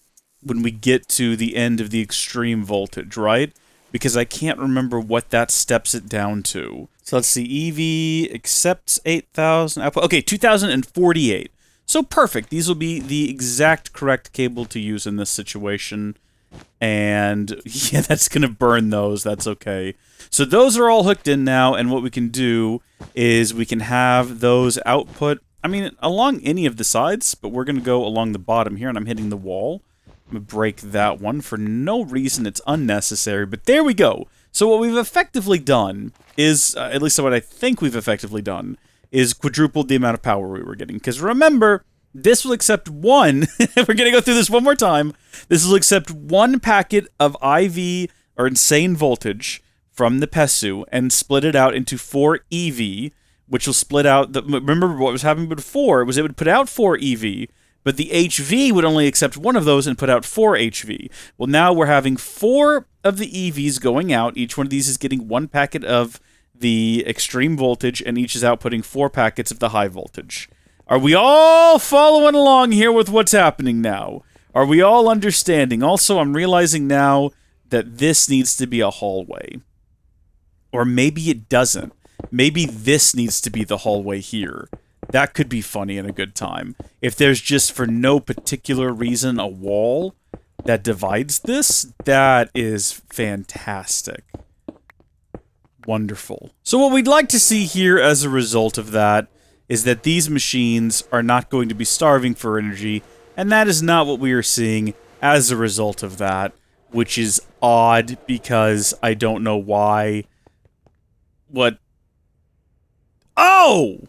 when we get to the end of the extreme voltage, right? Because I can't remember what that steps it down to. So let's see, EV accepts 8,000 output. Okay, 2,048. So perfect. These will be the exact correct cable to use in this situation. And yeah, that's going to burn those. That's okay. So those are all hooked in now, and what we can do is we can have those output, I mean, along any of the sides, but we're going to go along the bottom here, and I'm hitting the wall. I'm going to break that one for no reason. It's unnecessary, but there we go. So what we've effectively done is, at least what I think we've effectively done, is quadrupled the amount of power we were getting. Because remember, this will accept one, we're going to go through this one more time, this will accept 1 packet of IV, or insane voltage, from the PESU, and split it out into 4 EV, which will split out, remember what was happening before, was it would put out 4 EV, but the HV would only accept 1 of those and put out 4 HV. Well, now we're having 4 of the EVs going out. Each one of these is getting 1 packet of the extreme voltage, and each is outputting 4 packets of the high voltage. Are we all following along here with what's happening now? Are we all understanding? Also, I'm realizing now that this needs to be a hallway. Or maybe it doesn't. Maybe this needs to be the hallway here. That could be funny and a good time. If there's just for no particular reason a wall that divides this, that is fantastic. Wonderful. So what we'd like to see here as a result of that is that these machines are not going to be starving for energy, and that is not what we are seeing as a result of that, which is odd because I don't know why. What? Oh!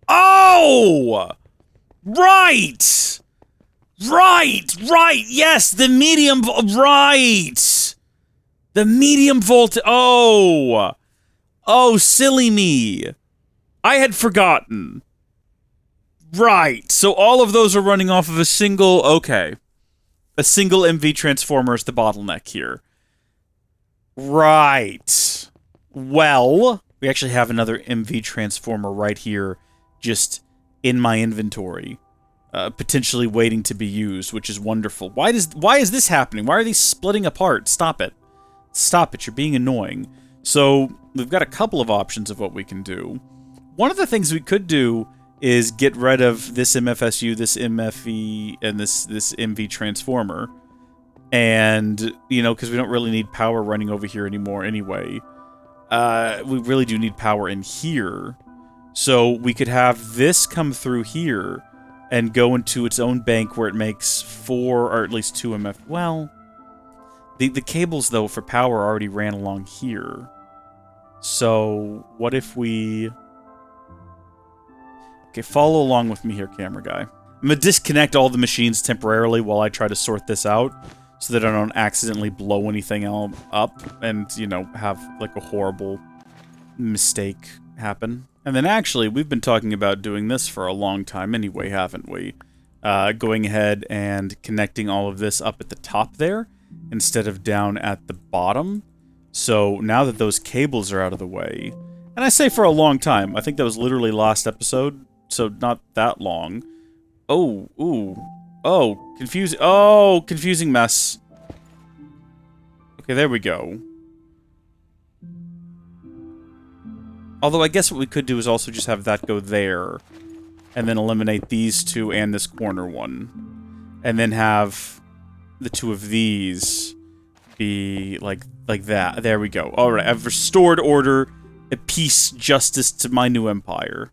Oh! Right! Right! Yes, the medium... Right! The medium voltage... Oh! Oh, silly me. I had forgotten. Right. So all of those are running off of a single... Okay. A single MV transformer is the bottleneck here. Right. Well, we actually have another MV transformer right here, just in my inventory, potentially waiting to be used, which is wonderful. Why is this happening? Why are these splitting apart? Stop it. Stop it. You're being annoying. So we've got a couple of options of what we can do. One of the things we could do is get rid of this MFSU, this MFE, and this MV transformer. And, you know, because we don't really need power running over here anymore anyway. We really do need power in here. So we could have this come through here, and go into its own bank where it makes 4 or at least 2 MF. Well, the cables, though, for power already ran along here. So, what if we... Okay, follow along with me here, camera guy. I'm going to disconnect all the machines temporarily while I try to sort this out, so that I don't accidentally blow anything up and, you know, have, like, a horrible mistake happen. And then, actually, we've been talking about doing this for a long time anyway, haven't we? Going ahead and connecting all of this up at the top there, instead of down at the bottom. So, now that those cables are out of the way, and I say for a long time, I think that was literally last episode, so not that long. Oh, ooh. Oh, confusing mess. Okay, there we go. Although I guess what we could do is also just have that go there, and then eliminate these two and this corner one. And then have the two of these be like that. There we go. Alright, I've restored order, peace, justice to my new empire.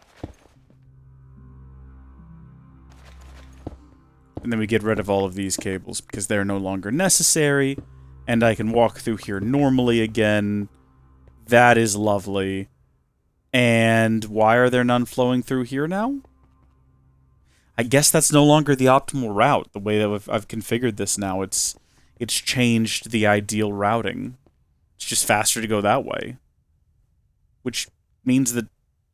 And then we get rid of all of these cables because they're no longer necessary. And I can walk through here normally again. That is lovely. And why are there none flowing through here now? I guess that's no longer the optimal route. The way that I've configured this now, it's changed the ideal routing. It's just faster to go that way. Which means that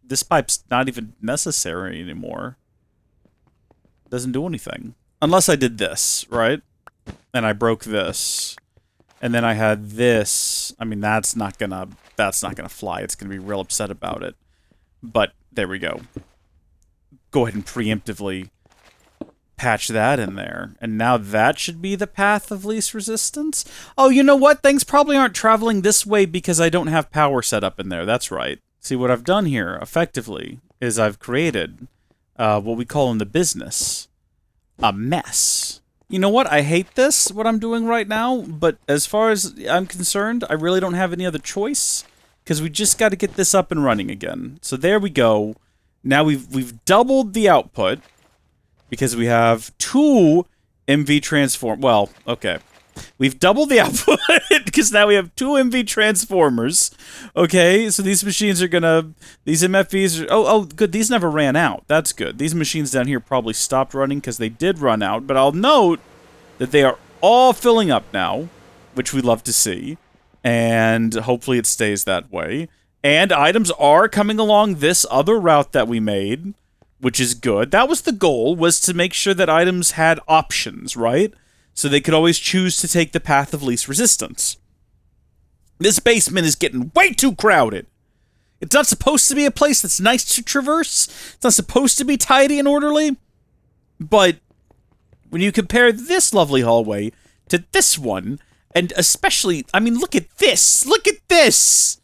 this pipe's not even necessary anymore. It doesn't do anything. Unless I did this, right? And I broke this. And then I had this. I mean, that's not gonna fly. It's gonna be real upset about it. But there we go. Go ahead and preemptively patch that in there. And now that should be the path of least resistance. Oh, you know what? Things probably aren't traveling this way because I don't have power set up in there. That's right. See, what I've done here, effectively, is I've created what we call in the business a mess. You know what? I hate this, what I'm doing right now, but as far as I'm concerned, I really don't have any other choice, because we just got to get this up and running again. So there we go. Now we've doubled the output, because we have 2 MV transform... Well, okay. We've doubled the output, because now we have 2 MV transformers. Okay, so these machines are gonna... These MFVs are... Oh, good, these never ran out. That's good. These machines down here probably stopped running because they did run out, but I'll note that they are all filling up now, which we love to see, and hopefully it stays that way. And items are coming along this other route that we made, which is good. That was the goal, was to make sure that items had options, right? So they could always choose to take the path of least resistance. This basement is getting way too crowded. It's not supposed to be a place that's nice to traverse. It's not supposed to be tidy and orderly. But when you compare this lovely hallway to this one, and especially, I mean, look at this! Look at this!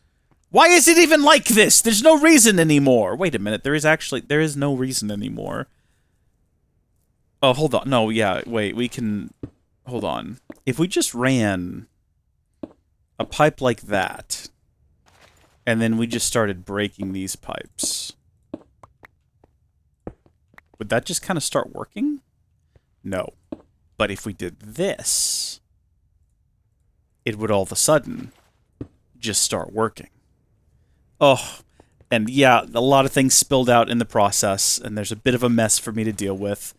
Why is it even like this? There's no reason anymore. Wait a minute, there is no reason anymore. Oh, hold on. No, yeah, wait, we can... Hold on. If we just ran a pipe like that, and then we just started breaking these pipes, would that just kind of start working? No. But if we did this, it would all of a sudden just start working. Oh, and yeah, a lot of things spilled out in the process, and there's a bit of a mess for me to deal with.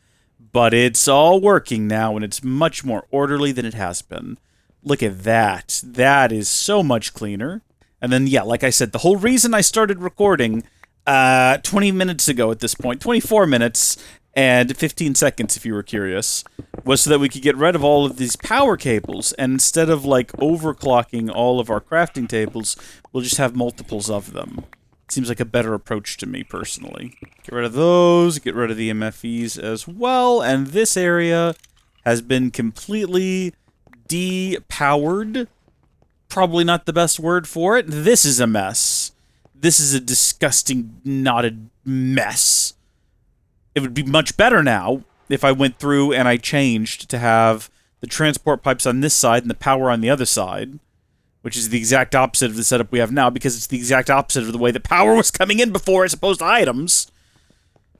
But it's all working now, and it's much more orderly than it has been. Look at that. That is so much cleaner. And then, yeah, like I said, the whole reason I started recording 20 minutes ago at this point, 24 minutes and 15 seconds if you were curious, was so that we could get rid of all of these power cables. And instead of, like, overclocking all of our crafting tables, we'll just have multiples of them. Seems like a better approach to me, personally. Get rid of those, get rid of the MFEs as well, and this area has been completely depowered. Probably not the best word for it. This is a mess. This is a disgusting, knotted mess. It would be much better now if I went through and I changed to have the transport pipes on this side and the power on the other side, which is the exact opposite of the setup we have now, because it's the exact opposite of the way the power was coming in before as opposed to items.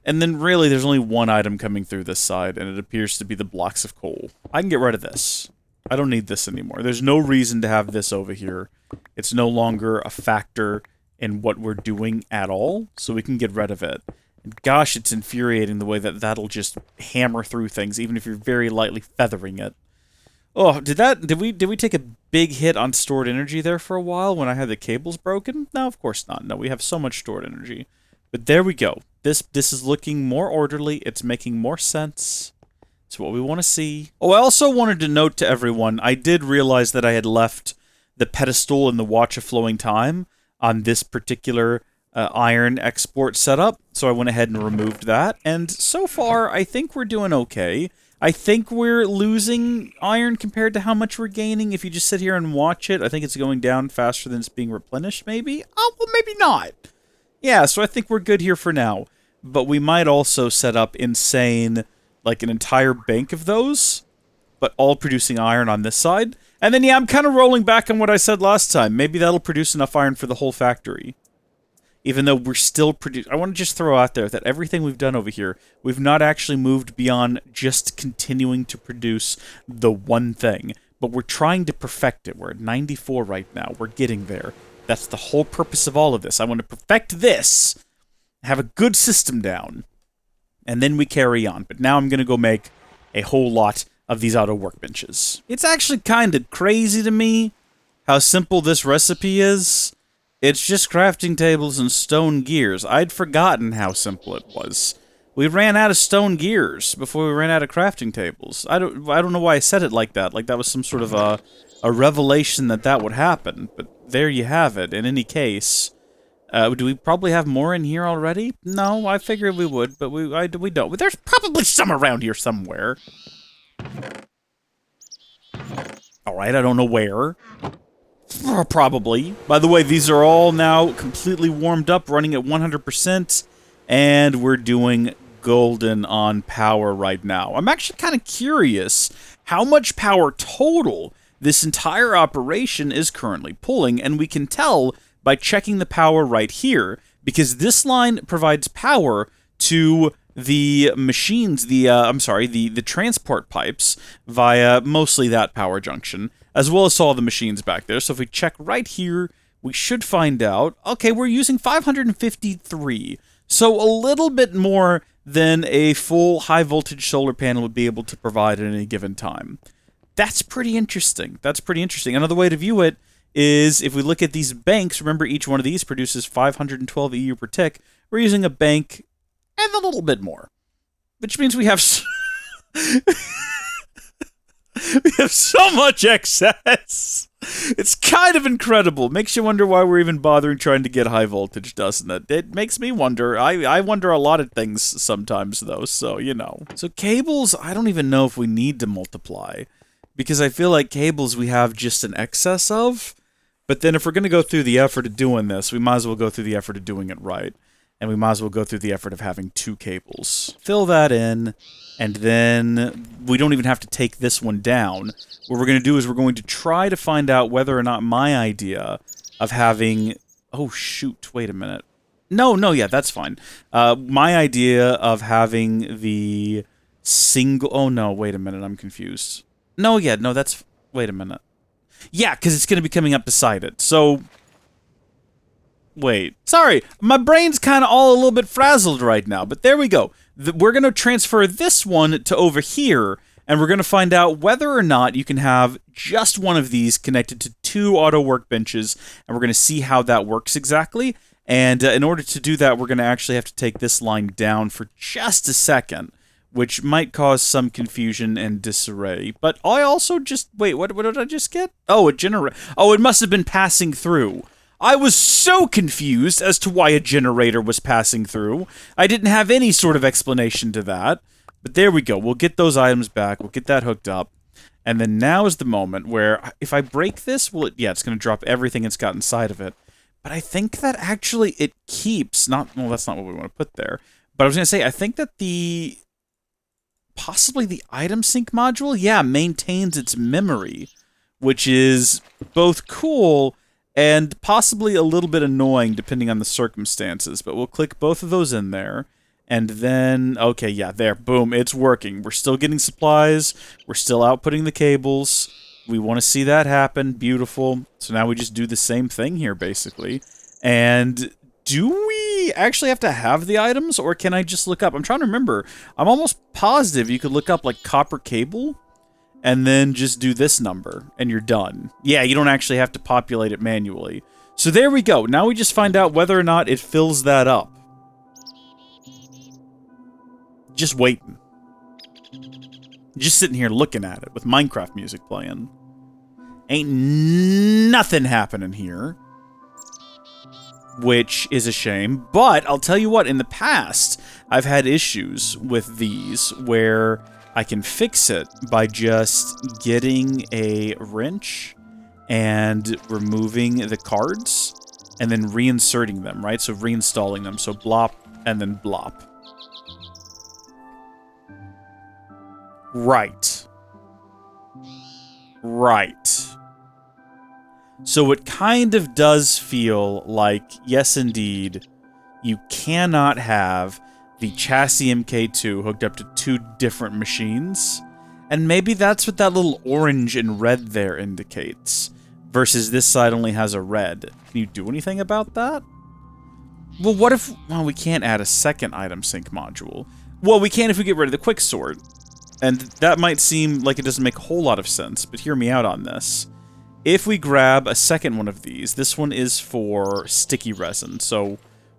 And then really there's only one item coming through this side, and it appears to be the blocks of coal. I can get rid of this. I don't need this anymore. There's no reason to have this over here. It's no longer a factor in what we're doing at all, so we can get rid of it. And gosh, it's infuriating the way that that'll just hammer through things, even if you're very lightly feathering it. Oh, did we take a big hit on stored energy there for a while when I had the cables broken? No, of course not. No, we have so much stored energy. But there we go. This is looking more orderly. It's making more sense. It's what we want to see. Oh, I also wanted to note to everyone, I did realize that I had left the pedestal and the Watch of Flowing Time on this particular iron export setup, so I went ahead and removed that. And so far, I think we're doing okay. I think we're losing iron compared to how much we're gaining. If you just sit here and watch it, I think it's going down faster than it's being replenished, maybe? Oh, well, maybe not. Yeah, so I think we're good here for now. But we might also set up insane, like an entire bank of those, but all producing iron on this side. And then, yeah, I'm kind of rolling back on what I said last time. Maybe that'll produce enough iron for the whole factory. Even though we're still producing... I want to just throw out there that everything we've done over here, we've not actually moved beyond just continuing to produce the one thing. But we're trying to perfect it. We're at 94 right now. We're getting there. That's the whole purpose of all of this. I want to perfect this, have a good system down, and then we carry on. But now I'm going to go make a whole lot of these auto workbenches. It's actually kind of crazy to me how simple this recipe is. It's just crafting tables and stone gears. I'd forgotten how simple it was. We ran out of stone gears before we ran out of crafting tables. I don't know why I said it like that. Like that was some sort of a revelation that would happen. But there you have it. In any case, do we probably have more in here already? No, I figured we would, but we don't. There's probably some around here somewhere. Alright, I don't know where. Probably. By the way, these are all now completely warmed up, running at 100%, and we're doing golden on power right now. I'm actually kind of curious how much power total this entire operation is currently pulling, and we can tell by checking the power right here, because this line provides power to the machines, the transport pipes via mostly that power junction, as well as all the machines back there. So if we check right here, we should find out, okay, we're using 553. So a little bit more than a full high voltage solar panel would be able to provide at any given time. That's pretty interesting. That's pretty interesting. Another way to view it is if we look at these banks, remember each one of these produces 512 EU per tick. We're using a bank and a little bit more, which means we have we have so much excess. It's kind of incredible. Makes you wonder why we're even bothering trying to get high voltage, doesn't it? It makes me wonder. I wonder a lot of things sometimes, though, so, you know. So cables, I don't even know if we need to multiply, because I feel like cables we have just an excess of, but then if we're going to go through the effort of doing this, we might as well go through the effort of doing it right. And we might as well go through the effort of having 2 cables. Fill that in, and then we don't even have to take this one down. What we're going to do is we're going to try to find out whether or not my idea of having... Oh, shoot, wait a minute. No, yeah, that's fine. My idea of having the single... Oh, no, wait a minute, I'm confused. No, that's... Wait a minute. Yeah, because it's going to be coming up beside it, so... Wait. Sorry, my brain's kind of all a little bit frazzled right now, but there we go. We're going to transfer this one to over here, and we're going to find out whether or not you can have just one of these connected to 2 auto workbenches, and we're going to see how that works exactly. And in order to do that, we're going to actually have to take this line down for just a second, which might cause some confusion and disarray. But I also just... Wait, what did I just get? Oh, it must have been passing through. I was so confused as to why a generator was passing through. I didn't have any sort of explanation to that. But there we go. We'll get those items back. We'll get that hooked up. And then now is the moment where if I break this, it's going to drop everything it's got inside of it. But I think that actually it keeps... Well, that's not what we want to put there. But I was going to say, I think that possibly the item sync module, maintains its memory. Which is both cool... and possibly a little bit annoying depending on the circumstances, but we'll click both of those in there, And then, okay, yeah, there, boom, it's working. We're still getting supplies. We're still outputting the cables. We want to see that happen. Beautiful. So now we just do the same thing here, basically. And do we actually have to have the items, or can I just look up? I'm trying to remember. I'm almost positive you could look up, like, copper cable, and then just do this number, and you're done. Yeah, you don't actually have to populate it manually. So there we go. Now we just find out whether or not it fills that up. Just waiting. Just sitting here looking at it with Minecraft music playing. Ain't nothing happening here. Which is a shame. But I'll tell you what, in the past, I've had issues with these where I can fix it by just getting a wrench and removing the cards and then reinserting them, right? So reinstalling them. So blop and then blop. Right. Right. So it kind of does feel like, yes indeed, you cannot have the chassis MK2 hooked up to 2 different machines. And maybe that's what that little orange and red there indicates. Versus this side only has a red. Can you do anything about that? Well, what if... Well, we can't add a second item sync module. Well, we can if we get rid of the quicksort. And that might seem like it doesn't make a whole lot of sense, but hear me out on this. If we grab a second one of these, this one is for sticky resin, so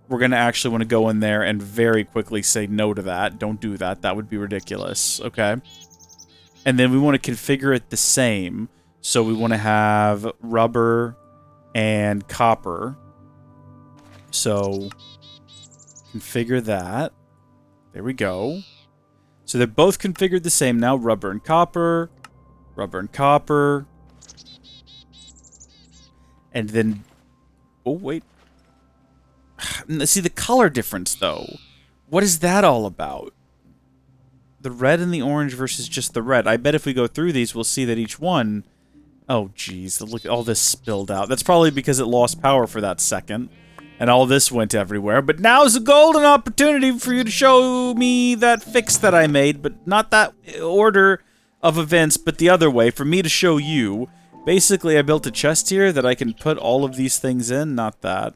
we're going to actually want to go in there and very quickly say no to that. Don't do that. That would be ridiculous, okay? And then we want to configure it the same, so we want to have rubber and copper. So, configure that. There we go. So they're both configured the same now, rubber and copper, and then, oh wait, see the color difference though, what is that all about? The red and the orange versus just the red. I bet if we go through these, we'll see that each one, oh geez, look at all this spilled out. That's probably because it lost power for that second. And all this went everywhere, but now's a golden opportunity for you to show me that fix that I made, but not that order of events, but the other way, for me to show you. Basically, I built a chest here that I can put all of these things in, not that.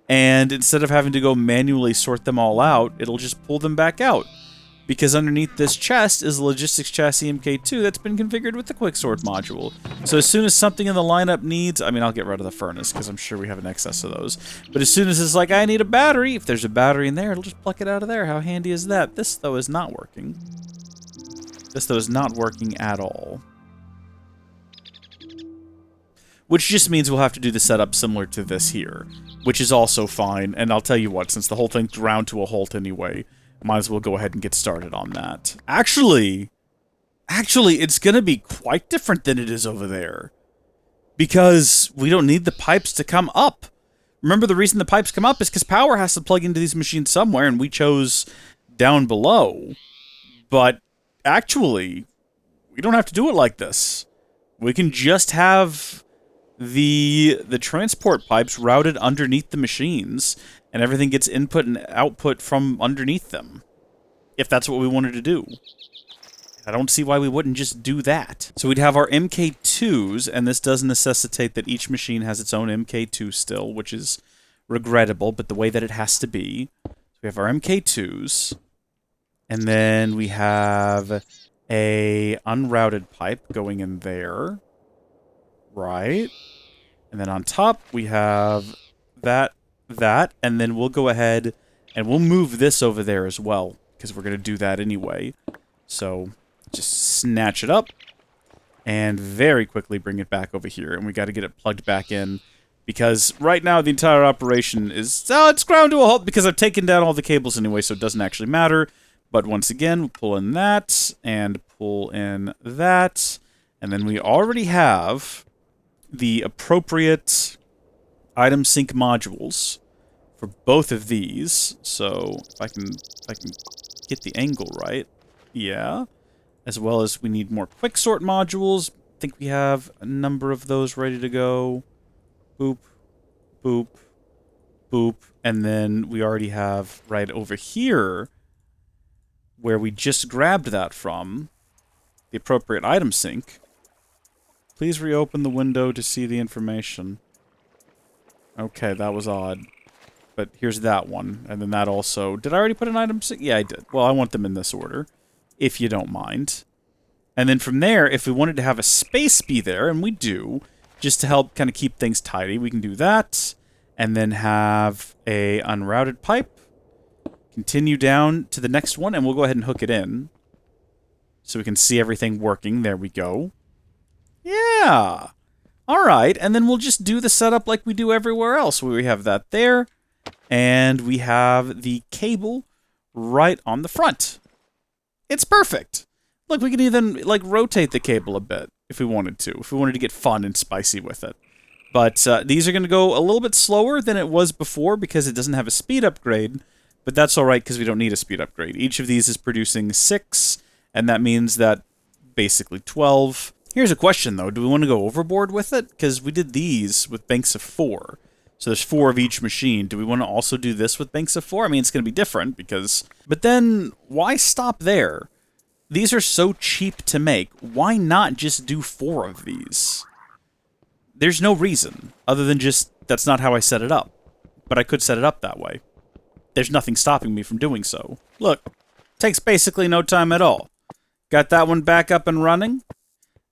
And instead of having to go manually sort them all out, it'll just pull them back out. Because underneath this chest is a Logistics Chassis MK2 that's been configured with the Quicksort module. So as soon as something in the lineup needs... I mean, I'll get rid of the furnace, because I'm sure we have an excess of those. But as soon as it's like, I need a battery, if there's a battery in there, it'll just pluck it out of there. How handy is that? This, though, is not working. This, though, is not working at all. Which just means we'll have to do the setup similar to this here. Which is also fine, and I'll tell you what, since the whole thing's ground to a halt anyway... Might as well go ahead and get started on that. Actually, it's gonna be quite different than it is over there. Because we don't need the pipes to come up. Remember, the reason the pipes come up is because power has to plug into these machines somewhere, and we chose down below. But actually, we don't have to do it like this. We can just have the transport pipes routed underneath the machines, and everything gets input and output from underneath them. If that's what we wanted to do. I don't see why we wouldn't just do that. So we'd have our MK2s, and this does necessitate that each machine has its own MK2 still, which is regrettable, but the way that it has to be. So we have our MK2s, and then we have a unrouted pipe going in there. Right? And then on top, we have that, and then we'll go ahead and we'll move this over there as well, because we're going to do that anyway. So, just snatch it up, and very quickly bring it back over here, and we got to get it plugged back in, because right now the entire operation is, it's ground to a halt, because I've taken down all the cables anyway, so it doesn't actually matter. But once again, we pull in that, and pull in that, and then we already have the appropriate item sync modules for both of these. So if I can get the angle right, yeah. As well as we need more quicksort modules. I think we have a number of those ready to go. Boop, boop, boop, and then we already have right over here where we just grabbed that from, the appropriate item sync. Please reopen the window to see the information. Okay, that was odd. But here's that one, and then that also... Did I already put an item sync? Yeah, I did. Well, I want them in this order, if you don't mind. And then from there, if we wanted to have a space be there, and we do, just to help kind of keep things tidy, we can do that. And then have a unrouted pipe. Continue down to the next one, and we'll go ahead and hook it in. So we can see everything working. There we go. Yeah! Alright, and then we'll just do the setup like we do everywhere else. We have that there, and we have the cable right on the front. It's perfect! Look, we can even, like, rotate the cable a bit if we wanted to. If we wanted to get fun and spicy with it. But these are going to go a little bit slower than it was before because it doesn't have a speed upgrade. But that's alright because we don't need a speed upgrade. Each of these is producing 6, and that means that basically 12. Here's a question, though. Do we want to go overboard with it? Because we did these with banks of 4. So there's 4 of each machine. Do we want to also do this with banks of 4? I mean, it's going to be different because... But then, why stop there? These are so cheap to make. Why not just do 4 of these? There's no reason, other than just, that's not how I set it up. But I could set it up that way. There's nothing stopping me from doing so. Look, takes basically no time at all. Got that one back up and running.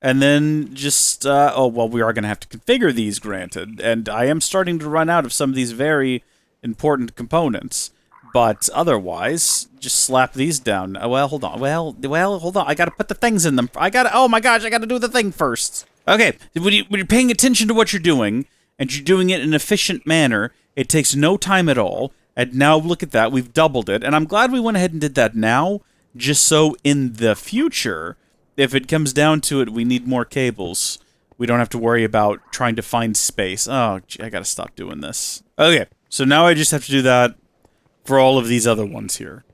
And then just, oh, well, we are going to have to configure these, granted. And I am starting to run out of some of these very important components. But otherwise, just slap these down. Well, hold on. Well, hold on. I got to put the things in them. Oh my gosh, I got to do the thing first. Okay, when you're paying attention to what you're doing, and you're doing it in an efficient manner, it takes no time at all. And now look at that, we've doubled it. And I'm glad we went ahead and did that now, just so in the future, if it comes down to it, we need more cables. We don't have to worry about trying to find space. Oh, gee, I gotta stop doing this. Okay, so now I just have to do that for all of these other ones here.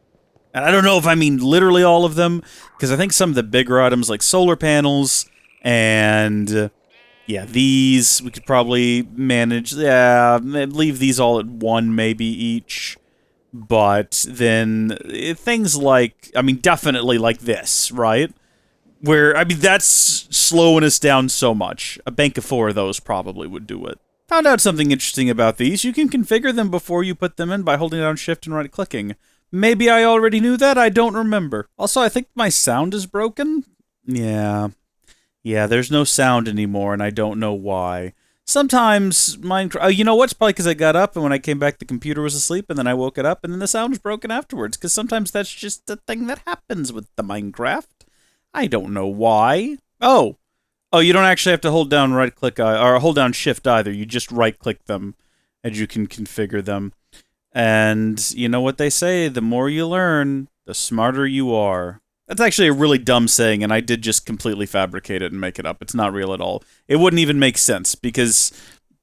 And I don't know if I mean literally all of them, because I think some of the bigger items like solar panels and yeah, these we could probably manage. Yeah, leave these all at 1 maybe each. But then things like, I mean, definitely like this, right? Where, I mean, that's slowing us down so much. A bank of 4 of those probably would do it. Found out something interesting about these. You can configure them before you put them in by holding down Shift and right-clicking. Maybe I already knew that, I don't remember. Also, I think my sound is broken. Yeah, there's no sound anymore, and I don't know why. Sometimes Minecraft... you know what? It's probably because I got up, and when I came back, the computer was asleep, and then I woke it up, and then the sound was broken afterwards, because sometimes that's just a thing that happens with the Minecraft. I don't know why. Oh, you don't actually have to hold down right-click, or hold down Shift either. You just right-click them, and you can configure them. And you know what they say, the more you learn, the smarter you are. That's actually a really dumb saying, and I did just completely fabricate it and make it up. It's not real at all. It wouldn't even make sense, because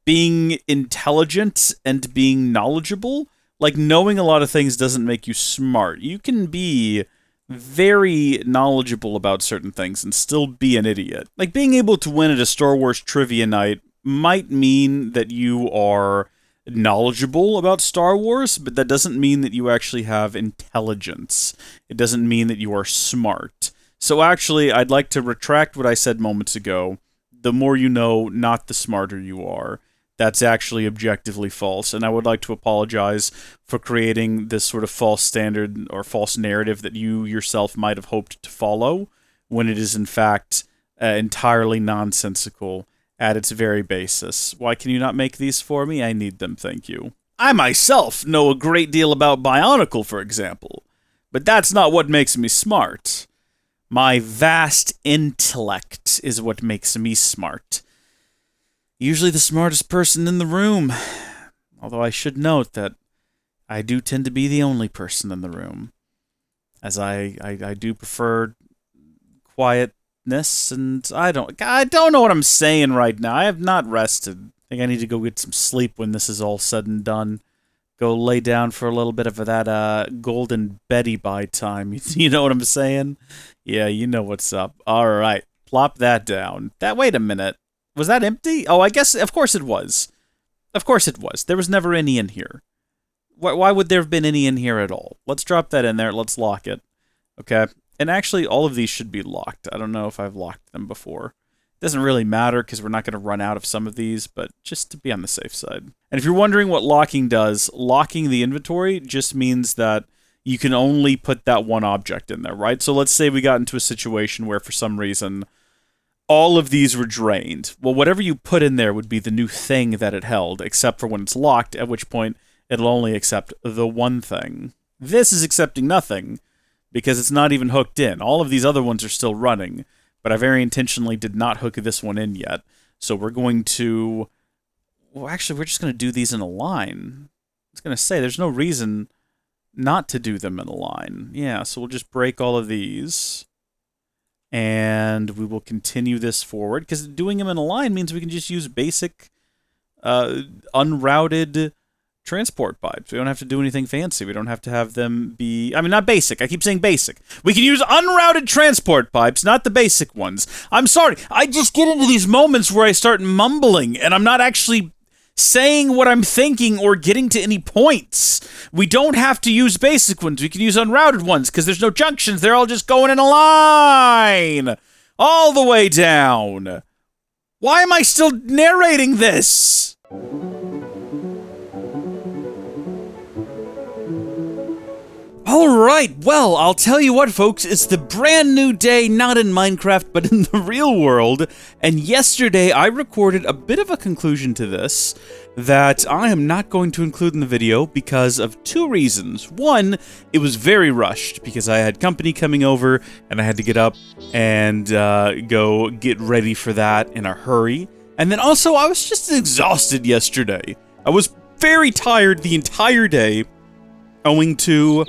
being intelligent and being knowledgeable, like knowing a lot of things doesn't make you smart. You can be very knowledgeable about certain things and still be an idiot. Like being able to win at a Star Wars trivia night might mean that you are knowledgeable about Star Wars, but that doesn't mean that you actually have intelligence. It doesn't mean that you are smart. So actually, I'd like to retract what I said moments ago. The more you know, not the smarter you are. That's actually objectively false, and I would like to apologize for creating this sort of false standard or false narrative that you yourself might have hoped to follow, when it is in fact entirely nonsensical at its very basis. Why can you not make these for me? I need them, thank you. I myself know a great deal about Bionicle, for example, but that's not what makes me smart. My vast intellect is what makes me smart. Usually the smartest person in the room, although I should note that I do tend to be the only person in the room, as I do prefer quiet. And I don't know what I'm saying right now. I have not rested. I think I need to go get some sleep when this is all said and done. Go lay down for a little bit of that golden Betty by time. You know what I'm saying? Yeah, you know what's up. All right, plop that down. Wait a minute. Was that empty? Oh, I guess, of course it was. Of course it was. There was never any in here. Why would there have been any in here at all? Let's drop that in there. Let's lock it. Okay? And actually, all of these should be locked. I don't know if I've locked them before. It doesn't really matter because we're not going to run out of some of these, but just to be on the safe side. And if you're wondering what locking does, locking the inventory just means that you can only put that one object in there, right? So let's say we got into a situation where for some reason all of these were drained. Well, whatever you put in there would be the new thing that it held, except for when it's locked, at which point it'll only accept the one thing. This is accepting nothing because it's not even hooked in. All of these other ones are still running, but I very intentionally did not hook this one in yet. So we're going to... Well, actually, we're just going to do these in a line. I was going to say, there's no reason not to do them in a line. Yeah, so we'll just break all of these. And we will continue this forward, because doing them in a line means we can just use basic unrouted transport pipes. We don't have to do anything fancy. We don't have to have them be... I mean, not basic. I keep saying basic. We can use unrouted transport pipes, not the basic ones. I'm sorry. I just get into these moments where I start mumbling, and I'm not actually saying what I'm thinking or getting to any points. We don't have to use basic ones. We can use unrouted ones because there's no junctions. They're all just going in a line all the way down. Why am I still narrating this? Alright, well, I'll tell you what, folks, it's the brand new day, not in Minecraft, but in the real world, and yesterday I recorded a bit of a conclusion to this that I am not going to include in the video because of two reasons. One, it was very rushed because I had company coming over and I had to get up and go get ready for that in a hurry. And then also, I was just exhausted yesterday. I was very tired the entire day, owing to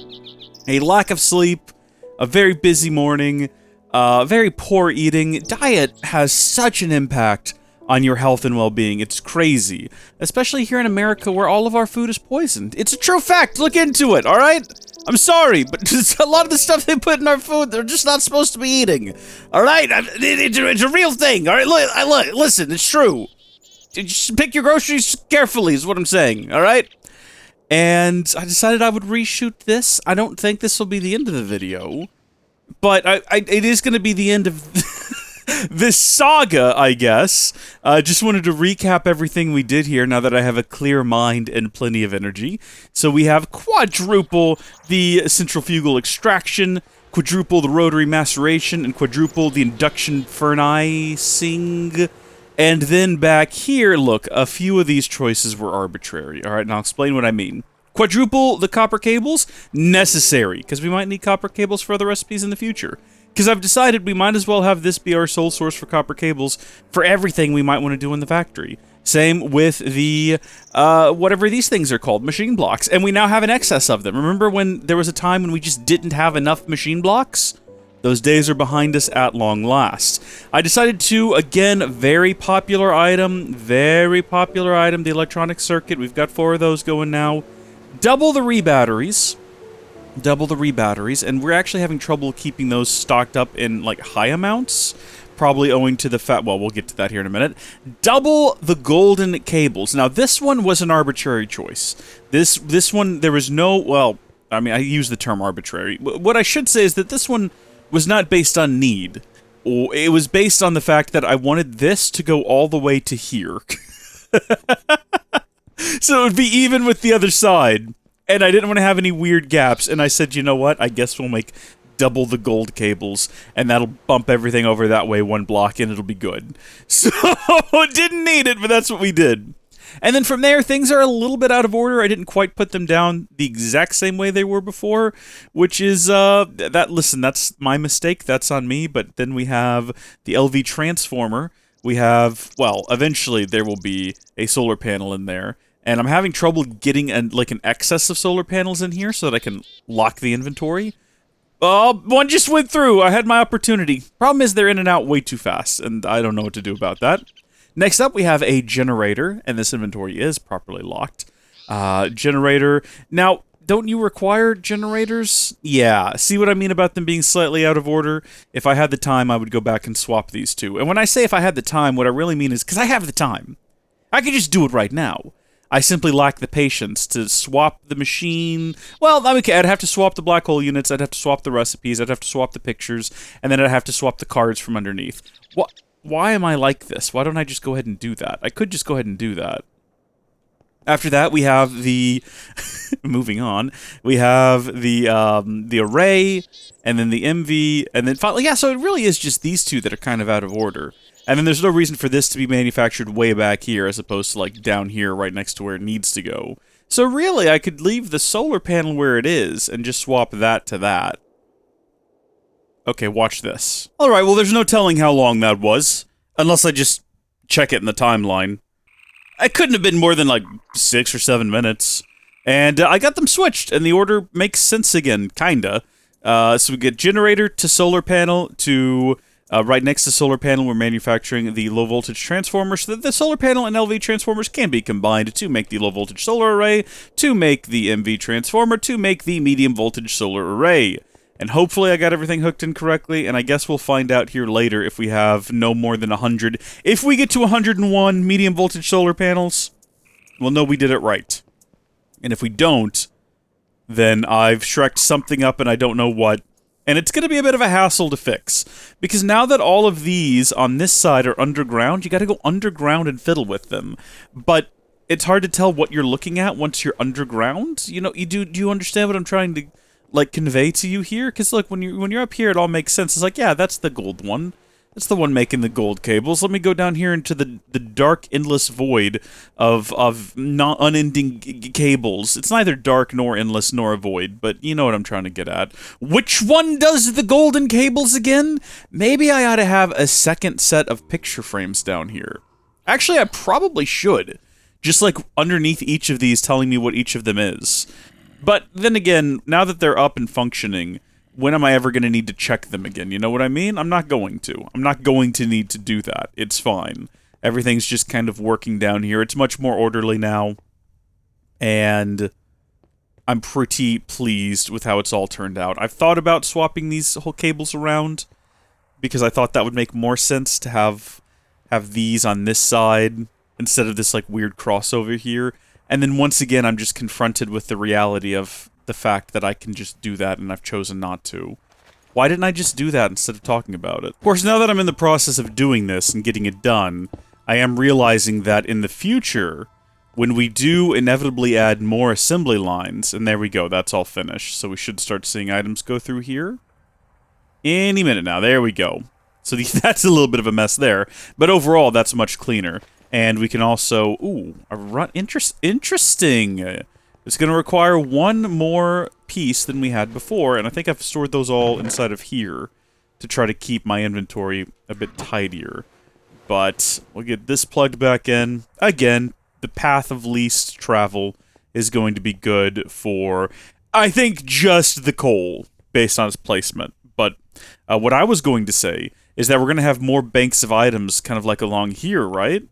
a lack of sleep, a very busy morning, very poor eating. Diet has such an impact on your health and well-being. It's crazy. Especially here in America where all of our food is poisoned. It's a true fact. Look into it, alright? I'm sorry, but a lot of the stuff they put in our food, they're just not supposed to be eating. Alright? It's a real thing. Alright? Look, listen, it's true. Just pick your groceries carefully is what I'm saying, alright? And I decided I would reshoot this. I don't think this will be the end of the video, but it is going to be the end of this saga, I guess. Just wanted to recap everything we did here now that I have a clear mind and plenty of energy. So we have quadruple the centrifugal extraction, quadruple the rotary maceration, and quadruple the induction furnaising. And then back here, look, a few of these choices were arbitrary. All right, and I'll explain what I mean. Quadruple the copper cables, necessary, because we might need copper cables for other recipes in the future. Because I've decided we might as well have this be our sole source for copper cables for everything we might want to do in the factory. Same with the, whatever these things are called, machine blocks. And we now have an excess of them. Remember when there was a time when we just didn't have enough machine blocks? Those days are behind us at long last. I decided to, again, very popular item, the electronic circuit. We've got 4 of those going now. Double the rebatteries, and we're actually having trouble keeping those stocked up in, like, high amounts, probably owing to the fact, well, we'll get to that here in a minute. Double the golden cables. Now, this one was an arbitrary choice. This one, there was no, well, I mean, I use the term arbitrary. What I should say is that this one was not based on need. It was based on the fact that I wanted this to go all the way to here. So it would be even with the other side. And I didn't want to have any weird gaps. And I said, you know what? I guess we'll make double the gold cables. And that'll bump everything over that way 1 block and it'll be good. So didn't need it, but that's what we did. And then from there, things are a little bit out of order. I didn't quite put them down the exact same way they were before, which is, listen, that's my mistake. That's on me. But then we have the LV transformer. We have, well, eventually there will be a solar panel in there. And I'm having trouble getting, an excess of solar panels in here so that I can lock the inventory. One just went through. I had my opportunity. Problem is they're in and out way too fast, and I don't know what to do about that. Next up, we have a generator, and this inventory is properly locked. Generator. Now, don't you require generators? Yeah, see what I mean about them being slightly out of order? If I had the time, I would go back and swap these two. And when I say if I had the time, what I really mean is because I have the time. I could just do it right now. I simply lack the patience to swap the machine. Well, I mean, okay, I'd have to swap the black hole units, I'd have to swap the recipes, I'd have to swap the pictures, and then I'd have to swap the cards from underneath. Why am I like this? Why don't I just go ahead and do that? I could just go ahead and do that. After that, we have the... moving on. We have the array, and then the MV, and then finally... Yeah, so it really is just these two that are kind of out of order. And then there's no reason for this to be manufactured way back here, as opposed to, like, down here right next to where it needs to go. So really, I could leave the solar panel where it is, and just swap that to that. Okay, watch this. Alright, well, there's no telling how long that was. Unless I just check it in the timeline. It couldn't have been more than, like, 6 or 7 minutes. And I got them switched, and the order makes sense again, kinda. So we get generator to solar panel to... right next to solar panel, we're manufacturing the low-voltage transformer so that the solar panel and LV transformers can be combined to make the low-voltage solar array, to make the MV transformer, to make the medium-voltage solar array. And hopefully I got everything hooked in correctly, and I guess we'll find out here later if we have no more than 100. If we get to 101 medium-voltage solar panels, we'll know we did it right. And if we don't, then I've Shrek'd something up and I don't know what. And it's going to be a bit of a hassle to fix. Because now that all of these on this side are underground, you got to go underground and fiddle with them. But it's hard to tell what you're looking at once you're underground. You know, do you understand what I'm trying to, like, convey to you here? Because, look, when you're up here, it all makes sense. It's like, yeah, that's the gold one. That's the one making the gold cables. Let me go down here into the dark, endless void of unending cables. It's neither dark nor endless nor a void, but you know what I'm trying to get at. Which one does the golden cables again? Maybe I ought to have a second set of picture frames down here. Actually, I probably should. Just like underneath each of these telling me what each of them is. But then again, now that they're up and functioning... when am I ever going to need to check them again? You know what I mean? I'm not going to. I'm not going to need to do that. It's fine. Everything's just kind of working down here. It's much more orderly now. And I'm pretty pleased with how it's all turned out. I've thought about swapping these whole cables around because I thought that would make more sense to have these on this side instead of this like weird crossover here. And then once again, I'm just confronted with the reality of the fact that I can just do that, and I've chosen not to. Why didn't I just do that instead of talking about it? Of course, now that I'm in the process of doing this and getting it done, I am realizing that in the future, when we do inevitably add more assembly lines, and there we go, that's all finished, so we should start seeing items go through here. Any minute now, there we go. So that's a little bit of a mess there, but overall, that's much cleaner. And we can also... ooh, interesting! It's going to require one more piece than we had before, and I think I've stored those all inside of here to try to keep my inventory a bit tidier. But we'll get this plugged back in. Again, the path of least travel is going to be good for, I think, just the coal, based on its placement. But what I was going to say is that we're going to have more banks of items kind of like along here, right?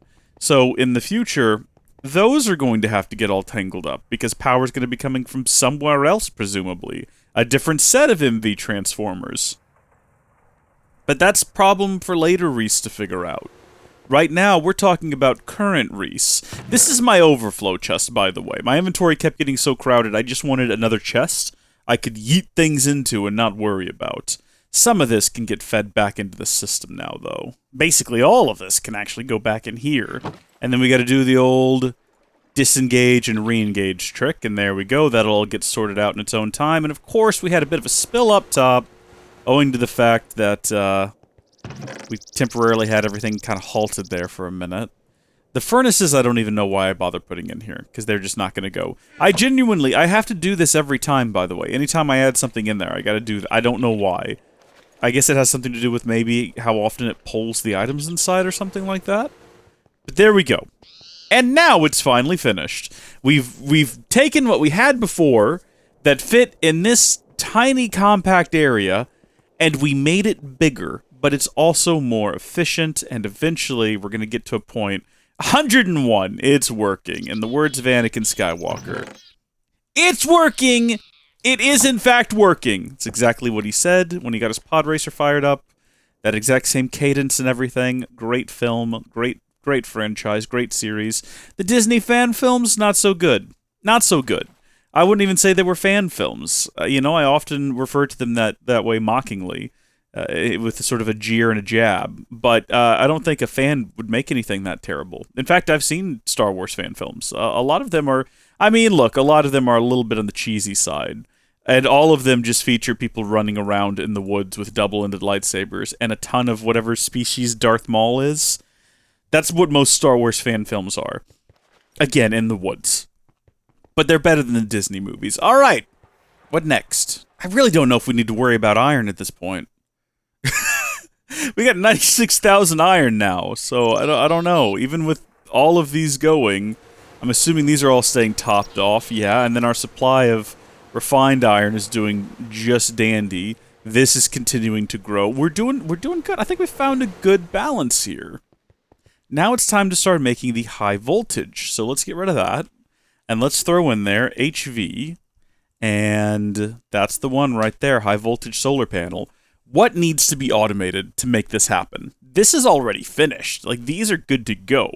So in the future... those are going to have to get all tangled up, because power's going to be coming from somewhere else, presumably. A different set of MV transformers. But that's a problem for later Reese to figure out. Right now, we're talking about current Reese. This is my overflow chest, by the way. My inventory kept getting so crowded, I just wanted another chest I could yeet things into and not worry about. Some of this can get fed back into the system now, though. Basically, all of this can actually go back in here. And then we gotta do the old disengage and re-engage trick, and there we go. That'll all get sorted out in its own time. And of course, we had a bit of a spill up top, owing to the fact that we temporarily had everything kind of halted there for a minute. The furnaces, I don't even know why I bother putting in here, because they're just not going to go. I have to do this every time, by the way. Anytime I add something in there, I gotta do that. I don't know why. I guess it has something to do with maybe how often it pulls the items inside or something like that. But there we go. And now it's finally finished. We've taken what we had before that fit in this tiny compact area, and we made it bigger, but it's also more efficient, and eventually we're going to get to a point... 101! It's working. In the words of Anakin Skywalker. It's working! It is in fact working! It's exactly what he said when he got his pod racer fired up. That exact same cadence and everything. Great film. Great great franchise, great series. The Disney fan films, not so good. Not so good. I wouldn't even say they were fan films. I often refer to them that way mockingly, with sort of a jeer and a jab. But I don't think a fan would make anything that terrible. In fact, I've seen Star Wars fan films. A lot of them are, a lot of them are a little bit on the cheesy side. And all of them just feature people running around in the woods with double-ended lightsabers and a ton of whatever species Darth Maul is. That's what most Star Wars fan films are. Again, in the woods. But they're better than the Disney movies. All right. What next? I really don't know if we need to worry about iron at this point. We got 96,000 iron now, so I don't know. Even with all of these going, I'm assuming these are all staying topped off, yeah, and then our supply of refined iron is doing just dandy. This is continuing to grow. We're doing good. I think we found a good balance here. Now it's time to start making the high voltage. So let's get rid of that. And let's throw in there HV. And that's the one right there, high voltage solar panel. What needs to be automated to make this happen? This is already finished. Like, these are good to go.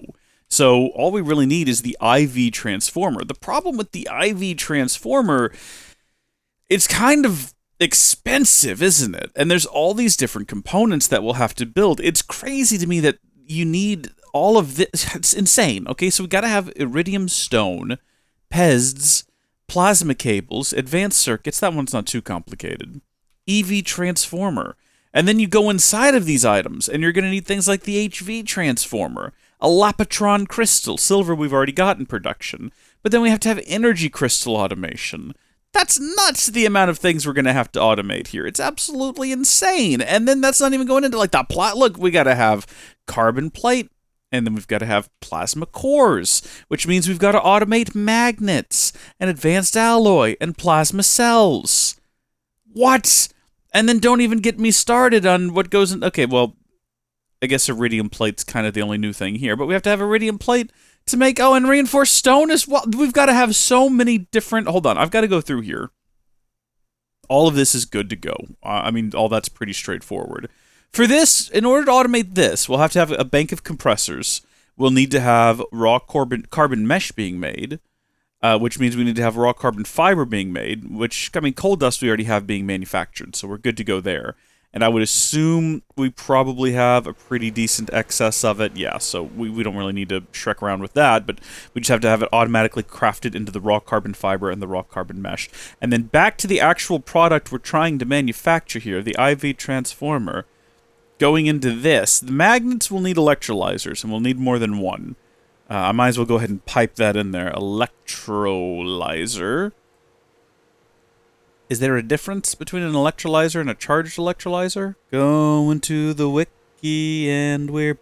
So all we really need is the IV transformer. The problem with the IV transformer, it's kind of expensive, isn't it? And there's all these different components that we'll have to build. It's crazy to me that you need all of this. It's insane. Okay, so we got to have iridium stone, PESs, plasma cables, advanced circuits. That one's not too complicated. EV transformer. And then you go inside of these items, and you're going to need things like the HV transformer, a Lapotron crystal. Silver we've already got in production. But then we have to have energy crystal automation. That's nuts, the amount of things we're going to have to automate here. It's absolutely insane. And then that's not even going into, like, the plot. Look, we got to have carbon plate, and then we've got to have plasma cores, which means we've got to automate magnets, and advanced alloy, and plasma cells. What? And then don't even get me started on what goes in... Okay, well, I guess iridium plate's kind of the only new thing here, but we have to have iridium plate to make... Oh, and reinforced stone as well. We've got to have so many different... Hold on, I've got to go through here. All of this is good to go. All that's pretty straightforward. For this, in order to automate this, we'll have to have a bank of compressors. We'll need to have raw carbon mesh being made, which means we need to have raw carbon fiber being made, which, coal dust we already have being manufactured, so we're good to go there. And I would assume we probably have a pretty decent excess of it. Yeah, so we don't really need to shrek around with that, but we just have to have it automatically crafted into the raw carbon fiber and the raw carbon mesh. And then back to the actual product we're trying to manufacture here, the IV transformer. Going into this, the magnets will need electrolyzers, and we'll need more than one. I might as well go ahead and pipe that in there. Electrolyzer. Is there a difference between an electrolyzer and a charged electrolyzer? Going to the wiki and we're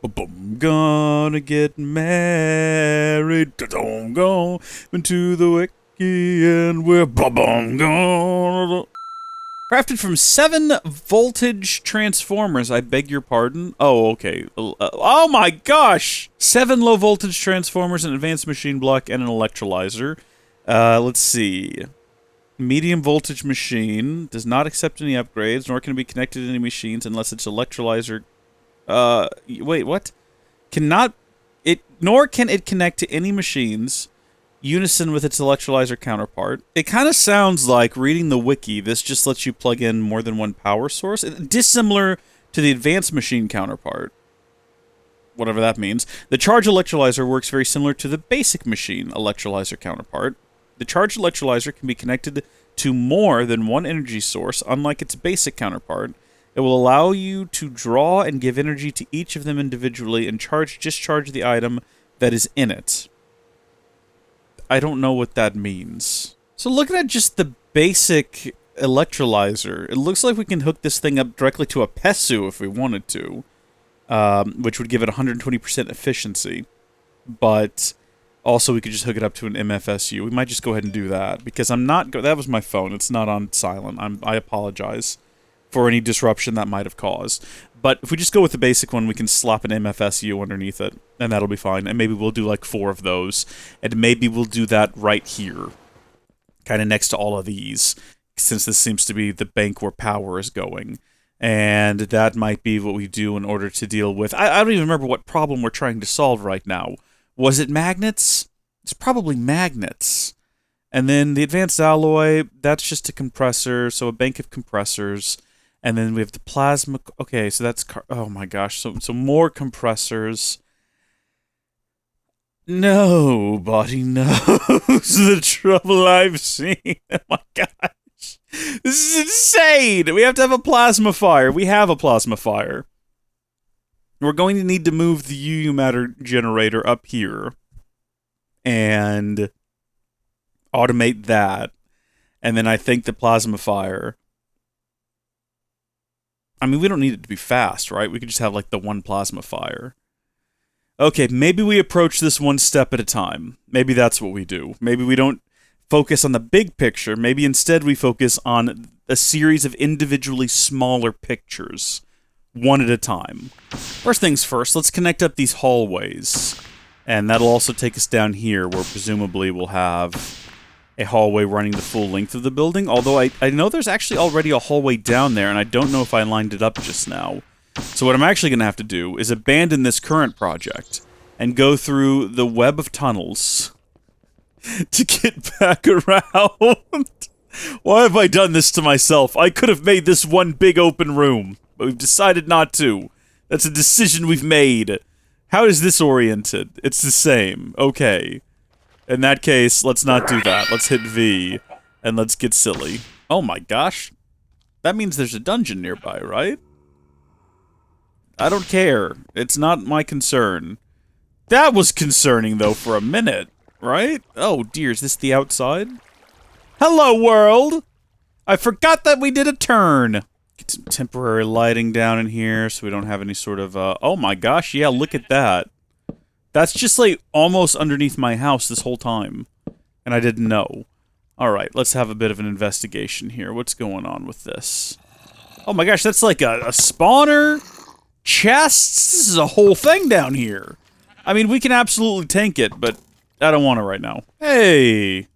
gonna get married. Going to the wiki and we're gonna... Crafted from 7 voltage transformers, I beg your pardon. Oh, okay. Oh my gosh! 7 low voltage transformers, an advanced machine block, and an electrolyzer. Let's see. Medium voltage machine does not accept any upgrades, nor can it be connected to any machines unless its electrolyzer... wait, what? Nor can it connect to any machines unison with its electrolyzer counterpart. It kind of sounds like, reading the wiki, this just lets you plug in more than one power source. Dissimilar to the advanced machine counterpart. Whatever that means. The charge electrolyzer works very similar to the basic machine electrolyzer counterpart. The charge electrolyzer can be connected to more than one energy source, unlike its basic counterpart. It will allow you to draw and give energy to each of them individually and discharge the item that is in it. I don't know what that means. So looking at just the basic electrolyzer, it looks like we can hook this thing up directly to a PESU if we wanted to, which would give it 120% efficiency. But also we could just hook it up to an MFSU. We might just go ahead and do that, because that was my phone. It's not on silent. I apologize for any disruption that might have caused. But if we just go with the basic one, we can slap an MFSU underneath it, and that'll be fine. And maybe we'll do like 4 of those, and maybe we'll do that right here, kind of next to all of these, since this seems to be the bank where power is going. And that might be what we do in order to deal with... I don't even remember what problem we're trying to solve right now. Was it magnets? It's probably magnets. And then the advanced alloy, that's just a compressor, so a bank of compressors. And then we have the plasma... Okay, so that's... Oh my gosh, so more compressors. Nobody knows the trouble I've seen. Oh my gosh. This is insane! We have to have a plasma fire. We have a plasma fire. We're going to need to move the UU matter generator up here. And automate that. And then I think the plasma fire... I mean, we don't need it to be fast, right? We could just have, like, the one plasma fire. Okay, maybe we approach this one step at a time. Maybe that's what we do. Maybe we don't focus on the big picture. Maybe instead we focus on a series of individually smaller pictures, one at a time. First things first, let's connect up these hallways. And that'll also take us down here, where presumably we'll have a hallway running the full length of the building. Although I know there's actually already a hallway down there, and I don't know if I lined it up just now. So what I'm actually going to have to do is abandon this current project and go through the web of tunnels to get back around. Why have I done this to myself? I could have made this one big open room, but we've decided not to. That's a decision we've made. How is this oriented? It's the same. Okay. In that case, let's not do that. Let's hit V, and let's get silly. Oh my gosh. That means there's a dungeon nearby, right? I don't care. It's not my concern. That was concerning, though, for a minute, right? Oh dear, is this the outside? Hello, world! I forgot that we did a turn! Get some temporary lighting down in here so we don't have any sort of, oh my gosh, yeah, look at that. That's just, like, almost underneath my house this whole time. And I didn't know. Alright, let's have a bit of an investigation here. What's going on with this? Oh my gosh, that's like a spawner? Chests? This is a whole thing down here. I mean, we can absolutely tank it, but I don't want it right now. Hey!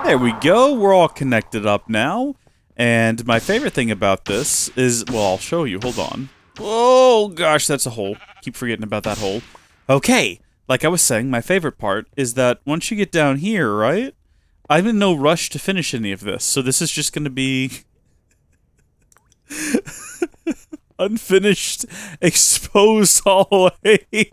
There we go, we're all connected up now. And my favorite thing about this is... Well, I'll show you, hold on. Oh gosh, that's a hole. Keep forgetting about that hole. Okay, like I was saying, my favorite part is that once you get down here, right? I'm in no rush to finish any of this, so this is just gonna be... unfinished, exposed hallway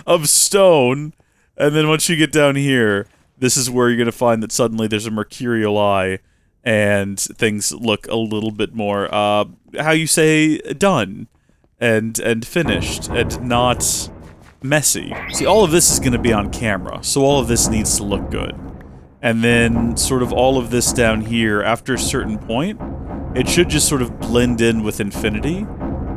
of stone. And then once you get down here, this is where you're gonna find that suddenly there's a mercurial eye, and things look a little bit more, how you say, done. And finished, and not... messy. See, all of this is going to be on camera, so all of this needs to look good. And then, sort of all of this down here, after a certain point, it should just sort of blend in with infinity,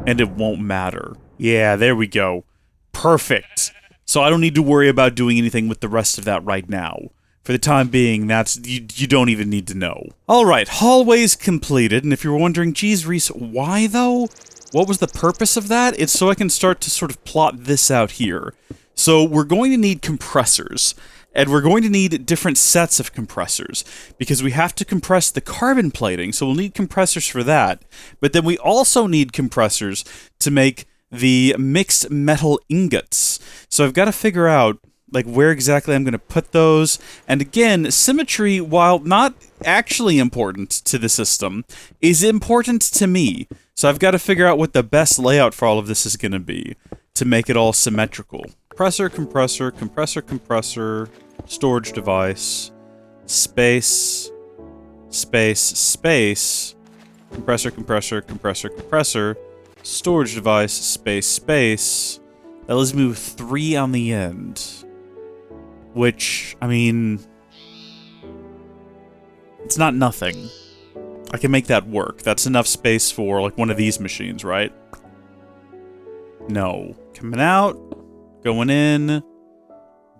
and it won't matter. Yeah, there we go. Perfect. So I don't need to worry about doing anything with the rest of that right now. For the time being, that's... you don't even need to know. Alright, hallways completed, and if you were wondering, geez, Reese, why though? What was the purpose of that? It's so I can start to sort of plot this out here. So we're going to need compressors, and we're going to need different sets of compressors, because we have to compress the carbon plating, so we'll need compressors for that. But then we also need compressors to make the mixed metal ingots. So I've got to figure out, like, where exactly I'm going to put those. And again, symmetry, while not actually important to the system, is important to me. So I've got to figure out what the best layout for all of this is going to be to make it all symmetrical. Compressor, compressor, compressor, compressor, storage device, space, space, space, compressor, compressor, compressor, compressor, storage device, space, space. That leaves me with 3 on the end. Which, I mean... it's not nothing. I can make that work. That's enough space for, like, one of these machines, right? No. Coming out. Going in.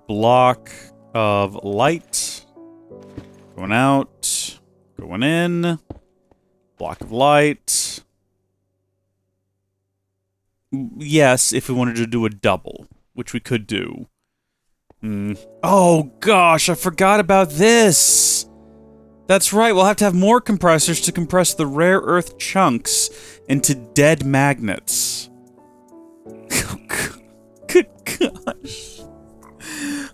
Block of light. Going out. Going in. Block of light. Yes, if we wanted to do a double, which we could do. Oh, gosh, I forgot about this! That's right, we'll have to have more compressors to compress the rare earth chunks into dead magnets. Good gosh.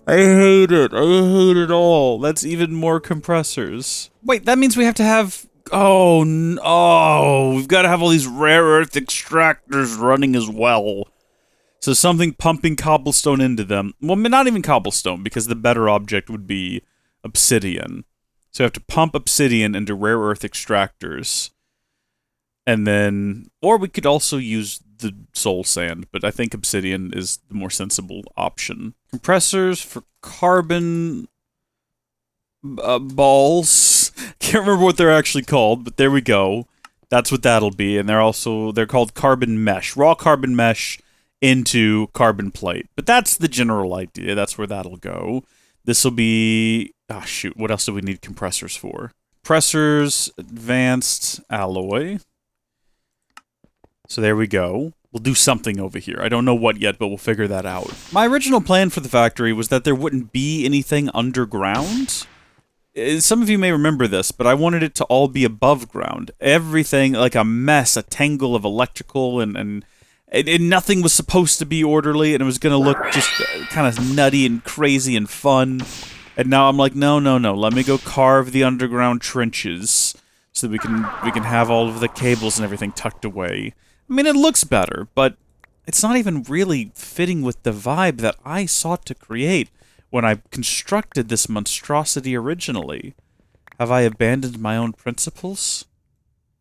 I hate it. I hate it all. That's even more compressors. Wait, that means we have to have... Oh, no. We've got to have all these rare earth extractors running as well. So something pumping cobblestone into them. Well, not even cobblestone, because the better object would be obsidian. So we have to pump obsidian into rare earth extractors. And then... Or we could also use the soul sand, but I think obsidian is the more sensible option. Compressors for carbon... balls. Can't remember what they're actually called, but there we go. That's what that'll be. And they're called carbon mesh. Raw carbon mesh into carbon plate. But that's the general idea. That's where that'll go. This will be... Ah, shoot. What else do we need compressors for? Compressors, advanced alloy. So there we go. We'll do something over here. I don't know what yet, but we'll figure that out. My original plan for the factory was that there wouldn't be anything underground. Some of you may remember this, but I wanted it to all be above ground. Everything, like a mess, a tangle of electrical, and nothing was supposed to be orderly, and it was going to look just kind of nutty and crazy and fun. And now I'm like, no, let me go carve the underground trenches so that we can have all of the cables and everything tucked away. I mean, it looks better, but it's not even really fitting with the vibe that I sought to create when I constructed this monstrosity originally. Have I abandoned my own principles?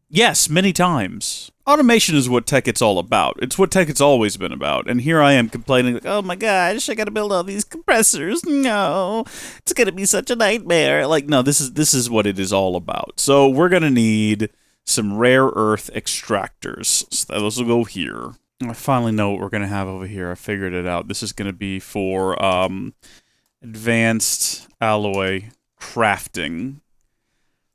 Yes, many times. Automation is what TEKKIT's all about. It's what TEKKIT's always been about. And here I am complaining, like, oh my gosh, I gotta build all these compressors. No, it's gonna be such a nightmare. Like, no, this is what it is all about. So we're gonna need some rare earth extractors. So those will go here. I finally know what we're gonna have over here. I figured it out. This is gonna be for advanced alloy crafting.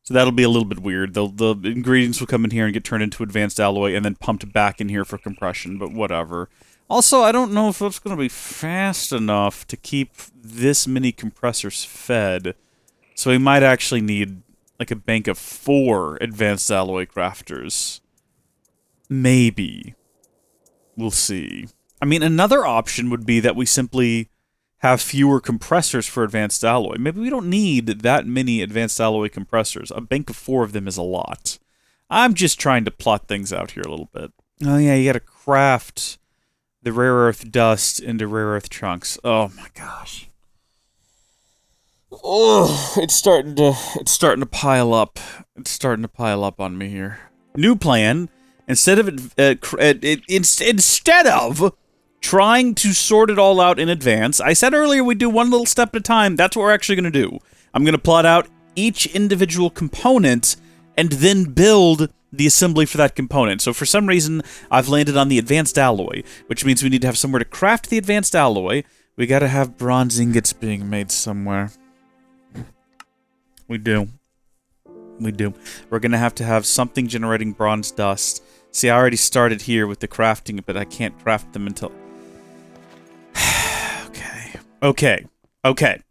So that'll be a little bit weird. The ingredients will come in here and get turned into advanced alloy and then pumped back in here for compression, but whatever. Also, I don't know if it's going to be fast enough to keep this many compressors fed. So we might actually need like a bank of 4 advanced alloy crafters. Maybe. We'll see. I mean, another option would be that we simply have fewer compressors for advanced alloy. Maybe we don't need that many advanced alloy compressors. A bank of 4 of them is a lot. I'm just trying to plot things out here a little bit. Oh yeah, you gotta craft the rare earth dust into rare earth chunks. Oh my gosh. Oh, it's starting to pile up. It's starting to pile up on me here. New plan. Instead of trying to sort it all out in advance. I said earlier we do one little step at a time. That's what we're actually going to do. I'm going to plot out each individual component and then build the assembly for that component. So for some reason, I've landed on the advanced alloy, which means we need to have somewhere to craft the advanced alloy. We got to have bronze ingots being made somewhere. We do. We do. We're going to have something generating bronze dust. See, I already started here with the crafting, but I can't craft them until... Okay.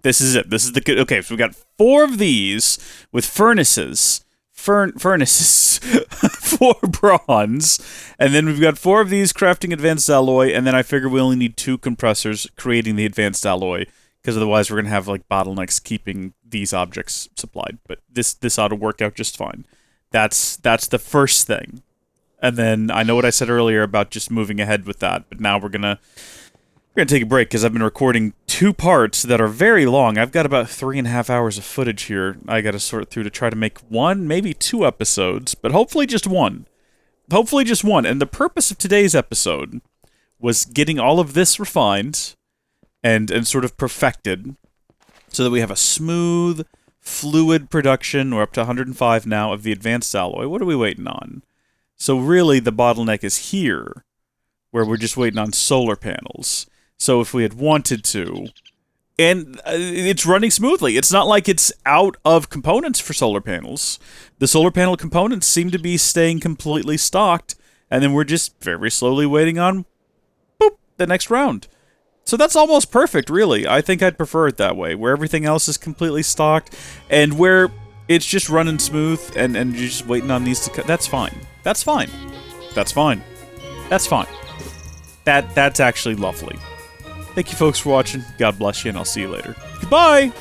This is it. This is the... Okay, so we got 4 of these with furnaces. Furnaces for bronze. And then we've got 4 of these crafting advanced alloy, and then I figure we only need 2 compressors creating the advanced alloy, because otherwise we're going to have, like, bottlenecks keeping these objects supplied. But this ought to work out just fine. That's the first thing. And then I know what I said earlier about just moving ahead with that, but now we're gonna take a break because I've been recording 2 parts that are very long. I've got about 3.5 hours of footage here I gotta sort through to try to make 1, maybe 2 episodes, but hopefully just 1. Hopefully just 1. And the purpose of today's episode was getting all of this refined and sort of perfected so that we have a smooth, fluid production. We're up to 105 now of the advanced alloy. What are we waiting on? So really, the bottleneck is here, where we're just waiting on solar panels. So if we had wanted to... And it's running smoothly. It's not like it's out of components for solar panels. The solar panel components seem to be staying completely stocked, and then we're just very slowly waiting on, boop, the next round. So that's almost perfect, really. I think I'd prefer it that way, where everything else is completely stocked, and where... it's just running smooth, and you're just waiting on these to cut. That's fine. That's fine. That's fine. That's fine. That's actually lovely. Thank you folks for watching. God bless you, and I'll see you later. Goodbye!